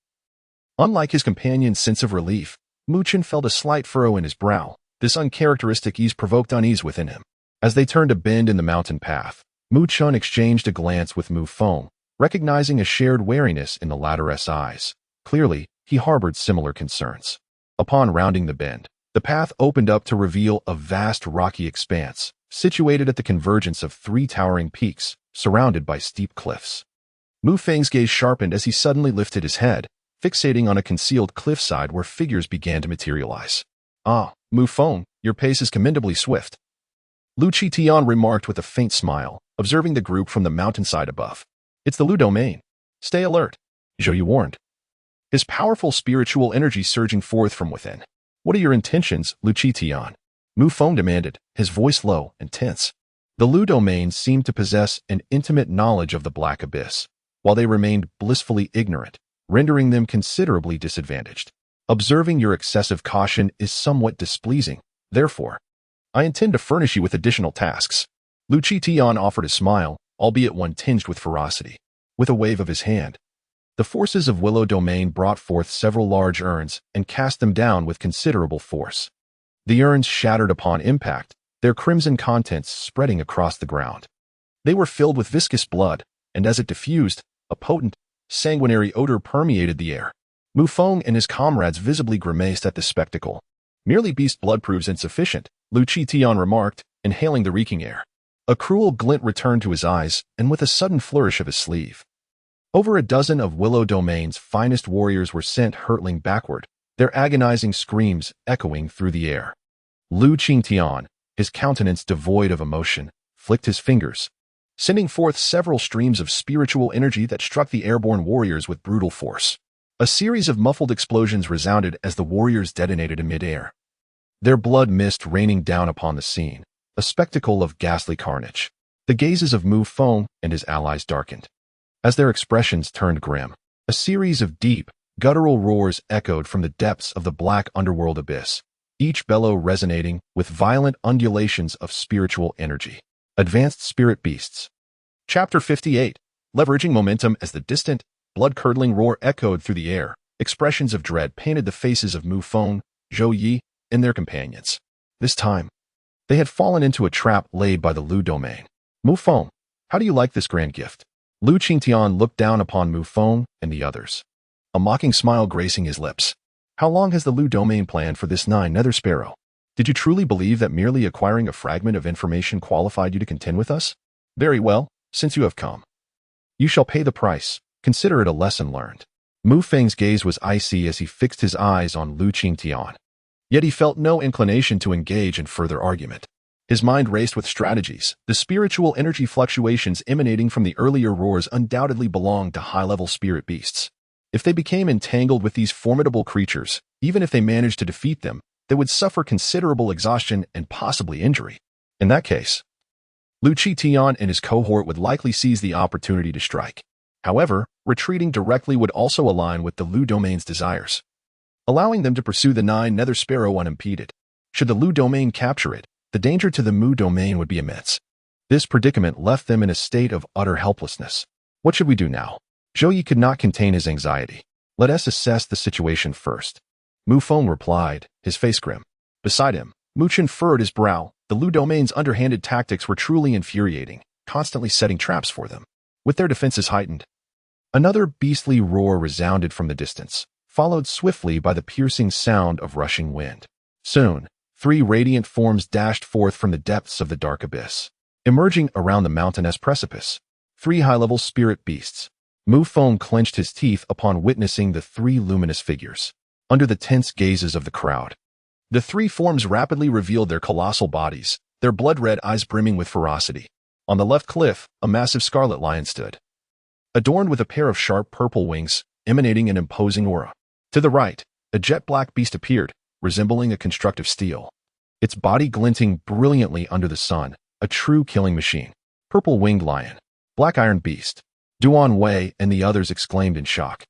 unlike his companion's sense of relief, Mu Chen felt a slight furrow in his brow, This uncharacteristic ease provoked unease within him. As they turned a bend in the mountain path, Mu Chun exchanged a glance with Mu Feng, recognizing a shared wariness in the latter's eyes. Clearly, he harbored similar concerns. Upon rounding the bend, the path opened up to reveal a vast rocky expanse, situated at the convergence of three towering peaks, surrounded by steep cliffs. Mu Feng's gaze sharpened as he suddenly lifted his head, fixating on a concealed cliffside where figures began to materialize. "Ah, Mu Feng, your pace is commendably swift," Lu Qitian remarked with a faint smile, observing the group from the mountainside above. "It's the Lu domain. Stay alert," Zhou Yu warned, his powerful spiritual energy surging forth from within. "What are your intentions, Lu Qitian?" Mu Feng demanded, his voice low and tense. The Lu domain seemed to possess an intimate knowledge of the Black Abyss, while they remained blissfully ignorant, rendering them considerably disadvantaged. "Observing your excessive caution is somewhat displeasing. Therefore, I intend to furnish you with additional tasks." Lu Qitian offered a smile, albeit one tinged with ferocity. With a wave of his hand, the forces of Willow Domain brought forth several large urns and cast them down with considerable force. The urns shattered upon impact, their crimson contents spreading across the ground. They were filled with viscous blood, and as it diffused, a potent, sanguinary odor permeated the air. Mu Feng and his comrades visibly grimaced at the spectacle. "Merely beast blood proves insufficient," Lu Qitian remarked, inhaling the reeking air. A cruel glint returned to his eyes, and with a sudden flourish of his sleeve, over a dozen of Willow Domain's finest warriors were sent hurtling backward, their agonizing screams echoing through the air. Lu Qingtian, his countenance devoid of emotion, flicked his fingers, sending forth several streams of spiritual energy that struck the airborne warriors with brutal force. A series of muffled explosions resounded as the warriors detonated in midair, their blood mist raining down upon the scene, a spectacle of ghastly carnage. The gazes of Mu Feng and his allies darkened. As their expressions turned grim, a series of deep, guttural roars echoed from the depths of the black underworld abyss, each bellow resonating with violent undulations of spiritual energy. Advanced Spirit Beasts. Chapter 58. Leveraging momentum. As the distant, blood-curdling roar echoed through the air, expressions of dread painted the faces of Mu Feng, Zhou Yi, and their companions. This time, they had fallen into a trap laid by the Lu domain. "Mu Feng, how do you like this grand gift?" Lu Qingtian looked down upon Mu Feng and the others, a mocking smile gracing his lips. "How long has the Lu domain planned for this Nine Hells Sparrow? Did you truly believe that merely acquiring a fragment of information qualified you to contend with us? Very well, since you have come, you shall pay the price. Consider it a lesson learned." Mu Feng's gaze was icy as he fixed his eyes on Lu Qingtian. Yet he felt no inclination to engage in further argument. His mind raced with strategies. The spiritual energy fluctuations emanating from the earlier roars undoubtedly belonged to high-level spirit beasts. If they became entangled with these formidable creatures, even if they managed to defeat them, they would suffer considerable exhaustion and possibly injury. In that case, Lu Qitian and his cohort would likely seize the opportunity to strike. However, retreating directly would also align with the Lu domain's desires, allowing them to pursue the Nine Hells Sparrow unimpeded. Should the Lu domain capture it, the danger to the Mu domain would be immense. This predicament left them in a state of utter helplessness. What should we do now? Zhou Yi could not contain his anxiety. "Let us assess the situation first," Mu Feng replied, his face grim. Beside him, Mu Chun furrowed his brow. The Lu domain's underhanded tactics were truly infuriating, constantly setting traps for them. With their defenses heightened, another beastly roar resounded from the distance, followed swiftly by the piercing sound of rushing wind. Soon, three radiant forms dashed forth from the depths of the dark abyss, emerging around the mountainous precipice. Three high-level spirit beasts. Mu Feng clenched his teeth upon witnessing the three luminous figures. Under the tense gazes of the crowd, the three forms rapidly revealed their colossal bodies, their blood-red eyes brimming with ferocity. On the left cliff, a massive scarlet lion stood, adorned with a pair of sharp purple wings, emanating an imposing aura. To the right, a jet-black beast appeared, resembling a construct of steel, its body glinting brilliantly under the sun, a true killing machine. Purple-winged lion, black iron beast. Duan Wei and the others exclaimed in shock,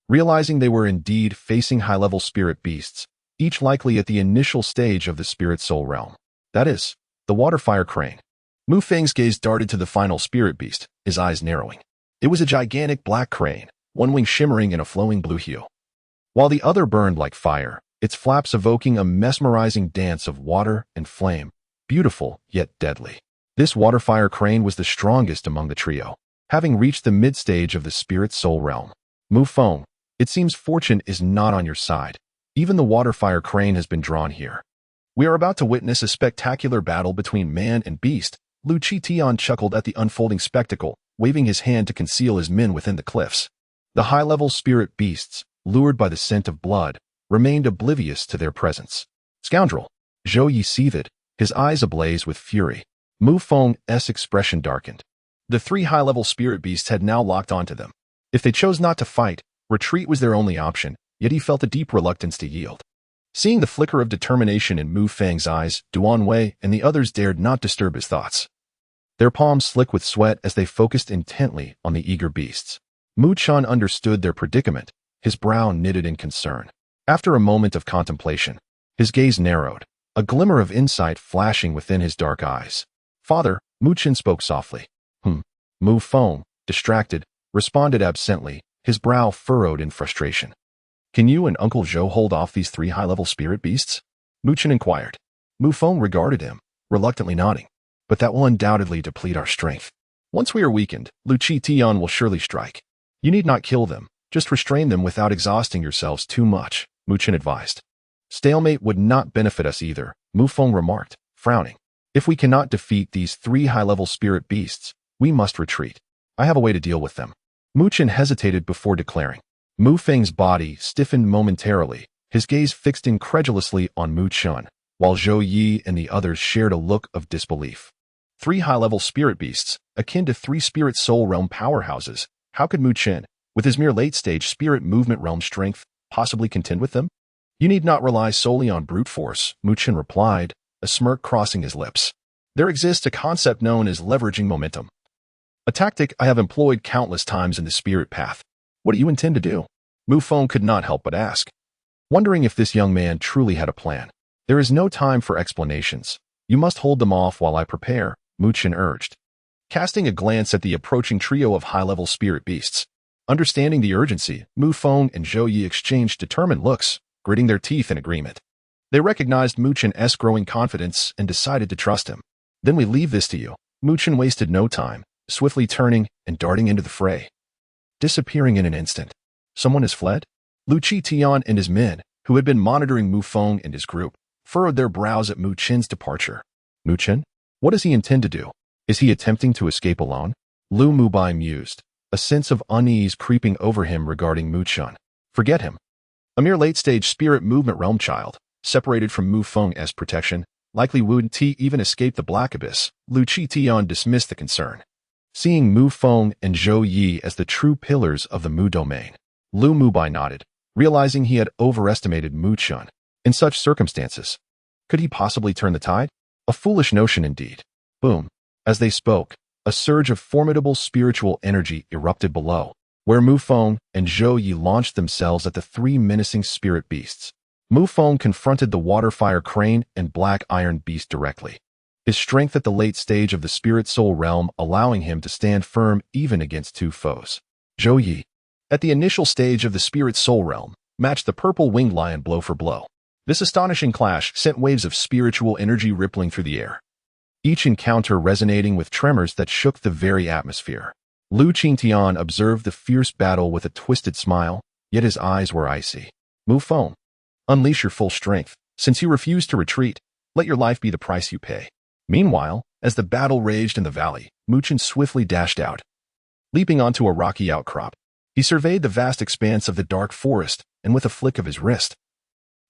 realizing they were indeed facing high-level spirit beasts, each likely at the initial stage of the spirit soul realm. That is, the waterfire crane. Mu Feng's gaze darted to the final spirit beast, his eyes narrowing. It was a gigantic black crane, one wing shimmering in a flowing blue hue, while the other burned like fire, its flaps evoking a mesmerizing dance of water and flame, beautiful yet deadly. This waterfire crane was the strongest among the trio, having reached the mid-stage of the spirit soul realm. Mufeng, it seems fortune is not on your side. Even the waterfire crane has been drawn here. We are about to witness a spectacular battle between man and beast. Lu Qitian chuckled at the unfolding spectacle, waving his hand to conceal his men within the cliffs. The high-level spirit beasts, lured by the scent of blood, remained oblivious to their presence. Scoundrel! Zhou Yi seethed, his eyes ablaze with fury. Mufeng's expression darkened. The three high-level spirit beasts had now locked onto them. If they chose not to fight, retreat was their only option, yet he felt a deep reluctance to yield. Seeing the flicker of determination in Mufeng's eyes, Duan Wei and the others dared not disturb his thoughts. Their palms slick with sweat as they focused intently on the eager beasts. Mu Chun understood their predicament, his brow knitted in concern. After a moment of contemplation, his gaze narrowed, a glimmer of insight flashing within his dark eyes. Father, Mu Chun spoke softly. Mu Feng, distracted, responded absently, his brow furrowed in frustration. Can you and Uncle Zhou hold off these three high-level spirit beasts? Mu Chun inquired. Mu Feng regarded him, reluctantly nodding. But that will undoubtedly deplete our strength. Once we are weakened, Lu Qitian will surely strike. You need not kill them, just restrain them without exhausting yourselves too much, Mu Chun advised. Stalemate would not benefit us either, Mu Feng remarked, frowning. If we cannot defeat these three high-level spirit beasts, we must retreat. I have a way to deal with them. Mu Chun hesitated before declaring. Mu Feng's body stiffened momentarily, his gaze fixed incredulously on Mu Chun, while Zhou Yi and the others shared a look of disbelief. Three high-level spirit beasts, akin to three spirit soul realm powerhouses, how could Mu Chun, with his mere late-stage spirit movement realm strength, possibly contend with them? You need not rely solely on brute force, Mu Chun replied, a smirk crossing his lips. There exists a concept known as leveraging momentum. A tactic I have employed countless times in the spirit path. What do you intend to do? Mu Feng could not help but ask, wondering if this young man truly had a plan. There is no time for explanations. You must hold them off while I prepare, Mu Chun urged. Casting a glance at the approaching trio of high-level spirit beasts. Understanding the urgency, Mu Feng and Zhou Yi exchanged determined looks, gritting their teeth in agreement. They recognized Mu Chun's growing confidence and decided to trust him. Then we leave this to you. Mu Chun wasted no time, swiftly turning and darting into the fray. Disappearing in an instant. Someone has fled? Lu Qitian and his men, who had been monitoring Mu Feng and his group, furrowed their brows at Mu Chun's departure. Mu Chun? What does he intend to do? Is he attempting to escape alone? Lu Mubai mused, a sense of unease creeping over him regarding Mu Chun. Forget him. A mere late-stage spirit movement realm child, separated from Mu Feng's protection, likely wouldn't even escape the Black Abyss. Lu Qitian dismissed the concern. Seeing Mu Feng and Zhou Yi as the true pillars of the Mu domain, Lu Mubai nodded, realizing he had overestimated Mu Chun. In such circumstances, could he possibly turn the tide? A foolish notion indeed. Boom. As they spoke, a surge of formidable spiritual energy erupted below, where Mu Feng and Zhou Yi launched themselves at the three menacing spirit beasts. Mu Feng confronted the waterfire crane and black iron beast directly, his strength at the late stage of the spirit soul realm allowing him to stand firm even against two foes. Zhou Yi, at the initial stage of the spirit soul realm, matched the purple winged lion blow for blow. This astonishing clash sent waves of spiritual energy rippling through the air, each encounter resonating with tremors that shook the very atmosphere. Lu Qingtian observed the fierce battle with a twisted smile, yet his eyes were icy. Mu Feng, unleash your full strength. Since you refuse to retreat, let your life be the price you pay. Meanwhile, as the battle raged in the valley, Mu Chun swiftly dashed out. Leaping onto a rocky outcrop, he surveyed the vast expanse of the dark forest, and with a flick of his wrist,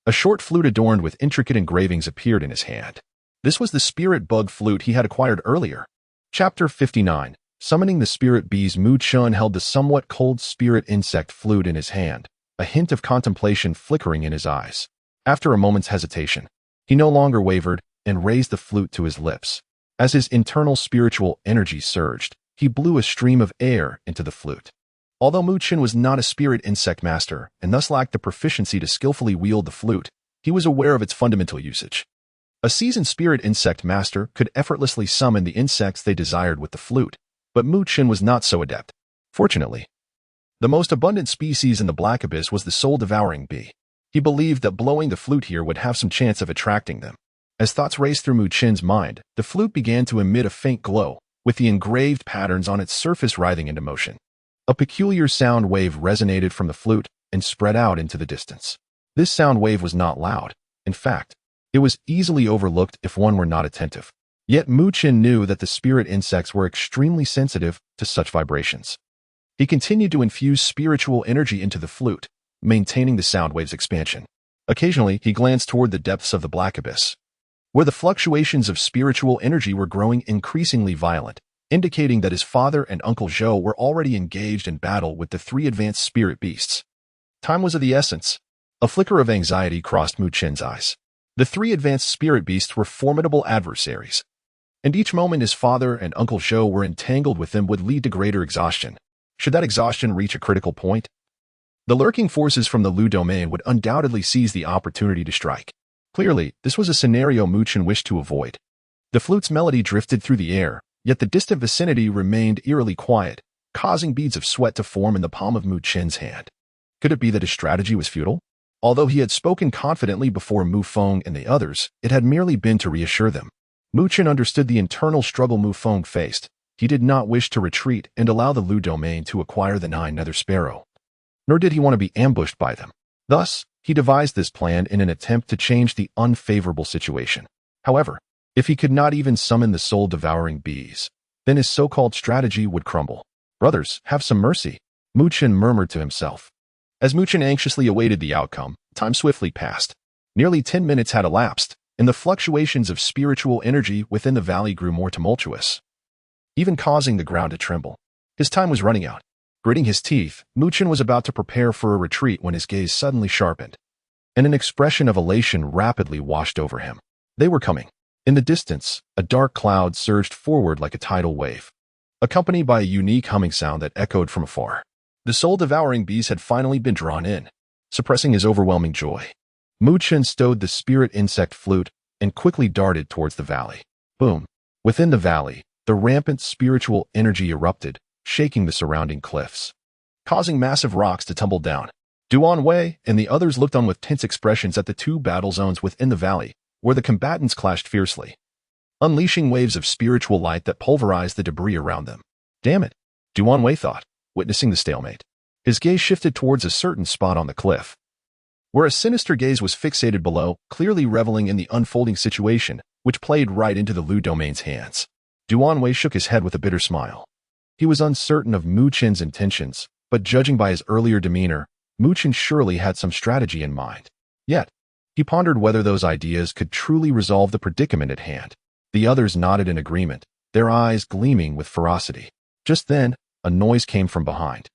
a short flute adorned with intricate engravings appeared in his hand. This was the spirit bug flute he had acquired earlier. Chapter 59. Summoning the spirit bees. Mu Chun held the somewhat cold spirit insect flute in his hand, a hint of contemplation flickering in his eyes. After a moment's hesitation, he no longer wavered and raised the flute to his lips. As his internal spiritual energy surged, he blew a stream of air into the flute. Although Mu Chun was not a spirit insect master and thus lacked the proficiency to skillfully wield the flute, he was aware of its fundamental usage. A seasoned spirit insect master could effortlessly summon the insects they desired with the flute, but Mu Chun was not so adept. Fortunately, the most abundant species in the Black Abyss was the soul-devouring bee. He believed that blowing the flute here would have some chance of attracting them. As thoughts raced through Mu Chin's mind, the flute began to emit a faint glow, with the engraved patterns on its surface writhing into motion. A peculiar sound wave resonated from the flute and spread out into the distance. This sound wave was not loud. In fact, it was easily overlooked if one were not attentive. Yet Mu Chin knew that the spirit insects were extremely sensitive to such vibrations. He continued to infuse spiritual energy into the flute, maintaining the sound wave's expansion. Occasionally, he glanced toward the depths of the black abyss, where the fluctuations of spiritual energy were growing increasingly violent, indicating that his father and Uncle Zhou were already engaged in battle with the three advanced spirit beasts. Time was of the essence. A flicker of anxiety crossed Mu Chin's eyes. The three advanced spirit beasts were formidable adversaries, and each moment his father and Uncle Zhou were entangled with them would lead to greater exhaustion. Should that exhaustion reach a critical point, the lurking forces from the Lu domain would undoubtedly seize the opportunity to strike. Clearly, this was a scenario Mu Chin wished to avoid. The flute's melody drifted through the air, yet the distant vicinity remained eerily quiet, causing beads of sweat to form in the palm of Mu Chin's hand. Could it be that his strategy was futile? Although he had spoken confidently before Mu Feng and the others, it had merely been to reassure them. Mu Chin understood the internal struggle Mu Feng faced. He did not wish to retreat and allow the Lu domain to acquire the Nine Hells Sparrow. Nor did he want to be ambushed by them. Thus, he devised this plan in an attempt to change the unfavorable situation. However, if he could not even summon the soul-devouring bees, then his so-called strategy would crumble. "Brothers, have some mercy," Mu Chin murmured to himself. As Mu Chin anxiously awaited the outcome, time swiftly passed. Nearly 10 minutes had elapsed, and the fluctuations of spiritual energy within the valley grew more tumultuous, even causing the ground to tremble. His time was running out. Gritting his teeth, Mu Chin was about to prepare for a retreat when his gaze suddenly sharpened, and an expression of elation rapidly washed over him. They were coming. In the distance, a dark cloud surged forward like a tidal wave, accompanied by a unique humming sound that echoed from afar. The soul-devouring bees had finally been drawn in. Suppressing his overwhelming joy, Mu Chin stowed the spirit insect flute and quickly darted towards the valley. Boom! Within the valley, the rampant spiritual energy erupted, shaking the surrounding cliffs, causing massive rocks to tumble down. Duan Wei and the others looked on with tense expressions at the two battle zones within the valley, where the combatants clashed fiercely, unleashing waves of spiritual light that pulverized the debris around them. Damn it, Duan Wei thought, witnessing the stalemate. His gaze shifted towards a certain spot on the cliff, where a sinister gaze was fixated below, clearly reveling in the unfolding situation, which played right into the Lu domain's hands. Duan Wei shook his head with a bitter smile. He was uncertain of Mu Chin's intentions, but judging by his earlier demeanor, Mu Chin surely had some strategy in mind. Yet, he pondered whether those ideas could truly resolve the predicament at hand. The others nodded in agreement, their eyes gleaming with ferocity. Just then, a noise came from behind,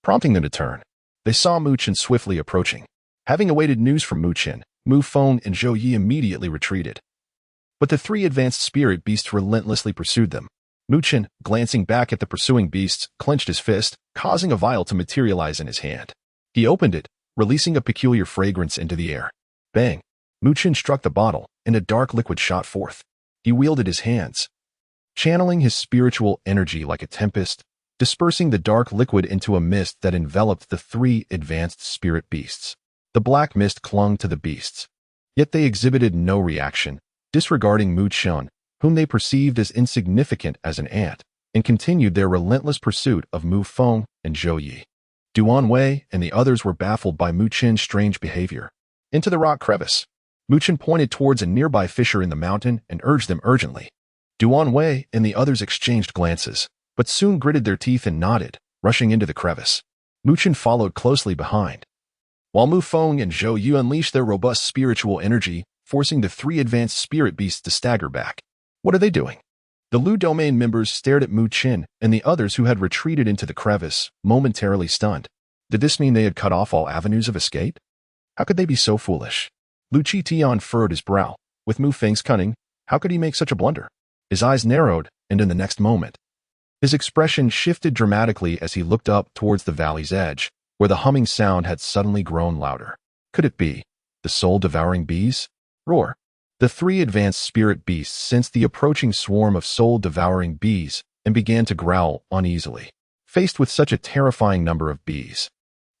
prompting them to turn. They saw Mu Chin swiftly approaching. Having awaited news from Mu Chin, Mu Feng and Zhou Yi immediately retreated. But the three advanced spirit beasts relentlessly pursued them. Mu Chin, glancing back at the pursuing beasts, clenched his fist, causing a vial to materialize in his hand. He opened it, releasing a peculiar fragrance into the air. Bang! Mu Chin struck the bottle, and a dark liquid shot forth. He wielded his hands, channeling his spiritual energy like a tempest, dispersing the dark liquid into a mist that enveloped the three advanced spirit beasts. The black mist clung to the beasts, yet they exhibited no reaction, disregarding Mu Chin, whom they perceived as insignificant as an ant, and continued their relentless pursuit of Mu Feng and Zhou Yi. Duan Wei and the others were baffled by Mu Chin's strange behavior. Into the rock crevice, Mu Chin pointed towards a nearby fissure in the mountain and urged them urgently. Duan Wei and the others exchanged glances, but soon gritted their teeth and nodded, rushing into the crevice. Mu Chin followed closely behind, while Mu Feng and Zhou Yu unleashed their robust spiritual energy, forcing the three advanced spirit beasts to stagger back. What are they doing? The Lu domain members stared at Mu Chin and the others who had retreated into the crevice, momentarily stunned. Did this mean they had cut off all avenues of escape? How could they be so foolish? Lu Qitian furrowed his brow. With Mu Feng's cunning, how could he make such a blunder? His eyes narrowed, and in the next moment, his expression shifted dramatically as he looked up towards the valley's edge, where the humming sound had suddenly grown louder. Could it be the soul-devouring bees? Roar! The three advanced spirit beasts sensed the approaching swarm of soul-devouring bees and began to growl uneasily. Faced with such a terrifying number of bees,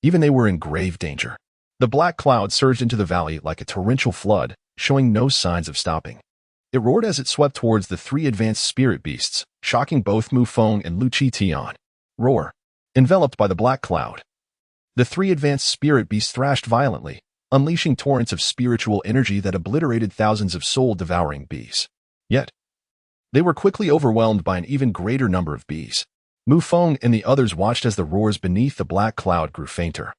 even they were in grave danger. The black cloud surged into the valley like a torrential flood, showing no signs of stopping. It roared as it swept towards the three advanced spirit beasts, shocking both Mufeng and Lu Qitian. Roar. Enveloped by the black cloud, the three advanced spirit beasts thrashed violently, unleashing torrents of spiritual energy that obliterated thousands of soul-devouring bees. Yet, they were quickly overwhelmed by an even greater number of bees. Mufeng and the others watched as the roars beneath the black cloud grew fainter,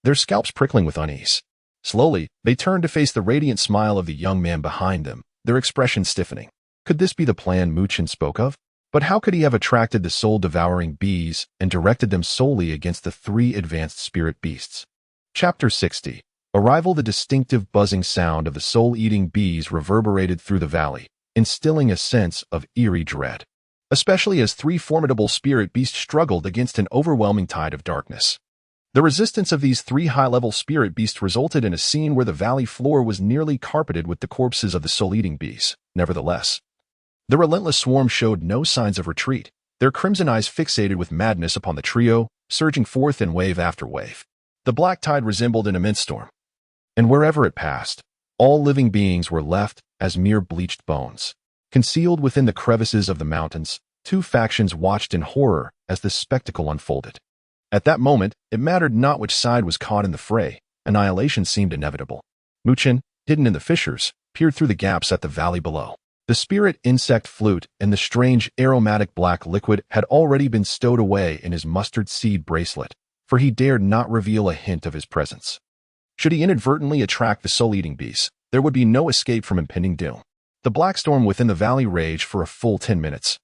their scalps prickling with unease. Slowly, they turned to face the radiant smile of the young man behind them, their expressions stiffening. Could this be the plan Mu Chen spoke of? But how could he have attracted the soul-devouring bees and directed them solely against the three advanced spirit beasts? Chapter 60. Arrival. The distinctive buzzing sound of the soul-eating bees reverberated through the valley, instilling a sense of eerie dread, especially as three formidable spirit beasts struggled against an overwhelming tide of darkness. The resistance of these three high-level spirit beasts resulted in a scene where the valley floor was nearly carpeted with the corpses of the soul-eating bees. Nevertheless, the relentless swarm showed no signs of retreat, their crimson eyes fixated with madness upon the trio, surging forth in wave after wave. The black tide resembled an immense storm, and wherever it passed, all living beings were left as mere bleached bones. Concealed within the crevices of the mountains, two factions watched in horror as this spectacle unfolded. At that moment, it mattered not which side was caught in the fray. Annihilation seemed inevitable. Mu Chen, hidden in the fissures, peered through the gaps at the valley below. The spirit insect flute and the strange aromatic black liquid had already been stowed away in his mustard seed bracelet, for he dared not reveal a hint of his presence. Should he inadvertently attract the soul-eating bees, there would be no escape from impending doom. The black storm within the valley raged for a full 10 minutes,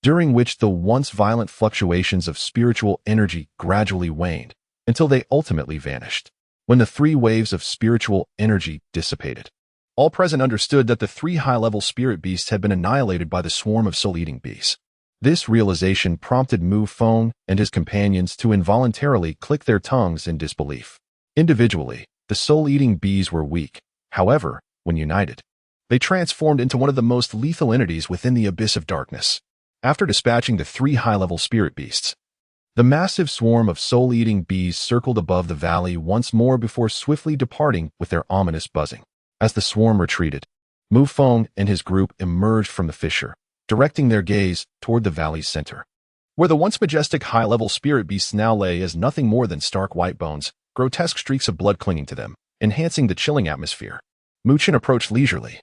during which the once violent fluctuations of spiritual energy gradually waned, until they ultimately vanished. When the three waves of spiritual energy dissipated, all present understood that the three high-level spirit beasts had been annihilated by the swarm of soul-eating bees. This realization prompted Mufeng and his companions to involuntarily click their tongues in disbelief. Individually, the soul-eating bees were weak. However, when united, they transformed into one of the most lethal entities within the abyss of darkness. After dispatching the three high-level spirit beasts, the massive swarm of soul-eating bees circled above the valley once more before swiftly departing with their ominous buzzing. As the swarm retreated, Mufeng and his group emerged from the fissure, directing their gaze toward the valley's center, where the once majestic high-level spirit beasts now lay as nothing more than stark white bones, grotesque streaks of blood clinging to them, enhancing the chilling atmosphere. Mu Chen approached leisurely,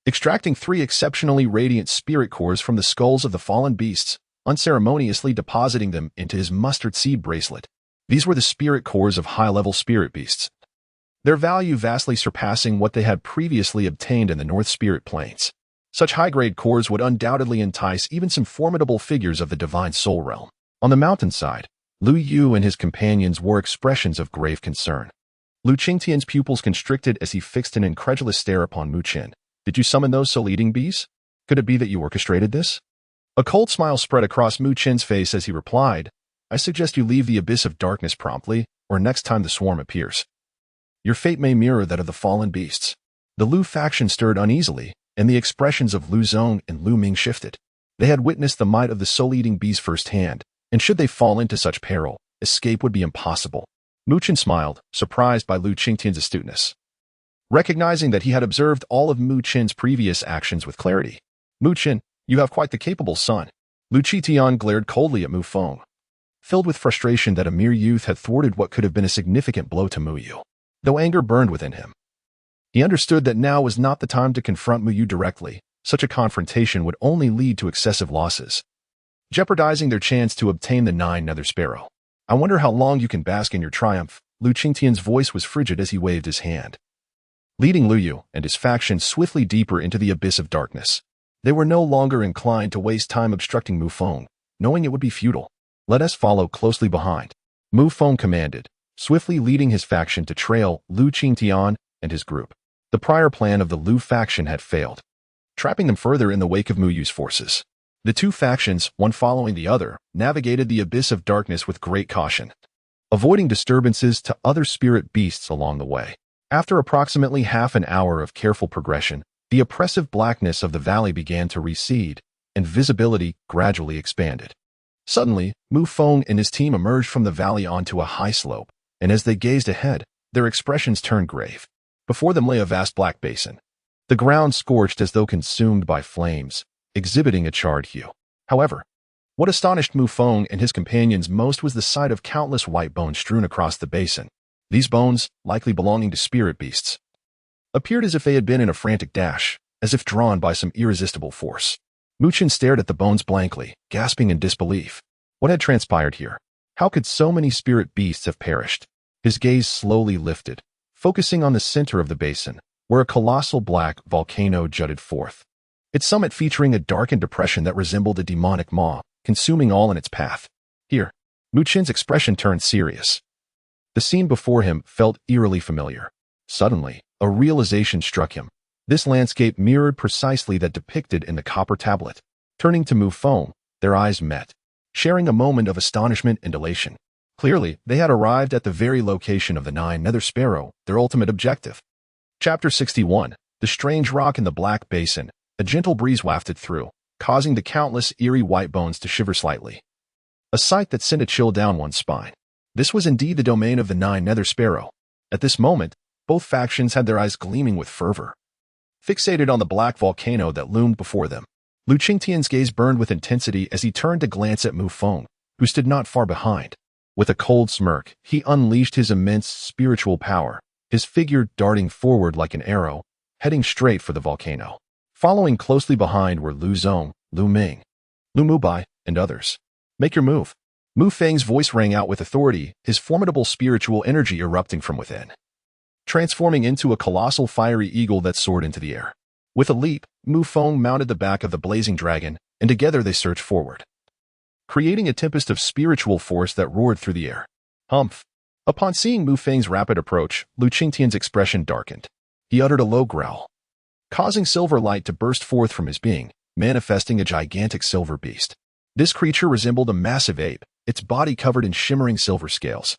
extracting three exceptionally radiant spirit cores from the skulls of the fallen beasts, unceremoniously depositing them into his mustard seed bracelet. These were the spirit cores of high-level spirit beasts, their value vastly surpassing what they had previously obtained in the North Spirit Plains. Such high-grade cores would undoubtedly entice even some formidable figures of the divine soul realm. On the mountainside, Lu Yu and his companions wore expressions of grave concern. Lu Qingtian's pupils constricted as he fixed an incredulous stare upon Mu Chen. Did you summon those soul-eating bees? Could it be that you orchestrated this? A cold smile spread across Mu Chen's face as he replied, I suggest you leave the abyss of darkness promptly, or next time the swarm appears, your fate may mirror that of the fallen beasts. The Lu faction stirred uneasily, and the expressions of Lu Zong and Lu Ming shifted. They had witnessed the might of the soul-eating bees firsthand, and should they fall into such peril, escape would be impossible. Mu Chen smiled, surprised by Lu Qingtian's astuteness. Recognizing that he had observed all of Mu Chen's previous actions with clarity. Mu Chen, you have quite the capable son. Lu Qitian glared coldly at Mufeng, filled with frustration that a mere youth had thwarted what could have been a significant blow to Mu Yu. Though anger burned within him, he understood that now was not the time to confront Mu Yu directly. Such a confrontation would only lead to excessive losses, jeopardizing their chance to obtain the Nine Hells Sparrow. I wonder how long you can bask in your triumph. Lu Qingtian's voice was frigid as he waved his hand, leading Lu Yu and his faction swiftly deeper into the abyss of darkness. They were no longer inclined to waste time obstructing Mufeng, knowing it would be futile. Let us follow closely behind, Mufeng commanded, swiftly leading his faction to trail Lu Qingtian and his group. The prior plan of the Lu faction had failed, trapping them further in the wake of Mu Yu's forces. The two factions, one following the other, navigated the abyss of darkness with great caution, avoiding disturbances to other spirit beasts along the way. After approximately half an hour of careful progression, the oppressive blackness of the valley began to recede, and visibility gradually expanded. Suddenly, Mufeng and his team emerged from the valley onto a high slope, and as they gazed ahead, their expressions turned grave. Before them lay a vast black basin, the ground scorched as though consumed by flames, exhibiting a charred hue. However, what astonished Mu Feng and his companions most was the sight of countless white bones strewn across the basin. These bones, likely belonging to spirit beasts, appeared as if they had been in a frantic dash, as if drawn by some irresistible force. Mu Chen stared at the bones blankly, gasping in disbelief. What had transpired here? How could so many spirit beasts have perished? His gaze slowly lifted, focusing on the center of the basin, where a colossal black volcano jutted forth, its summit featuring a darkened depression that resembled a demonic maw, consuming all in its path. Here, Mu Chen's expression turned serious. The scene before him felt eerily familiar. Suddenly, a realization struck him. This landscape mirrored precisely that depicted in the copper tablet. Turning to Mu Feng, their eyes met, sharing a moment of astonishment and elation. Clearly, they had arrived at the very location of the Nine Hells Sparrow, their ultimate objective. Chapter 61. The strange rock in the black basin. A gentle breeze wafted through, causing the countless eerie white bones to shiver slightly. A sight that sent a chill down one's spine. This was indeed the domain of the Nine Hells Sparrow. At this moment, both factions had their eyes gleaming with fervor, fixated on the black volcano that loomed before them. Lu Qingtian's gaze burned with intensity as he turned to glance at Mu Feng, who stood not far behind. With a cold smirk, he unleashed his immense spiritual power, his figure darting forward like an arrow, heading straight for the volcano. Following closely behind were Lu Zong, Lu Ming, Lu Mubai, and others. Make your move. Mu Feng's voice rang out with authority, his formidable spiritual energy erupting from within, transforming into a colossal fiery eagle that soared into the air. With a leap, Mu Feng mounted the back of the blazing dragon, and together they surged forward, creating a tempest of spiritual force that roared through the air. Humph! Upon seeing Mu Feng's rapid approach, Lu Qingtian's expression darkened. He uttered a low growl, causing silver light to burst forth from his being, manifesting a gigantic silver beast. This creature resembled a massive ape, its body covered in shimmering silver scales.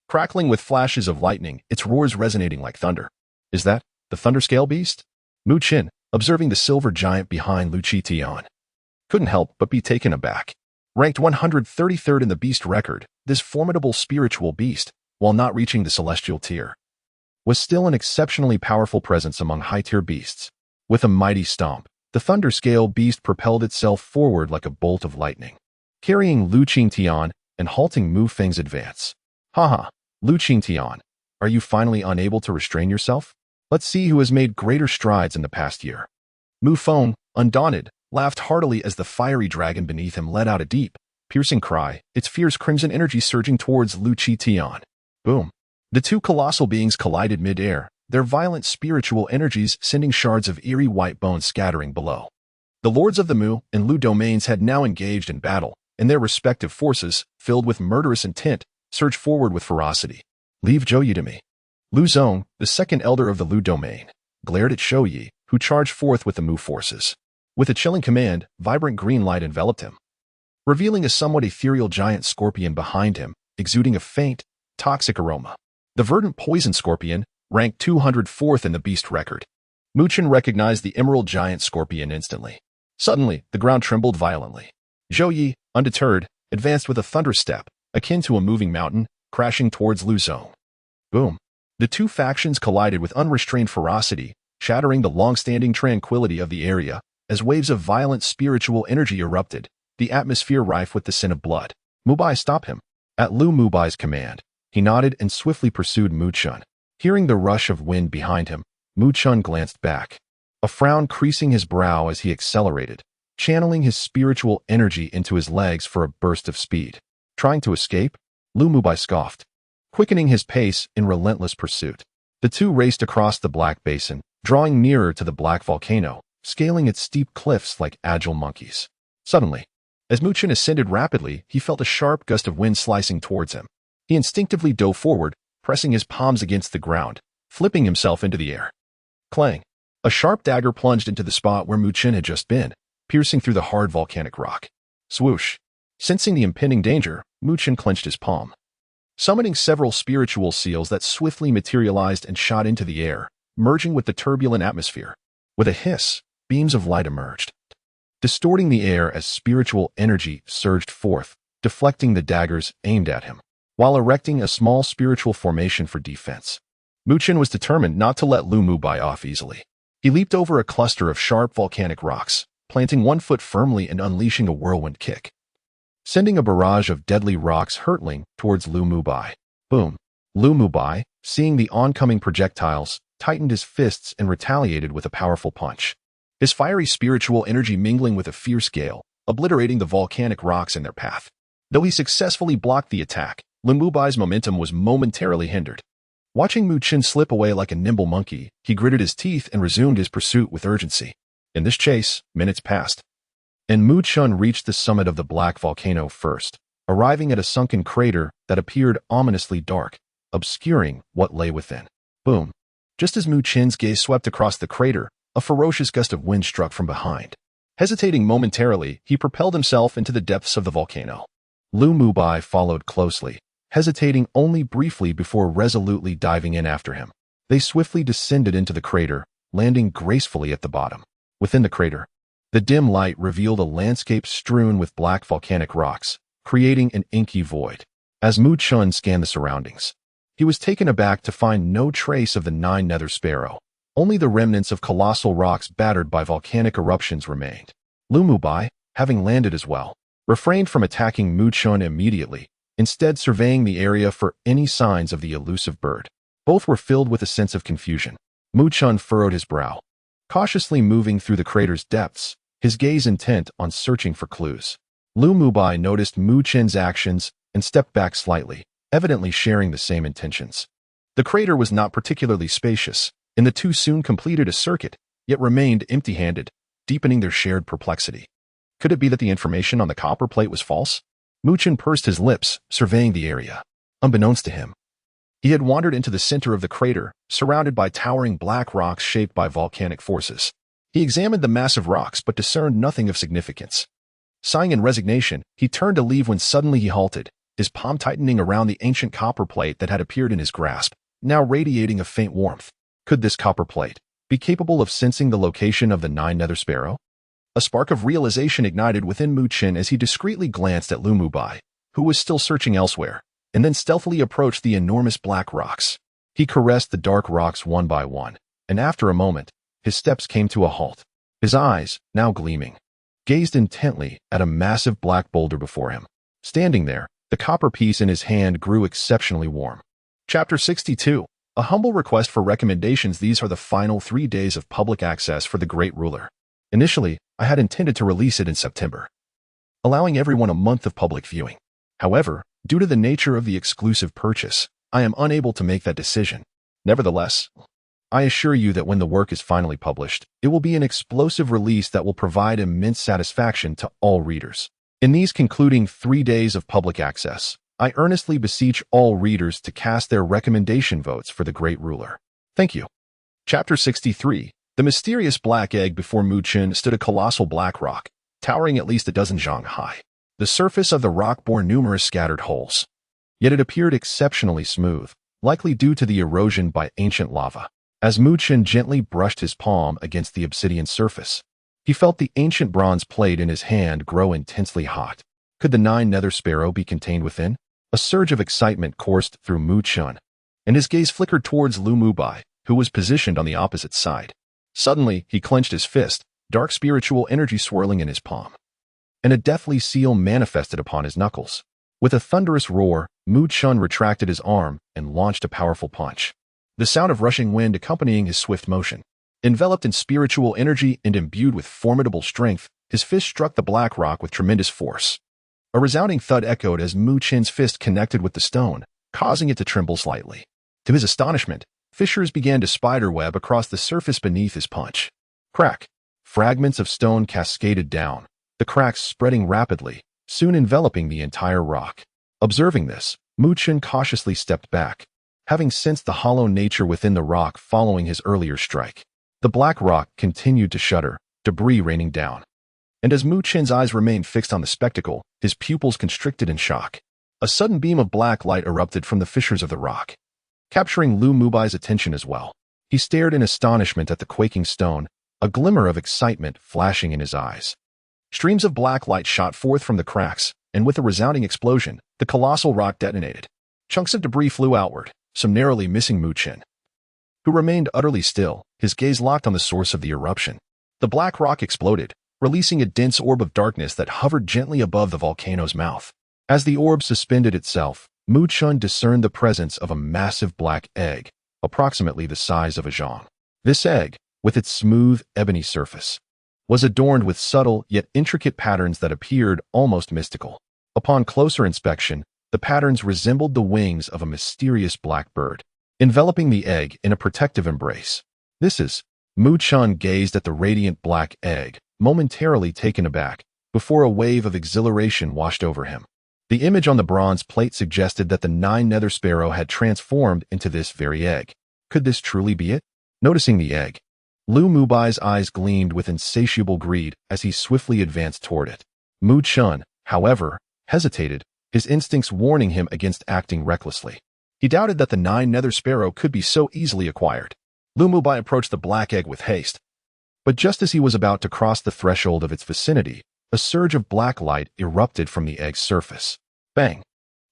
Crackling with flashes of lightning, its roars resonating like thunder. Is that the Thunderscale beast? Mu Chen, observing the silver giant behind Lu Qitian, couldn't help but be taken aback. Ranked 133rd in the beast record, this formidable spiritual beast, while not reaching the celestial tier, was still an exceptionally powerful presence among high-tier beasts. With a mighty stomp, the Thunderscale beast propelled itself forward like a bolt of lightning, carrying Lu Qingtian and halting Mu Feng's advance. Haha, Lu Qingtian, are you finally unable to restrain yourself? Let's see who has made greater strides in the past year. Mu Feng, undaunted, laughed heartily as the fiery dragon beneath him let out a deep, piercing cry, its fierce crimson energy surging towards Lu Qitian. Boom. The two colossal beings collided mid-air, their violent spiritual energies sending shards of eerie white bones scattering below. The lords of the Mu and Lu domains had now engaged in battle, and their respective forces, filled with murderous intent, surged forward with ferocity. Leave Zhou Yi to me. Lu Zong, the second elder of the Lu domain, glared at Zhou Yi, who charged forth with the Mu forces. With a chilling command, vibrant green light enveloped him, revealing a somewhat ethereal giant scorpion behind him, exuding a faint, toxic aroma. The verdant poison scorpion, ranked 204th in the beast record. Mu Chen recognized the emerald giant scorpion instantly. Suddenly, the ground trembled violently. Zhou Yi, undeterred, advanced with a thunder step, akin to a moving mountain, crashing towards Lu Zong. Boom. The two factions collided with unrestrained ferocity, shattering the long-standing tranquility of the area, as waves of violent spiritual energy erupted, the atmosphere rife with the scent of blood. Mubai, stop him. At Lu Mubai's command, he nodded and swiftly pursued Mu Chen. Hearing the rush of wind behind him, Mu Chen glanced back, a frown creasing his brow as he accelerated, channeling his spiritual energy into his legs for a burst of speed. Trying to escape? Lu Mubai scoffed, quickening his pace in relentless pursuit. The two raced across the black basin, drawing nearer to the black volcano, scaling its steep cliffs like agile monkeys. Suddenly, as Mu Chen ascended rapidly, he felt a sharp gust of wind slicing towards him. He instinctively dove forward, pressing his palms against the ground, flipping himself into the air. Clang! A sharp dagger plunged into the spot where Mu Chen had just been, piercing through the hard volcanic rock. Swoosh! Sensing the impending danger, Mu Chen clenched his palm, summoning several spiritual seals that swiftly materialized and shot into the air, merging with the turbulent atmosphere. With a hiss, beams of light emerged, distorting the air as spiritual energy surged forth, deflecting the daggers aimed at him. while erecting a small spiritual formation for defense. Muchen was determined not to let Lu Mubai off easily. He leaped over a cluster of sharp volcanic rocks, planting one foot firmly and unleashing a whirlwind kick, sending a barrage of deadly rocks hurtling towards Lu Mubai. Boom! Lu Mubai, seeing the oncoming projectiles, tightened his fists and retaliated with a powerful punch. His fiery spiritual energy mingling with a fierce gale, obliterating the volcanic rocks in their path. Though he successfully blocked the attack, Lu Mubai's momentum was momentarily hindered. Watching Mu Chen slip away like a nimble monkey, he gritted his teeth and resumed his pursuit with urgency. In this chase, minutes passed, and Mu Chen reached the summit of the black volcano first, arriving at a sunken crater that appeared ominously dark, obscuring what lay within. Boom! Just as Mu Chen's gaze swept across the crater, a ferocious gust of wind struck from behind. Hesitating momentarily, he propelled himself into the depths of the volcano. Lu Mubai followed closely, hesitating only briefly before resolutely diving in after him. They swiftly descended into the crater, landing gracefully at the bottom. Within the crater, the dim light revealed a landscape strewn with black volcanic rocks, creating an inky void. As Mu Chen scanned the surroundings, he was taken aback to find no trace of the Nine Hells Sparrow. Only the remnants of colossal rocks battered by volcanic eruptions remained. Lu Mubai, having landed as well, refrained from attacking Mu Chen immediately, instead surveying the area for any signs of the elusive bird. Both were filled with a sense of confusion. Mu Chen furrowed his brow, cautiously moving through the crater's depths, his gaze intent on searching for clues. Lu Mubai noticed Mu Chen's actions and stepped back slightly, evidently sharing the same intentions. The crater was not particularly spacious, and the two soon completed a circuit, yet remained empty-handed, deepening their shared perplexity. Could it be that the information on the copper plate was false? Mu Chen pursed his lips, surveying the area. Unbeknownst to him, he had wandered into the center of the crater, surrounded by towering black rocks shaped by volcanic forces. He examined the massive rocks but discerned nothing of significance. Sighing in resignation, he turned to leave when suddenly he halted, his palm tightening around the ancient copper plate that had appeared in his grasp, now radiating a faint warmth. Could this copper plate be capable of sensing the location of the Nine Hells Sparrow? A spark of realization ignited within Mu Chen as he discreetly glanced at Lu Mubai, who was still searching elsewhere, and then stealthily approached the enormous black rocks. He caressed the dark rocks one by one, and after a moment, his steps came to a halt. His eyes, now gleaming, gazed intently at a massive black boulder before him. Standing there, the copper piece in his hand grew exceptionally warm. Chapter 62. A humble request for recommendations. These are the final 3 days of public access for the Great Ruler. Initially, I had intended to release it in September, allowing everyone a month of public viewing. However, due to the nature of the exclusive purchase, I am unable to make that decision. Nevertheless, I assure you that when the work is finally published, it will be an explosive release that will provide immense satisfaction to all readers. In these concluding 3 days of public access, I earnestly beseech all readers to cast their recommendation votes for the Great Ruler. Thank you. Chapter 63. The mysterious black egg. Before Mu Chen stood a colossal black rock, towering at least a dozen zhang high. The surface of the rock bore numerous scattered holes, yet it appeared exceptionally smooth, likely due to the erosion by ancient lava. As Mu Chen gently brushed his palm against the obsidian surface, he felt the ancient bronze plate in his hand grow intensely hot. Could the Nine Hells Sparrow be contained within? A surge of excitement coursed through Mu Chen, and his gaze flickered towards Lu Mubai, who was positioned on the opposite side. Suddenly, he clenched his fist, dark spiritual energy swirling in his palm, and a deathly seal manifested upon his knuckles. With a thunderous roar, Mu Chen retracted his arm and launched a powerful punch, the sound of rushing wind accompanying his swift motion. Enveloped in spiritual energy and imbued with formidable strength, his fist struck the black rock with tremendous force. A resounding thud echoed as Mu Chen's fist connected with the stone, causing it to tremble slightly. To his astonishment, fissures began to spiderweb across the surface beneath his punch. Crack! Fragments of stone cascaded down, the cracks spreading rapidly, soon enveloping the entire rock. Observing this, Mu Chen cautiously stepped back, having sensed the hollow nature within the rock following his earlier strike. The black rock continued to shudder, debris raining down. And as Mu Chen's eyes remained fixed on the spectacle, his pupils constricted in shock. A sudden beam of black light erupted from the fissures of the rock, capturing Lu Mubai's attention as well. He stared in astonishment at the quaking stone, a glimmer of excitement flashing in his eyes. Streams of black light shot forth from the cracks, and with a resounding explosion, the colossal rock detonated. Chunks of debris flew outward, some narrowly missing Mu Chen, who remained utterly still, his gaze locked on the source of the eruption. The black rock exploded, releasing a dense orb of darkness that hovered gently above the volcano's mouth. As the orb suspended itself, Mu Chen discerned the presence of a massive black egg, approximately the size of a zhong. This egg, with its smooth, ebony surface, was adorned with subtle yet intricate patterns that appeared almost mystical. Upon closer inspection, the patterns resembled the wings of a mysterious black bird, enveloping the egg in a protective embrace. Mu Chen gazed at the radiant black egg, momentarily taken aback, before a wave of exhilaration washed over him. The image on the bronze plate suggested that the Nine Nether Sparrow had transformed into this very egg. Could this truly be it? Noticing the egg, Lu Mubai's eyes gleamed with insatiable greed as he swiftly advanced toward it. Mu Chen, however, hesitated, his instincts warning him against acting recklessly. He doubted that the Nine Nether Sparrow could be so easily acquired. Lu Mubai approached the black egg with haste. But just as he was about to cross the threshold of its vicinity, a surge of black light erupted from the egg's surface. Bang!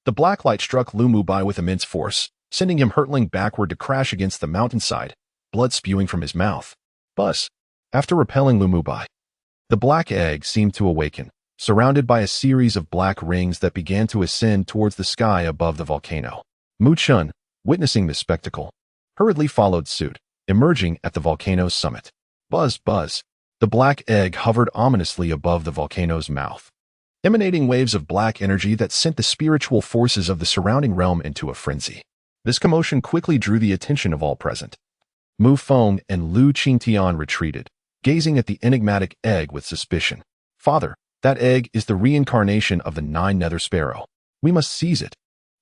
The black light struck Lu Mubai with immense force, sending him hurtling backward to crash against the mountainside, blood spewing from his mouth. Buzz! After repelling Lu Mubai, the black egg seemed to awaken, surrounded by a series of black rings that began to ascend towards the sky above the volcano. Mu Chen, witnessing this spectacle, hurriedly followed suit, emerging at the volcano's summit. Buzz, buzz! The black egg hovered ominously above the volcano's mouth, emanating waves of black energy that sent the spiritual forces of the surrounding realm into a frenzy. This commotion quickly drew the attention of all present. Mu Feng and Lu Qingtian retreated, gazing at the enigmatic egg with suspicion. Father, that egg is the reincarnation of the Nine Nether Sparrow. We must seize it.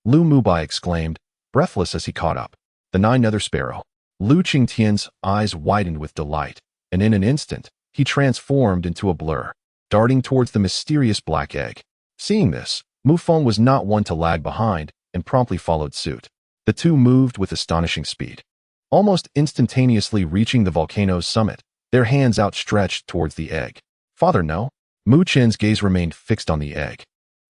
Lu Mubai exclaimed, breathless as he caught up. The Nine Nether Sparrow. Lu Qingtian's eyes widened with delight, and in an instant, he transformed into a blur, darting towards the mysterious black egg. Seeing this, Mu Feng was not one to lag behind and promptly followed suit. The two moved with astonishing speed, almost instantaneously reaching the volcano's summit, their hands outstretched towards the egg. Father, no. Mu Chen's gaze remained fixed on the egg.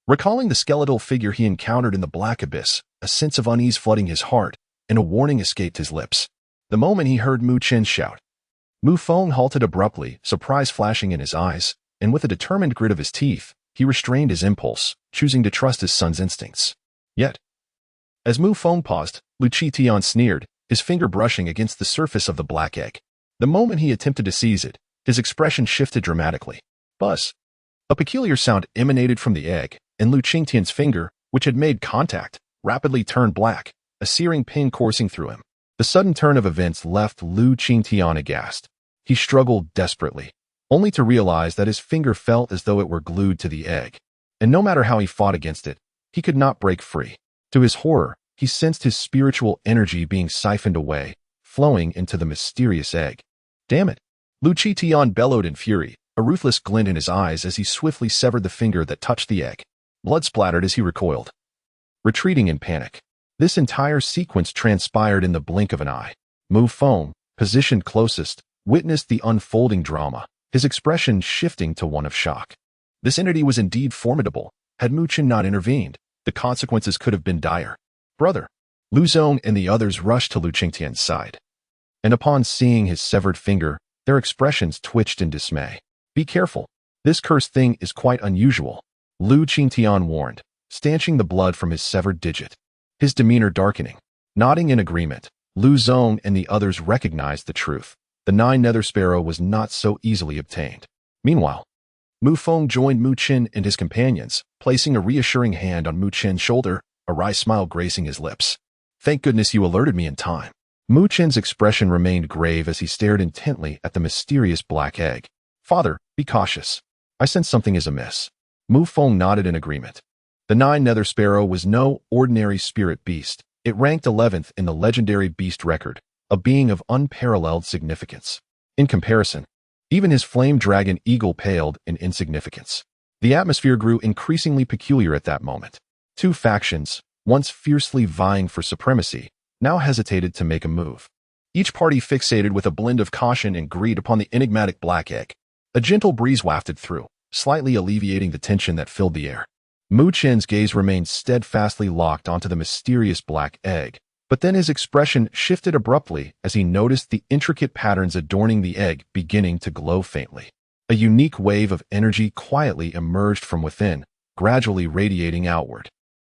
Recalling the skeletal figure he encountered in the black abyss, a sense of unease flooding his heart, and a warning escaped his lips. The moment he heard Mu Chen shout, Mu Feng halted abruptly, surprise flashing in his eyes, and with a determined grit of his teeth, he restrained his impulse, choosing to trust his son's instincts. Yet, as Mu Feng paused, Lu Qitian sneered, his finger brushing against the surface of the black egg. The moment he attempted to seize it, his expression shifted dramatically. Buzz! A peculiar sound emanated from the egg, and Lu Qingtian's finger, which had made contact, rapidly turned black, a searing ping coursing through him. The sudden turn of events left Lu Qingtian aghast. He struggled desperately, only to realize that his finger felt as though it were glued to the egg, and no matter how he fought against it, he could not break free. To his horror, he sensed his spiritual energy being siphoned away, flowing into the mysterious egg. Damn it! Lu Qitian bellowed in fury, a ruthless glint in his eyes as he swiftly severed the finger that touched the egg. Blood splattered as he recoiled, retreating in panic. This entire sequence transpired in the blink of an eye. Mu Feng, positioned closest, witnessed the unfolding drama, his expression shifting to one of shock. This entity was indeed formidable. Had Mu Chen not intervened, the consequences could have been dire. Brother! Lu Zong and the others rushed to Lu Qingtian's side, and upon seeing his severed finger, their expressions twitched in dismay. Be careful. This cursed thing is quite unusual, Lu Qingtian warned, stanching the blood from his severed digit, his demeanor darkening. Nodding in agreement, Lu Zong and the others recognized the truth. The Nine Nether Sparrow was not so easily obtained. Meanwhile, Mu Feng joined Mu Chen and his companions, placing a reassuring hand on Mu Chen's shoulder, a wry smile gracing his lips. Thank goodness you alerted me in time. Mu Chen's expression remained grave as he stared intently at the mysterious black egg. Father, be cautious. I sense something is amiss. Mu Feng nodded in agreement. The Nine Nether Sparrow was no ordinary spirit beast. It ranked 11th in the legendary beast record, a being of unparalleled significance. In comparison, even his flame dragon eagle paled in insignificance. The atmosphere grew increasingly peculiar at that moment. Two factions, once fiercely vying for supremacy, now hesitated to make a move. Each party fixated with a blend of caution and greed upon the enigmatic black egg. A gentle breeze wafted through, slightly alleviating the tension that filled the air. Mu Chen's gaze remained steadfastly locked onto the mysterious black egg, but then his expression shifted abruptly as he noticed the intricate patterns adorning the egg beginning to glow faintly. A unique wave of energy quietly emerged from within, gradually radiating outward.